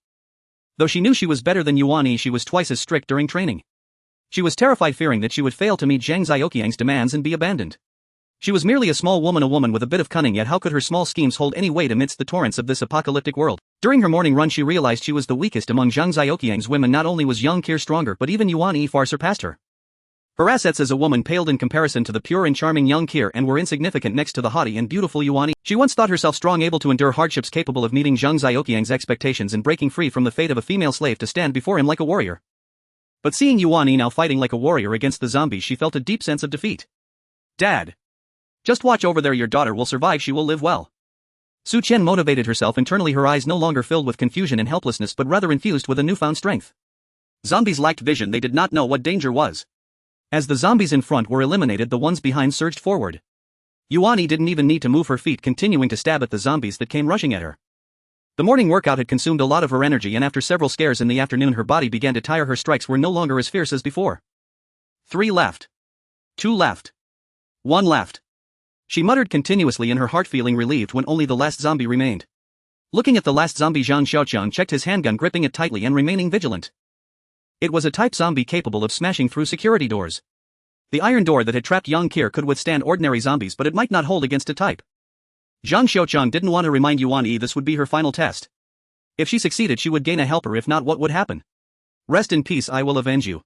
Though she knew she was better than Yuan Yi, she was twice as strict during training. She was terrified, fearing that she would fail to meet Zhang Xiaoqiang's demands and be abandoned. She was merely a small woman, a woman with a bit of cunning, yet how could her small schemes hold any weight amidst the torrents of this apocalyptic world? During her morning run, she realized she was the weakest among Zhang Xiaoqiang's women. Not only was Yang Kier stronger, but even Yuan Yi far surpassed her. Her assets as a woman paled in comparison to the pure and charming young Kier and were insignificant next to the haughty and beautiful Yuan Yi. She once thought herself strong, able to endure hardships, capable of meeting Zhang Xiaoqiang's expectations and breaking free from the fate of a female slave to stand before him like a warrior. But seeing Yuan Yi now fighting like a warrior against the zombies, she felt a deep sense of defeat. Dad. Just watch over there, your daughter will survive, she will live well. Su Qian motivated herself internally, her eyes no longer filled with confusion and helplessness but rather infused with a newfound strength. Zombies lacked vision, they did not know what danger was. As the zombies in front were eliminated, the ones behind surged forward. Yuan Yi didn't even need to move her feet, continuing to stab at the zombies that came rushing at her. The morning workout had consumed a lot of her energy, and after several scares in the afternoon her body began to tire. Her strikes were no longer as fierce as before. 3 left. 2 left. 1 left. She muttered continuously in her heart, feeling relieved when only the last zombie remained. Looking at the last zombie, Zhang Xiaoqiang checked his handgun, gripping it tightly and remaining vigilant. It was a type zombie capable of smashing through security doors. The iron door that had trapped young Kier could withstand ordinary zombies, but it might not hold against a type. Zhang Xiaoqiang didn't want to remind Yuan Yi this would be her final test. If she succeeded, she would gain a helper, if not, what would happen? Rest in peace, I will avenge you.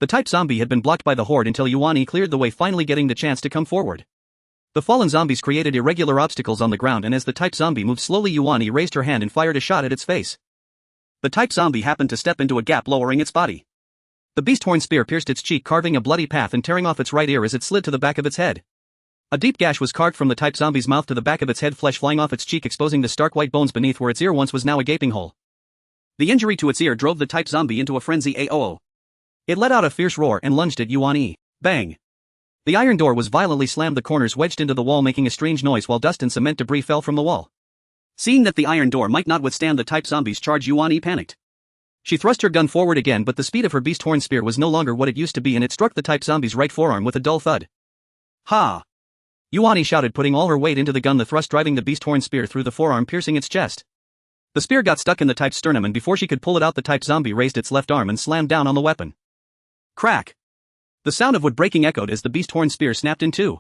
The type zombie had been blocked by the horde until Yuan Yi cleared the way, finally getting the chance to come forward. The fallen zombies created irregular obstacles on the ground, and as the type zombie moved slowly, Yuan Yi raised her hand and fired a shot at its face. The type zombie happened to step into a gap, lowering its body. The beast horn spear pierced its cheek, carving a bloody path and tearing off its right ear as it slid to the back of its head. A deep gash was carved from the type zombie's mouth to the back of its head, flesh flying off its cheek, exposing the stark white bones beneath where its ear once was, now a gaping hole. The injury to its ear drove the type zombie into a frenzy. Aoo. It let out a fierce roar and lunged at Yuan Yi. Bang! The iron door was violently slammed, the corners wedged into the wall, making a strange noise while dust and cement debris fell from the wall. Seeing that the iron door might not withstand the type zombie's charge, Yuan Yi panicked. She thrust her gun forward again, but the speed of her beast horn spear was no longer what it used to be, and it struck the type zombie's right forearm with a dull thud. Ha! Yuan Yi shouted, putting all her weight into the gun, the thrust driving the beast horn spear through the forearm, piercing its chest. The spear got stuck in the type's sternum, and before she could pull it out, the type zombie raised its left arm and slammed down on the weapon. Crack! The sound of wood breaking echoed as the beast horn spear snapped in two.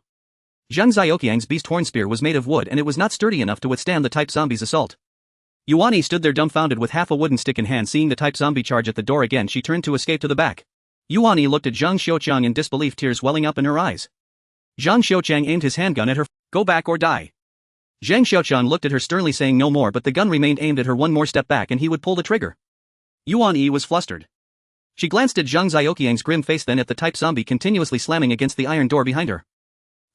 Zhang Xiaoqiang's beast horn spear was made of wood, and it was not sturdy enough to withstand the type zombie's assault. Yuan Yi stood there dumbfounded with half a wooden stick in hand. Seeing the type zombie charge at the door again, she turned to escape to the back. Yuan Yi looked at Zhang Xiaoqiang in disbelief, tears welling up in her eyes. Zhang Xiaoqiang aimed his handgun at her. Go back or die. Zhang Xiaoqiang looked at her sternly, saying no more, but the gun remained aimed at her. One more step back and he would pull the trigger. Yuan Yi was flustered. She glanced at Zhang Xiaoqiang's grim face, then at the type zombie continuously slamming against the iron door behind her.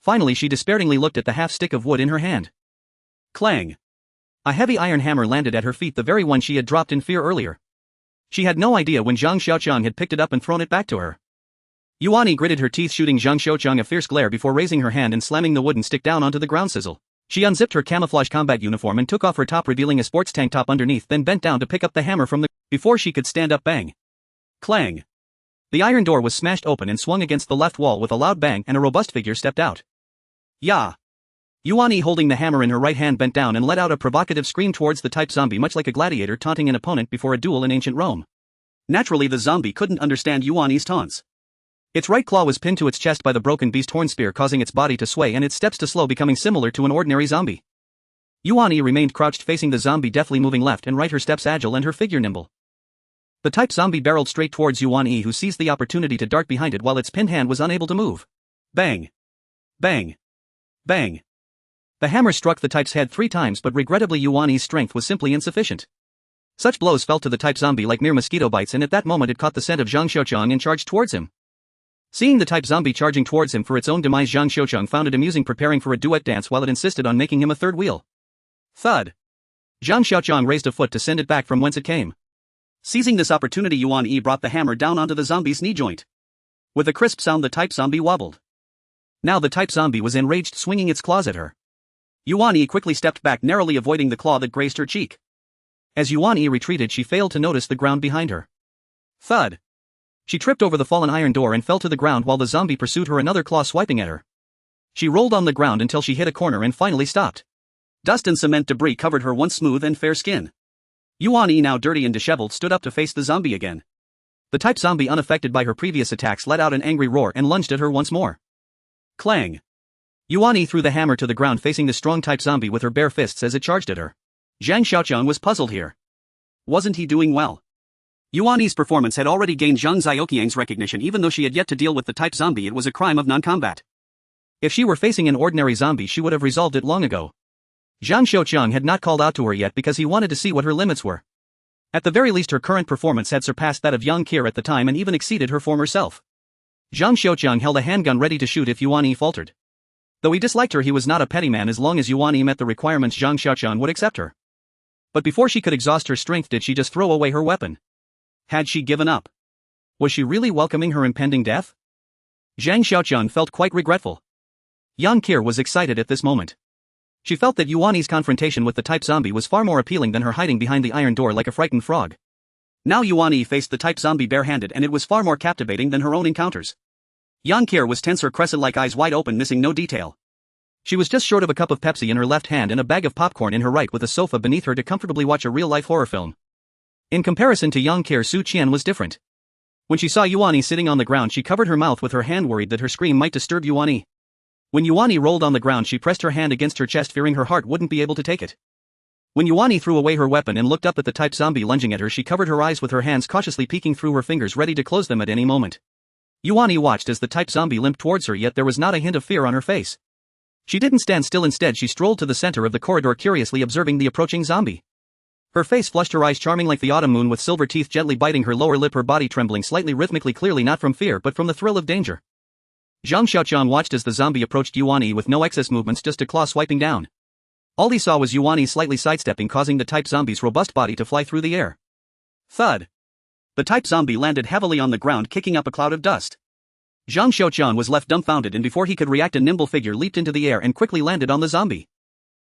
Finally she despairingly looked at the half stick of wood in her hand. Clang! A heavy iron hammer landed at her feet, the very one she had dropped in fear earlier. She had no idea when Zhang Xiaoqiang had picked it up and thrown it back to her. Yuan Yi gritted her teeth, shooting Zhang Xiaoqiang a fierce glare before raising her hand and slamming the wooden stick down onto the ground. Sizzle. She unzipped her camouflage combat uniform and took off her top, revealing a sports tank top underneath, then bent down to pick up the hammer from the... Before she could stand up, bang! Clang! The iron door was smashed open and swung against the left wall with a loud bang, and a robust figure stepped out. Yah! Yuan Yi, holding the hammer in her right hand, bent down and let out a provocative scream towards the type zombie, much like a gladiator taunting an opponent before a duel in ancient Rome. Naturally, the zombie couldn't understand Yuan Yi's taunts. Its right claw was pinned to its chest by the broken beast horn spear, causing its body to sway and its steps to slow, becoming similar to an ordinary zombie. Yuan Yi remained crouched facing the zombie, deftly moving left and right, her steps agile and her figure nimble. The type zombie barreled straight towards Yuan Yi, who seized the opportunity to dart behind it while its pinned hand was unable to move. Bang! Bang! Bang! The hammer struck the type's head 3 times, but regrettably Yuan Yi's strength was simply insufficient. Such blows fell to the type zombie like mere mosquito bites, and at that moment it caught the scent of Zhang Xiaoqiang and charged towards him. Seeing the type zombie charging towards him for its own demise, Zhang Xiaoqiang found it amusing, preparing for a duet dance while it insisted on making him a third wheel. Thud! Zhang Xiaoqiang raised a foot to send it back from whence it came. Seizing this opportunity, Yuan Yi brought the hammer down onto the zombie's knee joint. With a crisp sound, the type zombie wobbled. Now the type zombie was enraged, swinging its claws at her. Yuan Yi quickly stepped back, narrowly avoiding the claw that grazed her cheek. As Yuan Yi retreated, she failed to notice the ground behind her. Thud! She tripped over the fallen iron door and fell to the ground while the zombie pursued her, another claw swiping at her. She rolled on the ground until she hit a corner and finally stopped. Dust and cement debris covered her once smooth and fair skin. Yuan Yi, now dirty and disheveled, stood up to face the zombie again. The type zombie, unaffected by her previous attacks, let out an angry roar and lunged at her once more. Clang! Yuan Yi threw the hammer to the ground, facing the strong type zombie with her bare fists as it charged at her. Zhang Xiaoqiang was puzzled here. Wasn't he doing well? Yuan Yi's performance had already gained Zhang Xiaoqiang's recognition. Even though she had yet to deal with the type zombie, it was a crime of non-combat. If she were facing an ordinary zombie, she would have resolved it long ago. Zhang Xiaoqiang had not called out to her yet because he wanted to see what her limits were. At the very least, her current performance had surpassed that of Yang Qir at the time and even exceeded her former self. Zhang Xiaoqiang held a handgun ready to shoot if Yuan Yi faltered. Though he disliked her, he was not a petty man as long as Yuan Yi met the requirements. Zhang Xiaoqiang would accept her. But before she could exhaust her strength, did she just throw away her weapon? Had she given up? Was she really welcoming her impending death? Zhang Xiaoqiang felt quite regretful. Yang Qir was excited at this moment. She felt that Yuan Yi's confrontation with the type zombie was far more appealing than her hiding behind the iron door like a frightened frog. Now Yuan Yi faced the type zombie barehanded, and it was far more captivating than her own encounters. Yang Qir was tense, her crescent-like eyes wide open, missing no detail. She was just short of a cup of Pepsi in her left hand and a bag of popcorn in her right, with a sofa beneath her to comfortably watch a real-life horror film. In comparison to Yang Qir, Su Qian was different. When she saw Yuan Yi sitting on the ground, she covered her mouth with her hand, worried that her scream might disturb Yuan Yi. When Yuan Yi rolled on the ground, she pressed her hand against her chest, fearing her heart wouldn't be able to take it. When Yuan Yi threw away her weapon and looked up at the type zombie lunging at her, she covered her eyes with her hands, cautiously peeking through her fingers, ready to close them at any moment. Yuan Yi watched as the type zombie limped towards her, yet there was not a hint of fear on her face. She didn't stand still. Instead, she strolled to the center of the corridor, curiously observing the approaching zombie. Her face flushed, her eyes charming like the autumn moon, with silver teeth gently biting her lower lip, her body trembling slightly, rhythmically, clearly not from fear but from the thrill of danger. Zhang Xiaoqiang watched as the zombie approached Yuan Yi with no excess movements, just a claw swiping down. All he saw was Yuan Yi slightly sidestepping, causing the type zombie's robust body to fly through the air. Thud! The type zombie landed heavily on the ground, kicking up a cloud of dust. Zhang Xiaoqiang was left dumbfounded, and before he could react, a nimble figure leaped into the air and quickly landed on the zombie.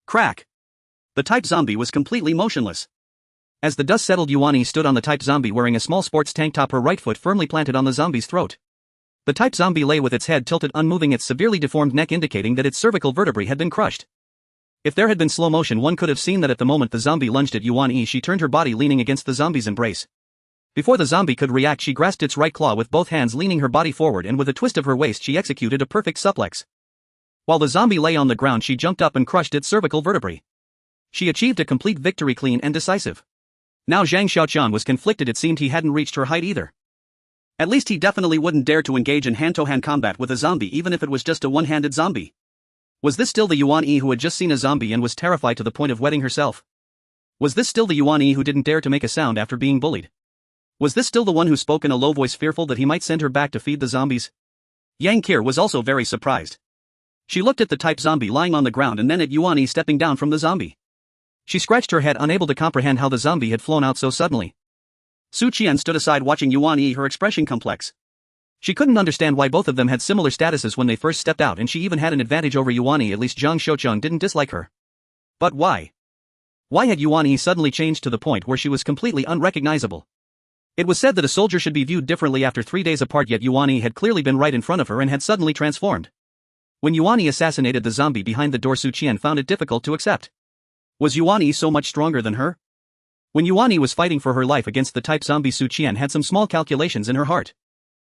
Crack! The type zombie was completely motionless. As the dust settled, Yuan Yi stood on the type zombie wearing a small sports tank top, her right foot firmly planted on the zombie's throat. The type zombie lay with its head tilted, unmoving, its severely deformed neck indicating that its cervical vertebrae had been crushed. If there had been slow motion, one could have seen that at the moment the zombie lunged at Yuan Yi, she turned her body, leaning against the zombie's embrace. Before the zombie could react, she grasped its right claw with both hands, leaning her body forward, and with a twist of her waist she executed a perfect suplex. While the zombie lay on the ground, she jumped up and crushed its cervical vertebrae. She achieved a complete victory, clean and decisive. Now Zhang Xiaoqiang was conflicted. It seemed he hadn't reached her height either. At least he definitely wouldn't dare to engage in hand-to-hand combat with a zombie, even if it was just a one-handed zombie. Was this still the Yuan Yi who had just seen a zombie and was terrified to the point of wetting herself? Was this still the Yuan Yi who didn't dare to make a sound after being bullied? Was this still the one who spoke in a low voice, fearful that he might send her back to feed the zombies? Yang Qir was also very surprised. She looked at the type zombie lying on the ground and then at Yuan Yi stepping down from the zombie. She scratched her head, unable to comprehend how the zombie had flown out so suddenly. Su Qian stood aside watching Yuan Yi, her expression complex. She couldn't understand why both of them had similar statuses when they first stepped out, and she even had an advantage over Yuan Yi. At least Zhang Xiaoqiang didn't dislike her. But why? Why had Yuan Yi suddenly changed to the point where she was completely unrecognizable? It was said that a soldier should be viewed differently after 3 days apart, yet Yuan Yi had clearly been right in front of her and had suddenly transformed. When Yuan Yi assassinated the zombie behind the door, Su Qian found it difficult to accept. Was Yuan Yi so much stronger than her? When Yuan Yi was fighting for her life against the type zombie, Su Qian had some small calculations in her heart.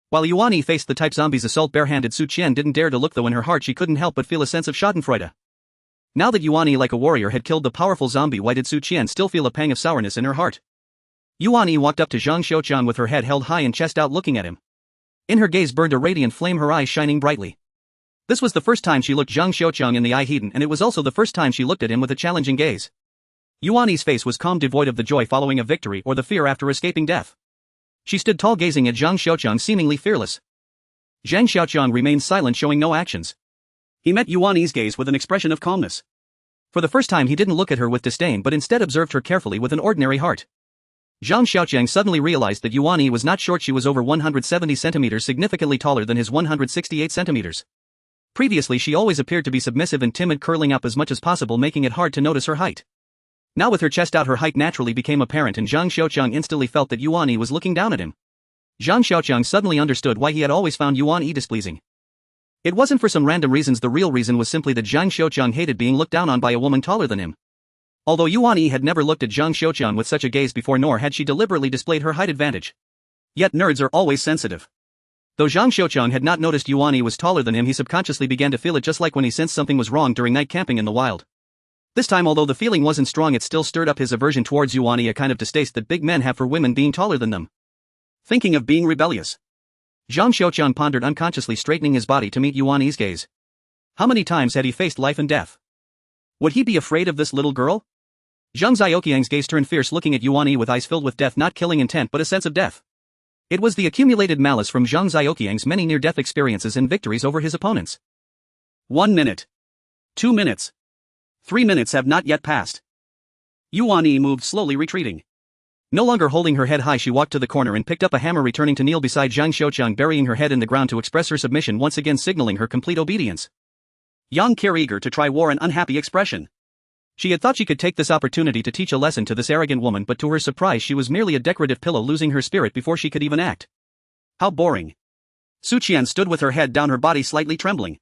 While Yuan Yi faced the type zombie's assault barehanded, Su Qian didn't dare to look, though in her heart she couldn't help but feel a sense of schadenfreude. Now that Yuan Yi, like a warrior, had killed the powerful zombie, why did Su Qian still feel a pang of sourness in her heart? Yuan Yi walked up to Zhang Xiaoqiang with her head held high and chest out, looking at him. In her gaze burned a radiant flame, her eyes shining brightly. This was the first time she looked Zhang Xiaoqiang in the eye, and it was also the first time she looked at him with a challenging gaze. Yuan Yi's face was calm, devoid of the joy following a victory or the fear after escaping death. She stood tall, gazing at Zhang Xiaoqiang, seemingly fearless. Zhang Xiaoqiang remained silent, showing no actions. He met Yuan Yi's gaze with an expression of calmness. For the first time he didn't look at her with disdain but instead observed her carefully with an ordinary heart. Zhang Xiaoqiang suddenly realized that Yuan Yi was not short, she was over 170 centimeters, significantly taller than his 168 centimeters. Previously she always appeared to be submissive and timid, curling up as much as possible, making it hard to notice her height. Now with her chest out, her height naturally became apparent, and Zhang Xiaoqiang instantly felt that Yuan Yi was looking down at him. Zhang Xiaoqiang suddenly understood why he had always found Yuan Yi displeasing. It wasn't for some random reasons, the real reason was simply that Zhang Xiaoqiang hated being looked down on by a woman taller than him. Although Yuan Yi had never looked at Zhang Xiaoqiang with such a gaze before, nor had she deliberately displayed her height advantage. Yet nerds are always sensitive. Though Zhang Xiaoqiang had not noticed Yuan Yi was taller than him, he subconsciously began to feel it, just like when he sensed something was wrong during night camping in the wild. This time, although the feeling wasn't strong, it still stirred up his aversion towards Yuan Yi, a kind of distaste that big men have for women being taller than them. Thinking of being rebellious, Zhang Xiaoqiang pondered, unconsciously straightening his body to meet Yuan Yi's gaze. How many times had he faced life and death? Would he be afraid of this little girl? Zhang Xiaoqiang's gaze turned fierce, looking at Yuan Yi with eyes filled with death, not killing intent but a sense of death. It was the accumulated malice from Zhang Xiaoqiang's many near-death experiences and victories over his opponents. 1 minute. 2 minutes. 3 minutes have not yet passed. Yuan Yi moved slowly, retreating. No longer holding her head high, she walked to the corner and picked up a hammer, returning to kneel beside Zhang Xiaoqiang, burying her head in the ground to express her submission, once again signaling her complete obedience. Yang Qi, eager to try, wore an unhappy expression. She had thought she could take this opportunity to teach a lesson to this arrogant woman, but to her surprise she was merely a decorative pillow, losing her spirit before she could even act. How boring. Su Qian stood with her head down, her body slightly trembling.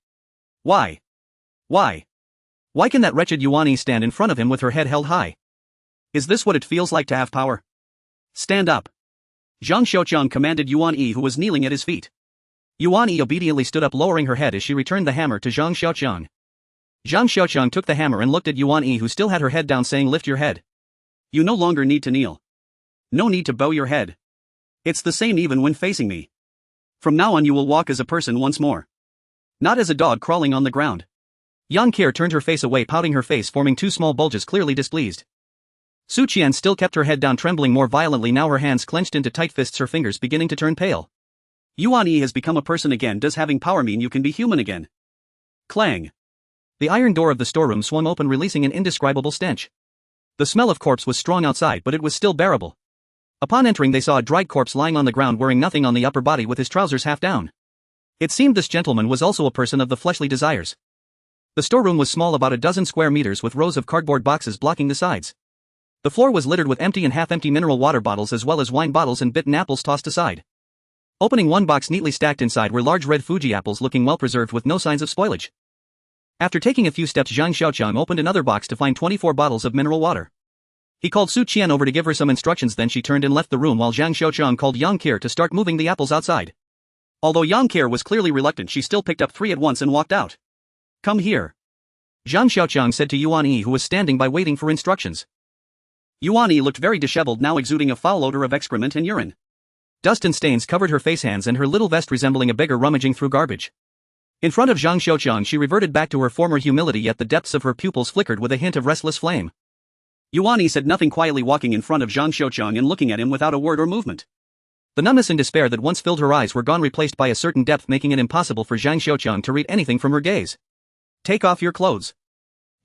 Why? Why? Why can that wretched Yuan Yi stand in front of him with her head held high? Is this what it feels like to have power? Stand up. Zhang Xiaoqiang commanded Yuan Yi, who was kneeling at his feet. Yuan Yi obediently stood up, lowering her head as she returned the hammer to Zhang Xiaoqiang. Zhang Xiaoqiang took the hammer and looked at Yuan Yi, who still had her head down, saying, "Lift your head. You no longer need to kneel. No need to bow your head. It's the same even when facing me. From now on you will walk as a person once more. Not as a dog crawling on the ground." Yang Qi turned her face away, pouting her face, forming two small bulges, clearly displeased. Su Qian still kept her head down, trembling more violently now, her hands clenched into tight fists, her fingers beginning to turn pale. Yuan Yi has become a person again. Does having power mean you can be human again? Clang. The iron door of the storeroom swung open, releasing an indescribable stench. The smell of corpse was strong outside, but it was still bearable. Upon entering, they saw a dried corpse lying on the ground, wearing nothing on the upper body, with his trousers half down. It seemed this gentleman was also a person of the fleshly desires. The storeroom was small, about a dozen square meters, with rows of cardboard boxes blocking the sides. The floor was littered with empty and half-empty mineral water bottles, as well as wine bottles and bitten apples tossed aside. Opening one box, neatly stacked inside were large red Fuji apples, looking well preserved with no signs of spoilage. After taking a few steps, Zhang Xiaoqiang opened another box to find 24 bottles of mineral water. He called Su Qian over to give her some instructions, then she turned and left the room, while Zhang Xiaoqiang called Yang Qi to start moving the apples outside. Although Yang Qi was clearly reluctant, she still picked up 3 at once and walked out. "Come here," Zhang Xiaoqiang said to Yuan Yi, who was standing by waiting for instructions. Yuan Yi looked very disheveled, now exuding a foul odor of excrement and urine. Dust and stains covered her face, hands, and her little vest resembling a beggar rummaging through garbage. In front of Zhang Xiaoqiang she reverted back to her former humility, yet the depths of her pupils flickered with a hint of restless flame. Yuan Yi said nothing, quietly walking in front of Zhang Xiaoqiang and looking at him without a word or movement. The numbness and despair that once filled her eyes were gone, replaced by a certain depth, making it impossible for Zhang Xiaoqiang to read anything from her gaze. "Take off your clothes."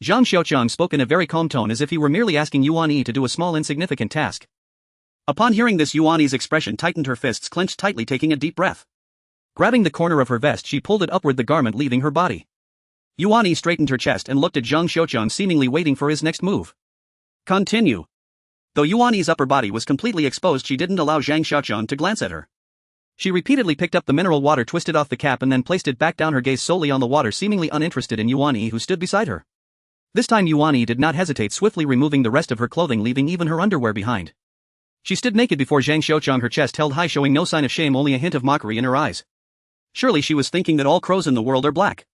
Zhang Xiaoqiang spoke in a very calm tone, as if he were merely asking Yuan Yi to do a small insignificant task. Upon hearing this, Yuan Yi's expression tightened, her fists clenched tightly, taking a deep breath. Grabbing the corner of her vest, she pulled it upward, the garment leaving her body. Yuan Yi straightened her chest and looked at Zhang Xiaoqiang, seemingly waiting for his next move. "Continue." Though Yuan Yi's upper body was completely exposed, she didn't allow Zhang Xiaoqiang to glance at her. She repeatedly picked up the mineral water, twisted off the cap, and then placed it back down, her gaze solely on the water, seemingly uninterested in Yuan Yi, who stood beside her. This time Yuan Yi did not hesitate, swiftly removing the rest of her clothing, leaving even her underwear behind. She stood naked before Zhang Xiaoqiang, her chest held high, showing no sign of shame, only a hint of mockery in her eyes. Surely she was thinking that all crows in the world are black.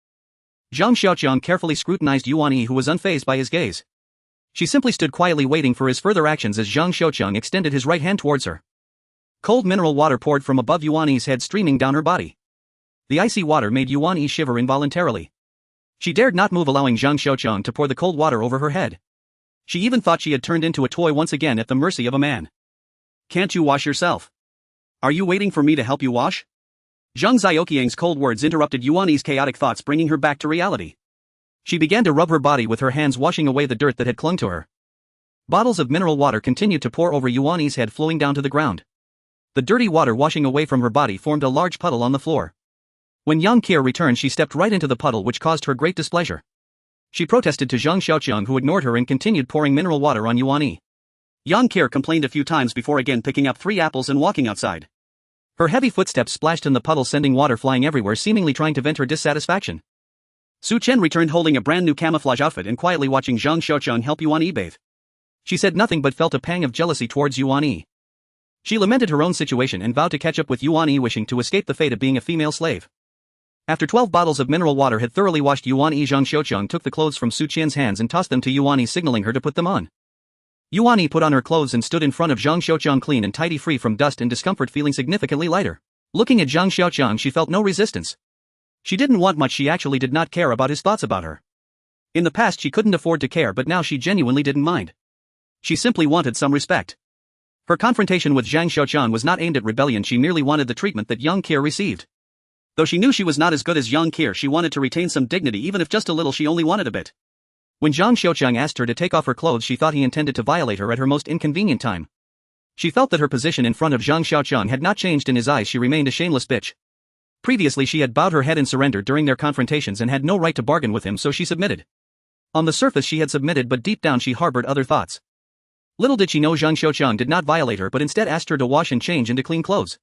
Zhang Xiaoqiang carefully scrutinized Yuan Yi, who was unfazed by his gaze. She simply stood quietly, waiting for his further actions as Zhang Xiaoqiang extended his right hand towards her. Cold mineral water poured from above Yuan Yi's head, streaming down her body. The icy water made Yuan Yi shiver involuntarily. She dared not move, allowing Zhang Xiaoqiang to pour the cold water over her head. She even thought she had turned into a toy once again, at the mercy of a man. "Can't you wash yourself? Are you waiting for me to help you wash?" Zhang Xiaoqiang's cold words interrupted Yuan Yi's chaotic thoughts, bringing her back to reality. She began to rub her body with her hands, washing away the dirt that had clung to her. Bottles of mineral water continued to pour over Yuan Yi's head, flowing down to the ground. The dirty water washing away from her body formed a large puddle on the floor. When Yang Qi returned, she stepped right into the puddle, which caused her great displeasure. She protested to Zhang Xiaoqiang, who ignored her and continued pouring mineral water on Yuan Yi. Yang Qi complained a few times before again picking up 3 apples and walking outside. Her heavy footsteps splashed in the puddle, sending water flying everywhere, seemingly trying to vent her dissatisfaction. Su Chen returned holding a brand new camouflage outfit and quietly watching Zhang Xiaoqiang help Yuan Yi bathe. She said nothing but felt a pang of jealousy towards Yuan Yi. She lamented her own situation and vowed to catch up with Yuan Yi, wishing to escape the fate of being a female slave. After 12 bottles of mineral water had thoroughly washed Yuan Yi, Zhang Xiaoqiang took the clothes from Su Qian's hands and tossed them to Yuan Yi, signaling her to put them on. Yuan Yi put on her clothes and stood in front of Zhang Xiaoqiang, clean and tidy, free from dust and discomfort, feeling significantly lighter. Looking at Zhang Xiaoqiang, she felt no resistance. She didn't want much, she actually did not care about his thoughts about her. In the past she couldn't afford to care, but now she genuinely didn't mind. She simply wanted some respect. Her confrontation with Zhang Xiaoqiang was not aimed at rebellion, she merely wanted the treatment that Yang Qir received. Though she knew she was not as good as Yang Qir, she wanted to retain some dignity, even if just a little. She only wanted a bit. When Zhang Xiaoqiang asked her to take off her clothes, she thought he intended to violate her at her most inconvenient time. She felt that her position in front of Zhang Xiaoqiang had not changed in his eyes. She remained a shameless bitch. Previously she had bowed her head in surrender during their confrontations and had no right to bargain with him, so she submitted. On the surface she had submitted, but deep down she harbored other thoughts. Little did she know Zhang Xiaoqiang did not violate her, but instead asked her to wash and change into clean clothes.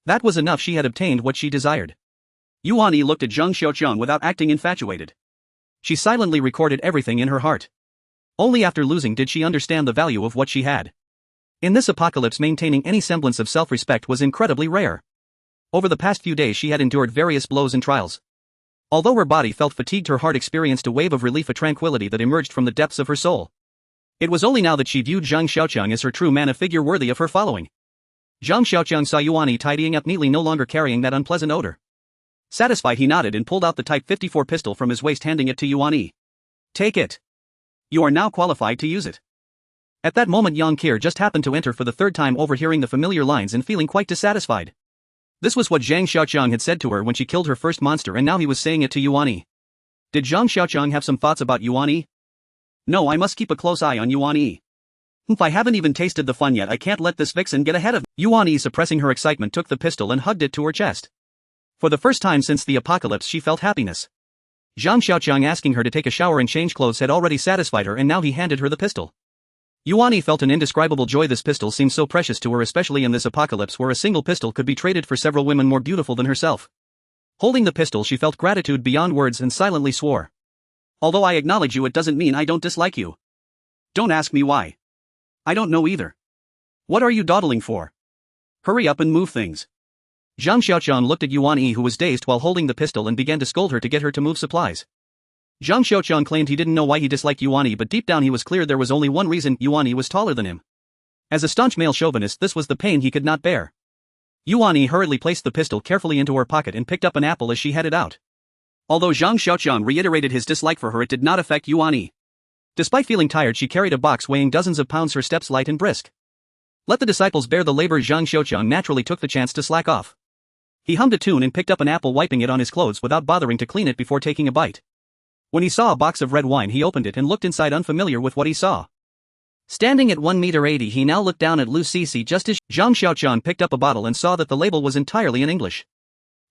That was enough. She had obtained what she desired. Yuan Yi looked at Zhang Xiaoqiang without acting infatuated. She silently recorded everything in her heart. Only after losing did she understand the value of what she had. In this apocalypse, maintaining any semblance of self-respect was incredibly rare. Over the past few days she had endured various blows and trials. Although her body felt fatigued, her heart experienced a wave of relief, a tranquility that emerged from the depths of her soul. It was only now that she viewed Zhang Xiaoqiang as her true man, a figure worthy of her following. Zhang Xiaoqiang saw Yuan Yi tidying up neatly, no longer carrying that unpleasant odor. Satisfied, he nodded and pulled out the Type 54 pistol from his waist, handing it to Yuan Yi. Take it. You are now qualified to use it. At that moment Yang Qir just happened to enter for the third time, overhearing the familiar lines and feeling quite dissatisfied. This was what Zhang Xiaoqiang had said to her when she killed her first monster, and now he was saying it to Yuan Yi. Did Zhang Xiaoqiang have some thoughts about Yuan Yi? No, I must keep a close eye on Yuan Yi. I haven't even tasted the fun yet. I can't let this vixen get ahead of me. Yuan Yi, suppressing her excitement, took the pistol and hugged it to her chest. For the first time since the apocalypse she felt happiness. Zhang Xiaoqiang asking her to take a shower and change clothes had already satisfied her, and now he handed her the pistol. Yuan Yi felt an indescribable joy. This pistol seemed so precious to her, especially in this apocalypse where a single pistol could be traded for several women more beautiful than herself. Holding the pistol she felt gratitude beyond words and silently swore. Although I acknowledge you, it doesn't mean I don't dislike you. Don't ask me why. I don't know either. What are you dawdling for? Hurry up and move things. Zhang Xiaoqiang looked at Yuan Yi, who was dazed while holding the pistol, and began to scold her to get her to move supplies. Zhang Xiaoqiang claimed he didn't know why he disliked Yuan Yi, but deep down he was clear there was only one reason: Yuan Yi was taller than him. As a staunch male chauvinist, this was the pain he could not bear. Yuan Yi hurriedly placed the pistol carefully into her pocket and picked up an apple as she headed out. Although Zhang Xiaoqiang reiterated his dislike for her, it did not affect Yuan Yi. Despite feeling tired, she carried a box weighing dozens of pounds, her steps light and brisk. Let the disciples bear the labor. Zhang Xiaoqiang naturally took the chance to slack off. He hummed a tune and picked up an apple, wiping it on his clothes without bothering to clean it before taking a bite. When he saw a box of red wine, he opened it and looked inside, unfamiliar with what he saw. Standing at 1.80 meters, he now looked down at Lu Cici just as Zhang Xiaoqiang picked up a bottle and saw that the label was entirely in English.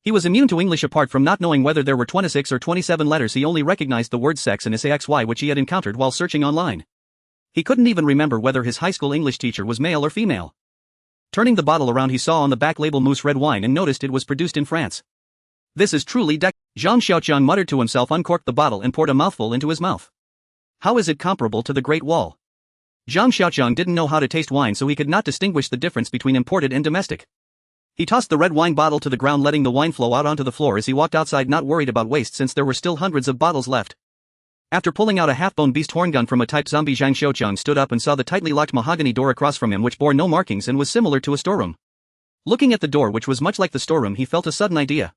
He was immune to English. Apart from not knowing whether there were 26 or 27 letters, he only recognized the word sex and saxy, which he had encountered while searching online. He couldn't even remember whether his high school English teacher was male or female. Turning the bottle around, he saw on the back label Mousse red wine and noticed it was produced in France. This is truly Zhang Xiaoqiang muttered to himself, uncorked the bottle and poured a mouthful into his mouth. How is it comparable to the Great Wall? Zhang Xiaoqiang didn't know how to taste wine, so he could not distinguish the difference between imported and domestic. He tossed the red wine bottle to the ground, letting the wine flow out onto the floor as he walked outside, not worried about waste since there were still hundreds of bottles left. After pulling out a half-bone beast horn gun from a type zombie, Zhang Xiaoqiang stood up and saw the tightly locked mahogany door across from him, which bore no markings and was similar to a storeroom. Looking at the door, which was much like the storeroom, he felt a sudden idea.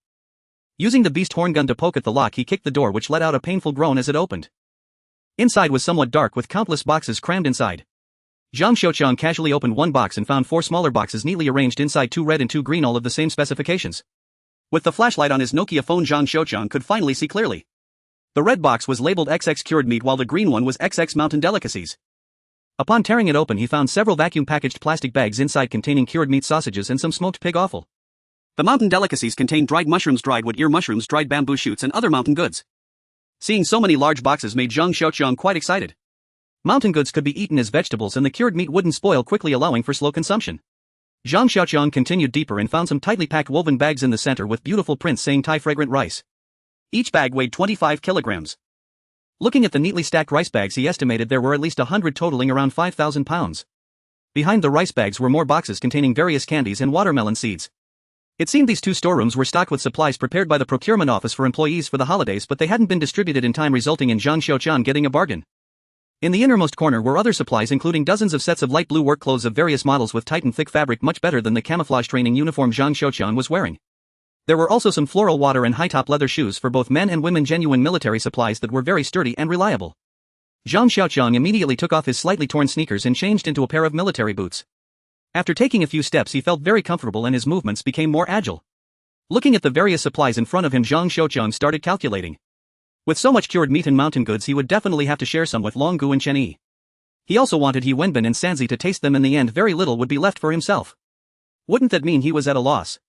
Using the beast horn gun to poke at the lock, he kicked the door, which let out a painful groan as it opened. Inside was somewhat dark, with countless boxes crammed inside. Zhang Xiaoqiang casually opened one box and found 4 smaller boxes neatly arranged inside, 2 red and 2 green, all of the same specifications. With the flashlight on his Nokia phone, Zhang Xiaoqiang could finally see clearly. The red box was labeled XX cured meat, while the green one was XX mountain delicacies. Upon tearing it open, he found several vacuum-packaged plastic bags inside containing cured meat, sausages, and some smoked pig offal. The mountain delicacies contained dried mushrooms, dried wood ear mushrooms, dried bamboo shoots, and other mountain goods. Seeing so many large boxes made Zhang Xiaoqiang quite excited. Mountain goods could be eaten as vegetables, and the cured meat wouldn't spoil quickly, allowing for slow consumption. Zhang Xiaoqiang continued deeper and found some tightly packed woven bags in the center with beautiful prints saying Thai fragrant rice. Each bag weighed 25 kilograms. Looking at the neatly stacked rice bags, he estimated there were at least 100, totaling around 5,000 pounds. Behind the rice bags were more boxes containing various candies and watermelon seeds. It seemed these two storerooms were stocked with supplies prepared by the procurement office for employees for the holidays, but they hadn't been distributed in time, resulting in Zhang Xiaoqiang getting a bargain. In the innermost corner were other supplies, including dozens of sets of light blue work clothes of various models with tight and thick fabric, much better than the camouflage training uniform Zhang Xiaoqiang was wearing. There were also some floral water and high-top leather shoes for both men and women, genuine military supplies that were very sturdy and reliable. Zhang Xiaoqiang immediately took off his slightly torn sneakers and changed into a pair of military boots. After taking a few steps, he felt very comfortable and his movements became more agile. Looking at the various supplies in front of him, Zhang Xiaoqiang started calculating. With so much cured meat and mountain goods, he would definitely have to share some with Long Gu and Chen Yi. He also wanted He Wenbin and Sanzi to taste them. In the end, very little would be left for himself. Wouldn't that mean he was at a loss?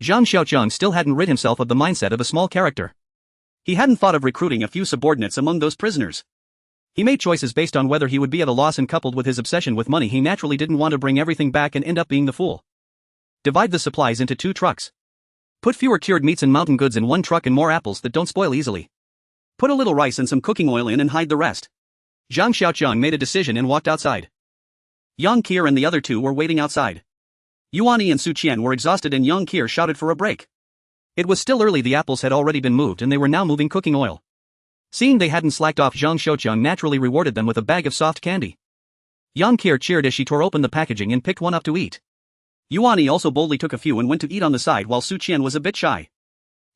Zhang Xiaoqiang still hadn't rid himself of the mindset of a small character. He hadn't thought of recruiting a few subordinates among those prisoners. He made choices based on whether he would be at a loss, and coupled with his obsession with money, he naturally didn't want to bring everything back and end up being the fool. Divide the supplies into 2 trucks. Put fewer cured meats and mountain goods in one truck and more apples that don't spoil easily. Put a little rice and some cooking oil in and hide the rest. Zhang Xiaoqiang made a decision and walked outside. Yang Qier and the other 2 were waiting outside. Yuan Yi and Su Qian were exhausted and Yang Qier shouted for a break. It was still early, the apples had already been moved and they were now moving cooking oil. Seeing they hadn't slacked off, Zhang Xiaoqiang naturally rewarded them with a bag of soft candy. Yang Qier cheered as she tore open the packaging and picked one up to eat. Yuan Yi also boldly took a few and went to eat on the side, while Su Qian was a bit shy.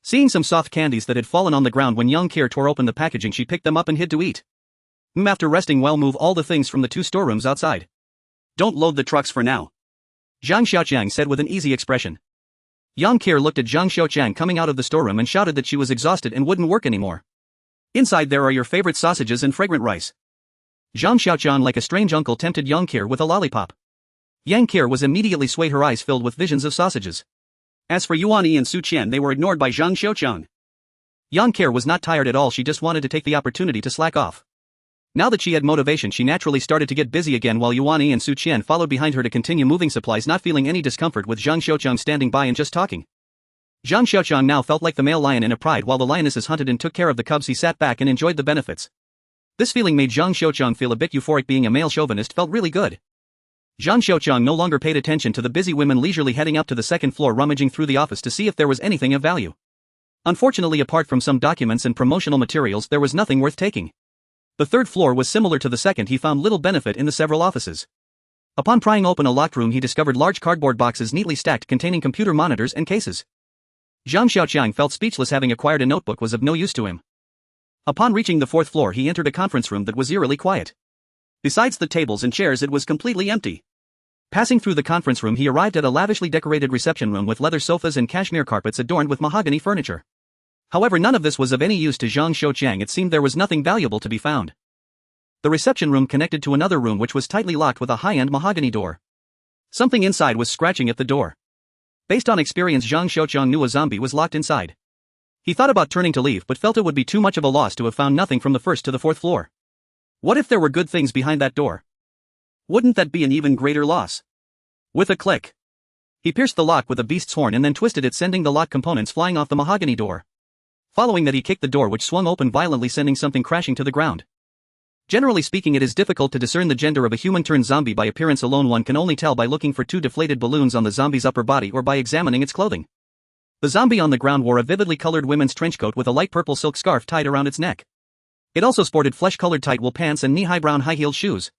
Seeing some soft candies that had fallen on the ground when Yang Qier tore open the packaging, she picked them up and hid to eat. After resting well, move all the things from the 2 storerooms outside. Don't load the trucks for now, Zhang Xiaoqiang said with an easy expression. Yang Qier looked at Zhang Xiaoqiang coming out of the storeroom and shouted that she was exhausted and wouldn't work anymore. Inside there are your favorite sausages and fragrant rice. Zhang Xiaoqiang, like a strange uncle, tempted Yang Qier with a lollipop. Yang Qier was immediately swayed, her eyes filled with visions of sausages. As for Yuan Yi and Su Qian, they were ignored by Zhang Xiaoqiang. Yang Qier was not tired at all, she just wanted to take the opportunity to slack off. Now that she had motivation, she naturally started to get busy again, while Yuan Yi and Su Qian followed behind her to continue moving supplies, not feeling any discomfort with Zhang Xiaoqiang standing by and just talking. Zhang Xiaoqiang now felt like the male lion in a pride. While the lionesses hunted and took care of the cubs, he sat back and enjoyed the benefits. This feeling made Zhang Xiaoqiang feel a bit euphoric. Being a male chauvinist felt really good. Zhang Xiaoqiang no longer paid attention to the busy women leisurely heading up to the 2nd floor, rummaging through the office to see if there was anything of value. Unfortunately, apart from some documents and promotional materials, there was nothing worth taking. The 3rd floor was similar to the 2nd. He found little benefit in the several offices. Upon prying open a locked room, he discovered large cardboard boxes neatly stacked containing computer monitors and cases. Zhang Xiaoqiang felt speechless. Having acquired a notebook was of no use to him. Upon reaching the 4th floor, he entered a conference room that was eerily quiet. Besides the tables and chairs, it was completely empty. Passing through the conference room, he arrived at a lavishly decorated reception room with leather sofas and cashmere carpets adorned with mahogany furniture. However, none of this was of any use to Zhang Xiaoqiang. It seemed there was nothing valuable to be found. The reception room connected to another room which was tightly locked with a high-end mahogany door. Something inside was scratching at the door. Based on experience, Zhang Xiaoqiang knew a zombie was locked inside. He thought about turning to leave, but felt it would be too much of a loss to have found nothing from the 1st to the 4th floor. What if there were good things behind that door? Wouldn't that be an even greater loss? With a click, he pierced the lock with a beast's horn and then twisted it, sending the lock components flying off the mahogany door. Following that, he kicked the door, which swung open violently, sending something crashing to the ground. Generally speaking, it is difficult to discern the gender of a human-turned-zombie by appearance alone. One can only tell by looking for 2 deflated balloons on the zombie's upper body or by examining its clothing. The zombie on the ground wore a vividly colored women's trenchcoat with a light purple silk scarf tied around its neck. It also sported flesh-colored tight wool pants and knee-high brown high-heeled shoes.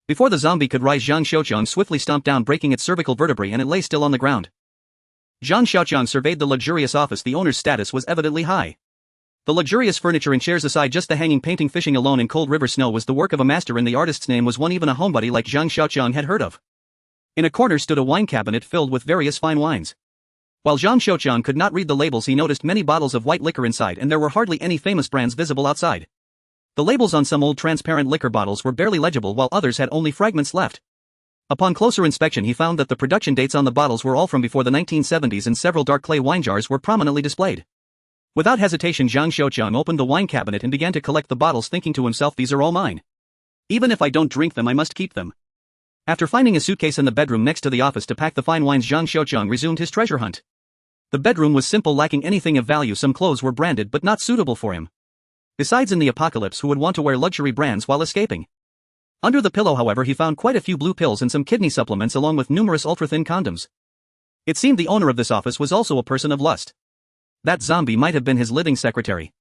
Before the zombie could rise, Zhang Xiaoqiang swiftly stomped down, breaking its cervical vertebrae, and it lay still on the ground. Zhang Xiaoqiang surveyed the luxurious office. The owner's status was evidently high. The luxurious furniture and chairs aside, just the hanging painting fishing alone in cold river snow was the work of a master, and the artist's name was one even a homebody like Zhang Xiaoqiang had heard of. In a corner stood a wine cabinet filled with various fine wines. While Zhang Xiaoqiang could not read the labels, he noticed many bottles of white liquor inside, and there were hardly any famous brands visible outside. The labels on some old transparent liquor bottles were barely legible, while others had only fragments left. Upon closer inspection, he found that the production dates on the bottles were all from before the 1970s, and several dark clay wine jars were prominently displayed. Without hesitation, Zhang Xiaoqiang opened the wine cabinet and began to collect the bottles, thinking to himself, "These are all mine. Even if I don't drink them, I must keep them." After finding a suitcase in the bedroom next to the office to pack the fine wines, Zhang Xiaoqiang resumed his treasure hunt. The bedroom was simple, lacking anything of value. Some clothes were branded but not suitable for him. Besides, in the apocalypse, who would want to wear luxury brands while escaping? Under the pillow, however, he found quite a few blue pills and some kidney supplements, along with numerous ultra-thin condoms. It seemed the owner of this office was also a person of lust. That zombie might have been his living secretary.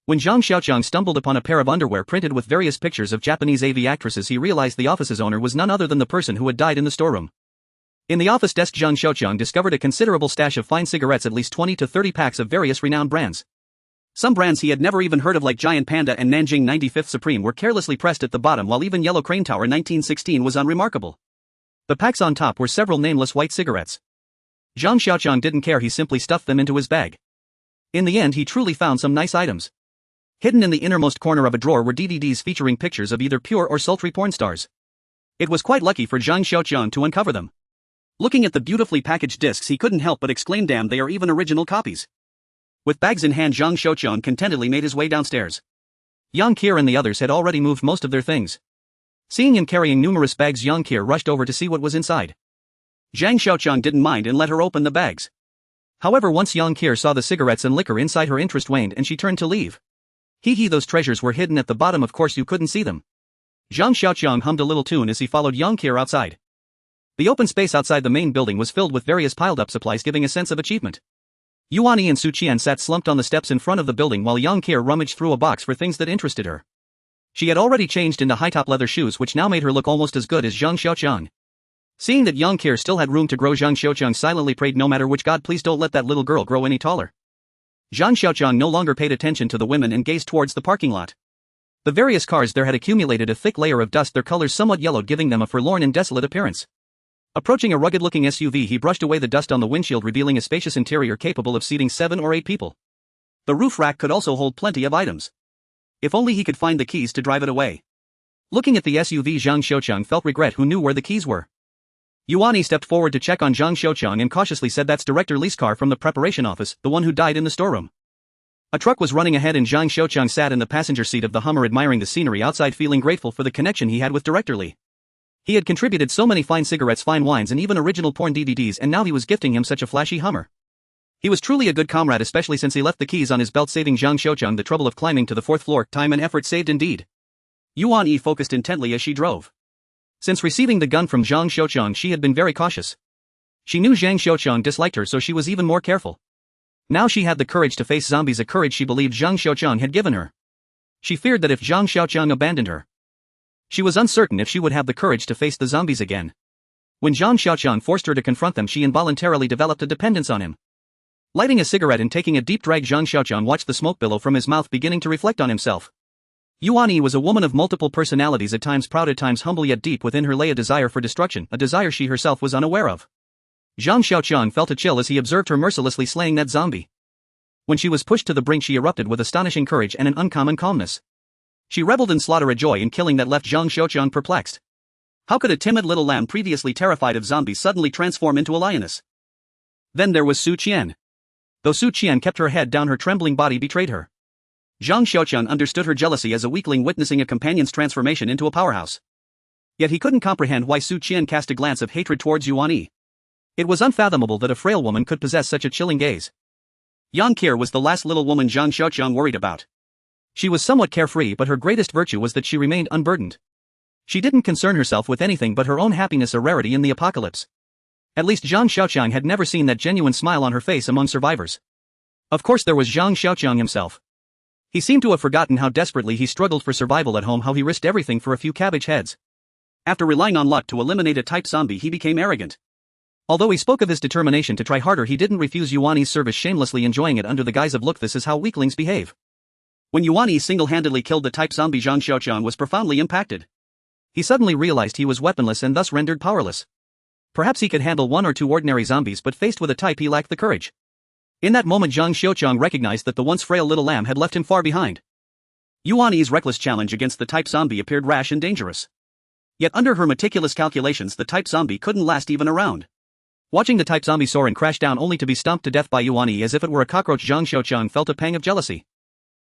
When Zhang Xiaoqiang stumbled upon a pair of underwear printed with various pictures of Japanese AV actresses, he realized the office's owner was none other than the person who had died in the storeroom. In the office desk, Zhang Xiaoqiang discovered a considerable stash of fine cigarettes, at least 20 to 30 packs of various renowned brands. Some brands he had never even heard of, like Giant Panda and Nanjing 95th Supreme, were carelessly pressed at the bottom, while even Yellow Crane Tower 1916 was unremarkable. The packs on top were several nameless white cigarettes. Zhang Xiaoqiang didn't care, he simply stuffed them into his bag. In the end, he truly found some nice items. Hidden in the innermost corner of a drawer were DVDs featuring pictures of either pure or sultry porn stars. It was quite lucky for Zhang Xiaoqiang to uncover them. Looking at the beautifully packaged discs, he couldn't help but exclaim, "Damn, they are even original copies." With bags in hand, Zhang Xiaoqiang contentedly made his way downstairs. Yang Qier and the others had already moved most of their things. Seeing him carrying numerous bags, Yang Qier rushed over to see what was inside. Zhang Xiaoqiang didn't mind and let her open the bags. However, once Yang Qier saw the cigarettes and liquor inside, her interest waned and she turned to leave. Hee, those treasures were hidden at the bottom, of course you couldn't see them. Zhang Xiaoqiang hummed a little tune as he followed Yang Qier outside. The open space outside the main building was filled with various piled-up supplies, giving a sense of achievement. Yuan Yi and Su Qian sat slumped on the steps in front of the building while Yang Qier rummaged through a box for things that interested her. She had already changed into high-top leather shoes, which now made her look almost as good as Zhang Xiaoqiang. Seeing that Yang Qier still had room to grow, Zhang Xiaoqiang silently prayed, "No matter which god, please don't let that little girl grow any taller." Zhang Xiaoqiang no longer paid attention to the women and gazed towards the parking lot. The various cars there had accumulated a thick layer of dust, their colors somewhat yellowed, giving them a forlorn and desolate appearance. Approaching a rugged-looking SUV, he brushed away the dust on the windshield, revealing a spacious interior capable of seating 7 or 8 people. The roof rack could also hold plenty of items. If only he could find the keys to drive it away. Looking at the SUV, Zhang Xiaoqiang felt regret. Who knew where the keys were? Yuan Yi stepped forward to check on Zhang Xiaoqiang and cautiously said, "That's Director Li's car from the preparation office, the one who died in the storeroom." A truck was running ahead and Zhang Xiaoqiang sat in the passenger seat of the Hummer, admiring the scenery outside, feeling grateful for the connection he had with Director Li. He had contributed so many fine cigarettes, fine wines, and even original porn DVDs, and now he was gifting him such a flashy Hummer. He was truly a good comrade, especially since he left the keys on his belt, saving Zhang Xiaoqiang the trouble of climbing to the 4th floor. Time and effort saved indeed. Yuan Yi focused intently as she drove. Since receiving the gun from Zhang Xiaoqiang, she had been very cautious. She knew Zhang Xiaoqiang disliked her, so she was even more careful. Now she had the courage to face zombies, a courage she believed Zhang Xiaoqiang had given her. She feared that if Zhang Xiaoqiang abandoned her, she was uncertain if she would have the courage to face the zombies again. When Zhang Xiaoqiang forced her to confront them, she involuntarily developed a dependence on him. Lighting a cigarette and taking a deep drag, Zhang Xiaoqiang watched the smoke billow from his mouth, beginning to reflect on himself. Yuan Yi was a woman of multiple personalities, at times proud, at times humble, yet deep within her lay a desire for destruction, a desire she herself was unaware of. Zhang Xiaoqiang felt a chill as he observed her mercilessly slaying that zombie. When she was pushed to the brink, she erupted with astonishing courage and an uncommon calmness. She reveled in slaughter, a joy in killing that left Zhang Xiaoqiang perplexed. How could a timid little lamb previously terrified of zombies suddenly transform into a lioness? Then there was Su Qian. Though Su Qian kept her head down, her trembling body betrayed her. Zhang Xiaoqiang understood her jealousy as a weakling witnessing a companion's transformation into a powerhouse. Yet he couldn't comprehend why Su Qian cast a glance of hatred towards Yuan Yi. It was unfathomable that a frail woman could possess such a chilling gaze. Yang Qier was the last little woman Zhang Xiaoqiang worried about. She was somewhat carefree, but her greatest virtue was that she remained unburdened. She didn't concern herself with anything but her own happiness, a rarity in the apocalypse. At least Zhang Xiaoqiang had never seen that genuine smile on her face among survivors. Of course, there was Zhang Xiaoqiang himself. He seemed to have forgotten how desperately he struggled for survival at home, how he risked everything for a few cabbage heads. After relying on luck to eliminate a type zombie, he became arrogant. Although he spoke of his determination to try harder, he didn't refuse Yuan Yi's service, shamelessly enjoying it under the guise of, "Look, this is how weaklings behave." When Yuan Yi single-handedly killed the type zombie, Zhang Xiaoqiang was profoundly impacted. He suddenly realized he was weaponless and thus rendered powerless. Perhaps he could handle 1 or 2 ordinary zombies, but faced with a type, he lacked the courage. In that moment, Zhang Xiaoqiang recognized that the once frail little lamb had left him far behind. Yuan Yi's reckless challenge against the type zombie appeared rash and dangerous. Yet under her meticulous calculations, the type zombie couldn't last even a round. Watching the type zombie soar and crash down only to be stomped to death by Yuan Yi as if it were a cockroach, Zhang Xiaoqiang felt a pang of jealousy.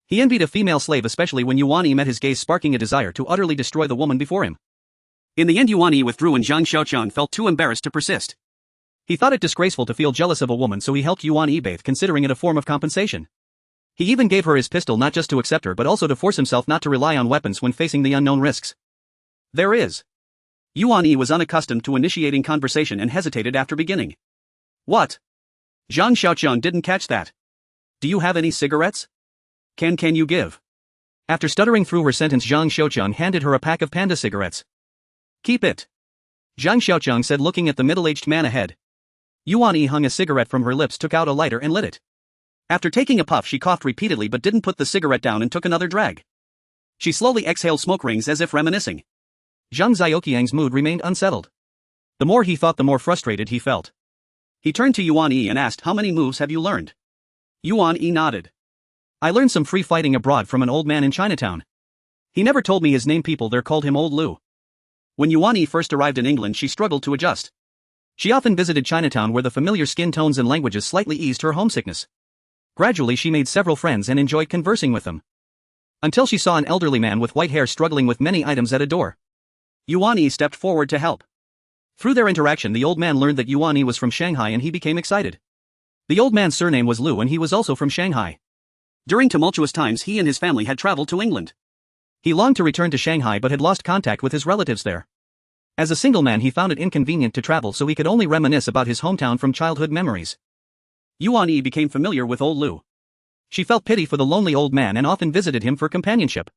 He envied a female slave, especially when Yuan Yi met his gaze, sparking a desire to utterly destroy the woman before him. In the end, Yuan Yi withdrew and Zhang Xiaoqiang felt too embarrassed to persist. He thought it disgraceful to feel jealous of a woman, so he helped Yuan Yi bathe, considering it a form of compensation. He even gave her his pistol, not just to accept her but also to force himself not to rely on weapons when facing the unknown risks. Yuan Yi was unaccustomed to initiating conversation and hesitated after beginning. What? Zhang Xiaoqiang didn't catch that. Do you have any cigarettes? Can you give? After stuttering through her sentence, Zhang Xiaoqiang handed her a pack of panda cigarettes. Keep it. Zhang Xiaoqiang said, looking at the middle-aged man ahead. Yuan Yi hung a cigarette from her lips, took out a lighter and lit it. After taking a puff, she coughed repeatedly but didn't put the cigarette down and took another drag. She slowly exhaled smoke rings as if reminiscing. Zhang Xiaoqiang's mood remained unsettled. The more he thought, the more frustrated he felt. He turned to Yuan Yi and asked, "How many moves have you learned?" Yuan Yi nodded. "I learned some free fighting abroad from an old man in Chinatown. He never told me his name. People there called him Old Lu." When Yuan Yi first arrived in England, she struggled to adjust. She often visited Chinatown, where the familiar skin tones and languages slightly eased her homesickness. Gradually she made several friends and enjoyed conversing with them. Until she saw an elderly man with white hair struggling with many items at a door. Yuan Yi stepped forward to help. Through their interaction, the old man learned that Yuan Yi was from Shanghai and he became excited. The old man's surname was Lu and he was also from Shanghai. During tumultuous times, he and his family had traveled to England. He longed to return to Shanghai but had lost contact with his relatives there. As a single man, he found it inconvenient to travel, so he could only reminisce about his hometown from childhood memories. Yuan Yi became familiar with old Lu. She felt pity for the lonely old man and often visited him for companionship.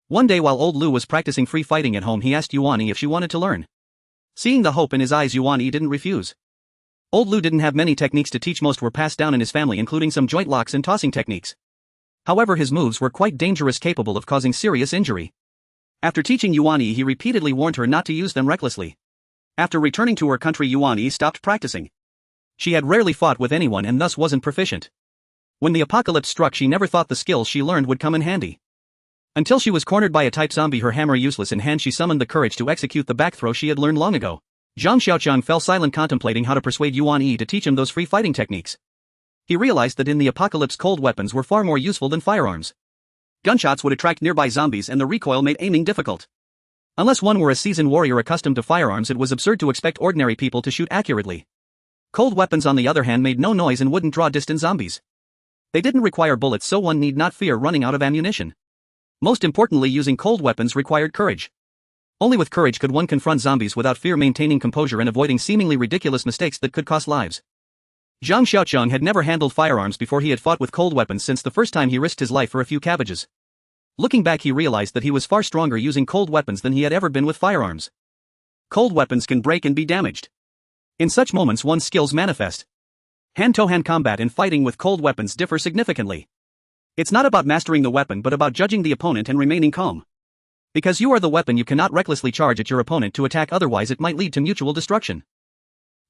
One day while old Lu was practicing free fighting at home, he asked Yuan Yi if she wanted to learn. Seeing the hope in his eyes, Yuan Yi didn't refuse. Old Lu didn't have many techniques to teach. Most were passed down in his family, including some joint locks and tossing techniques. However, his moves were quite dangerous, capable of causing serious injury. After teaching Yuan Yi, he repeatedly warned her not to use them recklessly. After returning to her country, Yuan Yi stopped practicing. She had rarely fought with anyone and thus wasn't proficient. When the apocalypse struck, she never thought the skills she learned would come in handy. Until she was cornered by a type zombie, her hammer useless in hand, she summoned the courage to execute the back throw she had learned long ago. Zhang Xiaoqiang fell silent, contemplating how to persuade Yuan Yi to teach him those free fighting techniques. He realized that in the apocalypse, cold weapons were far more useful than firearms. Gunshots would attract nearby zombies and the recoil made aiming difficult. Unless one were a seasoned warrior accustomed to firearms, it was absurd to expect ordinary people to shoot accurately. Cold weapons, on the other hand, made no noise and wouldn't draw distant zombies. They didn't require bullets, so one need not fear running out of ammunition. Most importantly, using cold weapons required courage. Only with courage could one confront zombies without fear, maintaining composure and avoiding seemingly ridiculous mistakes that could cost lives. Zhang Xiaoqiang had never handled firearms before. He had fought with cold weapons since the first time he risked his life for a few cabbages. Looking back, he realized that he was far stronger using cold weapons than he had ever been with firearms. Cold weapons can break and be damaged. In such moments, one's skills manifest. Hand-to-hand combat and fighting with cold weapons differ significantly. It's not about mastering the weapon but about judging the opponent and remaining calm. Because you are the weapon, you cannot recklessly charge at your opponent to attack, otherwise it might lead to mutual destruction.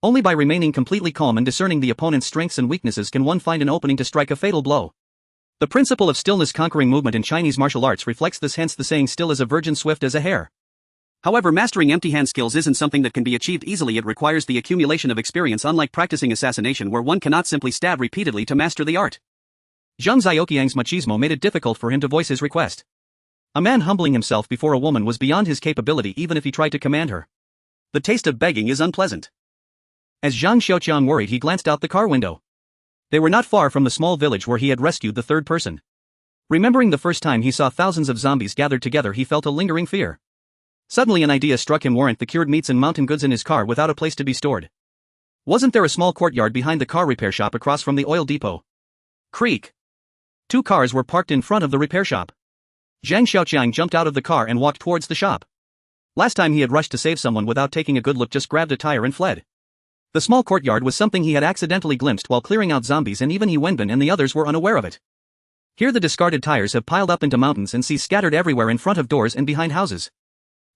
Only by remaining completely calm and discerning the opponent's strengths and weaknesses can one find an opening to strike a fatal blow. The principle of stillness conquering movement in Chinese martial arts reflects this, hence the saying, still as a virgin, swift as a hare. However, mastering empty hand skills isn't something that can be achieved easily. It requires the accumulation of experience, unlike practicing assassination, where one cannot simply stab repeatedly to master the art. Zhang Xiaoqiang's machismo made it difficult for him to voice his request. A man humbling himself before a woman was beyond his capability, even if he tried to command her. The taste of begging is unpleasant. As Zhang Xiaoqiang worried, he glanced out the car window. They were not far from the small village where he had rescued the third person. Remembering the first time he saw thousands of zombies gathered together, he felt a lingering fear. Suddenly an idea struck him. Weren't the cured meats and mountain goods in his car without a place to be stored? Wasn't there a small courtyard behind the car repair shop across from the oil depot? Creak. 2 cars were parked in front of the repair shop. Zhang Xiaoqiang jumped out of the car and walked towards the shop. Last time he had rushed to save someone without taking a good look, just grabbed a tire and fled. The small courtyard was something he had accidentally glimpsed while clearing out zombies, and even He Wenbin and the others were unaware of it. Here the discarded tires have piled up into mountains and see scattered everywhere in front of doors and behind houses.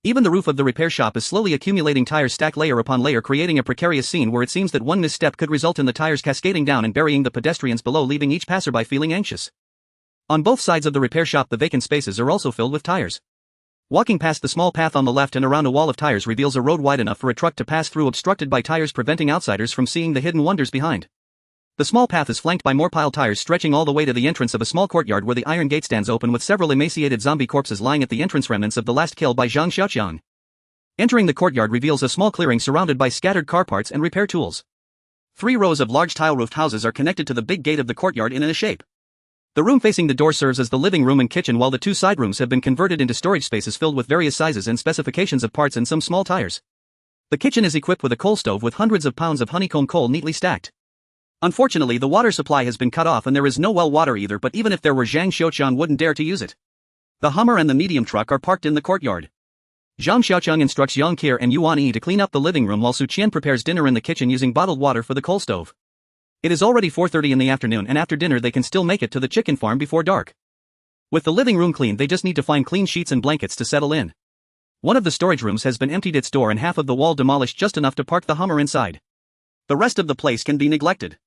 Even the roof of the repair shop is slowly accumulating tires, stacked layer upon layer, creating a precarious scene where it seems that one misstep could result in the tires cascading down and burying the pedestrians below, leaving each passerby feeling anxious. On both sides of the repair shop, the vacant spaces are also filled with tires. Walking past the small path on the left and around a wall of tires reveals a road wide enough for a truck to pass through, obstructed by tires, preventing outsiders from seeing the hidden wonders behind. The small path is flanked by more piled tires stretching all the way to the entrance of a small courtyard where the iron gate stands open with several emaciated zombie corpses lying at the entrance, remnants of the last kill by Zhang Xiaoqiang. Entering the courtyard reveals a small clearing surrounded by scattered car parts and repair tools. 3 rows of large tile-roofed houses are connected to the big gate of the courtyard in a shape. The room facing the door serves as the living room and kitchen, while the 2 side rooms have been converted into storage spaces filled with various sizes and specifications of parts and some small tires. The kitchen is equipped with a coal stove with hundreds of pounds of honeycomb coal neatly stacked. Unfortunately, the water supply has been cut off and there is no well water either, but even if there were, Zhang Xiaoqiang wouldn't dare to use it. The Hummer and the medium truck are parked in the courtyard. Zhang Xiaoqiang instructs Yang Qir and Yuan Yi to clean up the living room while Su Qian prepares dinner in the kitchen using bottled water for the coal stove. It is already 4:30 in the afternoon and after dinner they can still make it to the chicken farm before dark. With the living room clean, they just need to find clean sheets and blankets to settle in. One of the storage rooms has been emptied, its door and half of the wall demolished just enough to park the Hummer inside. The rest of the place can be neglected.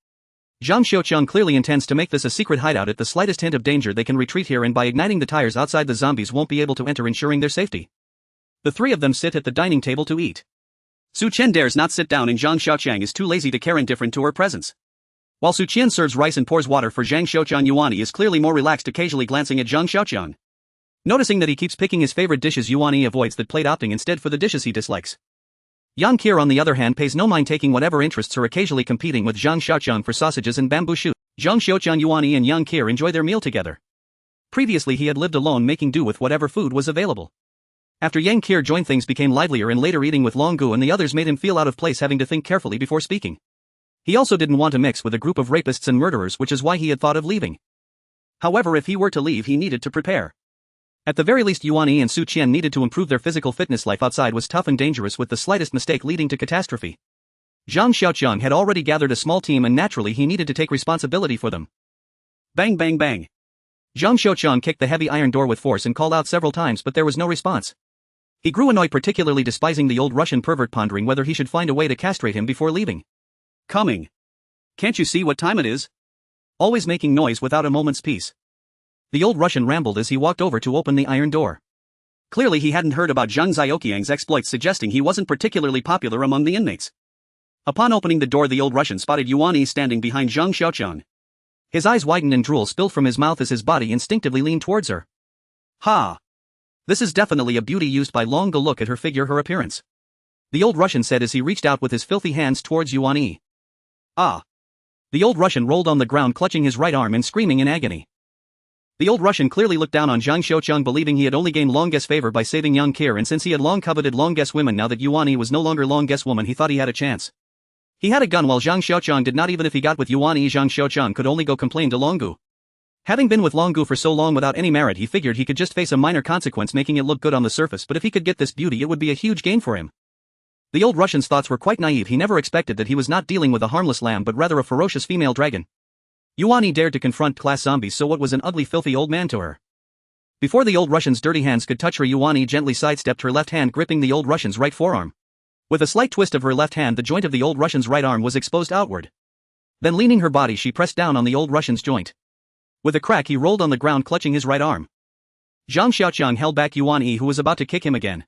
Zhang Xiaoqiang clearly intends to make this a secret hideout. At the slightest hint of danger they can retreat here, and by igniting the tires outside the zombies won't be able to enter, ensuring their safety. The three of them sit at the dining table to eat. Su Qian dares not sit down and Zhang Xiaoqiang is too lazy to care, indifferent to her presence. While Su Qian serves rice and pours water for Zhang Xiaoqiang, Yuan Yi is clearly more relaxed, occasionally glancing at Zhang Xiaoqiang. Noticing that he keeps picking his favorite dishes, Yuan Yi avoids that plate, opting instead for the dishes he dislikes. Yang Qir on the other hand pays no mind, taking whatever interests her, occasionally competing with Zhang Xiaoqiang for sausages and bamboo shoots. Zhang Xiaoqiang, Yuan Yi and Yang Qir enjoy their meal together. Previously he had lived alone, making do with whatever food was available. After Yang Qir joined, things became livelier, and later eating with Long Gu and the others made him feel out of place, having to think carefully before speaking. He also didn't want to mix with a group of rapists and murderers, which is why he had thought of leaving. However, if he were to leave, he needed to prepare. At the very least, Yuan Yi and Su Qian needed to improve their physical fitness. Life outside was tough and dangerous, with the slightest mistake leading to catastrophe. Zhang Xiaoqiang had already gathered a small team and naturally he needed to take responsibility for them. Bang bang bang. Zhang Xiaoqiang kicked the heavy iron door with force and called out several times, but there was no response. He grew annoyed, particularly despising the old Russian pervert, pondering whether he should find a way to castrate him before leaving. Coming. Can't you see what time it is? Always making noise without a moment's peace. The old Russian rambled as he walked over to open the iron door. Clearly he hadn't heard about Zhang Xiaoqiang's exploits, suggesting he wasn't particularly popular among the inmates. Upon opening the door, the old Russian spotted Yuan Yi standing behind Zhang Xiaoqiang. His eyes widened and drool spilled from his mouth as his body instinctively leaned towards her. Ha! This is definitely a beauty used by Long Gu. Look at her figure, her appearance. The old Russian said as he reached out with his filthy hands towards Yuan Yi. Ah! The old Russian rolled on the ground, clutching his right arm and screaming in agony. The old Russian clearly looked down on Zhang Xiaoqiang, believing he had only gained Long Gu's favor by saving Yang Qir, and since he had long coveted Long Gu's women, now that Yuan Yi was no longer Long Gu's woman, he thought he had a chance. He had a gun while Zhang Xiaoqiang did not. Even if he got with Yuan Yi, Zhang Xiaoqiang could only go complain to Long Gu. Having been with Long Gu for so long without any merit, he figured he could just face a minor consequence, making it look good on the surface, but if he could get this beauty, it would be a huge gain for him. The old Russian's thoughts were quite naive. He never expected that he was not dealing with a harmless lamb but rather a ferocious female dragon. Yuan Yi dared to confront class zombies, so what was an ugly, filthy old man to her? Before the old Russian's dirty hands could touch her, Yuan Yi gently sidestepped, her left hand gripping the old Russian's right forearm. With a slight twist of her left hand, the joint of the old Russian's right arm was exposed outward. Then leaning her body, she pressed down on the old Russian's joint. With a crack, he rolled on the ground, clutching his right arm. Zhang Xiaoqiang held back Yuan Yi, who was about to kick him again.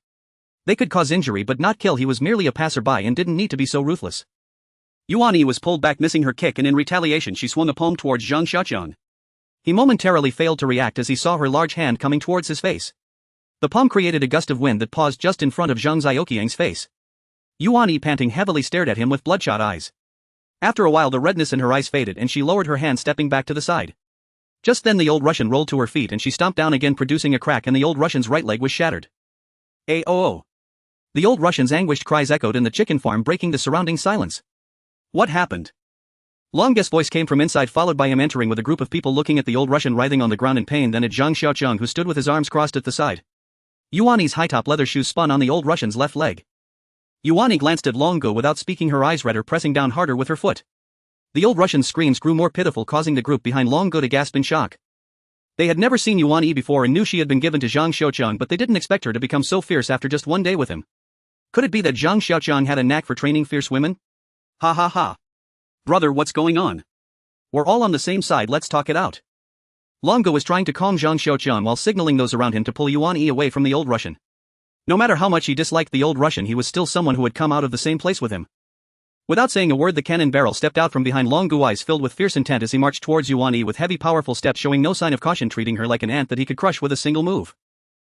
They could cause injury but not kill. He was merely a passerby and didn't need to be so ruthless. Yuan Yi was pulled back, missing her kick, and in retaliation she swung a palm towards Zhang Xiaoqiang. He momentarily failed to react as he saw her large hand coming towards his face. The palm created a gust of wind that paused just in front of Zhang Xiaoqiang's face. Yuan Yi, panting heavily, stared at him with bloodshot eyes. After a while the redness in her eyes faded and she lowered her hand, stepping back to the side. Just then the old Russian rolled to her feet and she stomped down again, producing a crack, and the old Russian's right leg was shattered. "Aoo!" The old Russian's anguished cries echoed in the chicken farm, breaking the surrounding silence. What happened? Long Gu's voice came from inside, followed by him entering with a group of people, looking at the old Russian writhing on the ground in pain, then at Zhang Xiaoqiang, who stood with his arms crossed at the side. Yuan Yi's high-top leather shoes spun on the old Russian's left leg. Yuan Yi glanced at Long Gu without speaking, her eyes red, her pressing down harder with her foot. The old Russian's screams grew more pitiful, causing the group behind Long Gu to gasp in shock. They had never seen Yuan Yi before and knew she had been given to Zhang Xiaoqiang, but they didn't expect her to become so fierce after just one day with him. Could it be that Zhang Xiaoqiang had a knack for training fierce women? Ha ha ha. Brother, what's going on? We're all on the same side, let's talk it out. Long Gu was trying to calm Zhang Xiaoqiang while signaling those around him to pull Yuan Yi away from the old Russian. No matter how much he disliked the old Russian, he was still someone who had come out of the same place with him. Without saying a word, the cannon barrel stepped out from behind Long Gu, eyes filled with fierce intent as he marched towards Yuan Yi with heavy, powerful steps, showing no sign of caution, treating her like an ant that he could crush with a single move.